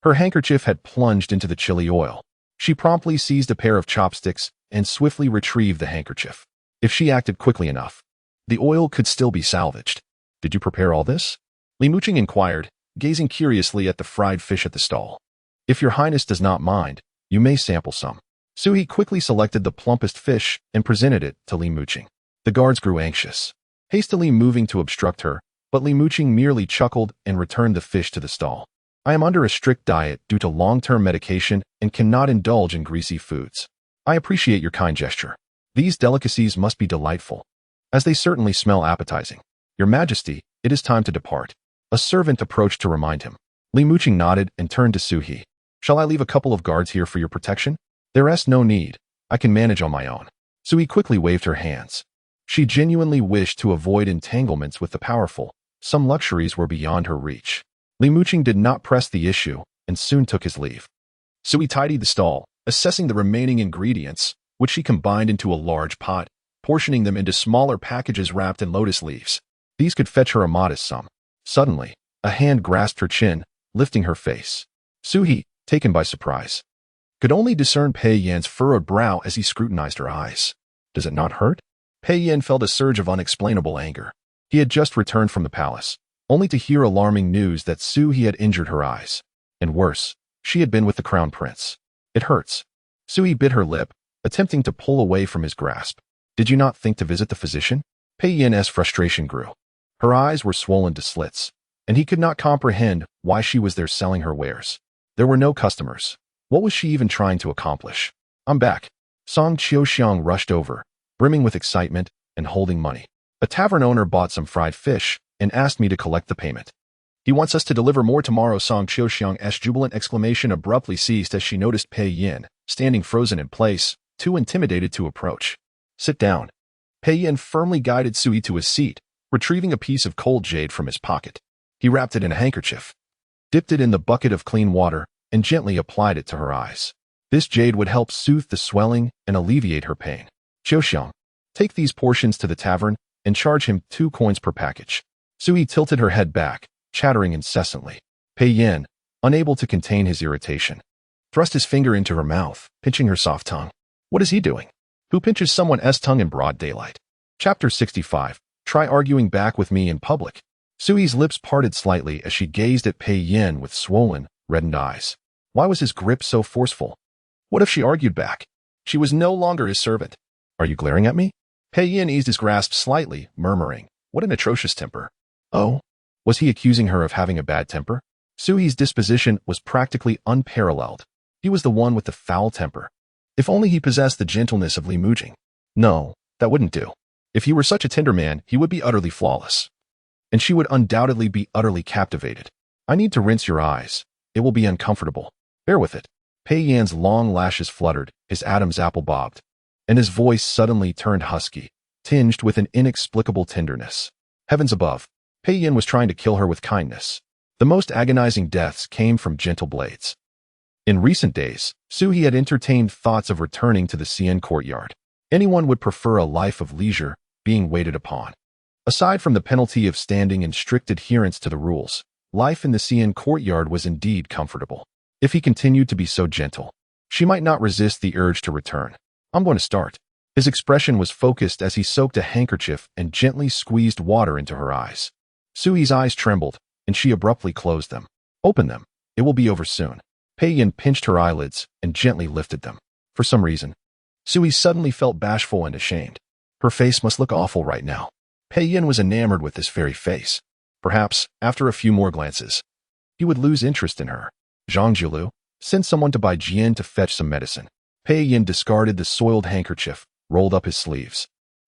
Her handkerchief had plunged into the chili oil. She promptly seized a pair of chopsticks and swiftly retrieved the handkerchief. If she acted quickly enough, the oil could still be salvaged. "Did you prepare all this?" Li Muqing inquired, gazing curiously at the fried fish at the stall. "If your highness does not mind, you may sample some." Suhi quickly selected the plumpest fish and presented it to Li Muqing. The guards grew anxious, hastily moving to obstruct her, but Li Muqing merely chuckled and returned the fish to the stall. "I am under a strict diet due to long-term medication and cannot indulge in greasy foods. I appreciate your kind gesture. These delicacies must be delightful, as they certainly smell appetizing. Your Majesty, it is time to depart." A servant approached to remind him. Li Muqing nodded and turned to Suhi. "Shall I leave a couple of guards here for your protection?" "There is no need. I can manage on my own." Suhi quickly waved her hands. She genuinely wished to avoid entanglements with the powerful. Some luxuries were beyond her reach. Li Muqing did not press the issue and soon took his leave. Sui tidied the stall, assessing the remaining ingredients, which she combined into a large pot, portioning them into smaller packages wrapped in lotus leaves. These could fetch her a modest sum. Suddenly, a hand grasped her chin, lifting her face. Suhi, taken by surprise, could only discern Pei Yan's furrowed brow as he scrutinized her eyes. "Does it not hurt?" Pei Yan felt a surge of unexplainable anger. He had just returned from the palace, only to hear alarming news that Suhi had injured her eyes. And worse, she had been with the crown prince. "It hurts." Suhi bit her lip, attempting to pull away from his grasp. Did you not think to visit the physician? Pei Yin's frustration grew. Her eyes were swollen to slits, and he could not comprehend why she was there selling her wares. There were no customers. What was she even trying to accomplish? I'm back. Song Qiuxiang rushed over, brimming with excitement and holding money. A tavern owner bought some fried fish and asked me to collect the payment. He wants us to deliver more tomorrow. Song Qiuxiang's jubilant exclamation abruptly ceased as she noticed Pei Yin, standing frozen in place, too intimidated to approach. Sit down. Pei Yin firmly guided Sui to his seat, retrieving a piece of cold jade from his pocket. He wrapped it in a handkerchief, dipped it in the bucket of clean water, and gently applied it to her eyes. This jade would help soothe the swelling and alleviate her pain. Qiuxiang, take these portions to the tavern and charge him 2 coins per package. Sui tilted her head back, chattering incessantly. Pei Yin, unable to contain his irritation, thrust his finger into her mouth, pinching her soft tongue. What is he doing? Who pinches someone's tongue in broad daylight? Chapter 65. Try arguing back with me in public. Sui's lips parted slightly as she gazed at Pei Yin with swollen, reddened eyes. Why was his grip so forceful? What if she argued back? She was no longer his servant. Are you glaring at me? Pei Yin eased his grasp slightly, murmuring, what an atrocious temper. Oh? Was he accusing her of having a bad temper? Sui's disposition was practically unparalleled. He was the one with the foul temper. If only he possessed the gentleness of Li Mujing. No, that wouldn't do. If he were such a tender man, he would be utterly flawless. And she would undoubtedly be utterly captivated. I need to rinse your eyes. It will be uncomfortable. Bear with it. Pei Yan's long lashes fluttered, his Adam's apple bobbed, and his voice suddenly turned husky, tinged with an inexplicable tenderness. Heavens above, Pei Yin was trying to kill her with kindness. The most agonizing deaths came from gentle blades. In recent days, Sui had entertained thoughts of returning to the Xian courtyard. Anyone would prefer a life of leisure, being waited upon. Aside from the penalty of standing in strict adherence to the rules, life in the Xian courtyard was indeed comfortable. If he continued to be so gentle, she might not resist the urge to return. I'm going to start. His expression was focused as he soaked a handkerchief and gently squeezed water into her eyes. Sui's eyes trembled, and she abruptly closed them. Open them. It will be over soon. Pei Yin pinched her eyelids and gently lifted them. For some reason, Sui suddenly felt bashful and ashamed. Her face must look awful right now. Pei Yin was enamored with this very face. Perhaps, after a few more glances, he would lose interest in her. Zhang Jiulu, send someone to buy Jian to fetch some medicine. Pei Yin discarded the soiled handkerchief, rolled up his sleeves,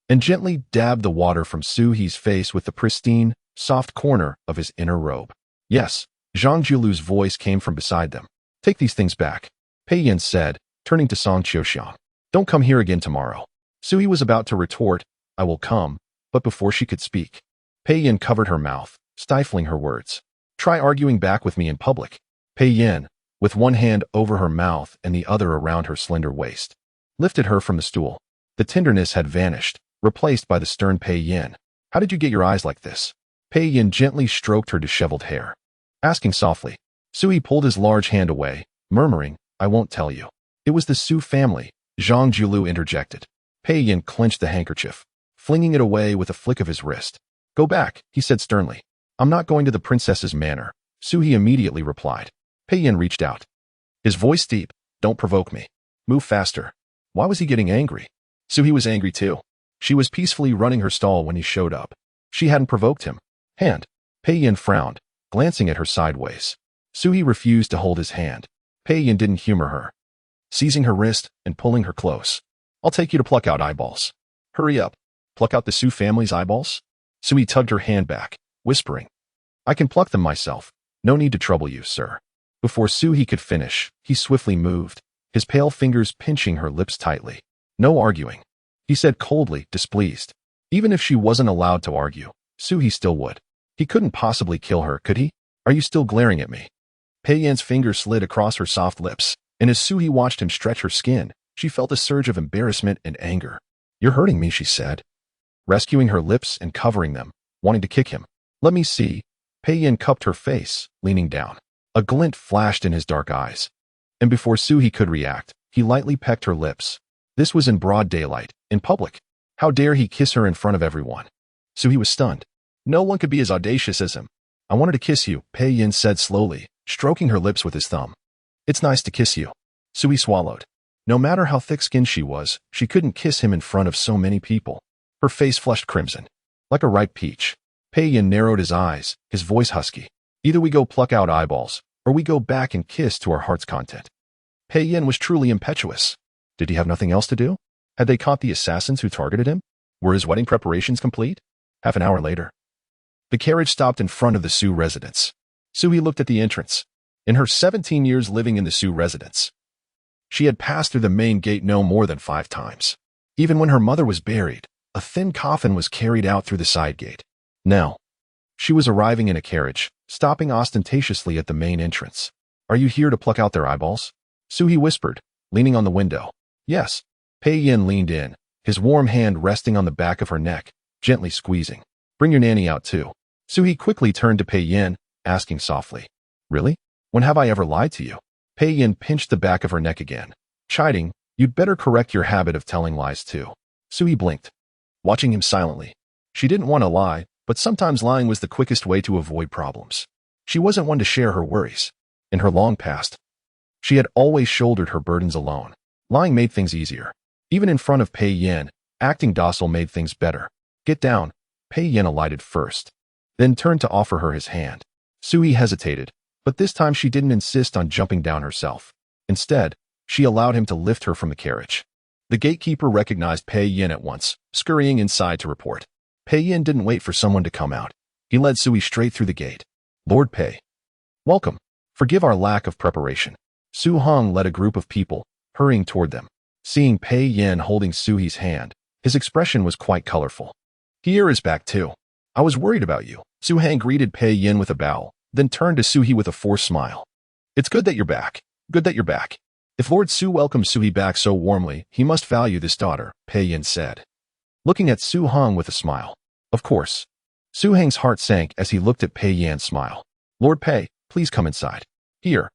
and gently dabbed the water from Sui's face with the pristine, soft corner of his inner robe. Yes, Zhang Jiulu's voice came from beside them. Take these things back, Pei Yin said, turning to Song Qiuxiang. Don't come here again tomorrow. Sui was about to retort, I will come, but before she could speak, Pei Yin covered her mouth, stifling her words. Try arguing back with me in public. Pei Yin, with one hand over her mouth and the other around her slender waist, lifted her from the stool. The tenderness had vanished, replaced by the stern Pei Yin. How did you get your eyes like this? Pei Yin gently stroked her disheveled hair, asking softly. Sui pulled his large hand away, murmuring, I won't tell you. It was the Su family, Zhang Jiulu interjected. Pei Yin clenched the handkerchief, flinging it away with a flick of his wrist. Go back, he said sternly. I'm not going to the princess's manor, Sui immediately replied. Pei Yin reached out, his voice deep. Don't provoke me. Move faster. Why was he getting angry? Sui was angry too. She was peacefully running her stall when he showed up. She hadn't provoked him. Hand. Pei Yin frowned, glancing at her sideways. Sui refused to hold his hand. Pei Yin didn't humor her, seizing her wrist and pulling her close. I'll take you to pluck out eyeballs. Hurry up. Pluck out the Su family's eyeballs? Sui tugged her hand back, whispering, I can pluck them myself. No need to trouble you, sir. Before Sui could finish, he swiftly moved, his pale fingers pinching her lips tightly. No arguing, he said coldly, displeased. Even if she wasn't allowed to argue, Sui still would. He couldn't possibly kill her, could he? Are you still glaring at me? Pei Yin's finger slid across her soft lips, and as Sui watched him stretch her skin, she felt a surge of embarrassment and anger. You're hurting me, she said, rescuing her lips and covering them, wanting to kick him. Let me see. Pei Yin cupped her face, leaning down. A glint flashed in his dark eyes, and before Sui could react, he lightly pecked her lips. This was in broad daylight, in public. How dare he kiss her in front of everyone? Sui was stunned. No one could be as audacious as him. I wanted to kiss you, Pei Yin said slowly, stroking her lips with his thumb. It's nice to kiss you. Sui swallowed. No matter how thick-skinned she was, she couldn't kiss him in front of so many people. Her face flushed crimson, like a ripe peach. Pei Yin narrowed his eyes, his voice husky. Either we go pluck out eyeballs, or we go back and kiss to our heart's content. Pei Yin was truly impetuous. Did he have nothing else to do? Had they caught the assassins who targeted him? Were his wedding preparations complete? Half an hour later, the carriage stopped in front of the Su residence. Sui looked at the entrance. In her 17 years living in the Su residence, she had passed through the main gate no more than 5 times. Even when her mother was buried, a thin coffin was carried out through the side gate. Now, she was arriving in a carriage, stopping ostentatiously at the main entrance. Are you here to pluck out their eyeballs? Sui whispered, leaning on the window. Yes. Pei Yin leaned in, his warm hand resting on the back of her neck, gently squeezing. Bring your nanny out too. Sui quickly turned to Pei Yin, asking softly. Really? When have I ever lied to you? Pei Yin pinched the back of her neck again, chiding, you'd better correct your habit of telling lies too. Sui blinked, watching him silently. She didn't want to lie, but sometimes lying was the quickest way to avoid problems. She wasn't one to share her worries. In her long past, she had always shouldered her burdens alone. Lying made things easier. Even in front of Pei Yin, acting docile made things better. Get down. Pei Yin alighted first, then turned to offer her his hand. Sui hesitated, but this time she didn't insist on jumping down herself. Instead, she allowed him to lift her from the carriage. The gatekeeper recognized Pei Yin at once, scurrying inside to report. Pei Yin didn't wait for someone to come out. He led Sui straight through the gate. Lord Pei. Welcome. Forgive our lack of preparation. Su Hong led a group of people, hurrying toward them. Seeing Pei Yin holding Sui's hand, his expression was quite colorful. Heir is back too. I was worried about you. Su Hang greeted Pei Yin with a bow, then turned to Sui with a forced smile. It's good that you're back. Good that you're back. If Lord Su welcomed Sui back so warmly, he must value this daughter, Pei Yin said, looking at Su Hong with a smile. Of course. Su Hang's heart sank as he looked at Pei Yin's smile. Lord Pei, please come inside. Here.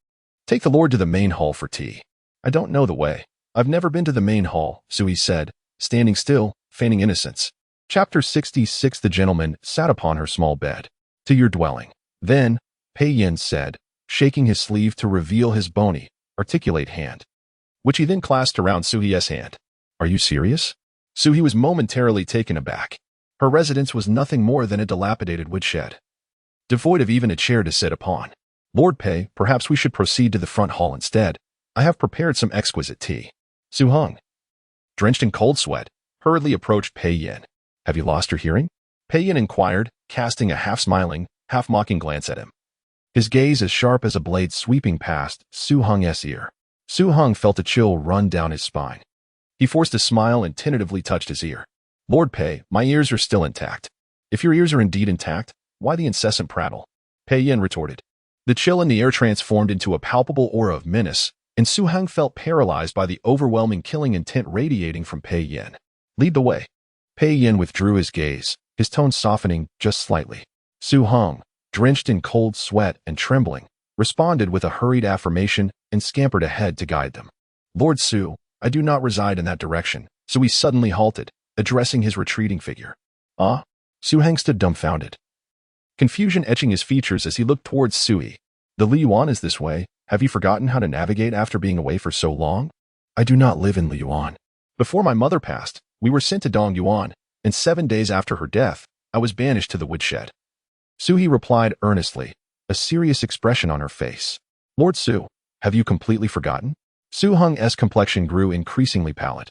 Take the Lord to the main hall for tea. I don't know the way. I've never been to the main hall, Sui said, standing still, feigning innocence. Chapter 66. The gentleman sat upon her small bed. To your dwelling. Then, Pei Yin said, shaking his sleeve to reveal his bony, articulate hand, which he then clasped around Sui's hand. Are you serious? Sui was momentarily taken aback. Her residence was nothing more than a dilapidated woodshed, devoid of even a chair to sit upon. Lord Pei, perhaps we should proceed to the front hall instead. I have prepared some exquisite tea. Su Hong, drenched in cold sweat, hurriedly approached Pei Yin. Have you lost your hearing? Pei Yin inquired, casting a half-smiling, half-mocking glance at him. His gaze as sharp as a blade sweeping past Su Hong's ear. Su Hong felt a chill run down his spine. He forced a smile and tentatively touched his ear. Lord Pei, my ears are still intact. If your ears are indeed intact, why the incessant prattle? Pei Yin retorted. The chill in the air transformed into a palpable aura of menace, and Su Hong felt paralyzed by the overwhelming killing intent radiating from Pei Yin. Lead the way. Pei Yin withdrew his gaze, his tone softening just slightly. Su Hong, drenched in cold sweat and trembling, responded with a hurried affirmation and scampered ahead to guide them. Lord Su, I do not reside in that direction, so he suddenly halted, addressing his retreating figure. Ah? Su Hang stood dumbfounded, confusion etching his features as he looked towards Sui. The Liyuan is this way. Have you forgotten how to navigate after being away for so long? I do not live in Liyuan. Before my mother passed, we were sent to Dongyuan, and 7 days after her death, I was banished to the woodshed. Sui replied earnestly, a serious expression on her face. Lord Su, have you completely forgotten? Su Hong's complexion grew increasingly pallid,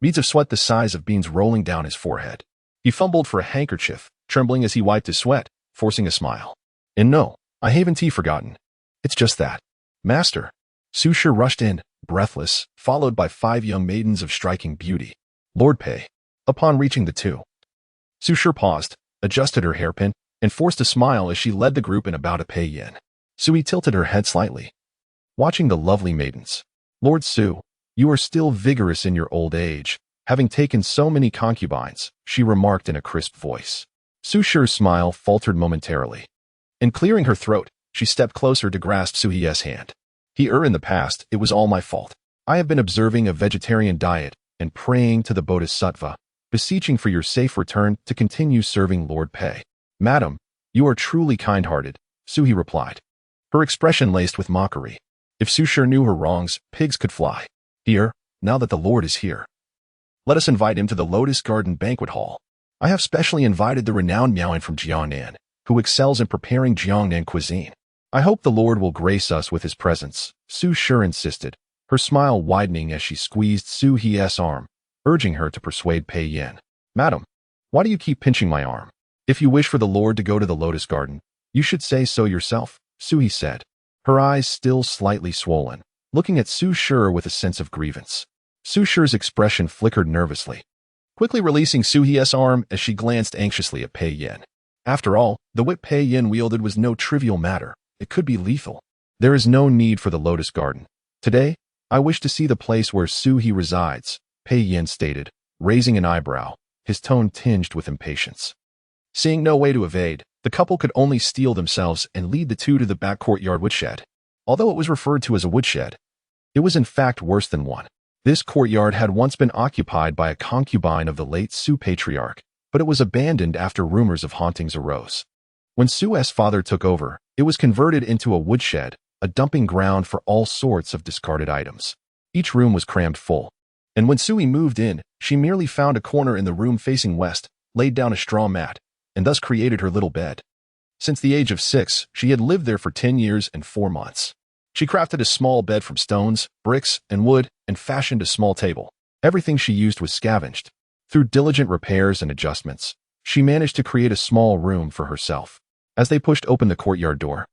beads of sweat the size of beans rolling down his forehead. He fumbled for a handkerchief, trembling as he wiped his sweat, forcing a smile. And no, I haven't forgotten. It's just that. Master. Su Shi rushed in, breathless, followed by 5 young maidens of striking beauty. Lord Pei. Upon reaching the 2, Su Shi paused, adjusted her hairpin, and forced a smile as she led the group in a bow to Pei Yin. Sui tilted her head slightly, watching the lovely maidens. Lord Su, you are still vigorous in your old age, having taken so many concubines, she remarked in a crisp voice. Su Shi's smile faltered momentarily, and clearing her throat, she stepped closer to grasp Sui's hand. In the past, it was all my fault. I have been observing a vegetarian diet and praying to the Bodhisattva, beseeching for your safe return to continue serving Lord Pei. Madam, you are truly kind-hearted, Sui replied, her expression laced with mockery. If Su Shi knew her wrongs, pigs could fly. Here, now that the Lord is here. Let us invite him to the Lotus Garden Banquet Hall. I have specially invited the renowned Miaoin from Jiangnan, who excels in preparing Jiangnan cuisine. I hope the Lord will grace us with his presence, Su Shi insisted, her smile widening as she squeezed Su He's arm, urging her to persuade Pei Yin. Madam, why do you keep pinching my arm? If you wish for the Lord to go to the Lotus Garden, you should say so yourself, Su He said, her eyes still slightly swollen, looking at Su Shi with a sense of grievance. Su Shi's expression flickered nervously, quickly releasing Su He's arm as she glanced anxiously at Pei Yin. After all, the whip Pei Yin wielded was no trivial matter. It could be lethal. There is no need for the Lotus Garden. Today, I wish to see the place where Su He resides, Pei Yin stated, raising an eyebrow, his tone tinged with impatience. Seeing no way to evade, the couple could only steel themselves and lead the two to the back courtyard woodshed. Although it was referred to as a woodshed, it was in fact worse than one. This courtyard had once been occupied by a concubine of the late Su patriarch, but it was abandoned after rumors of hauntings arose. When Su's father took over, it was converted into a woodshed, a dumping ground for all sorts of discarded items. Each room was crammed full, and when Sui moved in, she merely found a corner in the room facing west, laid down a straw mat, and thus created her little bed. Since the age of 6, she had lived there for 10 years and 4 months. She crafted a small bed from stones, bricks, and wood, and fashioned a small table. Everything she used was scavenged. Through diligent repairs and adjustments, she managed to create a small room for herself. As they pushed open the courtyard door,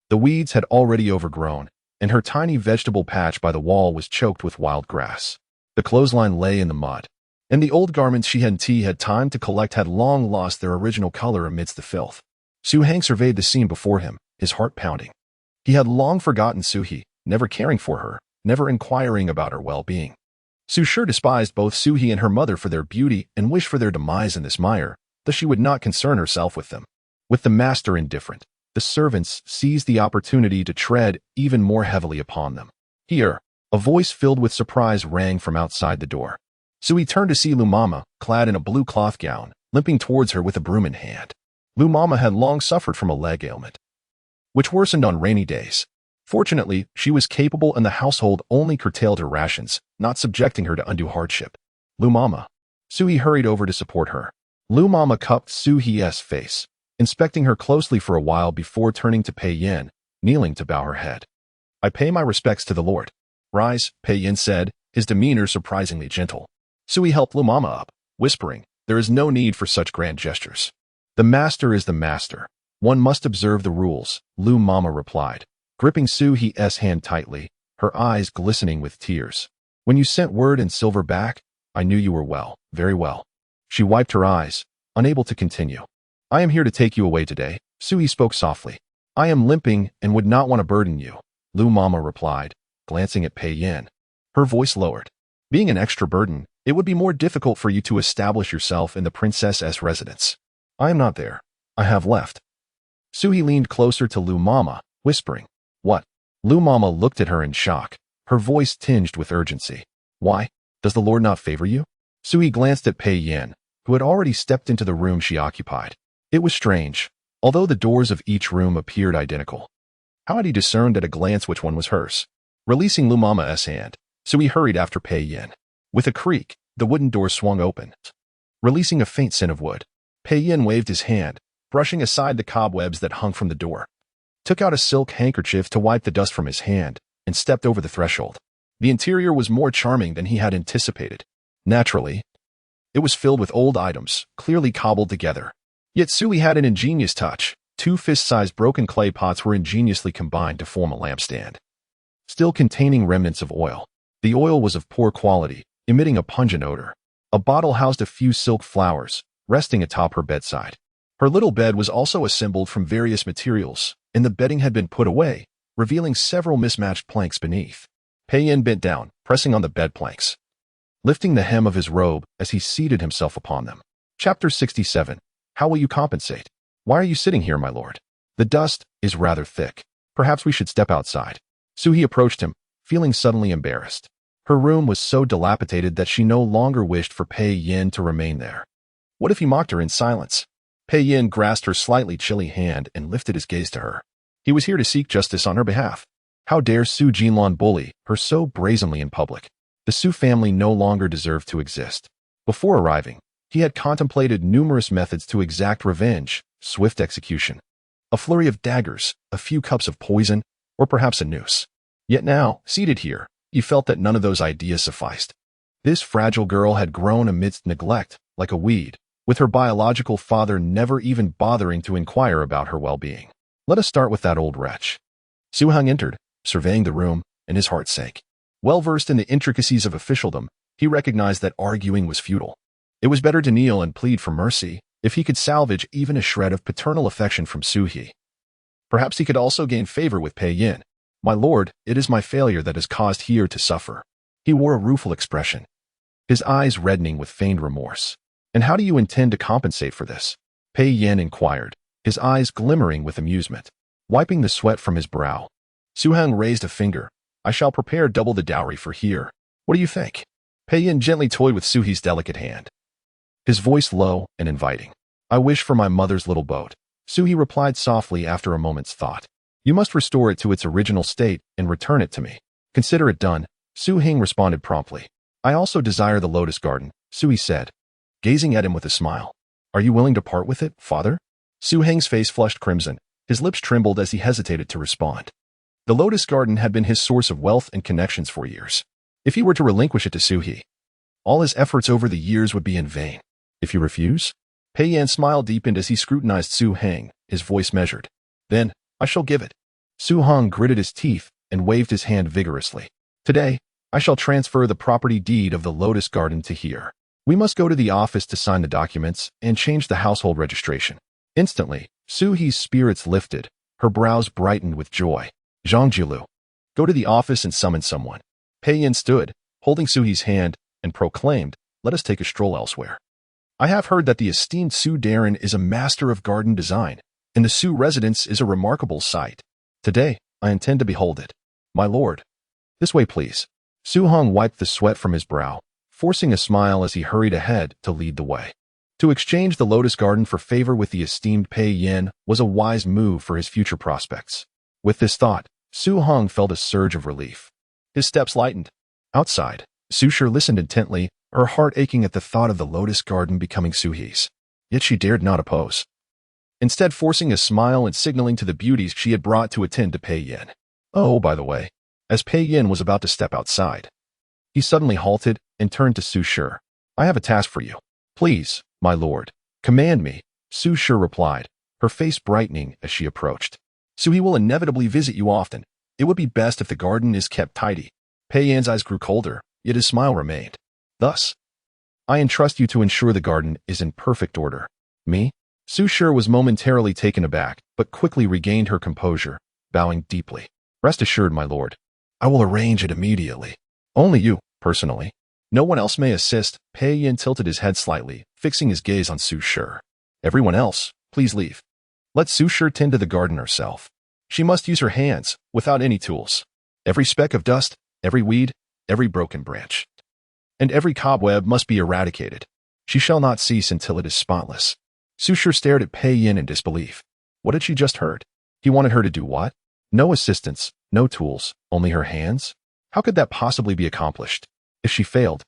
the weeds had already overgrown, and her tiny vegetable patch by the wall was choked with wild grass. The clothesline lay in the mud, and the old garments she had time to collect had long lost their original color amidst the filth. Su Hang surveyed the scene before him, his heart pounding. He had long forgotten Su He, never caring for her, never inquiring about her well-being. Su Shi despised both Su He and her mother for their beauty and wished for their demise in this mire, thus she would not concern herself with them. With the master indifferent, the servants seized the opportunity to tread even more heavily upon them. Heir, a voice filled with surprise rang from outside the door. Sui turned to see Lu Mama, clad in a blue cloth gown, limping towards her with a broom in hand. Lu Mama had long suffered from a leg ailment, which worsened on rainy days. Fortunately, she was capable and the household only curtailed her rations, not subjecting her to undue hardship. Lu Mama. Sui hurried over to support her. Lu Mama cupped Su He's face, inspecting her closely for a while before turning to Pei Yin, kneeling to bow her head. I pay my respects to the Lord. Rise, Pei Yin said, his demeanor surprisingly gentle. Sui helped Lu Mama up, whispering, there is no need for such grand gestures. The master is the master. One must observe the rules, Lu Mama replied, gripping Su He's hand tightly, her eyes glistening with tears. When you sent word in silver back, I knew you were well, very well. She wiped her eyes, unable to continue. I am here to take you away today, Sui spoke softly. I am limping and would not want to burden you, Lu Mama replied, glancing at Pei Yin. Her voice lowered. Being an extra burden, it would be more difficult for you to establish yourself in the princess's residence. I am not there. I have left. Sui leaned closer to Lu Mama, whispering, What? Lu Mama looked at her in shock, her voice tinged with urgency. Why? Does the Lord not favor you? Sui glanced at Pei Yin, who had already stepped into the room she occupied. It was strange, although the doors of each room appeared identical. How had he discerned at a glance which one was hers? Releasing Lu Mama's hand, Sui hurried after Pei Yin. With a creak, the wooden door swung open, releasing a faint scent of wood. Pei Yin waved his hand, brushing aside the cobwebs that hung from the door, took out a silk handkerchief to wipe the dust from his hand, and stepped over the threshold. The interior was more charming than he had anticipated. Naturally, it was filled with old items, clearly cobbled together. Yet Sui had an ingenious touch. 2 fist-sized broken clay pots were ingeniously combined to form a lampstand, still containing remnants of oil. The oil was of poor quality, emitting a pungent odor. A bottle housed a few silk flowers, resting atop her bedside. Her little bed was also assembled from various materials, and the bedding had been put away, revealing several mismatched planks beneath. Pei Yin bent down, pressing on the bed planks, lifting the hem of his robe as he seated himself upon them. Chapter 67. How will you compensate? Why are you sitting here, my lord? The dust is rather thick. Perhaps we should step outside. Sui approached him, feeling suddenly embarrassed. Her room was so dilapidated that she no longer wished for Pei Yin to remain there. What if he mocked her in silence? Pei Yin grasped her slightly chilly hand and lifted his gaze to her. He was here to seek justice on her behalf. How dare Su Jinlan bully her so brazenly in public? The Su family no longer deserved to exist. Before arriving, he had contemplated numerous methods to exact revenge, swift execution, a flurry of daggers, a few cups of poison, or perhaps a noose. Yet now, seated here, he felt that none of those ideas sufficed. This fragile girl had grown amidst neglect, like a weed, with her biological father never even bothering to inquire about her well-being. Let us start with that old wretch. Su Heng entered, surveying the room, and his heart sank. Well-versed in the intricacies of officialdom, he recognized that arguing was futile. It was better to kneel and plead for mercy, if he could salvage even a shred of paternal affection from Su He. Perhaps he could also gain favor with Pei Yin. My lord, it is my failure that has caused Heir to suffer. He wore a rueful expression, his eyes reddening with feigned remorse. And how do you intend to compensate for this? Pei Yin inquired, his eyes glimmering with amusement. Wiping the sweat from his brow, Su Heng raised a finger. I shall prepare double the dowry for Heir. What do you think? Pei Yin gently toyed with Su He's delicate hand, his voice low and inviting. I wish for my mother's little boat. Su He replied softly after a moment's thought. You must restore it to its original state and return it to me. Consider it done. Su Heng responded promptly. I also desire the lotus garden, Su He said, gazing at him with a smile. Are you willing to part with it, father? Su Heng's face flushed crimson. His lips trembled as he hesitated to respond. The lotus garden had been his source of wealth and connections for years. If he were to relinquish it to Su He, all his efforts over the years would be in vain. If you refuse? Pei Yan's smile deepened as he scrutinized Su Heng, his voice measured. Then, I shall give it. Su Heng gritted his teeth and waved his hand vigorously. Today, I shall transfer the property deed of the lotus garden to Heir. We must go to the office to sign the documents and change the household registration. Instantly, Su He's spirits lifted, her brows brightened with joy. Zhang Jiulu, go to the office and summon someone. Pei Yin stood, holding Su He's hand, and proclaimed, let us take a stroll elsewhere. I have heard that the esteemed Su Darren is a master of garden design, and the Su residence is a remarkable sight. Today, I intend to behold it. My lord. This way, please. Su Heng wiped the sweat from his brow, forcing a smile as he hurried ahead to lead the way. To exchange the lotus garden for favor with the esteemed Pei Yin was a wise move for his future prospects. With this thought, Su Heng felt a surge of relief. His steps lightened. Outside, Su Shi listened intently, her heart aching at the thought of the lotus garden becoming Su He's. Yet she dared not oppose, instead forcing a smile and signaling to the beauties she had brought to attend to Pei Yin. Oh, by the way, as Pei Yin was about to step outside, he suddenly halted and turned to Su Shi. I have a task for you. Please, my lord, command me, Su Shi replied, her face brightening as she approached. Su He will inevitably visit you often. It would be best if the garden is kept tidy. Pei Yan's eyes grew colder, yet his smile remained. Thus, I entrust you to ensure the garden is in perfect order. Me? Su Shi was momentarily taken aback, but quickly regained her composure, bowing deeply. Rest assured, my lord. I will arrange it immediately. Only you, personally. No one else may assist. Pei Yin tilted his head slightly, fixing his gaze on Su Shi. Everyone else, please leave. Let Su Shi tend to the garden herself. She must use her hands, without any tools. Every speck of dust, every weed, every broken branch, and every cobweb must be eradicated. She shall not cease until it is spotless. Su Shi stared at Pei Yin in disbelief. What had she just heard? He wanted her to do what? No assistance, no tools, only her hands? How could that possibly be accomplished? If she failed,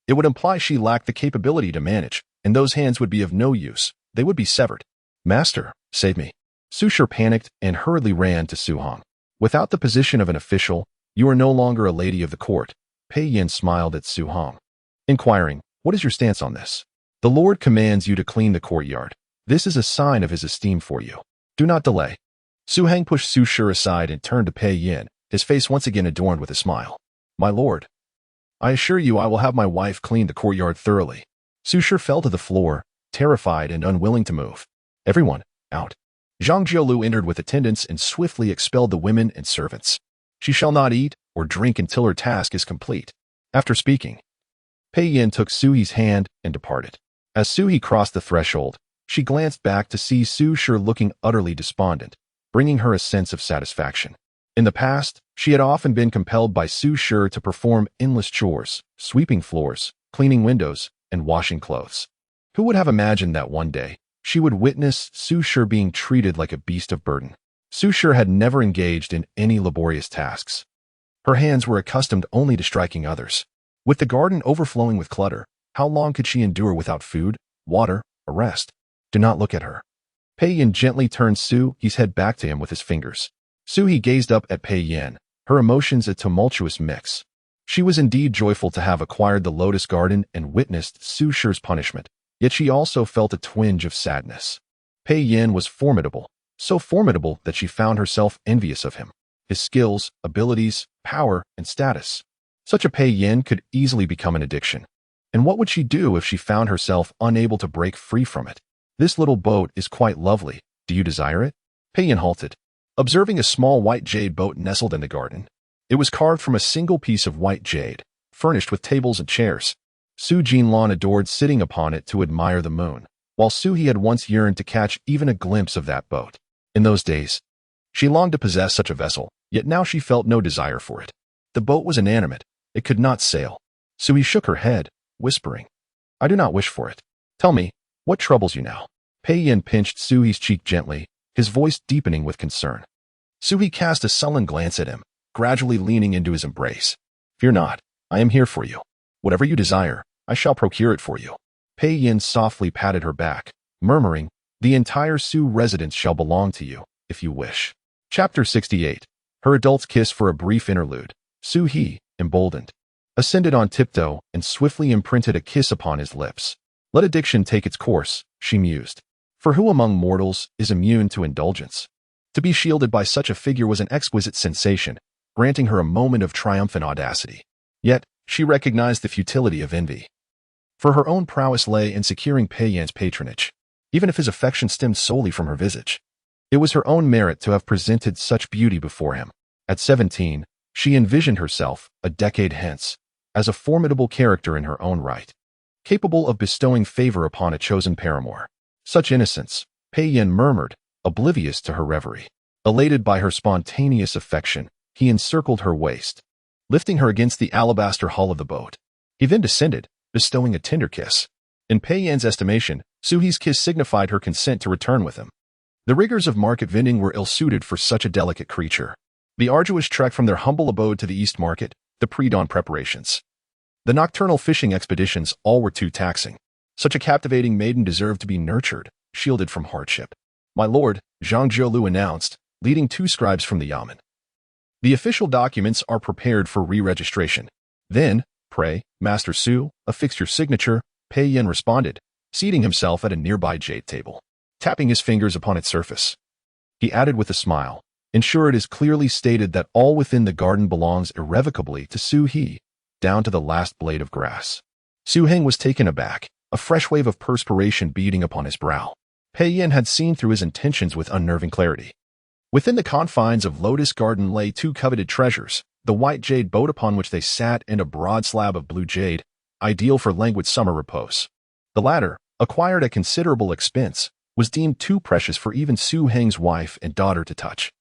it would imply she lacked the capability to manage, and those hands would be of no use. They would be severed. Master, save me. Su Shi panicked and hurriedly ran to Su Heng. Without the position of an official, you are no longer a lady of the court. Pei Yin smiled at Su Heng, inquiring, what is your stance on this? The Lord commands you to clean the courtyard. This is a sign of his esteem for you. Do not delay. Su Heng pushed Su Shi aside and turned to Pei Yin, his face once again adorned with a smile. My lord, I assure you I will have my wife clean the courtyard thoroughly. Su Shi fell to the floor, terrified and unwilling to move. Everyone, out. Zhang Jiulu entered with attendants and swiftly expelled the women and servants. She shall not eat or drink until her task is complete. After speaking, Pei Yin took Su He's hand and departed. As Su He crossed the threshold, she glanced back to see Su Shi looking utterly despondent, bringing her a sense of satisfaction. In the past, she had often been compelled by Su Shi to perform endless chores, sweeping floors, cleaning windows, and washing clothes. Who would have imagined that one day, she would witness Su Shi being treated like a beast of burden? Su Shi had never engaged in any laborious tasks. Her hands were accustomed only to striking others. With the garden overflowing with clutter, how long could she endure without food, water, or rest? Do not look at her. Pei Yin gently turned Su-he's head back to him with his fingers. Su-he gazed up at Pei Yin, her emotions a tumultuous mix. She was indeed joyful to have acquired the Lotus Garden and witnessed Su-shi's punishment, yet she also felt a twinge of sadness. Pei Yin was formidable, so formidable that she found herself envious of him. His skills, abilities, power, and status. Such a Pei Yin could easily become an addiction. And what would she do if she found herself unable to break free from it? This little boat is quite lovely. Do you desire it? Pei Yin halted, observing a small white jade boat nestled in the garden. It was carved from a single piece of white jade, furnished with tables and chairs. Su Jinlan adored sitting upon it to admire the moon, while Su-he had once yearned to catch even a glimpse of that boat. In those days, she longed to possess such a vessel, yet now she felt no desire for it. The boat was inanimate. It could not sail. Su-he shook her head, whispering, I do not wish for it. Tell me, what troubles you now? Pei Yin pinched Su-he's cheek gently, his voice deepening with concern. Su-he cast a sullen glance at him, gradually leaning into his embrace. Fear not, I am here for you. Whatever you desire, I shall procure it for you. Pei Yin softly patted her back, murmuring, the entire Su residence shall belong to you, if you wish. Chapter 68. Her adults kiss for a brief interlude. Su-he, emboldened, ascended on tiptoe and swiftly imprinted a kiss upon his lips. Let addiction take its course, she mused. For who among mortals is immune to indulgence? To be shielded by such a figure was an exquisite sensation, granting her a moment of triumphant audacity. Yet, she recognized the futility of envy. For her own prowess lay in securing Pei Yin's patronage, even if his affection stemmed solely from her visage. It was her own merit to have presented such beauty before him. At 17, she envisioned herself, a decade hence, as a formidable character in her own right, capable of bestowing favor upon a chosen paramour. Such innocence, Pei Yin murmured, oblivious to her reverie. Elated by her spontaneous affection, he encircled her waist, lifting her against the alabaster hull of the boat. He then descended, bestowing a tender kiss. In Pei Yin's estimation, Su-he's kiss signified her consent to return with him. The rigors of market vending were ill-suited for such a delicate creature. The arduous trek from their humble abode to the East Market, the pre-dawn preparations, the nocturnal fishing expeditions, all were too taxing. Such a captivating maiden deserved to be nurtured, shielded from hardship. My lord, Zhang Jiolu announced, leading 2 scribes from the yamen. The official documents are prepared for re-registration. Then, pray, Master Su, affix your signature, Pei Yin responded, seating himself at a nearby jade table, tapping his fingers upon its surface. He added with a smile, ensure it is clearly stated that all within the garden belongs irrevocably to Su-he, down to the last blade of grass. Su-heng was taken aback, a fresh wave of perspiration beading upon his brow. Pei Yin had seen through his intentions with unnerving clarity. Within the confines of Lotus Garden lay 2 coveted treasures, the white jade boat upon which they sat and a broad slab of blue jade, ideal for languid summer repose. The latter, acquired at considerable expense, was deemed too precious for even Su-heng's wife and daughter to touch.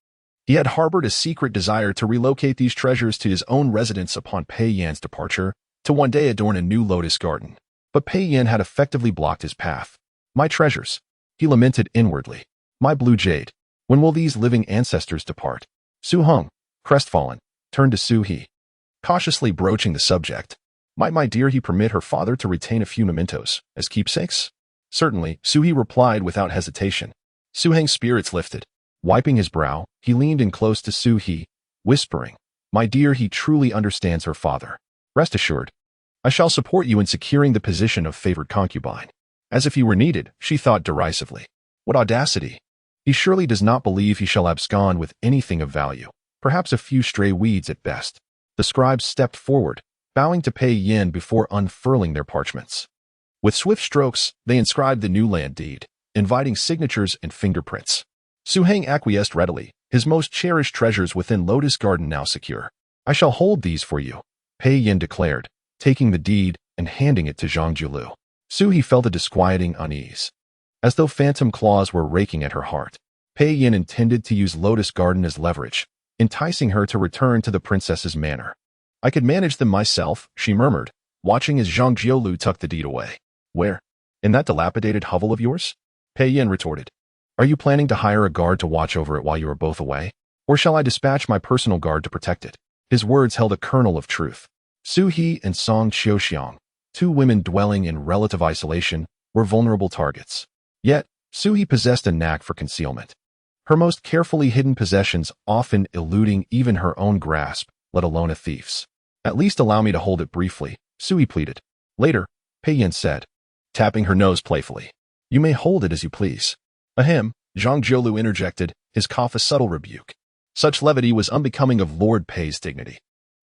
He had harbored a secret desire to relocate these treasures to his own residence upon Pei Yin's departure, to one day adorn a new Lotus Garden. But Pei Yin had effectively blocked his path. My treasures, he lamented inwardly. My blue jade. When will these living ancestors depart? Su-heng, crestfallen, turned to Su-he, cautiously broaching the subject. Might my dear he permit her father to retain a few mementos, as keepsakes? Certainly, Su-he replied without hesitation. Su-heng's spirits lifted. Wiping his brow, he leaned in close to Su-he, whispering, my dear, he truly understands her father. Rest assured, I shall support you in securing the position of favored concubine. As if he were needed, she thought derisively. What audacity! He surely does not believe he shall abscond with anything of value, perhaps a few stray weeds at best. The scribes stepped forward, bowing to Pei Yin before unfurling their parchments. With swift strokes, they inscribed the new land deed, inviting signatures and fingerprints. Su-heng acquiesced readily, his most cherished treasures within Lotus Garden now secure. I shall hold these for you, Pei Yin declared, taking the deed and handing it to Zhang Jiolu. Su-he felt a disquieting unease, as though phantom claws were raking at her heart. Pei Yin intended to use Lotus Garden as leverage, enticing her to return to the princess's manor. I could manage them myself, she murmured, watching as Zhang Jiolu tucked the deed away. Where? In that dilapidated hovel of yours? Pei Yin retorted. Are you planning to hire a guard to watch over it while you are both away? Or shall I dispatch my personal guard to protect it? His words held a kernel of truth. Su-hee and Song Xiaoxiang, two women dwelling in relative isolation, were vulnerable targets. Yet, Su-hee possessed a knack for concealment, her most carefully hidden possessions often eluding even her own grasp, let alone a thief's. At least allow me to hold it briefly, Su-hee pleaded. Later, Pei Yin said, tapping her nose playfully. You may hold it as you please. Ahem, Zhang Jiulu interjected, his cough a subtle rebuke. Such levity was unbecoming of Lord Pei's dignity.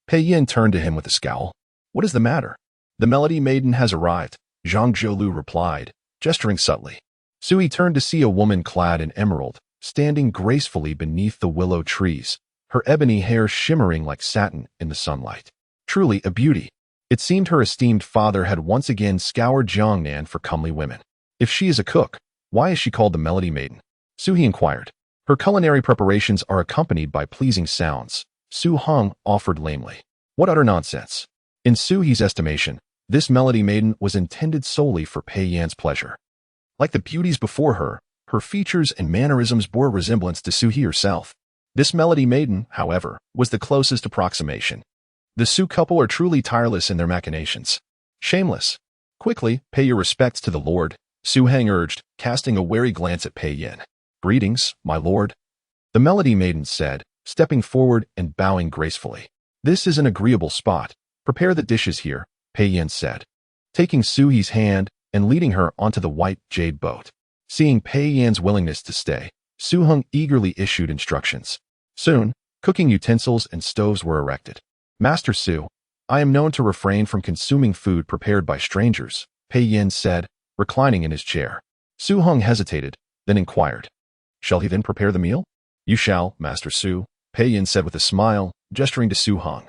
Pei Yin turned to him with a scowl. What is the matter? The Melody Maiden has arrived, Zhang Jiulu replied, gesturing subtly. Su-hee turned to see a woman clad in emerald, standing gracefully beneath the willow trees, her ebony hair shimmering like satin in the sunlight. Truly a beauty. It seemed her esteemed father had once again scoured Jiangnan for comely women. If she is a cook, why is she called the Melody Maiden? Su-hee inquired. Her culinary preparations are accompanied by pleasing sounds, Su-hung offered lamely. What utter nonsense. In Su-hee's estimation, this Melody Maiden was intended solely for Pei Yan's pleasure. Like the beauties before her, her features and mannerisms bore resemblance to Su-hee herself. This Melody Maiden, however, was the closest approximation. The Su couple are truly tireless in their machinations. Shameless. Quickly, pay your respects to the Lord, Su-hang urged, casting a wary glance at Pei Yin. Greetings, my lord. The Melody Maiden said, stepping forward and bowing gracefully. This is an agreeable spot. Prepare the dishes here, Pei Yin said, taking Su-hee's hand and leading her onto the white jade boat. Seeing Pei Yan's willingness to stay, Su-hung eagerly issued instructions. Soon, cooking utensils and stoves were erected. Master Su, I am known to refrain from consuming food prepared by strangers, Pei Yin said, reclining in his chair. Su-hung hesitated, then inquired. Shall he then prepare the meal? You shall, Master Su, Pei Yin said with a smile, gesturing to Su-hung.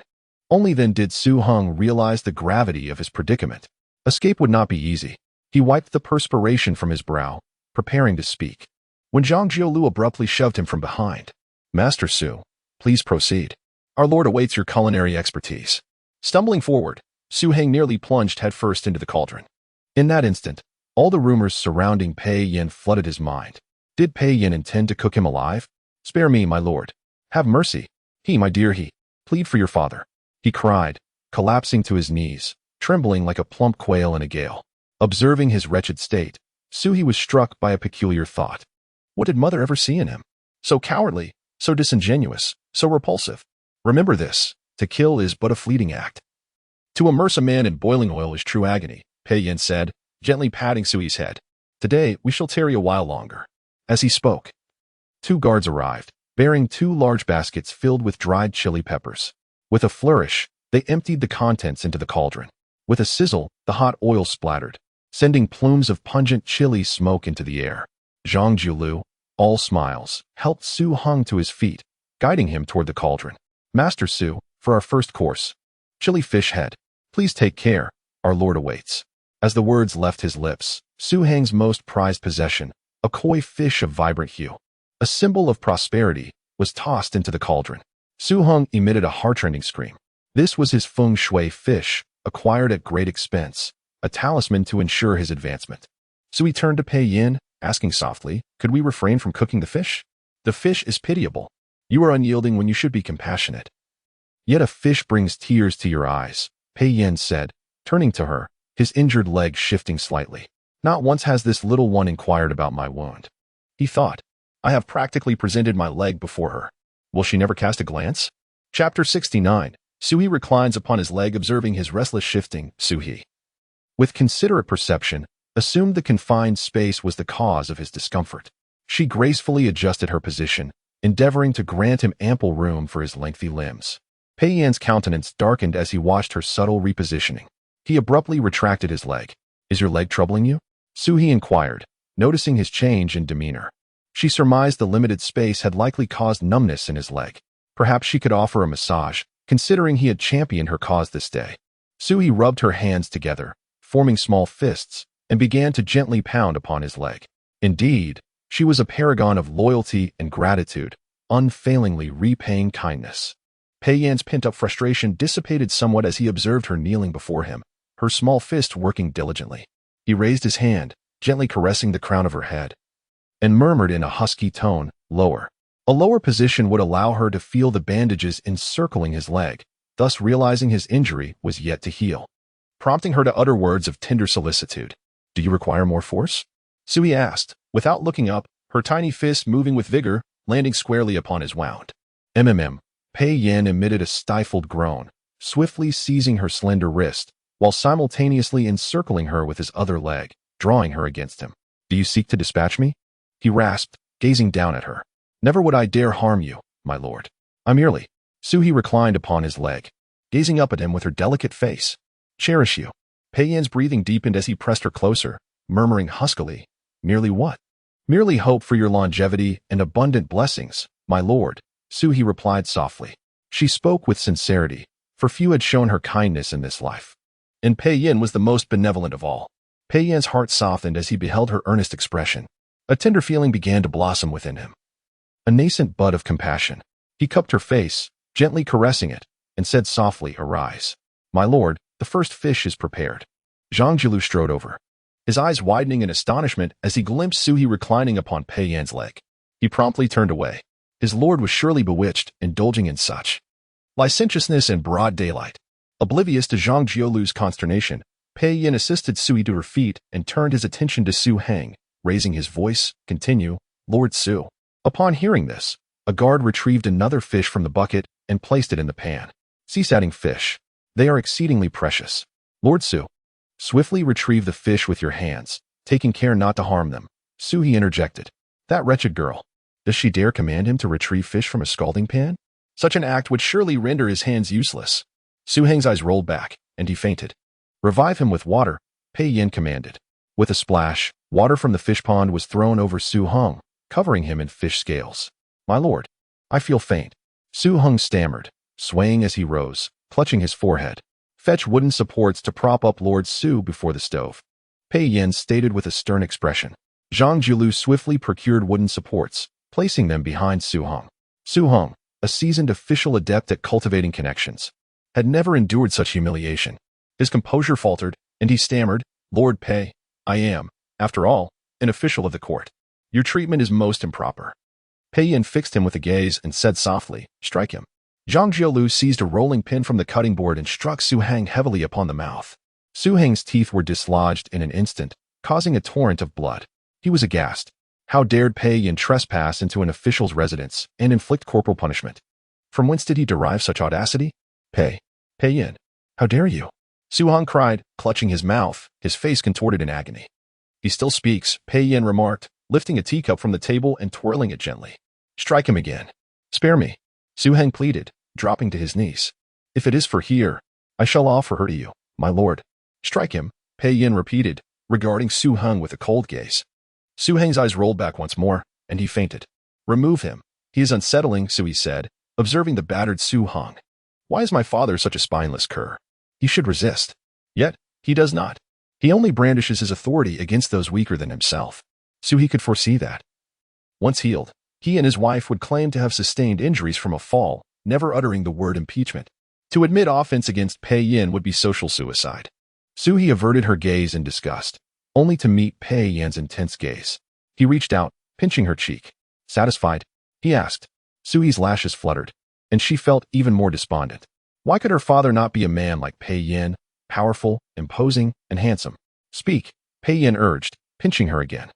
Only then did Su-hung realize the gravity of his predicament. Escape would not be easy. He wiped the perspiration from his brow, preparing to speak, when Zhang Jiulu abruptly shoved him from behind. Master Su, please proceed. Our lord awaits your culinary expertise. Stumbling forward, Su-hang nearly plunged headfirst into the cauldron. In that instant, all the rumors surrounding Pei Yin flooded his mind. Did Pei Yin intend to cook him alive? Spare me, my lord. Have mercy. My dear he. Plead for your father. He cried, collapsing to his knees, trembling like a plump quail in a gale. Observing his wretched state, Su-hee was struck by a peculiar thought. What did mother ever see in him? So cowardly, so disingenuous, so repulsive. Remember this, to kill is but a fleeting act. To immerse a man in boiling oil is true agony, Pei Yin said, gently patting Su-hee's head. Today, we shall tarry a while longer. As he spoke, 2 guards arrived, bearing 2 large baskets filled with dried chili peppers. With a flourish, they emptied the contents into the cauldron. With a sizzle, the hot oil splattered, sending plumes of pungent chili smoke into the air. Zhang Jiulu, all smiles, helped Su-hung to his feet, guiding him toward the cauldron. Master Su, for our first course. Chili fish head. Please take care, our lord awaits. As the words left his lips, Su-hang's most prized possession, a koi fish of vibrant hue, a symbol of prosperity, was tossed into the cauldron. Su-hung emitted a heart-rending scream. This was his feng shui fish, acquired at great expense, a talisman to ensure his advancement. Su-hee turned to Pei Yin, asking softly, could we refrain from cooking the fish? The fish is pitiable. You are unyielding when you should be compassionate. Yet a fish brings tears to your eyes, Pei Yin said, turning to her, his injured leg shifting slightly. Not once has this little one inquired about my wound. He thought, I have practically presented my leg before her. Will she never cast a glance? Chapter 69. Su-hee reclines upon his leg observing his restless shifting. Su-hee, with considerate perception, assumed the confined space was the cause of his discomfort. She gracefully adjusted her position, endeavoring to grant him ample room for his lengthy limbs. Pei Yan's countenance darkened as he watched her subtle repositioning. He abruptly retracted his leg. Is your leg troubling you? Su-hee inquired, noticing his change in demeanor. She surmised the limited space had likely caused numbness in his leg. Perhaps she could offer a massage, considering he had championed her cause this day. Su-hee rubbed her hands together, forming small fists, and began to gently pound upon his leg. Indeed, she was a paragon of loyalty and gratitude, unfailingly repaying kindness. Pei Yan's pent-up frustration dissipated somewhat as he observed her kneeling before him, her small fist working diligently. He raised his hand, gently caressing the crown of her head, and murmured in a husky tone, lower. A lower position would allow her to feel the bandages encircling his leg, thus realizing his injury was yet to heal, prompting her to utter words of tender solicitude. "Do you require more force?" Sui asked, without looking up, her tiny fist moving with vigor, landing squarely upon his wound. Pei Yin emitted a stifled groan, swiftly seizing her slender wrist, while simultaneously encircling her with his other leg, drawing her against him. "Do you seek to dispatch me?" he rasped, gazing down at her. "Never would I dare harm you, my lord. I merely—" Sui reclined upon his leg, gazing up at him with her delicate face. "Cherish you." Pei Yin's breathing deepened as he pressed her closer, murmuring huskily, "Merely what?" "Merely hope for your longevity and abundant blessings, my lord," Sui replied softly. She spoke with sincerity, for few had shown her kindness in this life. And Pei Yin was the most benevolent of all. Pei Yin's heart softened as he beheld her earnest expression. A tender feeling began to blossom within him. A nascent bud of compassion. He cupped her face, gently caressing it, and said softly, "Arise. My lord, the first fish is prepared." Zhang Jilu strode over, his eyes widening in astonishment as he glimpsed Sui reclining upon Pei Yan's leg. He promptly turned away. His lord was surely bewitched, indulging in such licentiousness in broad daylight. Oblivious to Zhang Jiulu's consternation, Pei Yin assisted Sui to her feet and turned his attention to Su Heng, raising his voice. "Continue, Lord Su." Upon hearing this, a guard retrieved another fish from the bucket and placed it in the pan. "Sea-satting fish. They are exceedingly precious. Lord Su, swiftly retrieve the fish with your hands, taking care not to harm them." Sui interjected. "That wretched girl. Does she dare command him to retrieve fish from a scalding pan? Such an act would surely render his hands useless." Su Heng's eyes rolled back, and he fainted. "Revive him with water," Pei Yin commanded. With a splash, water from the fish pond was thrown over Su Heng, covering him in fish scales. "My lord, I feel faint." Su Heng stammered, swaying as he rose, clutching his forehead. "Fetch wooden supports to prop up Lord Su before the stove," Pei Yin stated with a stern expression. Zhang Jiulu swiftly procured wooden supports, placing them behind Su Heng. Su Heng, a seasoned official adept at cultivating connections, had never endured such humiliation. His composure faltered, and he stammered, "Lord Pei, I am, after all, an official of the court. Your treatment is most improper." Pei Yin fixed him with a gaze and said softly, "Strike him." Zhang Jiulu seized a rolling pin from the cutting board and struck Su Heng heavily upon the mouth. Su Heng's teeth were dislodged in an instant, causing a torrent of blood. He was aghast. How dared Pei Yin trespass into an official's residence and inflict corporal punishment? From whence did he derive such audacity? Pei Yin, how dare you?" Su Heng cried, clutching his mouth, his face contorted in agony. "He still speaks," Pei Yin remarked, lifting a teacup from the table and twirling it gently. "Strike him again." "Spare me," Su Heng pleaded, dropping to his knees. "If it is for Heir, I shall offer her to you, my lord." "Strike him," Pei Yin repeated, regarding Su Heng with a cold gaze. Su Heng's eyes rolled back once more, and he fainted. "Remove him. He is unsettling," Sui said, observing the battered Su Heng. "Why is my father such a spineless cur? He should resist. Yet, he does not. He only brandishes his authority against those weaker than himself." Sui could foresee that. Once healed, he and his wife would claim to have sustained injuries from a fall, never uttering the word impeachment. To admit offense against Pei Yin would be social suicide. Sui averted her gaze in disgust, only to meet Pei Yin's intense gaze. He reached out, pinching her cheek. "Satisfied?" he asked. Sui's lashes fluttered, and she felt even more despondent. Why could her father not be a man like Pei Yin, powerful, imposing, and handsome? "Speak," Pei Yin urged, pinching her again.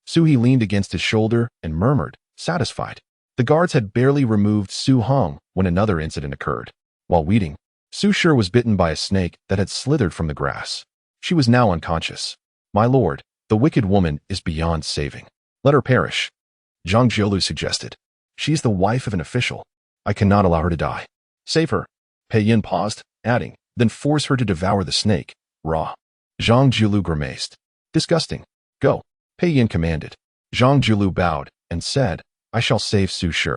Sui leaned against his shoulder and murmured, "Satisfied." The guards had barely removed Su Heng when another incident occurred. While weeding, Su Shi was bitten by a snake that had slithered from the grass. She was now unconscious. "My lord, the wicked woman is beyond saving. Let her perish," Zhang Jiulu suggested. "She is the wife of an official. I cannot allow her to die." "Save her." Pei Yin paused, adding, "Then force her to devour the snake, raw." Zhang Jiulu grimaced. "Disgusting. Go," Pei Yin commanded. Zhang Jiulu bowed and said, "I shall save Su Shi.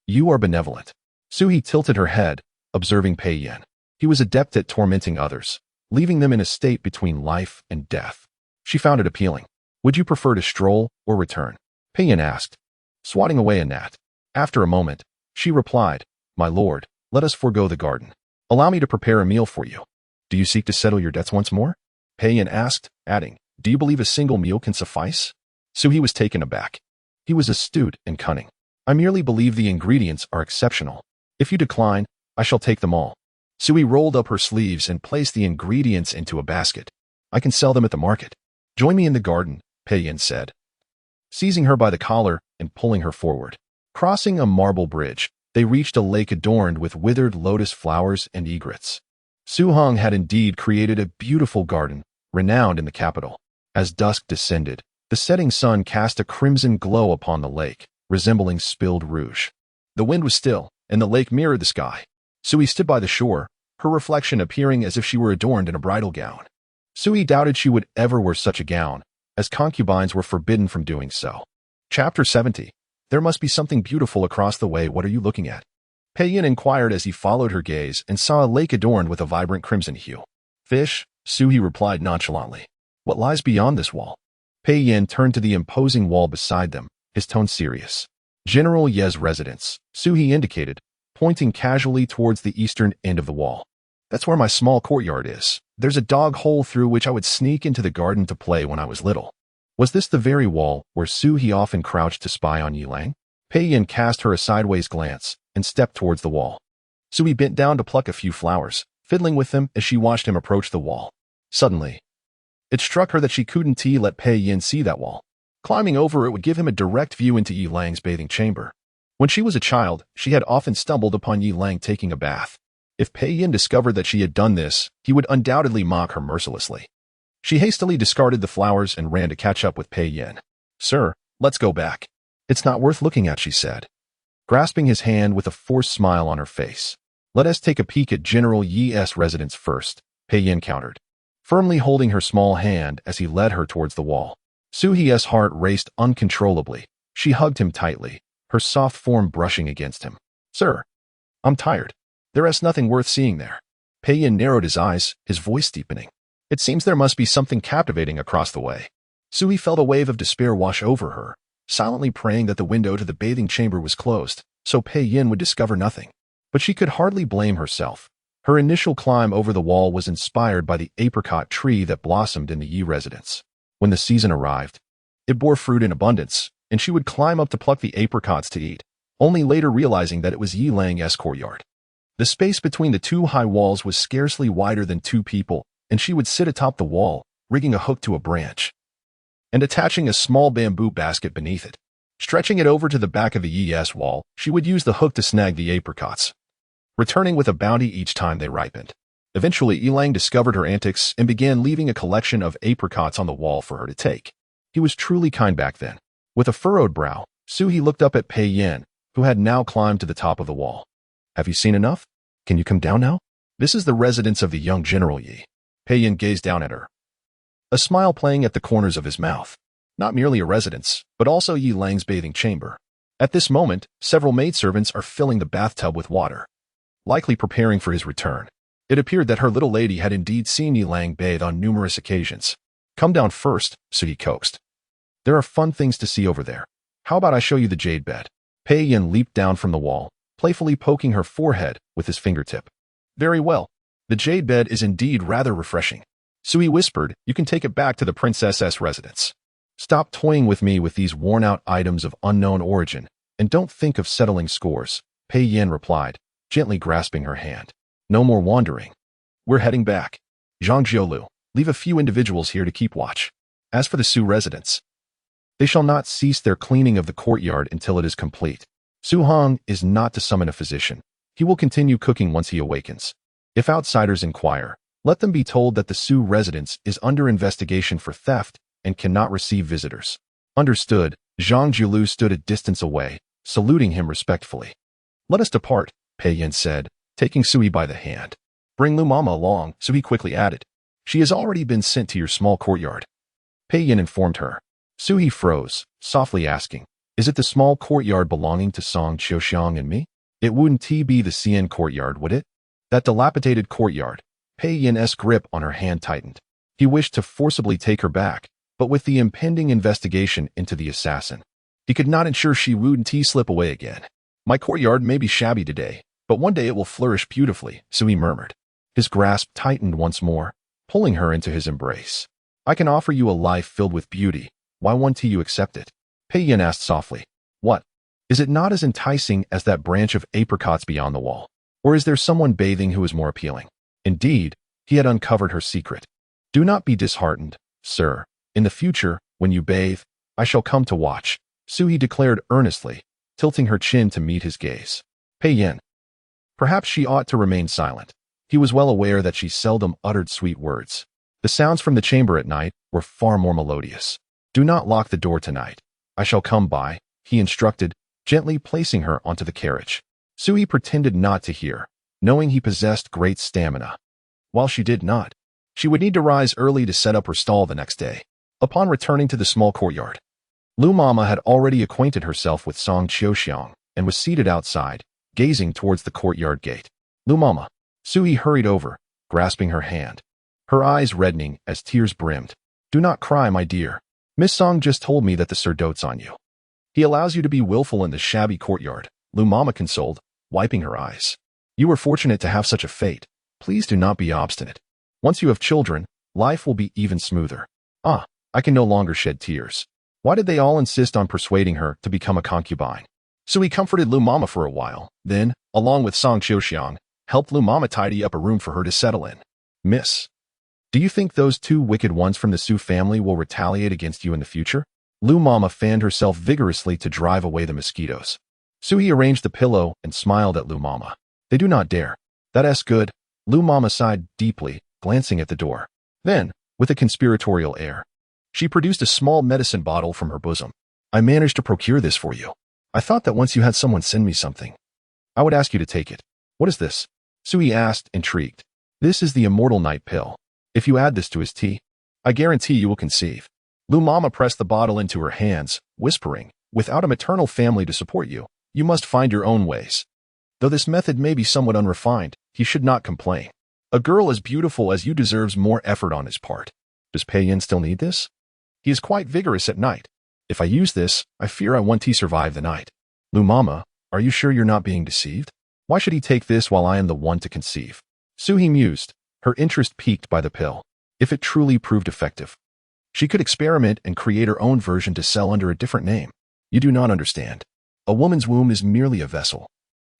You are benevolent." Sui tilted her head, observing Pei Yin. He was adept at tormenting others, leaving them in a state between life and death. She found it appealing. "Would you prefer to stroll or return?" Pei Yin asked, swatting away a gnat. After a moment, she replied, "My lord, let us forego the garden. Allow me to prepare a meal for you." "Do you seek to settle your debts once more?" Pei Yin asked, adding, "Do you believe a single meal can suffice?" Sui was taken aback. He was astute and cunning. "I merely believe the ingredients are exceptional. If you decline, I shall take them all." Sui rolled up her sleeves and placed the ingredients into a basket. I can sell them at the market. Join me in the garden, Pei Yin said, seizing her by the collar and pulling her forward. Crossing a marble bridge, they reached a lake adorned with withered lotus flowers and egrets. Su Hong had indeed created a beautiful garden, renowned in the capital. As dusk descended, the setting sun cast a crimson glow upon the lake, resembling spilled rouge. The wind was still, and the lake mirrored the sky. Sui stood by the shore, her reflection appearing as if she were adorned in a bridal gown. Sui doubted she would ever wear such a gown, as concubines were forbidden from doing so. Chapter 70. There must be something beautiful across the way. What are you looking at? Pei Yin inquired as he followed her gaze and saw a lake adorned with a vibrant crimson hue. Fish, Sui replied nonchalantly. What lies beyond this wall? Pei Yin turned to the imposing wall beside them, his tone serious. General Ye's residence, Sui indicated, pointing casually towards the eastern end of the wall. That's where my small courtyard is. There's a dog hole through which I would sneak into the garden to play when I was little. Was this the very wall where Sui often crouched to spy on Yilang? Pei Yin cast her a sideways glance and stepped towards the wall. Sui bent down to pluck a few flowers, fiddling with them as she watched him approach the wall. Suddenly, it struck her that she couldn't let Pei Yin see that wall. Climbing over it would give him a direct view into Yilang's bathing chamber. When she was a child, she had often stumbled upon Yilang taking a bath. If Pei Yin discovered that she had done this, he would undoubtedly mock her mercilessly. She hastily discarded the flowers and ran to catch up with Pei Yin. Sir, let's go back. It's not worth looking at, she said, grasping his hand with a forced smile on her face. Let us take a peek at General Yi's residence first, Pei Yin countered, firmly holding her small hand as he led her towards the wall. Suhi's heart raced uncontrollably. She hugged him tightly, her soft form brushing against him. Sir, I'm tired. There is nothing worth seeing there. Pei Yin narrowed his eyes, his voice deepening. It seems there must be something captivating across the way. Sui felt a wave of despair wash over her, silently praying that the window to the bathing chamber was closed, so Pei Yin would discover nothing. But she could hardly blame herself. Her initial climb over the wall was inspired by the apricot tree that blossomed in the Yi residence. When the season arrived, it bore fruit in abundance, and she would climb up to pluck the apricots to eat, only later realizing that it was Yilang's courtyard. The space between the two high walls was scarcely wider than 2 people, and she would sit atop the wall, rigging a hook to a branch, and attaching a small bamboo basket beneath it. Stretching it over to the back of the Yi's wall, she would use the hook to snag the apricots, returning with a bounty each time they ripened. Eventually, Yilang discovered her antics and began leaving a collection of apricots on the wall for her to take. He was truly kind back then. With a furrowed brow, Sui looked up at Pei Yin, who had now climbed to the top of the wall. Have you seen enough? Can you come down now? This is the residence of the young General Yi. Pei Yin gazed down at her, a smile playing at the corners of his mouth. Not merely a residence, but also Yilang's bathing chamber. At this moment, several maidservants are filling the bathtub with water, likely preparing for his return. It appeared that her little lady had indeed seen Yilang bathe on numerous occasions. Come down first, Sui coaxed. There are fun things to see over there. How about I show you the jade bed? Pei Yin leaped down from the wall, playfully poking her forehead with his fingertip. Very well. The jade bed is indeed rather refreshing. Sui whispered, you can take it back to the princess's residence. Stop toying with me with these worn-out items of unknown origin, and don't think of settling scores, Pei Yin replied, gently grasping her hand. No more wandering. We're heading back. Zhang Jiolu, leave a few individuals here to keep watch. As for the Su residents, they shall not cease their cleaning of the courtyard until it is complete. Su Hong is not to summon a physician. He will continue cooking once he awakens. If outsiders inquire, let them be told that the Su residence is under investigation for theft and cannot receive visitors. Understood. Zhang Jiolu stood a distance away, saluting him respectfully. Let us depart, Pei Yin said, taking Sui by the hand. Bring Lu Mama along, Sui quickly added. She has already been sent to your small courtyard. Pei Yin informed her. Sui froze, softly asking, is it the small courtyard belonging to Song Qiuxiang and me? It wouldn't be the Xian courtyard, would it? That dilapidated courtyard. Pei Yin's grip on her hand tightened. He wished to forcibly take her back, but with the impending investigation into the assassin, he could not ensure she wouldn't slip away again. My courtyard may be shabby today, but one day it will flourish beautifully, Sui murmured. His grasp tightened once more, pulling her into his embrace. I can offer you a life filled with beauty. Why won't you accept it? Pei Yin asked softly. What? Is it not as enticing as that branch of apricots beyond the wall? Or is there someone bathing who is more appealing? Indeed, he had uncovered her secret. Do not be disheartened, sir. In the future, when you bathe, I shall come to watch, Sui declared earnestly, tilting her chin to meet his gaze. Pei Yin. Perhaps she ought to remain silent. He was well aware that she seldom uttered sweet words. The sounds from the chamber at night were far more melodious. Do not lock the door tonight. I shall come by, he instructed, gently placing her onto the carriage. Sui pretended not to hear, knowing he possessed great stamina. While she did not, she would need to rise early to set up her stall the next day. Upon returning to the small courtyard, Lu Mama had already acquainted herself with Song Qiuxiang and was seated outside, gazing towards the courtyard gate. Lu Mama. Sui hurried over, grasping her hand, her eyes reddening as tears brimmed. Do not cry, my dear. Miss Song just told me that the sir dotes on you. He allows you to be willful in the shabby courtyard, Lu Mama consoled, wiping her eyes. You were fortunate to have such a fate. Please do not be obstinate. Once you have children, life will be even smoother. Ah, I can no longer shed tears. Why did they all insist on persuading her to become a concubine? So he comforted Lu Mama for a while, then, along with Song Qiuxiang, helped Lu Mama tidy up a room for her to settle in. Miss, do you think those two wicked ones from the Su family will retaliate against you in the future? Lu Mama fanned herself vigorously to drive away the mosquitoes. Sui arranged the pillow and smiled at Lu Mama. They do not dare. That's good. Lu Mama sighed deeply, glancing at the door. Then, with a conspiratorial air, she produced a small medicine bottle from her bosom. I managed to procure this for you. I thought that once you had someone send me something, I would ask you to take it. What is this? Sui asked, intrigued. This is the immortal night pill. If you add this to his tea, I guarantee you will conceive. Lu Mama pressed the bottle into her hands, whispering, without a maternal family to support you, you must find your own ways. Though this method may be somewhat unrefined, he should not complain. A girl as beautiful as you deserves more effort on his part. Does Pei Yin still need this? He is quite vigorous at night. If I use this, I fear I won't survive the night. Lu Mama, are you sure you're not being deceived? Why should he take this while I am the one to conceive? Sui mused, her interest piqued by the pill. If it truly proved effective, she could experiment and create her own version to sell under a different name. You do not understand. A woman's womb is merely a vessel.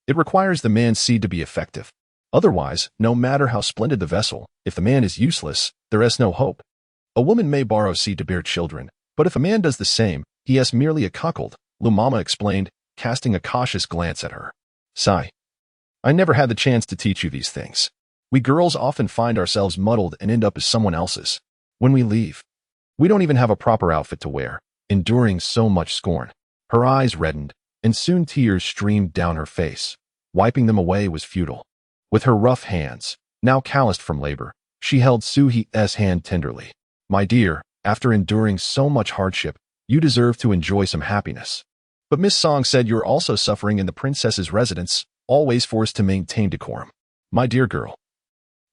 It requires the man's seed to be effective. Otherwise, no matter how splendid the vessel, if the man is useless, there is no hope. A woman may borrow seed to bear children, but if a man does the same, he is merely a cuckold, Lu Mama explained, casting a cautious glance at her. Sigh. I never had the chance to teach you these things. We girls often find ourselves muddled and end up as someone else's. When we leave, we don't even have a proper outfit to wear, enduring so much scorn. Her eyes reddened, and soon tears streamed down her face. Wiping them away was futile. With her rough hands, now calloused from labor, she held Suhi's hand tenderly. My dear, after enduring so much hardship, you deserve to enjoy some happiness. But Miss Song said you're also suffering in the princess's residence, always forced to maintain decorum. My dear girl,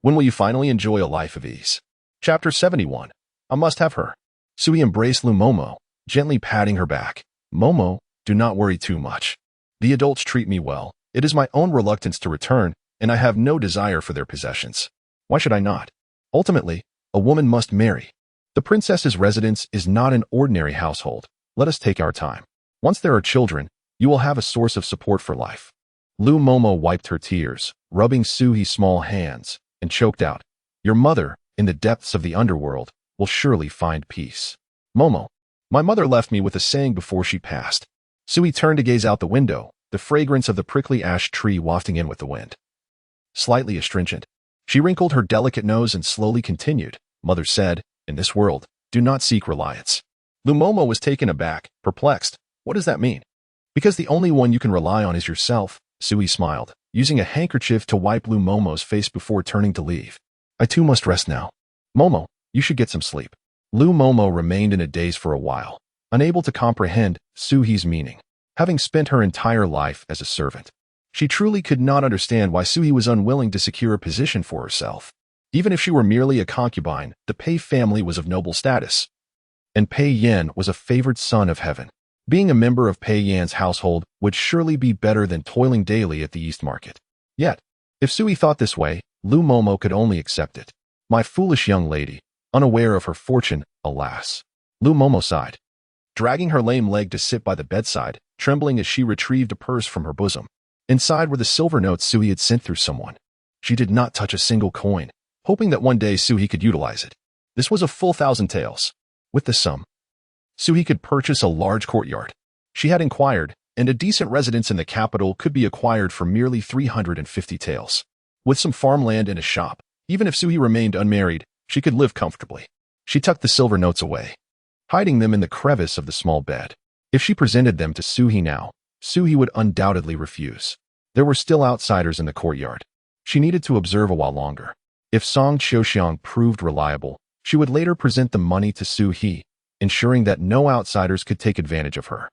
when will you finally enjoy a life of ease? Chapter 71. I must have her. Sui embraced Lu Momo, gently patting her back. Momo, do not worry too much. The adults treat me well. It is my own reluctance to return, and I have no desire for their possessions. Why should I not? Ultimately, a woman must marry. The princess's residence is not an ordinary household. Let us take our time. Once there are children, you will have a source of support for life. Lu Momo wiped her tears, rubbing Suhi's small hands, and choked out. Your mother, in the depths of the underworld, will surely find peace. Momo, my mother left me with a saying before she passed. Sui turned to gaze out the window, the fragrance of the prickly ash tree wafting in with the wind. Slightly astringent, she wrinkled her delicate nose and slowly continued. Mother said, in this world, do not seek reliance. Lu Momo was taken aback, perplexed. What does that mean? Because the only one you can rely on is yourself, Sui smiled, using a handkerchief to wipe Lu Momo's face before turning to leave. I too must rest now. Momo, you should get some sleep. Lu Momo remained in a daze for a while, unable to comprehend Suhi's meaning. Having spent her entire life as a servant, she truly could not understand why Sui was unwilling to secure a position for herself. Even if she were merely a concubine, the Pei family was of noble status, and Pei Yin was a favored son of heaven. Being a member of Pei Yan's household would surely be better than toiling daily at the East Market. Yet, if Sui thought this way, Lu Momo could only accept it. My foolish young lady, unaware of her fortune, alas. Lu Momo sighed, dragging her lame leg to sit by the bedside, trembling as she retrieved a purse from her bosom. Inside were the silver notes Sui had sent through someone. She did not touch a single coin, hoping that one day Sui could utilize it. This was a full 1,000 taels. With the sum, Sui could purchase a large courtyard. She had inquired, and a decent residence in the capital could be acquired for merely 350 taels. With some farmland and a shop, even if Sui remained unmarried, she could live comfortably. She tucked the silver notes away, hiding them in the crevice of the small bed. If she presented them to Sui now, Sui would undoubtedly refuse. There were still outsiders in the courtyard. She needed to observe a while longer. If Song Qiuxiang proved reliable, she would later present the money to Sui, ensuring that no outsiders could take advantage of her.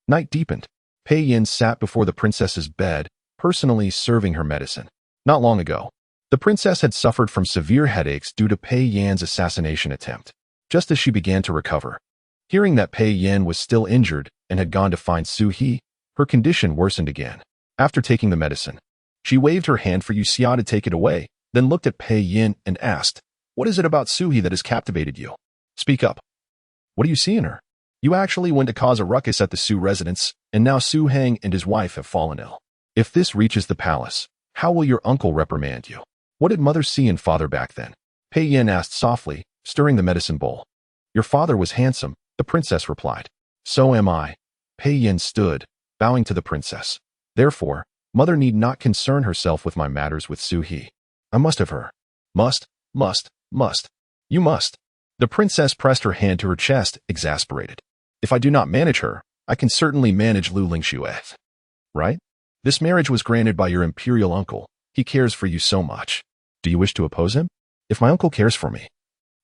Night deepened. Pei Yin sat before the princess's bed, personally serving her medicine. Not long ago, the princess had suffered from severe headaches due to Pei Yan's assassination attempt. Just as she began to recover, hearing that Pei Yin was still injured and had gone to find Sui, her condition worsened again. After taking the medicine, she waved her hand for Yu Xia to take it away, then looked at Pei Yin and asked, "What is it about Sui that has captivated you? Speak up. What do you see in her? You actually went to cause a ruckus at the Su residence, and now Su Heng and his wife have fallen ill. If this reaches the palace, how will your uncle reprimand you? What did mother see in father back then?" Pei Yin asked softly, stirring the medicine bowl. "Your father was handsome," the princess replied. "So am I." Pei Yin stood, bowing to the princess. "Therefore, mother need not concern herself with my matters with Sui. I must have her." Must. You must." The princess pressed her hand to her chest, exasperated. "If I do not manage her, I can certainly manage Lu Lingxue. Right? This marriage was granted by your imperial uncle. He cares for you so much. Do you wish to oppose him? If my uncle cares for me,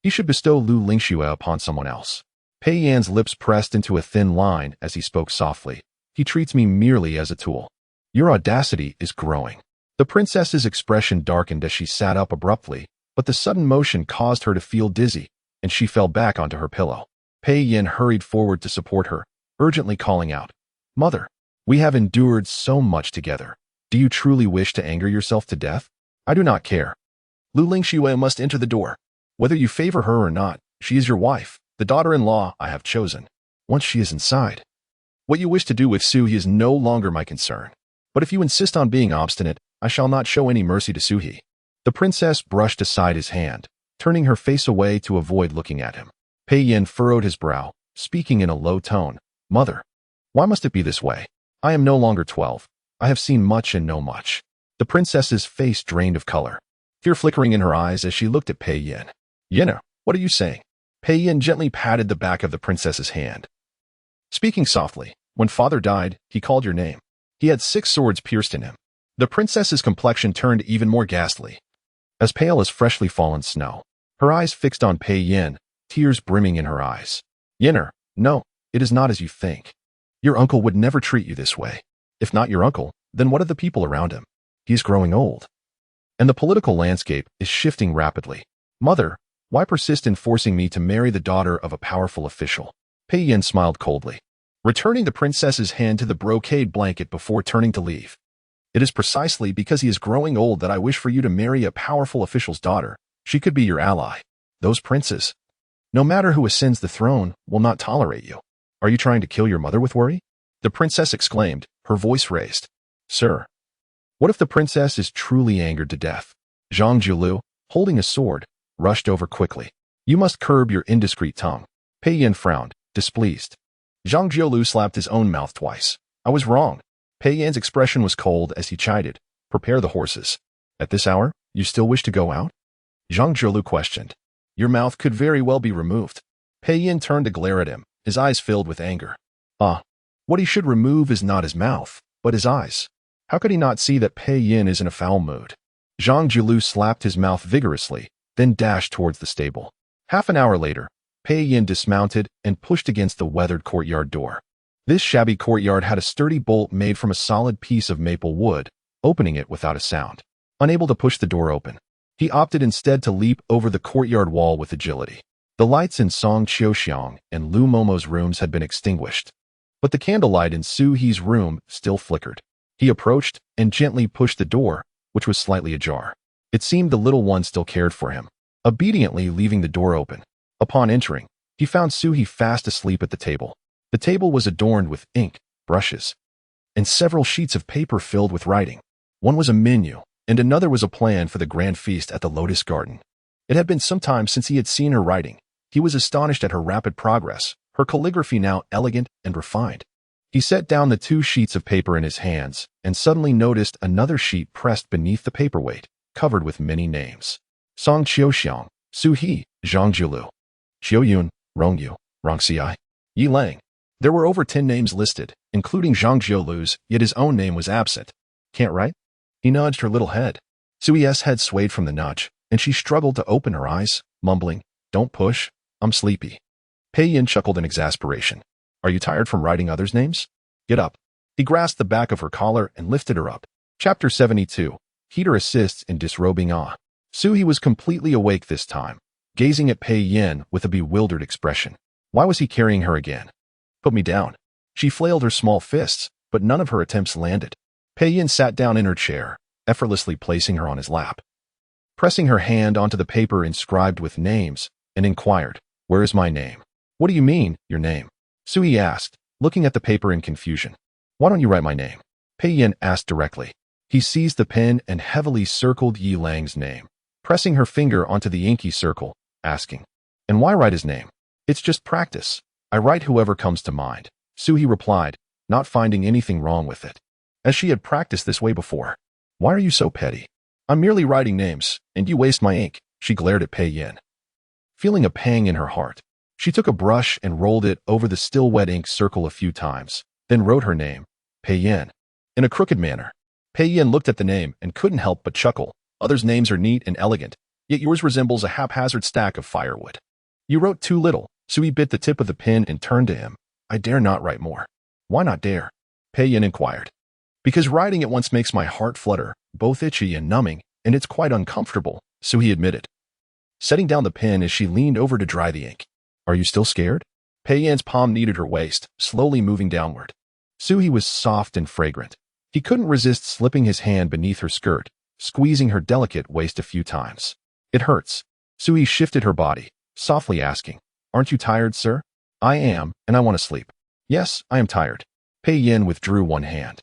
he should bestow Lu Lingxue upon someone else." Pei Yan's lips pressed into a thin line as he spoke softly. "He treats me merely as a tool. Your audacity is growing." The princess's expression darkened as she sat up abruptly, but the sudden motion caused her to feel dizzy, and she fell back onto her pillow. Pei Yin hurried forward to support her, urgently calling out, "Mother, we have endured so much together. Do you truly wish to anger yourself to death? I do not care. Lu Lingxue must enter the door. Whether you favor her or not, she is your wife, the daughter-in-law I have chosen. Once she is inside, what you wish to do with Sui is no longer my concern. But if you insist on being obstinate, I shall not show any mercy to Sui." The princess brushed aside his hand, turning her face away to avoid looking at him. Pei Yin furrowed his brow, speaking in a low tone. "Mother, why must it be this way? I am no longer 12. I have seen much and know much." The princess's face drained of color, fear flickering in her eyes as she looked at Pei Yin. "Yinna, what are you saying?" Pei Yin gently patted the back of the princess's hand, speaking softly. "When father died, he called your name. He had 6 swords pierced in him." The princess's complexion turned even more ghastly, as pale as freshly fallen snow. Her eyes fixed on Pei Yin, tears brimming in her eyes. "Yinner, no, it is not as you think. Your uncle would never treat you this way. If not your uncle, then what of the people around him? He is growing old, and the political landscape is shifting rapidly. Mother, why persist in forcing me to marry the daughter of a powerful official?" Pei Yin smiled coldly, returning the princess's hand to the brocade blanket before turning to leave. "It is precisely because he is growing old that I wish for you to marry a powerful official's daughter. She could be your ally. Those princes, no matter who ascends the throne, will not tolerate you. Are you trying to kill your mother with worry?" The princess exclaimed, her voice raised. "Sir, what if the princess is truly angered to death?" Zhang Jiulu, holding a sword, rushed over quickly. "You must curb your indiscreet tongue." Pei Yin frowned, displeased. Zhang Jiulu slapped his own mouth twice. "I was wrong." Pei Yan's expression was cold as he chided, "Prepare the horses. At this hour, you still wish to go out?" Zhang Jiulu questioned. "Your mouth could very well be removed." Pei Yin turned to glare at him, his eyes filled with anger. What he should remove is not his mouth, but his eyes. How could he not see that Pei Yin is in a foul mood? Zhang Jiulu slapped his mouth vigorously, then dashed towards the stable. Half an hour later, Pei Yin dismounted and pushed against the weathered courtyard door. This shabby courtyard had a sturdy bolt made from a solid piece of maple wood, opening it without a sound. Unable to push the door open, he opted instead to leap over the courtyard wall with agility. The lights in Song Qiuxiang and Lu Momo's rooms had been extinguished, but the candlelight in Su He's room still flickered. He approached and gently pushed the door, which was slightly ajar. It seemed the little one still cared for him, obediently leaving the door open. Upon entering, he found Su He fast asleep at the table. The table was adorned with ink, brushes, and several sheets of paper filled with writing. One was a menu, and another was a plan for the grand feast at the Lotus Garden. It had been some time since he had seen her writing. He was astonished at her rapid progress, her calligraphy now elegant and refined. He set down the 2 sheets of paper in his hands, and suddenly noticed another sheet pressed beneath the paperweight, covered with many names. Song Qiuxiang, Su He, Zhang Jiulu, Qiu Yun, Rong Yu, Rong Xi, Yi Lang. There were over 10 names listed, including Zhang Jiulu's, yet his own name was absent. Can't write? He nudged her little head. Sui's head swayed from the nudge, and she struggled to open her eyes, mumbling, "Don't push, I'm sleepy." Pei Yin chuckled in exasperation. "Are you tired from writing others' names? Get up." He grasped the back of her collar and lifted her up. Chapter 72. Heater assists in disrobing Ah. Sui was completely awake this time, gazing at Pei Yin with a bewildered expression. Why was he carrying her again? "Put me down." She flailed her small fists, but none of her attempts landed. Pei Yin sat down in her chair, effortlessly placing her on his lap. Pressing her hand onto the paper inscribed with names, and inquired, "Where is my name?" "What do you mean, your name?" Sui asked, looking at the paper in confusion. "Why don't you write my name?" Pei Yin asked directly. He seized the pen and heavily circled Yi Lang's name, pressing her finger onto the inky circle, asking, "And why write his name?" "It's just practice. I write whoever comes to mind," Sui replied, not finding anything wrong with it, as she had practiced this way before. "Why are you so petty? I'm merely writing names, and you waste my ink," she glared at Pei Yin. Feeling a pang in her heart, she took a brush and rolled it over the still wet ink circle a few times, then wrote her name, Pei Yin, in a crooked manner. Pei Yin looked at the name and couldn't help but chuckle. "Others' names are neat and elegant, yet yours resembles a haphazard stack of firewood." "You wrote too little." Sui bit the tip of the pen and turned to him. "I dare not write more." "Why not dare?" Pei Yin inquired. "Because writing at once makes my heart flutter, both itchy and numbing, and it's quite uncomfortable," Sui admitted, setting down the pen as she leaned over to dry the ink. "Are you still scared?" Pei Yin's palm kneaded her waist, slowly moving downward. Sui was soft and fragrant. He couldn't resist slipping his hand beneath her skirt, squeezing her delicate waist a few times. "It hurts." Sui shifted her body, softly asking, "Aren't you tired, sir?" "I am, and I want to sleep." "Yes, I am tired." Pei Yin withdrew one hand,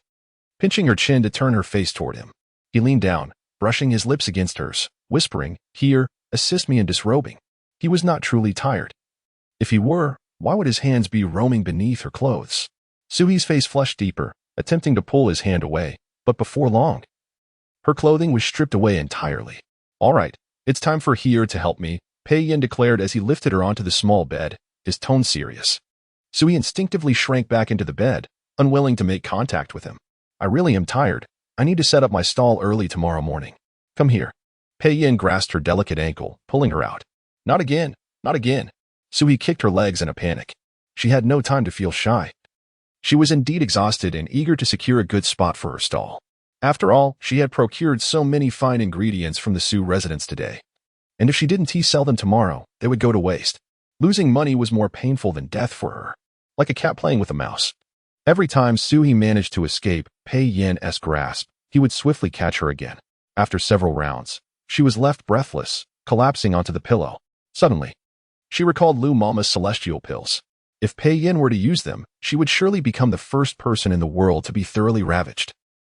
pinching her chin to turn her face toward him. He leaned down, brushing his lips against hers, whispering, "Here, assist me in disrobing." He was not truly tired. If he were, why would his hands be roaming beneath her clothes? Sui's face flushed deeper, attempting to pull his hand away, but before long, her clothing was stripped away entirely. "All right, it's time for Heir to help me," Pei Yin declared as he lifted her onto the small bed, his tone serious. Sui instinctively shrank back into the bed, unwilling to make contact with him. "I really am tired. I need to set up my stall early tomorrow morning. Come here." Pei Yin grasped her delicate ankle, pulling her out. "Not again, not again." Sui kicked her legs in a panic. She had no time to feel shy. She was indeed exhausted and eager to secure a good spot for her stall. After all, she had procured so many fine ingredients from the Su residence today. And if she didn't sell them tomorrow, they would go to waste. Losing money was more painful than death for her, like a cat playing with a mouse. Every time Sui managed to escape Pei Yin's grasp, he would swiftly catch her again. After several rounds, she was left breathless, collapsing onto the pillow. Suddenly, she recalled Lu Mama's celestial pills. If Pei Yin were to use them, she would surely become the first person in the world to be thoroughly ravaged.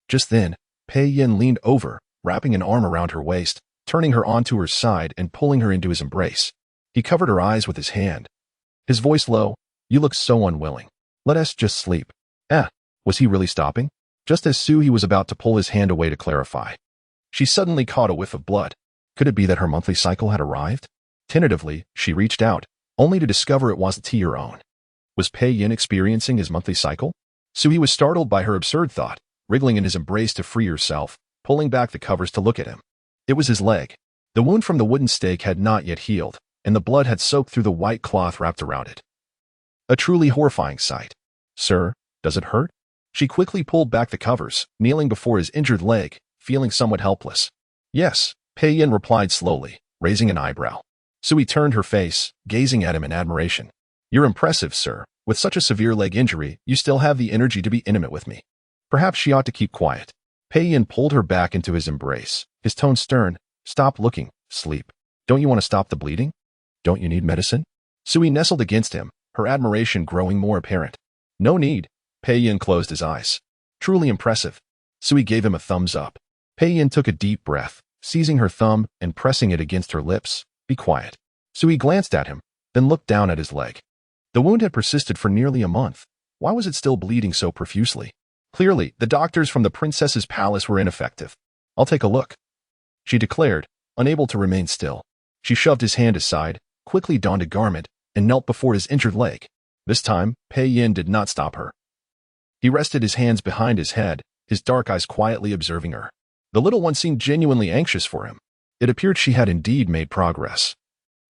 Just then, Pei Yin leaned over, wrapping an arm around her waist, turning her onto her side and pulling her into his embrace. He covered her eyes with his hand. His voice low, "You look so unwilling. Let us just sleep." Was he really stopping? Just as Sui was about to pull his hand away to clarify, she suddenly caught a whiff of blood. Could it be that her monthly cycle had arrived? Tentatively, she reached out, only to discover it wasn't her own. Was Pei Yin experiencing his monthly cycle? Sui was startled by her absurd thought, wriggling in his embrace to free herself, pulling back the covers to look at him. It was his leg. The wound from the wooden stake had not yet healed, and the blood had soaked through the white cloth wrapped around it. A truly horrifying sight. "Sir, does it hurt?" She quickly pulled back the covers, kneeling before his injured leg, feeling somewhat helpless. "Yes," Pei Yin replied slowly, raising an eyebrow. Sui turned her face, gazing at him in admiration. "You're impressive, sir. With such a severe leg injury, you still have the energy to be intimate with me." Perhaps she ought to keep quiet. Pei Yin pulled her back into his embrace, his tone stern. "Stop looking. Sleep. Don't you want to stop the bleeding? Don't you need medicine?" Sui nestled against him, her admiration growing more apparent. "No need." Pei Yin closed his eyes. Truly impressive. Sui gave him a thumbs up. Pei Yin took a deep breath, seizing her thumb and pressing it against her lips. Be quiet. Sui glanced at him, then looked down at his leg. The wound had persisted for nearly a month. Why was it still bleeding so profusely? Clearly, the doctors from the princess's palace were ineffective. I'll take a look, she declared, unable to remain still. She shoved his hand aside, quickly donned a garment, and knelt before his injured leg. This time, Pei Yin did not stop her. He rested his hands behind his head, his dark eyes quietly observing her. The little one seemed genuinely anxious for him. It appeared she had indeed made progress.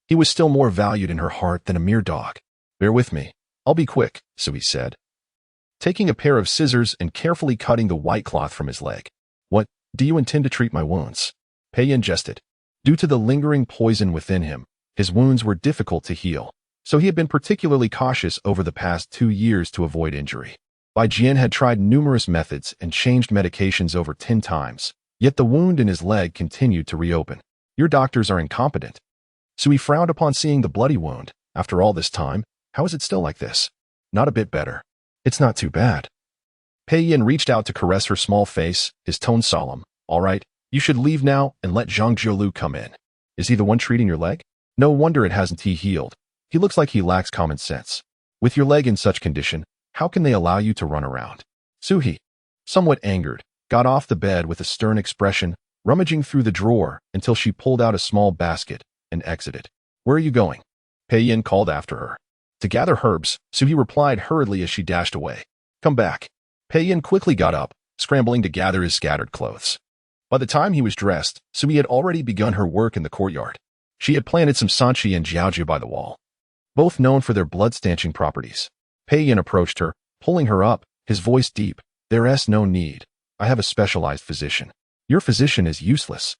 He was still more valued in her heart than a mere dog. Bear with me. I'll be quick, Sui said, taking a pair of scissors and carefully cutting the white cloth from his leg. What, do you intend to treat my wounds? Pei Yin jested. Due to the lingering poison within him, his wounds were difficult to heal, so he had been particularly cautious over the past 2 years to avoid injury. Bai Jian had tried numerous methods and changed medications over 10 times, yet the wound in his leg continued to reopen. Your doctors are incompetent. Sui frowned upon seeing the bloody wound. After all this time, how is it still like this? Not a bit better. It's not too bad. Pei Yin reached out to caress her small face, his tone solemn. All right, you should leave now and let Zhang Jiolu come in. Is he the one treating your leg? No wonder it hasn't healed. He looks like he lacks common sense. With your leg in such condition, how can they allow you to run around? Suhi, somewhat angered, got off the bed with a stern expression, rummaging through the drawer until she pulled out a small basket and exited. Where are you going? Pei Yin called after her. To gather herbs, Suhi replied hurriedly as she dashed away. Come back. Pei Yin quickly got up, scrambling to gather his scattered clothes. By the time he was dressed, Suhi had already begun her work in the courtyard. She had planted some sanchi and jiaoji by the wall, both known for their blood-stanching properties. Pei Yin approached her, pulling her up, his voice deep. There's no need. I have a specialized physician. Your physician is useless.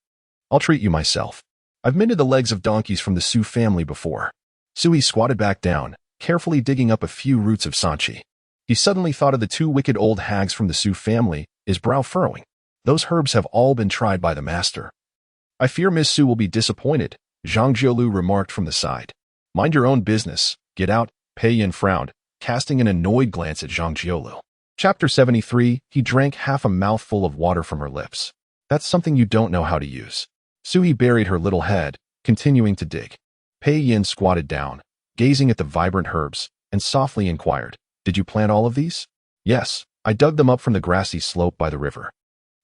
I'll treat you myself. I've mended the legs of donkeys from the Su family before. Suhi squatted back down, carefully digging up a few roots of sanchi. He suddenly thought of the 2 wicked old hags from the Su family, his brow furrowing. Those herbs have all been tried by the master. I fear Miss Su will be disappointed, Zhang Jiolu remarked from the side. Mind your own business. Get out, Pei Yin frowned, casting an annoyed glance at Zhang Jiolu. Chapter 73, he drank half a mouthful of water from her lips. That's something you don't know how to use. Suhi buried her little head, continuing to dig. Pei Yin squatted down, gazing at the vibrant herbs, and softly inquired, Did you plant all of these? Yes, I dug them up from the grassy slope by the river.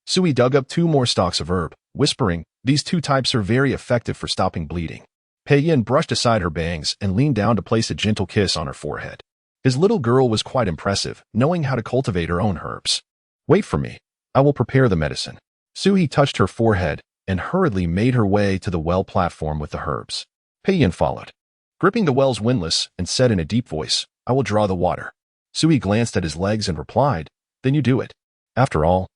Suhi dug up 2 more stalks of herb, whispering, These 2 types are very effective for stopping bleeding. Pei Yin brushed aside her bangs and leaned down to place a gentle kiss on her forehead. His little girl was quite impressive, knowing how to cultivate her own herbs. Wait for me. I will prepare the medicine. Suhi touched her forehead and hurriedly made her way to the well platform with the herbs. Pei Yin followed, gripping the well's windlass, and said in a deep voice, I will draw the water. Suhi glanced at his legs and replied, Then you do it. After all,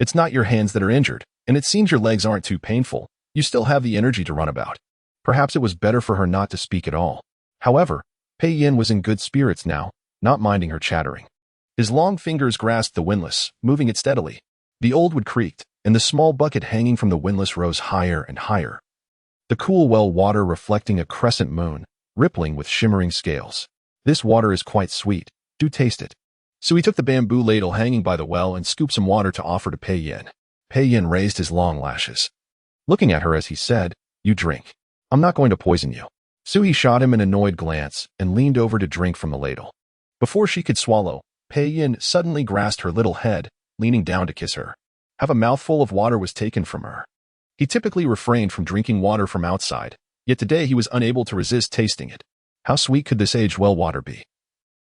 it's not your hands that are injured, and it seems your legs aren't too painful. You still have the energy to run about. Perhaps it was better for her not to speak at all. However, Pei Yin was in good spirits now, not minding her chattering. His long fingers grasped the windlass, moving it steadily. The old wood creaked, and the small bucket hanging from the windlass rose higher and higher. The cool well water reflecting a crescent moon, rippling with shimmering scales. This water is quite sweet. Do taste it. So he took the bamboo ladle hanging by the well and scooped some water to offer to Pei Yin. Pei Yin raised his long lashes, looking at her as he said, You drink. I'm not going to poison you. Suhi shot him an annoyed glance and leaned over to drink from the ladle. Before she could swallow, Pei Yin suddenly grasped her little head, leaning down to kiss her. Half a mouthful of water was taken from her. He typically refrained from drinking water from outside, yet today he was unable to resist tasting it. How sweet could this aged well water be?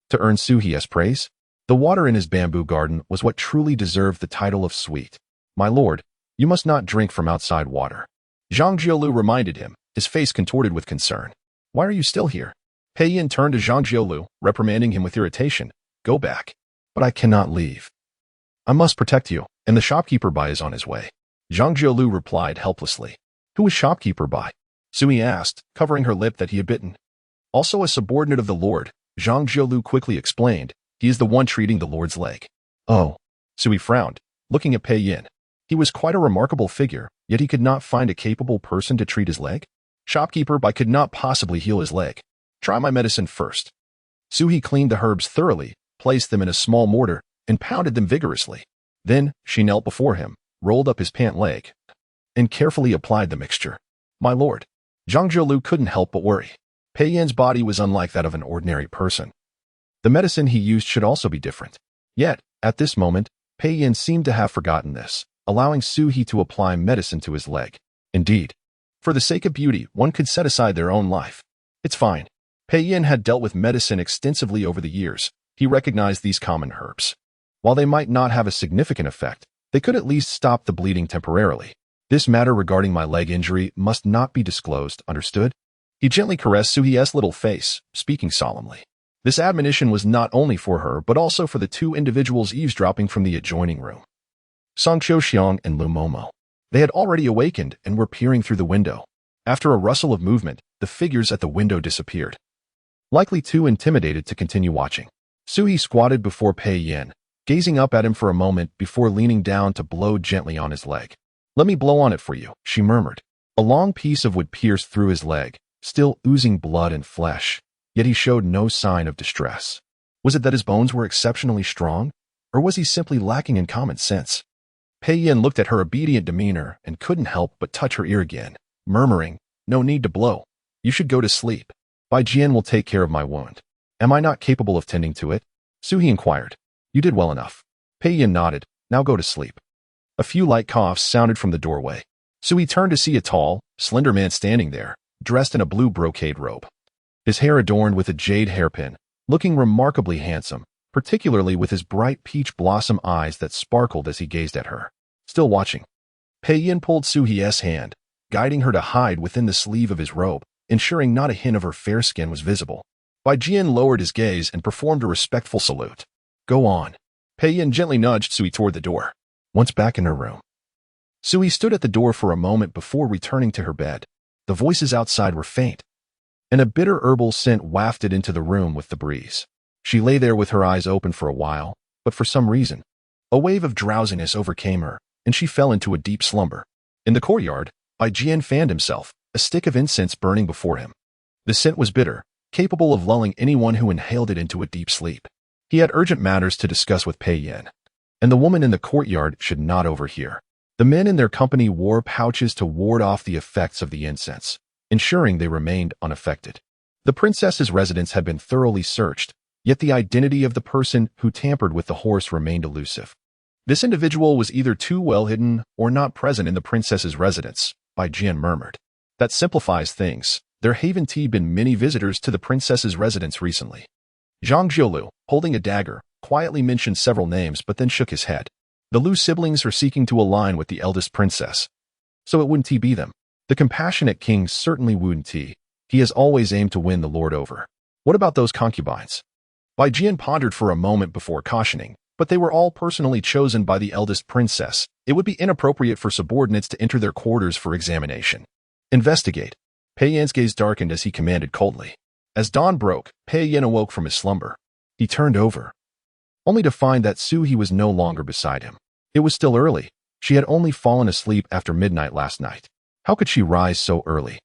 To earn Suhi's praise, the water in his bamboo garden was what truly deserved the title of sweet. My lord, you must not drink from outside water. Zhang Jiolu reminded him, his face contorted with concern. Why are you still here? Pei Yin turned to Zhang Jiolu, reprimanding him with irritation. Go back. But I cannot leave. I must protect you, and the shopkeeper Bai is on his way. Zhang Jiolu replied helplessly. Who is shopkeeper Bai? Suhi asked, covering her lip that he had bitten. Also a subordinate of the lord, Zhang Jiolu quickly explained. He is the one treating the lord's leg. Oh. Suhi frowned, looking at Pei Yin. He was quite a remarkable figure, yet he could not find a capable person to treat his leg. Shopkeeper Bai could not possibly heal his leg. Try my medicine first. Suhi cleaned the herbs thoroughly, placed them in a small mortar, and pounded them vigorously. Then she knelt before him, rolled up his pant leg, and carefully applied the mixture. My lord. Zhang Jiulu couldn't help but worry. Pei Yan's body was unlike that of an ordinary person. The medicine he used should also be different. Yet, at this moment, Pei Yan seemed to have forgotten this, allowing Su He to apply medicine to his leg. Indeed, for the sake of beauty, one could set aside their own life. It's fine. Pei Yan had dealt with medicine extensively over the years. He recognized these common herbs. While they might not have a significant effect, they could at least stop the bleeding temporarily. This matter regarding my leg injury must not be disclosed, understood? He gently caressed Su He's little face, speaking solemnly. This admonition was not only for her, but also for the two individuals eavesdropping from the adjoining room. Song Xiong and Lu Momo. They had already awakened and were peering through the window. After a rustle of movement, the figures at the window disappeared. Likely too intimidated to continue watching, Su He squatted before Pei Yan, gazing up at him for a moment before leaning down to blow gently on his leg. Let me blow on it for you, she murmured. A long piece of wood pierced through his leg, still oozing blood and flesh, yet he showed no sign of distress. Was it that his bones were exceptionally strong, or was he simply lacking in common sense? Pei Yan looked at her obedient demeanor and couldn't help but touch her ear again, murmuring, no need to blow. You should go to sleep. Bai Jian will take care of my wound. Am I not capable of tending to it? Su He inquired. You did well enough. Pei Yan nodded. Now go to sleep. A few light coughs sounded from the doorway. Su He turned to see a tall, slender man standing there, dressed in a blue brocade robe. His hair adorned with a jade hairpin, looking remarkably handsome, particularly with his bright peach blossom eyes that sparkled as he gazed at her. Still watching, Pei Yan pulled Su He's hand, guiding her to hide within the sleeve of his robe, ensuring not a hint of her fair skin was visible. Bai Jian lowered his gaze and performed a respectful salute. Go on. Pei Yan gently nudged Su He toward the door. Once back in her room, Su He stood at the door for a moment before returning to her bed. The voices outside were faint, and a bitter herbal scent wafted into the room with the breeze. She lay there with her eyes open for a while, but for some reason, a wave of drowsiness overcame her, and she fell into a deep slumber. In the courtyard, Bai Jian fanned himself, a stick of incense burning before him. The scent was bitter, capable of lulling anyone who inhaled it into a deep sleep. He had urgent matters to discuss with Pei Yan, and the woman in the courtyard should not overhear. The men in their company wore pouches to ward off the effects of the incense, ensuring they remained unaffected. The princess's residence had been thoroughly searched, yet the identity of the person who tampered with the horse remained elusive. This individual was either too well hidden or not present in the princess's residence, Bai Jian murmured. That simplifies things. There haven't been many visitors to the princess's residence recently. Zhang Jiulu, holding a dagger, quietly mentioned several names but then shook his head. The Lu siblings are seeking to align with the eldest princess. So it wouldn't be them. The compassionate king certainly wouldn't. He has always aimed to win the lord over. What about those concubines? Bai Jian pondered for a moment before cautioning, but they were all personally chosen by the eldest princess. It would be inappropriate for subordinates to enter their quarters for examination. Investigate. Pei Yan's gaze darkened as he commanded coldly. As dawn broke, Pei Yan awoke from his slumber. He turned over, only to find that Su He was no longer beside him. It was still early. She had only fallen asleep after midnight last night. How could she rise so early?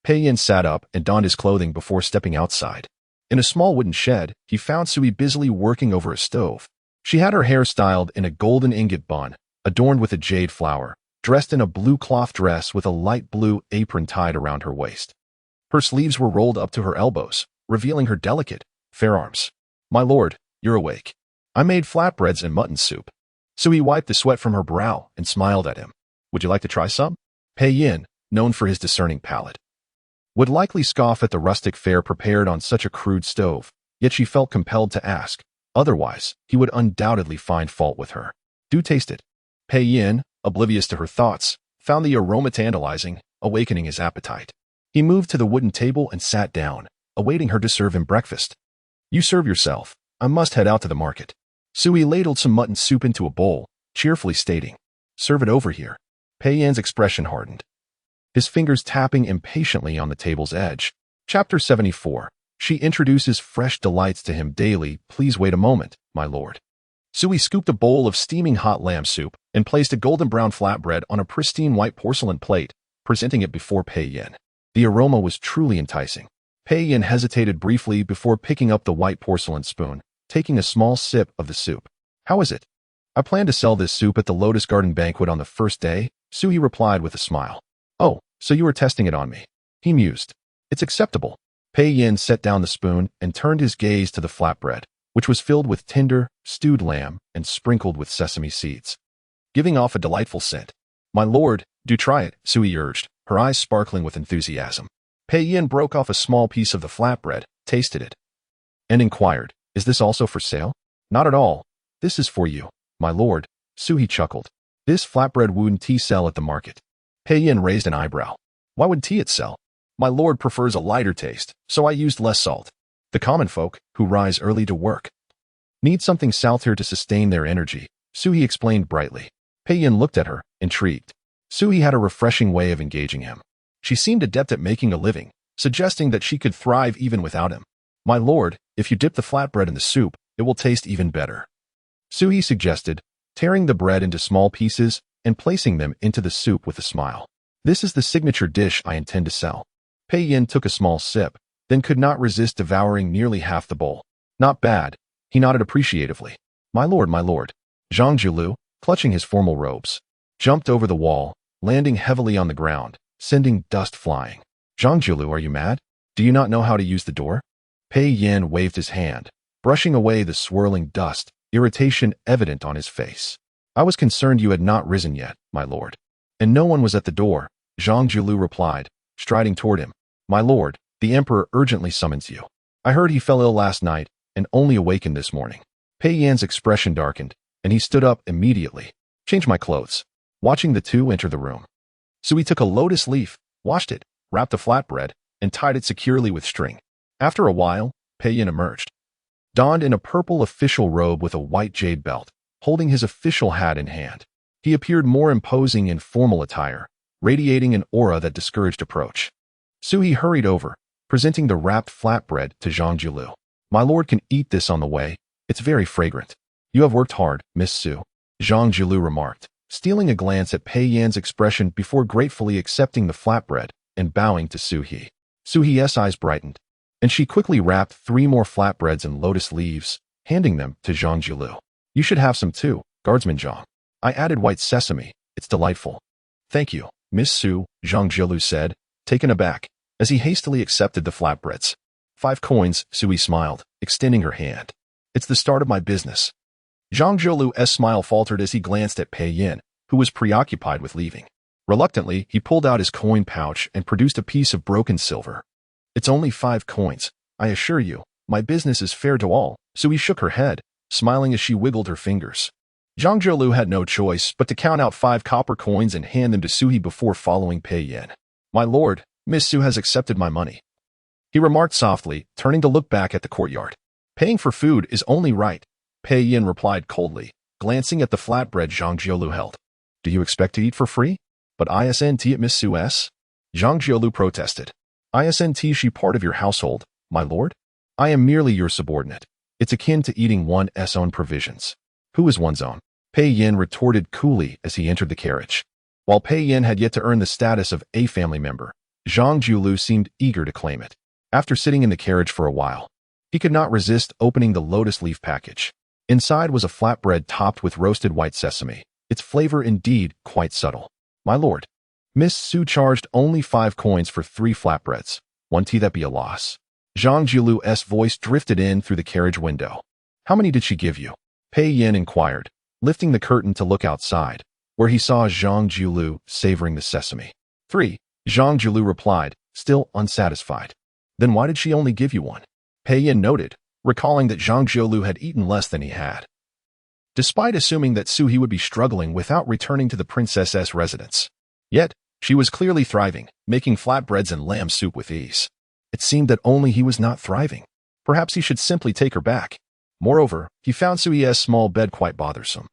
Pei Yan sat up and donned his clothing before stepping outside. In a small wooden shed, he found Su He busily working over a stove. She had her hair styled in a golden ingot bun, adorned with a jade flower, dressed in a blue cloth dress with a light blue apron tied around her waist. Her sleeves were rolled up to her elbows, revealing her delicate, fair arms. My lord, you're awake. I made flatbreads and mutton soup. Su He wiped the sweat from her brow and smiled at him. Would you like to try some? Pei Yan, known for his discerning palate, would likely scoff at the rustic fare prepared on such a crude stove, yet she felt compelled to ask. Otherwise, he would undoubtedly find fault with her. Do taste it. Pei Yan, oblivious to her thoughts, found the aroma tantalizing, awakening his appetite. He moved to the wooden table and sat down, awaiting her to serve him breakfast. You serve yourself. I must head out to the market. Su He ladled some mutton soup into a bowl, cheerfully stating, serve it over here. Pei Yan's expression hardened, his fingers tapping impatiently on the table's edge. Chapter 74. She introduces fresh delights to him daily. Please wait a moment, my lord. Su He scooped a bowl of steaming hot lamb soup and placed a golden brown flatbread on a pristine white porcelain plate, presenting it before Pei Yan. The aroma was truly enticing. Pei Yan hesitated briefly before picking up the white porcelain spoon, taking a small sip of the soup. How is it? I plan to sell this soup at the Lotus Garden banquet on the first day, Suhi replied with a smile. Oh, so you were testing it on me. He mused. It's acceptable. Pei Yin set down the spoon and turned his gaze to the flatbread, which was filled with tender, stewed lamb and sprinkled with sesame seeds, giving off a delightful scent. My lord, do try it, Suhi urged, her eyes sparkling with enthusiasm. Pei Yin broke off a small piece of the flatbread, tasted it, and inquired, is this also for sale? Not at all. This is for you, my lord, Suhi chuckled. This flatbread wouldn't tea sell at the market. Pei Yin raised an eyebrow. Why would tea it sell? My lord prefers a lighter taste, so I used less salt. The common folk, who rise early to work, need something saltier to sustain their energy, Suhi explained brightly. Pei Yin looked at her, intrigued. Suhi had a refreshing way of engaging him. She seemed adept at making a living, suggesting that she could thrive even without him. My lord, if you dip the flatbread in the soup, it will taste even better, Suhi suggested, tearing the bread into small pieces and placing them into the soup with a smile. This is the signature dish I intend to sell. Pei Yin took a small sip, then could not resist devouring nearly half the bowl. Not bad, he nodded appreciatively. My lord, Zhang Jiulu, clutching his formal robes, jumped over the wall, landing heavily on the ground, sending dust flying. Zhang Jiulu, are you mad? Do you not know how to use the door? Pei Yin waved his hand, brushing away the swirling dust, irritation evident on his face. I was concerned you had not risen yet, my lord. And no one was at the door, Zhang Jiulu replied, striding toward him. My lord, the emperor urgently summons you. I heard he fell ill last night and only awakened this morning. Pei Yan's expression darkened, and he stood up immediately. Change my clothes. Watching the two enter the room. So he took a lotus leaf, washed it, wrapped the flatbread, and tied it securely with string. After a while, Pei Yan emerged, donned in a purple official robe with a white jade belt, holding his official hat in hand. He appeared more imposing in formal attire, radiating an aura that discouraged approach. Suhi hurried over, presenting the wrapped flatbread to Zhang Jiulu. My lord can eat this on the way. It's very fragrant. You have worked hard, Miss Su, Zhang Jiulu remarked, stealing a glance at Pei Yan's expression before gratefully accepting the flatbread and bowing to Suhi. Suhi's eyes brightened, and she quickly wrapped 3 more flatbreads in lotus leaves, handing them to Zhang Jiulu. You should have some too, Guardsman Zhang. I added white sesame. It's delightful. Thank you, Miss Su, Zhang Jiulu said, taken aback, as he hastily accepted the flatbreads. 5 coins, Suhi smiled, extending her hand. It's the start of my business. Zhang Jiulu's smile faltered as he glanced at Pei Yin, who was preoccupied with leaving. Reluctantly, he pulled out his coin pouch and produced a piece of broken silver. It's only 5 coins. I assure you, my business is fair to all. Suhi shook her head, smiling as she wiggled her fingers. Zhang Jiulu had no choice but to count out 5 copper coins and hand them to Suhi before following Pei Yin. My lord, Miss Su has accepted my money, he remarked softly, turning to look back at the courtyard. Paying for food is only right, Pei Yin replied coldly, glancing at the flatbread Zhang Jiulu held. Do you expect to eat for free? But isn't it Miss Su's? Zhang Jiulu protested. Isn't she part of your household, my lord? I am merely your subordinate. It's akin to eating one's own provisions. Who is one's own? Pei Yin retorted coolly as he entered the carriage. While Pei Yin had yet to earn the status of a family member, Zhang Jiulu seemed eager to claim it. After sitting in the carriage for a while, he could not resist opening the lotus leaf package. Inside was a flatbread topped with roasted white sesame, its flavor indeed quite subtle. My lord, Miss Su charged only 5 coins for 3 flatbreads. Won't that be a loss? Zhang Jiulu's voice drifted in through the carriage window. How many did she give you? Pei Yin inquired, lifting the curtain to look outside, where he saw Zhang Jiulu savoring the sesame. 3, Zhang Jiulu replied, still unsatisfied. Then why did she only give you 1? Pei Yin noted, recalling that Zhang Jiulu had eaten less than he had. Despite assuming that Suhi would be struggling without returning to the princess's residence. Yet, she was clearly thriving, making flatbreads and lamb soup with ease. It seemed that only he was not thriving. Perhaps he should simply take her back. Moreover, he found Suhi's small bed quite bothersome.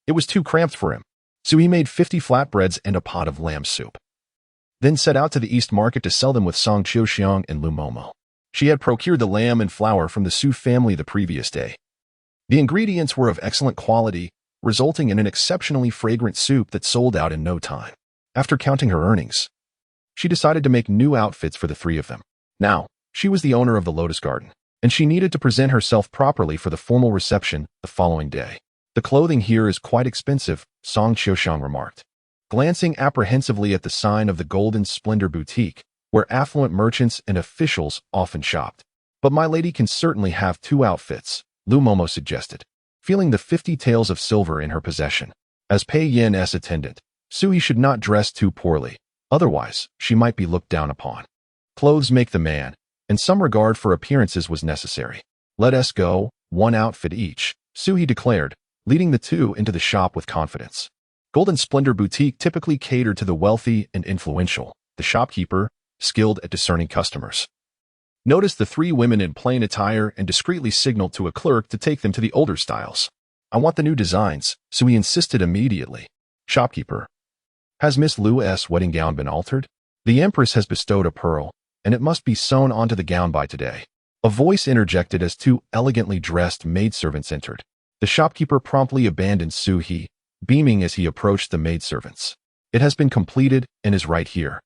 It was too cramped for him, so he made 50 flatbreads and a pot of lamb soup. Then set out to the East Market to sell them with Song Xiang and Lu Momo. She had procured the lamb and flour from the Su family the previous day. The ingredients were of excellent quality, resulting in an exceptionally fragrant soup that sold out in no time. After counting her earnings, she decided to make new outfits for the 3 of them. Now, she was the owner of the Lotus Garden, and she needed to present herself properly for the formal reception the following day. The clothing here is quite expensive, Song Qiuxiang remarked, glancing apprehensively at the sign of the Golden Splendor Boutique, where affluent merchants and officials often shopped. But my lady can certainly have 2 outfits, Lu Momo suggested, feeling the 50 taels of silver in her possession. As Pei Yin's attendant, Sui should not dress too poorly, otherwise she might be looked down upon. Clothes make the man, and some regard for appearances was necessary. Let us go, 1 outfit each, Sui declared, leading the 2 into the shop with confidence. Golden Splendor Boutique typically catered to the wealthy and influential, the shopkeeper, skilled at discerning customers. Noticed the 3 women in plain attire and discreetly signaled to a clerk to take them to the older styles. I want the new designs, Sui insisted immediately. Shopkeeper. Has Miss Lu's wedding gown been altered? The Empress has bestowed a pearl, and it must be sewn onto the gown by today. A voice interjected as 2 elegantly dressed maidservants entered. The shopkeeper promptly abandoned Sui, beaming as he approached the maidservants. It has been completed and is right here,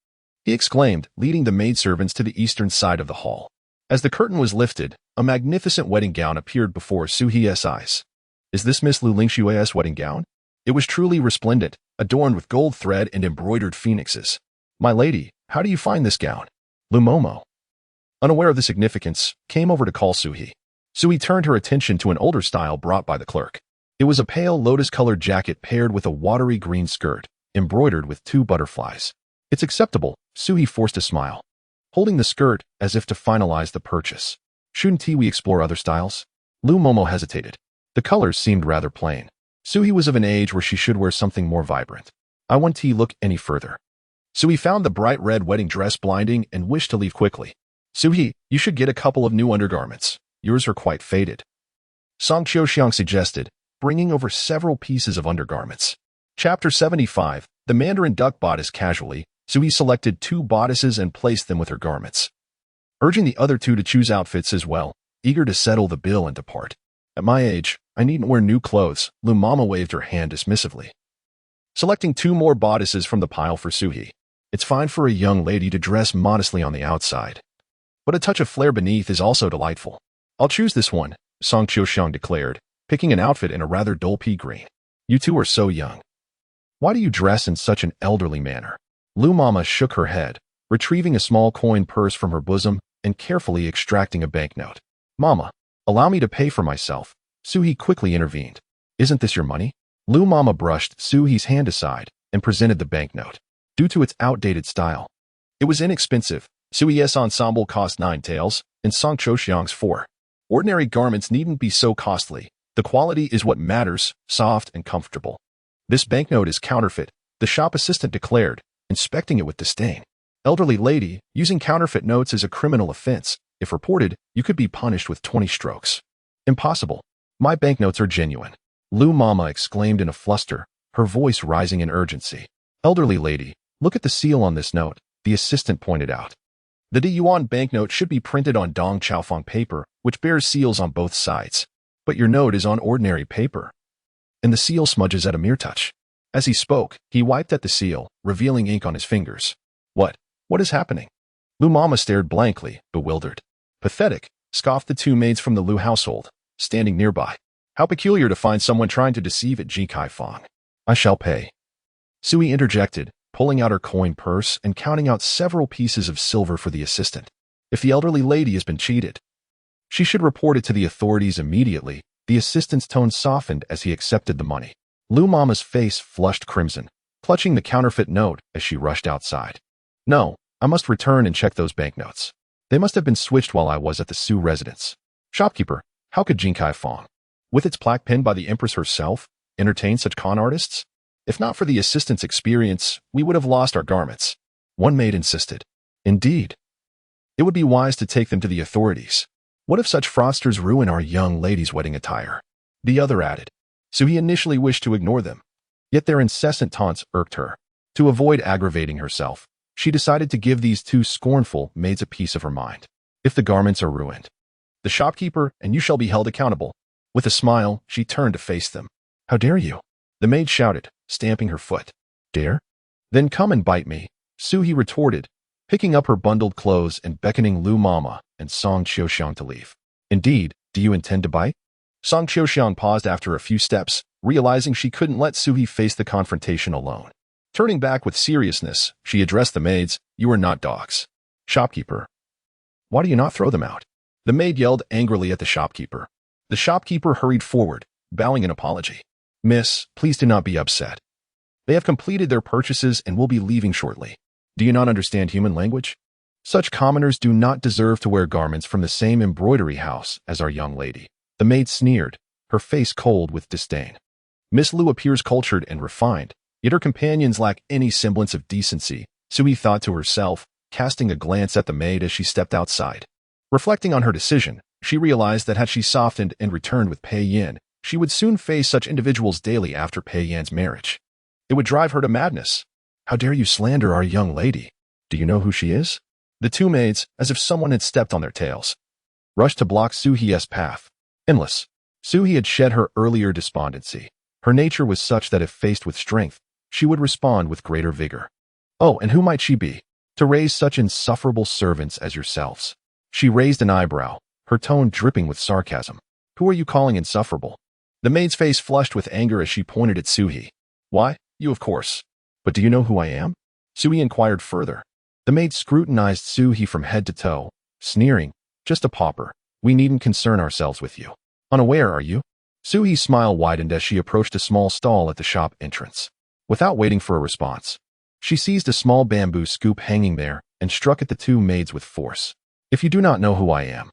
he exclaimed, leading the maidservants to the eastern side of the hall. As the curtain was lifted, a magnificent wedding gown appeared before Sui's eyes. Is this Miss Lu Lingshui's wedding gown? It was truly resplendent, adorned with gold thread and embroidered phoenixes. My lady, how do you find this gown? Lu Momo, unaware of the significance, came over to call Sui. Sui turned her attention to an older style brought by the clerk. It was a pale lotus-colored jacket paired with a watery green skirt, embroidered with 2 butterflies. It's acceptable, Sui forced a smile, holding the skirt as if to finalize the purchase. Shouldn't we explore other styles? Lu Momo hesitated. The colors seemed rather plain. Sui was of an age where she should wear something more vibrant. I want to look any further. Sui found the bright red wedding dress blinding and wished to leave quickly. Sui, you should get a couple of new undergarments. Yours are quite faded. Song Qiuxiang suggested, bringing over several pieces of undergarments. Chapter 75, the Mandarin duck bodice casually, Sui selected 2 bodices and placed them with her garments, urging the other 2 to choose outfits as well, eager to settle the bill and depart. At my age, I needn't wear new clothes, Lu Mama waved her hand dismissively, selecting 2 more bodices from the pile for Sui. It's fine for a young lady to dress modestly on the outside, but a touch of flair beneath is also delightful. I'll choose this one, Song Qiuxiang declared, picking an outfit in a rather dull pea green. You 2 are so young. Why do you dress in such an elderly manner? Lu Mama shook her head, retrieving a small coin purse from her bosom and carefully extracting a banknote. Mama, allow me to pay for myself, Sui quickly intervened. Isn't this your money? Lu Mama brushed Sui's hand aside and presented the banknote. Due to its outdated style, it was inexpensive. Sui's ensemble cost 9 taels, and Song Qiuxiang's 4. Ordinary garments needn't be so costly. The quality is what matters, soft and comfortable. This banknote is counterfeit, the shop assistant declared, inspecting it with disdain. Elderly lady, using counterfeit notes is a criminal offense. If reported, you could be punished with 20 strokes. Impossible. My banknotes are genuine, Lu Mama exclaimed in a fluster, her voice rising in urgency. Elderly lady, look at the seal on this note, the assistant pointed out. The Yuan banknote should be printed on Dong Chaofeng paper, which bears seals on both sides. But your note is on ordinary paper, and the seal smudges at a mere touch. As he spoke, he wiped at the seal, revealing ink on his fingers. What is happening? Lu Mama stared blankly, bewildered. Pathetic, scoffed the 2 maids from the Lu household, standing nearby. How peculiar to find someone trying to deceive at Jikai Fong. I shall pay. Sui interjected, pulling out her coin purse and counting out several pieces of silver for the assistant. If the elderly lady has been cheated, she should report it to the authorities immediately. The assistant's tone softened as he accepted the money. Lu Mama's face flushed crimson, clutching the counterfeit note as she rushed outside. No, I must return and check those banknotes. They must have been switched while I was at the Su residence. Shopkeeper, how could Jinkai Fong, with its plaque pinned by the Empress herself, entertain such con artists? If not for the assistant's experience, we would have lost our garments. One maid insisted. Indeed. It would be wise to take them to the authorities. What if such fraudsters ruin our young lady's wedding attire? The other added. So he initially wished to ignore them. Yet their incessant taunts irked her. To avoid aggravating herself, she decided to give these 2 scornful maids a piece of her mind. If the garments are ruined, the shopkeeper and you shall be held accountable. With a smile, she turned to face them. How dare you? The maid shouted, stamping her foot. Dare? Then come and bite me, Sui retorted, picking up her bundled clothes and beckoning Lu Mama and Song Qiuxiang to leave. Indeed, do you intend to bite? Song Qiuxiang paused after a few steps, realizing she couldn't let Suhi face the confrontation alone. Turning back with seriousness, she addressed the maids, "You are not dogs." Shopkeeper. "Why do you not throw them out?" The maid yelled angrily at the shopkeeper. The shopkeeper hurried forward, bowing in apology. "Miss, please do not be upset. They have completed their purchases and will be leaving shortly. Do you not understand human language? Such commoners do not deserve to wear garments from the same embroidery house as our young lady." The maid sneered, her face cold with disdain. Miss Lu appears cultured and refined, yet her companions lack any semblance of decency, Suhi thought to herself, casting a glance at the maid as she stepped outside. Reflecting on her decision, she realized that had she softened and returned with Pei Yin, she would soon face such individuals daily after Pei Yin's marriage. It would drive her to madness. "How dare you slander our young lady? Do you know who she is?" The two maids, as if someone had stepped on their tails, rushed to block Suhi's path. Endless. Suhi had shed her earlier despondency. Her nature was such that if faced with strength, she would respond with greater vigor. "Oh, and who might she be, to raise such insufferable servants as yourselves?" She raised an eyebrow, her tone dripping with sarcasm. "Who are you calling insufferable?" The maid's face flushed with anger as she pointed at Suhi. "Why, you of course. But do you know who I am?" Suhi inquired further. The maid scrutinized Suhi from head to toe, sneering, "Just a pauper. We needn't concern ourselves with you. Unaware, are you?" Suhi's smile widened as she approached a small stall at the shop entrance. Without waiting for a response, she seized a small bamboo scoop hanging there and struck at the two maids with force. "If you do not know who I am,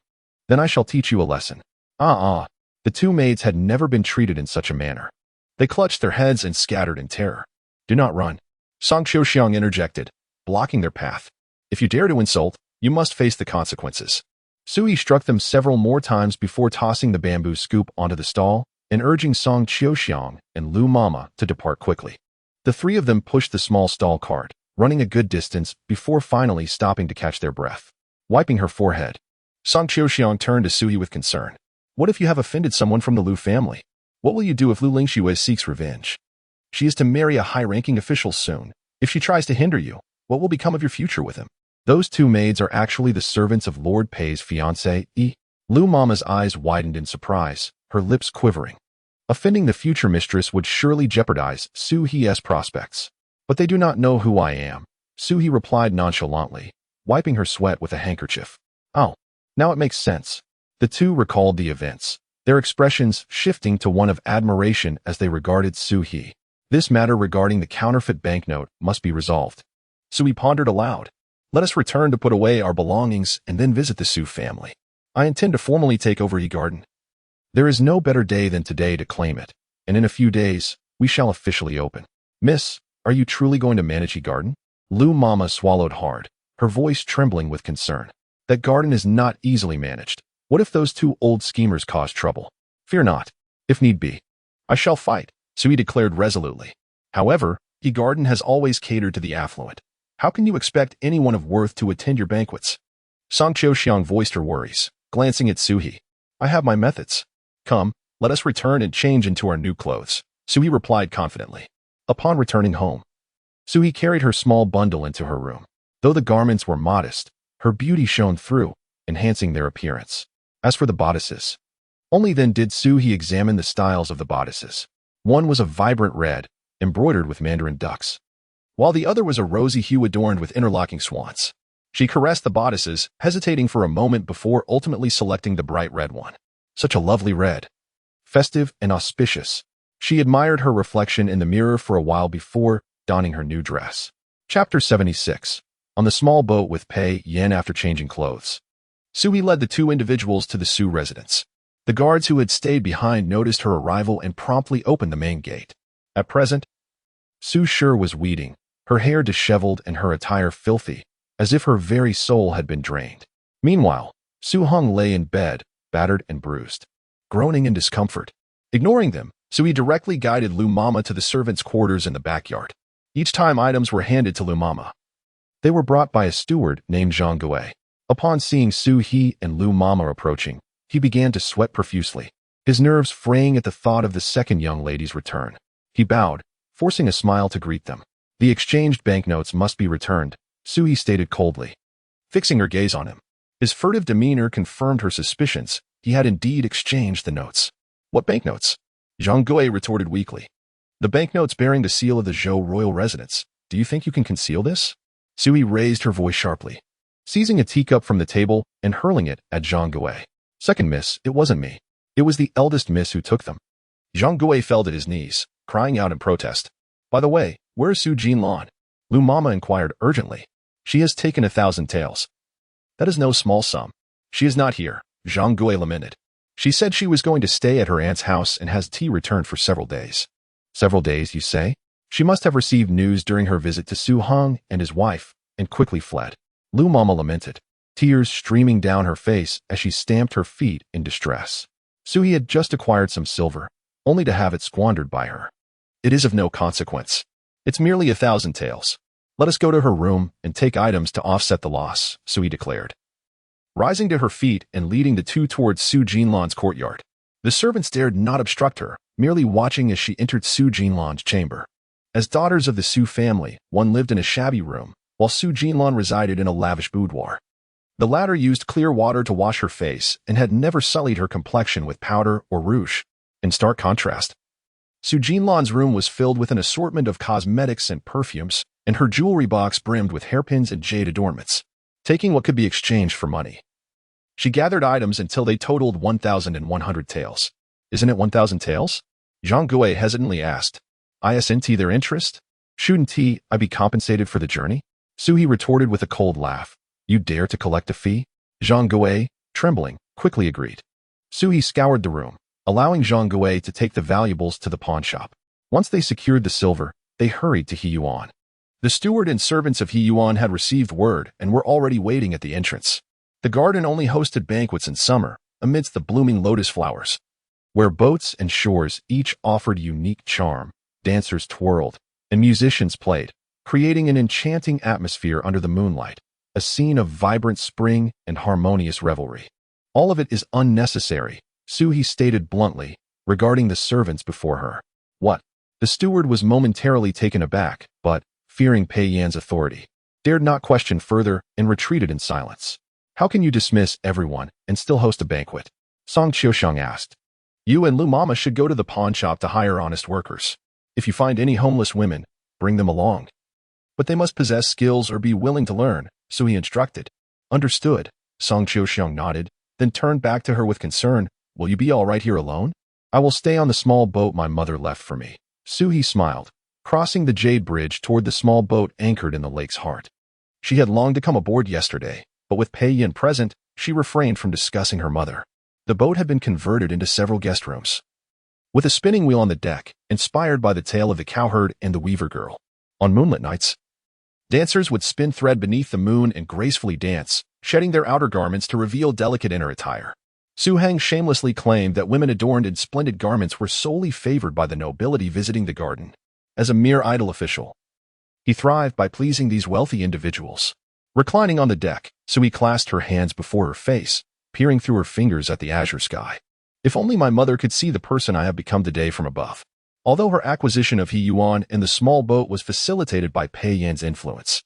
then I shall teach you a lesson." The two maids had never been treated in such a manner. They clutched their heads and scattered in terror. "Do not run," Song Qiuxiang interjected, blocking their path. "If you dare to insult, you must face the consequences." Suhi struck them several more times before tossing the bamboo scoop onto the stall and urging Song Qiuxiang and Lu Mama to depart quickly. The three of them pushed the small stall cart, running a good distance before finally stopping to catch their breath. Wiping her forehead, Song Qiuxiang turned to Suhi with concern. "What if you have offended someone from the Lu family? What will you do if Lu Lingxue seeks revenge? She is to marry a high-ranking official soon. If she tries to hinder you, what will become of your future with him?" Those two maids are actually the servants of Lord Pei's fiancée, Lu Mama's eyes widened in surprise, her lips quivering. Offending the future mistress would surely jeopardize Suhi's prospects. "But they do not know who I am," Suhi replied nonchalantly, wiping her sweat with a handkerchief. "Oh, now it makes sense." The two recalled the events, their expressions shifting to one of admiration as they regarded Suhi. This matter regarding the counterfeit banknote must be resolved. Suhi pondered aloud. "Let us return to put away our belongings and then visit the Su family. I intend to formally take over Yi Garden. There is no better day than today to claim it, and in a few days, we shall officially open." "Miss, are you truly going to manage Yi Garden?" Lu Mama swallowed hard, her voice trembling with concern. "That garden is not easily managed. What if those two old schemers cause trouble?" "Fear not. If need be, I shall fight," Suhi declared resolutely. "However, Yi Garden has always catered to the affluent. How can you expect anyone of worth to attend your banquets?" Song Qiuxiang voiced her worries, glancing at Suhi. "I have my methods. Come, let us return and change into our new clothes," Suhi replied confidently. Upon returning home, Suhi carried her small bundle into her room. Though the garments were modest, her beauty shone through, enhancing their appearance. As for the bodices, only then did Suhi examine the styles of the bodices. One was a vibrant red, embroidered with mandarin ducks, while the other was a rosy hue adorned with interlocking swans. She caressed the bodices, hesitating for a moment before ultimately selecting the bright red one. Such a lovely red, festive and auspicious. She admired her reflection in the mirror for a while before donning her new dress. Chapter 76. On the small boat with Pei Yin after changing clothes, Suhi led the two individuals to the Su residence. The guards who had stayed behind noticed her arrival and promptly opened the main gate. At present, Su Shi was weeding, her hair disheveled and her attire filthy, as if her very soul had been drained. Meanwhile, Su Hong lay in bed, battered and bruised, groaning in discomfort. Ignoring them, Suhi directly guided Lu Mama to the servants' quarters in the backyard. Each time items were handed to Lu Mama, they were brought by a steward named Zhang Gui. Upon seeing Suhi and Lu Mama approaching, he began to sweat profusely, his nerves fraying at the thought of the second young lady's return. He bowed, forcing a smile to greet them. "The exchanged banknotes must be returned," Suhi stated coldly, fixing her gaze on him. His furtive demeanor confirmed her suspicions. He had indeed exchanged the notes. "What banknotes?" Zhang Gui retorted weakly. The banknotes bearing the seal of the Zhou royal residence. Do you think you can conceal this? Sui raised her voice sharply, seizing a teacup from the table and hurling it at Zhang Gui. Second miss, it wasn't me. It was the eldest miss who took them. Zhang Gui fell to his knees, crying out in protest. By the way, where is Su Jinlan? Lu Mama inquired urgently. She has taken 1,000 taels. That is no small sum. She is not here, Zhang Gui lamented. She said she was going to stay at her aunt's house and has tea returned for several days. Several days, you say? She must have received news during her visit to Su Hong and his wife, and quickly fled. Lu Mama lamented, tears streaming down her face as she stamped her feet in distress. Sui had just acquired some silver, only to have it squandered by her. It is of no consequence. It's merely 1,000 taels. Let us go to her room and take items to offset the loss, Sui declared. Rising to her feet and leading the two towards Su Jinlan's courtyard. The servants dared not obstruct her, merely watching as she entered Su Jinlan's chamber. As daughters of the Su family, one lived in a shabby room, while Su Jinlan resided in a lavish boudoir. The latter used clear water to wash her face and had never sullied her complexion with powder or rouge. In stark contrast, Su Jinlan's room was filled with an assortment of cosmetics and perfumes, and her jewelry box brimmed with hairpins and jade adornments, taking what could be exchanged for money. She gathered items until they totaled 1,100 taels. Isn't it 1,000 taels? Zhang Gui hesitantly asked. Isn't their interest? Shouldn't I be compensated for the journey? Sui retorted with a cold laugh. You dare to collect a fee? Zhang Gui, trembling, quickly agreed. Sui scoured the room, allowing Zhang Gui to take the valuables to the pawn shop. Once they secured the silver, they hurried to Heyuan. The steward and servants of Heyuan had received word and were already waiting at the entrance. The garden only hosted banquets in summer, amidst the blooming lotus flowers. Where boats and shores each offered unique charm, dancers twirled, and musicians played, creating an enchanting atmosphere under the moonlight, a scene of vibrant spring and harmonious revelry. All of it is unnecessary, Sui stated bluntly, regarding the servants before her. What? The steward was momentarily taken aback, but, fearing Pei Yan's authority, dared not question further and retreated in silence. How can you dismiss everyone and still host a banquet? Song Qiusheng asked. You and Lu Mama should go to the pawn shop to hire honest workers. If you find any homeless women, bring them along. But they must possess skills or be willing to learn, Sui instructed. Understood, Song Qiusheng nodded, then turned back to her with concern. Will you be all right here alone? I will stay on the small boat my mother left for me. Sui smiled, crossing the jade bridge toward the small boat anchored in the lake's heart. She had longed to come aboard yesterday, but with Pei Yan present, she refrained from discussing her mother. The boat had been converted into several guest rooms, with a spinning wheel on the deck, inspired by the tale of the cowherd and the weaver girl. On moonlit nights, dancers would spin thread beneath the moon and gracefully dance, shedding their outer garments to reveal delicate inner attire. Su Heng shamelessly claimed that women adorned in splendid garments were solely favored by the nobility visiting the garden. As a mere idle official, he thrived by pleasing these wealthy individuals. Reclining on the deck, Sui clasped her hands before her face, peering through her fingers at the azure sky. If only my mother could see the person I have become today from above. Although her acquisition of Heyuan and the small boat was facilitated by Pei Yan's influence,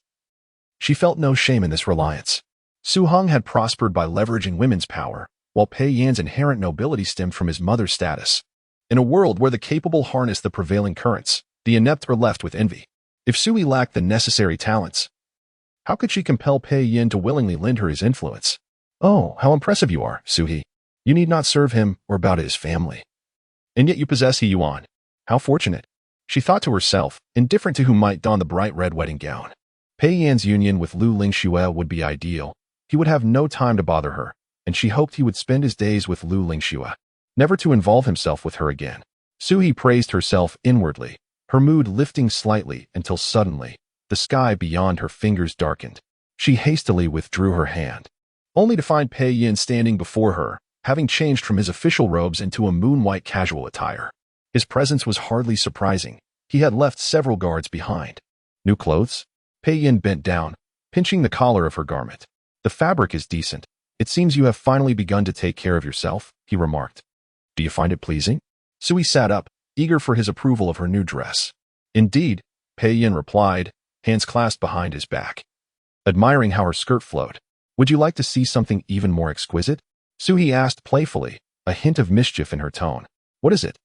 she felt no shame in this reliance. Su Heng had prospered by leveraging women's power, while Pei Yan's inherent nobility stemmed from his mother's status. In a world where the capable harness the prevailing currents, the inept are left with envy. If Sui lacked the necessary talents, how could she compel Pei Yan to willingly lend her his influence? Oh, how impressive you are, Sui. You need not serve him or bow to his family. And yet you possess Heyuan. How fortunate. She thought to herself, indifferent to who might don the bright red wedding gown. Pei Yan's union with Lu Lingxue would be ideal. He would have no time to bother her, and she hoped he would spend his days with Lu Lingxue, never to involve himself with her again. Sui praised herself inwardly, her mood lifting slightly until suddenly, the sky beyond her fingers darkened. She hastily withdrew her hand, only to find Pei Yan standing before her, having changed from his official robes into a moon-white casual attire. His presence was hardly surprising. He had left several guards behind. New clothes? Pei Yan bent down, pinching the collar of her garment. The fabric is decent. It seems you have finally begun to take care of yourself, he remarked. Do you find it pleasing? Sui sat up, eager for his approval of her new dress. Indeed, Pei Yan replied, hands clasped behind his back, admiring how her skirt flowed. Would you like to see something even more exquisite? Sui asked playfully, a hint of mischief in her tone. What is it?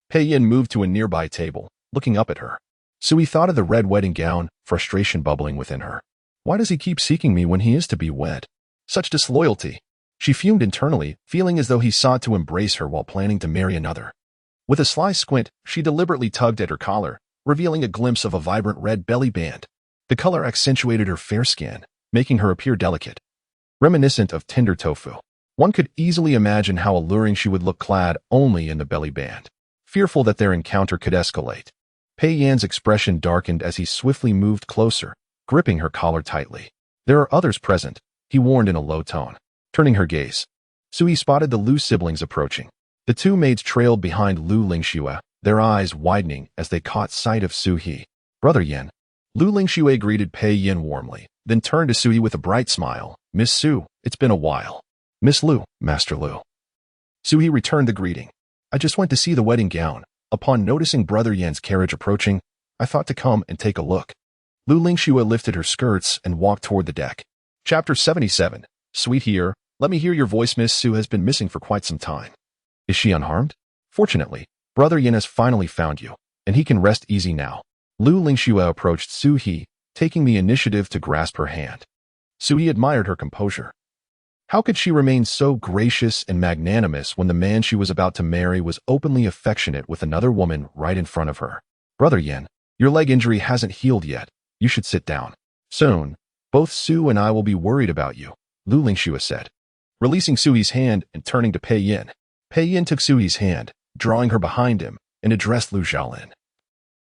Pei Yin moved to a nearby table, looking up at her. Sui thought of the red wedding gown, frustration bubbling within her. Why does he keep seeking me when he is to be wed? Such disloyalty. She fumed internally, feeling as though he sought to embrace her while planning to marry another. With a sly squint, she deliberately tugged at her collar, revealing a glimpse of a vibrant red belly band. The color accentuated her fair skin, making her appear delicate, reminiscent of tender tofu. One could easily imagine how alluring she would look clad only in the belly band. Fearful that their encounter could escalate, Pei Yan's expression darkened as he swiftly moved closer, gripping her collar tightly. There are others present, he warned in a low tone. Turning her gaze, Sui spotted the Lu siblings approaching. The two maids trailed behind Lu Lingxue, their eyes widening as they caught sight of Su He. Brother Yin. Lu Lingxue greeted Pei Yin warmly, then turned to Sui with a bright smile. Miss Su, it's been a while. Miss Lu, Master Lu. Sui returned the greeting. I just went to see the wedding gown. Upon noticing Brother Yan's carriage approaching, I thought to come and take a look. Lu Lingxue lifted her skirts and walked toward the deck. Chapter 77. Sweet Heir, let me hear your voice. Miss Su has been missing for quite some time. Is she unharmed? Fortunately, Brother Yin has finally found you, and he can rest easy now. Lu Lingxue approached Su He, taking the initiative to grasp her hand. Su He admired her composure. How could she remain so gracious and magnanimous when the man she was about to marry was openly affectionate with another woman right in front of her? Brother Yin, your leg injury hasn't healed yet. You should sit down. Soon, both Su and I will be worried about you, Lu Lingxue said. Releasing Sui's hand and turning to Pei Yin, Pei Yin took Sui's hand, drawing her behind him, and addressed Lu Xiaolin.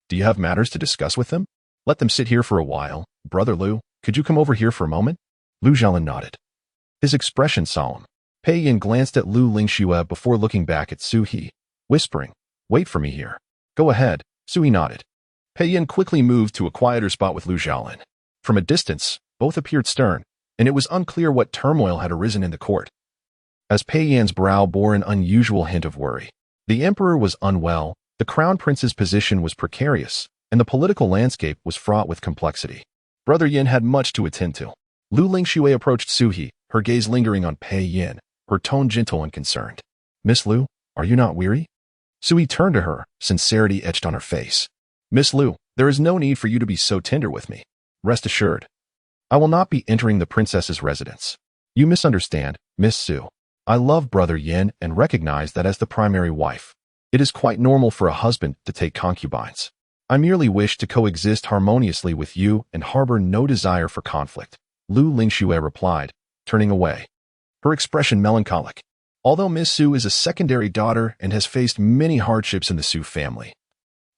Do you have matters to discuss with them? Let them sit here for a while. Brother Lu, could you come over here for a moment? Lu Xiaolin nodded. His expression solemn. Pei Yin glanced at Lu Lingxue before looking back at Su He, whispering, wait for me here. Go ahead, Su He nodded. Pei Yin quickly moved to a quieter spot with Lu Xiaolin. From a distance, both appeared stern, and it was unclear what turmoil had arisen in the court. As Pei Yan's brow bore an unusual hint of worry, the emperor was unwell, the crown prince's position was precarious, and the political landscape was fraught with complexity. Brother Yin had much to attend to. Lu Lingxue approached Su He, her gaze lingering on Pei Yin, her tone gentle and concerned. Miss Lu, are you not weary? Su He turned to her, sincerity etched on her face. Miss Lu, there is no need for you to be so tender with me. Rest assured, I will not be entering the princess's residence. You misunderstand, Miss Su. I love Brother Yin and recognize that as the primary wife, it is quite normal for a husband to take concubines. I merely wish to coexist harmoniously with you and harbor no desire for conflict, Lu Lingxue replied, turning away, her expression melancholic. Although Miss Su is a secondary daughter and has faced many hardships in the Su family,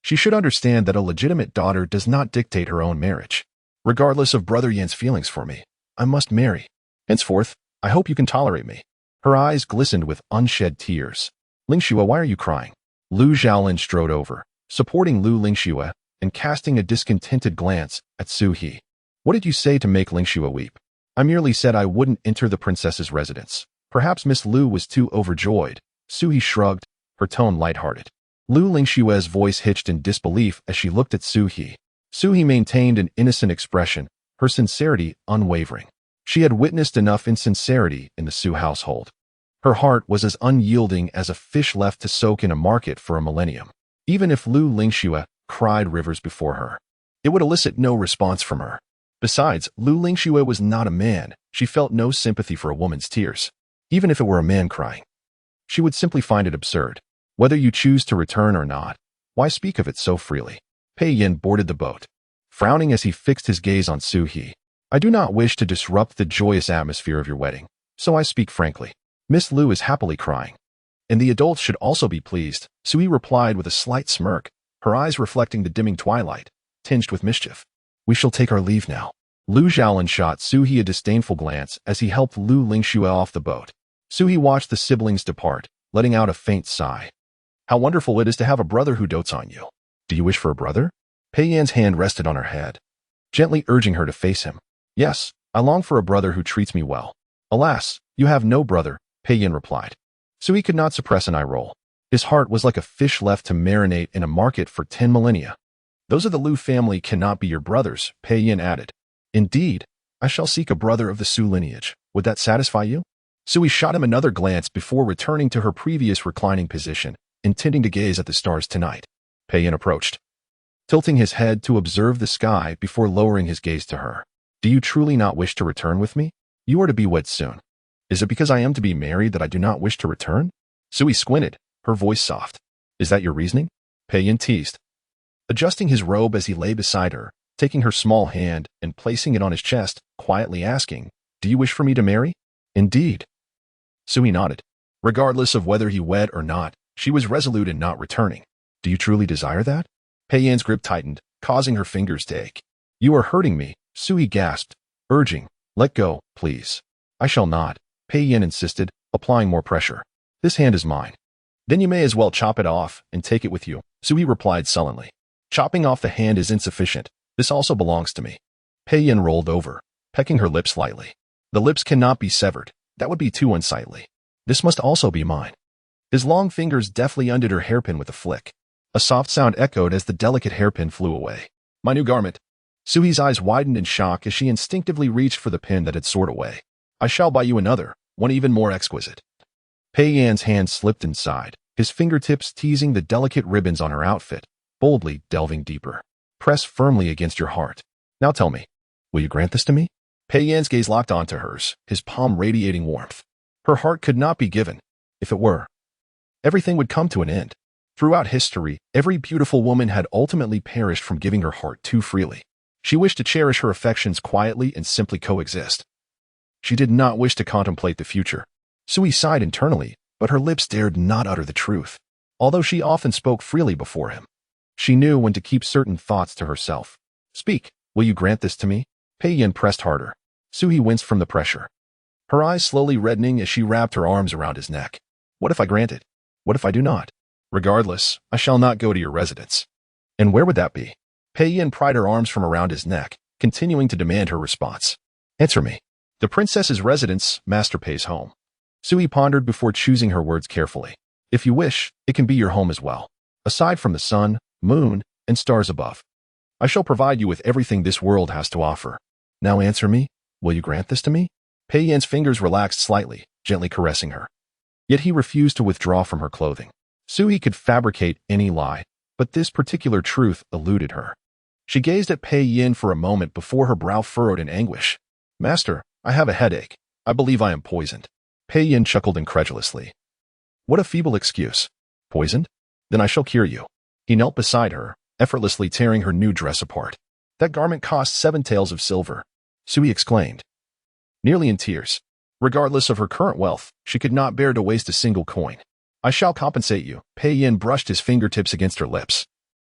she should understand that a legitimate daughter does not dictate her own marriage. Regardless of Brother Yin's feelings for me, I must marry. Henceforth, I hope you can tolerate me. Her eyes glistened with unshed tears. Lingxue, why are you crying? Lu Xiaolin strode over, supporting Lu Lingxue and casting a discontented glance at Su He. What did you say to make Lingxue weep? I merely said I wouldn't enter the princess's residence. Perhaps Miss Lu was too overjoyed. Su He shrugged, her tone lighthearted. Lu Lingxue's voice hitched in disbelief as she looked at Su He. Su He maintained an innocent expression, her sincerity unwavering. She had witnessed enough insincerity in the Su household. Her heart was as unyielding as a fish left to soak in a market for a millennium. Even if Lu Lingxue cried rivers before her, it would elicit no response from her. Besides, Lu Lingxue was not a man. She felt no sympathy for a woman's tears. Even if it were a man crying, she would simply find it absurd. Whether you choose to return or not, why speak of it so freely? Pei Yin boarded the boat, frowning as he fixed his gaze on Su He. I do not wish to disrupt the joyous atmosphere of your wedding, so I speak frankly. Miss Lu is happily crying, and the adults should also be pleased, Su He replied with a slight smirk, her eyes reflecting the dimming twilight, tinged with mischief. We shall take our leave now. Lu Xiaolin shot Su He a disdainful glance as he helped Lu Lingxue off the boat. Su He watched the siblings depart, letting out a faint sigh. How wonderful it is to have a brother who dotes on you. Do you wish for a brother? Pei Yan's hand rested on her head, gently urging her to face him. Yes, I long for a brother who treats me well. Alas, you have no brother, Pei Yin replied. So he could not suppress an eye roll. His heart was like a fish left to marinate in a market for 10 millennia. Those of the Lu family cannot be your brothers, Pei Yin added. Indeed, I shall seek a brother of the Su lineage. Would that satisfy you? Sui shot him another glance before returning to her previous reclining position, intending to gaze at the stars tonight. Pei Yin approached, tilting his head to observe the sky before lowering his gaze to her. Do you truly not wish to return with me? You are to be wed soon. Is it because I am to be married that I do not wish to return? Sui squinted, her voice soft. Is that your reasoning? Pei Yin teased, adjusting his robe as he lay beside her, taking her small hand and placing it on his chest, quietly asking, do you wish for me to marry? Indeed. Sui nodded. Regardless of whether he wed or not, she was resolute in not returning. Do you truly desire that? Pei Yin's grip tightened, causing her fingers to ache. You are hurting me, Sui gasped, urging, let go, please. I shall not, Pei Yin insisted, applying more pressure. This hand is mine. Then you may as well chop it off and take it with you, Sui replied sullenly. Chopping off the hand is insufficient. This also belongs to me. Pei Yin rolled over, pecking her lips lightly. The lips cannot be severed. That would be too unsightly. This must also be mine. His long fingers deftly undid her hairpin with a flick. A soft sound echoed as the delicate hairpin flew away. My new garment. Sui's eyes widened in shock as she instinctively reached for the pin that had soared away. I shall buy you another, one even more exquisite. Pei Yan's hand slipped inside, his fingertips teasing the delicate ribbons on her outfit, boldly delving deeper. Press firmly against your heart. Now tell me, will you grant this to me? Pei Yan's gaze locked onto hers, his palm radiating warmth. Her heart could not be given. If it were, everything would come to an end. Throughout history, every beautiful woman had ultimately perished from giving her heart too freely. She wished to cherish her affections quietly and simply coexist. She did not wish to contemplate the future. Sui sighed internally, but her lips dared not utter the truth. Although she often spoke freely before him, she knew when to keep certain thoughts to herself. Speak, will you grant this to me? Pei Yin pressed harder. Sui winced from the pressure, her eyes slowly reddening as she wrapped her arms around his neck. What if I grant it? What if I do not? Regardless, I shall not go to your residence. And where would that be? Pei Yin pried her arms from around his neck, continuing to demand her response. Answer me. The princess's residence, Master Pei's home. Sui pondered before choosing her words carefully. If you wish, it can be your home as well. Aside from the sun, moon, and stars above, I shall provide you with everything this world has to offer. Now answer me. Will you grant this to me? Pei Yan's fingers relaxed slightly, gently caressing her. Yet he refused to withdraw from her clothing. Sui could fabricate any lie, but this particular truth eluded her. She gazed at Pei Yin for a moment before her brow furrowed in anguish. Master, I have a headache. I believe I am poisoned. Pei Yin chuckled incredulously. What a feeble excuse. Poisoned? Then I shall cure you. He knelt beside her, effortlessly tearing her new dress apart. That garment cost 7 taels of silver, Sui exclaimed, nearly in tears. Regardless of her current wealth, she could not bear to waste a single coin. I shall compensate you. Pei Yin brushed his fingertips against her lips,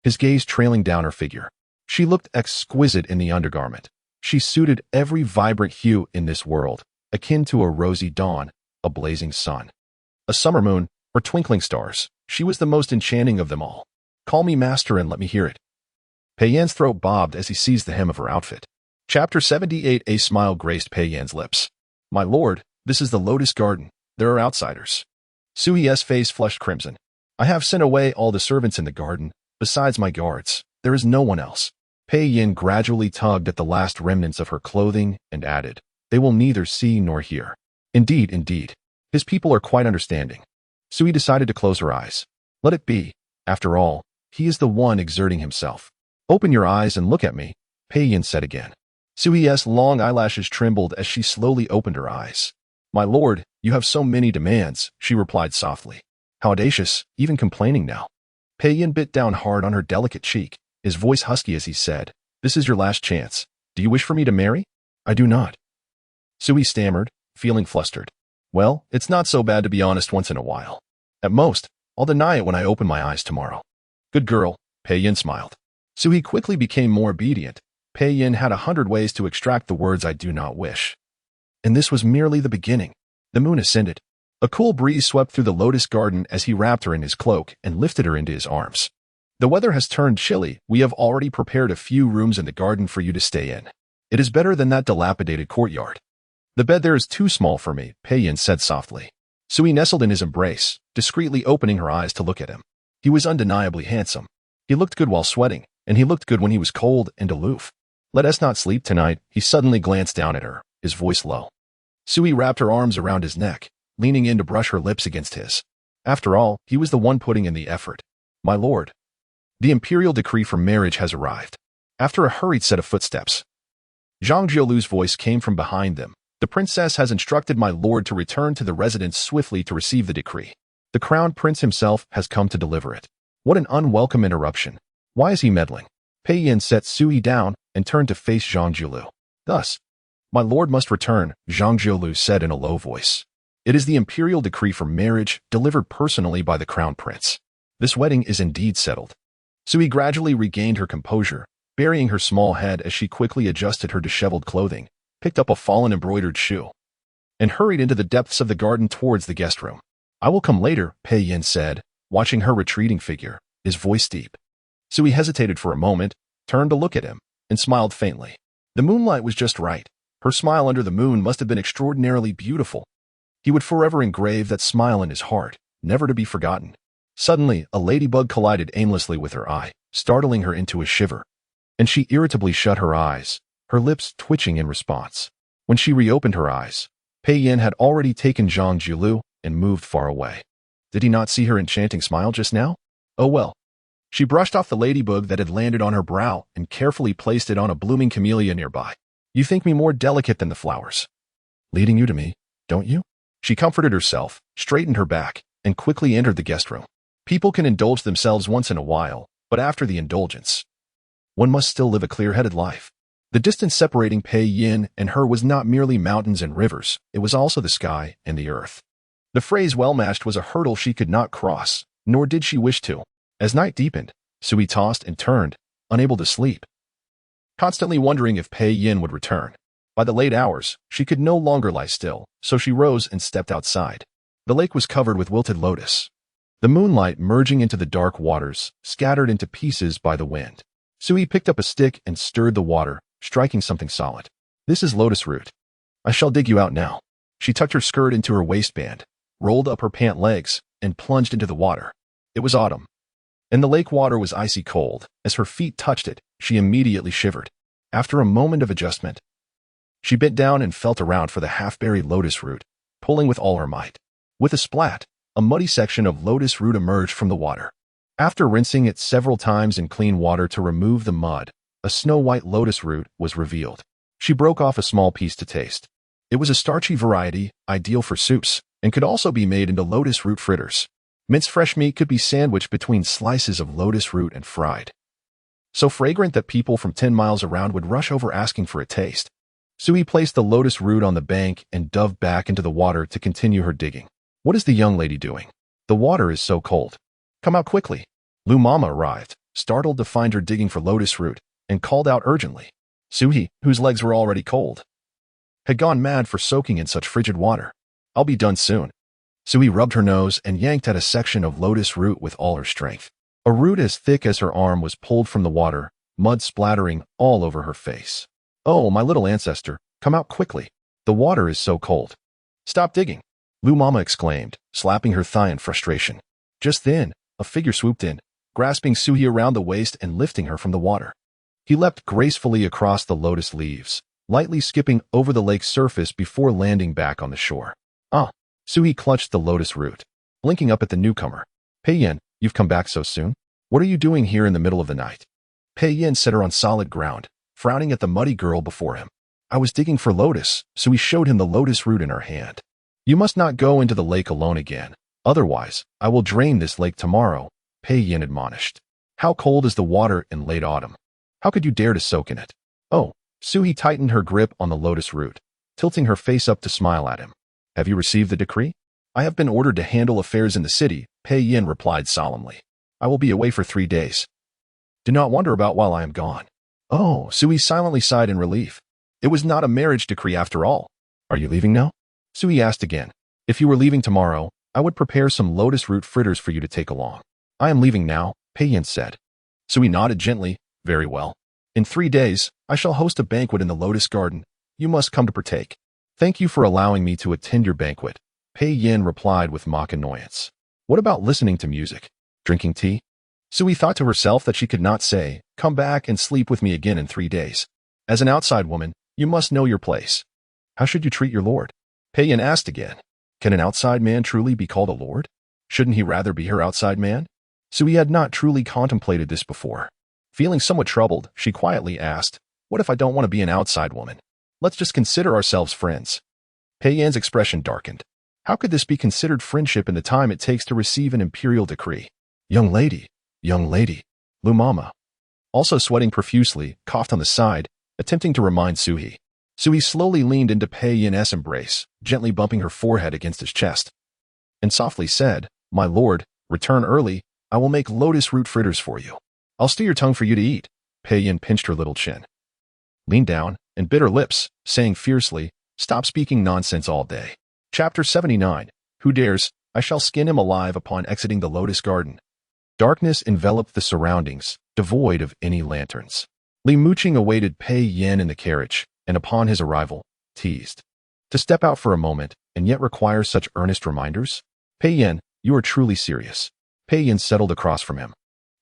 his gaze trailing down her figure. She looked exquisite in the undergarment. She suited every vibrant hue in this world, akin to a rosy dawn, a blazing sun, a summer moon, or twinkling stars. She was the most enchanting of them all. Call me master and let me hear it. Pei Yan's throat bobbed as he seized the hem of her outfit. Chapter 78. A smile graced Pei Yan's lips. My lord, this is the Lotus Garden. There are outsiders. Sui's face flushed crimson. I have sent away all the servants in the garden. Besides my guards, there is no one else. Pei Yin gradually tugged at the last remnants of her clothing and added, they will neither see nor hear. Indeed, indeed. His people are quite understanding. Sui decided to close her eyes. Let it be. After all, he is the one exerting himself. Open your eyes and look at me, Pei Yin said again. Sui's long eyelashes trembled as she slowly opened her eyes. My lord, you have so many demands, she replied softly. How audacious, even complaining now. Pei Yin bit down hard on her delicate cheek, his voice husky as he said, this is your last chance. Do you wish for me to marry? I do not. Sui stammered, feeling flustered. Well, it's not so bad to be honest once in a while. At most, I'll deny it when I open my eyes tomorrow. Good girl, Pei Yin smiled. Sui quickly became more obedient. Pei Yin had 100 ways to extract the words I do not wish. And this was merely the beginning. The moon ascended. A cool breeze swept through the Lotus Garden as he wrapped her in his cloak and lifted her into his arms. The weather has turned chilly. We have already prepared a few rooms in the garden for you to stay in. It is better than that dilapidated courtyard. The bed there is too small for me, Pei Yin said softly. Sui nestled in his embrace, discreetly opening her eyes to look at him. He was undeniably handsome. He looked good while sweating, and he looked good when he was cold and aloof. Let us not sleep tonight. He suddenly glanced down at her, his voice low. Sui wrapped her arms around his neck, leaning in to brush her lips against his. After all, he was the one putting in the effort. My lord, the imperial decree for marriage has arrived. After a hurried set of footsteps, Zhang Jiulu's voice came from behind them. The princess has instructed my lord to return to the residence swiftly to receive the decree. The crown prince himself has come to deliver it. What an unwelcome interruption. Why is he meddling? Pei Yin set Sui down and turned to face Zhang Jiulu. Thus, my lord must return, Zhang Jiulu said in a low voice. It is the imperial decree for marriage delivered personally by the crown prince. This wedding is indeed settled. Sui gradually regained her composure, burying her small head as she quickly adjusted her disheveled clothing, picked up a fallen embroidered shoe, and hurried into the depths of the garden towards the guest room. I will come later, Pei Yin said, watching her retreating figure, his voice deep. Sui hesitated for a moment, turned to look at him, and smiled faintly. The moonlight was just right. Her smile under the moon must have been extraordinarily beautiful. He would forever engrave that smile in his heart, never to be forgotten. Suddenly, a ladybug collided aimlessly with her eye, startling her into a shiver, and she irritably shut her eyes, her lips twitching in response. When she reopened her eyes, Pei Yin had already taken Zhang Jiulu and moved far away. Did he not see her enchanting smile just now? Oh well. She brushed off the ladybug that had landed on her brow and carefully placed it on a blooming camellia nearby. You think me more delicate than the flowers. Leading you to me, don't you? She comforted herself, straightened her back, and quickly entered the guest room. People can indulge themselves once in a while, but after the indulgence, one must still live a clear-headed life. The distance separating Pei Yin and her was not merely mountains and rivers, it was also the sky and the earth. The phrase well-matched was a hurdle she could not cross, nor did she wish to. As night deepened, Sui tossed and turned, unable to sleep, constantly wondering if Pei Yin would return. By the late hours, she could no longer lie still, so she rose and stepped outside. The lake was covered with wilted lotus. The moonlight merging into the dark waters, scattered into pieces by the wind. Sui picked up a stick and stirred the water, striking something solid. This is lotus root. I shall dig you out now. She tucked her skirt into her waistband, rolled up her pant legs, and plunged into the water. It was autumn, and the lake water was icy cold. As her feet touched it, she immediately shivered. After a moment of adjustment, she bent down and felt around for the half-buried lotus root, pulling with all her might. With a splat, a muddy section of lotus root emerged from the water. After rinsing it several times in clean water to remove the mud, a snow-white lotus root was revealed. She broke off a small piece to taste. It was a starchy variety, ideal for soups, and could also be made into lotus root fritters. Minced fresh meat could be sandwiched between slices of lotus root and fried. So fragrant that people from 10 miles around would rush over asking for a taste. Sui placed the lotus root on the bank and dove back into the water to continue her digging. What is the young lady doing? The water is so cold. Come out quickly. Lu Mama arrived, startled to find her digging for lotus root, and called out urgently. Sui, whose legs were already cold, had gone mad for soaking in such frigid water. I'll be done soon. Sui rubbed her nose and yanked at a section of lotus root with all her strength. A root as thick as her arm was pulled from the water, mud splattering all over her face. Oh, my little ancestor, come out quickly. The water is so cold. Stop digging, Lu Mama exclaimed, slapping her thigh in frustration. Just then, a figure swooped in, grasping Sui around the waist and lifting her from the water. He leapt gracefully across the lotus leaves, lightly skipping over the lake's surface before landing back on the shore. Ah, Sui clutched the lotus root, blinking up at the newcomer. Pei Yin, you've come back so soon? What are you doing here in the middle of the night? Pei Yin set her on solid ground, frowning at the muddy girl before him. I was digging for lotus, so he showed him the lotus root in her hand. You must not go into the lake alone again. Otherwise, I will drain this lake tomorrow, Pei Yin admonished. How cold is the water in late autumn? How could you dare to soak in it? Oh, Sui tightened her grip on the lotus root, tilting her face up to smile at him. Have you received the decree? I have been ordered to handle affairs in the city, Pei Yin replied solemnly. I will be away for 3 days. Do not wonder about while I am gone. Oh, Sui silently sighed in relief. It was not a marriage decree after all. Are you leaving now? Sui asked again. If you were leaving tomorrow, I would prepare some lotus root fritters for you to take along. I am leaving now, Pei Yin said. Sui nodded gently. Very well. In 3 days, I shall host a banquet in the lotus garden. You must come to partake. Thank you for allowing me to attend your banquet, Pei Yin replied with mock annoyance. What about listening to music? Drinking tea? Sui thought to herself that she could not say, come back and sleep with me again in 3 days. As an outside woman, you must know your place. How should you treat your lord? Pei Yin asked again. Can an outside man truly be called a lord? Shouldn't he rather be her outside man? Sui had not truly contemplated this before. Feeling somewhat troubled, she quietly asked, "What if I don't want to be an outside woman? Let's just consider ourselves friends." Pei Yan's expression darkened. How could this be considered friendship in the time it takes to receive an imperial decree? Young lady, Lumama, also sweating profusely, coughed on the side, attempting to remind Sui. Sui slowly leaned into Pei Yan's embrace, gently bumping her forehead against his chest, and softly said, "My lord, return early. I will make lotus root fritters for you. I'll stew your tongue for you to eat." Pei Yan pinched her little chin, leaned down, and bit her lips, saying fiercely, "Stop speaking nonsense all day." Chapter 79. Who dares? I shall skin him alive upon exiting the lotus garden. Darkness enveloped the surroundings, devoid of any lanterns. Li Muqing awaited Pei Yan in the carriage, and upon his arrival, teased. To step out for a moment, and yet require such earnest reminders? Pei Yan, you are truly serious. Pei Yan settled across from him,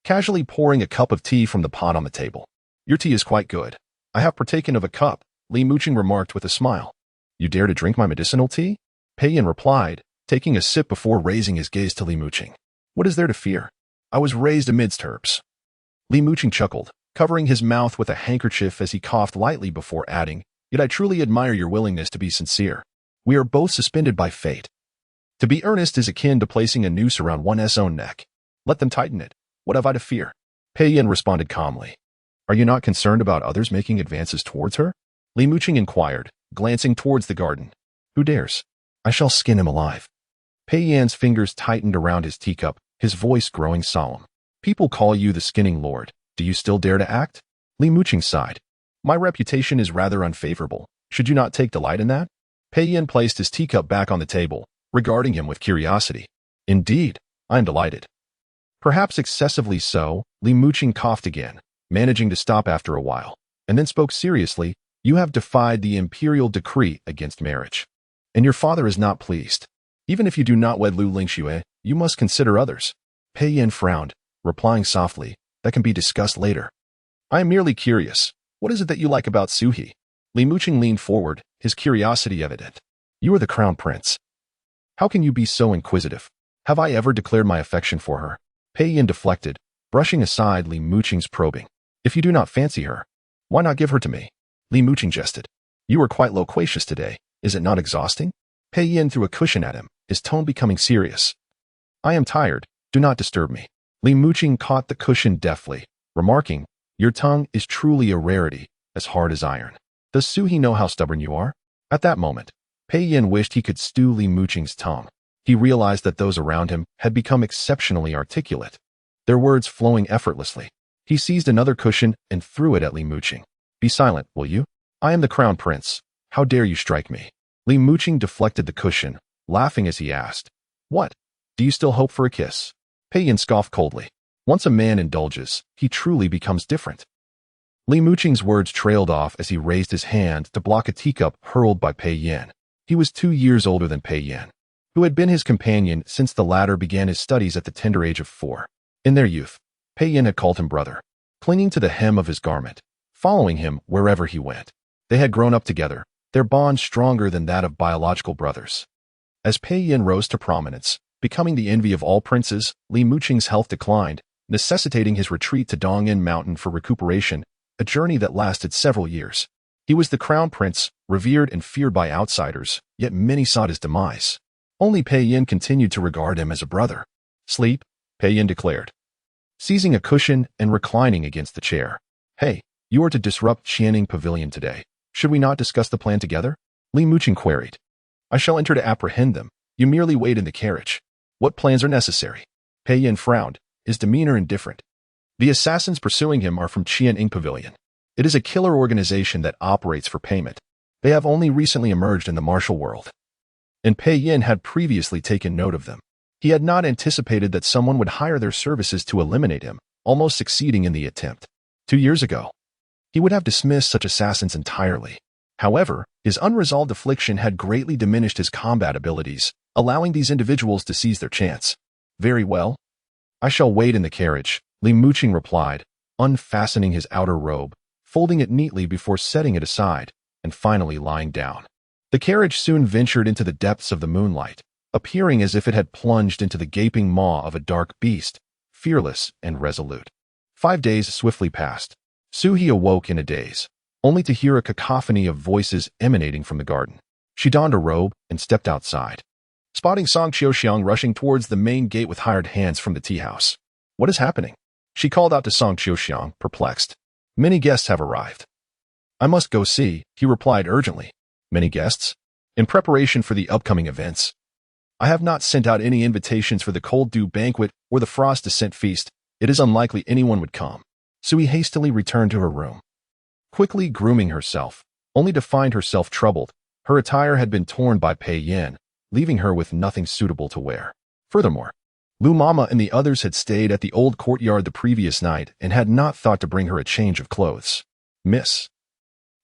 casually pouring a cup of tea from the pot on the table. Your tea is quite good. I have partaken of a cup, Li Muqing remarked with a smile. You dare to drink my medicinal tea? Pei Yan replied, taking a sip before raising his gaze to Li Muqing. What is there to fear? I was raised amidst herbs. Li Muqing chuckled, covering his mouth with a handkerchief as he coughed lightly before adding, Yet I truly admire your willingness to be sincere. We are both suspended by fate. To be earnest is akin to placing a noose around one's own neck. Let them tighten it. What have I to fear? Pei Yan responded calmly. Are you not concerned about others making advances towards her? Li Muqing inquired, glancing towards the garden. Who dares? I shall skin him alive. Pei Yan's fingers tightened around his teacup, his voice growing solemn. People call you the skinning lord. Do you still dare to act? Li Muqing sighed. My reputation is rather unfavorable. Should you not take delight in that? Pei Yan placed his teacup back on the table, regarding him with curiosity. Indeed, I am delighted. Perhaps excessively so, Li Muqing coughed again, managing to stop after a while, and then spoke seriously. You have defied the imperial decree against marriage, and your father is not pleased. Even if you do not wed Lu Lingxue, you must consider others. Pei Yan frowned, replying softly, that can be discussed later. I am merely curious. What is it that you like about Suhi? Li Muqing leaned forward, his curiosity evident. You are the crown prince. How can you be so inquisitive? Have I ever declared my affection for her? Pei Yan deflected, brushing aside Li Muqing's probing. If you do not fancy her, why not give her to me? Li Muqing jested. You are quite loquacious today. Is it not exhausting? Pei Yan threw a cushion at him, his tone becoming serious. I am tired. Do not disturb me. Li Muqing caught the cushion deftly, remarking, Your tongue is truly a rarity, as hard as iron. Does Suhi know how stubborn you are? At that moment, Pei Yan wished he could stew Li Muqing's tongue. He realized that those around him had become exceptionally articulate, their words flowing effortlessly. He seized another cushion and threw it at Li Muqing. Be silent, will you? I am the crown prince. How dare you strike me? Li Muqing deflected the cushion, laughing as he asked, What? Do you still hope for a kiss? Pei Yan scoffed coldly. Once a man indulges, he truly becomes different. Li Muqing's words trailed off as he raised his hand to block a teacup hurled by Pei Yan. He was 2 years older than Pei Yan, who had been his companion since the latter began his studies at the tender age of 4. In their youth, Pei Yan had called him brother, clinging to the hem of his garment, following him wherever he went. They had grown up together, their bond stronger than that of biological brothers. As Pei Yan rose to prominence, becoming the envy of all princes, Li Muqing's health declined, necessitating his retreat to Dongyin Mountain for recuperation, a journey that lasted several years. He was the crown prince, revered and feared by outsiders, yet many sought his demise. Only Pei Yan continued to regard him as a brother. Sleep, Pei Yan declared, seizing a cushion and reclining against the chair. Hey, you are to disrupt Qianing Pavilion today. Should we not discuss the plan together? Li Muqing queried. I shall enter to apprehend them. You merely wait in the carriage. What plans are necessary? Pei Yan frowned, his demeanor indifferent. The assassins pursuing him are from Qianing Pavilion. It is a killer organization that operates for payment. They have only recently emerged in the martial world, and Pei Yan had previously taken note of them. He had not anticipated that someone would hire their services to eliminate him, almost succeeding in the attempt. 2 years ago, he would have dismissed such assassins entirely. However, his unresolved affliction had greatly diminished his combat abilities, allowing these individuals to seize their chance. Very well. I shall wait in the carriage, Li Muqing replied, unfastening his outer robe, folding it neatly before setting it aside, and finally lying down. The carriage soon ventured into the depths of the moonlight, appearing as if it had plunged into the gaping maw of a dark beast, fearless and resolute. 5 days swiftly passed. Soo-hee awoke in a daze, only to hear a cacophony of voices emanating from the garden. She donned a robe and stepped outside, spotting Song Xiaoxiang rushing towards the main gate with hired hands from the tea house. What is happening? She called out to Song Xiaoxiang, perplexed. Many guests have arrived. I must go see, he replied urgently. Many guests? In preparation for the upcoming events. I have not sent out any invitations for the cold dew banquet or the frost descent feast. It is unlikely anyone would come. Soo-hee hastily returned to her room, quickly grooming herself, only to find herself troubled. Her attire had been torn by Pei Yin, leaving her with nothing suitable to wear. Furthermore, Lu Mama and the others had stayed at the old courtyard the previous night and had not thought to bring her a change of clothes. Miss,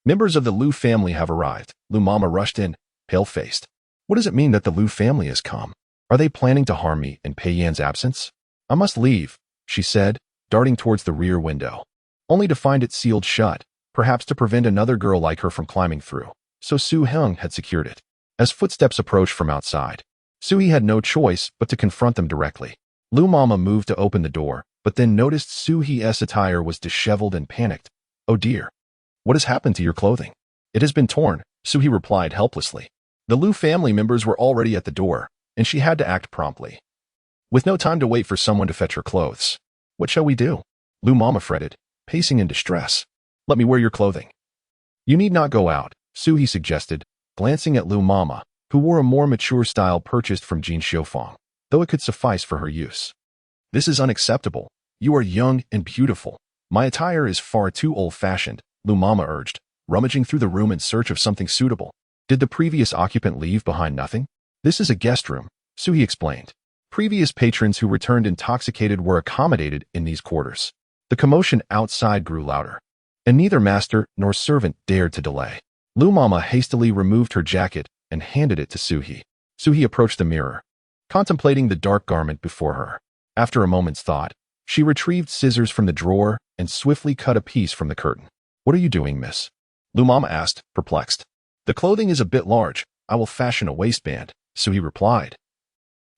members of the Lu family have arrived. Lu Mama rushed in, pale-faced. What does it mean that the Lu family has come? Are they planning to harm me in Pei Yan's absence? I must leave, she said, darting towards the rear window, only to find it sealed shut, perhaps to prevent another girl like her from climbing through. So Soo-hung had secured it. As footsteps approached from outside, Soo-hee had no choice but to confront them directly. Lu Mama moved to open the door, but then noticed Soo-hee's attire was disheveled and panicked. Oh dear. What has happened to your clothing? It has been torn, Soo-hee replied helplessly. The Lu family members were already at the door, and she had to act promptly, with no time to wait for someone to fetch her clothes. What shall we do? Lu Mama fretted, pacing in distress. Let me wear your clothing. You need not go out, Soo-hee suggested, glancing at Lu Mama, who wore a more mature style purchased from Jin Xiufang, though it could suffice for her use. This is unacceptable. You are young and beautiful. My attire is far too old-fashioned, Lu Mama urged, rummaging through the room in search of something suitable. Did the previous occupant leave behind nothing? This is a guest room, Soo-hee explained. Previous patrons who returned intoxicated were accommodated in these quarters. The commotion outside grew louder, and neither master nor servant dared to delay. Lu Mama hastily removed her jacket and handed it to Soo-hee. Soo-hee approached the mirror, contemplating the dark garment before her. After a moment's thought, she retrieved scissors from the drawer and swiftly cut a piece from the curtain. What are you doing, miss? Lu Mama asked, perplexed. The clothing is a bit large. I will fashion a waistband, Soo-hee replied,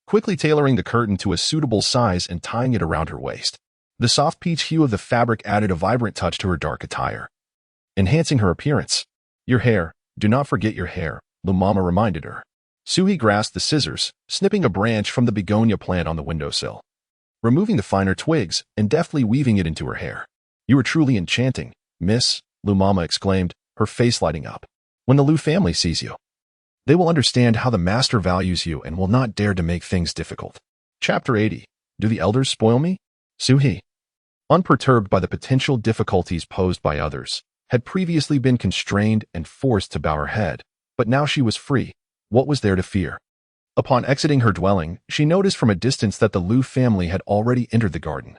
quickly tailoring the curtain to a suitable size and tying it around her waist. The soft peach hue of the fabric added a vibrant touch to her dark attire, enhancing her appearance. Your hair, do not forget your hair, Lu Mama reminded her. Soo-hee grasped the scissors, snipping a branch from the begonia plant on the windowsill, removing the finer twigs and deftly weaving it into her hair. You are truly enchanting, miss, Lu Mama exclaimed, her face lighting up. When the Lu family sees you, they will understand how the master values you and will not dare to make things difficult. Chapter 80. Do the elders spoil me? Soo-hee, unperturbed by the potential difficulties posed by others, had previously been constrained and forced to bow her head, but now she was free. What was there to fear? Upon exiting her dwelling, she noticed from a distance that the Lu family had already entered the garden,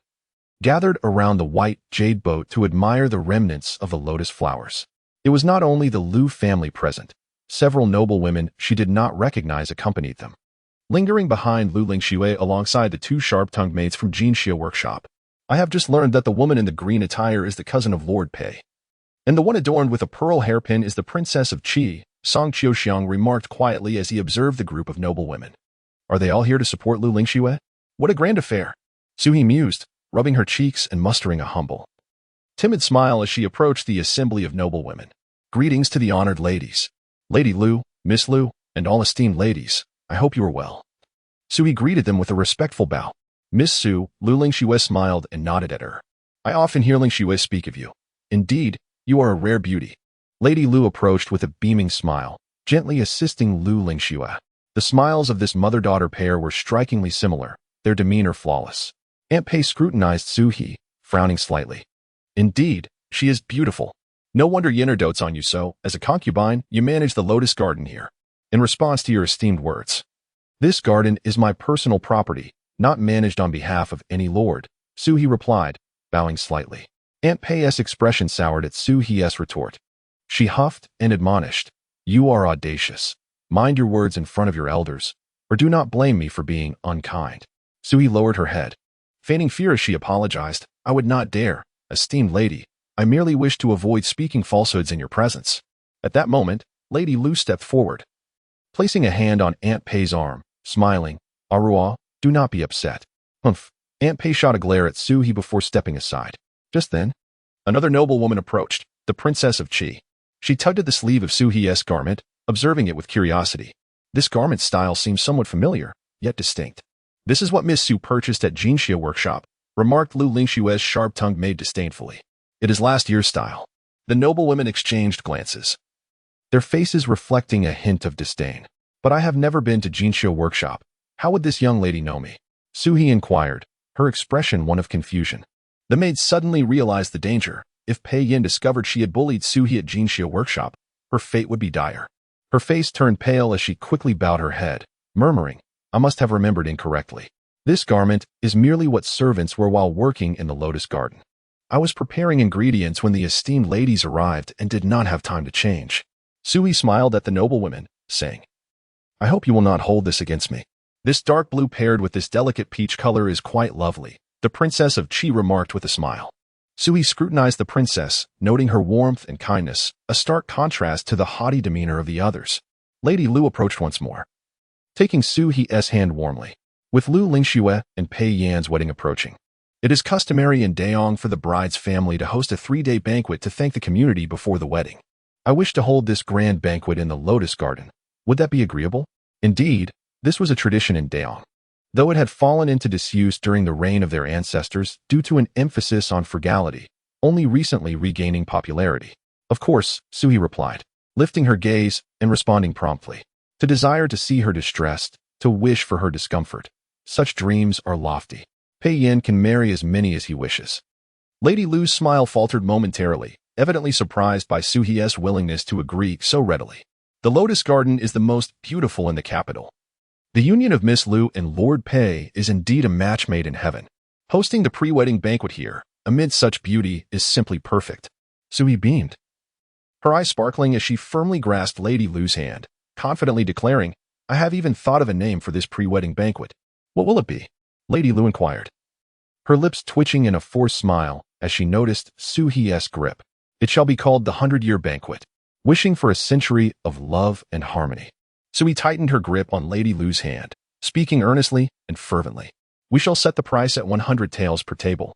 gathered around the white jade boat to admire the remnants of the lotus flowers. It was not only the Lu family present. Several noble women she did not recognize accompanied them, lingering behind Lu Lingxue alongside the two sharp-tongued maids from Jin Xie workshop. I have just learned that the woman in the green attire is the cousin of Lord Pei, and the one adorned with a pearl hairpin is the princess of Qi, Song Xiaoxiang remarked quietly as he observed the group of noble women. Are they all here to support Lu Lingxue? What a grand affair! Soo-hee mused, rubbing her cheeks and mustering a humble, timid smile as she approached the assembly of noble women. Greetings to the honored ladies. Lady Lu, Miss Lu, and all esteemed ladies, I hope you are well. Soo-hee greeted them with a respectful bow. Miss Su, Lu Lingxue smiled and nodded at her. I often hear Lingxue speak of you. Indeed, you are a rare beauty. Lady Lu approached with a beaming smile, gently assisting Lu Lingxue. The smiles of this mother-daughter pair were strikingly similar, their demeanor flawless. Aunt Pei scrutinized Soo-hee, frowning slightly. Indeed, she is beautiful. No wonder Yenner dotes on you so. As a concubine, you manage the lotus garden here. In response to your esteemed words, this garden is my personal property, not managed on behalf of any lord, Soo-hee replied, bowing slightly. Aunt Pei's expression soured at Soo-hee's retort. She huffed and admonished. You are audacious. Mind your words in front of your elders, or do not blame me for being unkind. Soo-hee lowered her head, feigning fear as she apologized. I would not dare, esteemed lady. I merely wish to avoid speaking falsehoods in your presence. At that moment, Lady Lu stepped forward. Placing a hand on Aunt Pei's arm, smiling. Au revoir, do not be upset. Humph. Aunt Pei shot a glare at Su-hee before stepping aside. Just then, another noblewoman approached, the Princess of Qi. She tugged at the sleeve of Su-hee's garment, observing it with curiosity. This garment style seems somewhat familiar, yet distinct. This is what Miss Su purchased at Jinxia Workshop, remarked Lu Lingshue's sharp-tongued maid disdainfully. It is last year's style. The noblewomen exchanged glances, their faces reflecting a hint of disdain. But I have never been to Jinxia Workshop. How would this young lady know me? Su-hee inquired, her expression one of confusion. The maid suddenly realized the danger. If Pei Yin discovered she had bullied Su-hee at Jinxia Workshop, her fate would be dire. Her face turned pale as she quickly bowed her head, murmuring, I must have remembered incorrectly. This garment is merely what servants wear while working in the Lotus Garden. I was preparing ingredients when the esteemed ladies arrived and did not have time to change. Su-hee smiled at the noblewomen, saying, I hope you will not hold this against me. This dark blue paired with this delicate peach color is quite lovely, the Princess of Qi remarked with a smile. Su-hee scrutinized the princess, noting her warmth and kindness, a stark contrast to the haughty demeanor of the others. Lady Lu approached once more, taking Su-hee's hand warmly. With Lu Lingxue and Pei Yan's wedding approaching, it is customary in Daong for the bride's family to host a 3-day banquet to thank the community before the wedding. I wish to hold this grand banquet in the Lotus Garden. Would that be agreeable? Indeed, this was a tradition in Daong, though it had fallen into disuse during the reign of their ancestors due to an emphasis on frugality, only recently regaining popularity. Of course, Su-hee replied, lifting her gaze and responding promptly. To desire to see her distressed, to wish for her discomfort. Such dreams are lofty. Pei Yin can marry as many as he wishes. Lady Lu's smile faltered momentarily, evidently surprised by Su-hee's willingness to agree so readily. The Lotus Garden is the most beautiful in the capital. The union of Miss Lu and Lord Pei is indeed a match made in heaven. Hosting the pre-wedding banquet here, amid such beauty, is simply perfect. Su-hee beamed, her eyes sparkling as she firmly grasped Lady Lu's hand, confidently declaring, I have even thought of a name for this pre-wedding banquet. What will it be? Lady Lu inquired, her lips twitching in a forced smile as she noticed Su-hee's grip. It shall be called the 100-Year Banquet, wishing for a century of love and harmony. Su-hee tightened her grip on Lady Lu's hand, speaking earnestly and fervently. We shall set the price at 100 taels per table.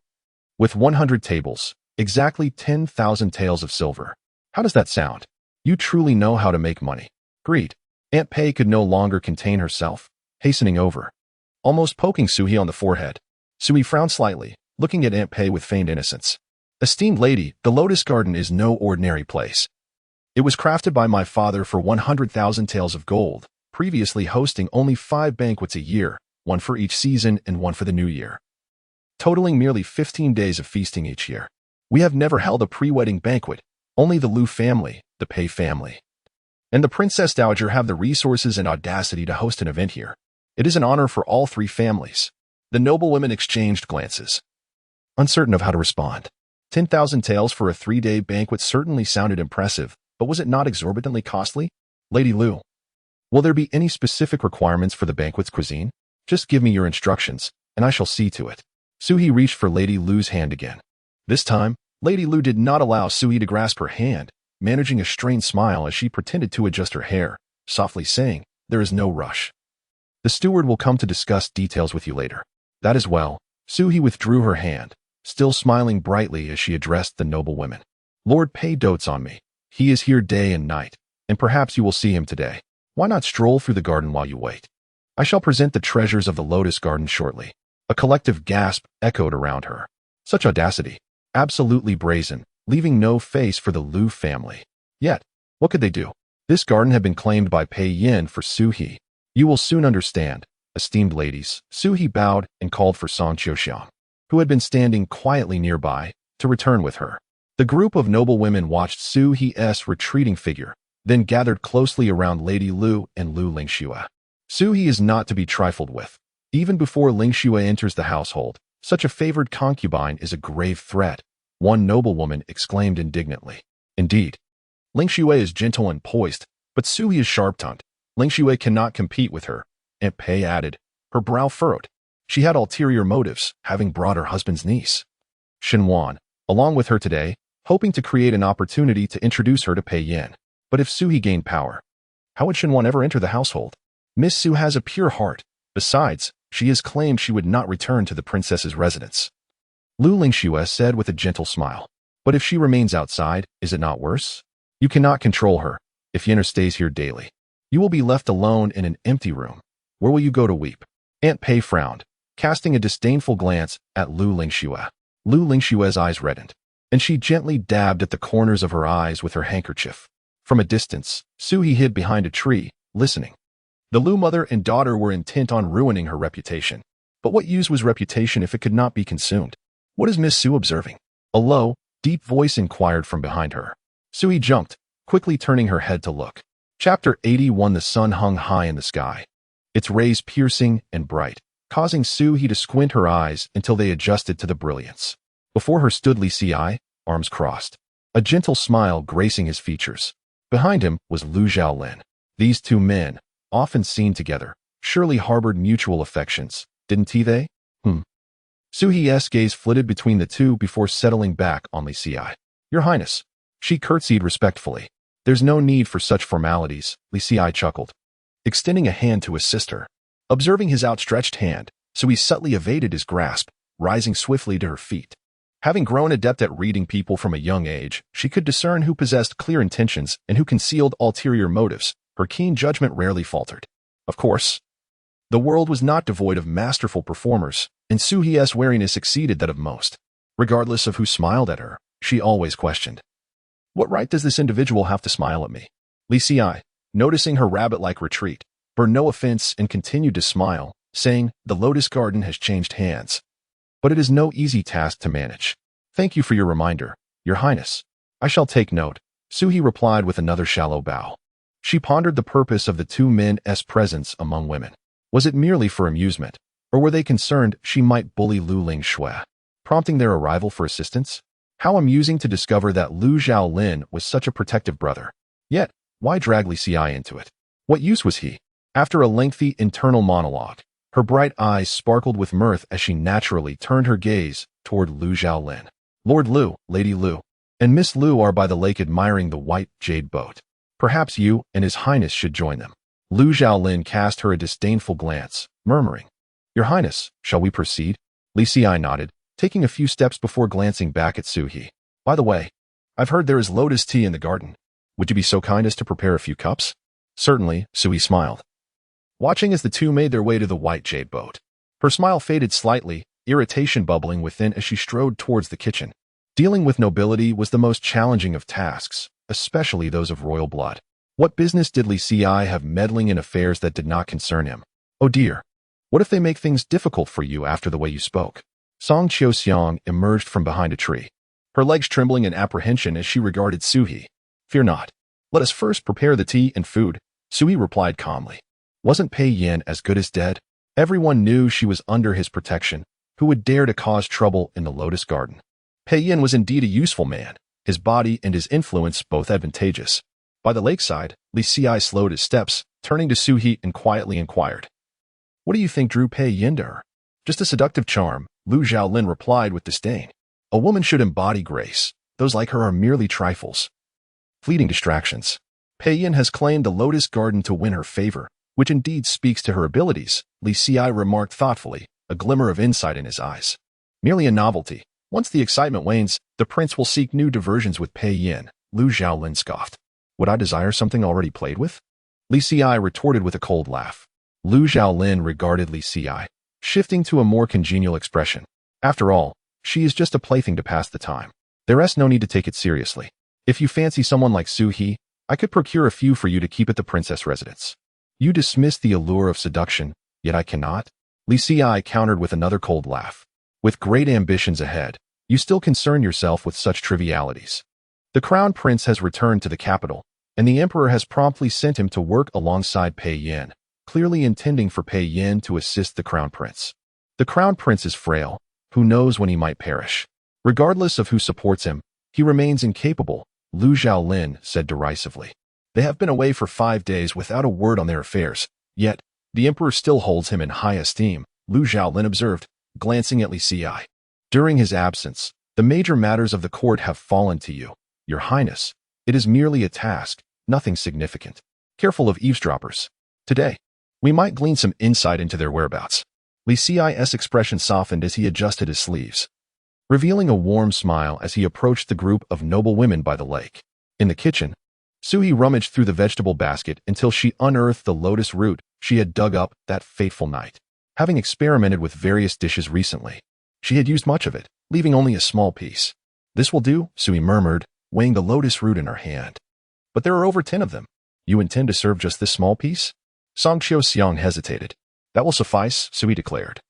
With 100 tables, exactly 10,000 taels of silver. How does that sound? You truly know how to make money. Agreed. Aunt Pei could no longer contain herself, hastening over, almost poking Su-hee on the forehead. Su-hee frowned slightly, looking at Aunt Pei with feigned innocence. Esteemed lady, the Lotus Garden is no ordinary place. It was crafted by my father for 100,000 taels of gold, previously hosting only 5 banquets a year, one for each season and one for the new year, totaling merely 15 days of feasting each year. We have never held a pre-wedding banquet. Only the Lu family, the Pei family, and the Princess Dowager have the resources and audacity to host an event here. It is an honor for all 3 families. The noblewomen exchanged glances, uncertain of how to respond. 10,000 taels for a 3-day banquet certainly sounded impressive, but was it not exorbitantly costly? Lady Lu, will there be any specific requirements for the banquet's cuisine? Just give me your instructions, and I shall see to it. Su-hee reached for Lady Lu's hand again. This time, Lady Lu did not allow Su-hee to grasp her hand, managing a strained smile as she pretended to adjust her hair, softly saying, there is no rush. The steward will come to discuss details with you later. That is well. Su-hee withdrew her hand, still smiling brightly as she addressed the noblewomen. Lord Pei dotes on me. He is here day and night, and perhaps you will see him today. Why not stroll through the garden while you wait? I shall present the treasures of the Lotus Garden shortly. A collective gasp echoed around her. Such audacity. Absolutely brazen, leaving no face for the Lu family. Yet, what could they do? This garden had been claimed by Pei Yin for Su-hee. You will soon understand, esteemed ladies. Su-hee bowed and called for Song Qiuxiang, who had been standing quietly nearby, to return with her. The group of noblewomen watched Su-hee's retreating figure, then gathered closely around Lady Lu and Lu Lingxue. Su-hee is not to be trifled with. Even before Lingxue enters the household, such a favored concubine is a grave threat, one noblewoman exclaimed indignantly. Indeed, Lingxue is gentle and poised, but Su-hee is sharp-tongued. Lingxue cannot compete with her, Aunt Pei added, her brow furrowed. She had ulterior motives, having brought her husband's niece, Shenwan, along with her today, hoping to create an opportunity to introduce her to Pei Yin. But if Su-hee gained power, how would Shenwan ever enter the household? Miss Su has a pure heart. Besides, she has claimed she would not return to the princess's residence. Lu Lingxue said with a gentle smile. But if she remains outside, is it not worse? You cannot control her. If Yenner stays here daily, you will be left alone in an empty room. Where will you go to weep? Aunt Pei frowned, casting a disdainful glance at Lu Lingxue. Lu Lingxue's eyes reddened, and she gently dabbed at the corners of her eyes with her handkerchief. From a distance, Suhi hid behind a tree, listening. The Lu mother and daughter were intent on ruining her reputation. But what use was reputation if it could not be consumed? What is Miss Su observing? A low, deep voice inquired from behind her. Suhi jumped, quickly turning her head to look. Chapter 81. The sun hung high in the sky, its rays piercing and bright, causing Suhi to squint her eyes until they adjusted to the brilliance. Before her stood Li Xi, arms crossed, a gentle smile gracing his features. Behind him was Lu Xiaolin. These two men, often seen together, surely harbored mutual affections, didn't they? Suhi's gaze flitted between the two before settling back on Li Xi. Your Highness. She curtsied respectfully. There's no need for such formalities, Li Xi chuckled, extending a hand to his sister. Observing his outstretched hand, Sui subtly evaded his grasp, rising swiftly to her feet. Having grown adept at reading people from a young age, she could discern who possessed clear intentions and who concealed ulterior motives. Her keen judgment rarely faltered. Of course, the world was not devoid of masterful performers, and Suhi's wariness exceeded that of most. Regardless of who smiled at her, she always questioned. What right does this individual have to smile at me? Li Xi, noticing her rabbit-like retreat, bore no offense and continued to smile, saying, the lotus garden has changed hands. But it is no easy task to manage. Thank you for your reminder, Your Highness. I shall take note, Suhi replied with another shallow bow. She pondered the purpose of the two men's presence among women. Was it merely for amusement, or were they concerned she might bully Lu Lingxue, prompting their arrival for assistance? How amusing to discover that Lu Xiaolin was such a protective brother. Yet, why drag Li Xi into it? What use was he? After a lengthy internal monologue, her bright eyes sparkled with mirth as she naturally turned her gaze toward Lu Xiaolin. Lord Lu, Lady Lu, and Miss Lu are by the lake admiring the white jade boat. Perhaps you and His Highness should join them. Lu Xiaolin cast her a disdainful glance, murmuring, Your Highness, shall we proceed? Li Xi nodded, taking a few steps before glancing back at Suhi. By the way, I've heard there is lotus tea in the garden. Would you be so kind as to prepare a few cups? Certainly, Suhi smiled, watching as the two made their way to the white jade boat. Her smile faded slightly, irritation bubbling within as she strode towards the kitchen. Dealing with nobility was the most challenging of tasks, especially those of royal blood. What business did Li Xi have meddling in affairs that did not concern him? Oh dear, what if they make things difficult for you after the way you spoke? Song Qiuxiang emerged from behind a tree, her legs trembling in apprehension as she regarded Suhi. Fear not. Let us first prepare the tea and food, Suhi replied calmly. Wasn't Pei Yin as good as dead? Everyone knew she was under his protection. Who would dare to cause trouble in the lotus garden? Pei Yin was indeed a useful man, his body and his influence both advantageous. By the lakeside, Li Xi slowed his steps, turning to Suhi and quietly inquired. What do you think drew Pei Yin to her? Just a seductive charm, Lu Xiaolin replied with disdain. A woman should embody grace. Those like her are merely trifles, fleeting distractions. Pei Yin has claimed the lotus garden to win her favor, which indeed speaks to her abilities, Li Xi remarked thoughtfully, a glimmer of insight in his eyes. Merely a novelty. Once the excitement wanes, the prince will seek new diversions with Pei Yin, Lu Xiaolin scoffed. Would I desire something already played with? Li Xi retorted with a cold laugh. Lu Xiaolin regarded Li Xi, shifting to a more congenial expression. After all, she is just a plaything to pass the time. There is no need to take it seriously. If you fancy someone like Suhi, I could procure a few for you to keep at the princess residence. You dismiss the allure of seduction, yet I cannot? Li Xi countered with another cold laugh. With great ambitions ahead, you still concern yourself with such trivialities. The crown prince has returned to the capital, and the emperor has promptly sent him to work alongside Pei Yin, clearly intending for Pei Yin to assist the crown prince. The crown prince is frail. Who knows when he might perish? Regardless of who supports him, he remains incapable, Lu Xiaolin said derisively. They have been away for 5 days without a word on their affairs, yet the emperor still holds him in high esteem, Lu Xiaolin observed, glancing at Li Xi. During his absence, the major matters of the court have fallen to you, Your Highness. It is merely a task, nothing significant. Careful of eavesdroppers. Today, We might glean some insight into their whereabouts. Li Ci's expression softened as he adjusted his sleeves, revealing a warm smile as he approached the group of noble women by the lake. In the kitchen, Suhi rummaged through the vegetable basket until she unearthed the lotus root she had dug up that fateful night. Having experimented with various dishes recently, she had used much of it, leaving only a small piece. This will do, Suhi murmured, weighing the lotus root in her hand. But there are over 10 of them. You intend to serve just this small piece? Song Xiaoxiang hesitated. That will suffice, Suhi declared,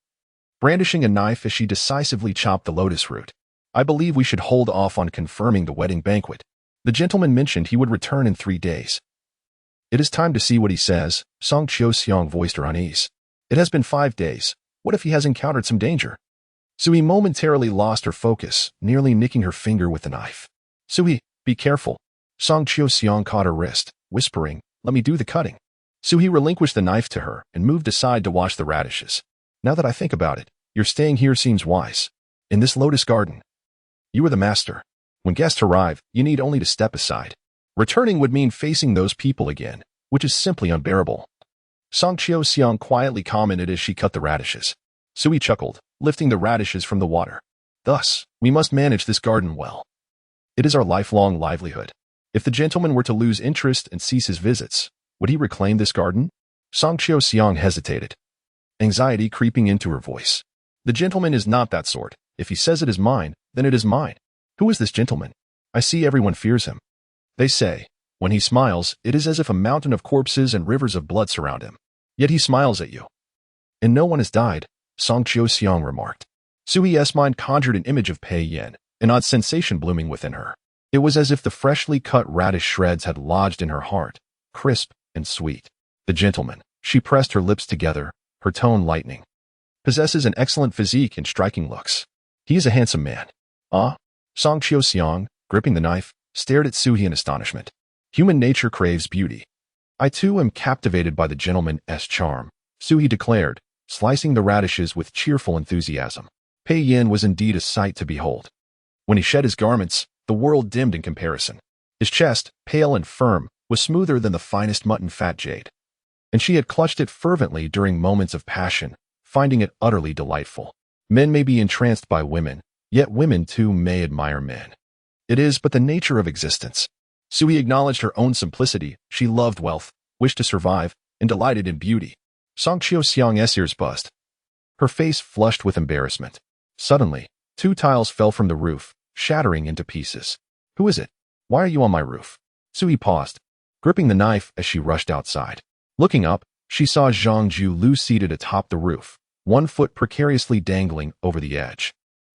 brandishing a knife as she decisively chopped the lotus root. I believe we should hold off on confirming the wedding banquet. The gentleman mentioned he would return in 3 days. It is time to see what he says, Song Xiaoxiang voiced her unease. It has been 5 days. What if he has encountered some danger? Suhi momentarily lost her focus, nearly nicking her finger with the knife. Suhi, be careful. Song Xiaoxiang caught her wrist, whispering, let me do the cutting. Suhi relinquished the knife to her and moved aside to wash the radishes. Now that I think about it, your staying here seems wise. In this lotus garden, you are the master. When guests arrive, you need only to step aside. Returning would mean facing those people again, which is simply unbearable. Song Xiaoxiang quietly commented as she cut the radishes. Suhi chuckled, lifting the radishes from the water. Thus, we must manage this garden well. It is our lifelong livelihood. If the gentleman were to lose interest and cease his visits, would he reclaim this garden? Song Xiaoxiang hesitated, anxiety creeping into her voice. The gentleman is not that sort. If he says it is mine, then it is mine. Who is this gentleman? I see everyone fears him. They say, when he smiles, it is as if a mountain of corpses and rivers of blood surround him. Yet he smiles at you. And no one has died, Song Xiaoxiang remarked. Suhi's mind conjured an image of Pei Yin, an odd sensation blooming within her. It was as if the freshly cut radish shreds had lodged in her heart, crisp and sweet. The gentleman, she pressed her lips together, her tone lightening, possesses an excellent physique and striking looks. He is a handsome man. Ah? Song Xiaoxiang, gripping the knife, stared at Suhi in astonishment. Human nature craves beauty. I too am captivated by the gentleman's charm, Suhi declared, slicing the radishes with cheerful enthusiasm. Pei Yin was indeed a sight to behold. When he shed his garments, the world dimmed in comparison. His chest, pale and firm, was smoother than the finest mutton fat jade, and she had clutched it fervently during moments of passion, finding it utterly delightful. Men may be entranced by women, yet women too may admire men. It is but the nature of existence. Suhi acknowledged her own simplicity. She loved wealth, wished to survive, and delighted in beauty. Song Xiaoxiang's ears buzzed. Her face flushed with embarrassment. Suddenly, 2 tiles fell from the roof, shattering into pieces. Who is it? Why are you on my roof? Suhi paused, gripping the knife as she rushed outside. Looking up, she saw Zhang Jiulu seated atop the roof, 1 foot precariously dangling over the edge.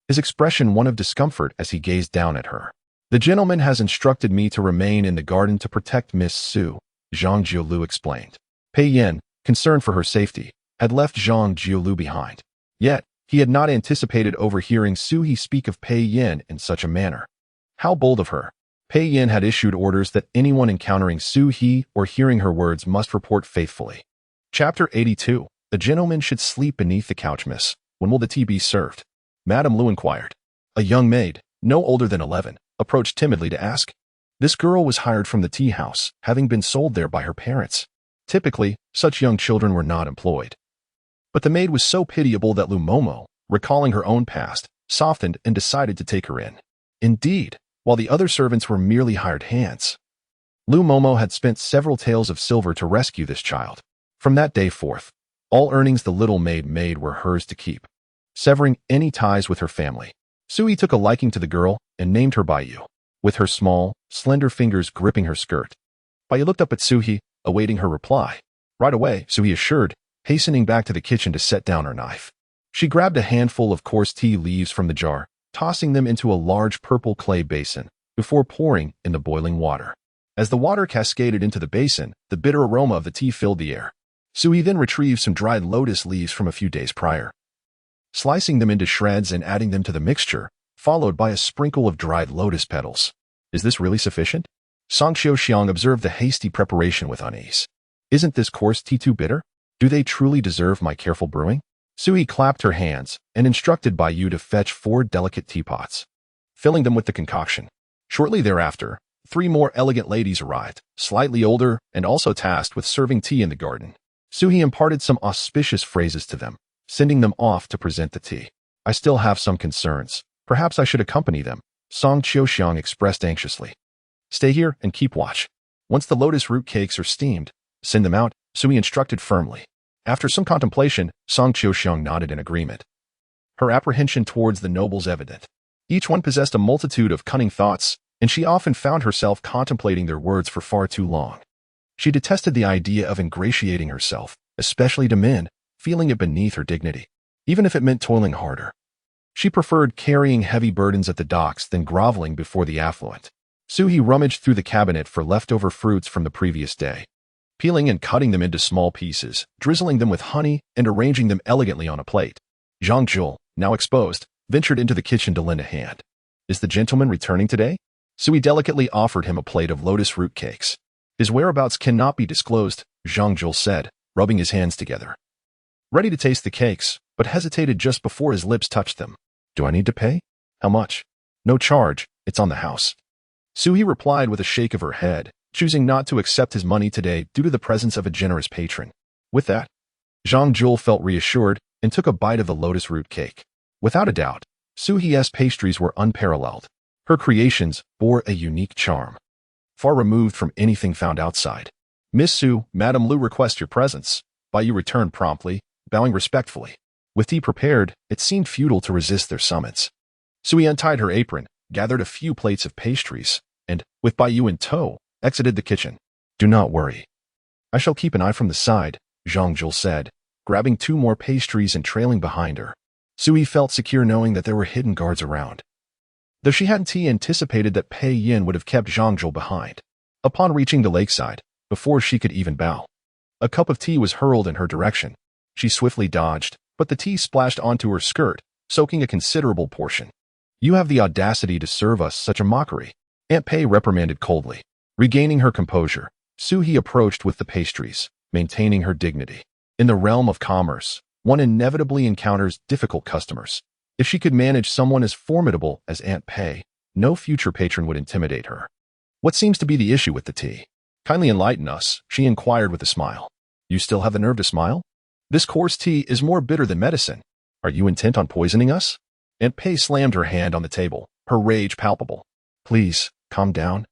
His expression one of discomfort as he gazed down at her. The gentleman has instructed me to remain in the garden to protect Miss Su, Zhang Jiulu explained. Pei Yin, concerned for her safety, had left Zhang Jiulu behind. Yet, he had not anticipated overhearing Suhi speak of Pei Yin in such a manner. How bold of her. Pei Yin had issued orders that anyone encountering Suhi or hearing her words must report faithfully. Chapter 82. The gentleman should sleep beneath the couch, miss. When will the tea be served? Madame Lu inquired. A young maid, no older than 11, approached timidly to ask. This girl was hired from the tea house, having been sold there by her parents. Typically, such young children were not employed. But the maid was so pitiable that Lu Momo, recalling her own past, softened and decided to take her in. Indeed, while the other servants were merely hired hands, Lu Momo had spent several taels of silver to rescue this child. From that day forth, all earnings the little maid made were hers to keep, severing any ties with her family. Suhi took a liking to the girl and named her Baiyu, with her small, slender fingers gripping her skirt. Baiyu looked up at Suhi, awaiting her reply. Right away, Suhi assured, hastening back to the kitchen to set down her knife. She grabbed a handful of coarse tea leaves from the jar, tossing them into a large purple clay basin, before pouring in the boiling water. As the water cascaded into the basin, the bitter aroma of the tea filled the air. Suhi then retrieved some dried lotus leaves from a few days prior, slicing them into shreds and adding them to the mixture, followed by a sprinkle of dried lotus petals. Is this really sufficient? Song Xiaoxiang observed the hasty preparation with unease. Isn't this coarse tea too bitter? Do they truly deserve my careful brewing? Suhi clapped her hands and instructed Baiyu to fetch 4 delicate teapots, filling them with the concoction. Shortly thereafter, 3 more elegant ladies arrived, slightly older and also tasked with serving tea in the garden. Suhi imparted some auspicious phrases to them, sending them off to present the tea. I still have some concerns. Perhaps I should accompany them, Song Qiuxiang expressed anxiously. Stay here and keep watch. Once the lotus root cakes are steamed, send them out, Suhi instructed firmly. After some contemplation, Song Qiuxiang nodded in agreement. Her apprehension towards the nobles evident. Each one possessed a multitude of cunning thoughts, and she often found herself contemplating their words for far too long. She detested the idea of ingratiating herself, especially to men, feeling it beneath her dignity, even if it meant toiling harder. She preferred carrying heavy burdens at the docks than groveling before the affluent. Suhi rummaged through the cabinet for leftover fruits from the previous day, peeling and cutting them into small pieces, drizzling them with honey, and arranging them elegantly on a plate. Zhang Zhul, now exposed, ventured into the kitchen to lend a hand. Is the gentleman returning today? Suhi delicately offered him a plate of lotus root cakes. His whereabouts cannot be disclosed, Zhang Zhul said, rubbing his hands together. Ready to taste the cakes, but hesitated just before his lips touched them. Do I need to pay? How much? No charge, it's on the house. Suhi replied with a shake of her head, choosing not to accept his money today due to the presence of a generous patron. With that, Zhang Zhul felt reassured and took a bite of the lotus root cake. Without a doubt, Suhi's pastries were unparalleled. Her creations bore a unique charm, far removed from anything found outside. Miss Su, Madame Lu request your presence. Bai Yu returned promptly, bowing respectfully. With tea prepared, it seemed futile to resist their summons. Suhi untied her apron, gathered a few plates of pastries, and, with Bai Yu in tow, exited the kitchen. Do not worry. I shall keep an eye from the side, Zhang Zhul said, grabbing 2 more pastries and trailing behind her. Suhi felt secure knowing that there were hidden guards around, though she hadn't anticipated that Pei Yin would have kept Zhang Zhul behind. Upon reaching the lakeside, before she could even bow, a cup of tea was hurled in her direction. She swiftly dodged, but the tea splashed onto her skirt, soaking a considerable portion. You have the audacity to serve us such a mockery, Aunt Pei reprimanded coldly. Regaining her composure, Suhi approached with the pastries, maintaining her dignity. In the realm of commerce, one inevitably encounters difficult customers. If she could manage someone as formidable as Aunt Pei, no future patron would intimidate her. What seems to be the issue with the tea? Kindly enlighten us, she inquired with a smile. You still have the nerve to smile? This coarse tea is more bitter than medicine. Are you intent on poisoning us? Aunt Pei slammed her hand on the table, her rage palpable. Please, calm down.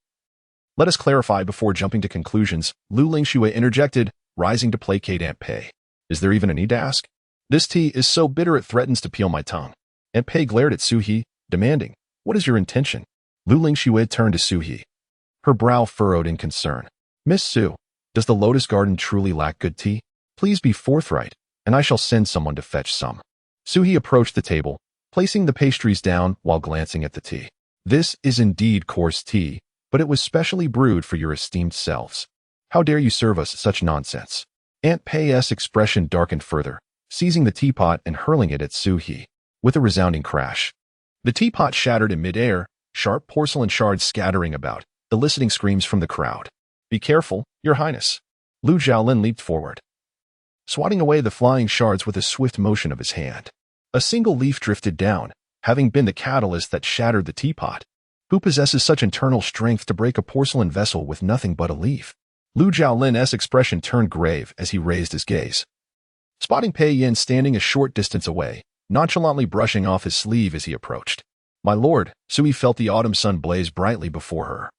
Let us clarify before jumping to conclusions, Lu Lingxue interjected, rising to placate Aunt Pei. Is there even a need to ask? This tea is so bitter it threatens to peel my tongue. Aunt Pei glared at Suhi, demanding, What is your intention? Lu Lingxue turned to Suhi, her brow furrowed in concern. Miss Su, does the Lotus Garden truly lack good tea? Please be forthright, and I shall send someone to fetch some. Suhi approached the table, placing the pastries down while glancing at the tea. This is indeed coarse tea, but it was specially brewed for your esteemed selves. How dare you serve us such nonsense? Aunt Pei's expression darkened further, seizing the teapot and hurling it at Suhi. With a resounding crash, the teapot shattered in midair, sharp porcelain shards scattering about, eliciting screams from the crowd. Be careful, Your Highness. Lu Zhaolin leaped forward, swatting away the flying shards with a swift motion of his hand. A single leaf drifted down, having been the catalyst that shattered the teapot. Who possesses such internal strength to break a porcelain vessel with nothing but a leaf? Lu Zhaolin's expression turned grave as he raised his gaze, spotting Pei Yin standing a short distance away, nonchalantly brushing off his sleeve as he approached. My lord, Suhi felt the autumn sun blaze brightly before her,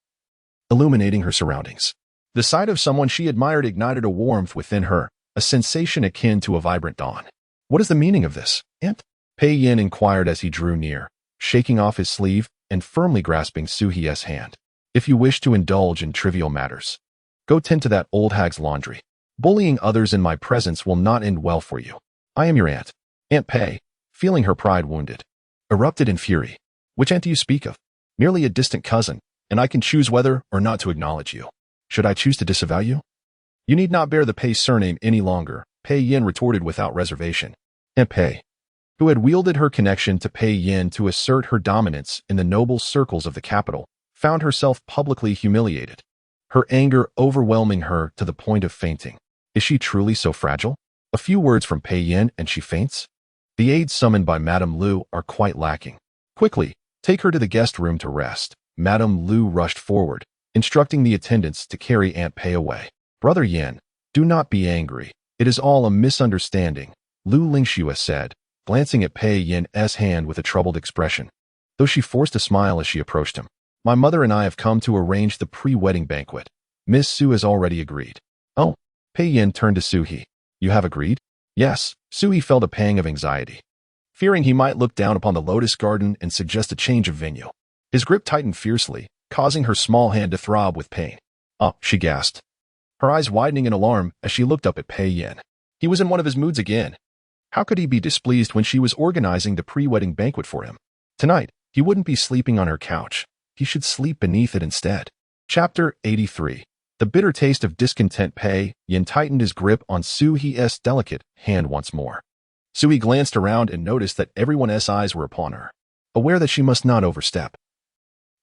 illuminating her surroundings. The sight of someone she admired ignited a warmth within her, a sensation akin to a vibrant dawn. What is the meaning of this, Aunt? Pei Yin inquired as he drew near, shaking off his sleeve and firmly grasping Suhi's hand. If you wish to indulge in trivial matters, go tend to that old hag's laundry. Bullying others in my presence will not end well for you. I am your aunt. Aunt Pei, feeling her pride wounded, erupted in fury. Which aunt do you speak of? Merely a distant cousin, and I can choose whether or not to acknowledge you. Should I choose to disavow you? You need not bear the Pei surname any longer, Pei Yin retorted without reservation. Aunt Pei, who had wielded her connection to Pei Yin to assert her dominance in the noble circles of the capital, found herself publicly humiliated, her anger overwhelming her to the point of fainting. Is she truly so fragile? A few words from Pei Yin and she faints? The aides summoned by Madame Lu are quite lacking. Quickly, take her to the guest room to rest. Madame Lu rushed forward, instructing the attendants to carry Aunt Pei away. Brother Yin, do not be angry. It is all a misunderstanding, Lu Lingxue said, glancing at Pei Yin's hand with a troubled expression, though she forced a smile as she approached him. My mother and I have come to arrange the pre-wedding banquet. Miss Su has already agreed. Oh, Pei Yin turned to Su He. You have agreed? Yes. Su He felt a pang of anxiety, fearing he might look down upon the lotus garden and suggest a change of venue. His grip tightened fiercely, causing her small hand to throb with pain. Oh, she gasped, her eyes widening in alarm as she looked up at Pei Yin. He was in one of his moods again. How could he be displeased when she was organizing the pre-wedding banquet for him? Tonight, he wouldn't be sleeping on her couch. He should sleep beneath it instead. Chapter 83. The bitter taste of discontent. Pei Yin tightened his grip on Su He's delicate hand once more. Su He glanced around and noticed that everyone's eyes were upon her, aware that she must not overstep,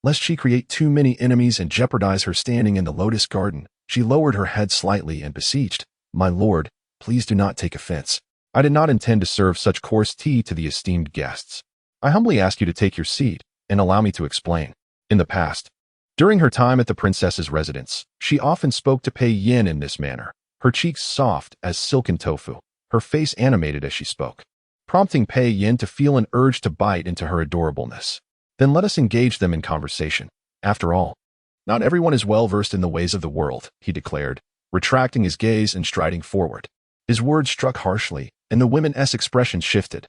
lest she create too many enemies and jeopardize her standing in the lotus garden. She lowered her head slightly and beseeched, My lord, please do not take offense. I did not intend to serve such coarse tea to the esteemed guests. I humbly ask you to take your seat and allow me to explain. In the past, during her time at the princess's residence, she often spoke to Pei Yin in this manner, her cheeks soft as silken tofu, her face animated as she spoke, prompting Pei Yin to feel an urge to bite into her adorableness. Then let us engage them in conversation. After all, not everyone is well versed in the ways of the world, he declared, retracting his gaze and striding forward. His words struck harshly, and the women's expression shifted.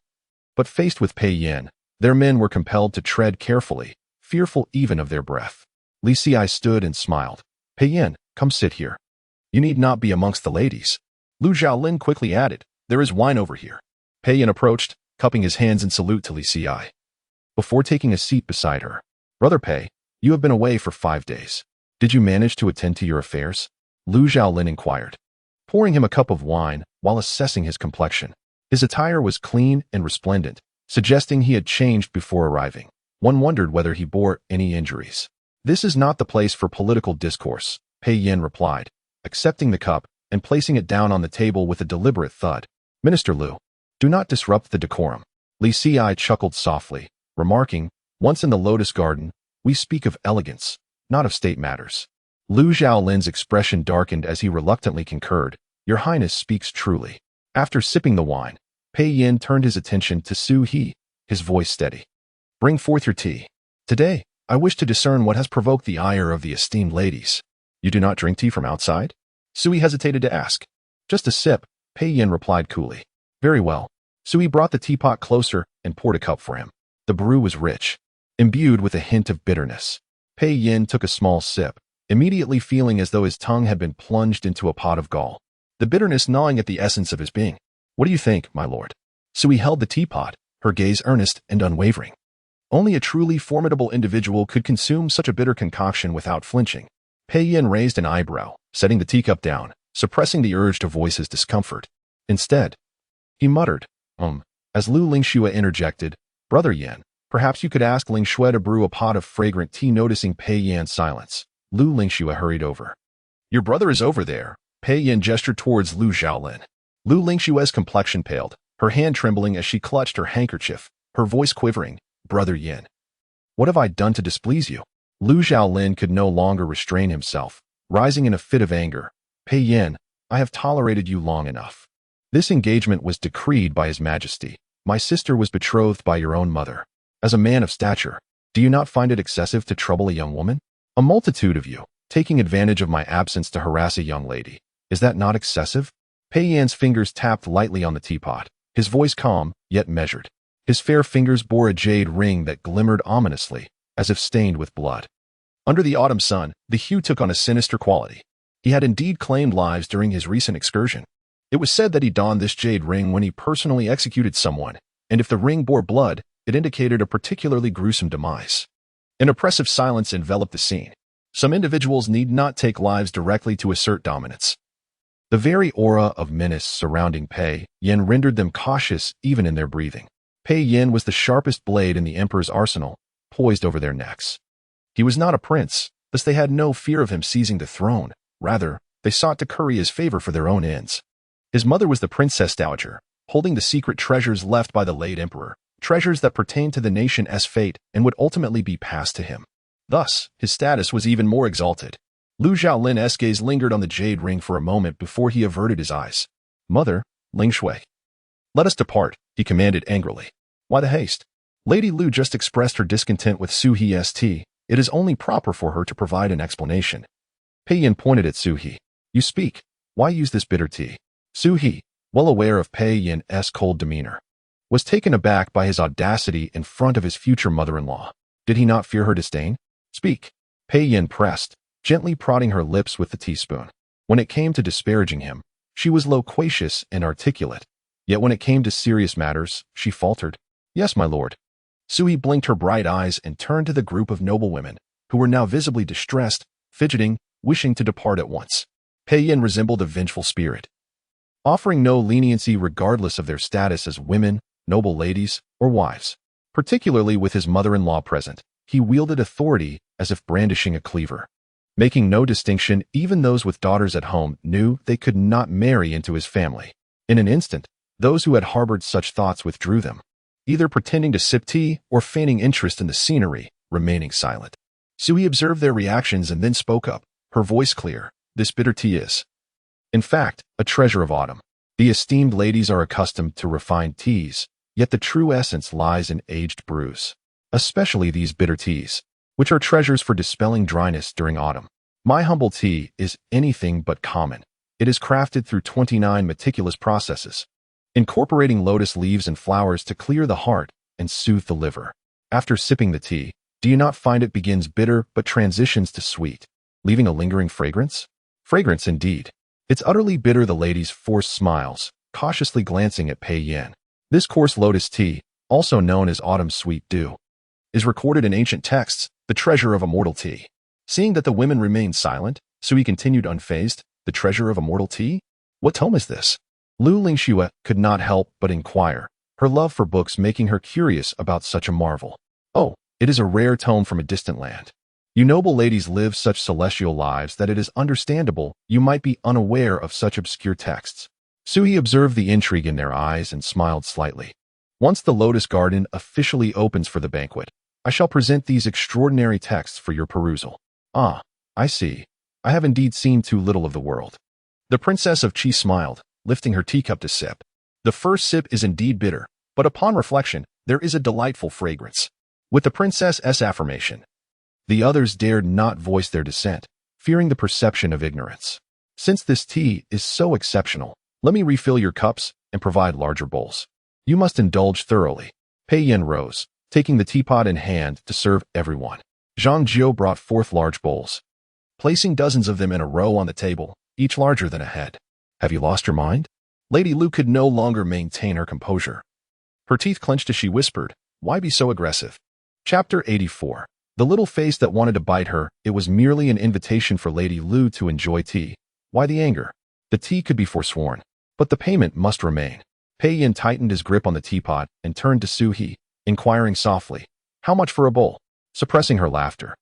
But faced with Pei Yin, their men were compelled to tread carefully, fearful even of their breath. Li Xi stood and smiled. Pei Yin, come sit here. You need not be amongst the ladies. Lu Xiaolin quickly added, There is wine over here. Pei Yin approached, cupping his hands in salute to Li Xi. Before taking a seat beside her, Brother Pei, you have been away for 5 days. Did you manage to attend to your affairs? Lu Xiaolin inquired, pouring him a cup of wine while assessing his complexion. His attire was clean and resplendent, suggesting he had changed before arriving. One wondered whether he bore any injuries. This is not the place for political discourse, Pei Yin replied, accepting the cup and placing it down on the table with a deliberate thud. Minister Lu, do not disrupt the decorum. Li Xi chuckled softly, remarking, Once in the lotus garden, we speak of elegance, not of state matters. Lu Xiaolin's expression darkened as he reluctantly concurred, Your Highness speaks truly. After sipping the wine, Pei Yin turned his attention to Su He, his voice steady. Bring forth your tea. Today, I wish to discern what has provoked the ire of the esteemed ladies. You do not drink tea from outside? Su He hesitated to ask. Just a sip, Pei Yin replied coolly. Very well. Su He brought the teapot closer and poured a cup for him. The brew was rich, imbued with a hint of bitterness. Pei Yin took a small sip, immediately feeling as though his tongue had been plunged into a pot of gall, the bitterness gnawing at the essence of his being. What do you think, my lord? Su He held the teapot, her gaze earnest and unwavering. Only a truly formidable individual could consume such a bitter concoction without flinching. Pei Yin raised an eyebrow, setting the teacup down, suppressing the urge to voice his discomfort. Instead, he muttered, as Lu Lingxue interjected, Brother Yin, perhaps you could ask Lingxue to brew a pot of fragrant tea. Noticing Pei Yin's silence, Lu Lingxue hurried over. Your brother is over there. Pei Yin gestured towards Lu Xiaolin. Lu Lingxue's complexion paled, her hand trembling as she clutched her handkerchief, her voice quivering. Brother Yin, what have I done to displease you? Lu Xiaolin could no longer restrain himself, rising in a fit of anger. Pei Yin, I have tolerated you long enough. This engagement was decreed by His Majesty. My sister was betrothed by your own mother. As a man of stature, do you not find it excessive to trouble a young woman? A multitude of you, taking advantage of my absence to harass a young lady. Is that not excessive? Pei Yin's fingers tapped lightly on the teapot, his voice calm, yet measured. His fair fingers bore a jade ring that glimmered ominously, as if stained with blood. Under the autumn sun, the hue took on a sinister quality. He had indeed claimed lives during his recent excursion. It was said that he donned this jade ring when he personally executed someone, and if the ring bore blood, it indicated a particularly gruesome demise. An oppressive silence enveloped the scene. Some individuals need not take lives directly to assert dominance. The very aura of menace surrounding Pei Yin rendered them cautious even in their breathing. Pei Yin was the sharpest blade in the emperor's arsenal, poised over their necks. He was not a prince, thus they had no fear of him seizing the throne. Rather, they sought to curry his favor for their own ends. His mother was the princess dowager, holding the secret treasures left by the late emperor, treasures that pertained to the nation's fate and would ultimately be passed to him. Thus, his status was even more exalted. Lu Xiaolin's gaze lingered on the jade ring for a moment before he averted his eyes. Mother, Ling Shui. Let us depart, he commanded angrily. Why the haste? Lady Lu just expressed her discontent with Su He's tea. It is only proper for her to provide an explanation. Pei Yin pointed at Su He. You speak. Why use this bitter tea? Su He, well aware of Pei Yin's cold demeanor, was taken aback by his audacity in front of his future mother-in-law. Did he not fear her disdain? Speak. Pei Yin pressed, gently prodding her lips with the teaspoon. When it came to disparaging him, she was loquacious and articulate. Yet when it came to serious matters, she faltered. Yes, my lord. Sui blinked her bright eyes and turned to the group of noblewomen, who were now visibly distressed, fidgeting, wishing to depart at once. Pei Yin resembled a vengeful spirit, offering no leniency regardless of their status as women, noble ladies, or wives. Particularly with his mother-in-law present, he wielded authority as if brandishing a cleaver. Making no distinction, even those with daughters at home knew they could not marry into his family. In an instant, those who had harbored such thoughts withdrew them, either pretending to sip tea or feigning interest in the scenery, remaining silent. Sui observed their reactions and then spoke up, her voice clear. This bitter tea is, in fact, a treasure of autumn. The esteemed ladies are accustomed to refined teas, yet the true essence lies in aged brews, especially these bitter teas, which are treasures for dispelling dryness during autumn. My humble tea is anything but common. It is crafted through 29 meticulous processes, incorporating lotus leaves and flowers to clear the heart and soothe the liver. After sipping the tea, do you not find it begins bitter but transitions to sweet, leaving a lingering fragrance? Fragrance indeed. It's utterly bitter. The ladies forced smiles, cautiously glancing at Pei Yin. This coarse lotus tea, also known as autumn sweet dew, is recorded in ancient texts, the treasure of immortal tea. Seeing that the women remained silent, Sui continued unfazed, the treasure of immortal tea? What tome is this? Lu Lingxue could not help but inquire, her love for books making her curious about such a marvel. Oh, it is a rare tome from a distant land. You noble ladies live such celestial lives that it is understandable you might be unaware of such obscure texts. Sui observed the intrigue in their eyes and smiled slightly. Once the lotus garden officially opens for the banquet, I shall present these extraordinary texts for your perusal. Ah, I see. I have indeed seen too little of the world. The Princess of Qi smiled, lifting her teacup to sip. The first sip is indeed bitter, but upon reflection, there is a delightful fragrance. With the princess's affirmation, the others dared not voice their dissent, fearing the perception of ignorance. Since this tea is so exceptional, let me refill your cups and provide larger bowls. You must indulge thoroughly. Pei Yin rose, taking the teapot in hand to serve everyone. Zhang Jiu brought forth large bowls, placing dozens of them in a row on the table, each larger than a head. Have you lost your mind? Lady Lu could no longer maintain her composure. Her teeth clenched as she whispered, why be so aggressive? Chapter 84. The little face that wanted to bite her, it was merely an invitation for Lady Lu to enjoy tea. Why the anger? The tea could be forsworn, but the payment must remain. Pei Yin tightened his grip on the teapot and turned to Su He, inquiring softly, how much for a bowl? Suppressing her laughter,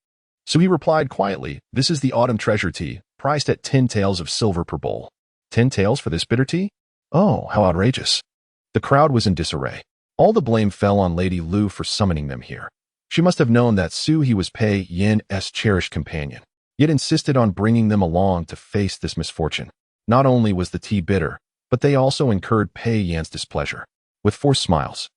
Su He replied quietly, this is the autumn treasure tea, priced at 10 taels of silver per bowl. 10 taels for this bitter tea? Oh, how outrageous. The crowd was in disarray. All the blame fell on Lady Lu for summoning them here. She must have known that Su He was Pei Yin's cherished companion, yet insisted on bringing them along to face this misfortune. Not only was the tea bitter, but they also incurred Pei Yin's displeasure. With forced smiles,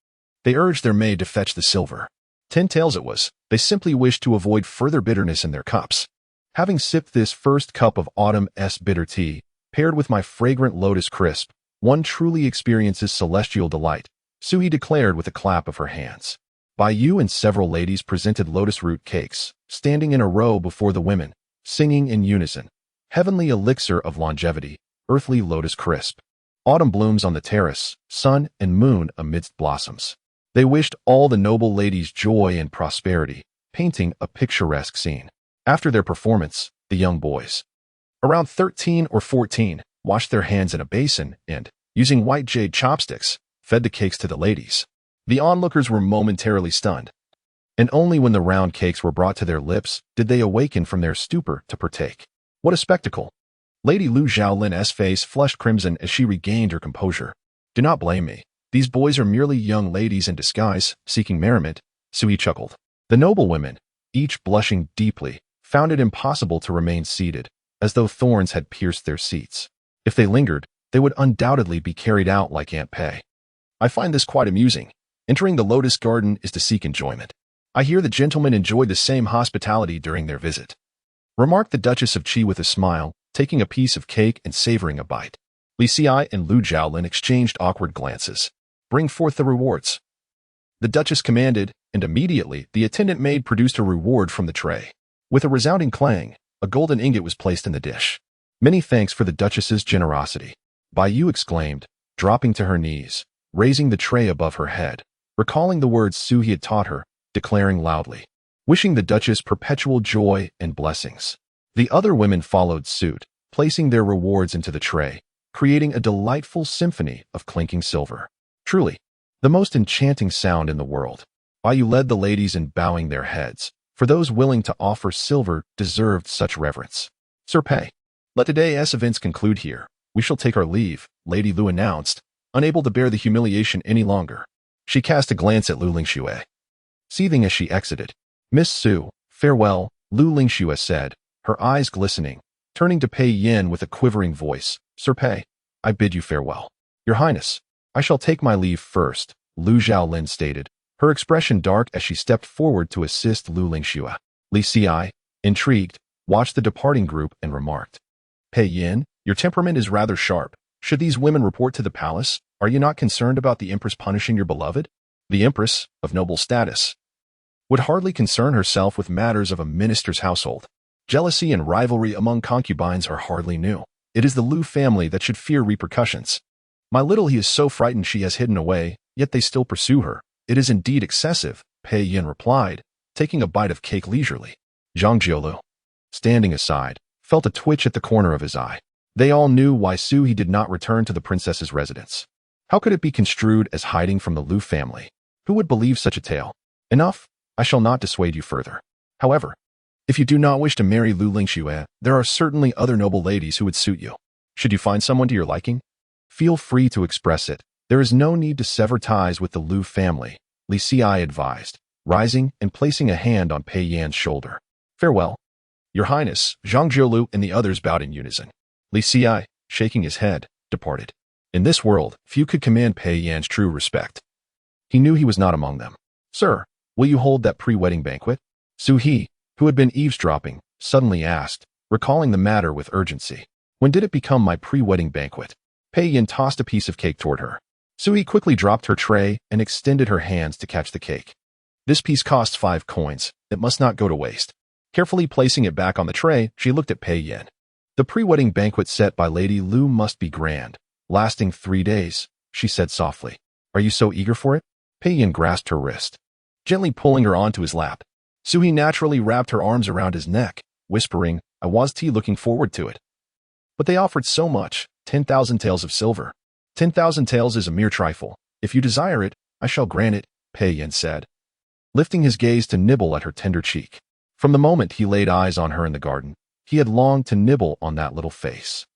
they urged their maid to fetch the silver. 10 taels it was. They simply wished to avoid further bitterness in their cups. Having sipped this first cup of autumn's bitter tea, paired with my fragrant lotus crisp, one truly experiences celestial delight, Su He declared with a clap of her hands. Bai Yu and several ladies presented lotus root cakes, standing in a row before the women, singing in unison, heavenly elixir of longevity, earthly lotus crisp. Autumn blooms on the terrace, sun and moon amidst blossoms. They wished all the noble ladies joy and prosperity, painting a picturesque scene. After their performance, the young boys, around 13 or 14, washed their hands in a basin and, using white jade chopsticks, fed the cakes to the ladies. The onlookers were momentarily stunned, and only when the round cakes were brought to their lips did they awaken from their stupor to partake. What a spectacle! Lady Lu Xiaolin's face flushed crimson as she regained her composure. Do not blame me. These boys are merely young ladies in disguise, seeking merriment, Sui chuckled. The noble women, each blushing deeply, found it impossible to remain seated, as though thorns had pierced their seats. If they lingered, they would undoubtedly be carried out like Aunt Pei. I find this quite amusing. Entering the Lotus Garden is to seek enjoyment. I hear the gentlemen enjoyed the same hospitality during their visit, remarked the Duchess of Qi with a smile, taking a piece of cake and savoring a bite. Li Xiai and Lu Zhaolin exchanged awkward glances. Bring forth the rewards. The Duchess commanded, and immediately the attendant maid produced a reward from the tray. With a resounding clang, a golden ingot was placed in the dish. Many thanks for the Duchess's generosity. Bai Yu exclaimed, dropping to her knees, raising the tray above her head, recalling the words Su He had taught her, declaring loudly, wishing the Duchess perpetual joy and blessings. The other women followed suit, placing their rewards into the tray, creating a delightful symphony of clinking silver. Truly, the most enchanting sound in the world. Bai Yu led the ladies in bowing their heads, for those willing to offer silver deserved such reverence. Sir Pei, let today's events conclude here. We shall take our leave, Lady Lu announced, unable to bear the humiliation any longer. She cast a glance at Lu Lingxue, seething as she exited. Miss Su, farewell, Lu Lingxue said, her eyes glistening, turning to Pei Yin with a quivering voice. Sir Pei, I bid you farewell. Your Highness, I shall take my leave first, Lu Zhaolin stated, her expression dark as she stepped forward to assist Lu Lingxue. Li Xiai, intrigued, watched the departing group and remarked, Pei Yin, your temperament is rather sharp. Should these women report to the palace, are you not concerned about the Empress punishing your beloved? The Empress, of noble status, would hardly concern herself with matters of a minister's household. Jealousy and rivalry among concubines are hardly new. It is the Lu family that should fear repercussions. My little he is so frightened she has hidden away, yet they still pursue her. It is indeed excessive, Pei Yin replied, taking a bite of cake leisurely. Zhang Jiulu, standing aside, felt a twitch at the corner of his eye. They all knew why Su He did not return to the princess's residence. How could it be construed as hiding from the Lu family? Who would believe such a tale? Enough, I shall not dissuade you further. However, if you do not wish to marry Lu Lingxue, there are certainly other noble ladies who would suit you. Should you find someone to your liking, feel free to express it. There is no need to sever ties with the Lu family, Li Xiai advised, rising and placing a hand on Pei Yan's shoulder. Farewell. Your Highness, Zhang Jiulu and the others bowed in unison. Li Xiai, shaking his head, departed. In this world, few could command Pei Yan's true respect. He knew he was not among them. Sir, will you hold that pre-wedding banquet? Su He, who had been eavesdropping, suddenly asked, recalling the matter with urgency. When did it become my pre-wedding banquet? Pei Yin tossed a piece of cake toward her. Su He quickly dropped her tray and extended her hands to catch the cake. This piece costs 5 coins. It must not go to waste. Carefully placing it back on the tray, she looked at Pei Yin. The pre-wedding banquet set by Lady Lu must be grand, lasting 3 days, she said softly. Are you so eager for it? Pei Yin grasped her wrist, gently pulling her onto his lap. Su He naturally wrapped her arms around his neck, whispering, I was looking forward to it. But they offered so much, 10,000 taels of silver. 10,000 taels is a mere trifle. If you desire it, I shall grant it, Pei Yin said, lifting his gaze to nibble at her tender cheek. From the moment he laid eyes on her in the garden, he had longed to nibble on that little face.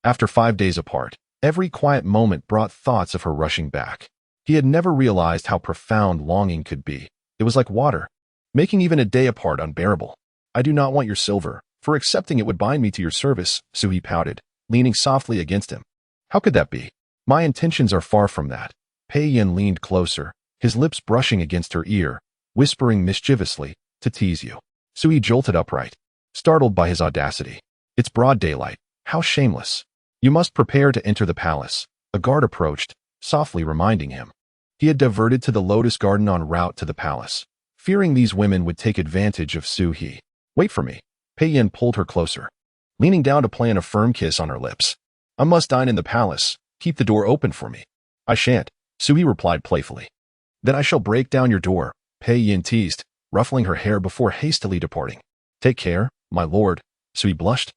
After 5 days apart, every quiet moment brought thoughts of her rushing back. He had never realized how profound longing could be. It was like water, making even a day apart unbearable. I do not want your silver, for accepting it would bind me to your service, Su He pouted, leaning softly against him. How could that be? My intentions are far from that. Pei Yin leaned closer, his lips brushing against her ear, whispering mischievously, to tease you. Su He jolted upright, startled by his audacity. It's broad daylight. How shameless. You must prepare to enter the palace. A guard approached, softly reminding him. He had diverted to the Lotus Garden en route to the palace, fearing these women would take advantage of Su He. Wait for me. Pei Yin pulled her closer, leaning down to plant a firm kiss on her lips. I must dine in the palace. Keep the door open for me. I shan't, Su He replied playfully. Then I shall break down your door, Pei Yin teased, ruffling her hair before hastily departing. Take care, my lord, Su He blushed,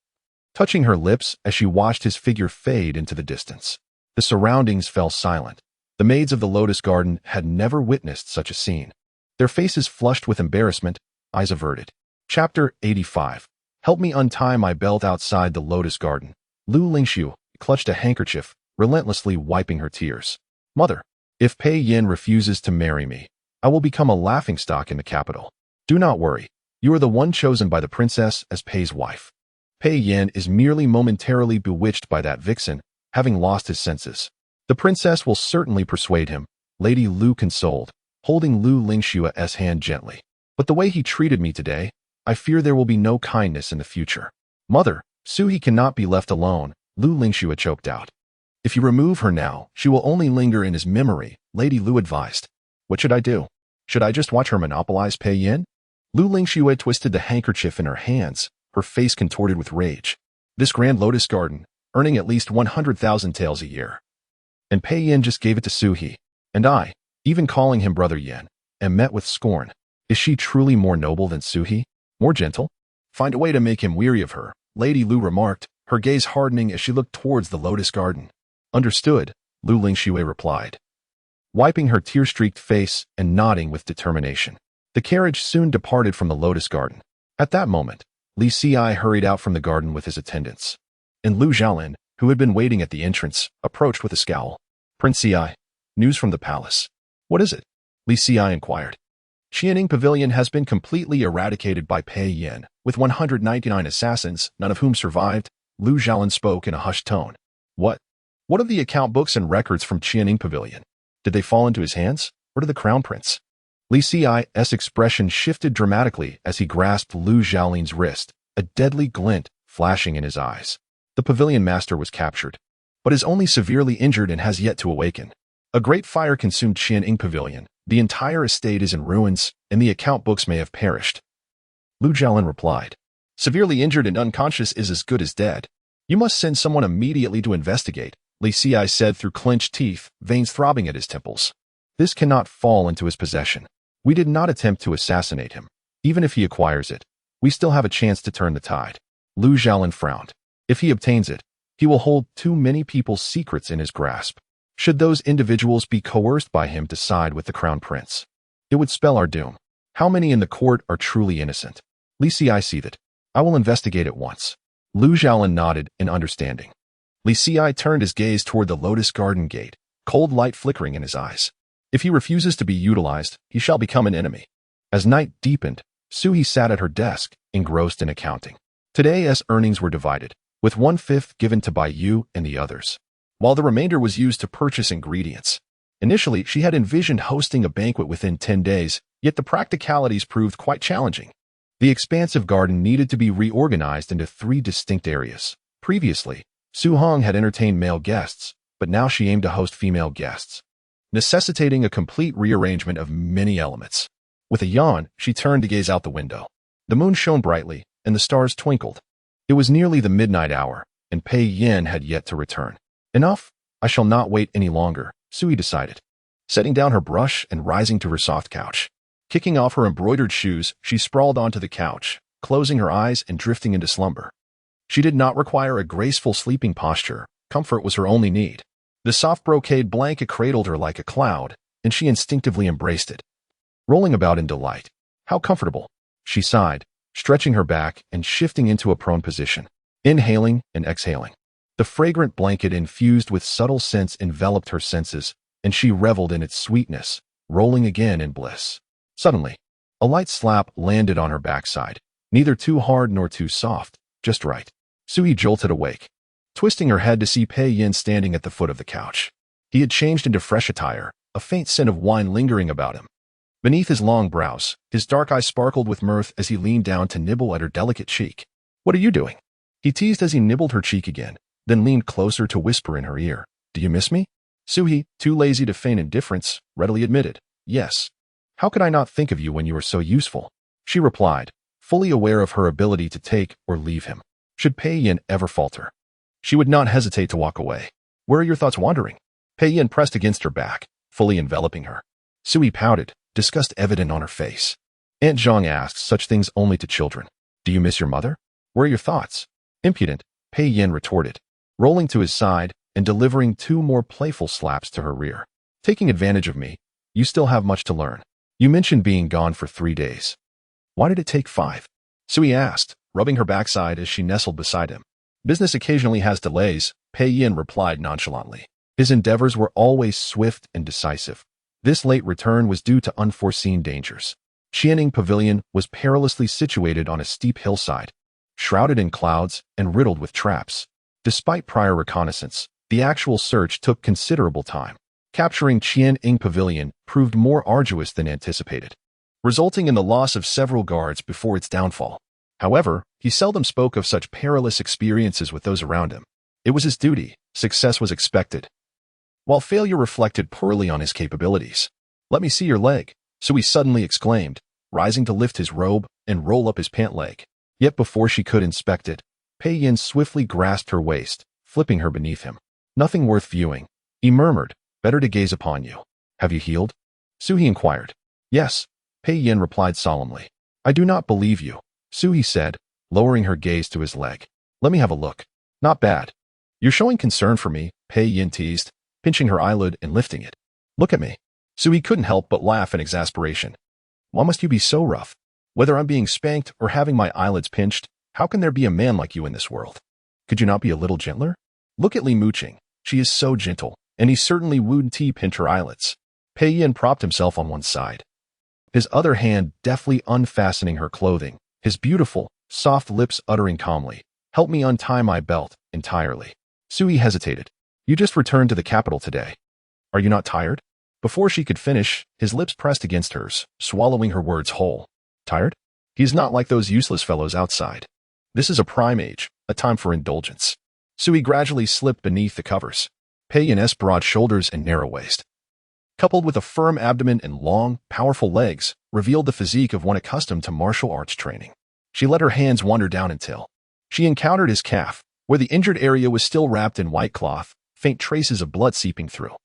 touching her lips as she watched his figure fade into the distance. The surroundings fell silent. The maids of the Lotus Garden had never witnessed such a scene. Their faces flushed with embarrassment, eyes averted. Chapter 85. Help me untie my belt outside the Lotus Garden. Lu Lingxue clutched a handkerchief, relentlessly wiping her tears. Mother, if Pei Yin refuses to marry me, I will become a laughingstock in the capital. Do not worry. You are the one chosen by the princess as Pei's wife. Pei Yin is merely momentarily bewitched by that vixen, having lost his senses. The princess will certainly persuade him, Lady Lu consoled, holding Lu Lingshua's hand gently. But the way he treated me today, I fear there will be no kindness in the future. Mother, Suhi cannot be left alone, Lu Lingxua choked out. If you remove her now, she will only linger in his memory, Lady Lu advised. What should I do? Should I just watch her monopolize Pei Yin? Lu Lingxua twisted the handkerchief in her hands, her face contorted with rage. This grand lotus garden, earning at least 100,000 taels a year. And Pei Yin just gave it to Suhi. And I, even calling him Brother Yin, am met with scorn. Is she truly more noble than Suhi? More gentle? Find a way to make him weary of her, Lady Lu remarked, her gaze hardening as she looked towards the lotus garden. Understood, Lu Lingxue replied, wiping her tear-streaked face and nodding with determination. The carriage soon departed from the lotus garden. At that moment, Li Xi hurried out from the garden with his attendants. And Lu Xiaolin, who had been waiting at the entrance, approached with a scowl. Prince Xi, news from the palace. What is it? Li Xi inquired. Qianing Pavilion has been completely eradicated by Pei Yin, with 199 assassins, none of whom survived, Lu Xiaolin spoke in a hushed tone. What? What of the account books and records from Qianing Pavilion? Did they fall into his hands, or to the crown prince? Li Xi's expression shifted dramatically as he grasped Lu Xiaolin's wrist, a deadly glint flashing in his eyes. The pavilion master was captured, but is only severely injured and has yet to awaken. A great fire consumed Qianing Pavilion. The entire estate is in ruins, and the account books may have perished. Lu Xiaolin replied. Severely injured and unconscious is as good as dead. You must send someone immediately to investigate, Li Xi said through clenched teeth, veins throbbing at his temples. This cannot fall into his possession. We did not attempt to assassinate him. Even if he acquires it, we still have a chance to turn the tide. Lu Xiaolin frowned. If he obtains it, he will hold too many people's secrets in his grasp. Should those individuals be coerced by him to side with the crown prince, it would spell our doom. How many in the court are truly innocent? Li Xi see that. I will investigate at once. Lu Xiaolin nodded in understanding. Li Xi turned his gaze toward the lotus garden gate, cold light flickering in his eyes. If he refuses to be utilized, he shall become an enemy. As night deepened, Suhi sat at her desk, engrossed in accounting. Today's earnings were divided, with 1/5 given to Bai Yu and the others, while the remainder was used to purchase ingredients. Initially, she had envisioned hosting a banquet within 10 days, yet the practicalities proved quite challenging. The expansive garden needed to be reorganized into 3 distinct areas. Previously, Su Hong had entertained male guests, but now she aimed to host female guests, necessitating a complete rearrangement of many elements. With a yawn, she turned to gaze out the window. The moon shone brightly, and the stars twinkled. It was nearly the midnight hour, and Pei Yin had yet to return. Enough, I shall not wait any longer, Suhi decided, setting down her brush and rising to her soft couch. Kicking off her embroidered shoes, she sprawled onto the couch, closing her eyes and drifting into slumber. She did not require a graceful sleeping posture. Comfort was her only need. The soft brocade blanket cradled her like a cloud, and she instinctively embraced it, rolling about in delight. How comfortable, she sighed, stretching her back and shifting into a prone position, inhaling and exhaling. The fragrant blanket infused with subtle scents enveloped her senses, and she reveled in its sweetness, rolling again in bliss. Suddenly, a light slap landed on her backside, neither too hard nor too soft, just right. Suhi jolted awake, twisting her head to see Pei Yin standing at the foot of the couch. He had changed into fresh attire, a faint scent of wine lingering about him. Beneath his long brows, his dark eyes sparkled with mirth as he leaned down to nibble at her delicate cheek. What are you doing? He teased as he nibbled her cheek again, then leaned closer to whisper in her ear. Do you miss me? Suhi, too lazy to feign indifference, readily admitted. Yes. How could I not think of you when you were so useful? She replied, fully aware of her ability to take or leave him. Should Pei Yin ever falter, she would not hesitate to walk away. Where are your thoughts wandering? Pei Yin pressed against her back, fully enveloping her. Suhi pouted, disgust evident on her face. Aunt Zhang asked such things only to children. Do you miss your mother? Where are your thoughts? Impudent, Pei Yin retorted, rolling to his side and delivering 2 more playful slaps to her rear. Taking advantage of me, you still have much to learn. You mentioned being gone for 3 days. Why did it take 5? Suhi asked, rubbing her backside as she nestled beside him. Business occasionally has delays, Pei Yin replied nonchalantly. His endeavors were always swift and decisive. This late return was due to unforeseen dangers. Qianing Pavilion was perilously situated on a steep hillside, shrouded in clouds and riddled with traps. Despite prior reconnaissance, The actual search took considerable time. Capturing Qian Ing Pavilion proved more arduous than anticipated, resulting in the loss of several guards before its downfall. However, he seldom spoke of such perilous experiences with those around him. It was his duty. Success was expected, while failure reflected poorly on his capabilities. "Let me see your leg," Sui suddenly exclaimed, rising to lift his robe and roll up his pant leg. Yet before she could inspect it, Pei Yin swiftly grasped her waist, flipping her beneath him. "Nothing worth viewing," he murmured. "Better to gaze upon you." "Have you healed?" Sui inquired. "Yes," Pei Yin replied solemnly. "I do not believe you," Sui said, lowering her gaze to his leg. "Let me have a look." "Not bad." "You're showing concern for me," Pei Yin teased, pinching her eyelid and lifting it. "Look at me." Sui couldn't help but laugh in exasperation. "Why must you be so rough? Whether I'm being spanked or having my eyelids pinched, how can there be a man like you in this world? Could you not be a little gentler? Look at Li Muqing. She is so gentle, and he certainly wouldn't pinch her eyelids." Pei Yin propped himself on one side, his other hand deftly unfastening her clothing, his beautiful, soft lips uttering calmly, "Help me untie my belt entirely." Sui hesitated. "You just returned to the capital today. Are you not tired?" Before she could finish, his lips pressed against hers, swallowing her words whole. "Tired? He's not like those useless fellows outside. This is a prime age, a time for indulgence." Sui gradually slipped beneath the covers. Pei Yin's broad shoulders and narrow waist, coupled with a firm abdomen and long, powerful legs, revealed the physique of one accustomed to martial arts training. She let her hands wander down until she encountered his calf, where the injured area was still wrapped in white cloth, faint traces of blood seeping through.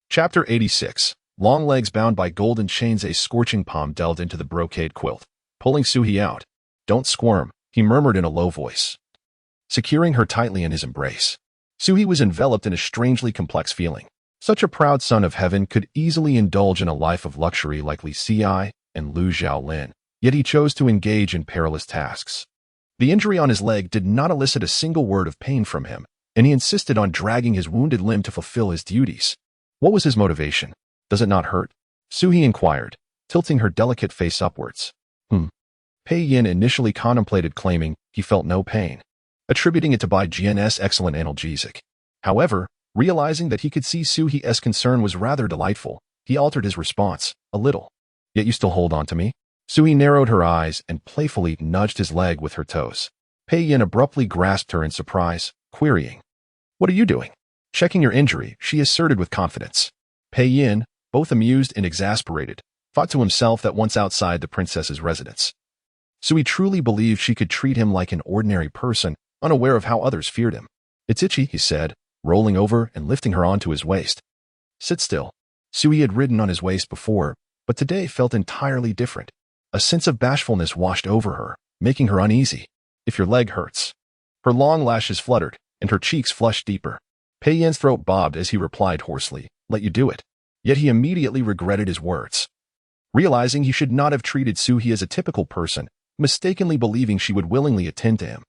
Chapter 86. Long legs bound by golden chains. A scorching palm delved into the brocade quilt, pulling Sui out. "Don't squirm," he murmured in a low voice, securing her tightly in his embrace. Sui was enveloped in a strangely complex feeling. Such a proud son of heaven could easily indulge in a life of luxury like Li Xi and Lu Xiaolin, yet he chose to engage in perilous tasks. The injury on his leg did not elicit a single word of pain from him, and he insisted on dragging his wounded limb to fulfill his duties. What was his motivation? "Does it not hurt?" Sui inquired, tilting her delicate face upwards. Pei Yin initially contemplated claiming he felt no pain, attributing it to Bai Jian's excellent analgesic. However, realizing that he could see Sui's concern was rather delightful, he altered his response a little. "Yet you still hold on to me?" Sui narrowed her eyes and playfully nudged his leg with her toes. Pei Yin abruptly grasped her in surprise, querying, "What are you doing?" "Checking your injury," she asserted with confidence. Pei Yin, both amused and exasperated, thought to himself that once outside the princess's residence, Sui truly believed she could treat him like an ordinary person, unaware of how others feared him. "It's itchy," he said, rolling over and lifting her onto his waist. "Sit still." Sui had ridden on his waist before, but today felt entirely different. A sense of bashfulness washed over her, making her uneasy. "If your leg hurts." Her long lashes fluttered, and her cheeks flushed deeper. Pei Yin's throat bobbed as he replied hoarsely, "Let you do it." Yet he immediately regretted his words, realizing he should not have treated Sui as a typical person, mistakenly believing she would willingly attend to him.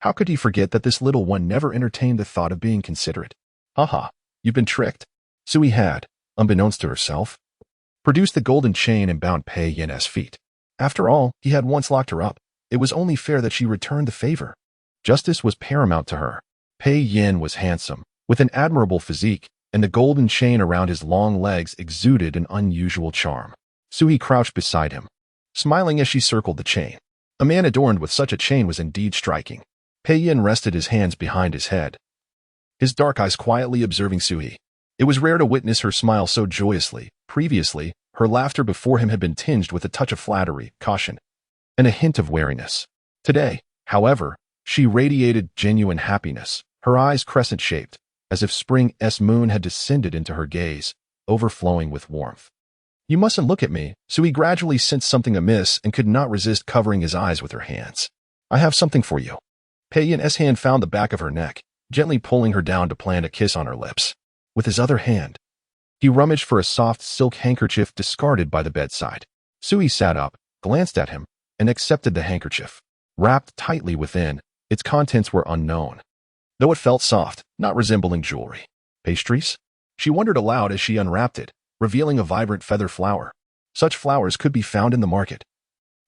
How could he forget that this little one never entertained the thought of being considerate? "Haha, you've been tricked." Sui had, unbeknownst to herself, produced the golden chain and bound Pei Yin's feet. After all, he had once locked her up. It was only fair that she returned the favor. Justice was paramount to her. Pei Yin was handsome, with an admirable physique, and the golden chain around his long legs exuded an unusual charm. Sui crouched beside him, smiling as she circled the chain. A man adorned with such a chain was indeed striking. Pei Yin rested his hands behind his head, his dark eyes quietly observing Sui. It was rare to witness her smile so joyously. Previously, her laughter before him had been tinged with a touch of flattery, caution, and a hint of wariness. Today, however, she radiated genuine happiness, her eyes crescent-shaped, as if spring's moon had descended into her gaze, overflowing with warmth. "You mustn't look at me." Sui gradually sensed something amiss and could not resist covering his eyes with her hands. "I have something for you." Pei Yin's hand found the back of her neck, gently pulling her down to plant a kiss on her lips. With his other hand, he rummaged for a soft silk handkerchief discarded by the bedside. Sui sat up, glanced at him, and accepted the handkerchief. Wrapped tightly within, its contents were unknown, though it felt soft, not resembling jewelry. "Pastries?" She wondered aloud as she unwrapped it, revealing a vibrant feather flower. Such flowers could be found in the market,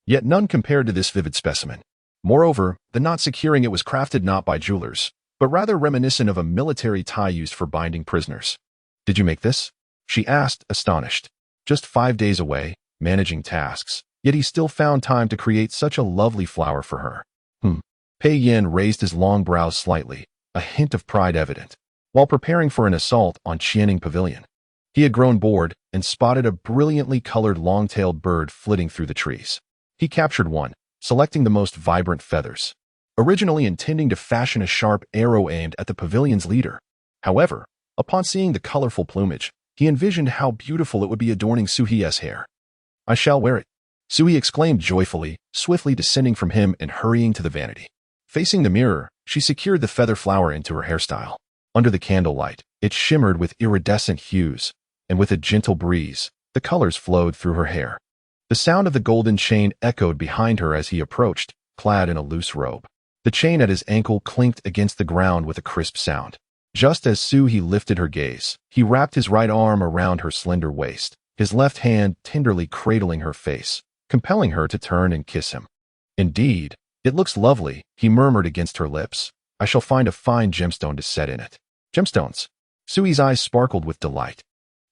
yet none compared to this vivid specimen. Moreover, the knot securing it was crafted not by jewelers, but rather reminiscent of a military tie used for binding prisoners. "Did you make this?" she asked, astonished. Just 5 days away, managing tasks, yet he still found time to create such a lovely flower for her. Pei Yin raised his long brows slightly, a hint of pride evident. While preparing for an assault on Qianing Pavilion, he had grown bored and spotted a brilliantly colored long-tailed bird flitting through the trees. He captured one, selecting the most vibrant feathers, originally intending to fashion a sharp arrow aimed at the pavilion's leader. However, upon seeing the colorful plumage, he envisioned how beautiful it would be adorning Suhi's hair. "I shall wear it," Suhi exclaimed joyfully, swiftly descending from him and hurrying to the vanity. Facing the mirror, she secured the feather flower into her hairstyle. Under the candlelight, it shimmered with iridescent hues, and with a gentle breeze, the colors flowed through her hair. The sound of the golden chain echoed behind her as he approached, clad in a loose robe. The chain at his ankle clinked against the ground with a crisp sound. Just as Suhi lifted her gaze, he wrapped his right arm around her slender waist, his left hand tenderly cradling her face, compelling her to turn and kiss him. "Indeed, it looks lovely," he murmured against her lips. "I shall find a fine gemstone to set in it." "Gemstones?" Sui's eyes sparkled with delight.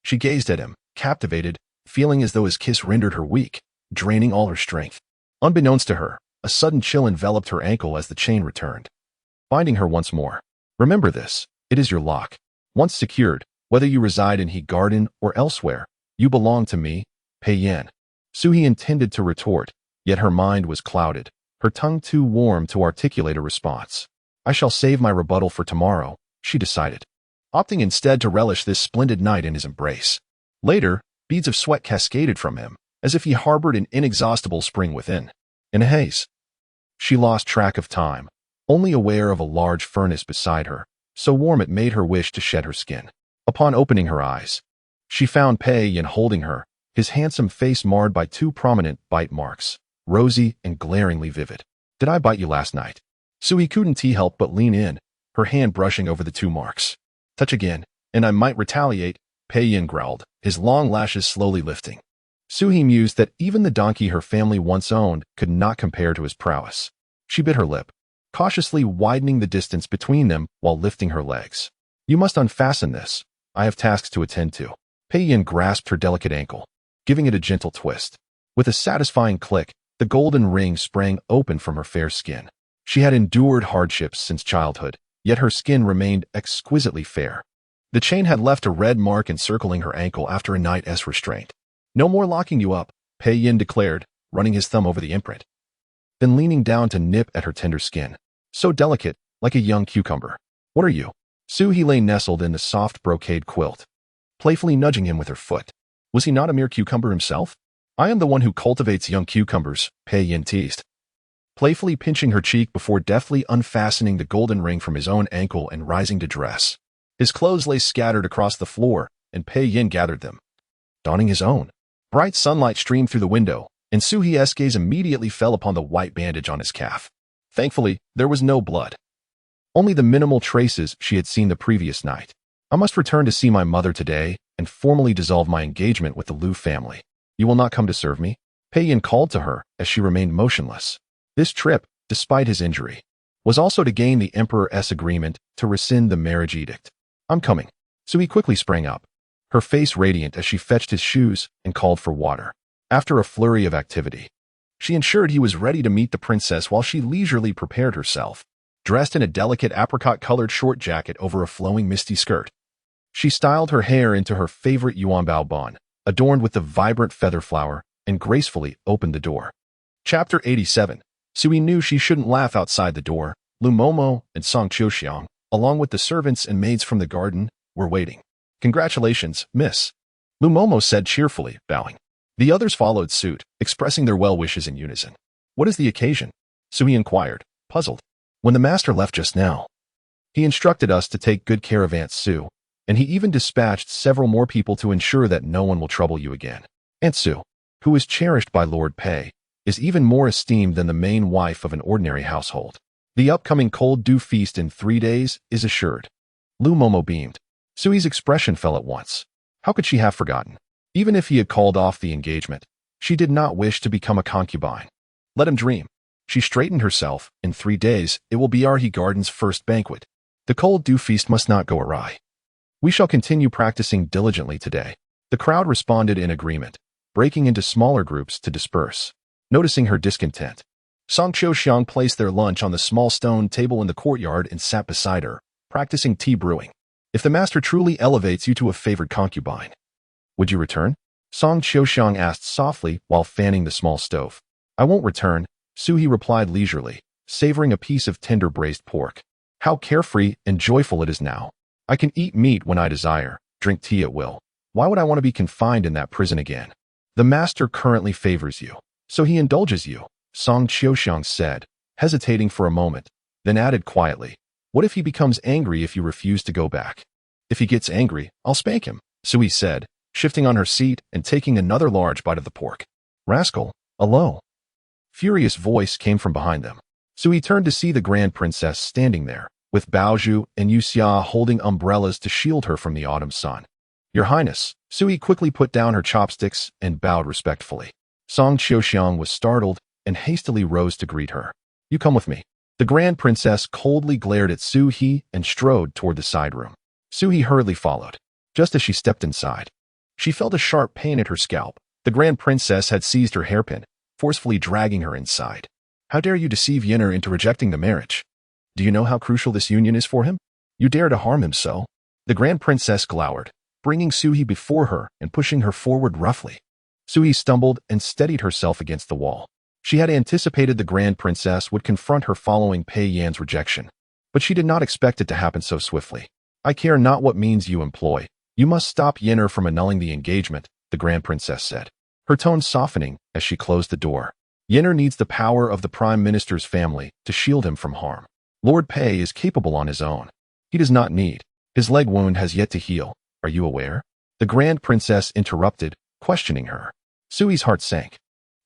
She gazed at him, captivated, feeling as though his kiss rendered her weak, draining all her strength. Unbeknownst to her, a sudden chill enveloped her ankle as the chain returned, binding her once more. "Remember this, it is your lock. Once secured, whether you reside in He Garden or elsewhere, you belong to me, Pei Yin." Suhi intended to retort, yet her mind was clouded, her tongue too warm to articulate a response. "I shall save my rebuttal for tomorrow," she decided, opting instead to relish this splendid night in his embrace. Later, beads of sweat cascaded from him, as if he harbored an inexhaustible spring within. In a haze, she lost track of time, only aware of a large furnace beside her, so warm it made her wish to shed her skin. Upon opening her eyes, she found Pei Yin holding her, his handsome face marred by 2 prominent bite marks, rosy and glaringly vivid. "Did I bite you last night?" Suhi couldn't help but lean in, her hand brushing over the 2 marks. "Touch again, and I might retaliate," Pei Yin growled, his long lashes slowly lifting. Suhi mused that even the donkey her family once owned could not compare to his prowess. She bit her lip, cautiously widening the distance between them while lifting her legs. "You must unfasten this. I have tasks to attend to." Pei Yin grasped her delicate ankle, giving it a gentle twist. With a satisfying click, the golden ring sprang open from her fair skin. She had endured hardships since childhood, yet her skin remained exquisitely fair. The chain had left a red mark encircling her ankle after a night's restraint. "No more locking you up," Pei Yin declared, running his thumb over the imprint, then leaning down to nip at her tender skin. So delicate, like a young cucumber. "What are you?" Suhi lay nestled in the soft brocade quilt, playfully nudging him with her foot. Was he not a mere cucumber himself? "I am the one who cultivates young cucumbers," Pei Yin teased, playfully pinching her cheek before deftly unfastening the golden ring from his own ankle and rising to dress. His clothes lay scattered across the floor, and Pei Yin gathered them, donning his own. Bright sunlight streamed through the window, and Suhi's gaze immediately fell upon the white bandage on his calf. Thankfully, there was no blood, only the minimal traces she had seen the previous night. "I must return to see my mother today and formally dissolve my engagement with the Liu family. You will not come to serve me?" Pei Yin called to her as she remained motionless. This trip, despite his injury, was also to gain the Emperor's agreement to rescind the marriage edict. "I'm coming." Suhi quickly sprang up, her face radiant as she fetched his shoes and called for water. After a flurry of activity, she ensured he was ready to meet the princess while she leisurely prepared herself, dressed in a delicate apricot-colored short jacket over a flowing misty skirt. She styled her hair into her favorite yuanbao bun, adorned with the vibrant feather flower, and gracefully opened the door. Chapter 87. Sui knew she shouldn't laugh outside the door. Lu Momo and Song Qiuxiang, along with the servants and maids from the garden, were waiting. "Congratulations, miss," Lu Momo said cheerfully, bowing. The others followed suit, expressing their well wishes in unison. "What is the occasion?" Sui inquired, puzzled. "When the master left just now, he instructed us to take good care of Aunt Sue, and he even dispatched several more people to ensure that no one will trouble you again. Aunt Sue, who is cherished by Lord Pei, is even more esteemed than the main wife of an ordinary household. The upcoming cold dew feast in 3 days is assured." Lu Momo beamed. Sui's expression fell at once. How could she have forgotten? Even if he had called off the engagement, she did not wish to become a concubine. Let him dream. She straightened herself. "In 3 days, it will be our He Garden's first banquet. The cold dew feast must not go awry. We shall continue practicing diligently today. The crowd responded in agreement, breaking into smaller groups to disperse. Noticing her discontent, Song Xiaoxiang placed their lunch on the small stone table in the courtyard and sat beside her, practicing tea brewing. If the master truly elevates you to a favored concubine, would you return? Song Xiaoxiang asked softly while fanning the small stove. I won't return, Suhi replied leisurely, savoring a piece of tender braised pork. How carefree and joyful it is now. I can eat meat when I desire, drink tea at will. Why would I want to be confined in that prison again? The master currently favors you, so he indulges you, Song Xiaoxiang said, hesitating for a moment, then added quietly, what if he becomes angry if you refuse to go back? If he gets angry, I'll spank him, Sui said, shifting on her seat and taking another large bite of the pork. Rascal, a low, furious voice came from behind them. Sui turned to see the Grand Princess standing there, with Baozhu and Yuxia holding umbrellas to shield her from the autumn sun. Your Highness, Sui quickly put down her chopsticks and bowed respectfully. Song Xiaoxiang was startled and hastily rose to greet her. You come with me. The Grand Princess coldly glared at Su He and strode toward the side room. Su He hurriedly followed. Just as she stepped inside, she felt a sharp pain at her scalp. The Grand Princess had seized her hairpin, forcefully dragging her inside. How dare you deceive Yenner into rejecting the marriage? Do you know how crucial this union is for him? You dare to harm him so? The Grand Princess glowered, bringing Suhi before her and pushing her forward roughly. Suhi stumbled and steadied herself against the wall. She had anticipated the Grand Princess would confront her following Pei Yan's rejection, but she did not expect it to happen so swiftly. I care not what means you employ. You must stop Yenner from annulling the engagement, the Grand Princess said, her tone softening as she closed the door. Yenner needs the power of the Prime Minister's family to shield him from harm. Lord Pei is capable on his own. He does not need. His leg wound has yet to heal. Are you aware? The Grand Princess interrupted, questioning her. Sui's heart sank.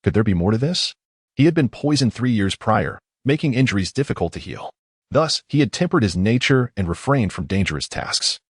Could there be more to this? He had been poisoned 3 years prior, making injuries difficult to heal. Thus, he had tempered his nature and refrained from dangerous tasks.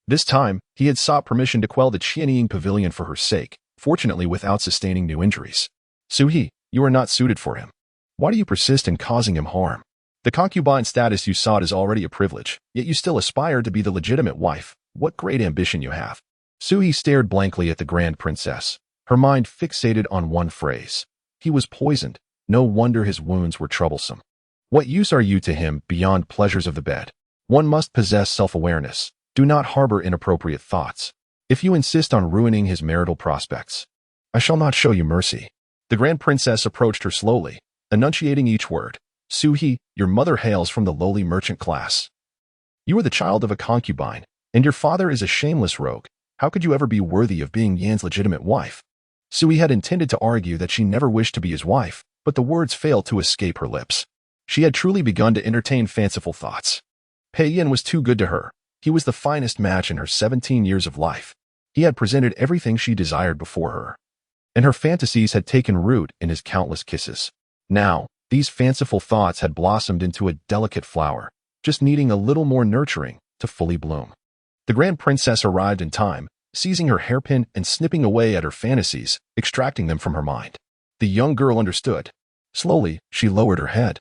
This time, he had sought permission to quell the Qianying Pavilion for her sake, fortunately without sustaining new injuries. Suhi, you are not suited for him. Why do you persist in causing him harm? The concubine status you sought is already a privilege, yet you still aspire to be the legitimate wife. What great ambition you have. Suhi stared blankly at the Grand Princess, her mind fixated on one phrase. He was poisoned. No wonder his wounds were troublesome. What use are you to him beyond pleasures of the bed? One must possess self-awareness. Do not harbor inappropriate thoughts. If you insist on ruining his marital prospects, I shall not show you mercy. The Grand Princess approached her slowly, enunciating each word. Suhi, your mother hails from the lowly merchant class. You are the child of a concubine, and your father is a shameless rogue. How could you ever be worthy of being Yan's legitimate wife? Suhi had intended to argue that she never wished to be his wife, but the words failed to escape her lips. She had truly begun to entertain fanciful thoughts. Pei Yan was too good to her. He was the finest match in her 17 years of life. He had presented everything she desired before her, and her fantasies had taken root in his countless kisses. Now, these fanciful thoughts had blossomed into a delicate flower, just needing a little more nurturing to fully bloom. The Grand Princess arrived in time, seizing her hairpin and snipping away at her fantasies, extracting them from her mind. The young girl understood. Slowly, she lowered her head,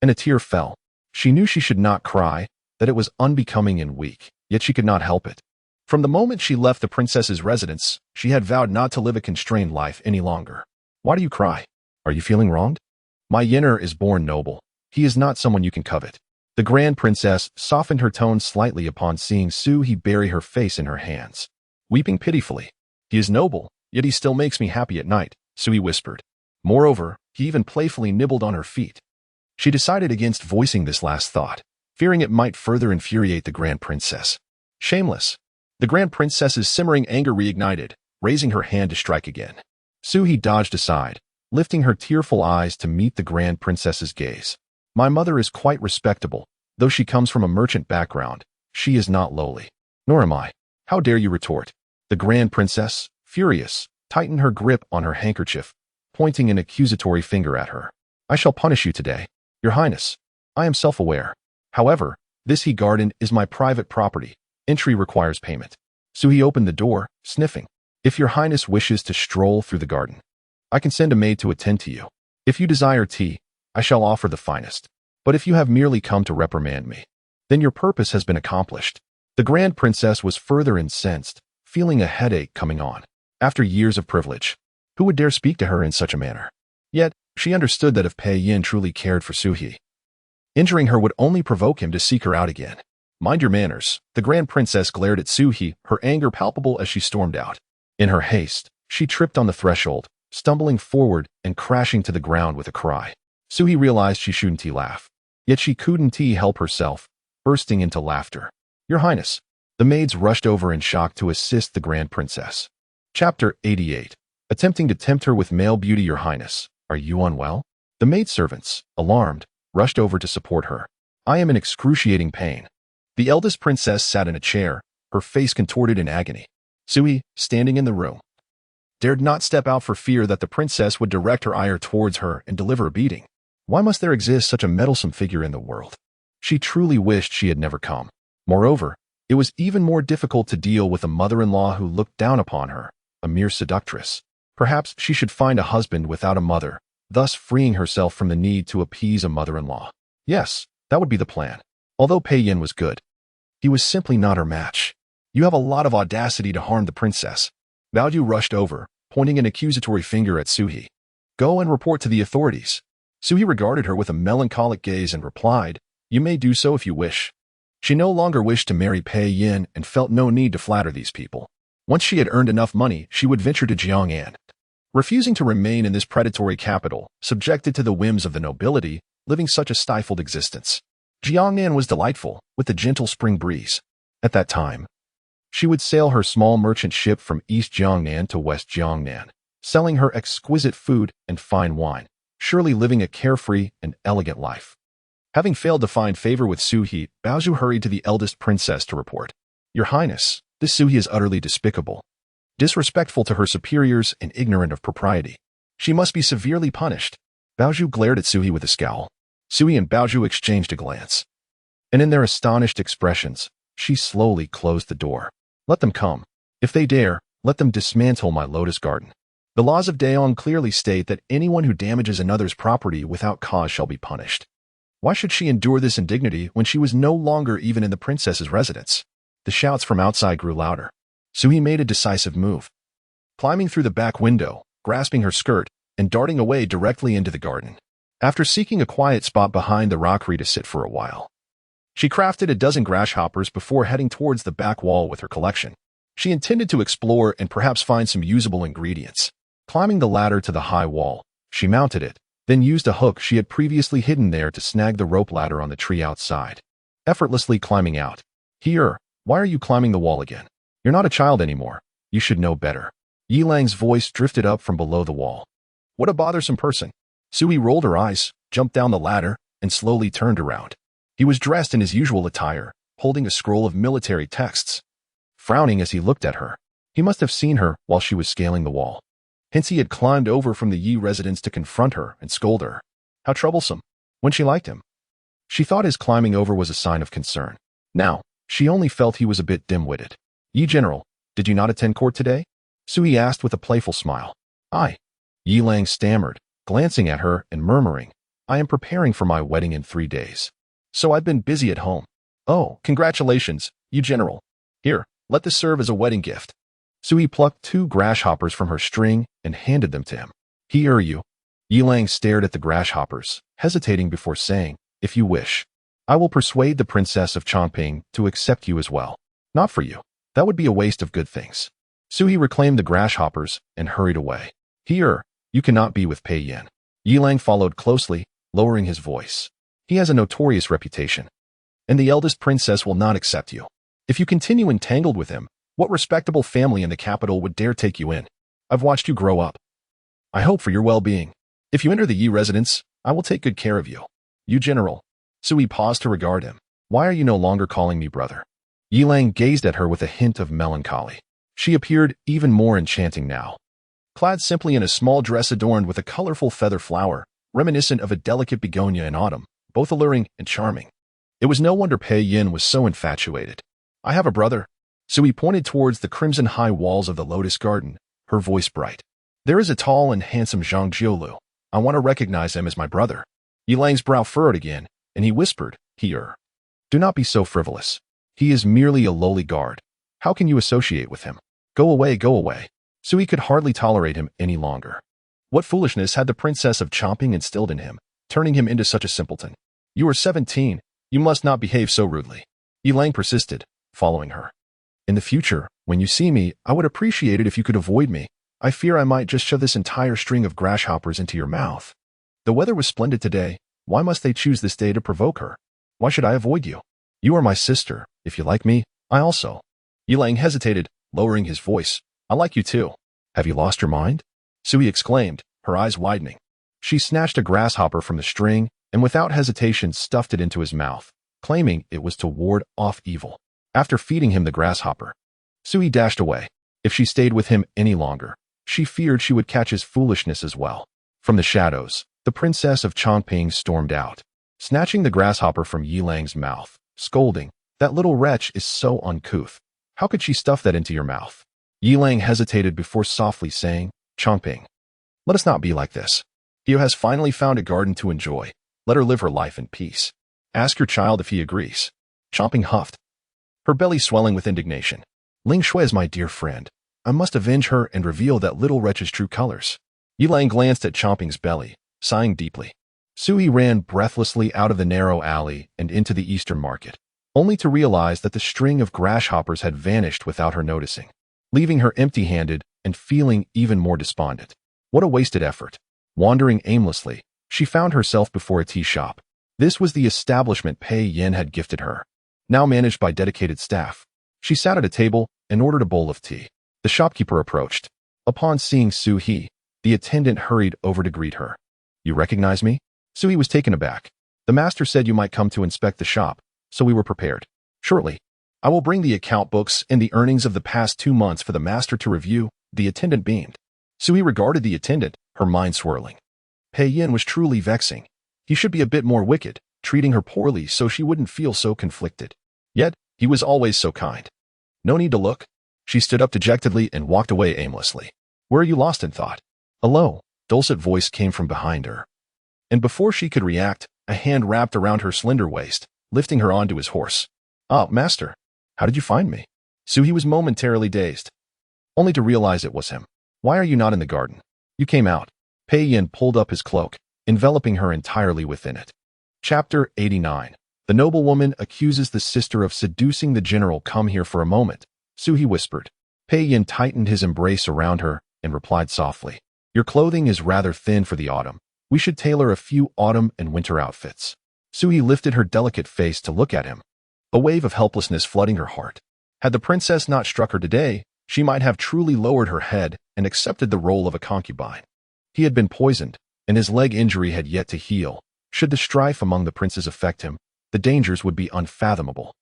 and a tear fell. She knew she should not cry, that it was unbecoming and weak, yet she could not help it. From the moment she left the princess's residence, she had vowed not to live a constrained life any longer. Why do you cry? Are you feeling wronged? My Yenner is born noble. He is not someone you can covet. The Grand Princess softened her tone slightly upon seeing Suhi bury her face in her hands, weeping pitifully. He is noble, yet he still makes me happy at night, Suhi whispered. Moreover, he even playfully nibbled on her feet. She decided against voicing this last thought, fearing it might further infuriate the Grand Princess. Shameless. The Grand Princess's simmering anger reignited, raising her hand to strike again. Suhi dodged aside, lifting her tearful eyes to meet the Grand Princess's gaze. My mother is quite respectable. Though she comes from a merchant background, she is not lowly. Nor am I. How dare you retort? The Grand Princess, furious, tightened her grip on her handkerchief, pointing an accusatory finger at her. I shall punish you today, Your Highness. I am self-aware. However, this He garden is my private property. Entry requires payment. Suhi opened the door, sniffing. If Your Highness wishes to stroll through the garden, I can send a maid to attend to you. If you desire tea, I shall offer the finest. But if you have merely come to reprimand me, Then your purpose has been accomplished. The Grand Princess was further incensed, feeling a headache coming on. After years of privilege, who would dare speak to her in such a manner? Yet, she understood that if Pei Yin truly cared for Suhi, injuring her would only provoke him to seek her out again. Mind your manners, the Grand Princess glared at Suhi, her anger palpable as she stormed out. In her haste, she tripped on the threshold, stumbling forward and crashing to the ground with a cry. Suhi realized she shouldn't laugh. Yet she couldn't help herself, bursting into laughter. Your Highness. The maids rushed over in shock to assist the Grand Princess. Chapter 88. Attempting to tempt her with male beauty. Your Highness, are you unwell? The maidservants, alarmed, rushed over to support her. I am in excruciating pain. The eldest princess sat in a chair, her face contorted in agony. Suhi, standing in the room, dared not step out for fear that the princess would direct her ire towards her and deliver a beating. Why must there exist such a meddlesome figure in the world? She truly wished she had never come. Moreover, it was even more difficult to deal with a mother-in-law who looked down upon her, a mere seductress. Perhaps she should find a husband without a mother, thus freeing herself from the need to appease a mother-in-law. Yes, that would be the plan. Although Pei Yin was good, he was simply not her match. You have a lot of audacity to harm the princess. Bao Ju rushed over, pointing an accusatory finger at Suhi. Go and report to the authorities. Suhi regarded her with a melancholic gaze and replied, You may do so if you wish. She no longer wished to marry Pei Yin and felt no need to flatter these people. Once she had earned enough money, she would venture to Jiangnan. Refusing to remain in this predatory capital, subjected to the whims of the nobility, living such a stifled existence. Jiangnan was delightful, with the gentle spring breeze. At that time, she would sail her small merchant ship from East Jiangnan to West Jiangnan, selling her exquisite food and fine wine, surely living a carefree and elegant life. Having failed to find favor with Suhi, Bao Ju hurried to the eldest princess to report. Your Highness, this Suhi is utterly despicable, disrespectful to her superiors and ignorant of propriety. She must be severely punished. Bao Ju glared at Suhi with a scowl. Suhi and Bao Ju exchanged a glance. And in their astonished expressions, she slowly closed the door. Let them come. If they dare, let them dismantle my lotus garden. The laws of Daong clearly state that anyone who damages another's property without cause shall be punished. Why should she endure this indignity when she was no longer even in the princess's residence? The shouts from outside grew louder. Suhi made a decisive move, climbing through the back window, grasping her skirt, and darting away directly into the garden. After seeking a quiet spot behind the rockery to sit for a while, she crafted a dozen grasshoppers before heading towards the back wall with her collection. She intended to explore and perhaps find some usable ingredients. Climbing the ladder to the high wall, she mounted it, then used a hook she had previously hidden there to snag the rope ladder on the tree outside. Effortlessly climbing out. Heir, why are you climbing the wall again? You're not a child anymore. You should know better. Yi Lang's voice drifted up from below the wall. What a bothersome person. Suhi rolled her eyes, jumped down the ladder, and slowly turned around. He was dressed in his usual attire, holding a scroll of military texts. Frowning as he looked at her, he must have seen her while she was scaling the wall. Hence he had climbed over from the Yi residence to confront her and scold her. How troublesome, when she liked him. She thought his climbing over was a sign of concern. Now, she only felt he was a bit dim-witted. Yi General, did you not attend court today? Suhi asked with a playful smile. I. Yi Lang stammered, glancing at her and murmuring, I am preparing for my wedding in 3 days. So I've been busy at home. Oh, congratulations, Yi General. Here, let this serve as a wedding gift. Suhi plucked 2 grasshoppers from her string and handed them to him. Here you. Yi Lang stared at the grasshoppers, hesitating before saying, if you wish, I will persuade the Princess of Chongping to accept you as well. Not for you. That would be a waste of good things. Suhi reclaimed the grasshoppers and hurried away. Here, you cannot be with Pei Yin. Yi Lang followed closely, lowering his voice. He has a notorious reputation, and the eldest princess will not accept you. If you continue entangled with him, what respectable family in the capital would dare take you in? I've watched you grow up. I hope for your well-being. If you enter the Yi residence, I will take good care of you. You General. Suhi paused to regard him. Why are you no longer calling me brother? Yi Lang gazed at her with a hint of melancholy. She appeared even more enchanting now, clad simply in a small dress adorned with a colorful feather flower, reminiscent of a delicate begonia in autumn, both alluring and charming. It was no wonder Pei Yin was so infatuated. I have a brother. Suhi pointed towards the crimson high walls of the lotus garden, her voice bright. There is a tall and handsome Zhang Jiulu. I want to recognize him as my brother. Yi Lang's brow furrowed again, and he whispered, Heir. Do not be so frivolous. He is merely a lowly guard. How can you associate with him? Go away, go away. Sui could hardly tolerate him any longer. What foolishness had the princess of Chomping instilled in him, turning him into such a simpleton? You are 17. You must not behave so rudely. Yilang persisted, following her. In the future, when you see me, I would appreciate it if you could avoid me. I fear I might just shove this entire string of grasshoppers into your mouth. The weather was splendid today. Why must they choose this day to provoke her? Why should I avoid you? You are my sister. If you like me, I also. Yilang hesitated, lowering his voice. I like you too. Have you lost your mind? Sui exclaimed, her eyes widening. She snatched a grasshopper from the string and without hesitation stuffed it into his mouth, claiming it was to ward off evil. After feeding him the grasshopper, Sui dashed away. If she stayed with him any longer, she feared she would catch his foolishness as well. From the shadows, the princess of Chongping stormed out, snatching the grasshopper from Yilang's mouth, scolding, "That little wretch is so uncouth. How could she stuff that into your mouth?" Yilang hesitated before softly saying, "Chongping, let us not be like this. Hio has finally found a garden to enjoy. Let her live her life in peace. Ask your child if he agrees." Chongping huffed, her belly swelling with indignation. "Ling Shui is my dear friend. I must avenge her and reveal that little wretch's true colors." Yilang glanced at Chongping's belly, sighing deeply. Sui ran breathlessly out of the narrow alley and into the eastern market, only to realize that the string of grasshoppers had vanished without her noticing, leaving her empty-handed and feeling even more despondent. What a wasted effort. Wandering aimlessly, she found herself before a tea shop. This was the establishment Pei Yin had gifted her, now managed by dedicated staff. She sat at a table and ordered a bowl of tea. The shopkeeper approached. Upon seeing Sui, the attendant hurried over to greet her. "You recognize me?" Sui was taken aback. "The master said you might come to inspect the shop, so we were prepared. Shortly, I will bring the account books and the earnings of the past 2 months for the master to review." The attendant beamed. Sui regarded the attendant, her mind swirling. Pei Yin was truly vexing. He should be a bit more wicked, treating her poorly so she wouldn't feel so conflicted. Yet, he was always so kind. No need to look. She stood up dejectedly and walked away aimlessly. "Where are you lost in thought?" A low, dulcet voice came from behind her. And before she could react, a hand wrapped around her slender waist, lifting her onto his horse. "Ah, master. How did you find me?" Sui was momentarily dazed, only to realize it was him. "Why are you not in the garden? You came out." Pei Yin pulled up his cloak, enveloping her entirely within it. Chapter 89. The noblewoman accuses the sister of seducing the general. "Come here for a moment," Sui whispered. Pei Yin tightened his embrace around her and replied softly, "Your clothing is rather thin for the autumn. We should tailor a few autumn and winter outfits." Sui lifted her delicate face to look at him, a wave of helplessness flooding her heart. Had the princess not struck her today, she might have truly lowered her head and accepted the role of a concubine. He had been poisoned, and his leg injury had yet to heal. Should the strife among the princes affect him, the dangers would be unfathomable.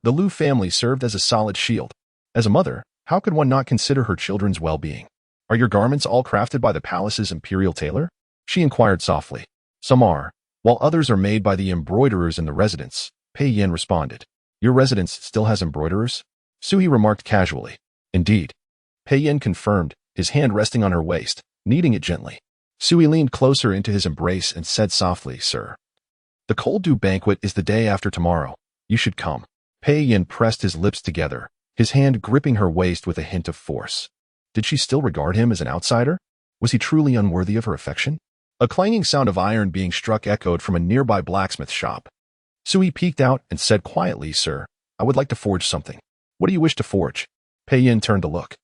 The Lu family served as a solid shield. As a mother, how could one not consider her children's well-being? "Are your garments all crafted by the palace's imperial tailor?" she inquired softly. "Some are, while others are made by the embroiderers in the residence," Pei Yin responded. "Your residence still has embroiderers?" Sui remarked casually. "Indeed." Pei Yin confirmed, his hand resting on her waist, kneading it gently. Sui leaned closer into his embrace and said softly, "Sir, the cold dew banquet is the day after tomorrow. You should come." Pei Yin pressed his lips together, his hand gripping her waist with a hint of force. Did she still regard him as an outsider? Was he truly unworthy of her affection? A clanging sound of iron being struck echoed from a nearby blacksmith shop. Sui peeked out and said quietly, "Sir, I would like to forge something." "What do you wish to forge?" Pei Yin turned to look,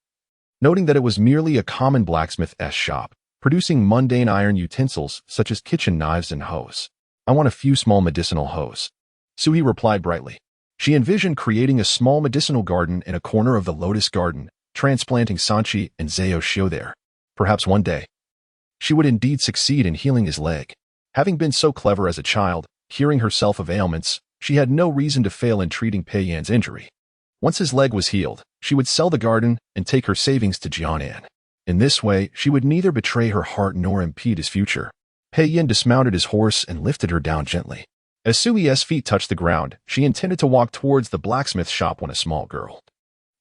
noting that it was merely a common blacksmith's shop, producing mundane iron utensils such as kitchen knives and hoes. "I want a few small medicinal hoes," Sui replied brightly. She envisioned creating a small medicinal garden in a corner of the Lotus Garden, transplanting Sanchi and Zhao Xiu there. Perhaps one day, she would indeed succeed in healing his leg. Having been so clever as a child, curing herself of ailments, she had no reason to fail in treating Pei Yan's injury. Once his leg was healed, she would sell the garden and take her savings to Jianan. In this way, she would neither betray her heart nor impede his future. Pei Yin dismounted his horse and lifted her down gently. As Sui's feet touched the ground, she intended to walk towards the blacksmith shop when a small girl,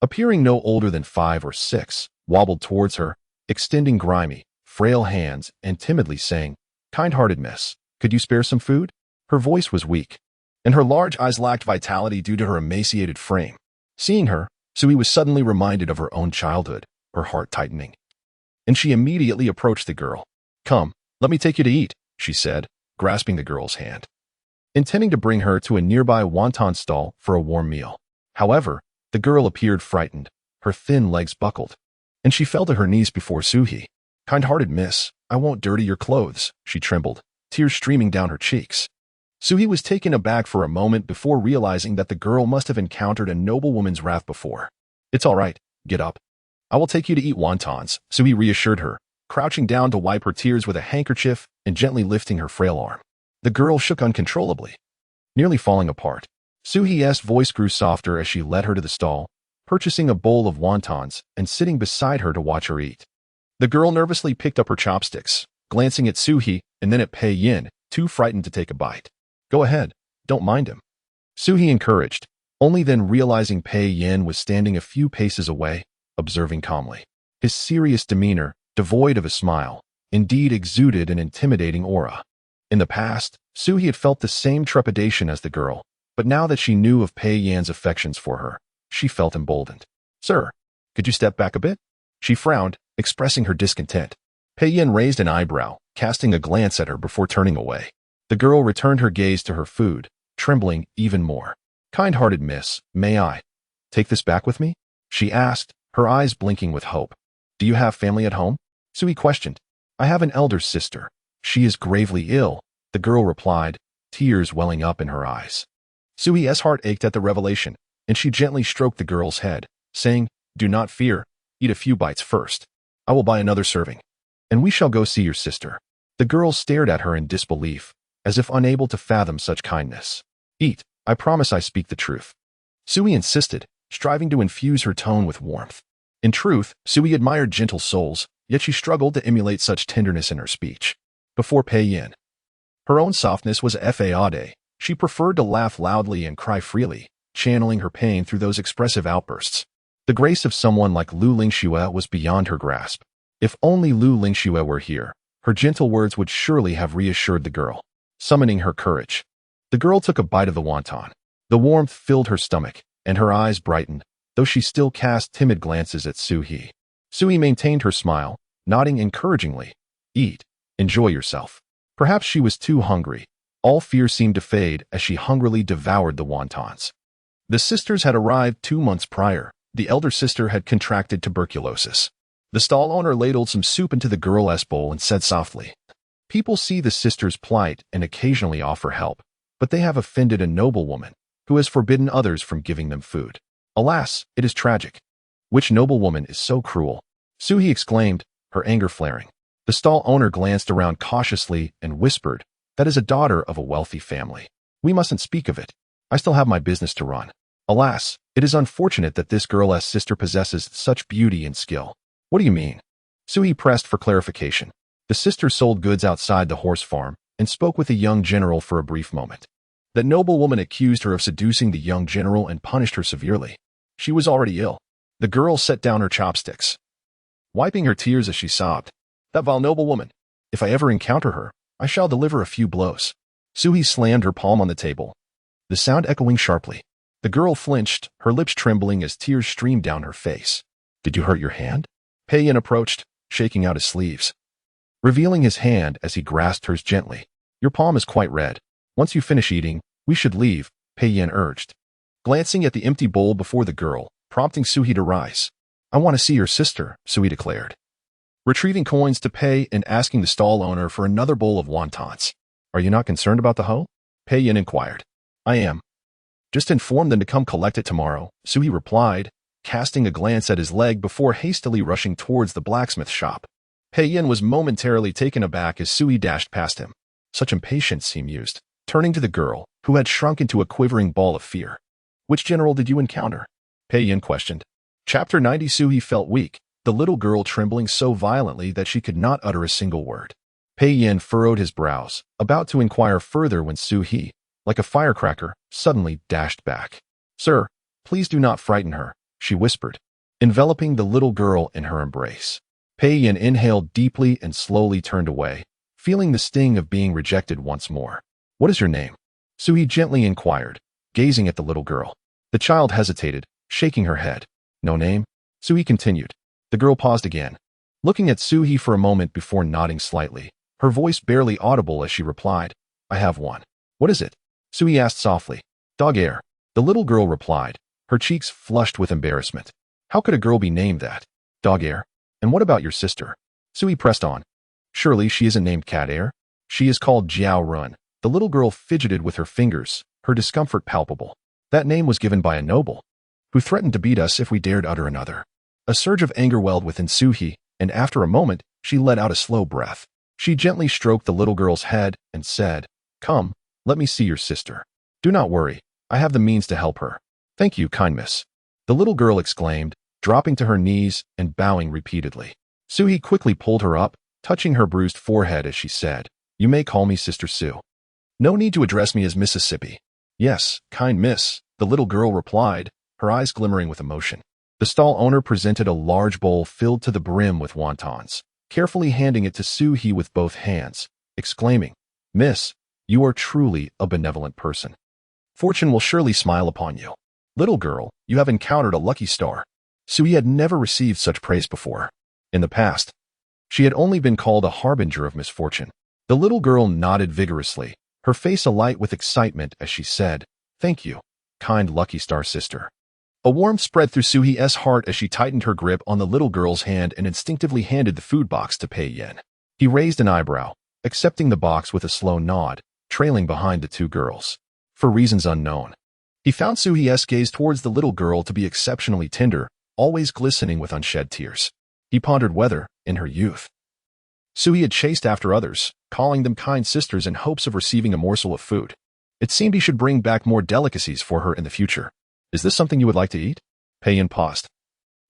appearing no older than 5 or 6, wobbled towards her, extending grimy, frail hands and timidly saying, "Kind-hearted miss, could you spare some food?" Her voice was weak, and her large eyes lacked vitality due to her emaciated frame. Seeing her, Sui was suddenly reminded of her own childhood, her heart tightening. And she immediately approached the girl. "Come, let me take you to eat," she said, grasping the girl's hand, intending to bring her to a nearby wonton stall for a warm meal. However, the girl appeared frightened, her thin legs buckled, and she fell to her knees before Suhi. "Kind-hearted miss, I won't dirty your clothes," she trembled, tears streaming down her cheeks. Suhi was taken aback for a moment before realizing that the girl must have encountered a noblewoman's wrath before. "It's all right, get up. I will take you to eat wontons," Suhi reassured her, crouching down to wipe her tears with a handkerchief and gently lifting her frail arm. The girl shook uncontrollably, nearly falling apart. Suhi's voice grew softer as she led her to the stall, purchasing a bowl of wontons and sitting beside her to watch her eat. The girl nervously picked up her chopsticks, glancing at Suhi and then at Pei Yin, too frightened to take a bite. "Go ahead, don't mind him," Suhi encouraged, only then realizing Pei Yin was standing a few paces away, observing calmly. His serious demeanor, devoid of a smile, indeed exuded an intimidating aura. In the past, Suhi had felt the same trepidation as the girl, but now that she knew of Pei Yan's affections for her, she felt emboldened. "Sir, could you step back a bit?" She frowned, expressing her discontent. Pei Yan raised an eyebrow, casting a glance at her before turning away. The girl returned her gaze to her food, trembling even more. "Kind-hearted miss, may I take this back with me?" she asked, her eyes blinking with hope. "Do you have family at home?" Suhi questioned. "I have an elder sister. She is gravely ill," the girl replied, tears welling up in her eyes. Sui's heart ached at the revelation, and she gently stroked the girl's head, saying, "Do not fear, eat a few bites first. I will buy another serving, and we shall go see your sister." The girl stared at her in disbelief, as if unable to fathom such kindness. "Eat, I promise I speak the truth," Sui insisted, striving to infuse her tone with warmth. In truth, Sui admired gentle souls, yet she struggled to emulate such tenderness in her speech. Before Pei Yin, her own softness was fade. She preferred to laugh loudly and cry freely, channeling her pain through those expressive outbursts. The grace of someone like Lu Lingxue was beyond her grasp. If only Lu Lingxue were here, her gentle words would surely have reassured the girl, summoning her courage. The girl took a bite of the wonton. The warmth filled her stomach, and her eyes brightened, though she still cast timid glances at Suhi. Sui maintained her smile, nodding encouragingly. "Eat. Enjoy yourself." Perhaps she was too hungry. All fear seemed to fade as she hungrily devoured the wontons. The sisters had arrived 2 months prior. The elder sister had contracted tuberculosis. The stall owner ladled some soup into the girl's bowl and said softly, "People see the sisters' plight and occasionally offer help, but they have offended a noblewoman who has forbidden others from giving them food. Alas, it is tragic." "Which noblewoman is so cruel?" Suhi exclaimed, her anger flaring. The stall owner glanced around cautiously and whispered, "That is a daughter of a wealthy family. We mustn't speak of it. I still have my business to run. Alas, it is unfortunate that this girl's sister possesses such beauty and skill." "What do you mean?" Suhi pressed for clarification. The sister sold goods outside the horse farm and spoke with the young general for a brief moment. That noblewoman accused her of seducing the young general and punished her severely. She was already ill. The girl set down her chopsticks, wiping her tears as she sobbed. "That vile noblewoman! If I ever encounter her, I shall deliver a few blows." Suhi slammed her palm on the table, the sound echoing sharply. The girl flinched, her lips trembling as tears streamed down her face. "Did you hurt your hand?" Pei Yin approached, shaking out his sleeves, revealing his hand as he grasped hers gently. "Your palm is quite red. Once you finish eating, we should leave," Pei Yin urged, glancing at the empty bowl before the girl, prompting Suhi to rise. "I want to see your sister," Suhi declared, retrieving coins to pay and asking the stall owner for another bowl of wontons. "Are you not concerned about the hoe?" Pei Yin inquired. "I am. Just inform them to come collect it tomorrow," Suhi replied, casting a glance at his leg before hastily rushing towards the blacksmith shop. Pei Yin was momentarily taken aback as Suhi dashed past him. Such impatience, he mused, turning to the girl, who had shrunk into a quivering ball of fear. "Which general did you encounter?" Pei Yin questioned. Chapter 90. Suhi felt weak, the little girl trembling so violently that she could not utter a single word. Pei Yin furrowed his brows, about to inquire further when Suhi, like a firecracker, suddenly dashed back. "Sir, please do not frighten her," she whispered, enveloping the little girl in her embrace. Pei Yin inhaled deeply and slowly turned away, feeling the sting of being rejected once more. "What is your name?" Suhi gently inquired, gazing at the little girl. The child hesitated, shaking her head. No name? Suhi continued. The girl paused again, looking at Suhi for a moment before nodding slightly, her voice barely audible as she replied, I have one. What is it? Suhi asked softly. Dog Heir. The little girl replied, her cheeks flushed with embarrassment. How could a girl be named that? Dog Heir? And what about your sister? Suhi pressed on. Surely she isn't named Cat Heir? She is called Jiao Run. The little girl fidgeted with her fingers, her discomfort palpable. That name was given by a noble, who threatened to beat us if we dared utter another. A surge of anger welled within Suhi, and after a moment, she let out a slow breath. She gently stroked the little girl's head and said, Come, let me see your sister. Do not worry, I have the means to help her. Thank you, kind miss. The little girl exclaimed, dropping to her knees and bowing repeatedly. Suhi quickly pulled her up, touching her bruised forehead as she said, You may call me Sister Sue. No need to address me as Mississippi. Yes, kind miss, the little girl replied, her eyes glimmering with emotion. The stall owner presented a large bowl filled to the brim with wontons, carefully handing it to Suhi with both hands, exclaiming, Miss, you are truly a benevolent person. Fortune will surely smile upon you. Little girl, you have encountered a lucky star. Suhi had never received such praise before. In the past, she had only been called a harbinger of misfortune. The little girl nodded vigorously, her face alight with excitement as she said, Thank you, kind lucky star sister. A warmth spread through Suhi's heart as she tightened her grip on the little girl's hand and instinctively handed the food box to Pei Yin. He raised an eyebrow, accepting the box with a slow nod, trailing behind the two girls. For reasons unknown, he found Suhi's gaze towards the little girl to be exceptionally tender, always glistening with unshed tears. He pondered whether, in her youth, Suhi had chased after others, calling them kind sisters in hopes of receiving a morsel of food. It seemed he should bring back more delicacies for her in the future. Is this something you would like to eat? Pei Yin paused,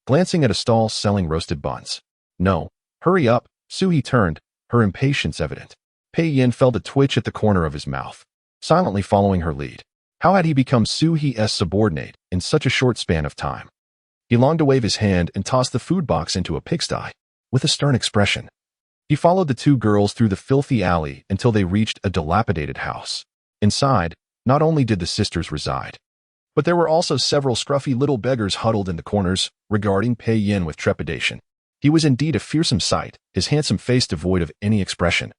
glancing at a stall selling roasted buns. No, hurry up, Suhi turned, her impatience evident. Pei Yin felt a twitch at the corner of his mouth, silently following her lead. How had he become Suhi's subordinate in such a short span of time? He longed to wave his hand and toss the food box into a pigsty, with a stern expression. He followed the two girls through the filthy alley until they reached a dilapidated house. Inside, not only did the sisters reside, but there were also several scruffy little beggars huddled in the corners, regarding Pei Yin with trepidation. He was indeed a fearsome sight, his handsome face devoid of any expression,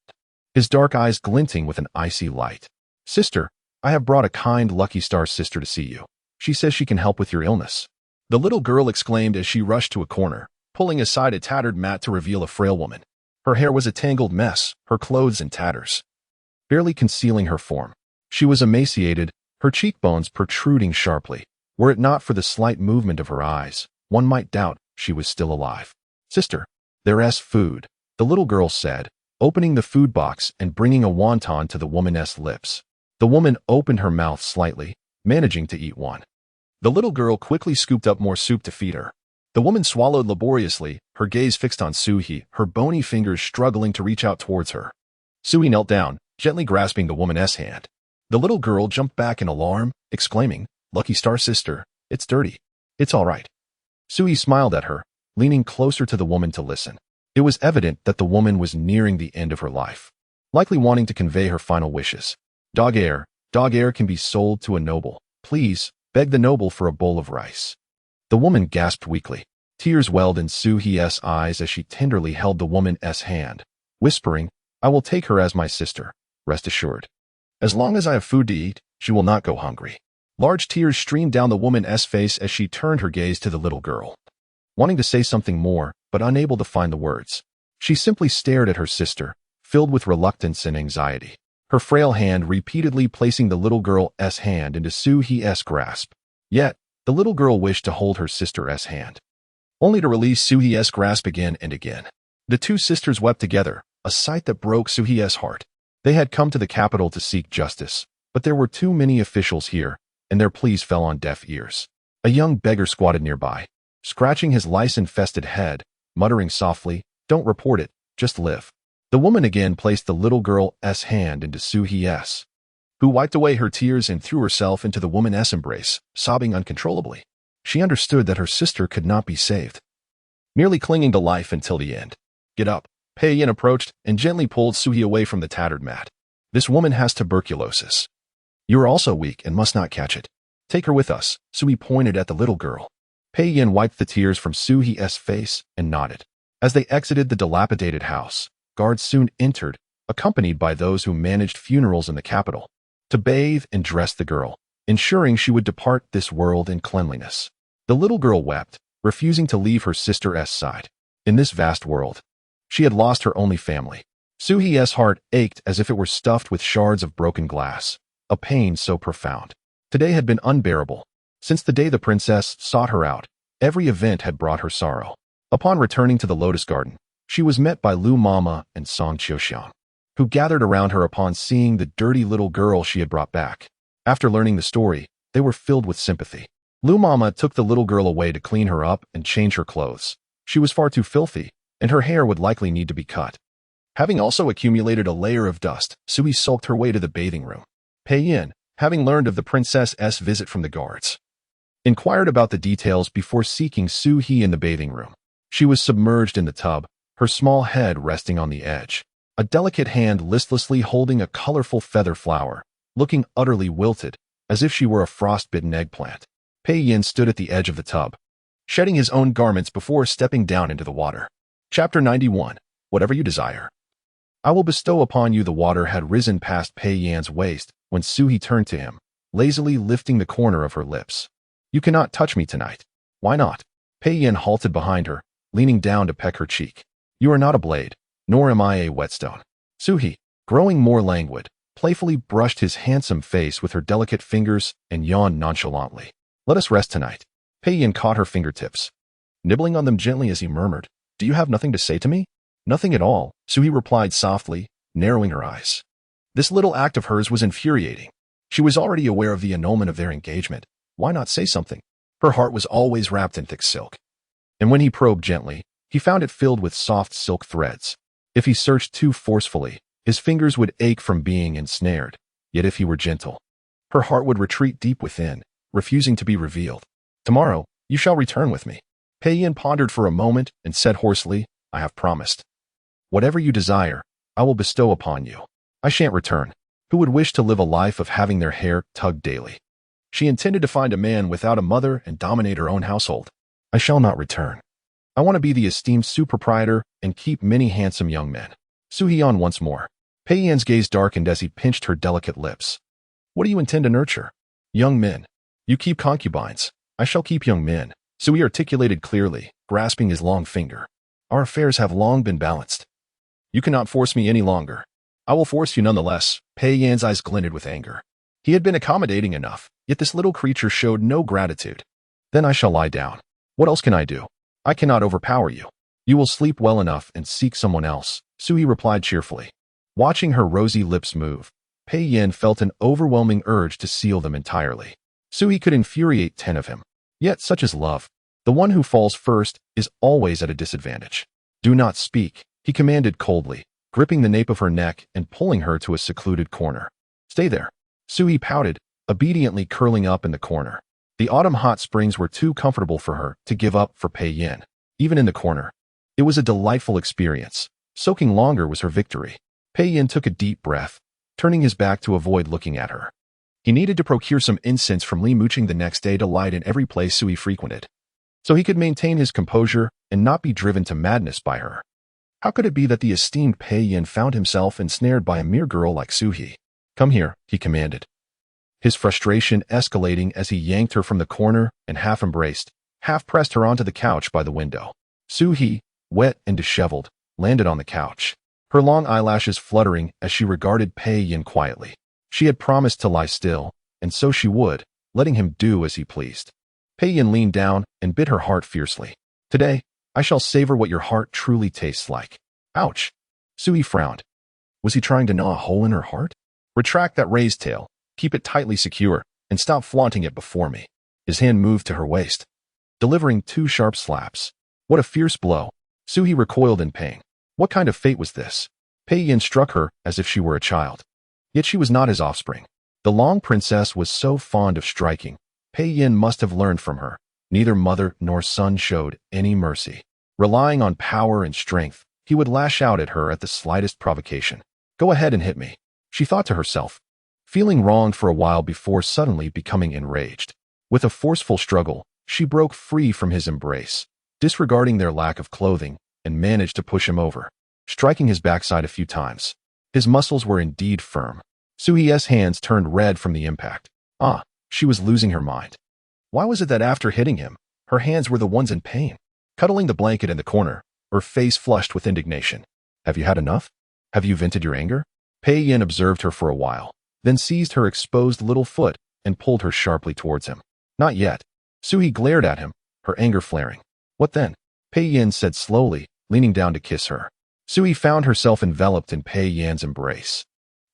his dark eyes glinting with an icy light. Sister, I have brought a kind lucky star sister to see you. She says she can help with your illness. The little girl exclaimed as she rushed to a corner, pulling aside a tattered mat to reveal a frail woman. Her hair was a tangled mess, her clothes in tatters, barely concealing her form. She was emaciated, her cheekbones protruding sharply. Were it not for the slight movement of her eyes, one might doubt she was still alive. Sister, there's food, the little girl said, opening the food box and bringing a wonton to the woman's lips. The woman opened her mouth slightly, managing to eat one. The little girl quickly scooped up more soup to feed her. The woman swallowed laboriously, her gaze fixed on Suhi, her bony fingers struggling to reach out towards her. Suhi knelt down, gently grasping the woman's hand. The little girl jumped back in alarm, exclaiming, Lucky star sister, it's dirty. It's all right. Suhi smiled at her, leaning closer to the woman to listen. It was evident that the woman was nearing the end of her life, likely wanting to convey her final wishes. Dog Heir can be sold to a noble. Please, beg the noble for a bowl of rice. The woman gasped weakly. Tears welled in Suhi's eyes as she tenderly held the woman's hand, whispering, I will take her as my sister, rest assured. As long as I have food to eat, she will not go hungry. Large tears streamed down the woman's face as she turned her gaze to the little girl, wanting to say something more, but unable to find the words. She simply stared at her sister, filled with reluctance and anxiety, her frail hand repeatedly placing the little girl's hand into Suhi's grasp. Yet, the little girl wished to hold her sister's hand, only to release Suhi's grasp again and again. The two sisters wept together, a sight that broke Suhi's heart. They had come to the capital to seek justice, but there were too many officials here, and their pleas fell on deaf ears. A young beggar squatted nearby, scratching his lice-infested head, muttering softly, Don't report it, just live. The woman again placed the little girl's hand into Suhi's, who wiped away her tears and threw herself into the woman's embrace, sobbing uncontrollably. She understood that her sister could not be saved, merely clinging to life until the end. Get up. Pei Yin approached and gently pulled Suhi away from the tattered mat. This woman has tuberculosis. You are also weak and must not catch it. Take her with us. Sui pointed at the little girl. Pei Yin wiped the tears from Suhi's face and nodded. As they exited the dilapidated house, guards soon entered, accompanied by those who managed funerals in the capital, to bathe and dress the girl, ensuring she would depart this world in cleanliness. The little girl wept, refusing to leave her sister's side. In this vast world, she had lost her only family. Suhi's heart ached as if it were stuffed with shards of broken glass, a pain so profound. Today had been unbearable. Since the day the princess sought her out, every event had brought her sorrow. Upon returning to the Lotus Garden, she was met by Lu Mama and Song Qiuxiang, who gathered around her upon seeing the dirty little girl she had brought back. After learning the story, they were filled with sympathy. Lu Mama took the little girl away to clean her up and change her clothes. She was far too filthy, and her hair would likely need to be cut. Having also accumulated a layer of dust, Sui sulked her way to the bathing room. Pei Yin, having learned of the princess's visit from the guards, inquired about the details before seeking Suhi in the bathing room. She was submerged in the tub, her small head resting on the edge, a delicate hand listlessly holding a colorful feather flower, looking utterly wilted, as if she were a frost-bitten eggplant. Pei Yin stood at the edge of the tub, shedding his own garments before stepping down into the water. Chapter 91. Whatever you desire. I will bestow upon you. The water had risen past Pei Yin's waist when Suhi turned to him, lazily lifting the corner of her lips. You cannot touch me tonight. Why not? Pei Yin halted behind her, leaning down to peck her cheek. You are not a blade, nor am I a whetstone. Suhi, growing more languid, playfully brushed his handsome face with her delicate fingers and yawned nonchalantly. Let us rest tonight. Pei Yin caught her fingertips, nibbling on them gently as he murmured, Do you have nothing to say to me? Nothing at all, Suhi replied softly, narrowing her eyes. This little act of hers was infuriating. She was already aware of the annulment of their engagement. Why not say something? Her heart was always wrapped in thick silk. And when he probed gently, he found it filled with soft silk threads. If he searched too forcefully, his fingers would ache from being ensnared. Yet if he were gentle, her heart would retreat deep within, refusing to be revealed. Tomorrow, you shall return with me. Pei Yin pondered for a moment and said hoarsely, I have promised. Whatever you desire, I will bestow upon you. I shan't return. Who would wish to live a life of having their hair tugged daily? She intended to find a man without a mother and dominate her own household. I shall not return. I want to be the esteemed sous-proprietor and keep many handsome young men. Suhi yawned once more. Pei Yin's gaze darkened as he pinched her delicate lips. What do you intend to nurture? Young men. You keep concubines. I shall keep young men. Suhi articulated clearly, grasping his long finger. Our affairs have long been balanced. You cannot force me any longer. I will force you nonetheless. Pei Yin's eyes glinted with anger. He had been accommodating enough, yet this little creature showed no gratitude. Then I shall lie down. What else can I do? I cannot overpower you. You will sleep well enough and seek someone else, Suhi replied cheerfully. Watching her rosy lips move, Pei Yin felt an overwhelming urge to seal them entirely. Suhi could infuriate 10 of him. Yet such is love. The one who falls first is always at a disadvantage. Do not speak, he commanded coldly, gripping the nape of her neck and pulling her to a secluded corner. Stay there. Suhi pouted, obediently curling up in the corner. The autumn hot springs were too comfortable for her to give up for Pei Yin, even in the corner. It was a delightful experience. Soaking longer was her victory. Pei Yin took a deep breath, turning his back to avoid looking at her. He needed to procure some incense from Li Muqing the next day to light in every place Suhi frequented, so he could maintain his composure and not be driven to madness by her. How could it be that the esteemed Pei Yin found himself ensnared by a mere girl like Suhi? Come here, he commanded, his frustration escalating as he yanked her from the corner and half embraced, half pressed her onto the couch by the window. Suhi, wet and disheveled, landed on the couch, her long eyelashes fluttering as she regarded Pei Yin quietly. She had promised to lie still, and so she would, letting him do as he pleased. Pei Yin leaned down and bit her heart fiercely. Today, I shall savor what your heart truly tastes like. Ouch! Suhi frowned. Was he trying to gnaw a hole in her heart? Retract that raised tail, keep it tightly secure, and stop flaunting it before me. His hand moved to her waist, delivering 2 sharp slaps. What a fierce blow! Suhi recoiled in pain. What kind of fate was this? Pei Yin struck her as if she were a child. Yet she was not his offspring. The Long Princess was so fond of striking. Pei Yin must have learned from her. Neither mother nor son showed any mercy. Relying on power and strength, he would lash out at her at the slightest provocation. Go ahead and hit me, she thought to herself, feeling wronged for a while before suddenly becoming enraged. With a forceful struggle, she broke free from his embrace, disregarding their lack of clothing, and managed to push him over, striking his backside a few times. His muscles were indeed firm. Soo-hye's hands turned red from the impact. She was losing her mind. Why was it that after hitting him, her hands were the ones in pain? Cuddling the blanket in the corner, her face flushed with indignation. Have you had enough? Have you vented your anger? Pei-yin observed her for a while, then seized her exposed little foot and pulled her sharply towards him. Not yet. Soo-hye glared at him, her anger flaring. What then? Pei-yin said slowly, leaning down to kiss her. Soo-hye found herself enveloped in Pei-yin's embrace.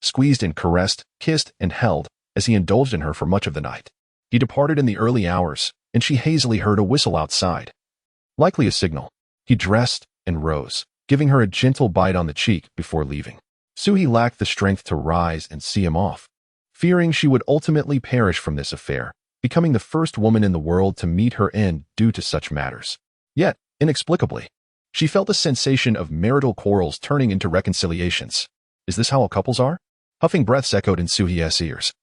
Squeezed and caressed, kissed and held, as he indulged in her for much of the night. He departed in the early hours, and she hazily heard a whistle outside. Likely a signal. He dressed and rose, giving her a gentle bite on the cheek before leaving. Soo-hye lacked the strength to rise and see him off, fearing she would ultimately perish from this affair, becoming the first woman in the world to meet her end due to such matters. Yet, inexplicably, she felt a sensation of marital quarrels turning into reconciliations. Is this how all couples are? Huffing breaths echoed in Soo-hye's ears,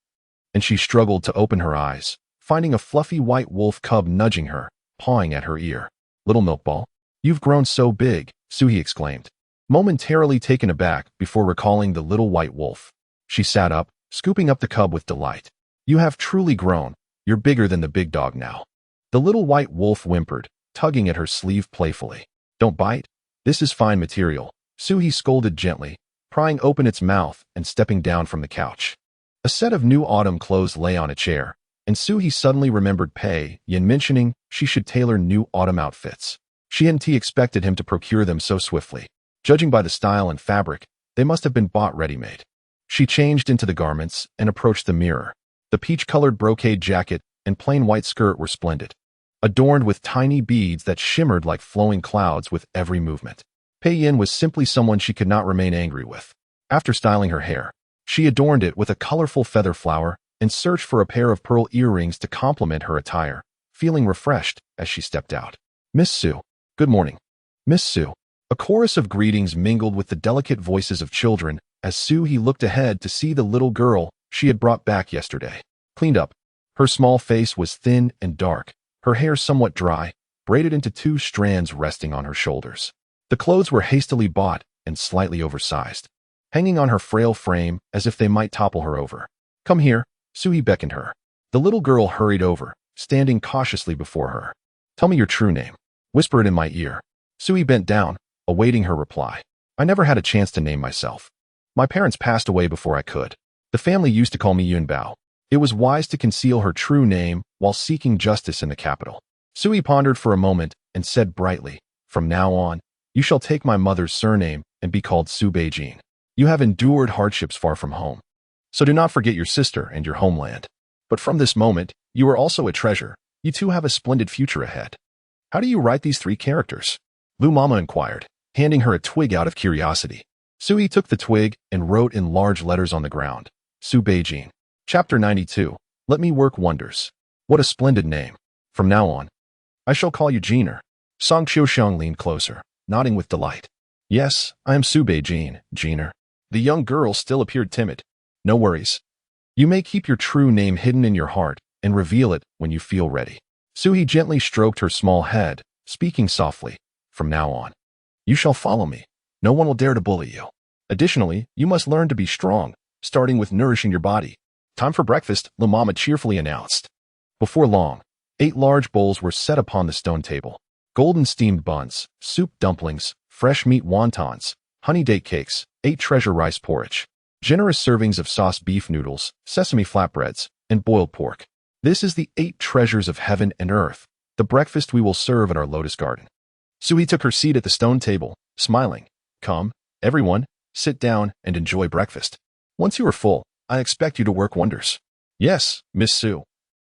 and she struggled to open her eyes, finding a fluffy white wolf cub nudging her, pawing at her ear. Little milkball, you've grown so big, Soo-hye exclaimed, momentarily taken aback before recalling the little white wolf. She sat up, scooping up the cub with delight. You have truly grown. You're bigger than the big dog now. The little white wolf whimpered, tugging at her sleeve playfully. Don't bite. This is fine material, Soo-hye scolded gently, prying open its mouth and stepping down from the couch. A set of new autumn clothes lay on a chair, and Soo-hye suddenly remembered Pei-yin mentioning she should tailor new autumn outfits. She hadn't expected him to procure them so swiftly. Judging by the style and fabric, they must have been bought ready-made. She changed into the garments and approached the mirror. The peach-colored brocade jacket and plain white skirt were splendid, adorned with tiny beads that shimmered like flowing clouds with every movement. Pei-yin was simply someone she could not remain angry with. After styling her hair, she adorned it with a colorful feather flower and searched for a pair of pearl earrings to complement her attire, feeling refreshed as she stepped out. Miss Sue. Good morning. Miss Sue. A chorus of greetings mingled with the delicate voices of children as Soo-hye looked ahead to see the little girl she had brought back yesterday. Cleaned up. Her small face was thin and dark, her hair somewhat dry, braided into 2 strands resting on her shoulders. The clothes were hastily bought and slightly oversized, hanging on her frail frame as if they might topple her over. Come here, Soo-hye beckoned her. The little girl hurried over, standing cautiously before her. Tell me your true name. Whisper it in my ear. Soo-hye bent down, awaiting her reply. I never had a chance to name myself. My parents passed away before I could. The family used to call me Yun Bao. It was wise to conceal her true name while seeking justice in the capital. Soo-hye pondered for a moment and said brightly, From now on, you shall take my mother's surname and be called Su Beijing. You have endured hardships far from home, so do not forget your sister and your homeland. But from this moment, you are also a treasure. You two have a splendid future ahead. How do you write these 3 characters? Lu Mama inquired, handing her a twig out of curiosity. Soo-hye took the twig and wrote in large letters on the ground. Su Beijing. Chapter 92. Let me work wonders. What a splendid name. From now on, I shall call you Jeaner. Song Qiuxiang leaned closer, nodding with delight. Yes, I am Su Beijing, Jeaner. The young girl still appeared timid. No worries. You may keep your true name hidden in your heart and reveal it when you feel ready. Soo-hye gently stroked her small head, speaking softly. From now on, you shall follow me. No one will dare to bully you. Additionally, you must learn to be strong, starting with nourishing your body. Time for breakfast, La Mama cheerfully announced. Before long, 8 large bowls were set upon the stone table. Golden steamed buns, soup dumplings, fresh meat wontons, honey date cakes, 8 treasure rice porridge, generous servings of sauce beef noodles, sesame flatbreads, and boiled pork. This is the 8 treasures of heaven and earth, the breakfast we will serve at our lotus garden. Soo-hye took her seat at the stone table, smiling. Come, everyone, sit down and enjoy breakfast. Once you are full, I expect you to work wonders. Yes, Miss Sue.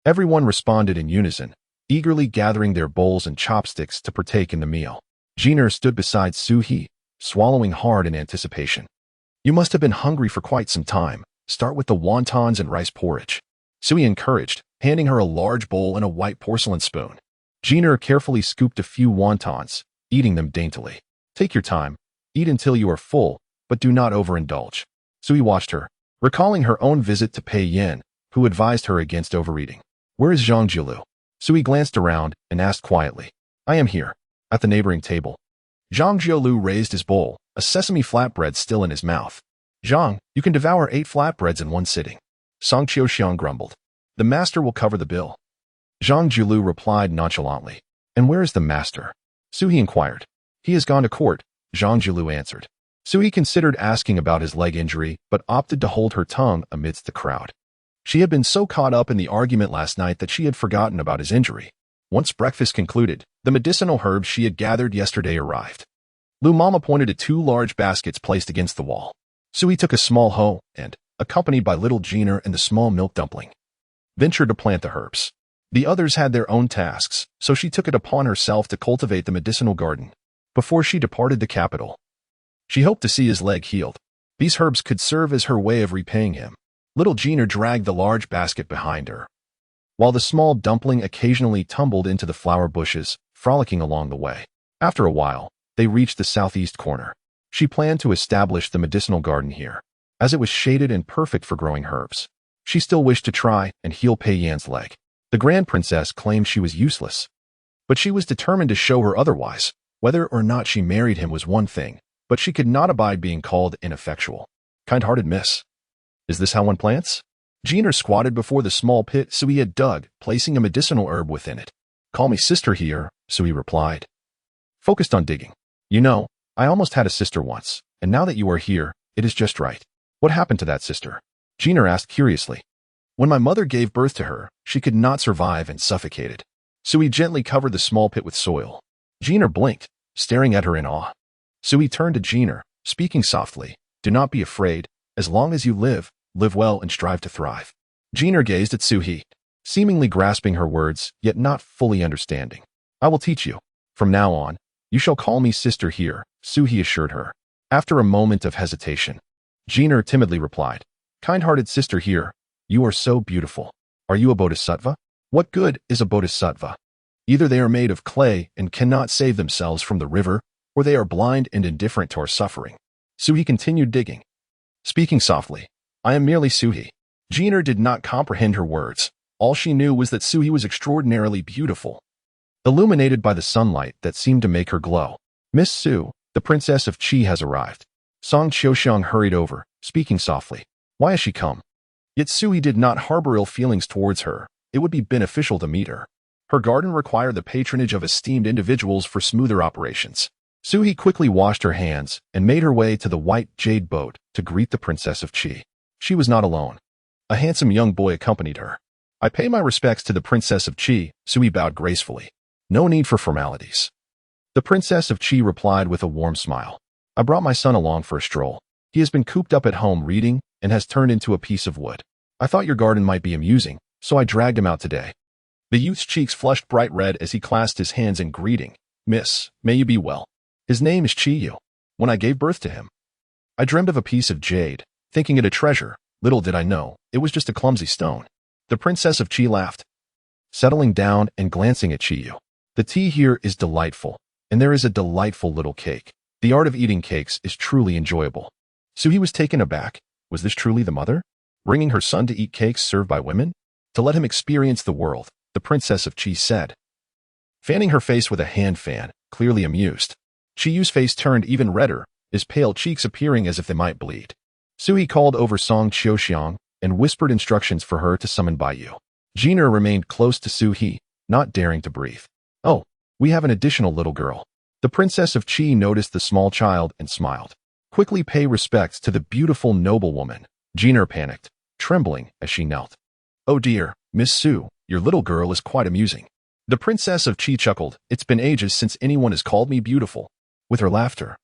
Everyone responded in unison, eagerly gathering their bowls and chopsticks to partake in the meal. Jeaner stood beside Soo-hye, swallowing hard in anticipation. You must have been hungry for quite some time. Start with the wontons and rice porridge. Soo-hye encouraged, handing her a large bowl and a white porcelain spoon. Jeaner carefully scooped a few wontons, eating them daintily. Take your time. Eat until you are full, but do not overindulge. Soo-hye watched her, recalling her own visit to Pei Yin, who advised her against overeating. Where is Zhang Jiulu? Sui glanced around and asked quietly. I am here, at the neighboring table. Zhang Jiulu raised his bowl, a sesame flatbread still in his mouth. Zhang, you can devour 8 flatbreads in one sitting. Song Qiuxiang grumbled. The master will cover the bill. Zhang Jiulu replied nonchalantly. And where is the master? Sui inquired. He has gone to court, Zhang Jiulu answered. Sui considered asking about his leg injury, but opted to hold her tongue amidst the crowd. She had been so caught up in the argument last night that she had forgotten about his injury. Once breakfast concluded, the medicinal herbs she had gathered yesterday arrived. Lu Mama pointed to 2 large baskets placed against the wall. Sui took a small hoe and, accompanied by little Jeaner and the small milk dumpling, ventured to plant the herbs. The others had their own tasks, so she took it upon herself to cultivate the medicinal garden. Before she departed the capital, she hoped to see his leg healed. These herbs could serve as her way of repaying him. Little Jeaner dragged the large basket behind her, while the small dumpling occasionally tumbled into the flower bushes, frolicking along the way. After a while, they reached the southeast corner. She planned to establish the medicinal garden here, as it was shaded and perfect for growing herbs. She still wished to try and heal Pei Yan's leg. The Grand Princess claimed she was useless, but she was determined to show her otherwise. Whether or not she married him was one thing, but she could not abide being called ineffectual. Kind-hearted miss. Is this how one plants? Jeaner squatted before the small pit Sui had dug, placing a medicinal herb within it. Call me sister here, Sui replied, focused on digging. You know, I almost had a sister once, and now that you are here, it is just right. What happened to that sister? Jeaner asked curiously. When my mother gave birth to her, she could not survive and suffocated. Sui gently covered the small pit with soil. Jeaner blinked, staring at her in awe. Sui turned to Jeaner, speaking softly. Do not be afraid. As long as you live well and strive to thrive. Jeaner gazed at Sui, seemingly grasping her words, yet not fully understanding. I will teach you. From now on, you shall call me sister here, Sui assured her. After a moment of hesitation, Jeaner timidly replied, kind-hearted sister here, you are so beautiful. Are you a bodhisattva? What good is a bodhisattva? Either they are made of clay and cannot save themselves from the river, or they are blind and indifferent to our suffering. Sui continued digging, speaking softly. I am merely Sui. Jeaner did not comprehend her words. All she knew was that Sui was extraordinarily beautiful, illuminated by the sunlight that seemed to make her glow. Miss Su, the princess of Qi has arrived. Song Qiuxiang hurried over, speaking softly. Why has she come? Yet Sui did not harbor ill feelings towards her. It would be beneficial to meet her. Her garden required the patronage of esteemed individuals for smoother operations. Sui quickly washed her hands and made her way to the white jade boat to greet the princess of Qi. She was not alone. A handsome young boy accompanied her. I pay my respects to the princess of Qi, Sui bowed gracefully. No need for formalities. The princess of Qi replied with a warm smile. I brought my son along for a stroll. He has been cooped up at home reading and has turned into a piece of wood. I thought your garden might be amusing, so I dragged him out today. The youth's cheeks flushed bright red as he clasped his hands in greeting. Miss, may you be well. His name is Qiyu. When I gave birth to him, I dreamed of a piece of jade, thinking it a treasure. Little did I know, it was just a clumsy stone. The princess of Qi laughed, settling down and glancing at Qiyu. The tea here is delightful, and there is a delightful little cake. The art of eating cakes is truly enjoyable. Sui was taken aback. Was this truly the mother? Bringing her son to eat cakes served by women? To let him experience the world, the princess of Qi said, fanning her face with a hand fan, clearly amused. Qiyu's face turned even redder, his pale cheeks appearing as if they might bleed. Sui called over Song Qiuxiang and whispered instructions for her to summon Baiyu. Jeaner remained close to Sui, not daring to breathe. Oh, we have an additional little girl. The princess of Qi noticed the small child and smiled. Quickly pay respects to the beautiful noblewoman. Jeaner panicked, trembling as she knelt. Oh dear, Miss Su, your little girl is quite amusing. The princess of Qi chuckled. It's been ages since anyone has called me beautiful. With her laughter,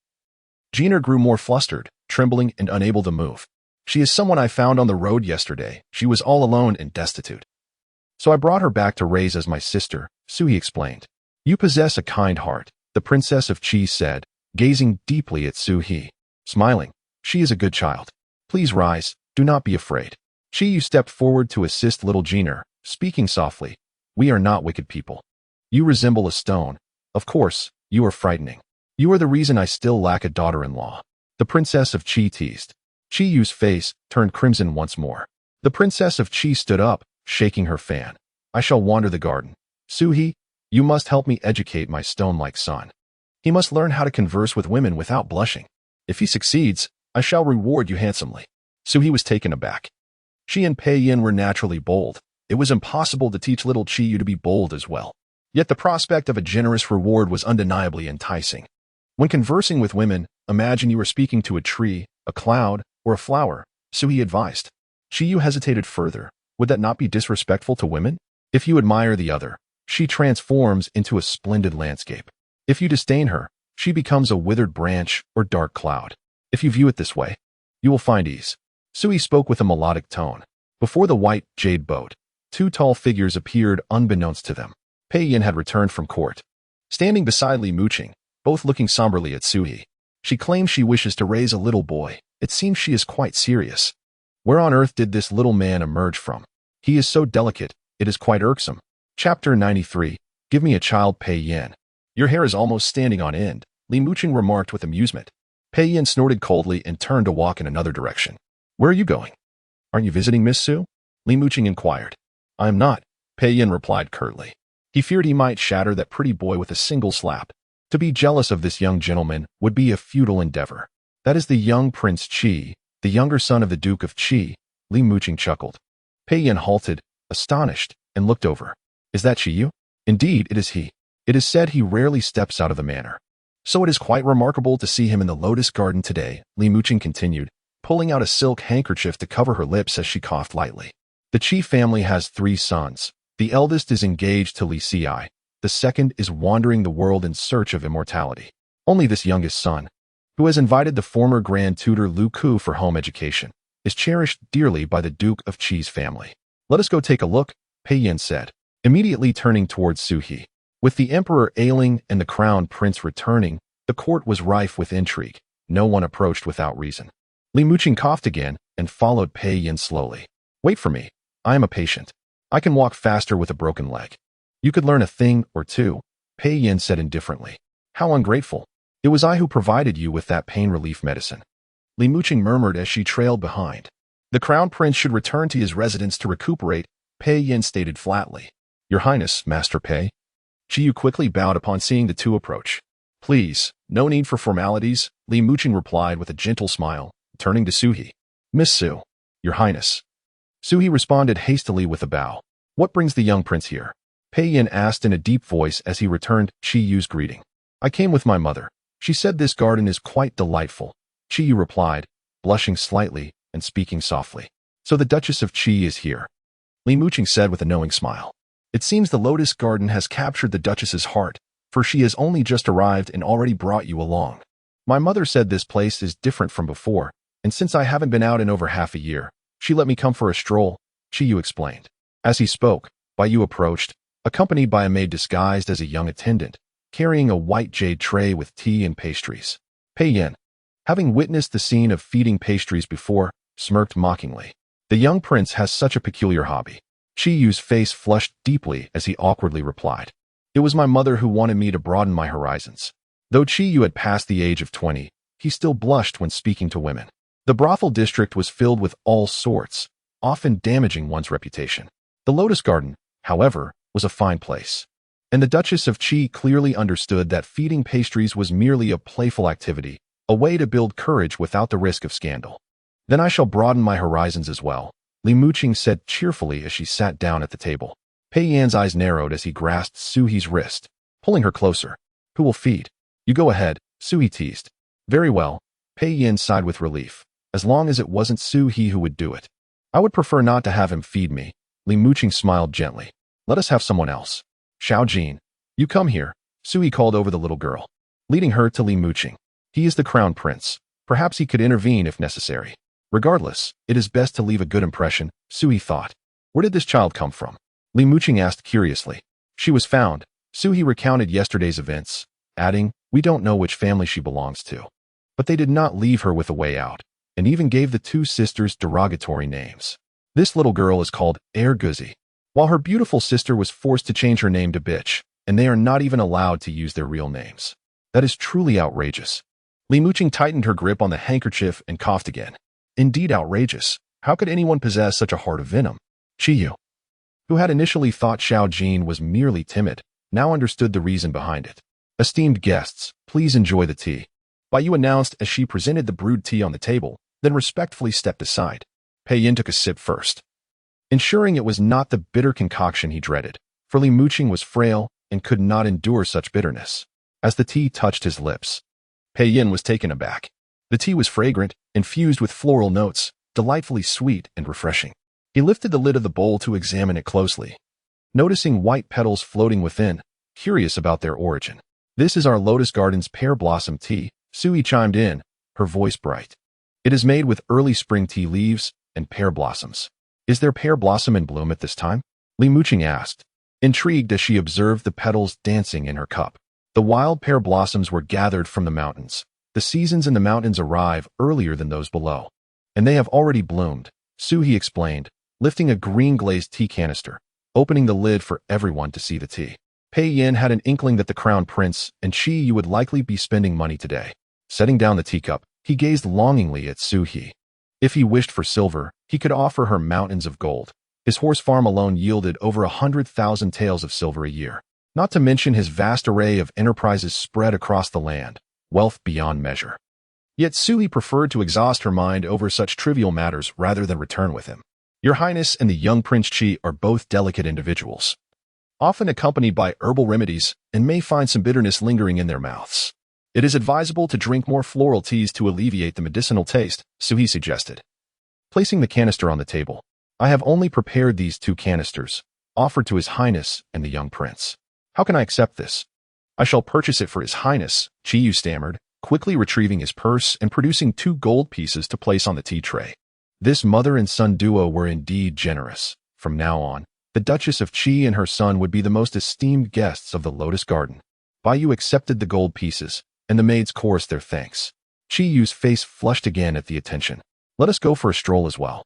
Jeaner grew more flustered, trembling and unable to move. She is someone I found on the road yesterday. She was all alone and destitute. So I brought her back to raise as my sister, Sui explained. You possess a kind heart, the princess of Qi said, gazing deeply at Sui. Smiling, she is a good child. Please rise, do not be afraid. Qiyu stepped forward to assist little Jeaner, speaking softly. We are not wicked people. You resemble a stone. Of course, you are frightening. You are the reason I still lack a daughter-in-law. The princess of Qi teased. Qi Yu's face turned crimson once more. The princess of Qi stood up, shaking her fan. I shall wander the garden. Su-he, you must help me educate my stone-like son. He must learn how to converse with women without blushing. If he succeeds, I shall reward you handsomely. Su-he was taken aback. Qi and Pei Yin were naturally bold. It was impossible to teach little Qi Yu to be bold as well. Yet the prospect of a generous reward was undeniably enticing. When conversing with women, imagine you were speaking to a tree, a cloud, or a flower, Su-he advised. Qi Yu hesitated further. Would that not be disrespectful to women? If you admire the other, she transforms into a splendid landscape. If you disdain her, she becomes a withered branch or dark cloud. If you view it this way, you will find ease. Su-he spoke with a melodic tone. Before the white jade boat, two tall figures appeared unbeknownst to them. Pei Yin had returned from court. Standing beside Li Muqing, both looking somberly at Su-he. She claims she wishes to raise a little boy. It seems she is quite serious. Where on earth did this little man emerge from? He is so delicate, it is quite irksome. Chapter 93. Give me a child, Pei Yin. Your hair is almost standing on end, Li Muqing remarked with amusement. Pei Yin snorted coldly and turned to walk in another direction. Where are you going? Aren't you visiting Miss Su? Li Muqing inquired. I am not, Pei Yin replied curtly. He feared he might shatter that pretty boy with a single slap. To be jealous of this young gentleman would be a futile endeavor. That is the young Prince Qi, the younger son of the Duke of Qi, Li Muqing chuckled. Pei Yin halted, astonished, and looked over. Is that Qi Yu? Indeed, it is he. It is said he rarely steps out of the manor. So it is quite remarkable to see him in the lotus garden today, Li Muqing continued, pulling out a silk handkerchief to cover her lips as she coughed lightly. The Qi family has 3 sons. The eldest is engaged to Li Xi. The second is wandering the world in search of immortality. Only this youngest son, who has invited the former grand tutor Lu Ku for home education, is cherished dearly by the Duke of Qi's family. Let us go take a look, Pei Yin said, immediately turning towards Su-he. With the emperor ailing and the crown prince returning, the court was rife with intrigue. No one approached without reason. Li Muqing coughed again and followed Pei Yin slowly. Wait for me. I am a patient. I can walk faster with a broken leg. You could learn a thing or two, Pei Yin said indifferently. How ungrateful. It was I who provided you with that pain relief medicine. Li Muqing murmured as she trailed behind. The crown prince should return to his residence to recuperate, Pei Yin stated flatly. Your Highness, Master Pei. Qi Yu quickly bowed upon seeing the two approach. Please, no need for formalities, Li Muqing replied with a gentle smile, turning to Su-he. Miss Su. Your Highness. Su-he responded hastily with a bow. What brings the young prince here? Pei Yin asked in a deep voice as he returned Qi Yu's greeting. I came with my mother. She said this garden is quite delightful. Qi Yu replied, blushing slightly and speaking softly. So the Duchess of Qi is here. Li Muqing said with a knowing smile. It seems the lotus garden has captured the Duchess's heart, for she has only just arrived and already brought you along. My mother said this place is different from before, and since I haven't been out in over half a year, she let me come for a stroll, Qi Yu explained. As he spoke, Bai Yu approached, accompanied by a maid disguised as a young attendant, carrying a white jade tray with tea and pastries. Pei Yin, having witnessed the scene of feeding pastries before, smirked mockingly. The young prince has such a peculiar hobby. Qi Yu's face flushed deeply as he awkwardly replied. It was my mother who wanted me to broaden my horizons. Though Qi Yu had passed the age of 20, he still blushed when speaking to women. The brothel district was filled with all sorts, often damaging one's reputation. The lotus garden, however, was a fine place. And the Duchess of Qi clearly understood that feeding pastries was merely a playful activity, a way to build courage without the risk of scandal. Then I shall broaden my horizons as well, Li Muqing said cheerfully as she sat down at the table. Pei Yan's eyes narrowed as he grasped Su-he's wrist, pulling her closer. Who will feed? You go ahead, Su-he teased. Very well, Pei Yin sighed with relief, as long as it wasn't Su-he who would do it. I would prefer not to have him feed me, Li Muqing smiled gently. Let us have someone else. Xiao Jin, you come here, Su-he called over the little girl, leading her to Li Muqing. He is the crown prince. Perhaps he could intervene if necessary. Regardless, it is best to leave a good impression, Su-he thought. Where did this child come from? Li Muqing asked curiously. She was found. Su-he recounted yesterday's events, adding, we don't know which family she belongs to. But they did not leave her with a way out, and even gave the two sisters derogatory names. This little girl is called Heir, while her beautiful sister was forced to change her name to Bitch, and they are not even allowed to use their real names. That is truly outrageous. Li Muqing tightened her grip on the handkerchief and coughed again. Indeed outrageous. How could anyone possess such a heart of venom? Chiyu, who had initially thought Xiao Jin was merely timid, now understood the reason behind it. Esteemed guests, please enjoy the tea. Bai Yu announced as she presented the brewed tea on the table, then respectfully stepped aside. Pei Yin took a sip first, ensuring it was not the bitter concoction he dreaded, for Li Muqing was frail and could not endure such bitterness. As the tea touched his lips, Pei Yin was taken aback. The tea was fragrant, infused with floral notes, delightfully sweet and refreshing. He lifted the lid of the bowl to examine it closely, noticing white petals floating within, curious about their origin. This is our Lotus Garden's pear blossom tea, Sui chimed in, her voice bright. It is made with early spring tea leaves and pear blossoms. Is there pear blossom in bloom at this time? Li Muqing asked, intrigued as she observed the petals dancing in her cup. The wild pear blossoms were gathered from the mountains. The seasons in the mountains arrive earlier than those below, and they have already bloomed, Suhi explained, lifting a green-glazed tea canister, opening the lid for everyone to see the tea. Pei Yin had an inkling that the crown prince and Chiyu would likely be spending money today. Setting down the teacup, he gazed longingly at Suhi. If he wished for silver, he could offer her mountains of gold. His horse farm alone yielded over 100,000 taels of silver a year, not to mention his vast array of enterprises spread across the land, wealth beyond measure. Yet Suhi preferred to exhaust her mind over such trivial matters rather than return with him. Your Highness and the young Prince Chi are both delicate individuals, often accompanied by herbal remedies, and may find some bitterness lingering in their mouths. It is advisable to drink more floral teas to alleviate the medicinal taste, Suhi suggested. Placing the canister on the table, I have only prepared these 2 canisters, offered to His Highness and the young prince. How can I accept this? I shall purchase it for His Highness, Chiyu stammered, quickly retrieving his purse and producing 2 gold pieces to place on the tea tray. This mother and son duo were indeed generous. From now on, the Duchess of Qi and her son would be the most esteemed guests of the Lotus Garden. Bai Yu accepted the gold pieces, and the maids chorused their thanks. Chiyu's face flushed again at the attention. Let us go for a stroll as well,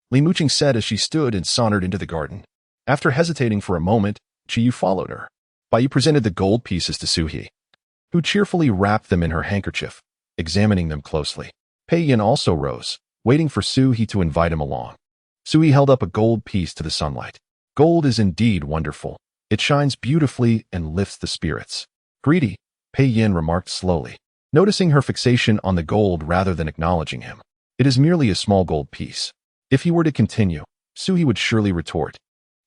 Li Muqing said as she stood and sauntered into the garden. After hesitating for a moment, Chiyu followed her. Bai Yu presented the gold pieces to Suhi, who cheerfully wrapped them in her handkerchief, examining them closely. Pei Yin also rose, waiting for Suhi to invite him along. Suhi held up a gold piece to the sunlight. Gold is indeed wonderful. It shines beautifully and lifts the spirits. Greedy, Pei Yin remarked slowly, noticing her fixation on the gold rather than acknowledging him. It is merely a small gold piece. If he were to continue, Suhi would surely retort,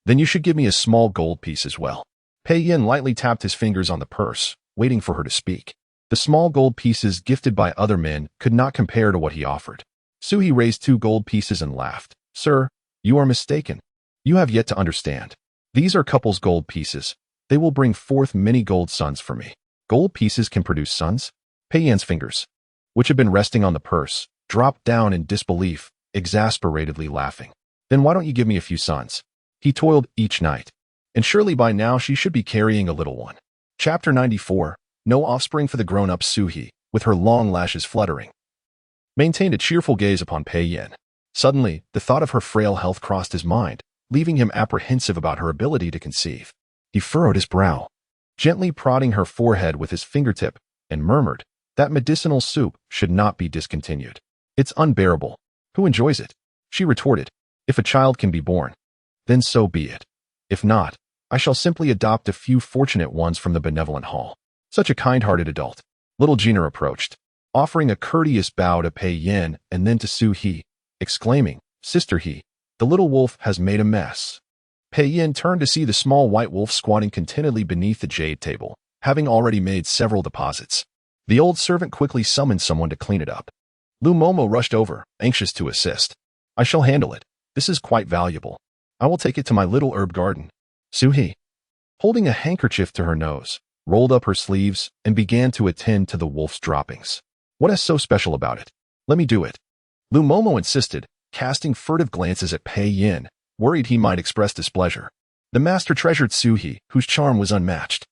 then you should give me a small gold piece as well. Pei Yin lightly tapped his fingers on the purse, waiting for her to speak. The small gold pieces gifted by other men could not compare to what he offered. Suhi raised 2 gold pieces and laughed. Sir, you are mistaken. You have yet to understand. These are couples' gold pieces. They will bring forth many gold sons for me. Gold pieces can produce sons? Pei Yin's fingers, which had been resting on the purse, dropped down in disbelief, exasperatedly laughing. Then why don't you give me a few sons? He toiled each night, and surely by now she should be carrying a little one. Chapter 94, No Offspring for the Grown-Up. Suhi, with her long lashes fluttering, maintained a cheerful gaze upon Pei Yin. Suddenly, the thought of her frail health crossed his mind, leaving him apprehensive about her ability to conceive. He furrowed his brow, gently prodding her forehead with his fingertip, and murmured, that medicinal soup should not be discontinued. It's unbearable. Who enjoys it? She retorted, if a child can be born, then so be it. If not, I shall simply adopt a few fortunate ones from the benevolent hall. Such a kind-hearted adult. Little Gina approached, offering a courteous bow to Pei Yin and then to Su He, exclaiming, Sister He, the little wolf has made a mess. Pei Yin turned to see the small white wolf squatting contentedly beneath the jade table, having already made several deposits. The old servant quickly summoned someone to clean it up. Lu Momo rushed over, anxious to assist. I shall handle it. This is quite valuable. I will take it to my little herb garden. Su He, holding a handkerchief to her nose, rolled up her sleeves and began to attend to the wolf's droppings. What is so special about it? Let me do it. Lu Momo insisted, casting furtive glances at Pei Yin, worried he might express displeasure. The master treasured Su He, whose charm was unmatched.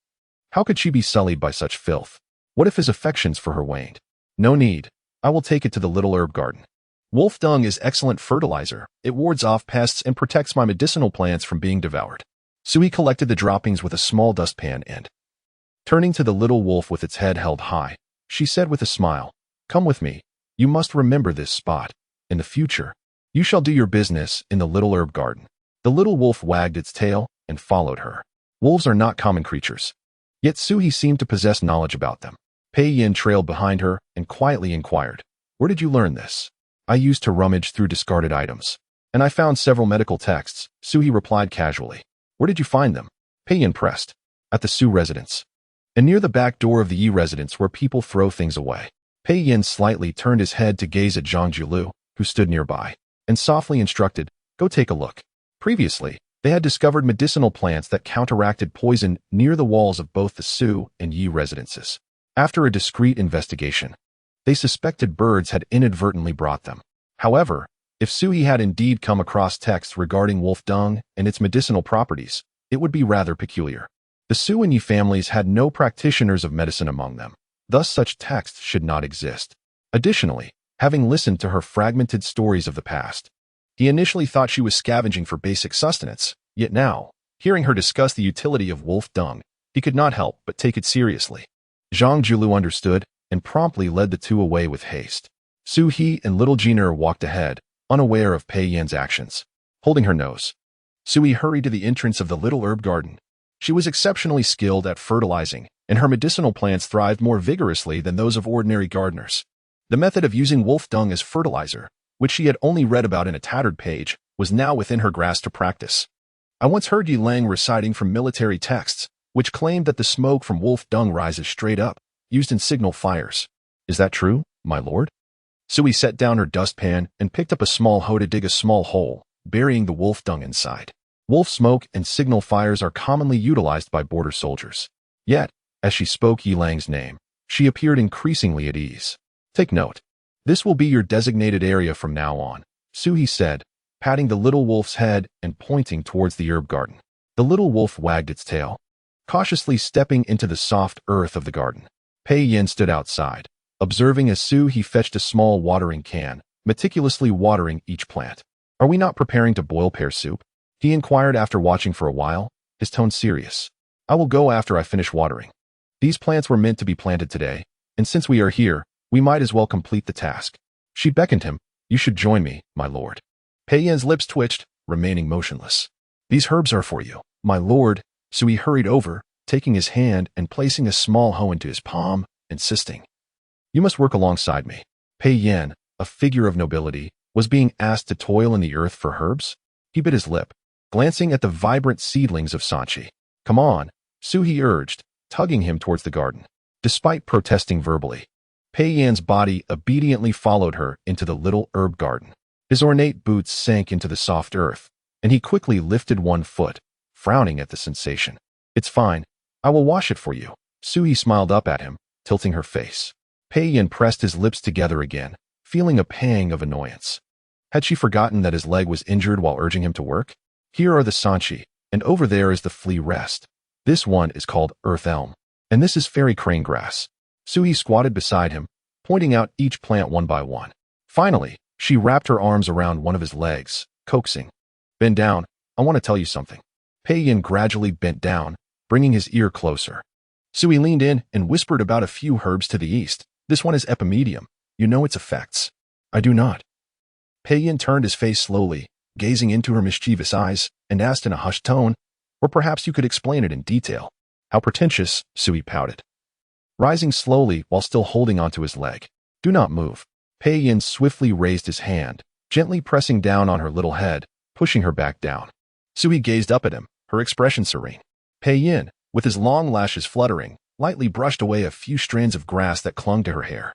How could she be sullied by such filth? What if his affections for her waned? No need. I will take it to the little herb garden. Wolf dung is excellent fertilizer. It wards off pests and protects my medicinal plants from being devoured. Sui collected the droppings with a small dustpan and, turning to the little wolf with its head held high, she said with a smile, Come with me. You must remember this spot. In the future, you shall do your business in the little herb garden. The little wolf wagged its tail and followed her. Wolves are not common creatures. Yet Suhi seemed to possess knowledge about them. Pei Yin trailed behind her and quietly inquired, "Where did you learn this?" "I used to rummage through discarded items. And I found several medical texts," Suhi replied casually. "Where did you find them?" Pei Yin pressed. "At the Su residence. And near the back door of the Yi residence where people throw things away." Pei Yin slightly turned his head to gaze at Zhang Julu, who stood nearby, and softly instructed, "Go take a look." Previously, they had discovered medicinal plants that counteracted poison near the walls of both the Su and Yi residences. After a discreet investigation, they suspected birds had inadvertently brought them. However, if Suhi had indeed come across texts regarding wolf dung and its medicinal properties, it would be rather peculiar. The Su and Yi families had no practitioners of medicine among them, thus such texts should not exist. Additionally, having listened to her fragmented stories of the past, he initially thought she was scavenging for basic sustenance, yet now, hearing her discuss the utility of wolf dung, he could not help but take it seriously. Zhang Julu understood and promptly led the two away with haste. Su He and little Jiner walked ahead, unaware of Pei Yin's actions. Holding her nose, Sui hurried to the entrance of the little herb garden. She was exceptionally skilled at fertilizing, and her medicinal plants thrived more vigorously than those of ordinary gardeners. The method of using wolf dung as fertilizer, which she had only read about in a tattered page, was now within her grasp to practice. "I once heard Yi Lang reciting from military texts, which claimed that the smoke from wolf dung rises straight up, used in signal fires. Is that true, my lord?" Sui set down her dustpan and picked up a small hoe to dig a small hole, burying the wolf dung inside. Wolf smoke and signal fires are commonly utilized by border soldiers. Yet, as she spoke Yi Lang's name, she appeared increasingly at ease. "Take note. This will be your designated area from now on," Suhi said, patting the little wolf's head and pointing towards the herb garden. The little wolf wagged its tail, cautiously stepping into the soft earth of the garden. Pei Yin stood outside, observing as Suhi fetched a small watering can, meticulously watering each plant. "Are we not preparing to boil pear soup?" he inquired after watching for a while, his tone serious. "I will go after I finish watering. These plants were meant to be planted today, and since we are here, we might as well complete the task." She beckoned him. "You should join me, my lord." Pei Yin's lips twitched, remaining motionless. "These herbs are for you, my lord." Sui hurried over, taking his hand and placing a small hoe into his palm, insisting, "You must work alongside me." Pei Yin, a figure of nobility, was being asked to toil in the earth for herbs? He bit his lip, glancing at the vibrant seedlings of Sanchi. "Come on," Suhi urged, tugging him towards the garden. Despite protesting verbally, Pei Yin's body obediently followed her into the little herb garden. His ornate boots sank into the soft earth, and he quickly lifted one foot, frowning at the sensation. "It's fine. I will wash it for you." Suhi smiled up at him, tilting her face. Pei Yin pressed his lips together again, feeling a pang of annoyance. Had she forgotten that his leg was injured while urging him to work? "Here are the Sanchi, and over there is the flea rest. This one is called earth elm, and this is fairy crane grass." Suhi squatted beside him, pointing out each plant one by one. Finally, she wrapped her arms around one of his legs, coaxing, "Bend down, I want to tell you something." Pei Yin gradually bent down, bringing his ear closer. Sui leaned in and whispered about a few herbs to the east. "This one is epimedium. You know its effects." "I do not." Pei Yin turned his face slowly, gazing into her mischievous eyes, and asked in a hushed tone, "Or perhaps you could explain it in detail." "How pretentious," Sui pouted, rising slowly while still holding onto his leg. "Do not move." Pei Yin swiftly raised his hand, gently pressing down on her little head, pushing her back down. Sui gazed up at him, her expression serene. Pei Yin, with his long lashes fluttering, lightly brushed away a few strands of grass that clung to her hair.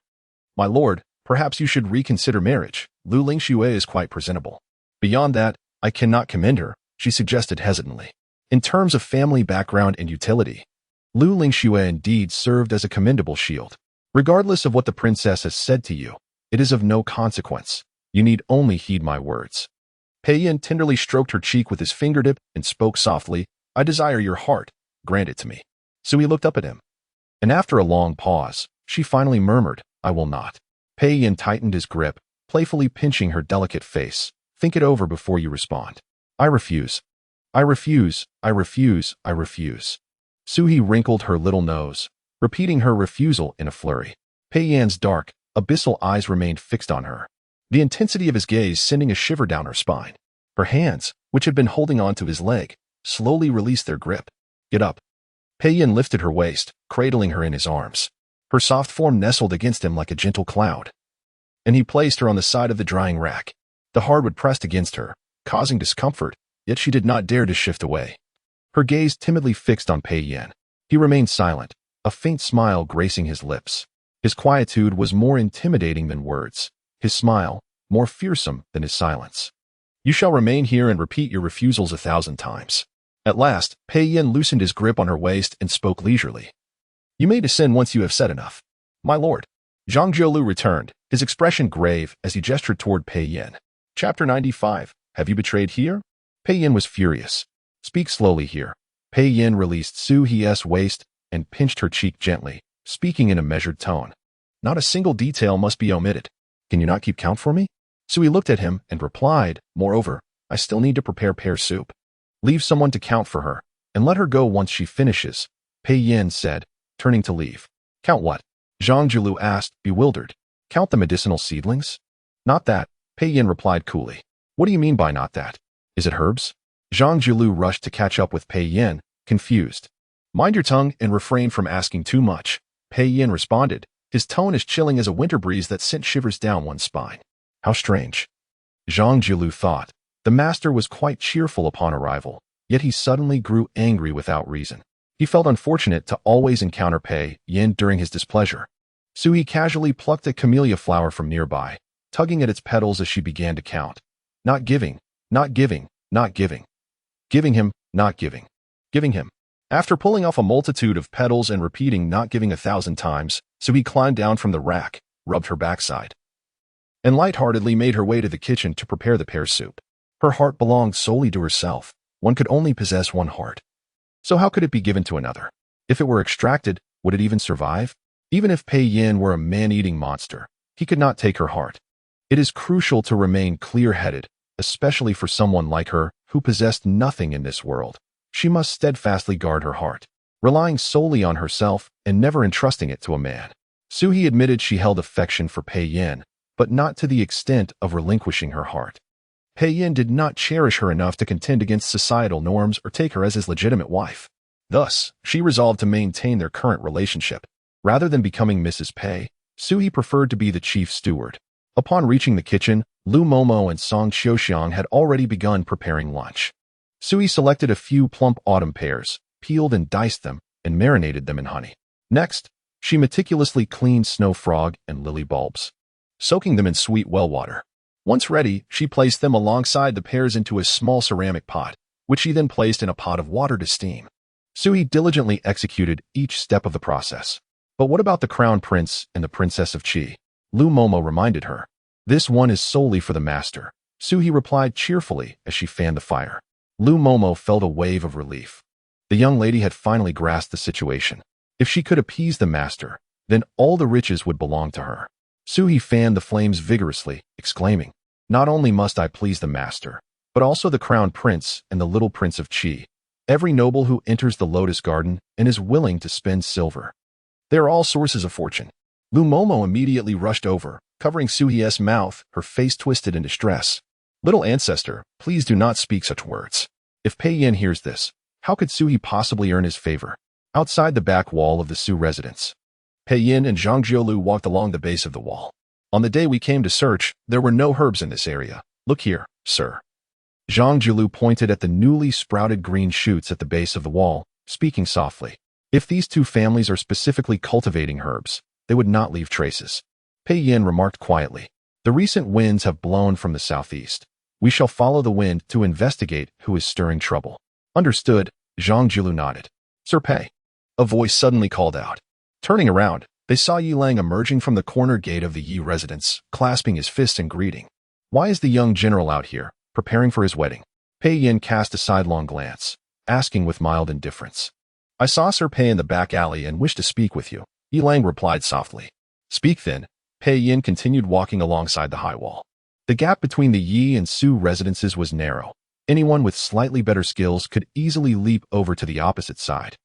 "My lord, perhaps you should reconsider marriage. Lu Lingxue is quite presentable. Beyond that, I cannot commend her," she suggested hesitantly. In terms of family background and utility, Lu Lingxue indeed served as a commendable shield. Regardless of what the princess has said to you, it is of no consequence. You need only heed my words. Pei Yin tenderly stroked her cheek with his fingertip and spoke softly, "I desire your heart. Grant it to me." So he looked up at him. And after a long pause, she finally murmured, "I will not." Pei Yin tightened his grip, playfully pinching her delicate face. "Think it over before you respond." "I refuse. I refuse. I refuse. I refuse." Suhi wrinkled her little nose, repeating her refusal in a flurry. Pei Yan's dark, abyssal eyes remained fixed on her. the intensity of his gaze sending a shiver down her spine. Her hands, which had been holding onto his leg, slowly released their grip. Get up. Pei Yin lifted her waist, cradling her in his arms. Her soft form nestled against him like a gentle cloud, and he placed her on the side of the drying rack. The hardwood pressed against her, causing discomfort, yet she did not dare to shift away. Her gaze timidly fixed on Pei Yin. He remained silent, a faint smile gracing his lips. His quietude was more intimidating than words, his smile more fearsome than his silence. You shall remain here and repeat your refusals 1,000 times. At last, Pei Yin loosened his grip on her waist and spoke leisurely. You may descend once you have said enough. My lord. Zhang Jiulu returned, his expression grave as he gestured toward Pei Yin. Chapter 95. Have you betrayed Heir? Pei Yin was furious. Speak slowly here. Pei Yin released Su He's waist and pinched her cheek gently, speaking in a measured tone. Not a single detail must be omitted. Can you not keep count for me? Sui looked at him and replied, moreover, I still need to prepare pear soup. Leave someone to count for her, and let her go once she finishes, Pei Yin said, turning to leave. Count what? Zhang Jiulu asked, bewildered. Count the medicinal seedlings? Not that, Pei Yin replied coolly. What do you mean by not that? Is it herbs? Zhang Jiulu rushed to catch up with Pei Yin, confused. Mind your tongue and refrain from asking too much, Pei Yin responded, his tone as chilling as a winter breeze that sent shivers down one's spine. How strange. Zhang Jiulu thought. The master was quite cheerful upon arrival, yet he suddenly grew angry without reason. He felt unfortunate to always encounter Pei Yin during his displeasure. Sui casually plucked a camellia flower from nearby, tugging at its petals as she began to count. Not giving, not giving, not giving. Giving him, not giving. Giving him. After pulling off a multitude of petals and repeating not giving 1,000 times, Sui climbed down from the rack, rubbed her backside, and lightheartedly made her way to the kitchen to prepare the pear soup. Her heart belonged solely to herself. One could only possess one heart. So how could it be given to another? If it were extracted, would it even survive? Even if Pei Yin were a man-eating monster, he could not take her heart. It is crucial to remain clear-headed, especially for someone like her who possessed nothing in this world. She must steadfastly guard her heart, relying solely on herself and never entrusting it to a man. Sui admitted she held affection for Pei Yin, but not to the extent of relinquishing her heart. Pei Yin did not cherish her enough to contend against societal norms or take her as his legitimate wife. Thus, she resolved to maintain their current relationship. Rather than becoming Mrs. Pei, Sui preferred to be the chief steward. Upon reaching the kitchen, Lu Momo and Song Xiaoxiang had already begun preparing lunch. Sui selected a few plump autumn pears, peeled and diced them, and marinated them in honey. Next, she meticulously cleaned snow frog and lily bulbs, soaking them in sweet well water. Once ready, she placed them alongside the pears into a small ceramic pot, which she then placed in a pot of water to steam. Sui diligently executed each step of the process. But what about the crown prince and the princess of Qi? Lu Momo reminded her. This one is solely for the master, Sui replied cheerfully as she fanned the fire. Lu Momo felt a wave of relief. The young lady had finally grasped the situation. If she could appease the master, then all the riches would belong to her. Sui fanned the flames vigorously, exclaiming, Not only must I please the master, but also the crown prince and the little prince of Qi, every noble who enters the lotus garden and is willing to spend silver. They are all sources of fortune. Lu Momo immediately rushed over, covering Sui's mouth, her face twisted in distress. Little ancestor, please do not speak such words. If Pei Yin hears this, how could Sui possibly earn his favor? Outside the back wall of the Su residence, Pei Yin and Zhang Jiulu walked along the base of the wall. On the day we came to search, there were no herbs in this area. Look here, sir. Zhang Jiulu pointed at the newly sprouted green shoots at the base of the wall, speaking softly. If these two families are specifically cultivating herbs, they would not leave traces. Pei Yin remarked quietly. The recent winds have blown from the southeast. We shall follow the wind to investigate who is stirring trouble. Understood, Zhang Jiulu nodded. Sir Pei. A voice suddenly called out. Turning around, they saw Yi Lang emerging from the corner gate of the Yi residence, clasping his fists in greeting. Why is the young general out here, preparing for his wedding? Pei Yin cast a sidelong glance, asking with mild indifference. I saw Sir Pei in the back alley and wished to speak with you, Yi Lang replied softly. Speak then. Pei Yin continued walking alongside the high wall. The gap between the Yi and Su residences was narrow. Anyone with slightly better skills could easily leap over to the opposite side.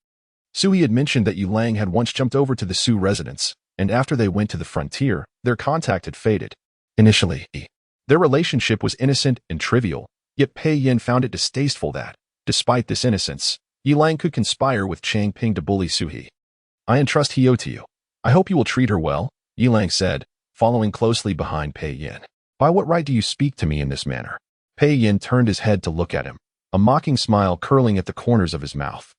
Sui had mentioned that Yi Lang had once jumped over to the Su residence, and after they went to the frontier, their contact had faded. Initially, Their relationship was innocent and trivial, yet Pei Yin found it distasteful that, despite this innocence, Yilang could conspire with Changping to bully Suhi. I entrust Hio to you. I hope you will treat her well, Yilang said, following closely behind Pei Yin. By what right do you speak to me in this manner? Pei Yin turned his head to look at him, a mocking smile curling at the corners of his mouth.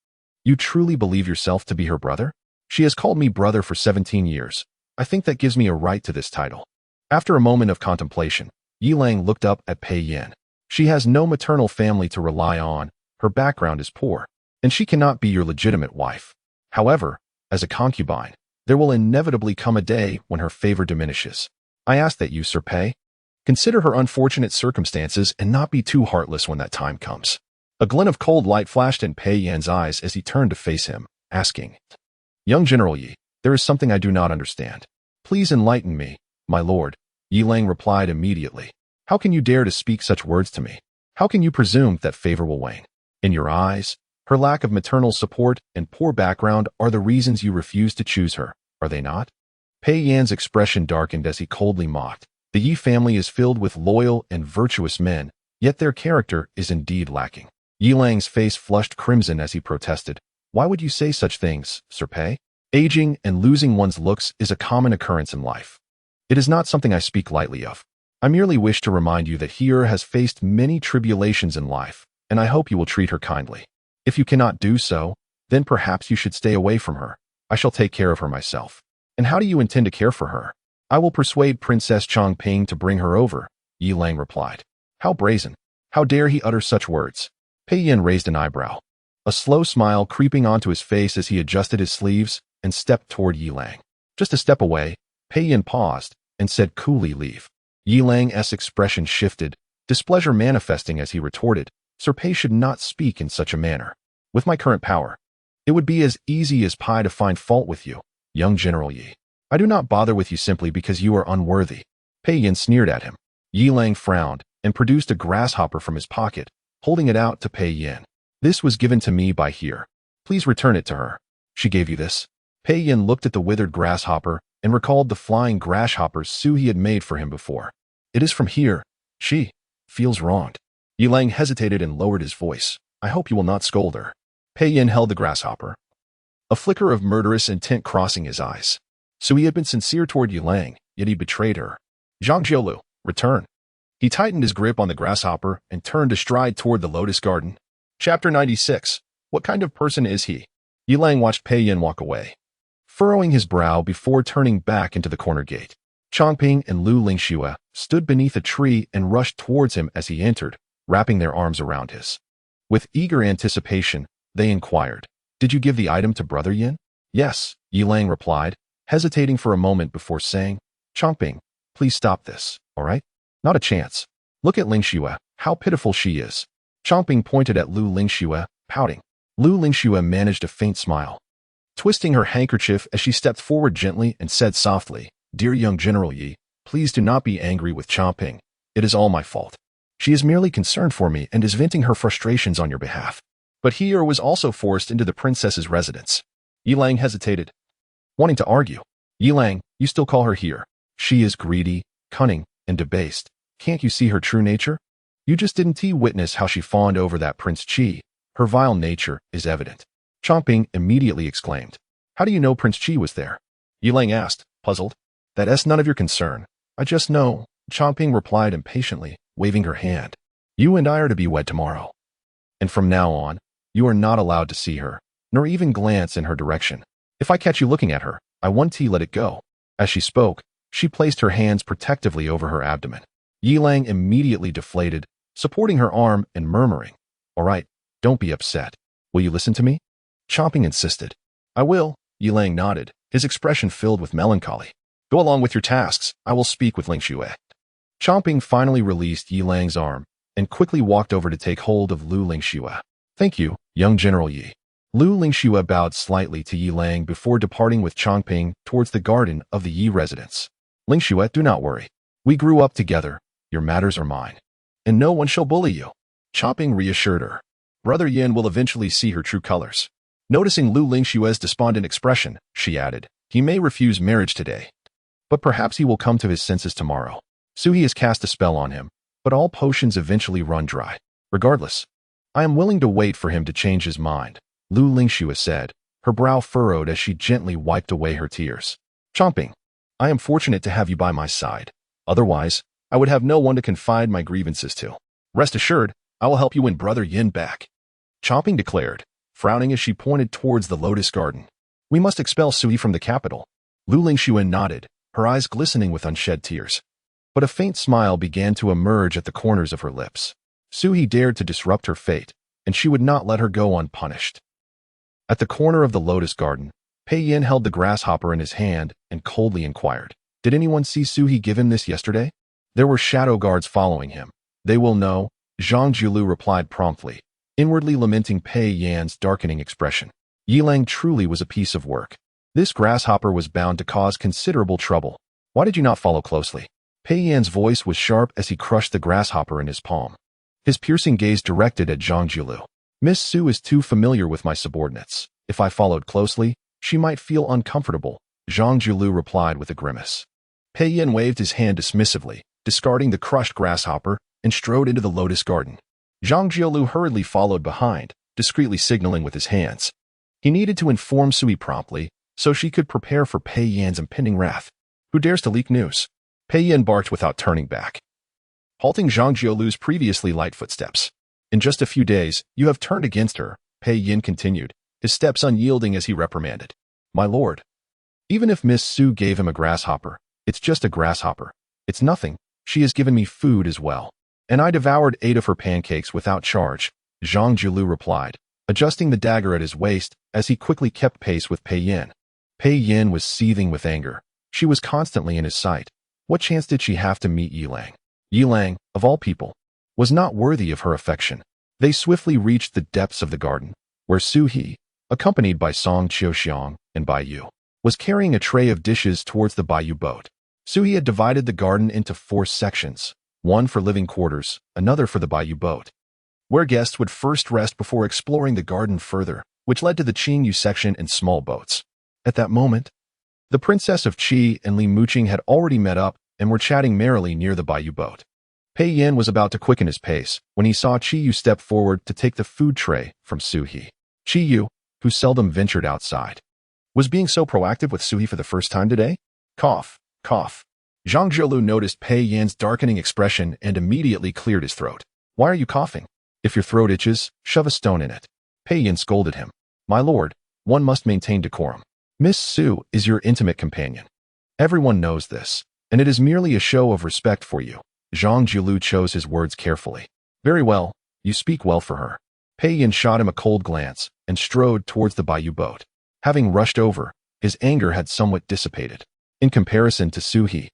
You truly believe yourself to be her brother? She has called me brother for 17 years. I think that gives me a right to this title. After a moment of contemplation, Yilang looked up at Pei Yin. She has no maternal family to rely on, her background is poor, and she cannot be your legitimate wife. However, as a concubine, there will inevitably come a day when her favor diminishes. I ask that you, Sir Pei, consider her unfortunate circumstances and not be too heartless when that time comes. A glint of cold light flashed in Pei Yan's eyes as he turned to face him, asking, Young General Yi, there is something I do not understand. Please enlighten me, my lord. Yilang replied immediately. How can you dare to speak such words to me? How can you presume that favor will wane? In your eyes, her lack of maternal support and poor background are the reasons you refuse to choose her, are they not? Pei Yan's expression darkened as he coldly mocked. The Yi family is filled with loyal and virtuous men, yet their character is indeed lacking. Yilang's face flushed crimson as he protested. Why would you say such things, Sir Pei? Aging and losing one's looks is a common occurrence in life. It is not something I speak lightly of. I merely wish to remind you that Heir has faced many tribulations in life, and I hope you will treat her kindly. If you cannot do so, then perhaps you should stay away from her. I shall take care of her myself. And how do you intend to care for her? I will persuade Princess Changping to bring her over, Yilang replied. How brazen! How dare he utter such words? Pei Yin raised an eyebrow, a slow smile creeping onto his face as he adjusted his sleeves and stepped toward Yilang. Just a step away, Pei Yin paused and said coolly, leave. Yilang's expression shifted, displeasure manifesting as he retorted, Sir Pei should not speak in such a manner. With my current power, it would be as easy as pie to find fault with you, young General Yi. I do not bother with you simply because you are unworthy. Pei Yin sneered at him. Yilang frowned and produced a grasshopper from his pocket, holding it out to Pei Yin. This was given to me by Heir. Please return it to her. She gave you this. Pei Yin looked at the withered grasshopper and recalled the flying grasshoppers Suhi had made for him before. It is from Heir. She feels wronged. Yilang hesitated and lowered his voice. I hope you will not scold her. Pei Yin held the grasshopper, a flicker of murderous intent crossing his eyes. Suhi had been sincere toward Yilang, yet he betrayed her. Zhang Jiolu, return. He tightened his grip on the grasshopper and turned to stride toward the lotus garden. Chapter 96. What kind of person is he? Yilang watched Pei Yin walk away, furrowing his brow before turning back into the corner gate. Changping and Lu Lingxue stood beneath a tree and rushed towards him as he entered, wrapping their arms around his. With eager anticipation, they inquired, Did you give the item to Brother Yin? Yes, Yilang replied, hesitating for a moment before saying, Changping, please stop this, all right? Not a chance. Look at Lingxue, how pitiful she is. Changping pointed at Lu Lingxue, pouting. Lu Lingxue managed a faint smile, twisting her handkerchief as she stepped forward gently and said softly, Dear young General Yi, please do not be angry with Changping. It is all my fault. She is merely concerned for me and is venting her frustrations on your behalf. But Heir was also forced into the princess's residence. Yilang hesitated, wanting to argue. Yilang, you still call her Heir. She is greedy, cunning, and debased. Can't you see her true nature? You just didn't witness how she fawned over that Prince Qi. Her vile nature is evident. Changping immediately exclaimed. How do you know Prince Qi was there? Yilang asked, puzzled. That's none of your concern. I just know, Changping replied impatiently, waving her hand. You and I are to be wed tomorrow. And from now on, you are not allowed to see her, nor even glance in her direction. If I catch you looking at her, I want to let it go. As she spoke, she placed her hands protectively over her abdomen. Yilang immediately deflated, supporting her arm and murmuring, All right, don't be upset. Will you listen to me? Changping insisted. I will, Yilang nodded, his expression filled with melancholy. Go along with your tasks. I will speak with Lingxue. Changping finally released Yilang's arm and quickly walked over to take hold of Lu Lingxue. Thank you, young General Yi. Lu Lingxue bowed slightly to Yilang before departing with Changping towards the garden of the Yi residence. Lingxue, do not worry. We grew up together. Your matters are mine. And no one shall bully you. Changping reassured her. Brother Yin will eventually see her true colors. Noticing Lu Lingxue's despondent expression, she added, He may refuse marriage today, but perhaps he will come to his senses tomorrow. Suhi has cast a spell on him, but all potions eventually run dry. Regardless, I am willing to wait for him to change his mind, Lu Lingxue said, her brow furrowed as she gently wiped away her tears. Chomping, I am fortunate to have you by my side. Otherwise, I would have no one to confide my grievances to. Rest assured, I will help you win Brother Yin back. Chomping declared, frowning as she pointed towards the Lotus Garden. We must expel Suhi from the capital. Lu Lingxue nodded, her eyes glistening with unshed tears. But a faint smile began to emerge at the corners of her lips. Suhi dared to disrupt her fate, and she would not let her go unpunished. At the corner of the Lotus Garden, Pei Yin held the grasshopper in his hand and coldly inquired, Did anyone see Suhi give him this yesterday? There were shadow guards following him. They will know, Zhang Jiulu replied promptly, inwardly lamenting Pei Yan's darkening expression. Yilang truly was a piece of work. This grasshopper was bound to cause considerable trouble. Why did you not follow closely? Pei Yan's voice was sharp as he crushed the grasshopper in his palm. His piercing gaze directed at Zhang Jiulu. Miss Su is too familiar with my subordinates. If I followed closely, she might feel uncomfortable, Zhang Jiulu replied with a grimace. Pei Yan waved his hand dismissively, discarding the crushed grasshopper, and strode into the Lotus Garden. Zhang Jiulu hurriedly followed behind, discreetly signaling with his hands. He needed to inform Suhi promptly, so she could prepare for Pei Yan's impending wrath. Who dares to leak news? Pei Yan barked without turning back, halting Zhang Jiulu's previously light footsteps. In just a few days, you have turned against her, Pei Yin continued, his steps unyielding as he reprimanded. My lord, even if Miss Su gave him a grasshopper, it's just a grasshopper. It's nothing. She has given me food as well. And I devoured 8 of her pancakes without charge, Zhang Jiulu replied, adjusting the dagger at his waist as he quickly kept pace with Pei Yin. Pei Yin was seething with anger. She was constantly in his sight. What chance did she have to meet Yilang? Yilang, of all people, was not worthy of her affection. They swiftly reached the depths of the garden, where Suhi, accompanied by Song Qiuxiang and Bai Yu, was carrying a tray of dishes towards the Baiyu boat. Suhi had divided the garden into 4 sections, one for living quarters, another for the Baiyu boat, where guests would first rest before exploring the garden further, which led to the Qingyu section and small boats. At that moment, the Princess of Qi and Li Muqing had already met up and were chatting merrily near the Baiyu boat. Pei Yin was about to quicken his pace when he saw Qiyu step forward to take the food tray from Suhi. Qiyu, who seldom ventured outside, was being so proactive with Suhi for the first time today. Cough, cough. Zhang Jiulu noticed Pei Yan's darkening expression and immediately cleared his throat. Why are you coughing? If your throat itches, shove a stone in it. Pei Yin scolded him. My lord, one must maintain decorum. Miss Su is your intimate companion. Everyone knows this, and it is merely a show of respect for you. Zhang Jiulu chose his words carefully. Very well, you speak well for her. Pei Yin shot him a cold glance and strode towards the Baiyu boat. Having rushed over, his anger had somewhat dissipated. In comparison to Suhi,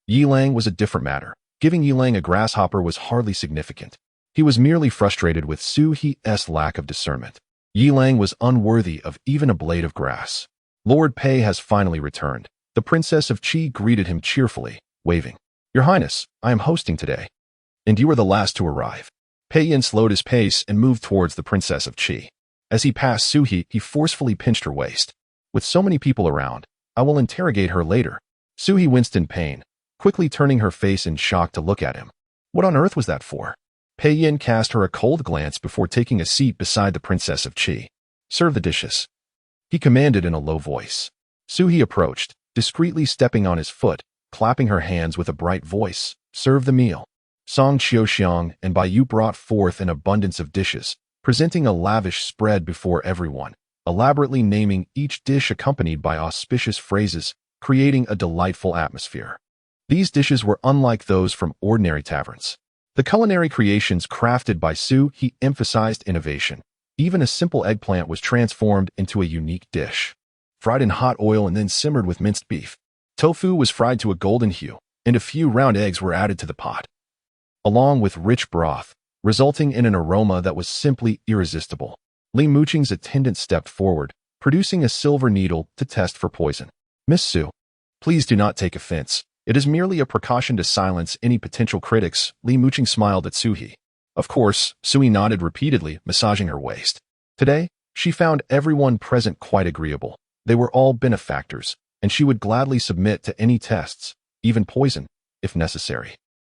Yilang was a different matter. Giving Yilang a grasshopper was hardly significant. He was merely frustrated with Suhi's lack of discernment. Yilang was unworthy of even a blade of grass. Lord Pei has finally returned. The Princess of Qi greeted him cheerfully, waving. Your Highness, I am hosting today, and you are the last to arrive. Pei Yin slowed his pace and moved towards the Princess of Qi. As he passed Suhi, he forcefully pinched her waist. With so many people around, I will interrogate her later. Suhi winced in pain, quickly turning her face in shock to look at him. What on earth was that for? Pei Yin cast her a cold glance before taking a seat beside the Princess of Qi. Serve the dishes, he commanded in a low voice. Suhi approached, discreetly stepping on his foot, clapping her hands with a bright voice. Serve the meal. Song Qiuxiang and Bai Yu brought forth an abundance of dishes, presenting a lavish spread before everyone, elaborately naming each dish accompanied by auspicious phrases, creating a delightful atmosphere. These dishes were unlike those from ordinary taverns. The culinary creations crafted by Suhi emphasized innovation. Even a simple eggplant was transformed into a unique dish, fried in hot oil and then simmered with minced beef. Tofu was fried to a golden hue, and a few round eggs were added to the pot, along with rich broth, resulting in an aroma that was simply irresistible. Li Muqing's attendant stepped forward, producing a silver needle to test for poison. Miss Su, please do not take offense. It is merely a precaution to silence any potential critics. Li Muqing smiled at Suhi. Of course, Suhi nodded repeatedly, massaging her waist. Today, she found everyone present quite agreeable. They were all benefactors, and she would gladly submit to any tests, even poison, if necessary.